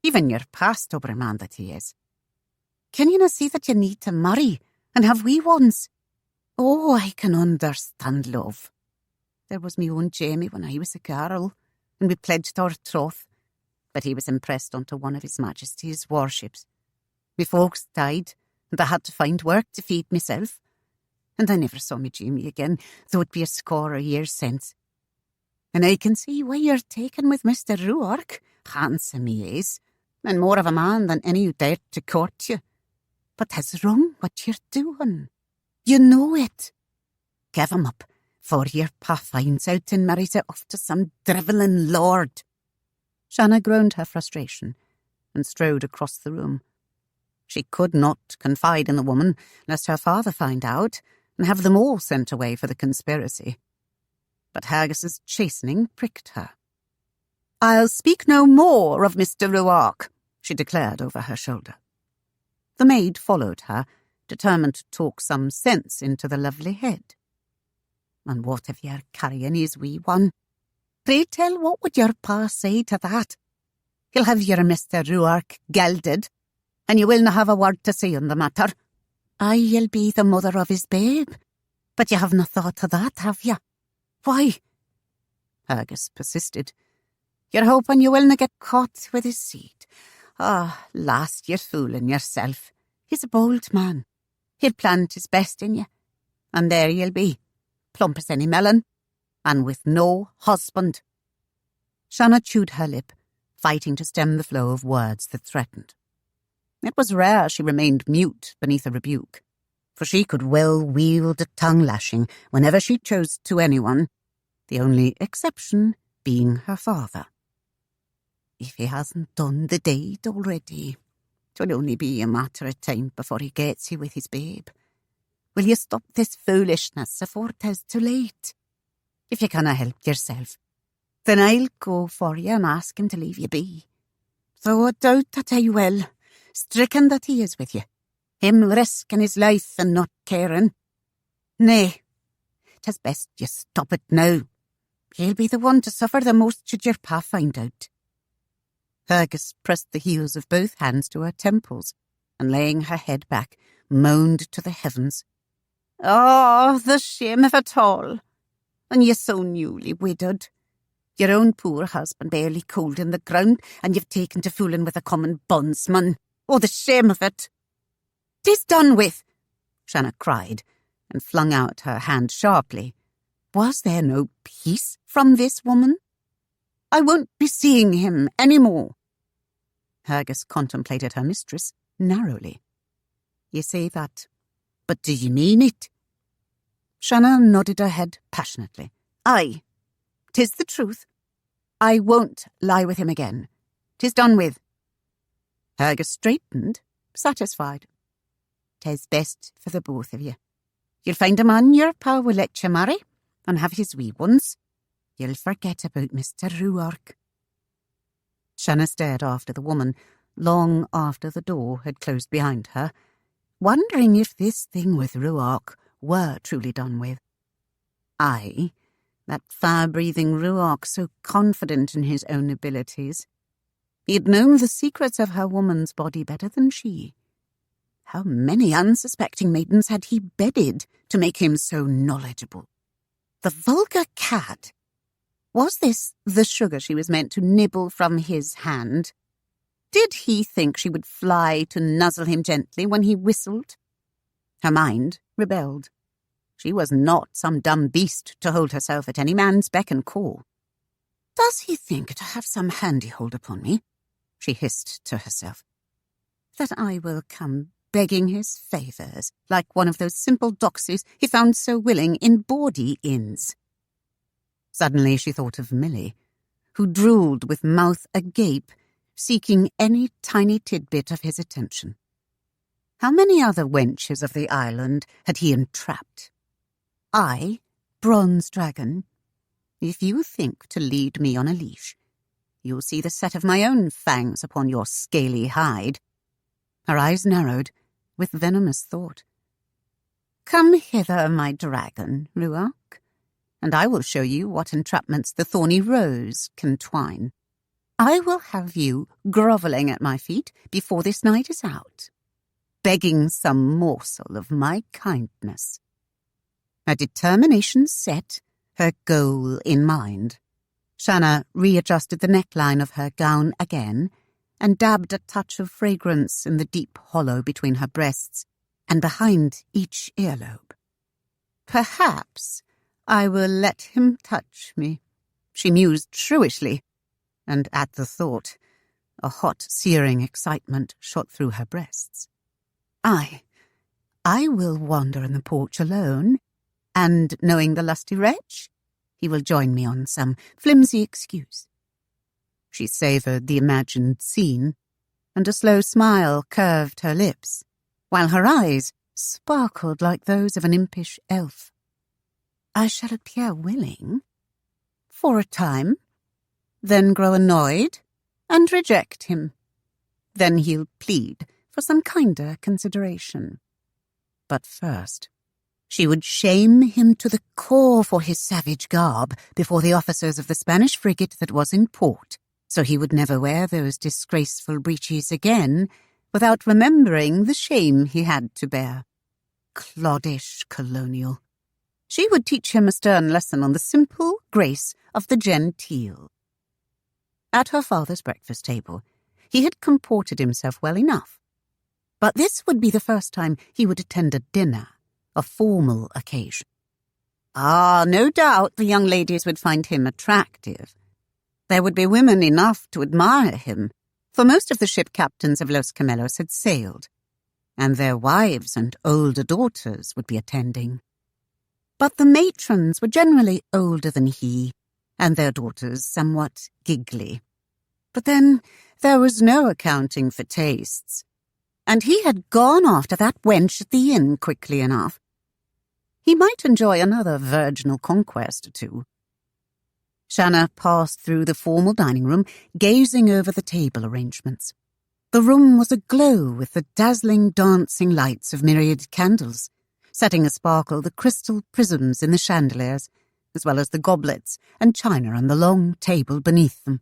even your past over man that he is. Can you not see that you need to marry and have wee ones? Oh, I can understand love. There was me own Jamie when I was a girl, and we pledged our troth, but he was impressed onto one of His Majesty's warships. Me folks died, and I had to find work to feed myself, and I never saw me Jamie again, though it be a score of years since. And I can see why you're taken with Mr. Ruark, handsome he is, and more of a man than any who dared to court you. But 'tis wrong what you're doing. You know it. Give him up, for your pa finds out and marries it off to some drivelling lord. Shanna groaned her frustration and strode across the room. She could not confide in the woman, lest her father find out and have them all sent away for the conspiracy. But Haggis's chastening pricked her. "I'll speak no more of Mr. Ruark," she declared over her shoulder. The maid followed her, determined to talk some sense into the lovely head. "And what if you're carrying his wee one? Pray tell, what would your pa say to that? He'll have your Mr. Ruark gelded, and you will not have a word to say on the matter. I'll be the mother of his babe, but you have not thought of that, have you? Why?" Haggis persisted. "You're hoping you will not get caught with his seed. Ah, lass, you're fooling yourself. He's a bold man. He'll plant his best in you, and there you'll be, plump as any melon, and with no husband." Shanna chewed her lip, fighting to stem the flow of words that threatened. It was rare she remained mute beneath a rebuke, for she could well wield a tongue-lashing whenever she chose to anyone, the only exception being her father. "If he hasn't done the deed already, 'twill only be a matter of time before he gets you with his babe. Will you stop this foolishness afore 'tis too late? If you canna help yourself, then I'll go for you and ask him to leave you be. Though I doubt that I will, stricken that he is with you, him risking his life and not caring. Nay, 'tis best you stop it now. He'll be the one to suffer the most should your pa find out." Haggis pressed the heels of both hands to her temples, and laying her head back, moaned to the heavens. "Oh, the shame of it all! And you so newly widowed. Your own poor husband barely cold in the ground, and you've taken to fooling with a common bondsman. Oh, the shame of it!" "'Tis done with!" Shanna cried, and flung out her hand sharply. Was there no peace from this woman? "I won't be seeing him any more." Haggis contemplated her mistress narrowly. "You say that, but do you mean it?" Shanna nodded her head passionately. "Aye, 'tis the truth. I won't lie with him again. 'Tis done with." Haggis straightened, satisfied. "'Tis best for the both of you. You'll find a man your pa will let you marry, and have his wee ones. You'll forget about Mr. Ruark." Shanna stared after the woman, long after the door had closed behind her, wondering if this thing with Ruark were truly done with. Aye, that fire-breathing Ruark, so confident in his own abilities. He'd known the secrets of her woman's body better than she. How many unsuspecting maidens had he bedded to make him so knowledgeable? The vulgar cad! Was this the sugar she was meant to nibble from his hand? Did he think she would fly to nuzzle him gently when he whistled? Her mind rebelled. She was not some dumb beast to hold herself at any man's beck and call. "Does he think to have some handy hold upon me," she hissed to herself, "that I will come begging his favours like one of those simple doxies he found so willing in bawdy inns?" Suddenly she thought of Milly, who drooled with mouth agape, seeking any tiny tidbit of his attention. How many other wenches of the island had he entrapped? I, Bronze Dragon, if you think to lead me on a leash, you'll see the set of my own fangs upon your scaly hide. Her eyes narrowed with venomous thought. "Come hither, my dragon, Ruark, and I will show you what entrapments the thorny rose can twine." I will have you grovelling at my feet before this night is out, begging some morsel of my kindness. Her determination set, her goal in mind, Shanna readjusted the neckline of her gown again and dabbed a touch of fragrance in the deep hollow between her breasts and behind each earlobe. Perhaps I will let him touch me, she mused shrewishly, and at the thought, a hot, searing excitement shot through her breasts. I will wander in the porch alone, and, knowing the lusty wretch, he will join me on some flimsy excuse. She savoured the imagined scene, and a slow smile curved her lips, while her eyes sparkled like those of an impish elf. I shall appear willing, for a time, then grow annoyed and reject him. Then he'll plead for some kinder consideration. But first, she would shame him to the core for his savage garb before the officers of the Spanish frigate that was in port, so he would never wear those disgraceful breeches again without remembering the shame he had to bear. Cloddish colonial. She would teach him a stern lesson on the simple grace of the genteel. At her father's breakfast table, he had comported himself well enough. But this would be the first time he would attend a dinner, a formal occasion. No doubt the young ladies would find him attractive. There would be women enough to admire him, for most of the ship captains of Los Camellos had sailed, and their wives and older daughters would be attending. But the matrons were generally older than he, and their daughters somewhat giggly. But then there was no accounting for tastes, and he had gone after that wench at the inn quickly enough. He might enjoy another virginal conquest or two. Shanna passed through the formal dining room, gazing over the table arrangements. The room was aglow with the dazzling dancing lights of myriad candles, setting a-sparkle the crystal prisms in the chandeliers, as well as the goblets and china on the long table beneath them.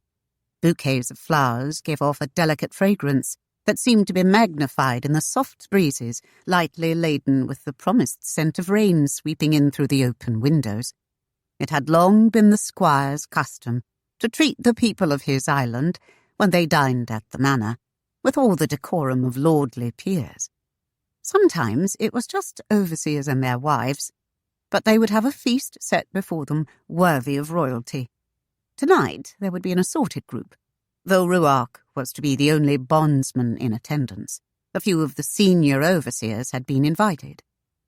Bouquets of flowers gave off a delicate fragrance that seemed to be magnified in the soft breezes, lightly laden with the promised scent of rain sweeping in through the open windows. It had long been the squire's custom to treat the people of his island, when they dined at the manor, with all the decorum of lordly peers. Sometimes it was just overseers and their wives, but they would have a feast set before them worthy of royalty. Tonight there would be an assorted group, though Ruark was to be the only bondsman in attendance. A few of the senior overseers had been invited.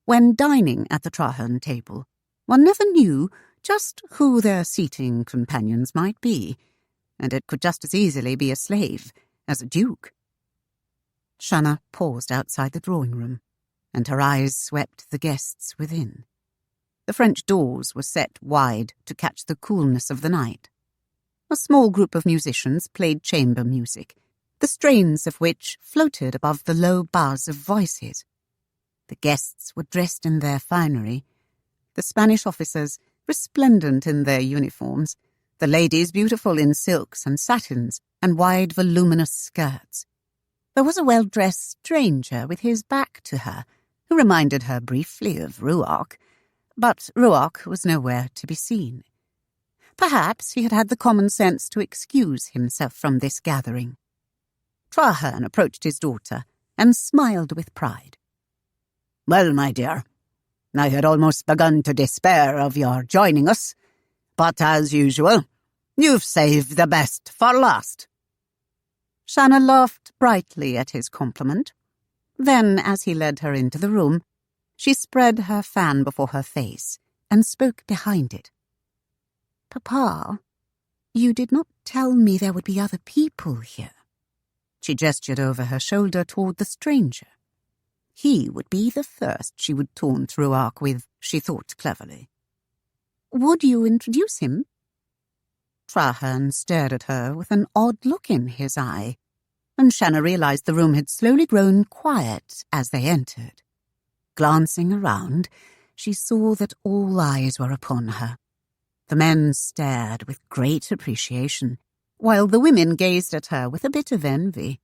When dining at the Trahern table, one never knew just who their seating companions might be, and it could just as easily be a slave as a duke. Shanna paused outside the drawing-room, and her eyes swept the guests within. The French doors were set wide to catch the coolness of the night. A small group of musicians played chamber music, the strains of which floated above the low buzz of voices. The guests were dressed in their finery, the Spanish officers resplendent in their uniforms, the ladies beautiful in silks and satins and wide voluminous skirts. There was a well-dressed stranger with his back to her, who reminded her briefly of Ruark, but Ruark was nowhere to be seen. Perhaps he had had the common sense to excuse himself from this gathering. Trahern approached his daughter and smiled with pride. "Well, my dear, I had almost begun to despair of your joining us, but as usual, you've saved the best for last." Shanna laughed brightly at his compliment. Then, as he led her into the room, she spread her fan before her face and spoke behind it. "Papa, you did not tell me there would be other people here." She gestured over her shoulder toward the stranger. He would be the first she would taunt Ruark with, she thought cleverly. "Would you introduce him?" Trahern stared at her with an odd look in his eye, and Shanna realized the room had slowly grown quiet as they entered. Glancing around, she saw that all eyes were upon her. The men stared with great appreciation, while the women gazed at her with a bit of envy.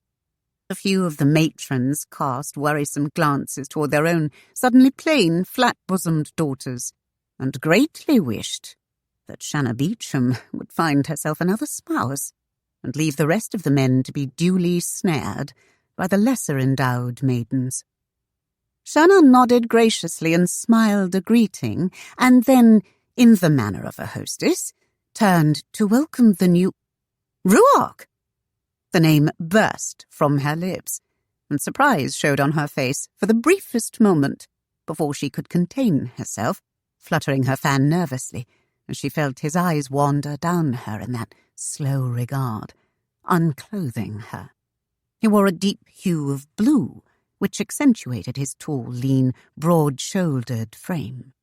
A few of the matrons cast worrisome glances toward their own suddenly plain, flat-bosomed daughters, and greatly wished that Shanna Beauchamp would find herself another spouse and leave the rest of the men to be duly snared by the lesser-endowed maidens. Shanna nodded graciously and smiled a greeting, and then, in the manner of a hostess, turned to welcome the new Ruark. The name burst from her lips, and surprise showed on her face for the briefest moment before she could contain herself, fluttering her fan nervously as she felt his eyes wander down her in that slow regard, unclothing her. He wore a deep hue of blue, which accentuated his tall, lean, broad-shouldered frame.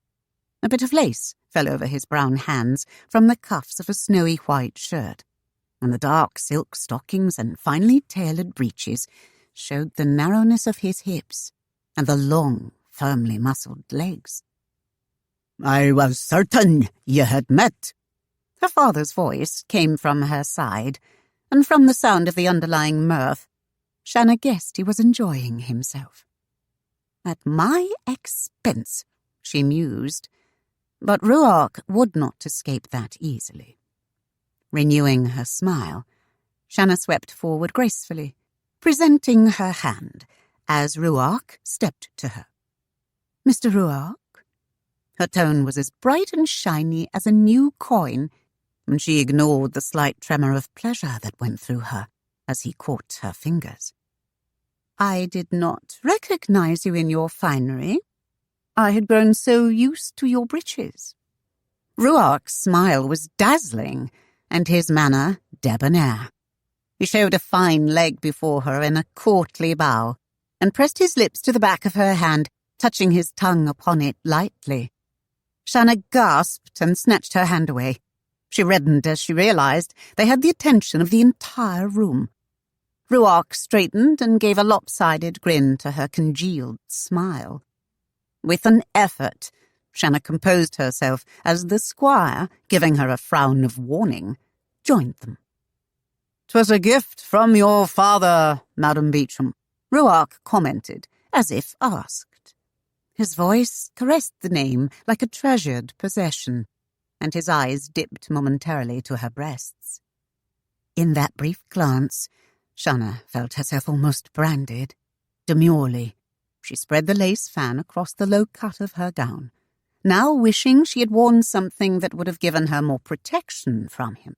A bit of lace fell over his brown hands from the cuffs of a snowy white shirt, and the dark silk stockings and finely tailored breeches showed the narrowness of his hips and the long, firmly muscled legs. "I was certain you had met." Her father's voice came from her side, and from the sound of the underlying mirth, Shanna guessed he was enjoying himself. At my expense, she mused, but Ruark would not escape that easily. Renewing her smile, Shanna swept forward gracefully, presenting her hand as Ruark stepped to her. "Mr. Ruark?" Her tone was as bright and shiny as a new coin, and she ignored the slight tremor of pleasure that went through her as he caught her fingers. "I did not recognize you in your finery. I had grown so used to your breeches." Ruark's smile was dazzling, and his manner debonair. He showed a fine leg before her in a courtly bow, and pressed his lips to the back of her hand, touching his tongue upon it lightly. Shanna gasped and snatched her hand away. She reddened as she realized they had the attention of the entire room. Ruark straightened and gave a lopsided grin to her congealed smile. With an effort, Shanna composed herself as the squire, giving her a frown of warning, joined them. "'Twas a gift from your father, Madam Beauchamp," Ruark commented, as if asked. His voice caressed the name like a treasured possession, and his eyes dipped momentarily to her breasts. In that brief glance, Shanna felt herself almost branded. Demurely, she spread the lace fan across the low cut of her gown, now wishing she had worn something that would have given her more protection from him.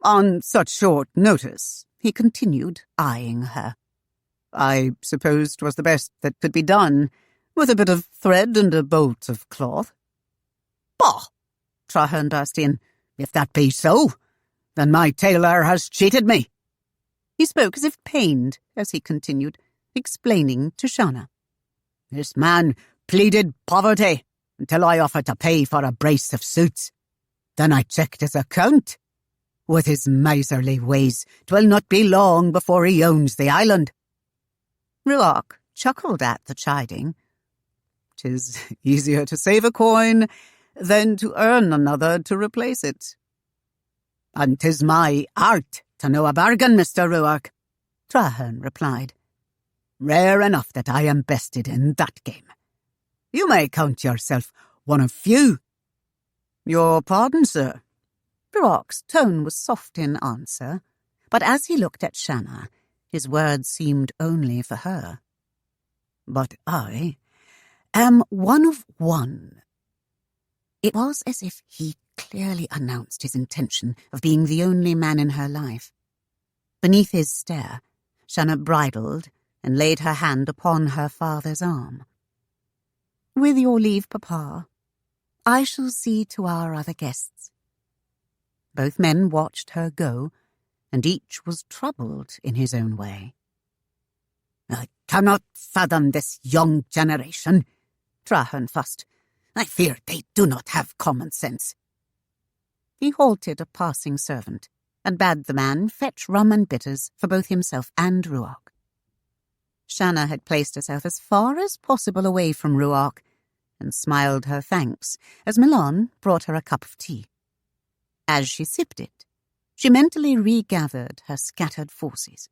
"On such short notice," he continued, eyeing her. "I suppose 'twas the best that could be done, with a bit of thread and a bolt of cloth." "Bah!" Trahern burst in. "If that be so, then my tailor has cheated me." He spoke as if pained as he continued, explaining to Shanna. "This man pleaded poverty until I offered to pay for a brace of suits. Then I checked his account. With his miserly ways, 'twill not be long before he owns the island." Ruark chuckled at the chiding. "'Tis easier to save a coin than to earn another to replace it." "And 'tis my art to know a bargain, Mr. Ruark," Trahern replied. "Rare enough that I am bested in that game. You may count yourself one of few." "Your pardon, sir?" Ruark's tone was soft in answer, but as he looked at Shanna, his words seemed only for her. "But I am one of one." It was as if he clearly announced his intention of being the only man in her life. Beneath his stare, Shanna bridled and laid her hand upon her father's arm. "With your leave, Papa, I shall see to our other guests." Both men watched her go, and each was troubled in his own way. "I cannot fathom this young generation," Trahern fussed. "I fear they do not have common sense." He halted a passing servant and bade the man fetch rum and bitters for both himself and Ruark. Shanna had placed herself as far as possible away from Ruark and smiled her thanks as Milan brought her a cup of tea. As she sipped it, She mentally regathered her scattered forces.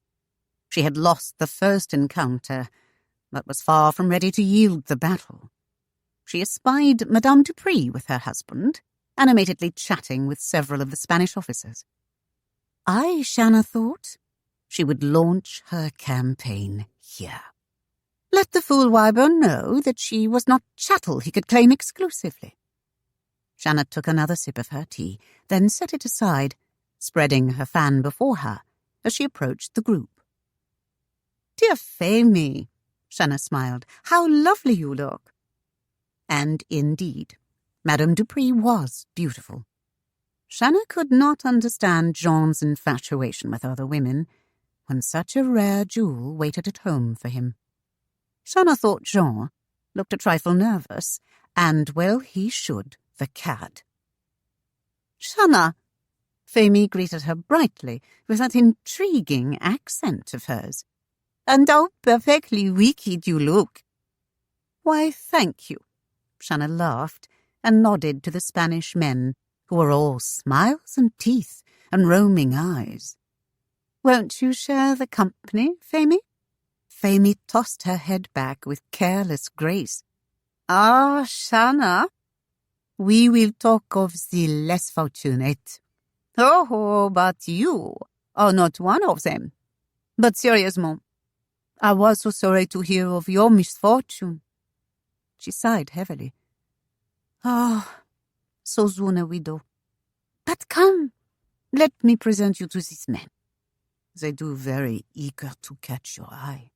She had lost the first encounter, but was far from ready to yield the battle. She espied Madame Dupree with her husband, animatedly chatting with several of the Spanish officers. Shanna thought, she would launch her campaign here. Let the fool wyvern know that she was not chattel he could claim exclusively. Shanna took another sip of her tea, then set it aside, spreading her fan before her as she approached the group. "Dear Famie," Shanna smiled, "how lovely you look." And indeed, Madame Dupree was beautiful. Shanna could not understand Jean's infatuation with other women when such a rare jewel waited at home for him. Shanna thought Jean looked a trifle nervous, and well he should, the cad. "Shanna," Famie greeted her brightly with that intriguing accent of hers. "And how perfectly wicked you look." "Why, thank you." Shanna laughed and nodded to the Spanish men, who were all smiles and teeth and roaming eyes. "Won't you share the company, Famie?" Famie tossed her head back with careless grace. Shanna, we will talk of the less fortunate. Oh, but you are not one of them. But seriously, I was so sorry to hear of your misfortune." She sighed heavily. So soon a widow. But come, let me present you to these men. They do very eager to catch your eye.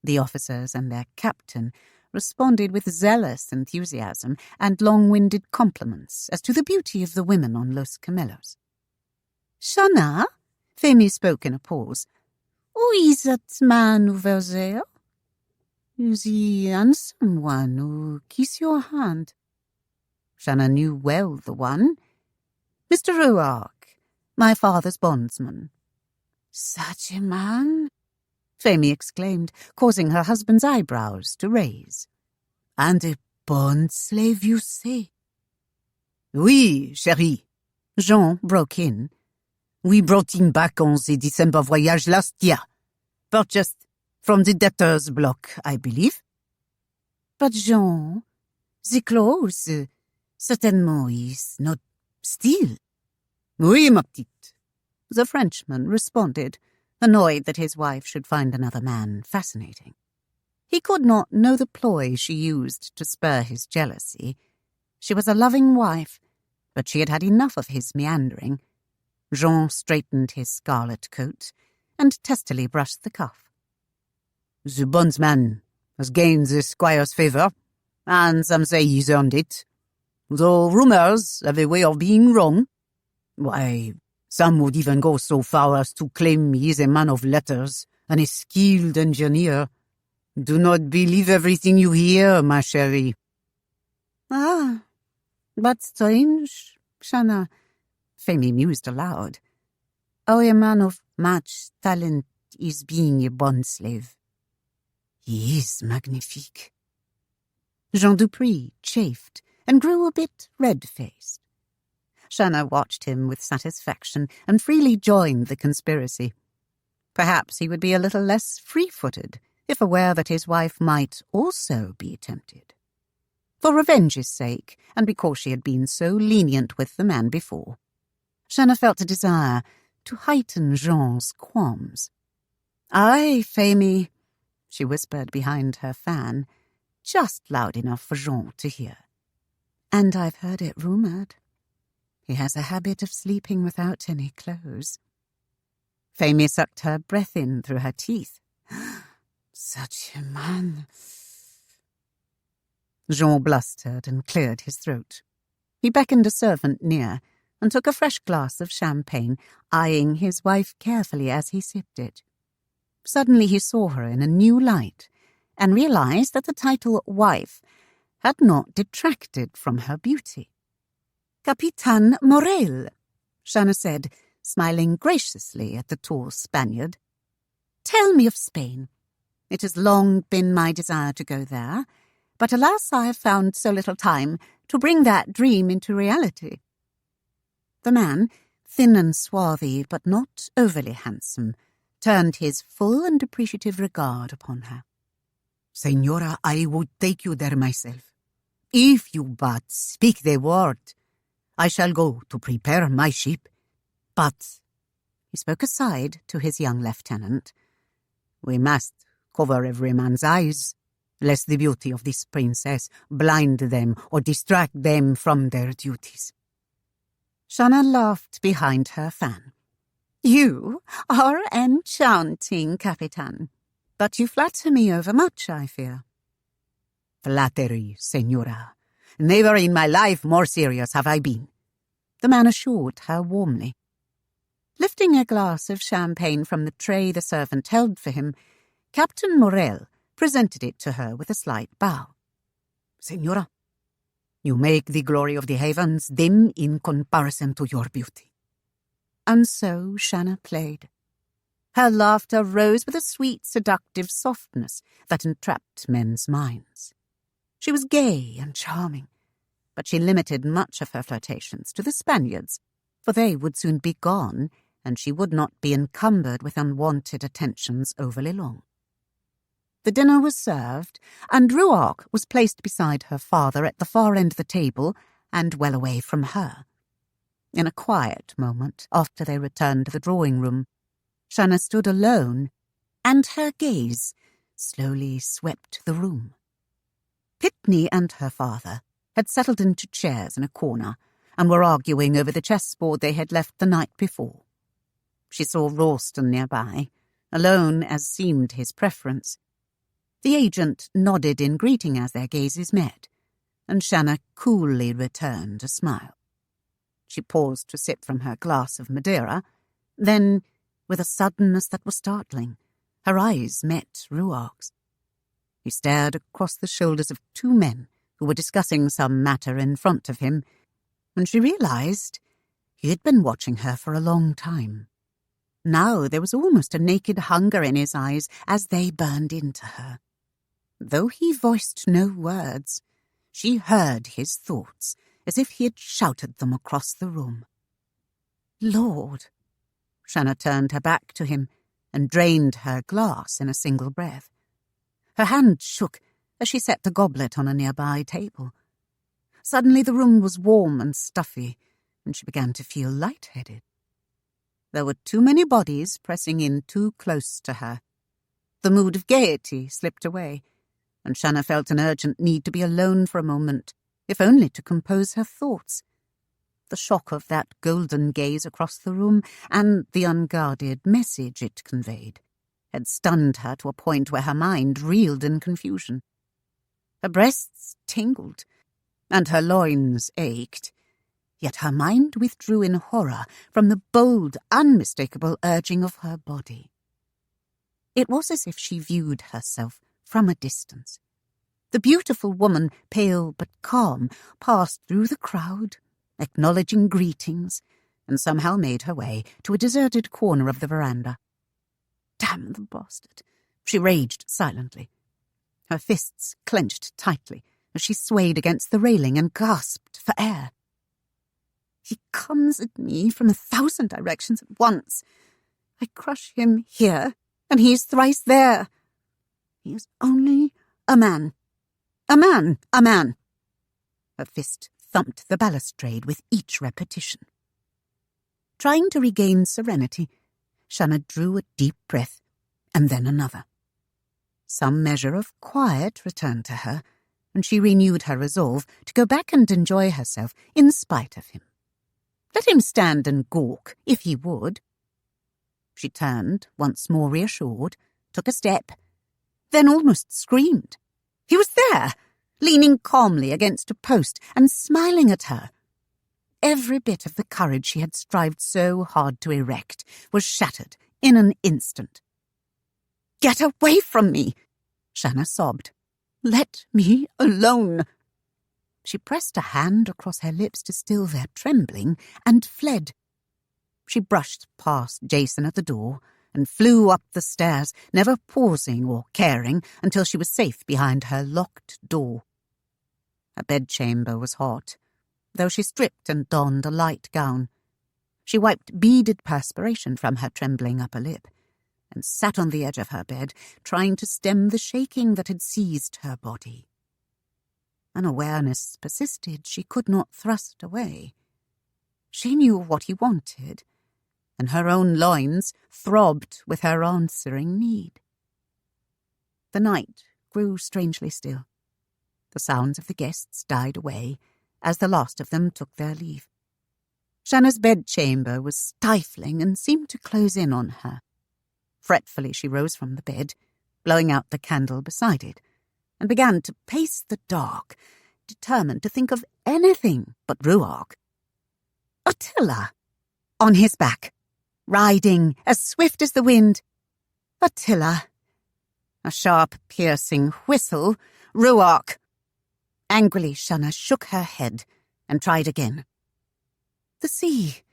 The officers and their captain responded with zealous enthusiasm and long-winded compliments as to the beauty of the women on Los Camellos. "Shanna," Famie spoke in a pause, "who is that man over there?" "The handsome one who kissed your hand." Shanna knew well the one. "Mr. Ruark, my father's bondsman." "Such a man?" Famie exclaimed, causing her husband's eyebrows to raise. "And a bond slave, you say?" "Oui, chérie," Jean broke in. "We brought him back on the December voyage last year, purchased from the debtor's block, I believe." "But Jean, the clothes, certainement is not steal." "Oui, ma petite," the Frenchman responded, annoyed that his wife should find another man fascinating. He could not know the ploy she used to spur his jealousy. She was a loving wife, but she had had enough of his meandering. Jean straightened his scarlet coat and testily brushed the cuff. "The bondsman has gained the squire's favour, and some say he's earned it, though rumours have a way of being wrong. Why, some would even go so far as to claim he is a man of letters and a skilled engineer. Do not believe everything you hear, ma chérie." But strange, Shanna," Famie mused aloud, "how a man of much talent is being a bond slave." "He is magnifique." Jean Dupree chafed and grew a bit red-faced. Shanna watched him with satisfaction and freely joined the conspiracy. Perhaps he would be a little less free-footed if aware that his wife might also be tempted. For revenge's sake, and because she had been so lenient with the man before, Shanna felt a desire to heighten Jean's qualms. "Aye, Famie," she whispered behind her fan, just loud enough for Jean to hear. "And I've heard it rumoured. He has a habit of sleeping without any clothes." Famie sucked her breath in through her teeth. "Such a man." Jean blustered and cleared his throat. He beckoned a servant near and took a fresh glass of champagne, eyeing his wife carefully as he sipped it. Suddenly he saw her in a new light and realized that the title wife had not detracted from her beauty. "Capitan Morel," Shanna said, smiling graciously at the tall Spaniard. "Tell me of Spain. It has long been my desire to go there, but alas, I have found so little time to bring that dream into reality." The man, thin and swarthy, but not overly handsome, turned his full and appreciative regard upon her. Señora, I would take you there myself. If you but speak the word, I shall go to prepare my ship. But, he spoke aside to his young lieutenant, we must cover every man's eyes, lest the beauty of this princess blind them or distract them from their duties. Shanna laughed behind her fan. You are enchanting, Capitan, but you flatter me overmuch, I fear. Flattery, señora. Never in my life more serious have I been, the man assured her warmly. Lifting a glass of champagne from the tray the servant held for him, Captain Morel presented it to her with a slight bow. Señora, you make the glory of the heavens dim in comparison to your beauty. And so Shanna played. Her laughter rose with a sweet, seductive softness that entrapped men's minds. She was gay and charming, but she limited much of her flirtations to the Spaniards, for they would soon be gone, and she would not be encumbered with unwanted attentions overly long. The dinner was served, and Ruark was placed beside her father at the far end of the table and well away from her. In a quiet moment, after they returned to the drawing-room, Shanna stood alone, and her gaze slowly swept the room. Pitney and her father had settled into chairs in a corner and were arguing over the chessboard they had left the night before. She saw Ralston nearby, alone as seemed his preference. The agent nodded in greeting as their gazes met, and Shanna coolly returned a smile. She paused to sip from her glass of Madeira, then, with a suddenness that was startling, her eyes met Ruark's. He stared across the shoulders of two men who were discussing some matter in front of him, and she realized he had been watching her for a long time. Now there was almost a naked hunger in his eyes as they burned into her. Though he voiced no words, she heard his thoughts as if he had shouted them across the room. Lord! Shanna turned her back to him and drained her glass in a single breath. Her hand shook as she set the goblet on a nearby table. Suddenly the room was warm and stuffy, and she began to feel lightheaded. There were too many bodies pressing in too close to her. The mood of gaiety slipped away, and Shanna felt an urgent need to be alone for a moment, if only to compose her thoughts. The shock of that golden gaze across the room and the unguarded message it conveyed had stunned her to a point where her mind reeled in confusion. Her breasts tingled, and her loins ached, yet her mind withdrew in horror from the bold, unmistakable urging of her body. It was as if she viewed herself from a distance. The beautiful woman, pale but calm, passed through the crowd, acknowledging greetings, and somehow made her way to a deserted corner of the veranda. Damn the bastard! She raged silently. Her fists clenched tightly as she swayed against the railing and gasped for air. He comes at me from 1,000 directions at once. I crush him here, and he is thrice there. He is only a man. A man! A man! Her fist thumped the balustrade with each repetition. Trying to regain serenity, Shanna drew a deep breath, and then another. Some measure of quiet returned to her, and she renewed her resolve to go back and enjoy herself in spite of him. Let him stand and gawk, if he would. She turned, once more reassured, took a step, then almost screamed. He was there, leaning calmly against a post and smiling at her. Every bit of the courage she had strived so hard to erect was shattered in an instant. "Get away from me!" Shanna sobbed. "Let me alone!" She pressed a hand across her lips to still their trembling and fled. She brushed past Jason at the door and flew up the stairs, never pausing or caring until she was safe behind her locked door. Her bedchamber was hot, though she stripped and donned a light gown. She wiped beaded perspiration from her trembling upper lip and sat on the edge of her bed, trying to stem the shaking that had seized her body. An awareness persisted she could not thrust away. She knew what he wanted, and her own loins throbbed with her answering need. The night grew strangely still. The sounds of the guests died away as the last of them took their leave. Shanna's bedchamber was stifling and seemed to close in on her. Fretfully she rose from the bed, blowing out the candle beside it, and began to pace the dark, determined to think of anything but Ruark. Attila! On his back, riding as swift as the wind. Attila! A sharp, piercing whistle. Ruark! Angrily, Shanna shook her head and tried again. The sea,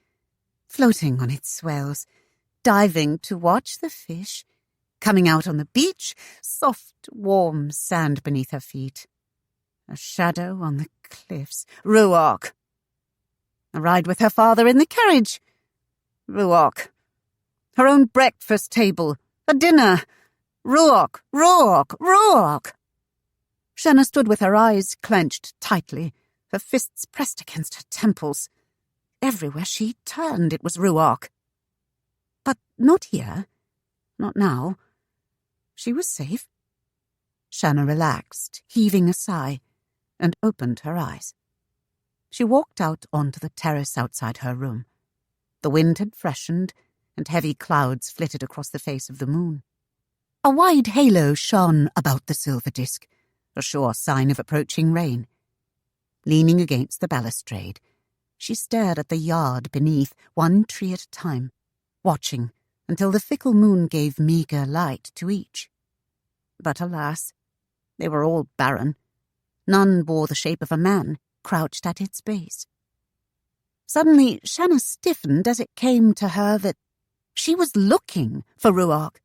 floating on its swells, diving to watch the fish, coming out on the beach, soft, warm sand beneath her feet. A shadow on the cliffs. Ruark! A ride with her father in the carriage. Ruark! Her own breakfast table. A dinner. Ruark! Ruark! Ruark! Shanna stood with her eyes clenched tightly, her fists pressed against her temples. Everywhere she turned it was Ruark. But not here. Not now. She was safe. Shanna relaxed, heaving a sigh, and opened her eyes. She walked out onto the terrace outside her room. The wind had freshened, and heavy clouds flitted across the face of the moon. A wide halo shone about the silver disk, a sure sign of approaching rain. Leaning against the balustrade, she stared at the yard beneath, one tree at a time, watching until the fickle moon gave meagre light to each. But alas, they were all barren. None bore the shape of a man crouched at its base. Suddenly, Shanna stiffened as it came to her that she was looking for Ruark.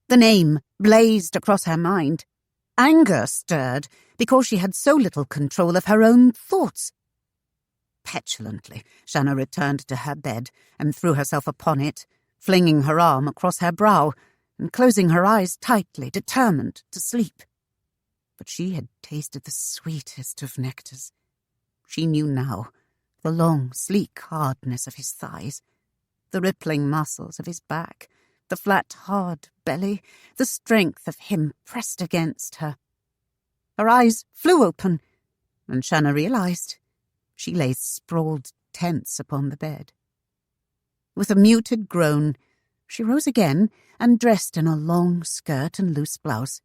The name blazed across her mind. Anger stirred because she had so little control of her own thoughts. Petulantly, Shanna returned to her bed and threw herself upon it, flinging her arm across her brow and closing her eyes tightly, determined to sleep. But she had tasted the sweetest of nectars. She knew now the long, sleek hardness of his thighs, the rippling muscles of his back, the flat, hard belly, the strength of him pressed against her. Her eyes flew open, and Shanna realized she lay sprawled tense upon the bed. With a muted groan, she rose again and dressed in a long skirt and loose blouse,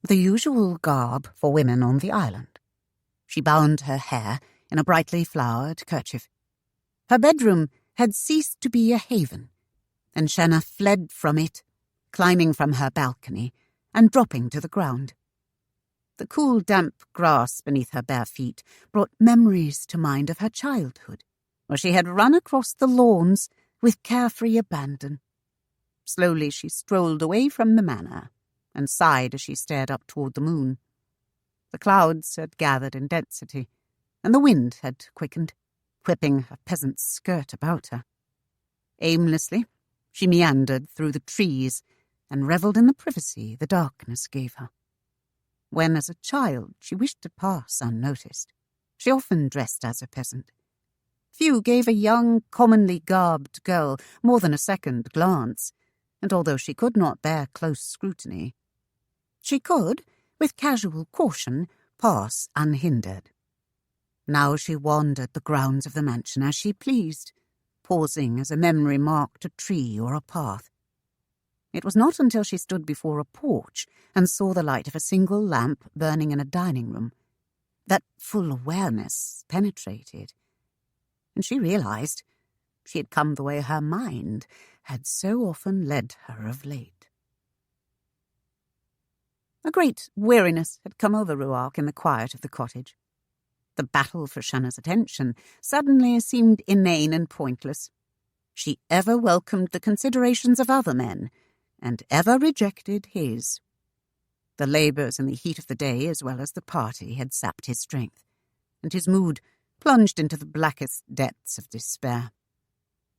the usual garb for women on the island. She bound her hair in a brightly flowered kerchief. Her bedroom had ceased to be a haven, and Shanna fled from it, climbing from her balcony and dropping to the ground. The cool, damp grass beneath her bare feet brought memories to mind of her childhood, where she had run across the lawns with carefree abandon. Slowly she strolled away from the manor and sighed as she stared up toward the moon. The clouds had gathered in density, and the wind had quickened, whipping a peasant's skirt about her. Aimlessly, she meandered through the trees and revelled in the privacy the darkness gave her. When, as a child, she wished to pass unnoticed, she often dressed as a peasant. Few gave a young, commonly garbed girl more than a second glance, and although she could not bear close scrutiny, she could, with casual caution, pass unhindered. Now she wandered the grounds of the mansion as she pleased, pausing as a memory marked a tree or a path. It was not until she stood before a porch and saw the light of a single lamp burning in a dining room that full awareness penetrated, and she realized she had come the way her mind had so often led her of late. A great weariness had come over Ruark in the quiet of the cottage. The battle for Shanna's attention suddenly seemed inane and pointless. She ever welcomed the considerations of other men, and ever rejected his. The labours and the heat of the day, as well as the party, had sapped his strength, and his mood plunged into the blackest depths of despair.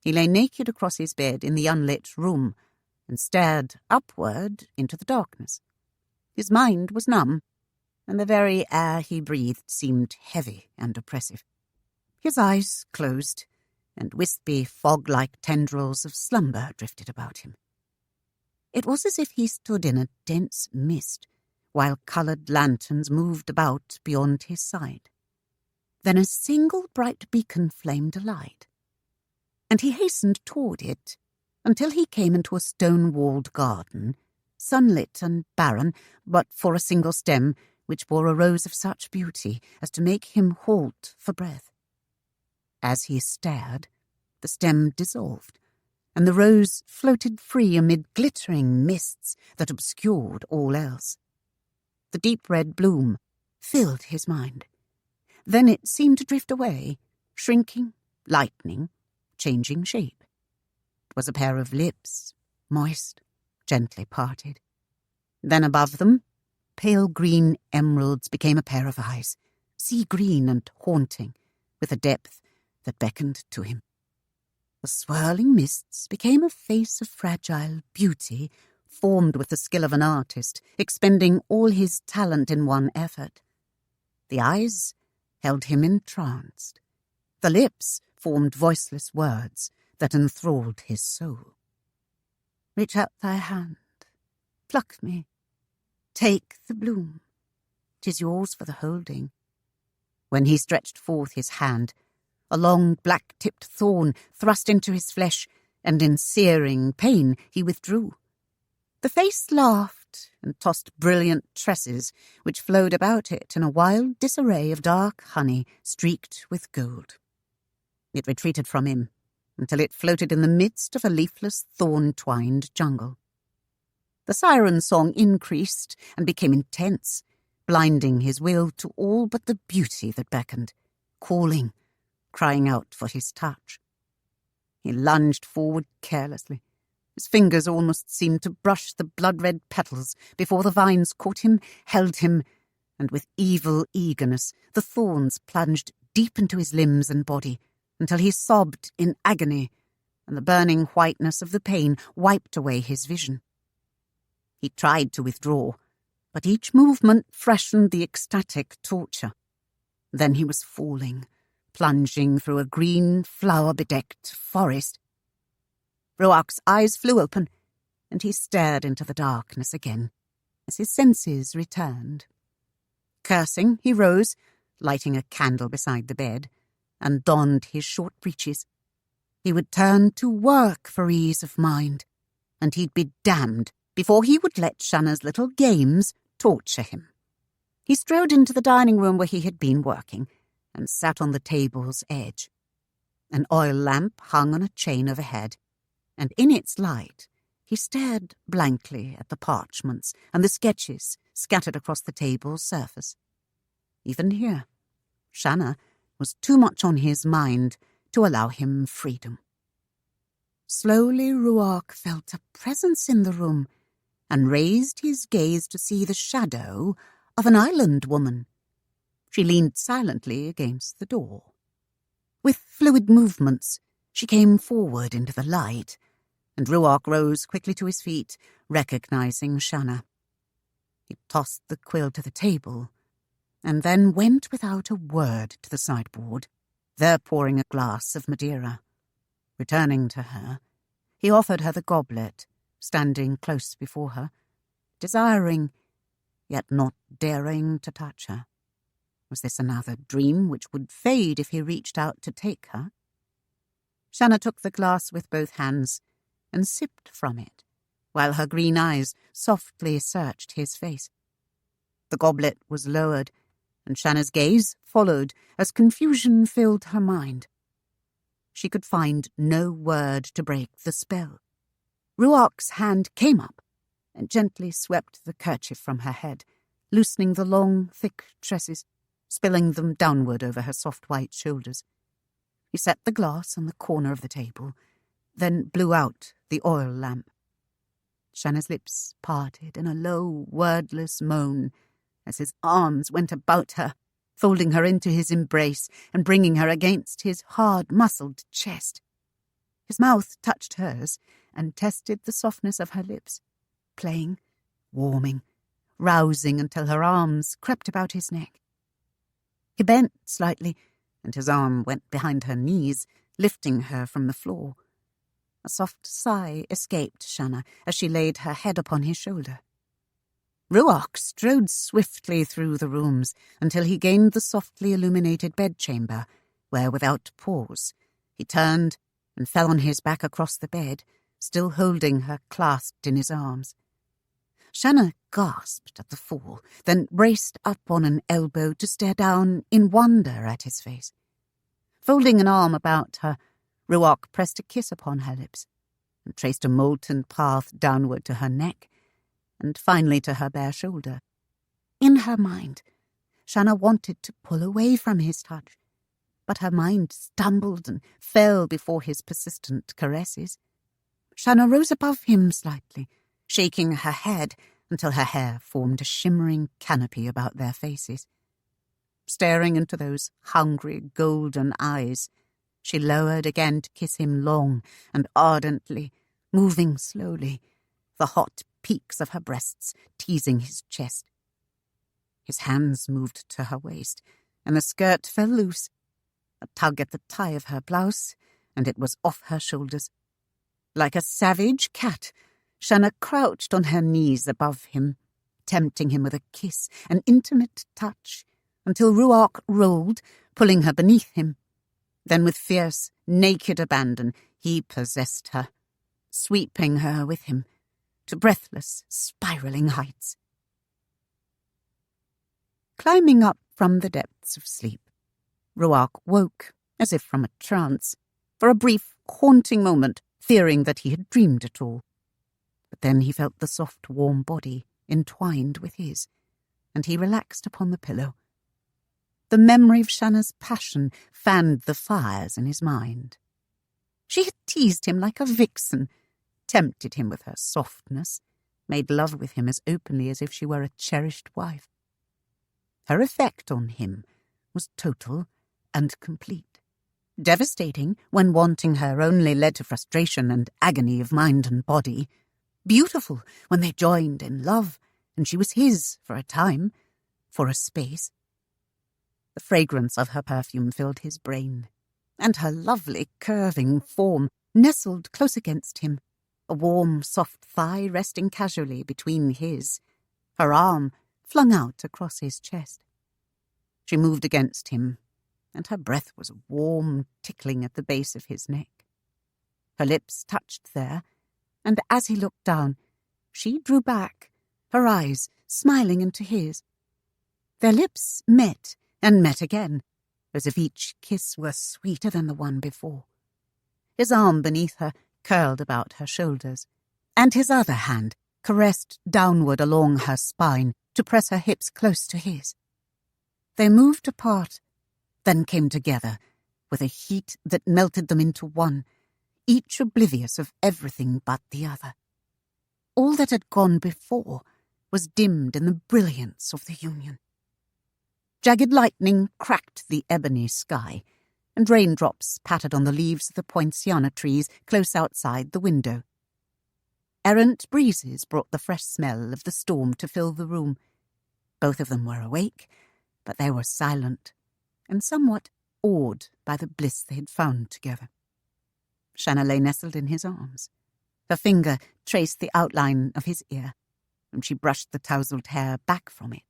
He lay naked across his bed in the unlit room and stared upward into the darkness. His mind was numb, and the very air he breathed seemed heavy and oppressive. His eyes closed, and wispy, fog-like tendrils of slumber drifted about him. It was as if he stood in a dense mist, while coloured lanterns moved about beyond his side. Then a single bright beacon flamed alight, and he hastened toward it until he came into a stone-walled garden, sunlit and barren, but for a single stem which bore a rose of such beauty as to make him halt for breath. As he stared, the stem dissolved, and the rose floated free amid glittering mists that obscured all else. The deep red bloom filled his mind. Then it seemed to drift away, shrinking, lightening, changing shape. It was a pair of lips, moist, gently parted. Then above them, pale green emeralds became a pair of eyes, sea green and haunting, with a depth that beckoned to him. The swirling mists became a face of fragile beauty, formed with the skill of an artist, expending all his talent in one effort. The eyes held him entranced. The lips formed voiceless words that enthralled his soul. Reach out thy hand, pluck me, take the bloom, 'tis yours for the holding. When he stretched forth his hand, a long black-tipped thorn thrust into his flesh, and in searing pain he withdrew. The face laughed and tossed brilliant tresses which flowed about it in a wild disarray of dark honey streaked with gold. It retreated from him until it floated in the midst of a leafless, thorn-twined jungle. The siren song increased and became intense, blinding his will to all but the beauty that beckoned, calling, crying out for his touch. He lunged forward carelessly. His fingers almost seemed to brush the blood-red petals before the vines caught him, held him, and with evil eagerness the thorns plunged deep into his limbs and body until he sobbed in agony, and the burning whiteness of the pain wiped away his vision. He tried to withdraw, but each movement freshened the ecstatic torture. Then he was falling, plunging through a green, flower-bedecked forest. Ruark's eyes flew open, and he stared into the darkness again, as his senses returned. Cursing, he rose, lighting a candle beside the bed, and donned his short breeches. He would turn to work for ease of mind, and he'd be damned before he would let Shanna's little games torture him. He strode into the dining room where he had been working, and sat on the table's edge. An oil lamp hung on a chain overhead, and in its light he stared blankly at the parchments and the sketches scattered across the table's surface. Even here, Shanna was too much on his mind to allow him freedom. Slowly Ruark felt a presence in the room, and raised his gaze to see the shadow of an island woman. She leaned silently against the door. With fluid movements, she came forward into the light, and Ruark rose quickly to his feet, recognizing Shanna. He tossed the quill to the table, and then went without a word to the sideboard, there pouring a glass of Madeira. Returning to her, he offered her the goblet, standing close before her, desiring, yet not daring to touch her. Was this another dream which would fade if he reached out to take her? Shanna took the glass with both hands and sipped from it, while her green eyes softly searched his face. The goblet was lowered, and Shanna's gaze followed as confusion filled her mind. She could find no word to break the spell. Ruark's hand came up and gently swept the kerchief from her head, loosening the long, thick tresses, spilling them downward over her soft white shoulders. He set the glass on the corner of the table, then blew out the oil lamp. Shanna's lips parted in a low, wordless moan as his arms went about her, folding her into his embrace and bringing her against his hard-muscled chest. His mouth touched hers and tested the softness of her lips, playing, warming, rousing until her arms crept about his neck. He bent slightly, and his arm went behind her knees, lifting her from the floor. A soft sigh escaped Shanna as she laid her head upon his shoulder. Ruark strode swiftly through the rooms until he gained the softly illuminated bedchamber, where, without pause, he turned and fell on his back across the bed, still holding her clasped in his arms. Shanna gasped at the fall, then braced up on an elbow to stare down in wonder at his face. Folding an arm about her, Ruark pressed a kiss upon her lips and traced a molten path downward to her neck and finally to her bare shoulder. In her mind, Shanna wanted to pull away from his touch, but her mind stumbled and fell before his persistent caresses. Shanna rose above him slightly, shaking her head until her hair formed a shimmering canopy about their faces. Staring into those hungry, golden eyes, she lowered again to kiss him long and ardently, moving slowly, the hot peaks of her breasts teasing his chest. His hands moved to her waist, and the skirt fell loose. A tug at the tie of her blouse, and it was off her shoulders. Like a savage cat, Shanna crouched on her knees above him, tempting him with a kiss, an intimate touch, until Ruark rolled, pulling her beneath him. Then with fierce, naked abandon, he possessed her, sweeping her with him to breathless, spiraling heights. Climbing up from the depths of sleep, Ruark woke, as if from a trance, for a brief, haunting moment, fearing that he had dreamed it all. But then he felt the soft, warm body entwined with his, and he relaxed upon the pillow. The memory of Shanna's passion fanned the fires in his mind. She had teased him like a vixen, tempted him with her softness, made love with him as openly as if she were a cherished wife. Her effect on him was total and complete. Devastating when wanting her only led to frustration and agony of mind and body. Beautiful when they joined in love, and she was his for a time, for a space. The fragrance of her perfume filled his brain, and her lovely curving form nestled close against him, a warm, soft thigh resting casually between his, her arm flung out across his chest. She moved against him, and her breath was warm, tickling at the base of his neck. Her lips touched there, and as he looked down, she drew back, her eyes smiling into his. Their lips met and met again, as if each kiss were sweeter than the one before. His arm beneath her curled about her shoulders, and his other hand caressed downward along her spine to press her hips close to his. They moved apart, then came together, with a heat that melted them into one, each oblivious of everything but the other. All that had gone before was dimmed in the brilliance of the union. Jagged lightning cracked the ebony sky, and raindrops pattered on the leaves of the poinciana trees close outside the window. Errant breezes brought the fresh smell of the storm to fill the room. Both of them were awake, but they were silent, and somewhat awed by the bliss they had found together. Shanna lay nestled in his arms. Her finger traced the outline of his ear, and she brushed the tousled hair back from it.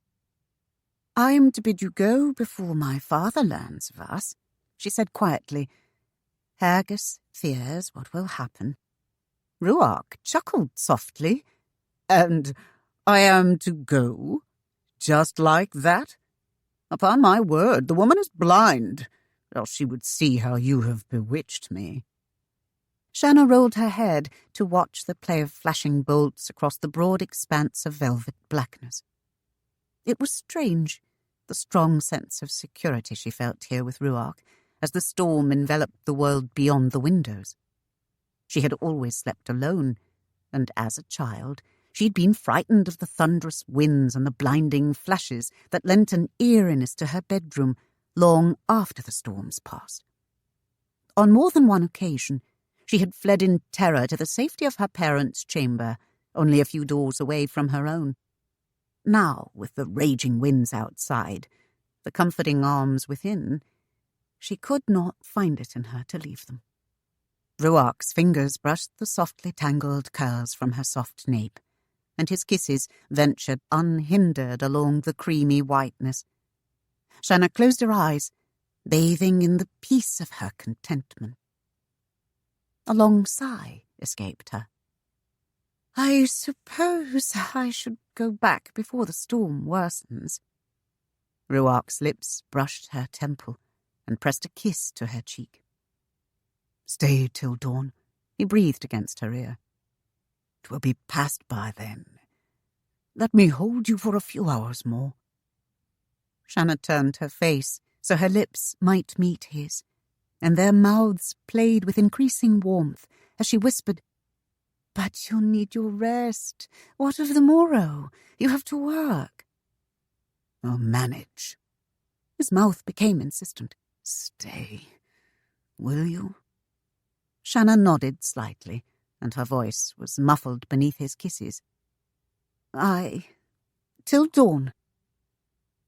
"I am to bid you go before my father learns of us," she said quietly. "Hergus fears what will happen." Ruark chuckled softly. "And I am to go? Just like that? Upon my word, the woman is blind, else she would see how you have bewitched me." Shanna rolled her head to watch the play of flashing bolts across the broad expanse of velvet blackness. It was strange, the strong sense of security she felt here with Ruark, as the storm enveloped the world beyond the windows. She had always slept alone, and as a child she'd been frightened of the thunderous winds and the blinding flashes that lent an eeriness to her bedroom long after the storms passed. On more than one occasion, She had fled in terror to the safety of her parents' chamber, only a few doors away from her own. Now, with the raging winds outside, the comforting arms within, she could not find it in her to leave them. Ruark's fingers brushed the softly tangled curls from her soft nape, and his kisses ventured unhindered along the creamy whiteness. Shanna closed her eyes, bathing in the peace of her contentment. A long sigh escaped her. "I suppose I should go back before the storm worsens." Ruark's lips brushed her temple and pressed a kiss to her cheek. "Stay till dawn," he breathed against her ear. "It will be past by then. Let me hold you for a few hours more." Shanna turned her face so her lips might meet his, and their mouths played with increasing warmth as she whispered, "But you'll need your rest. What of the morrow? You have to work." "I'll manage." His mouth became insistent. "Stay, will you?" Shanna nodded slightly, and her voice was muffled beneath his kisses. "Aye, till dawn."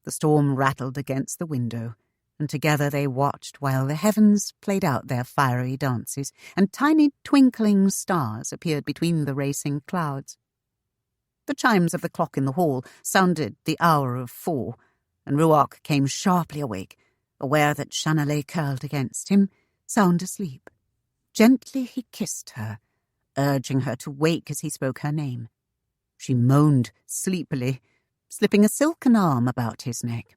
The storm rattled against the window, and together they watched while the heavens played out their fiery dances, and tiny twinkling stars appeared between the racing clouds. The chimes of the clock in the hall sounded the hour of 4, and Ruark came sharply awake, aware that Shanna lay curled against him, sound asleep. Gently he kissed her, urging her to wake as he spoke her name. She moaned sleepily, slipping a silken arm about his neck.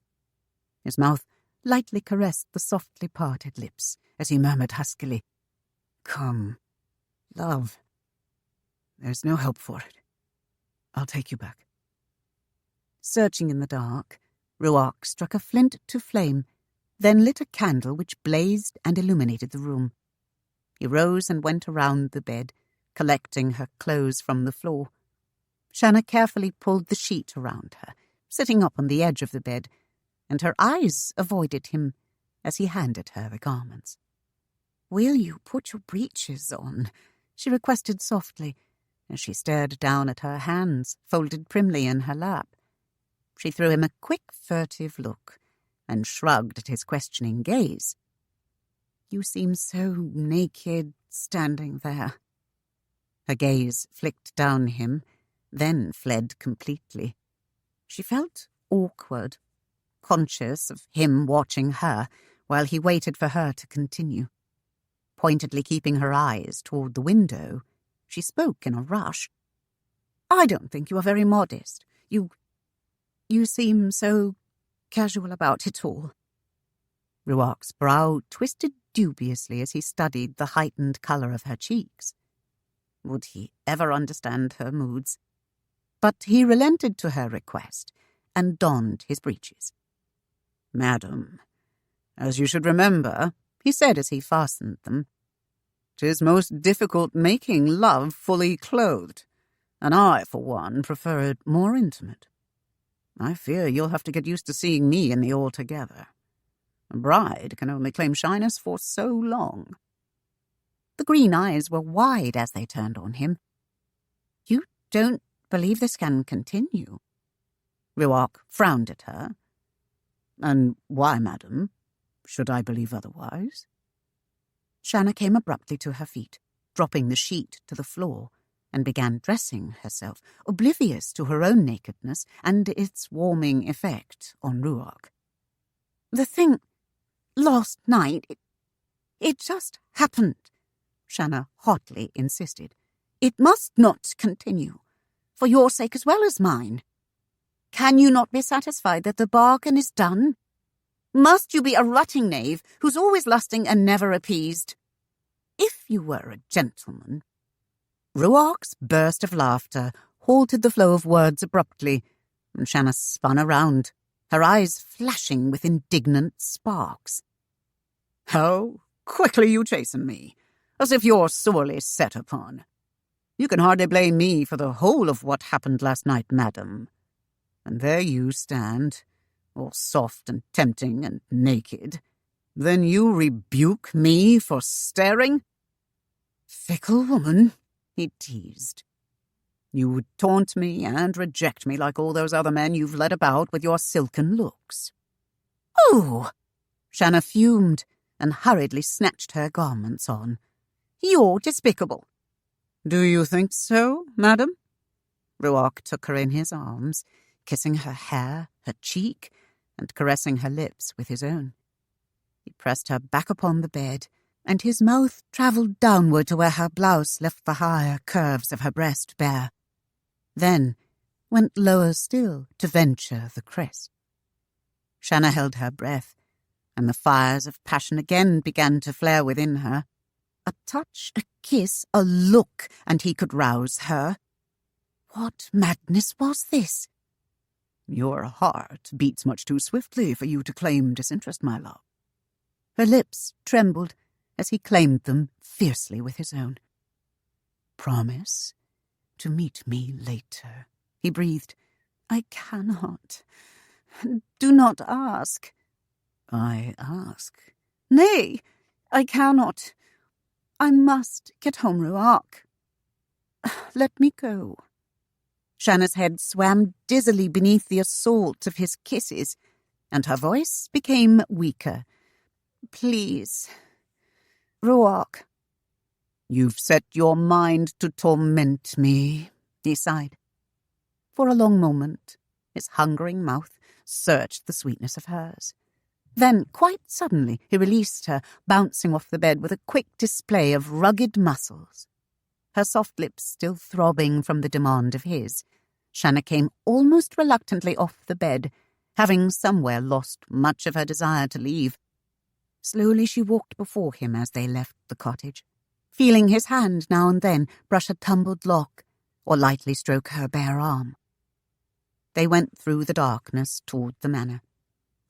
His mouth lightly caressed the softly parted lips as he murmured huskily, "Come, love. There's no help for it. I'll take you back." Searching in the dark, Ruark struck a flint to flame, then lit a candle which blazed and illuminated the room. He rose and went around the bed, collecting her clothes from the floor. Shanna carefully pulled the sheet around her, sitting up on the edge of the bed, and her eyes avoided him as he handed her the garments. "Will you put your breeches on?" she requested softly, as she stared down at her hands, folded primly in her lap. She threw him a quick, furtive look, and shrugged at his questioning gaze. "You seem so naked, standing there." Her gaze flicked down him, then fled completely. She felt awkward, conscious of him watching her while he waited for her to continue. Pointedly keeping her eyes toward the window, she spoke in a rush. "I don't think you are very modest. You seem so casual about it all." Ruark's brow twisted dubiously as he studied the heightened colour of her cheeks. Would he ever understand her moods? But he relented to her request and donned his breeches. "Madam, as you should remember," he said as he fastened them, "'tis most difficult making love fully clothed, and I, for one, prefer it more intimate. I fear you'll have to get used to seeing me in the altogether. A bride can only claim shyness for so long." The green eyes were wide as they turned on him. "You don't believe this can continue?" Ruark frowned at her. "And why, madam, should I believe otherwise?" Shanna came abruptly to her feet, dropping the sheet to the floor, and began dressing herself, oblivious to her own nakedness and its warming effect on Ruark. "The thing last night, it just happened," Shanna hotly insisted. "It must not continue, for your sake as well as mine. Can you not be satisfied that the bargain is done? Must you be a rutting knave who's always lusting and never appeased? If you were a gentleman—" Ruark's burst of laughter halted the flow of words abruptly, and Shanna spun around, her eyes flashing with indignant sparks. "How quickly you chasten me, as if you're sorely set upon. You can hardly blame me for the whole of what happened last night, madam. And there you stand, all soft and tempting and naked. Then you rebuke me for staring? Fickle woman, he teased. You would taunt me and reject me like all those other men you've led about with your silken looks. Oh! Shanna fumed and hurriedly snatched her garments on. You're despicable. Do you think so, madam? Ruark took her in his arms, kissing her hair, her cheek, and caressing her lips with his own. He pressed her back upon the bed, and his mouth travelled downward to where her blouse left the higher curves of her breast bare, then went lower still to venture the crest. Shanna held her breath, and the fires of passion again began to flare within her. A touch, a kiss, a look, and he could rouse her. What madness was this? Your heart beats much too swiftly for you to claim disinterest, my love. Her lips trembled as he claimed them fiercely with his own. Promise to meet me later, he breathed. I cannot. Do not ask. I ask. Nay, I cannot. I must get home, Ruark. Let me go. Shanna's head swam dizzily beneath the assault of his kisses, and her voice became weaker. Please, Ruark. You've set your mind to torment me, he sighed. For a long moment, his hungering mouth searched the sweetness of hers. Then, quite suddenly, he released her, bouncing off the bed with a quick display of rugged muscles. Her soft lips still throbbing from the demand of his, Shanna came almost reluctantly off the bed, having somewhere lost much of her desire to leave. Slowly she walked before him as they left the cottage, feeling his hand now and then brush a tumbled lock or lightly stroke her bare arm. They went through the darkness toward the manor.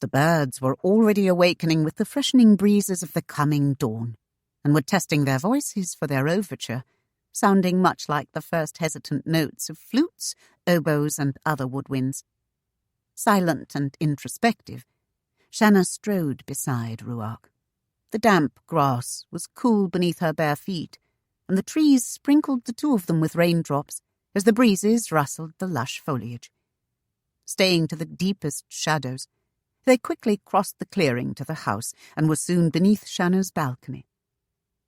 The birds were already awakening with the freshening breezes of the coming dawn, and were testing their voices for their overture, sounding much like the first hesitant notes of flutes, oboes, and other woodwinds. Silent and introspective, Shanna strode beside Ruark. The damp grass was cool beneath her bare feet, and the trees sprinkled the two of them with raindrops as the breezes rustled the lush foliage. Staying to the deepest shadows, they quickly crossed the clearing to the house and were soon beneath Shanna's balcony.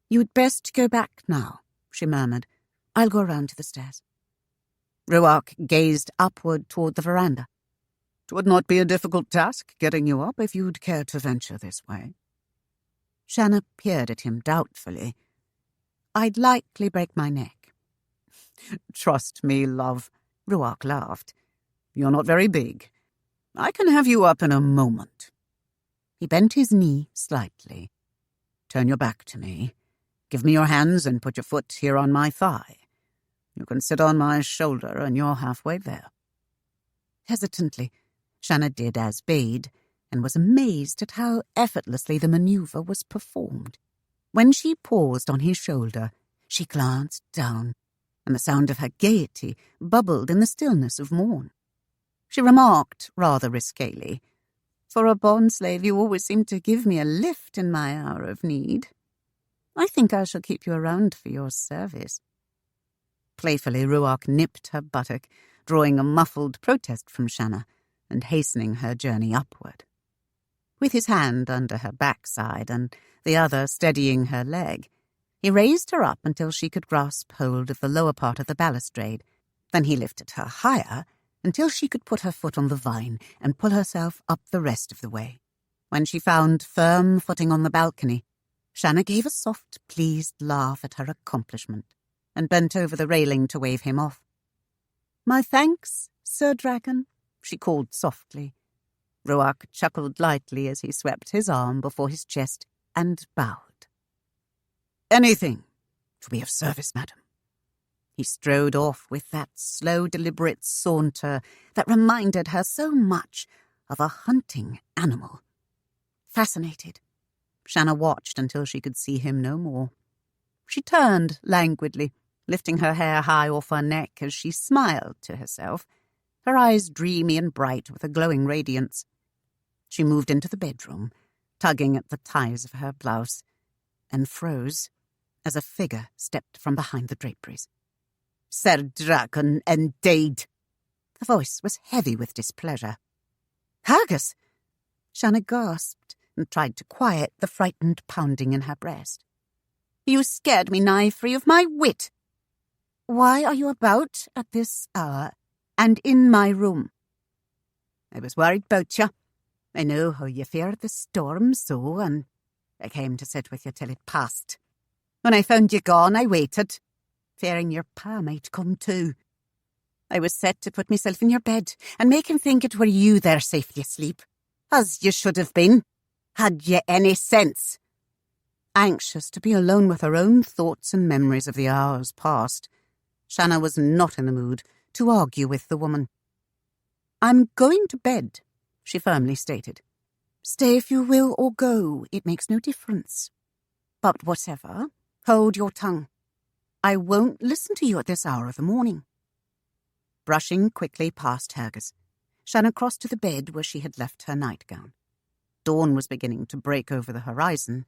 "You'd best go back now," she murmured. "I'll go round to the stairs." Ruark gazed upward toward the veranda. "'Twould not be a difficult task getting you up if you'd care to venture this way." Shanna peered at him doubtfully. "I'd likely break my neck." "Trust me, love," Ruark laughed. "You're not very big. I can have you up in a moment." He bent his knee slightly. "Turn your back to me. Give me your hands and put your foot here on my thigh. You can sit on my shoulder and you're halfway there." Hesitantly, Shanna did as bade, and was amazed at how effortlessly the maneuver was performed. When she paused on his shoulder, she glanced down, and the sound of her gaiety bubbled in the stillness of morn. She remarked, rather riskily, "For a bond slave, you always seem to give me a lift in my hour of need. I think I shall keep you around for your service." Playfully, Ruark nipped her buttock, drawing a muffled protest from Shanna, and hastening her journey upward. With his hand under her backside and the other steadying her leg, he raised her up until she could grasp hold of the lower part of the balustrade. Then he lifted her higher until she could put her foot on the vine and pull herself up the rest of the way. When she found firm footing on the balcony, Shanna gave a soft, pleased laugh at her accomplishment and bent over the railing to wave him off. "My thanks, Sir Dragon," she called softly. Ruark chuckled lightly as he swept his arm before his chest and bowed. "Anything to be of service, madam." He strode off with that slow, deliberate saunter that reminded her so much of a hunting animal. Fascinated, Shanna watched until she could see him no more. She turned languidly, lifting her hair high off her neck as she smiled to herself, her eyes dreamy and bright with a glowing radiance. She moved into the bedroom, tugging at the ties of her blouse, and froze as a figure stepped from behind the draperies. "Sir Dragon, indeed!" The voice was heavy with displeasure. "Haggis!" Shanna gasped and tried to quiet the frightened pounding in her breast. "You scared me nigh free of my wit. Why are you about at this hour and in my room?" "I was worried about you. I know how you feared the storm so, and I came to sit with you till it passed. When I found you gone, I waited, fearing your pa might come too. I was set to put myself in your bed and make him think it were you there safely asleep, as you should have been, had ye any sense." Anxious to be alone with her own thoughts and memories of the hours past, Shanna was not in the mood to argue with the woman. "I'm going to bed," she firmly stated. "Stay if you will or go, it makes no difference. But whatever, hold your tongue. I won't listen to you at this hour of the morning." Brushing quickly past Haggis, Shanna crossed to the bed where she had left her nightgown. Dawn was beginning to break over the horizon,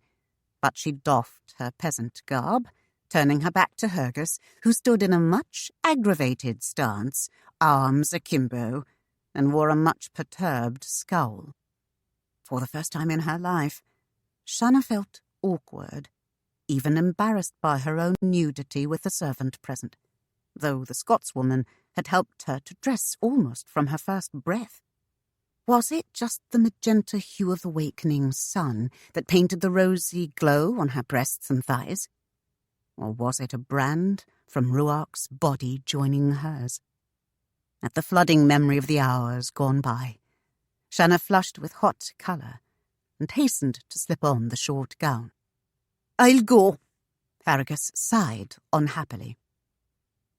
but she doffed her peasant garb, turning her back to Haggis, who stood in a much aggravated stance, arms akimbo, and wore a much perturbed scowl. For the first time in her life, Shanna felt awkward, even embarrassed by her own nudity with the servant present, though the Scotswoman had helped her to dress almost from her first breath. Was it just the magenta hue of the wakening sun that painted the rosy glow on her breasts and thighs? Or was it a brand from Ruark's body joining hers? At the flooding memory of the hours gone by, Shanna flushed with hot colour and hastened to slip on the short gown. "I'll go," Haggis sighed unhappily.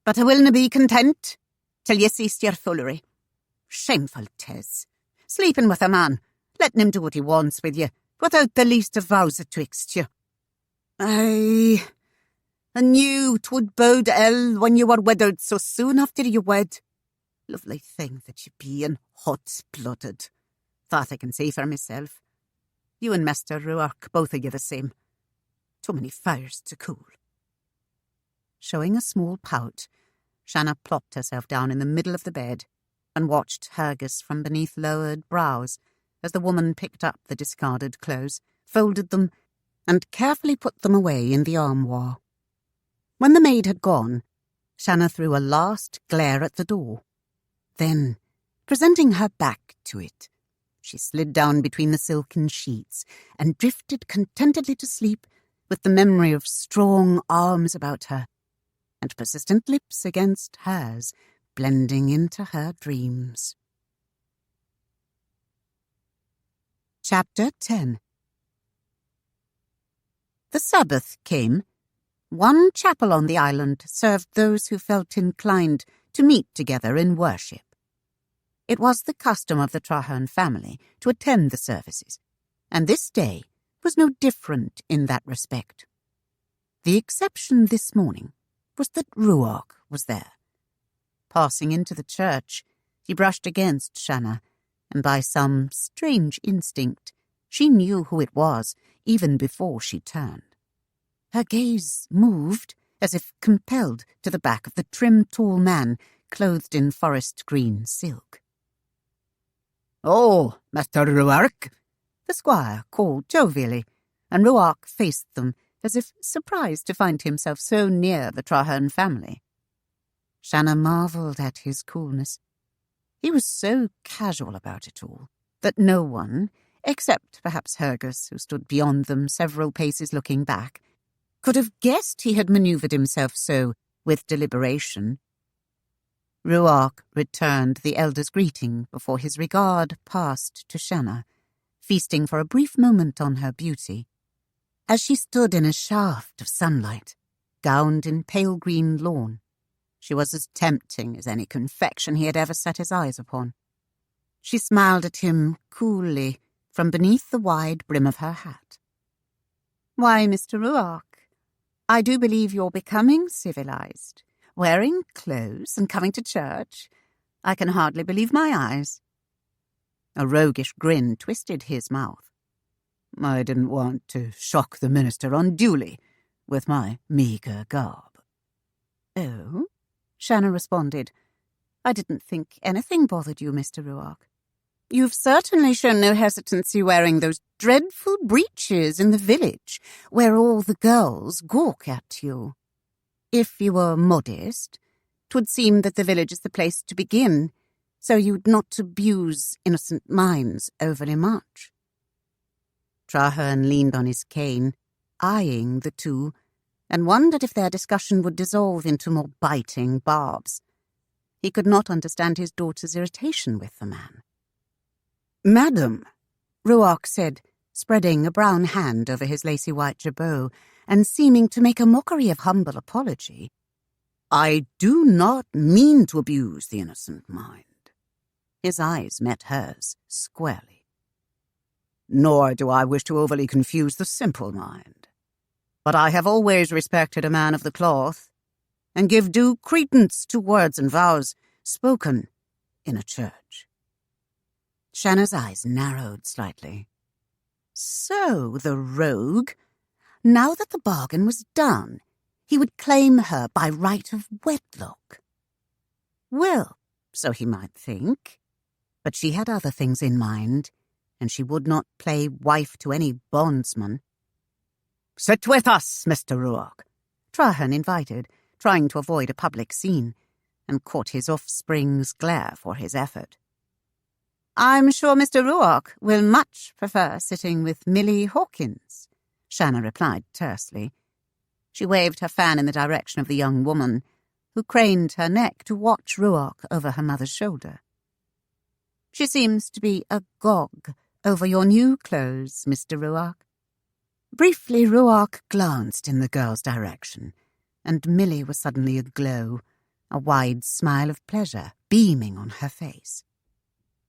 "But I willna be content till ye cease your foolery. Shameful 'tis, sleeping with a man, letting him do what he wants with you, without the least of vows atwixt you. Aye, I knew 'twould bode ill when you were widowed so soon after you wed. Lovely thing that you be, and hot-blooded. That I can say for myself. You and Master Ruark, both of you the same. Too many fires to cool." Showing a small pout, Shanna plopped herself down in the middle of the bed and watched Haggis from beneath lowered brows as the woman picked up the discarded clothes, folded them, and carefully put them away in the armoire. When the maid had gone, Shanna threw a last glare at the door. Then, presenting her back to it, she slid down between the silken sheets and drifted contentedly to sleep with the memory of strong arms about her and persistent lips against hers, blending into her dreams. Chapter 10. The Sabbath came. One chapel on the island served those who felt inclined to meet together in worship. It was the custom of the Trahern family to attend the services, and this day was no different in that respect. The exception this morning was that Ruark was there. Passing into the church, he brushed against Shanna, and by some strange instinct, she knew who it was even before she turned. Her gaze moved, as if compelled, to the back of the trim, tall man clothed in forest green silk. "Oh, Master Ruark," the squire called jovially, and Ruark faced them as if surprised to find himself so near the Trahern family. Shanna marvelled at his coolness. He was so casual about it all that no one, except perhaps Haggis, who stood beyond them several paces looking back, could have guessed he had manoeuvred himself so with deliberation. Ruark returned the elder's greeting before his regard passed to Shanna, feasting for a brief moment on her beauty. As she stood in a shaft of sunlight, gowned in pale green lawn, she was as tempting as any confection he had ever set his eyes upon. She smiled at him coolly from beneath the wide brim of her hat. "Why, Mr. Ruark, I do believe you're becoming civilized. Wearing clothes and coming to church. I can hardly believe my eyes." A roguish grin twisted his mouth. "I didn't want to shock the minister unduly, with my meagre garb." "Oh?" Shanna responded. "I didn't think anything bothered you, Mr. Ruark. You've certainly shown no hesitancy wearing those dreadful breeches in the village, where all the girls gawk at you. If you were modest, 'twould seem that the village is the place to begin, so you'd not abuse innocent minds overly much." Trahern leaned on his cane, eyeing the two, and wondered if their discussion would dissolve into more biting barbs. He could not understand his daughter's irritation with the man. "Madam," Ruark said, spreading a brown hand over his lacy white jabot and seeming to make a mockery of humble apology, "I do not mean to abuse the innocent mind." His eyes met hers squarely. "Nor do I wish to overly confuse the simple mind. But I have always respected a man of the cloth, and give due credence to words and vows spoken in a church." Shanna's eyes narrowed slightly. So the rogue, now that the bargain was done, he would claim her by right of wedlock. Well, so he might think, but she had other things in mind, and she would not play wife to any bondsman. "Sit with us, Mr. Ruark," Trahern invited, trying to avoid a public scene, and caught his offspring's glare for his effort. "I'm sure Mr. Ruark will much prefer sitting with Millie Hawkins," Shanna replied tersely. She waved her fan in the direction of the young woman, who craned her neck to watch Ruark over her mother's shoulder. "She seems to be agog over your new clothes, Mr. Ruark." Briefly, Ruark glanced in the girl's direction, and Millie was suddenly aglow, a wide smile of pleasure beaming on her face.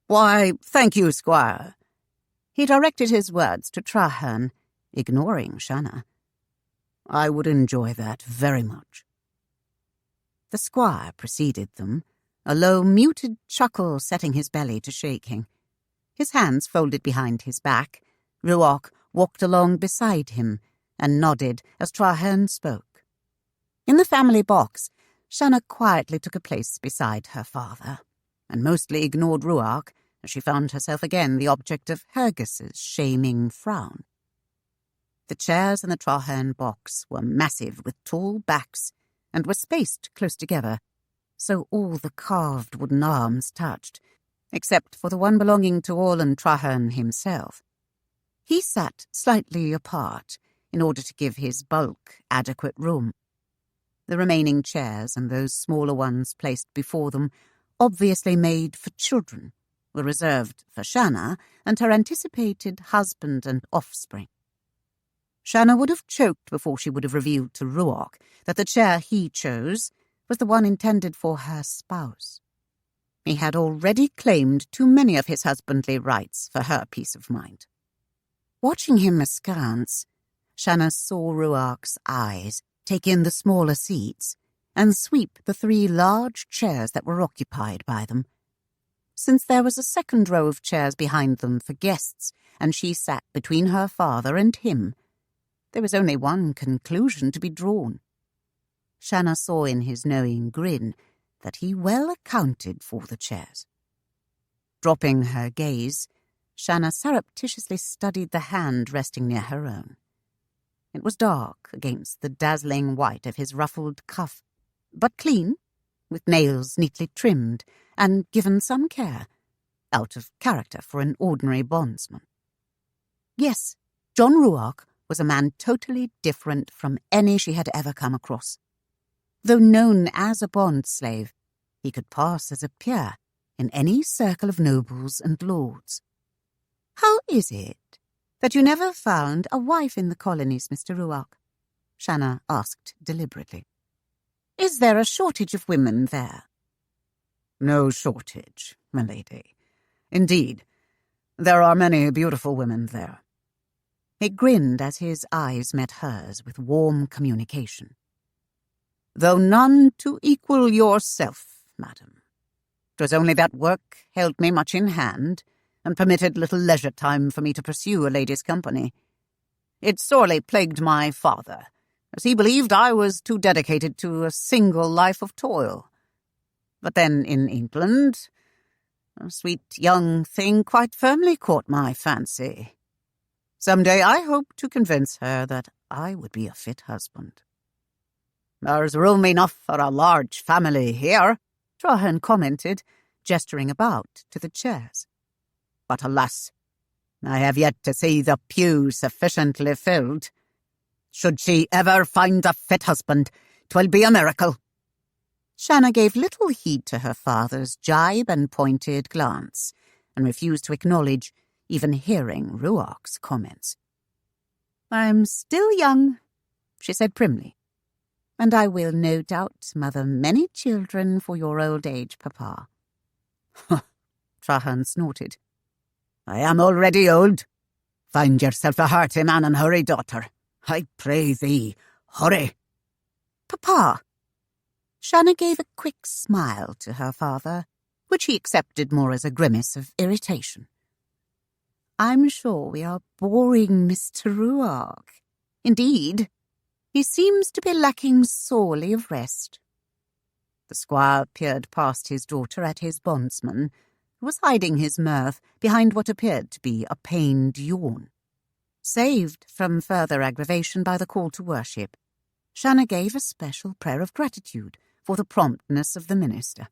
"Why, thank you, Squire." He directed his words to Trahern, ignoring Shanna. "I would enjoy that very much." The squire preceded them, a low, muted chuckle setting his belly to shaking. His hands folded behind his back, Ruark walked along beside him and nodded as Trahern spoke. In the family box, Shanna quietly took a place beside her father, and mostly ignored Ruark as she found herself again the object of Hergus's shaming frown. The chairs in the Trahern box were massive with tall backs and were spaced close together, so all the carved wooden arms touched, except for the one belonging to Orlan Trahern himself. He sat slightly apart in order to give his bulk adequate room. The remaining chairs and those smaller ones placed before them, obviously made for children, were reserved for Shanna and her anticipated husband and offspring. Shanna would have choked before she would have revealed to Ruark that the chair he chose was the one intended for her spouse. He had already claimed too many of his husbandly rights for her peace of mind. Watching him askance, Shanna saw Ruark's eyes take in the smaller seats and sweep the 3 large chairs that were occupied by them. Since there was a second row of chairs behind them for guests, and she sat between her father and him, there was only one conclusion to be drawn. Shanna saw in his knowing grin that he well accounted for the chairs. Dropping her gaze, Shanna surreptitiously studied the hand resting near her own. It was dark against the dazzling white of his ruffled cuff, but clean, with nails neatly trimmed and given some care, out of character for an ordinary bondsman. Yes, John Ruark was a man totally different from any she had ever come across. Though known as a bond slave, he could pass as a peer in any circle of nobles and lords. "How is it that you never found a wife in the colonies, Mr. Ruark?" Shanna asked deliberately. "Is there a shortage of women there?" "No shortage, my lady. Indeed, there are many beautiful women there." He grinned as his eyes met hers with warm communication. "Though none to equal yourself, madam. 'Twas only that work held me much in hand, and permitted little leisure time for me to pursue a lady's company. It sorely plagued my father, as he believed I was too dedicated to a single life of toil. But then in England, a sweet young thing quite firmly caught my fancy. Some day I hope to convince her that I would be a fit husband. There's room enough for a large family here, Trahern commented, gesturing about to the chairs. But alas, I have yet to see the pew sufficiently filled. Should she ever find a fit husband, 'twill be a miracle. Shanna gave little heed to her father's jibe and pointed glance, and refused to acknowledge even hearing Ruark's comments. I'm still young, she said primly, and I will no doubt mother many children for your old age, Papa. Trahern snorted. I am already old. Find yourself a hearty man and hurry, daughter. I pray thee, hurry. Papa. Shanna gave a quick smile to her father, which he accepted more as a grimace of irritation. I'm sure we are boring Mr. Ruark. Indeed, he seems to be lacking sorely of rest. The squire peered past his daughter at his bondsman, who was hiding his mirth behind what appeared to be a pained yawn. Saved from further aggravation by the call to worship, Shanna gave a special prayer of gratitude for the promptness of the minister.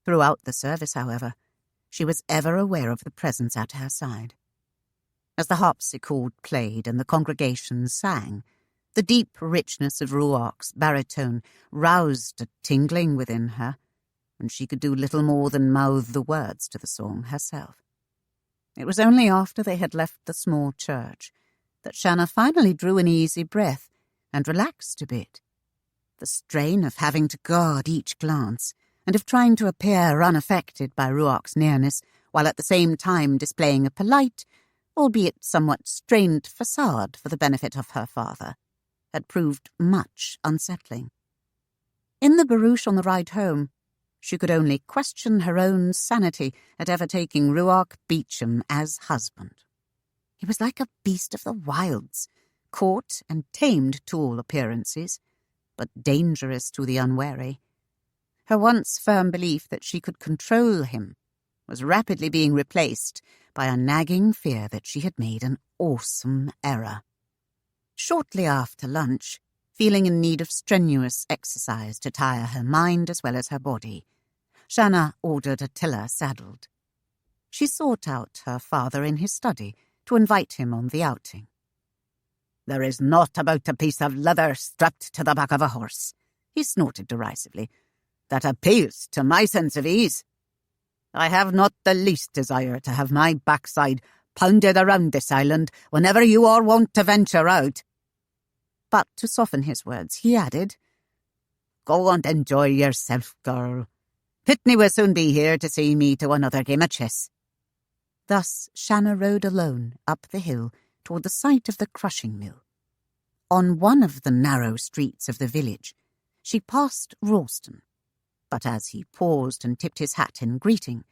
Throughout the service, however, she was ever aware of the presence at her side. As the harpsichord played and the congregation sang, the deep richness of Ruark's baritone roused a tingling within her, and she could do little more than mouth the words to the song herself. It was only after they had left the small church that Shanna finally drew an easy breath and relaxed a bit. The strain of having to guard each glance, and of trying to appear unaffected by Ruark's nearness, while at the same time displaying a polite, albeit somewhat strained facade for the benefit of her father, had proved much unsettling. In the barouche on the ride home, she could only question her own sanity at ever taking Ruark Beauchamp as husband. He was like a beast of the wilds, caught and tamed to all appearances, but dangerous to the unwary. Her once firm belief that she could control him was rapidly being replaced by a nagging fear that she had made an awesome error. Shortly after lunch, feeling in need of strenuous exercise to tire her mind as well as her body, Shanna ordered a tiller saddled. She sought out her father in his study to invite him on the outing. There is naught about a piece of leather strapped to the back of a horse, he snorted derisively, that appeals to my sense of ease. I have not the least desire to have my backside pounded around this island whenever you are wont to venture out. But to soften his words, he added, Go and enjoy yourself, girl. Pitney will soon be here to see me to another game of chess. Thus Shanna rode alone up the hill toward the site of the crushing mill. On one of the narrow streets of the village, she passed Ralston, but as he paused and tipped his hat in greeting,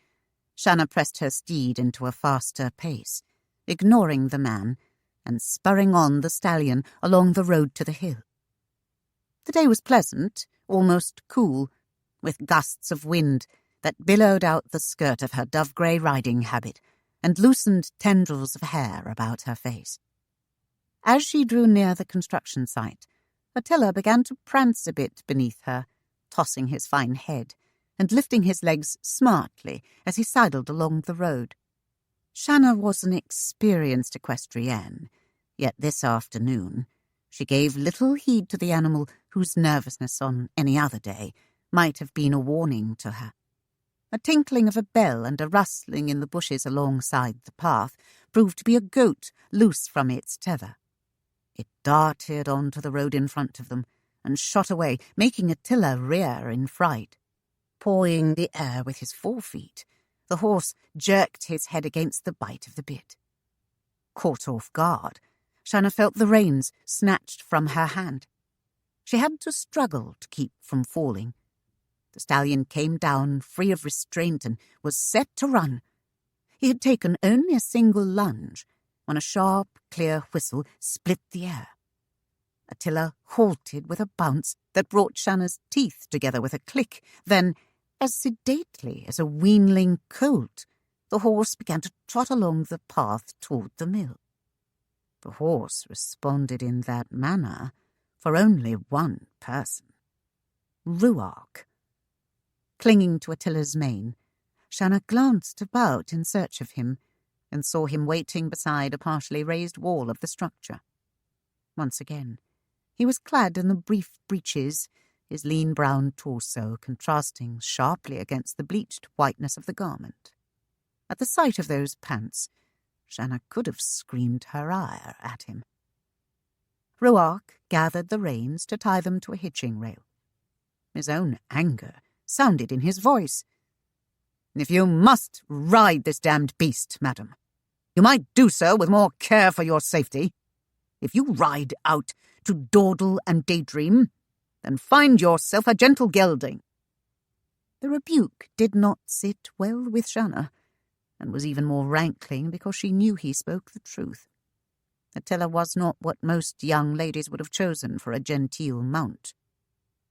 Shanna pressed her steed into a faster pace, ignoring the man and spurring on the stallion along the road to the hill. The day was pleasant, almost cool, with gusts of wind that billowed out the skirt of her dove-grey riding habit and loosened tendrils of hair about her face. As she drew near the construction site, Attila began to prance a bit beneath her, tossing his fine head and lifting his legs smartly as he sidled along the road. Shanna was an experienced equestrienne, yet this afternoon she gave little heed to the animal whose nervousness on any other day might have been a warning to her. A tinkling of a bell and a rustling in the bushes alongside the path proved to be a goat loose from its tether. It darted onto the road in front of them and shot away, making Attila rear in fright. Pawing the air with his forefeet, the horse jerked his head against the bite of the bit. Caught off guard, Shanna felt the reins snatched from her hand. She had to struggle to keep from falling. The stallion came down free of restraint and was set to run. He had taken only a single lunge when a sharp, clear whistle split the air. Attila halted with a bounce that brought Shanna's teeth together with a click. Then, as sedately as a weanling colt, the horse began to trot along the path toward the mill. The horse responded in that manner for only one person, Ruark. Clinging to Attila's mane, Shanna glanced about in search of him and saw him waiting beside a partially raised wall of the structure. Once again, he was clad in the brief breeches, his lean brown torso contrasting sharply against the bleached whiteness of the garment. At the sight of those pants, Shanna could have screamed her ire at him. Ruark gathered the reins to tie them to a hitching rail. His own anger sounded in his voice. "If you must ride this damned beast, madam, you might do so with more care for your safety. If you ride out to dawdle and daydream, then find yourself a gentle gelding." The rebuke did not sit well with Shanna, and was even more rankling because she knew he spoke the truth. Attila was not what most young ladies would have chosen for a genteel mount.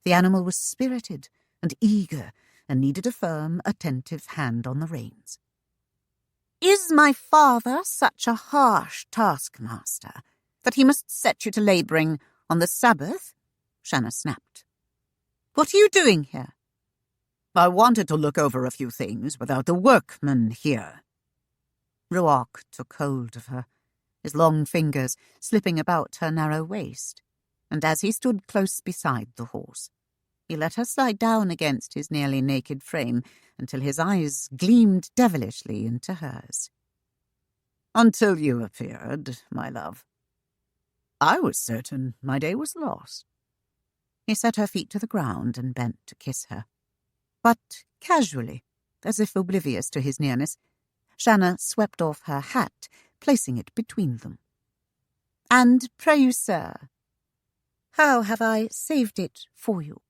The animal was spirited and eager, and needed a firm, attentive hand on the reins. "Is my father such a harsh taskmaster that he must set you to labouring on the Sabbath?" Shanna snapped. "What are you doing here?" "I wanted to look over a few things without the workmen here." Ruark took hold of her, his long fingers slipping about her narrow waist, and as he stood close beside the horse, he let her slide down against his nearly naked frame until his eyes gleamed devilishly into hers. "Until you appeared, my love, I was certain my day was lost." He set her feet to the ground and bent to kiss her. But casually, as if oblivious to his nearness, Shanna swept off her hat, placing it between them. "And pray you, sir, how have I saved it for you?"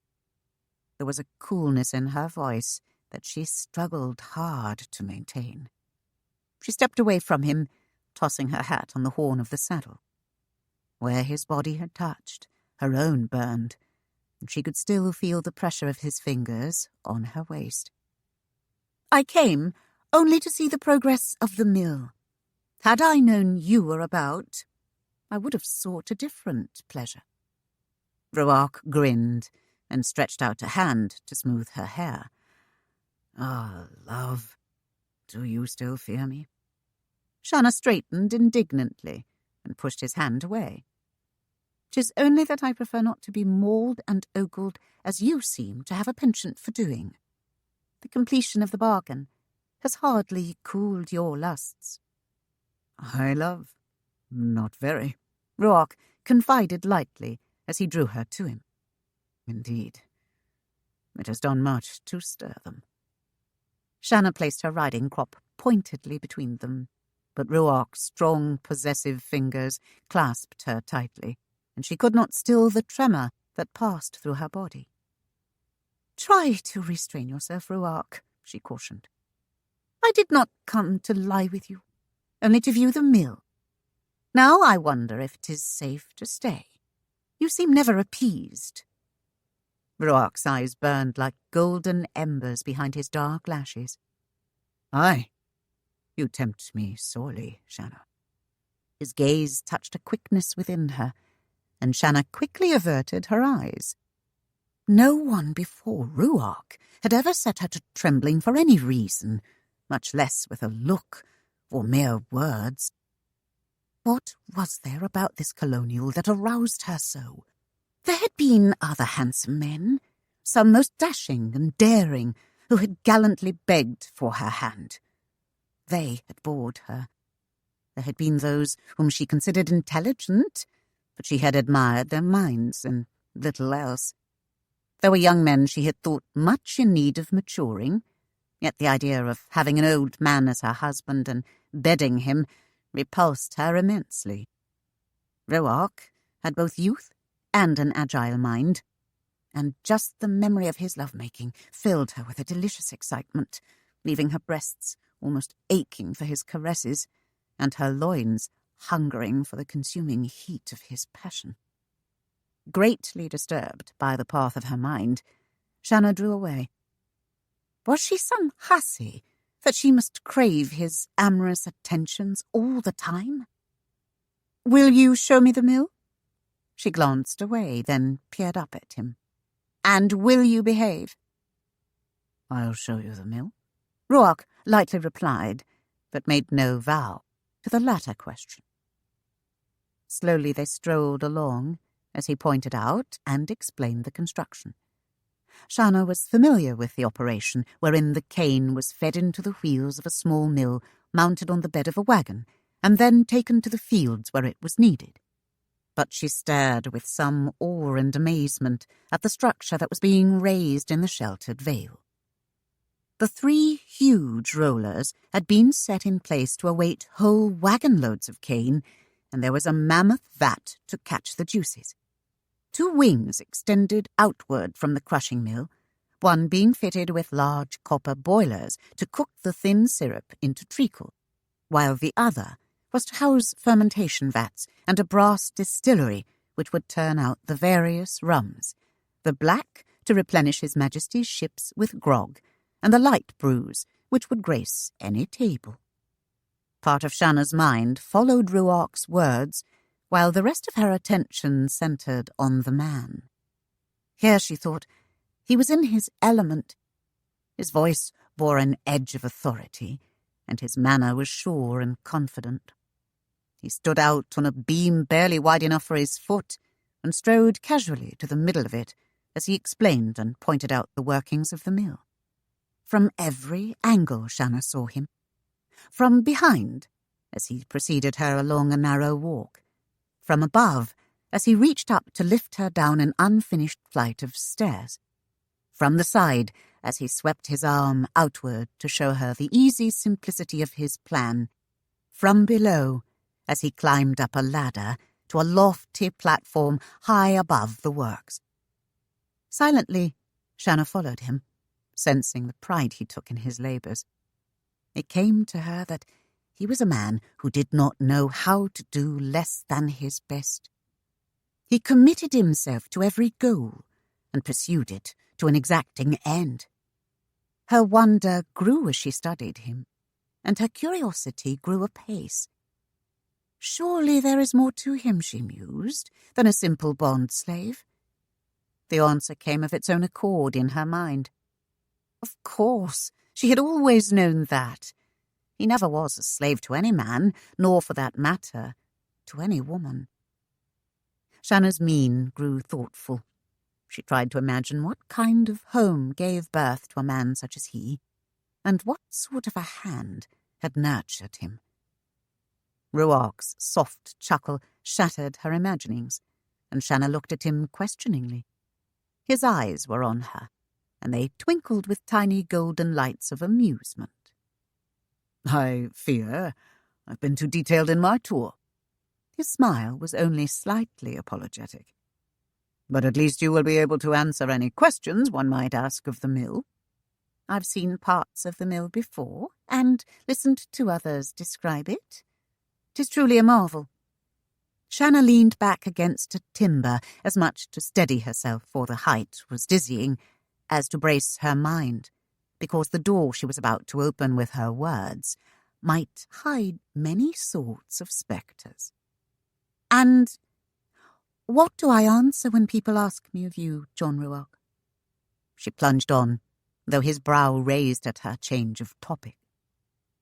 There was a coolness in her voice that she struggled hard to maintain. She stepped away from him, tossing her hat on the horn of the saddle. Where his body had touched, her own burned, and she could still feel the pressure of his fingers on her waist. "I came only to see the progress of the mill. Had I known you were about, I would have sought a different pleasure." Ruark grinned and stretched out a hand to smooth her hair. "Ah, love, do you still fear me?" Shanna straightened indignantly and pushed his hand away. "'Tis only that I prefer not to be mauled and ogled as you seem to have a penchant for doing. The completion of the bargain has hardly cooled your lusts." "I love, not very," Ruark confided lightly as he drew her to him. "Indeed, it has done much to stir them." Shanna placed her riding crop pointedly between them, but Ruark's strong, possessive fingers clasped her tightly, and she could not still the tremor that passed through her body. "Try to restrain yourself, Ruark," she cautioned. "I did not come to lie with you, only to view the mill. Now I wonder if 'tis safe to stay. You seem never appeased." Ruark's eyes burned like golden embers behind his dark lashes. "Aye, you tempt me sorely, Shanna." His gaze touched a quickness within her, and Shanna quickly averted her eyes. No one before Ruark had ever set her to trembling for any reason, much less with a look or mere words. What was there about this colonial that aroused her so? There had been other handsome men, some most dashing and daring, who had gallantly begged for her hand. They had bored her. There had been those whom she considered intelligent, but she had admired their minds and little else. There were young men she had thought much in need of maturing, yet the idea of having an old man as her husband and bedding him repulsed her immensely. Ruark had both youth and an agile mind, and just the memory of his love-making filled her with a delicious excitement, leaving her breasts almost aching for his caresses, and her loins hungering for the consuming heat of his passion. Greatly disturbed by the path of her mind, Shanna drew away. Was she some hussy that she must crave his amorous attentions all the time? "Will you show me the mill?" She glanced away, then peered up at him. "And will you behave?" "I'll show you the mill," Ruark lightly replied, but made no vow to the latter question. Slowly they strolled along, as he pointed out and explained the construction. Shanna was familiar with the operation, wherein the cane was fed into the wheels of a small mill mounted on the bed of a wagon, and then taken to the fields where it was needed. But she stared with some awe and amazement at the structure that was being raised in the sheltered vale. The 3 huge rollers had been set in place to await whole wagon-loads of cane, and there was a mammoth vat to catch the juices. 2 wings extended outward from the crushing mill, one being fitted with large copper boilers to cook the thin syrup into treacle, while the other was to house fermentation vats and a brass distillery which would turn out the various rums, the black to replenish His Majesty's ships with grog, and the light brews which would grace any table. Part of Shanna's mind followed Ruark's words, while the rest of her attention centred on the man. Here, she thought, he was in his element. His voice bore an edge of authority, and his manner was sure and confident. He stood out on a beam barely wide enough for his foot, and strode casually to the middle of it as he explained and pointed out the workings of the mill. From every angle Shanna saw him. From behind, as he preceded her along a narrow walk. From above, as he reached up to lift her down an unfinished flight of stairs. From the side, as he swept his arm outward to show her the easy simplicity of his plan. From below, as he climbed up a ladder to a lofty platform high above the works. Silently, Shanna followed him, sensing the pride he took in his labours. It came to her that he was a man who did not know how to do less than his best. He committed himself to every goal and pursued it to an exacting end. Her wonder grew as she studied him, and her curiosity grew apace. Surely there is more to him, she mused, than a simple bond slave. The answer came of its own accord in her mind. Of course, she had always known that. He never was a slave to any man, nor, for that matter, to any woman. Shanna's mien grew thoughtful. She tried to imagine what kind of home gave birth to a man such as he, and what sort of a hand had nurtured him. Ruark's soft chuckle shattered her imaginings, and Shanna looked at him questioningly. His eyes were on her, and they twinkled with tiny golden lights of amusement. "I fear I've been too detailed in my tour." His smile was only slightly apologetic. "But at least you will be able to answer any questions one might ask of the mill." "I've seen parts of the mill before, and listened to others describe it. 'Tis truly a marvel." Shanna leaned back against a timber, as much to steady herself, for the height was dizzying, as to brace her mind, because the door she was about to open with her words might hide many sorts of spectres. "And what do I answer when people ask me of you, John Ruark?" She plunged on, though his brow raised at her change of topic.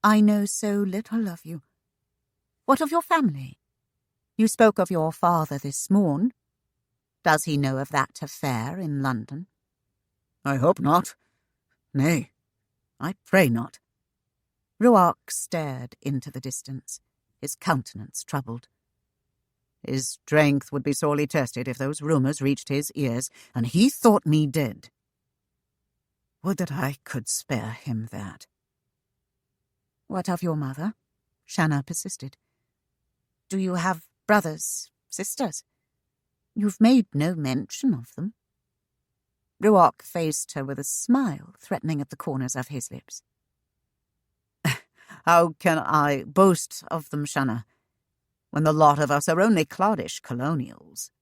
"I know so little of you. What of your family? You spoke of your father this morn. Does he know of that affair in London?" "I hope not. Nay, I pray not." Ruark stared into the distance, his countenance troubled. His strength would be sorely tested if those rumours reached his ears, and he thought me dead. Would that I could spare him that. "What of your mother?" Shanna persisted. "Do you have brothers, sisters? You've made no mention of them." Ruark faced her with a smile threatening at the corners of his lips. "How can I boast of them, Shanna, when the lot of us are only cloddish colonials?"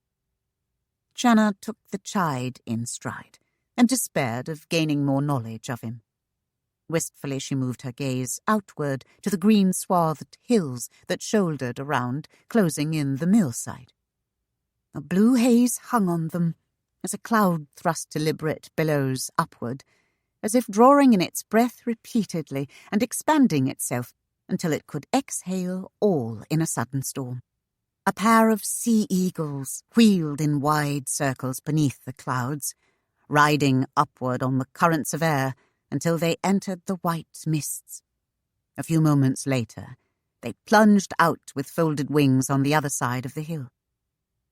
Shanna took the chide in stride, and despaired of gaining more knowledge of him. Wistfully she moved her gaze outward to the green-swathed hills that shouldered around, closing in the millside. A blue haze hung on them, as a cloud thrust deliberate billows upward, as if drawing in its breath repeatedly and expanding itself until it could exhale all in a sudden storm. A pair of sea-eagles wheeled in wide circles beneath the clouds, riding upward on the currents of air until they entered the white mists. A few moments later, they plunged out with folded wings on the other side of the hill.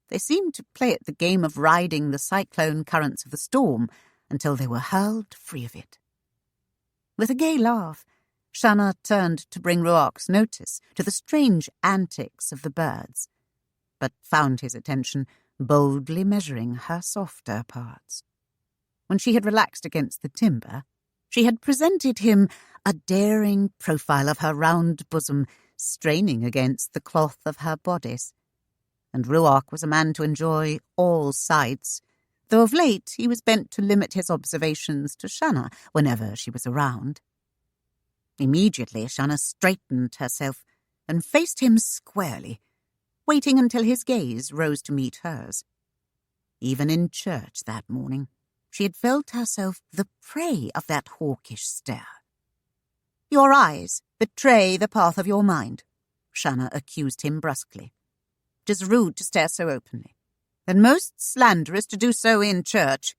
They seemed to play at the game of riding the cyclone currents of the storm until they were hurled free of it. With a gay laugh, Shanna turned to bring Ruark's notice to the strange antics of the birds, but found his attention boldly measuring her softer parts. When she had relaxed against the timber, she had presented him a daring profile of her round bosom straining against the cloth of her bodice, and Ruark was a man to enjoy all sights, though of late he was bent to limit his observations to Shanna whenever she was around. Immediately Shanna straightened herself and faced him squarely, waiting until his gaze rose to meet hers. Even in church that morning, she had felt herself the prey of that hawkish stare. "Your eyes betray the path of your mind," Shanna accused him brusquely. "It is rude to stare so openly, and most slanderous to do so in church."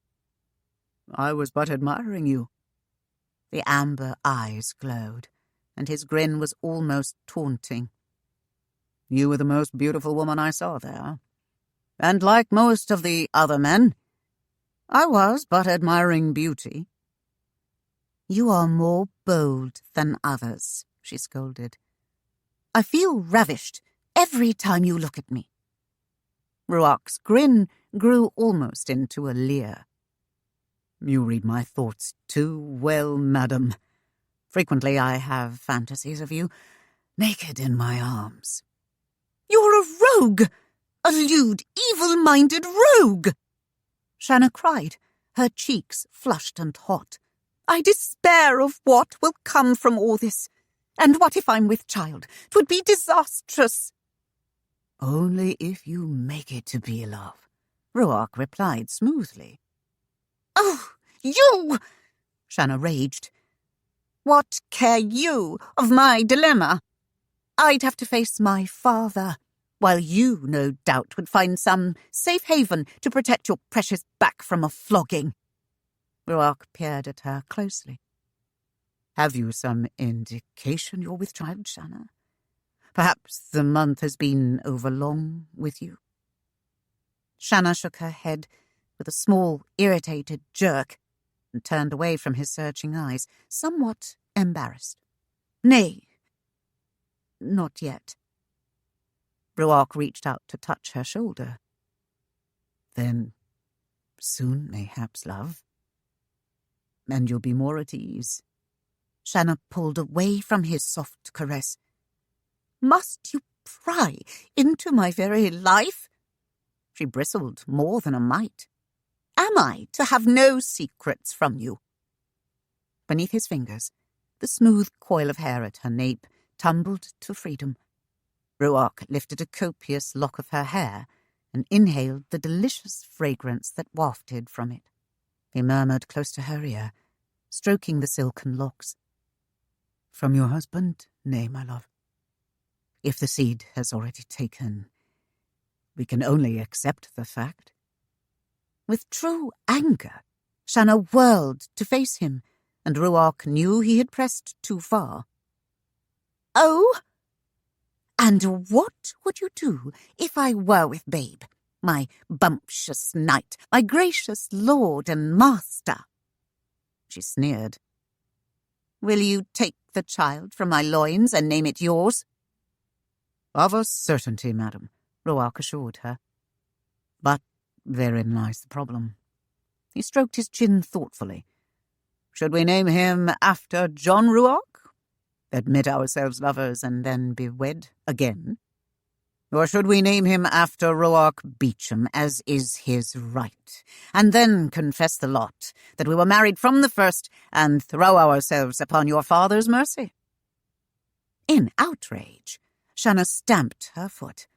"I was but admiring you." The amber eyes glowed, and his grin was almost taunting. "You were the most beautiful woman I saw there, and like most of the other men, I was but admiring beauty." "You are more bold than others," she scolded. "I feel ravished every time you look at me." Ruark's grin grew almost into a leer. "You read my thoughts too well, madam. Frequently I have fantasies of you, naked in my arms." "You're a rogue! A lewd, evil-minded rogue!" Shanna cried, her cheeks flushed and hot. "I despair of what will come from all this. And what if I'm with child? 'Twould be disastrous." "Only if you make it to be love," Ruark replied smoothly. "Oh, you!" Shanna raged. "What care you of my dilemma? I'd have to face my father, while you, no doubt, would find some safe haven to protect your precious back from a flogging." Ruark peered at her closely. "Have you some indication you're with child, Shanna? Perhaps the month has been overlong with you?" Shanna shook her head with a small, irritated jerk and turned away from his searching eyes, somewhat embarrassed. "Nay, not yet." Ruark reached out to touch her shoulder. "Then soon, mayhaps, love, and you'll be more at ease." Shanna pulled away from his soft caress. "Must you pry into my very life?" She bristled more than a mite. "Am I to have no secrets from you?" Beneath his fingers, the smooth coil of hair at her nape tumbled to freedom. Ruark lifted a copious lock of her hair and inhaled the delicious fragrance that wafted from it. He murmured close to her ear, stroking the silken locks. "From your husband? Nay, my love. If the seed has already taken, we can only accept the fact." With true anger, Shanna whirled to face him, and Ruark knew he had pressed too far. "Oh? And what would you do if I were with Babe, my bumptious knight, my gracious lord and master?" She sneered. "Will you take the child from my loins and name it yours?" "Of a certainty, madam," Ruark assured her. "But therein lies the problem." He stroked his chin thoughtfully. "Should we name him after John Ruark? Admit ourselves lovers and then be wed again?" Or should we name him after Ruark Beauchamp, as is his right, and then confess the lot, that we were married from the first, and throw ourselves upon your father's mercy?" In outrage, Shanna stamped her foot.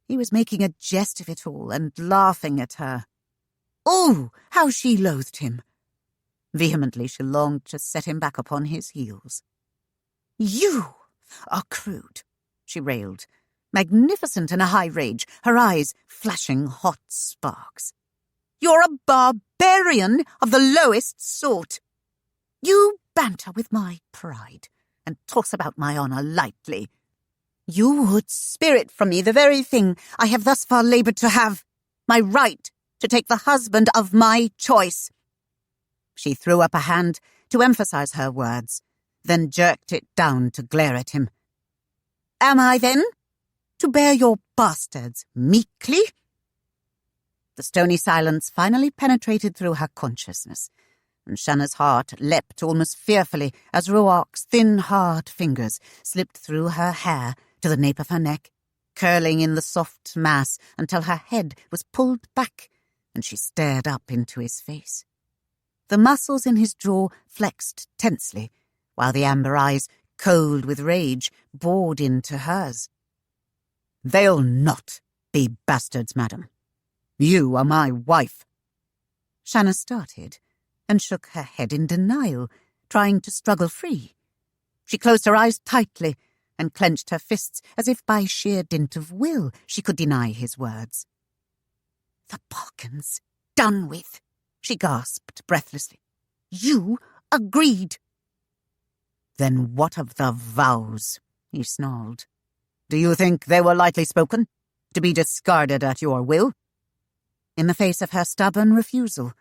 He was making a jest of it all and laughing at her. Oh, how she loathed him! Vehemently she longed to set him back upon his heels. "You are crude," she railed, magnificent in a high rage, her eyes flashing hot sparks. "You're a barbarian of the lowest sort. You banter with my pride and toss about my honour lightly. You would spirit from me the very thing I have thus far laboured to have, my right to take the husband of my choice." She threw up a hand to emphasize her words, then jerked it down to glare at him. "Am I, then, to bear your bastards meekly?" The stony silence finally penetrated through her consciousness, and Shanna's heart leapt almost fearfully as Ruark's thin, hard fingers slipped through her hair to the nape of her neck, curling in the soft mass until her head was pulled back, and she stared up into his face. The muscles in his jaw flexed tensely, while the amber eyes, cold with rage, bored into hers. "They'll not be bastards, madam. You are my wife." Shanna started and shook her head in denial, trying to struggle free. She closed her eyes tightly and clenched her fists as if by sheer dint of will she could deny his words. "The bargain's done with," she gasped breathlessly. "You agreed." "Then what of the vows?" he snarled. "Do you think they were lightly spoken, to be discarded at your will?" In the face of her stubborn refusal,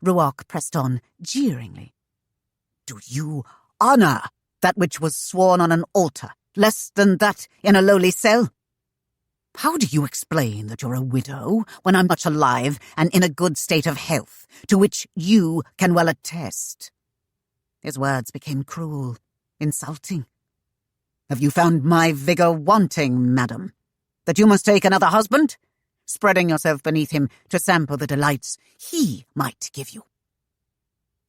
Ruark pressed on jeeringly. "Do you honour that which was sworn on an altar, less than that in a lowly cell? How do you explain that you're a widow when I'm much alive and in a good state of health, to which you can well attest?" His words became cruel, insulting. "Have you found my vigour wanting, madam, that you must take another husband, spreading yourself beneath him to sample the delights he might give you?"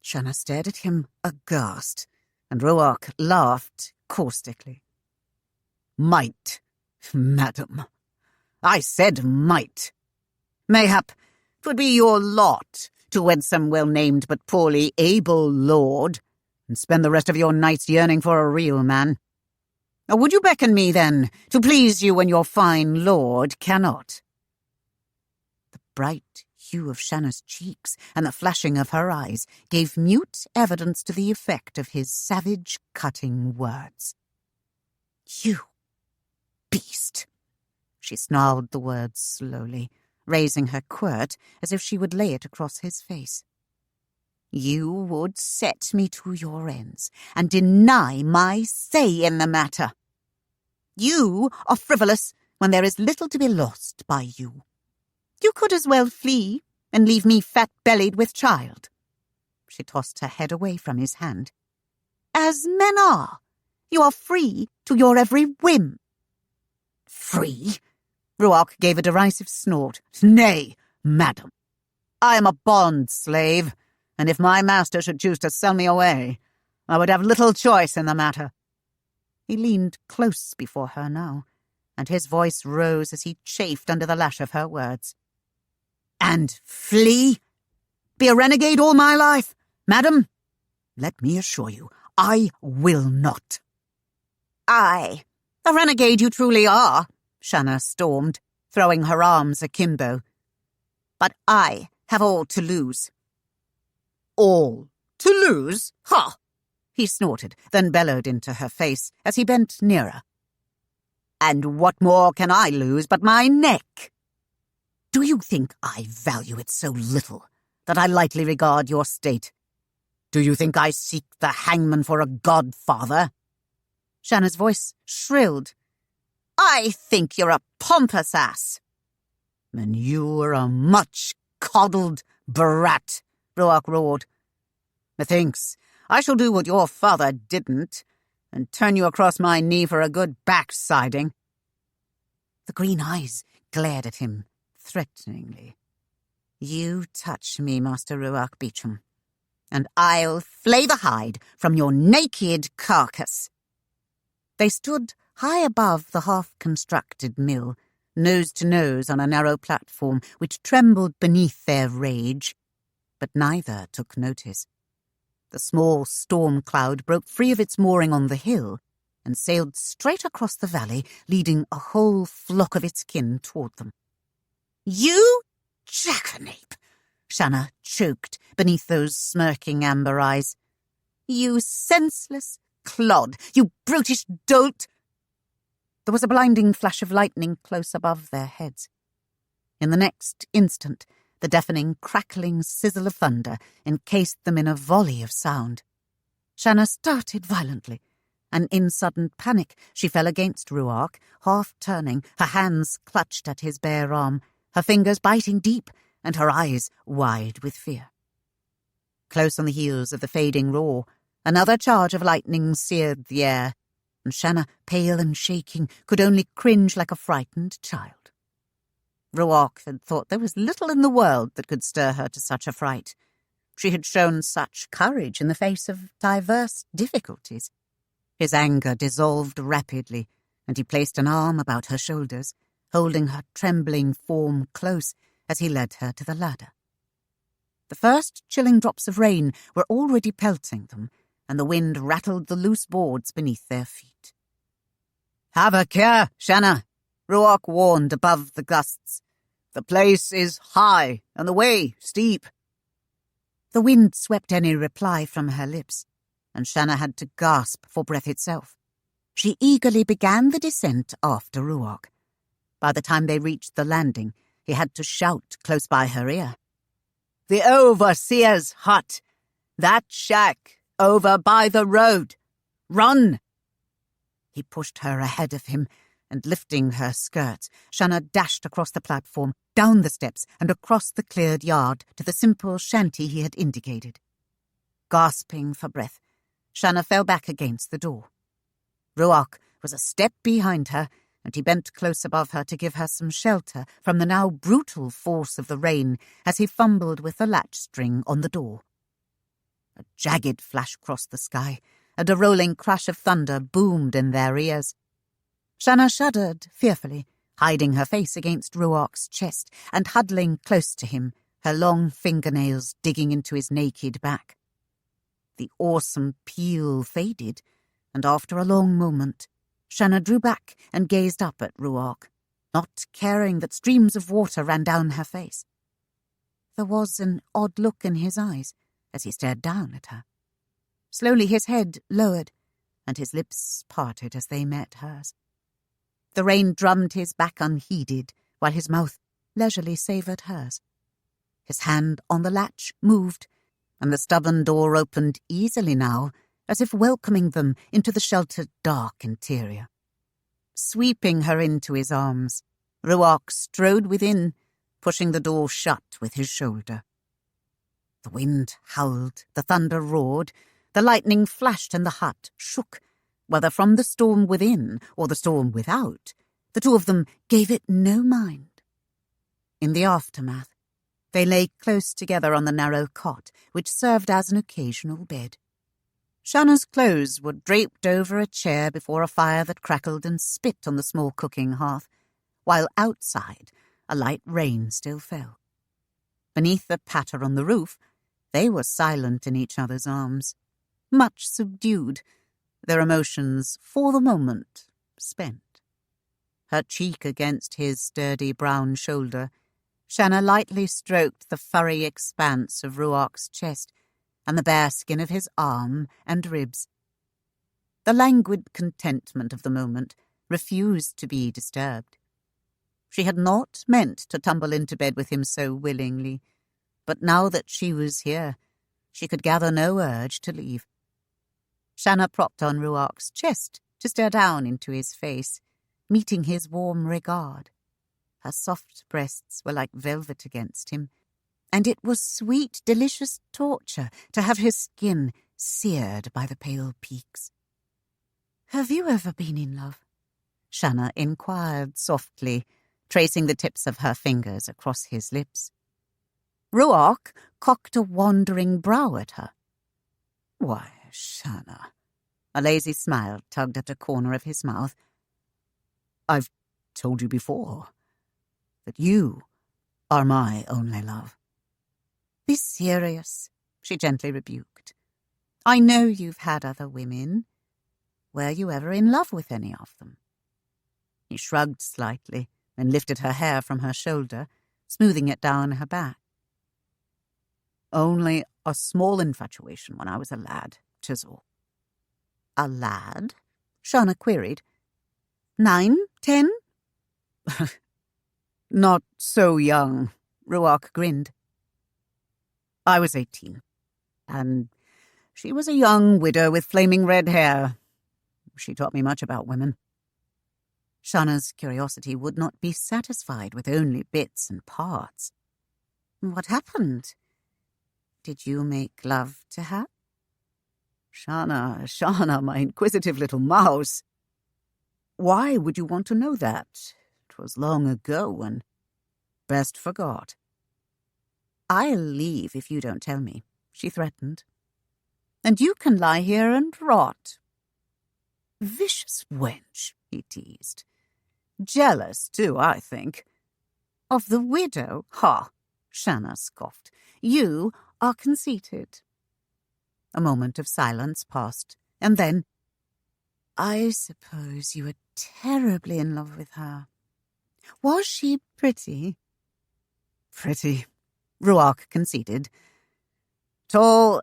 Shanna stared at him aghast, and Ruark laughed caustically. "Might, madam. I said might. Mayhap 'twould be your lot to wed some well-named but poorly able lord, and spend the rest of your nights yearning for a real man. Or would you beckon me, then, to please you when your fine lord cannot?" The bright hue of Shanna's cheeks and the flashing of her eyes gave mute evidence to the effect of his savage, cutting words. "You beast!" She snarled the words slowly, raising her quirt as if she would lay it across his face. "You would set me to your ends and deny my say in the matter. You are frivolous when there is little to be lost by you. You could as well flee and leave me fat-bellied with child." She tossed her head away from his hand. "As men are, you are free to your every whim." "Free?" Ruark gave a derisive snort. "Nay, madam. I am a bond slave, and if my master should choose to sell me away, I would have little choice in the matter." He leaned close before her now, and his voice rose as he chafed under the lash of her words. "And flee? Be a renegade all my life, madam? Let me assure you, I will not." "Aye, a renegade you truly are," Shanna stormed, throwing her arms akimbo. "But I have all to lose." "All to lose? Ha!" he snorted, then bellowed into her face as he bent nearer. "And what more can I lose but my neck? Do you think I value it so little that I lightly regard your state? Do you think I seek the hangman for a godfather?" Shanna's voice shrilled. "I think you're a pompous ass." "And you're a much-coddled brat," Ruark roared. "Methinks I shall do what your father didn't, and turn you across my knee for a good backsiding." The green eyes glared at him threateningly. "You touch me, Master Ruark Beauchamp, and I'll flay the hide from your naked carcass." They stood high above the half-constructed mill, nose to nose on a narrow platform which trembled beneath their rage, but neither took notice. The small storm cloud broke free of its mooring on the hill and sailed straight across the valley, leading a whole flock of its kin toward them. "You jackanape!" Shanna choked beneath those smirking amber eyes. "You senseless clod! You brutish dolt!" There was a blinding flash of lightning close above their heads. In the next instant, the deafening, crackling sizzle of thunder encased them in a volley of sound. Shanna started violently, and in sudden panic she fell against Ruark, half turning, her hands clutched at his bare arm, her fingers biting deep, and her eyes wide with fear. Close on the heels of the fading roar, another charge of lightning seared the air, and Shanna, pale and shaking, could only cringe like a frightened child. Ruark had thought there was little in the world that could stir her to such a fright. She had shown such courage in the face of diverse difficulties. His anger dissolved rapidly, and he placed an arm about her shoulders, holding her trembling form close as he led her to the ladder. The first chilling drops of rain were already pelting them, and the wind rattled the loose boards beneath their feet. "Have a care, Shanna," Ruark warned above the gusts. "The place is high and the way steep." The wind swept any reply from her lips, and Shanna had to gasp for breath itself. She eagerly began the descent after Ruark. By the time they reached the landing, he had to shout close by her ear. "The overseer's hut! That shack over by the road! Run!" He pushed her ahead of him, and lifting her skirts, Shanna dashed across the platform, down the steps, and across the cleared yard to the simple shanty he had indicated. Gasping for breath, Shanna fell back against the door. Ruark was a step behind her, and he bent close above her to give her some shelter from the now brutal force of the rain as he fumbled with the latch string on the door. A jagged flash crossed the sky, and a rolling crash of thunder boomed in their ears. Shanna shuddered fearfully, hiding her face against Ruark's chest and huddling close to him, her long fingernails digging into his naked back. The awesome peal faded, and after a long moment, Shanna drew back and gazed up at Ruark, not caring that streams of water ran down her face. There was an odd look in his eyes as he stared down at her. Slowly his head lowered, and his lips parted as they met hers. The rain drummed his back unheeded, while his mouth leisurely savoured hers. His hand on the latch moved, and the stubborn door opened easily now, as if welcoming them into the sheltered dark interior. Sweeping her into his arms, Ruark strode within, pushing the door shut with his shoulder. The wind howled, the thunder roared, the lightning flashed and the hut shook. Whether from the storm within or the storm without, the two of them gave it no mind. In the aftermath, they lay close together on the narrow cot, which served as an occasional bed. Shanna's clothes were draped over a chair before a fire that crackled and spit on the small cooking hearth, while outside a light rain still fell. Beneath the patter on the roof, they were silent in each other's arms, much subdued, their emotions, for the moment, spent. Her cheek against his sturdy brown shoulder, Shanna lightly stroked the furry expanse of Ruark's chest and the bare skin of his arm and ribs. The languid contentment of the moment refused to be disturbed. She had not meant to tumble into bed with him so willingly, but now that she was here, she could gather no urge to leave. Shanna propped on Ruark's chest to stare down into his face, meeting his warm regard. Her soft breasts were like velvet against him, and it was sweet, delicious torture to have his skin seared by the pale peaks. "Have you ever been in love?" Shanna inquired softly, tracing the tips of her fingers across his lips. Ruark cocked a wandering brow at her. Why, Shanna. A lazy smile tugged at a corner of his mouth. I've told you before that you are my only love. Be serious, she gently rebuked. I know you've had other women. Were you ever in love with any of them? He shrugged slightly and lifted her hair from her shoulder, smoothing it down her back. Only a small infatuation when I was a lad, 'tis all. A lad? Shanna queried. 9, 10? Not so young, Ruark grinned. I was 18, and she was a young widow with flaming red hair. She taught me much about women. Shanna's curiosity would not be satisfied with only bits and parts. What happened? Did you make love to her? Shanna, my inquisitive little mouse. Why would you want to know that? 'Twas long ago and best forgot. I'll leave if you don't tell me, she threatened. And you can lie here and rot. Vicious wench, he teased. Jealous, too, I think. Of the widow? Ha! Shanna scoffed. You are conceited. A moment of silence passed, and then, I suppose you were terribly in love with her. Was she pretty? Pretty, Ruark conceded. Tall,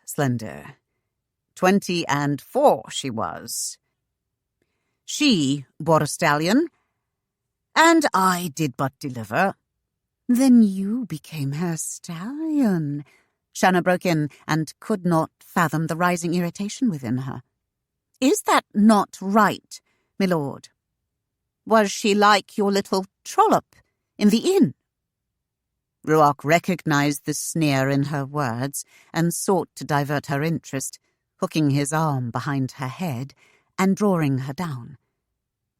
slender. 24 she was. She bought a stallion, and I did but deliver. Then you became her stallion. Shanna broke in and could not fathom the rising irritation within her. Is that not right, my lord? Was she like your little trollop in the inn? Ruark recognized the sneer in her words and sought to divert her interest, hooking his arm behind her head and drawing her down.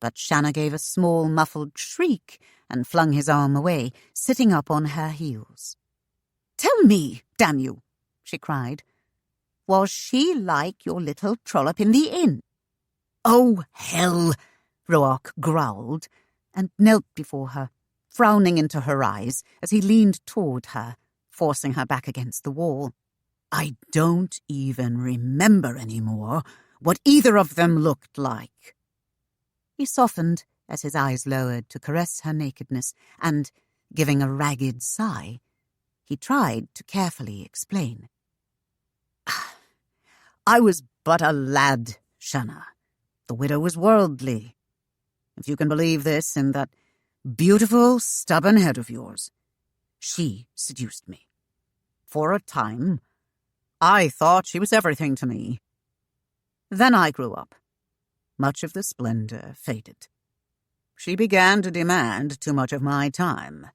But Shanna gave a small, muffled shriek and flung his arm away, sitting up on her heels. Tell me, damn you, she cried. Was she like your little trollop in the inn? Oh, hell, Ruark growled and knelt before her, frowning into her eyes as he leaned toward her, forcing her back against the wall. I don't even remember anymore what either of them looked like. He softened as his eyes lowered to caress her nakedness, and, giving a ragged sigh, he tried to carefully explain. I was but a lad, Shanna. The widow was worldly. If you can believe this in that beautiful, stubborn head of yours. She seduced me. For a time, I thought she was everything to me. Then I grew up. Much of the splendor faded. She began to demand too much of my time.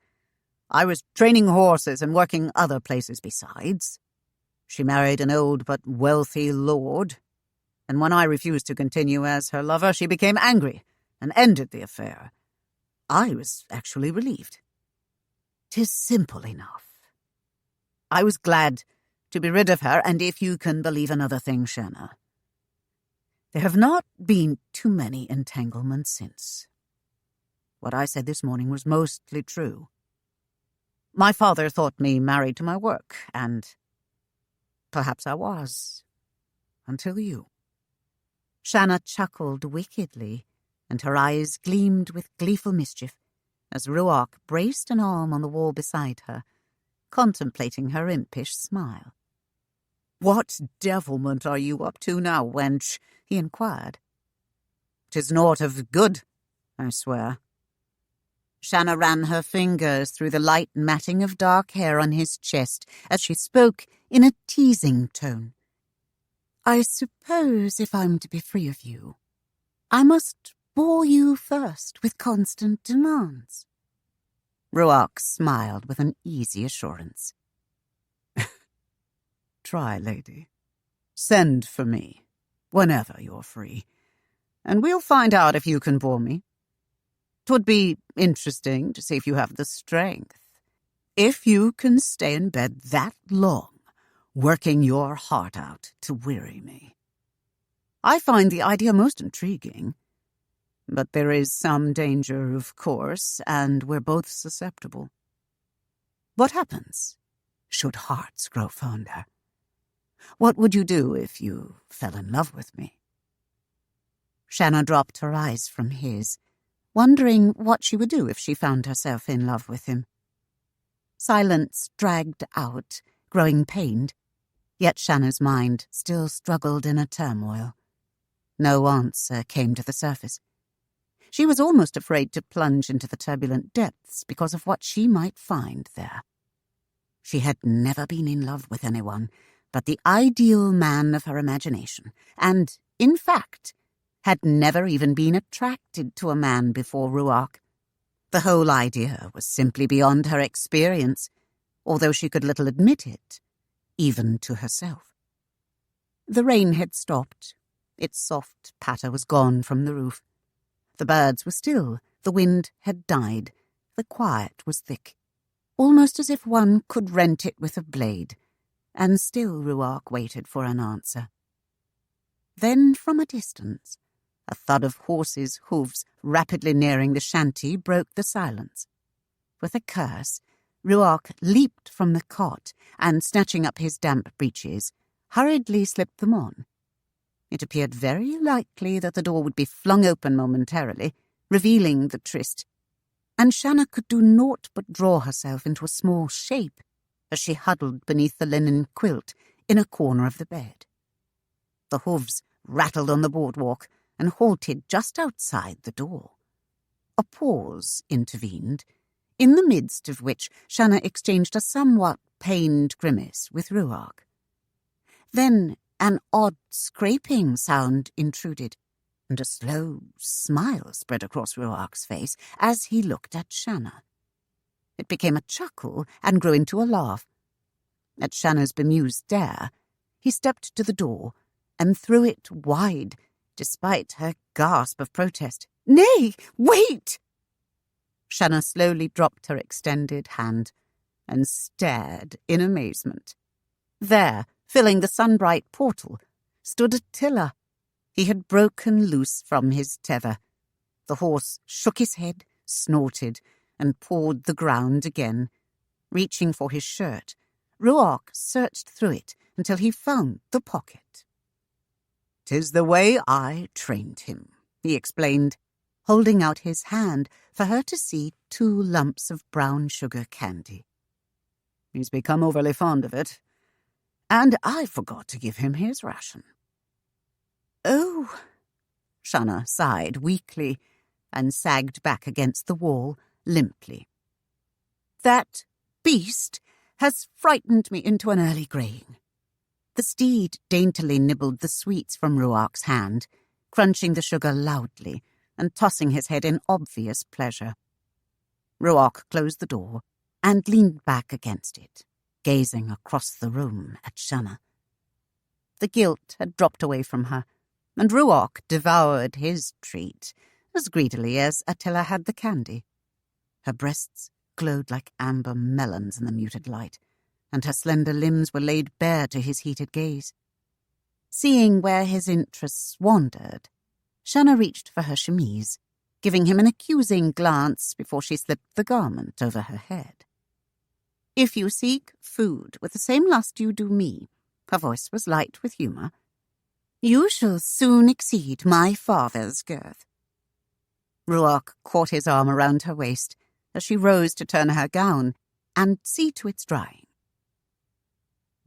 I was training horses and working other places besides. She married an old but wealthy lord, and when I refused to continue as her lover, she became angry and ended the affair. I was actually relieved. 'Tis simple enough. I was glad to be rid of her, and if you can believe another thing, Shanna, there have not been too many entanglements since. What I said this morning was mostly true. My father thought me married to my work, and perhaps I was, until you. Shanna chuckled wickedly, and her eyes gleamed with gleeful mischief as Ruark braced an arm on the wall beside her, contemplating her impish smile. What devilment are you up to now, wench? He inquired. 'Tis naught of good, I swear. Shanna ran her fingers through the light matting of dark hair on his chest as she spoke in a teasing tone. I suppose if I'm to be free of you, I must bore you first with constant demands. Ruark smiled with an easy assurance. Try, lady. Send for me, whenever you're free. and we'll find out if you can bore me. 'Twould be interesting to see if you have the strength. If you can stay in bed that long, working your heart out to weary me. I find the idea most intriguing. But there is some danger, of course, and we're both susceptible. What happens should hearts grow fonder? What would you do if you fell in love with me? Shanna dropped her eyes from his, wondering what she would do if she found herself in love with him. Silence dragged out, growing pained, yet Shanna's mind still struggled in a turmoil. No answer came to the surface. She was almost afraid to plunge into the turbulent depths because of what she might find there. She had never been in love with anyone but the ideal man of her imagination, and, in fact, had never even been attracted to a man before Ruark. The whole idea was simply beyond her experience, although she could little admit it, even to herself. The rain had stopped. Its soft patter was gone from the roof. The birds were still, the wind had died, the quiet was thick, almost as if one could rent it with a blade, and still Ruark waited for an answer. Then, from a distance, a thud of horses' hooves rapidly nearing the shanty broke the silence. With a curse, Ruark leaped from the cot and, snatching up his damp breeches, hurriedly slipped them on. It appeared very likely that the door would be flung open momentarily, revealing the tryst, and Shanna could do naught but draw herself into a small shape as she huddled beneath the linen quilt in a corner of the bed. The hooves rattled on the boardwalk and halted just outside the door. A pause intervened, in the midst of which Shanna exchanged a somewhat pained grimace with Ruark. Then an odd scraping sound intruded, and a slow smile spread across Ruark's face as he looked at Shanna. It became a chuckle and grew into a laugh. At Shanna's bemused stare, he stepped to the door and threw it wide, despite her gasp of protest. "Nay, wait!" Shanna slowly dropped her extended hand and stared in amazement. There, filling the sunbright portal, stood Attila. He had broken loose from his tether. The horse shook his head, snorted, and pawed the ground again. Reaching for his shirt, Ruark searched through it until he found the pocket. "'Tis the way I trained him," he explained, holding out his hand for her to see 2 lumps of brown sugar candy. "He's become overly fond of it, and I forgot to give him his ration." "Oh," Shanna sighed weakly and sagged back against the wall limply. "That beast has frightened me into an early greying." The steed daintily nibbled the sweets from Ruark's hand, crunching the sugar loudly and tossing his head in obvious pleasure. Ruark closed the door and leaned back against it, gazing across the room at Shanna. The guilt had dropped away from her, and Ruark devoured his treat as greedily as Attila had the candy. Her breasts glowed like amber melons in the muted light, and her slender limbs were laid bare to his heated gaze. Seeing where his interests wandered, Shanna reached for her chemise, giving him an accusing glance before she slipped the garment over her head. "If you seek food with the same lust you do me," her voice was light with humour, "you shall soon exceed my father's girth." Ruark caught his arm around her waist as she rose to turn her gown and see to its drying.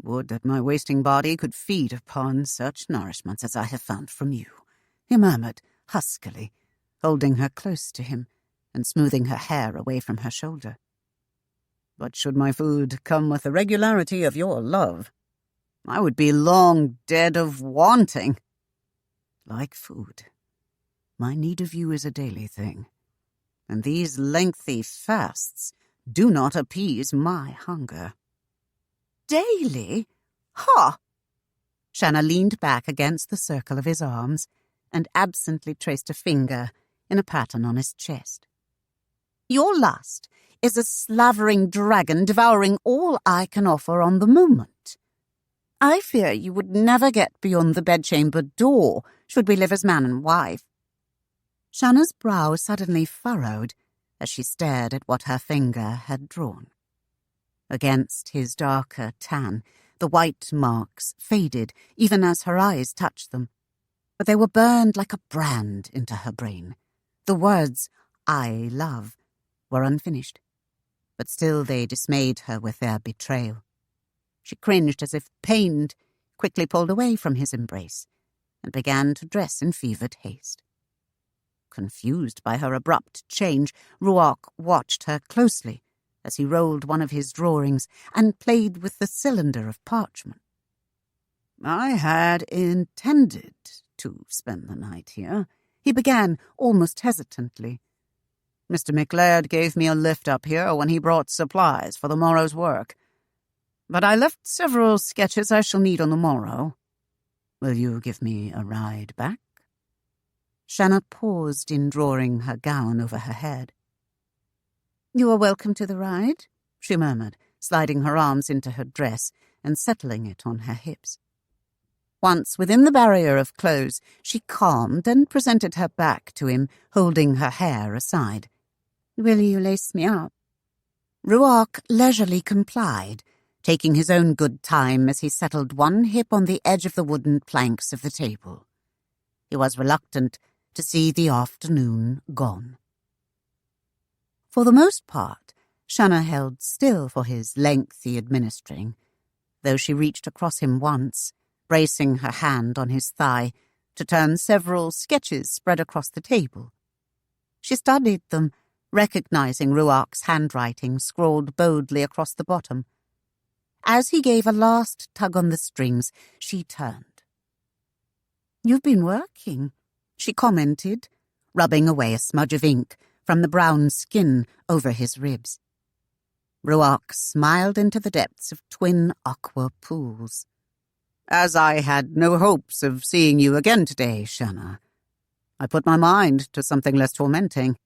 "Would that my wasting body could feed upon such nourishments as I have found from you," he murmured huskily, holding her close to him and smoothing her hair away from her shoulder. "But should my food come with the regularity of your love, I would be long dead of wanting. Like food, my need of you is a daily thing, and these lengthy fasts do not appease my hunger." "Daily? Ha!" Shanna leaned back against the circle of his arms and absently traced a finger in a pattern on his chest. "Your lust is a slavering dragon devouring all I can offer on the moment. I fear you would never get beyond the bedchamber door should we live as man and wife." Shanna's brow suddenly furrowed as she stared at what her finger had drawn. Against his darker tan, the white marks faded even as her eyes touched them, but they were burned like a brand into her brain. The words, "I love," were unfinished, but still they dismayed her with their betrayal. She cringed as if pained, quickly pulled away from his embrace, and began to dress in fevered haste. Confused by her abrupt change, Ruark watched her closely as he rolled one of his drawings and played with the cylinder of parchment. "I had intended to spend the night here," he began almost hesitantly. "Mr. McLeod gave me a lift up here when he brought supplies for the morrow's work. But I left several sketches I shall need on the morrow. Will you give me a ride back?" Shanna paused in drawing her gown over her head. "You are welcome to the ride," she murmured, sliding her arms into her dress and settling it on her hips. Once within the barrier of clothes, she calmed and presented her back to him, holding her hair aside. "Will you lace me up?" Ruark leisurely complied, taking his own good time as he settled one hip on the edge of the wooden planks of the table. He was reluctant to see the afternoon gone. For the most part, Shanna held still for his lengthy administering, though she reached across him once, bracing her hand on his thigh to turn several sketches spread across the table. She studied them, recognizing Ruark's handwriting scrawled boldly across the bottom. As he gave a last tug on the strings, she turned. "You've been working," she commented, rubbing away a smudge of ink from the brown skin over his ribs. Ruark smiled into the depths of twin aqua pools. "As I had no hopes of seeing you again today, Shanna, I put my mind to something less tormenting."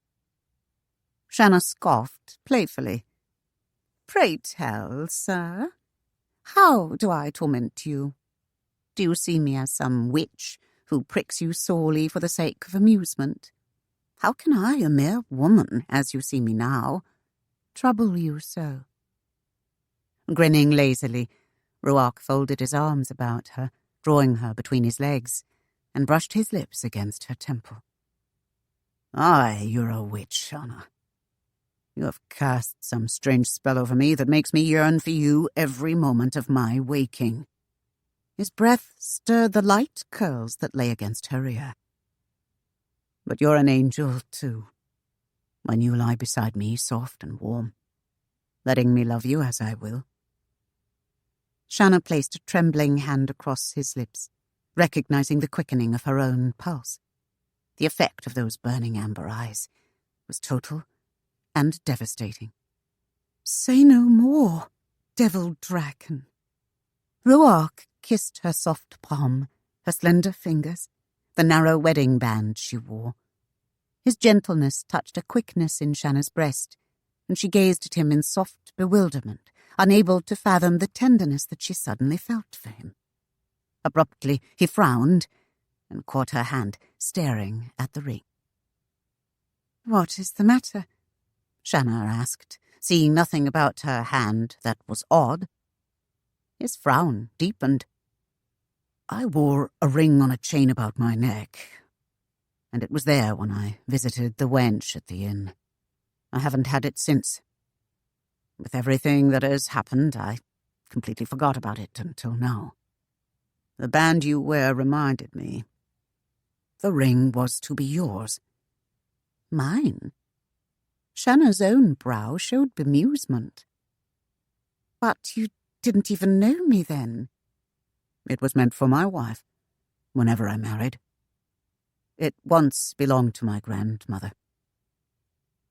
Shanna scoffed playfully. "Pray tell, sir, how do I torment you? Do you see me as some witch who pricks you sorely for the sake of amusement? How can I, a mere woman, as you see me now, trouble you so?" Grinning lazily, Ruark folded his arms about her, drawing her between his legs, and brushed his lips against her temple. "Aye, you're a witch, Shanna. You have cast some strange spell over me that makes me yearn for you every moment of my waking." His breath stirred the light curls that lay against her ear. "But you're an angel, too, when you lie beside me soft and warm, letting me love you as I will." Shanna placed a trembling hand across his lips, recognizing the quickening of her own pulse. The effect of those burning amber eyes was total and devastating. "Say no more, devil dragon." Ruark kissed her soft palm, her slender fingers, the narrow wedding band she wore. His gentleness touched a quickness in Shanna's breast, and she gazed at him in soft bewilderment, unable to fathom the tenderness that she suddenly felt for him. Abruptly, he frowned and caught her hand, staring at the ring. "What is the matter?" Shanna asked, seeing nothing about her hand that was odd. His frown deepened. "I wore a ring on a chain about my neck, and it was there when I visited the wench at the inn. I haven't had it since. With everything that has happened, I completely forgot about it until now. The band you wear reminded me. The ring was to be yours." "Mine?" Shanna's own brow showed bemusement. "But you didn't even know me then." "It was meant for my wife, whenever I married. It once belonged to my grandmother."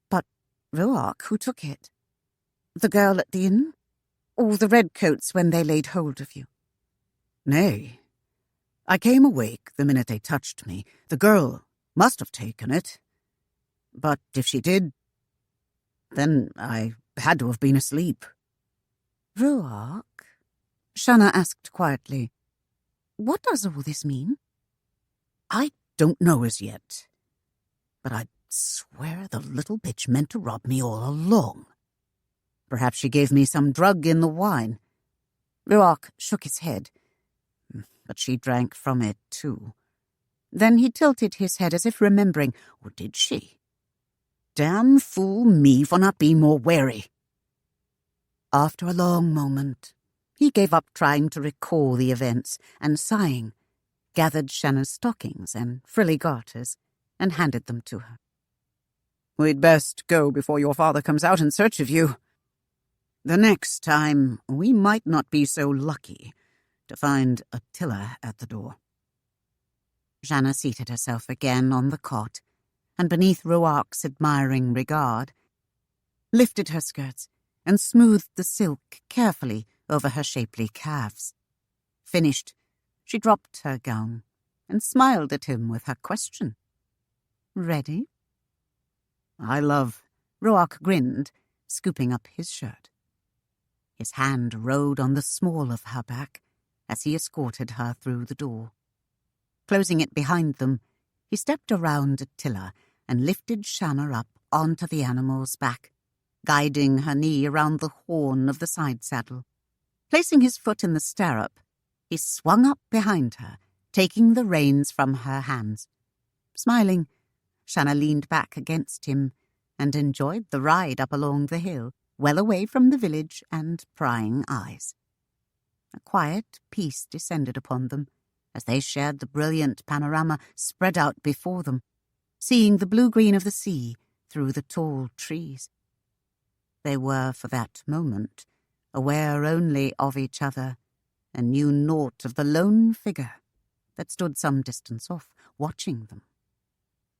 "But, Ruark, who took it? The girl at the inn? Or the redcoats when they laid hold of you?" "Nay, I came awake the minute they touched me. The girl must have taken it. But if she did, then I had to have been asleep." "Ruark?" Shanna asked quietly. "What does all this mean?" "I don't know as yet. But I'd swear the little bitch meant to rob me all along. Perhaps she gave me some drug in the wine." Ruark shook his head. "But she drank from it too." Then he tilted his head as if remembering. "Or did she? Damn fool me for not being more wary." After a long moment, he gave up trying to recall the events and, sighing, gathered Shanna's stockings and frilly garters and handed them to her. "We'd best go before your father comes out in search of you. The next time, we might not be so lucky to find Attila at the door." Shanna seated herself again on the cot, and beneath Ruark's admiring regard, lifted her skirts and smoothed the silk carefully over her shapely calves. Finished, she dropped her gown and smiled at him with her question. "Ready?" "I love." Ruark grinned, scooping up his shirt. His hand rode on the small of her back as he escorted her through the door. Closing it behind them, he stepped around Attila and lifted Shanna up onto the animal's back, guiding her knee around the horn of the side saddle. Placing his foot in the stirrup, he swung up behind her, taking the reins from her hands. Smiling, Shanna leaned back against him and enjoyed the ride up along the hill, well away from the village and prying eyes. A quiet peace descended upon them as they shared the brilliant panorama spread out before them, seeing the blue-green of the sea through the tall trees. They were, for that moment, aware only of each other, and knew naught of the lone figure that stood some distance off, watching them.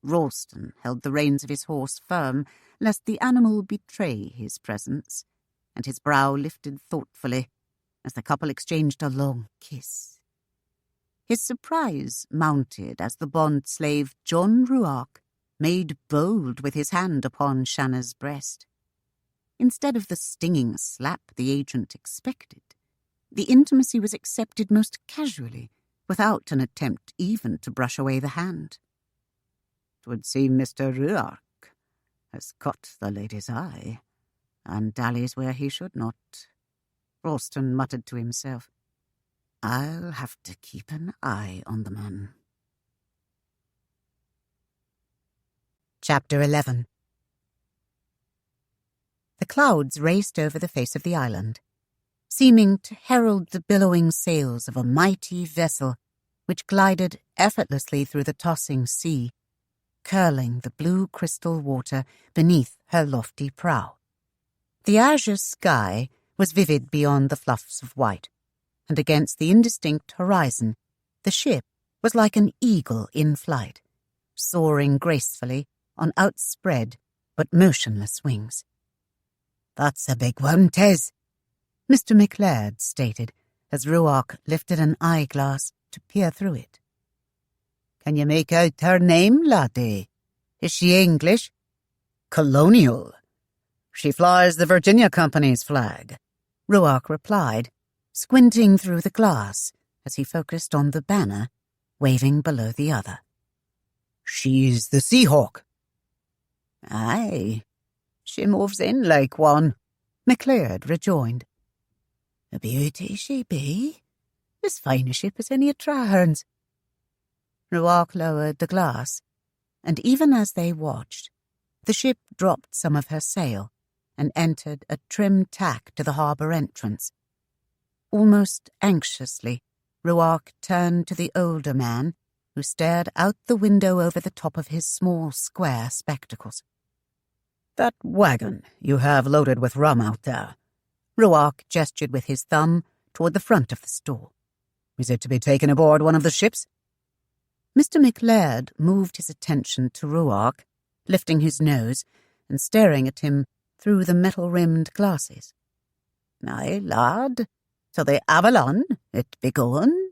Ralston held the reins of his horse firm, lest the animal betray his presence, and his brow lifted thoughtfully as the couple exchanged a long kiss. His surprise mounted as the bond-slave John Ruark made bold with his hand upon Shanna's breast. Instead of the stinging slap the agent expected, the intimacy was accepted most casually, without an attempt even to brush away the hand. "'Twould seem Mr. Ruark has caught the lady's eye, and dallies where he should not," Ralston muttered to himself. "I'll have to keep an eye on the man." Chapter 11. The clouds raced over the face of the island, seeming to herald the billowing sails of a mighty vessel which glided effortlessly through the tossing sea, curling the blue crystal water beneath her lofty prow. The azure sky was vivid beyond the fluffs of white, and against the indistinct horizon, the ship was like an eagle in flight, soaring gracefully on outspread but motionless wings. "That's a big one, 'tis," Mr. McLeod stated, as Ruark lifted an eyeglass to peer through it. "Can you make out her name, laddie? Is she English?" "Colonial. She flies the Virginia Company's flag," Ruark replied, squinting through the glass as he focused on the banner waving below the other. "She's the Seahawk." "Aye, she moves in like one," McLeod rejoined. "A beauty she be, as fine a ship as any of Trahern's." Ruark lowered the glass, and even as they watched, the ship dropped some of her sail and entered a trim tack to the harbour entrance. Almost anxiously, Ruark turned to the older man, who stared out the window over the top of his small square spectacles. "That wagon you have loaded with rum out there," Ruark gestured with his thumb toward the front of the store. "Is it to be taken aboard one of the ships?" Mr. McLeod moved his attention to Ruark, lifting his nose and staring at him through the metal-rimmed glasses. "Aye, lad, to the Avalon it be going.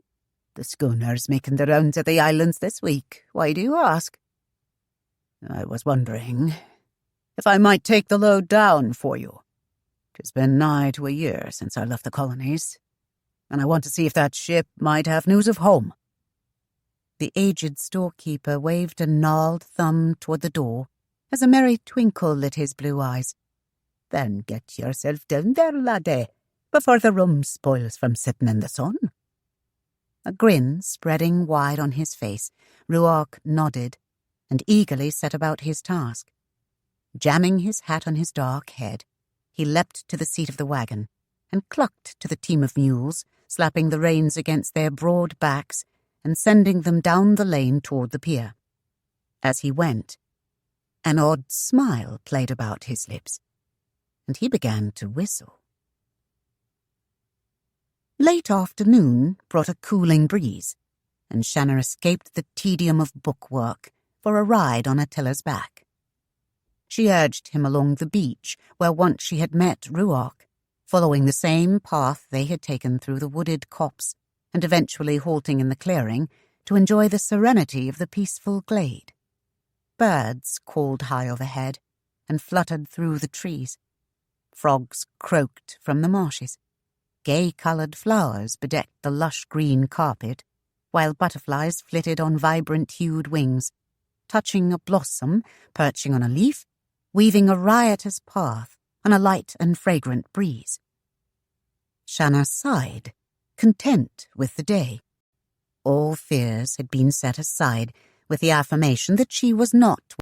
The schooner's making the rounds of the islands this week. Why do you ask? I was wondering if I might take the load down for you. 'Tis been nigh to a year since I left the colonies, and I want to see if that ship might have news of home. The aged storekeeper waved a gnarled thumb toward the door as a merry twinkle lit his blue eyes. Then get yourself down there, laddie, before the rum spoils from sitting in the sun. A grin spreading wide on his face, Ruark nodded and eagerly set about his task. Jamming his hat on his dark head, he leapt to the seat of the wagon and clucked to the team of mules, slapping the reins against their broad backs and sending them down the lane toward the pier. As he went, an odd smile played about his lips, and he began to whistle. Late afternoon brought a cooling breeze, and Shanna escaped the tedium of bookwork for a ride on Attila's back. She urged him along the beach where once she had met Ruark, following the same path they had taken through the wooded copse, and eventually halting in the clearing to enjoy the serenity of the peaceful glade. Birds called high overhead and fluttered through the trees. Frogs croaked from the marshes. Gay-coloured flowers bedecked the lush green carpet, while butterflies flitted on vibrant-hued wings, touching a blossom, perching on a leaf, weaving a riotous path on a light and fragrant breeze. Shanna sighed, content with the day. All fears had been set aside with the affirmation that she was not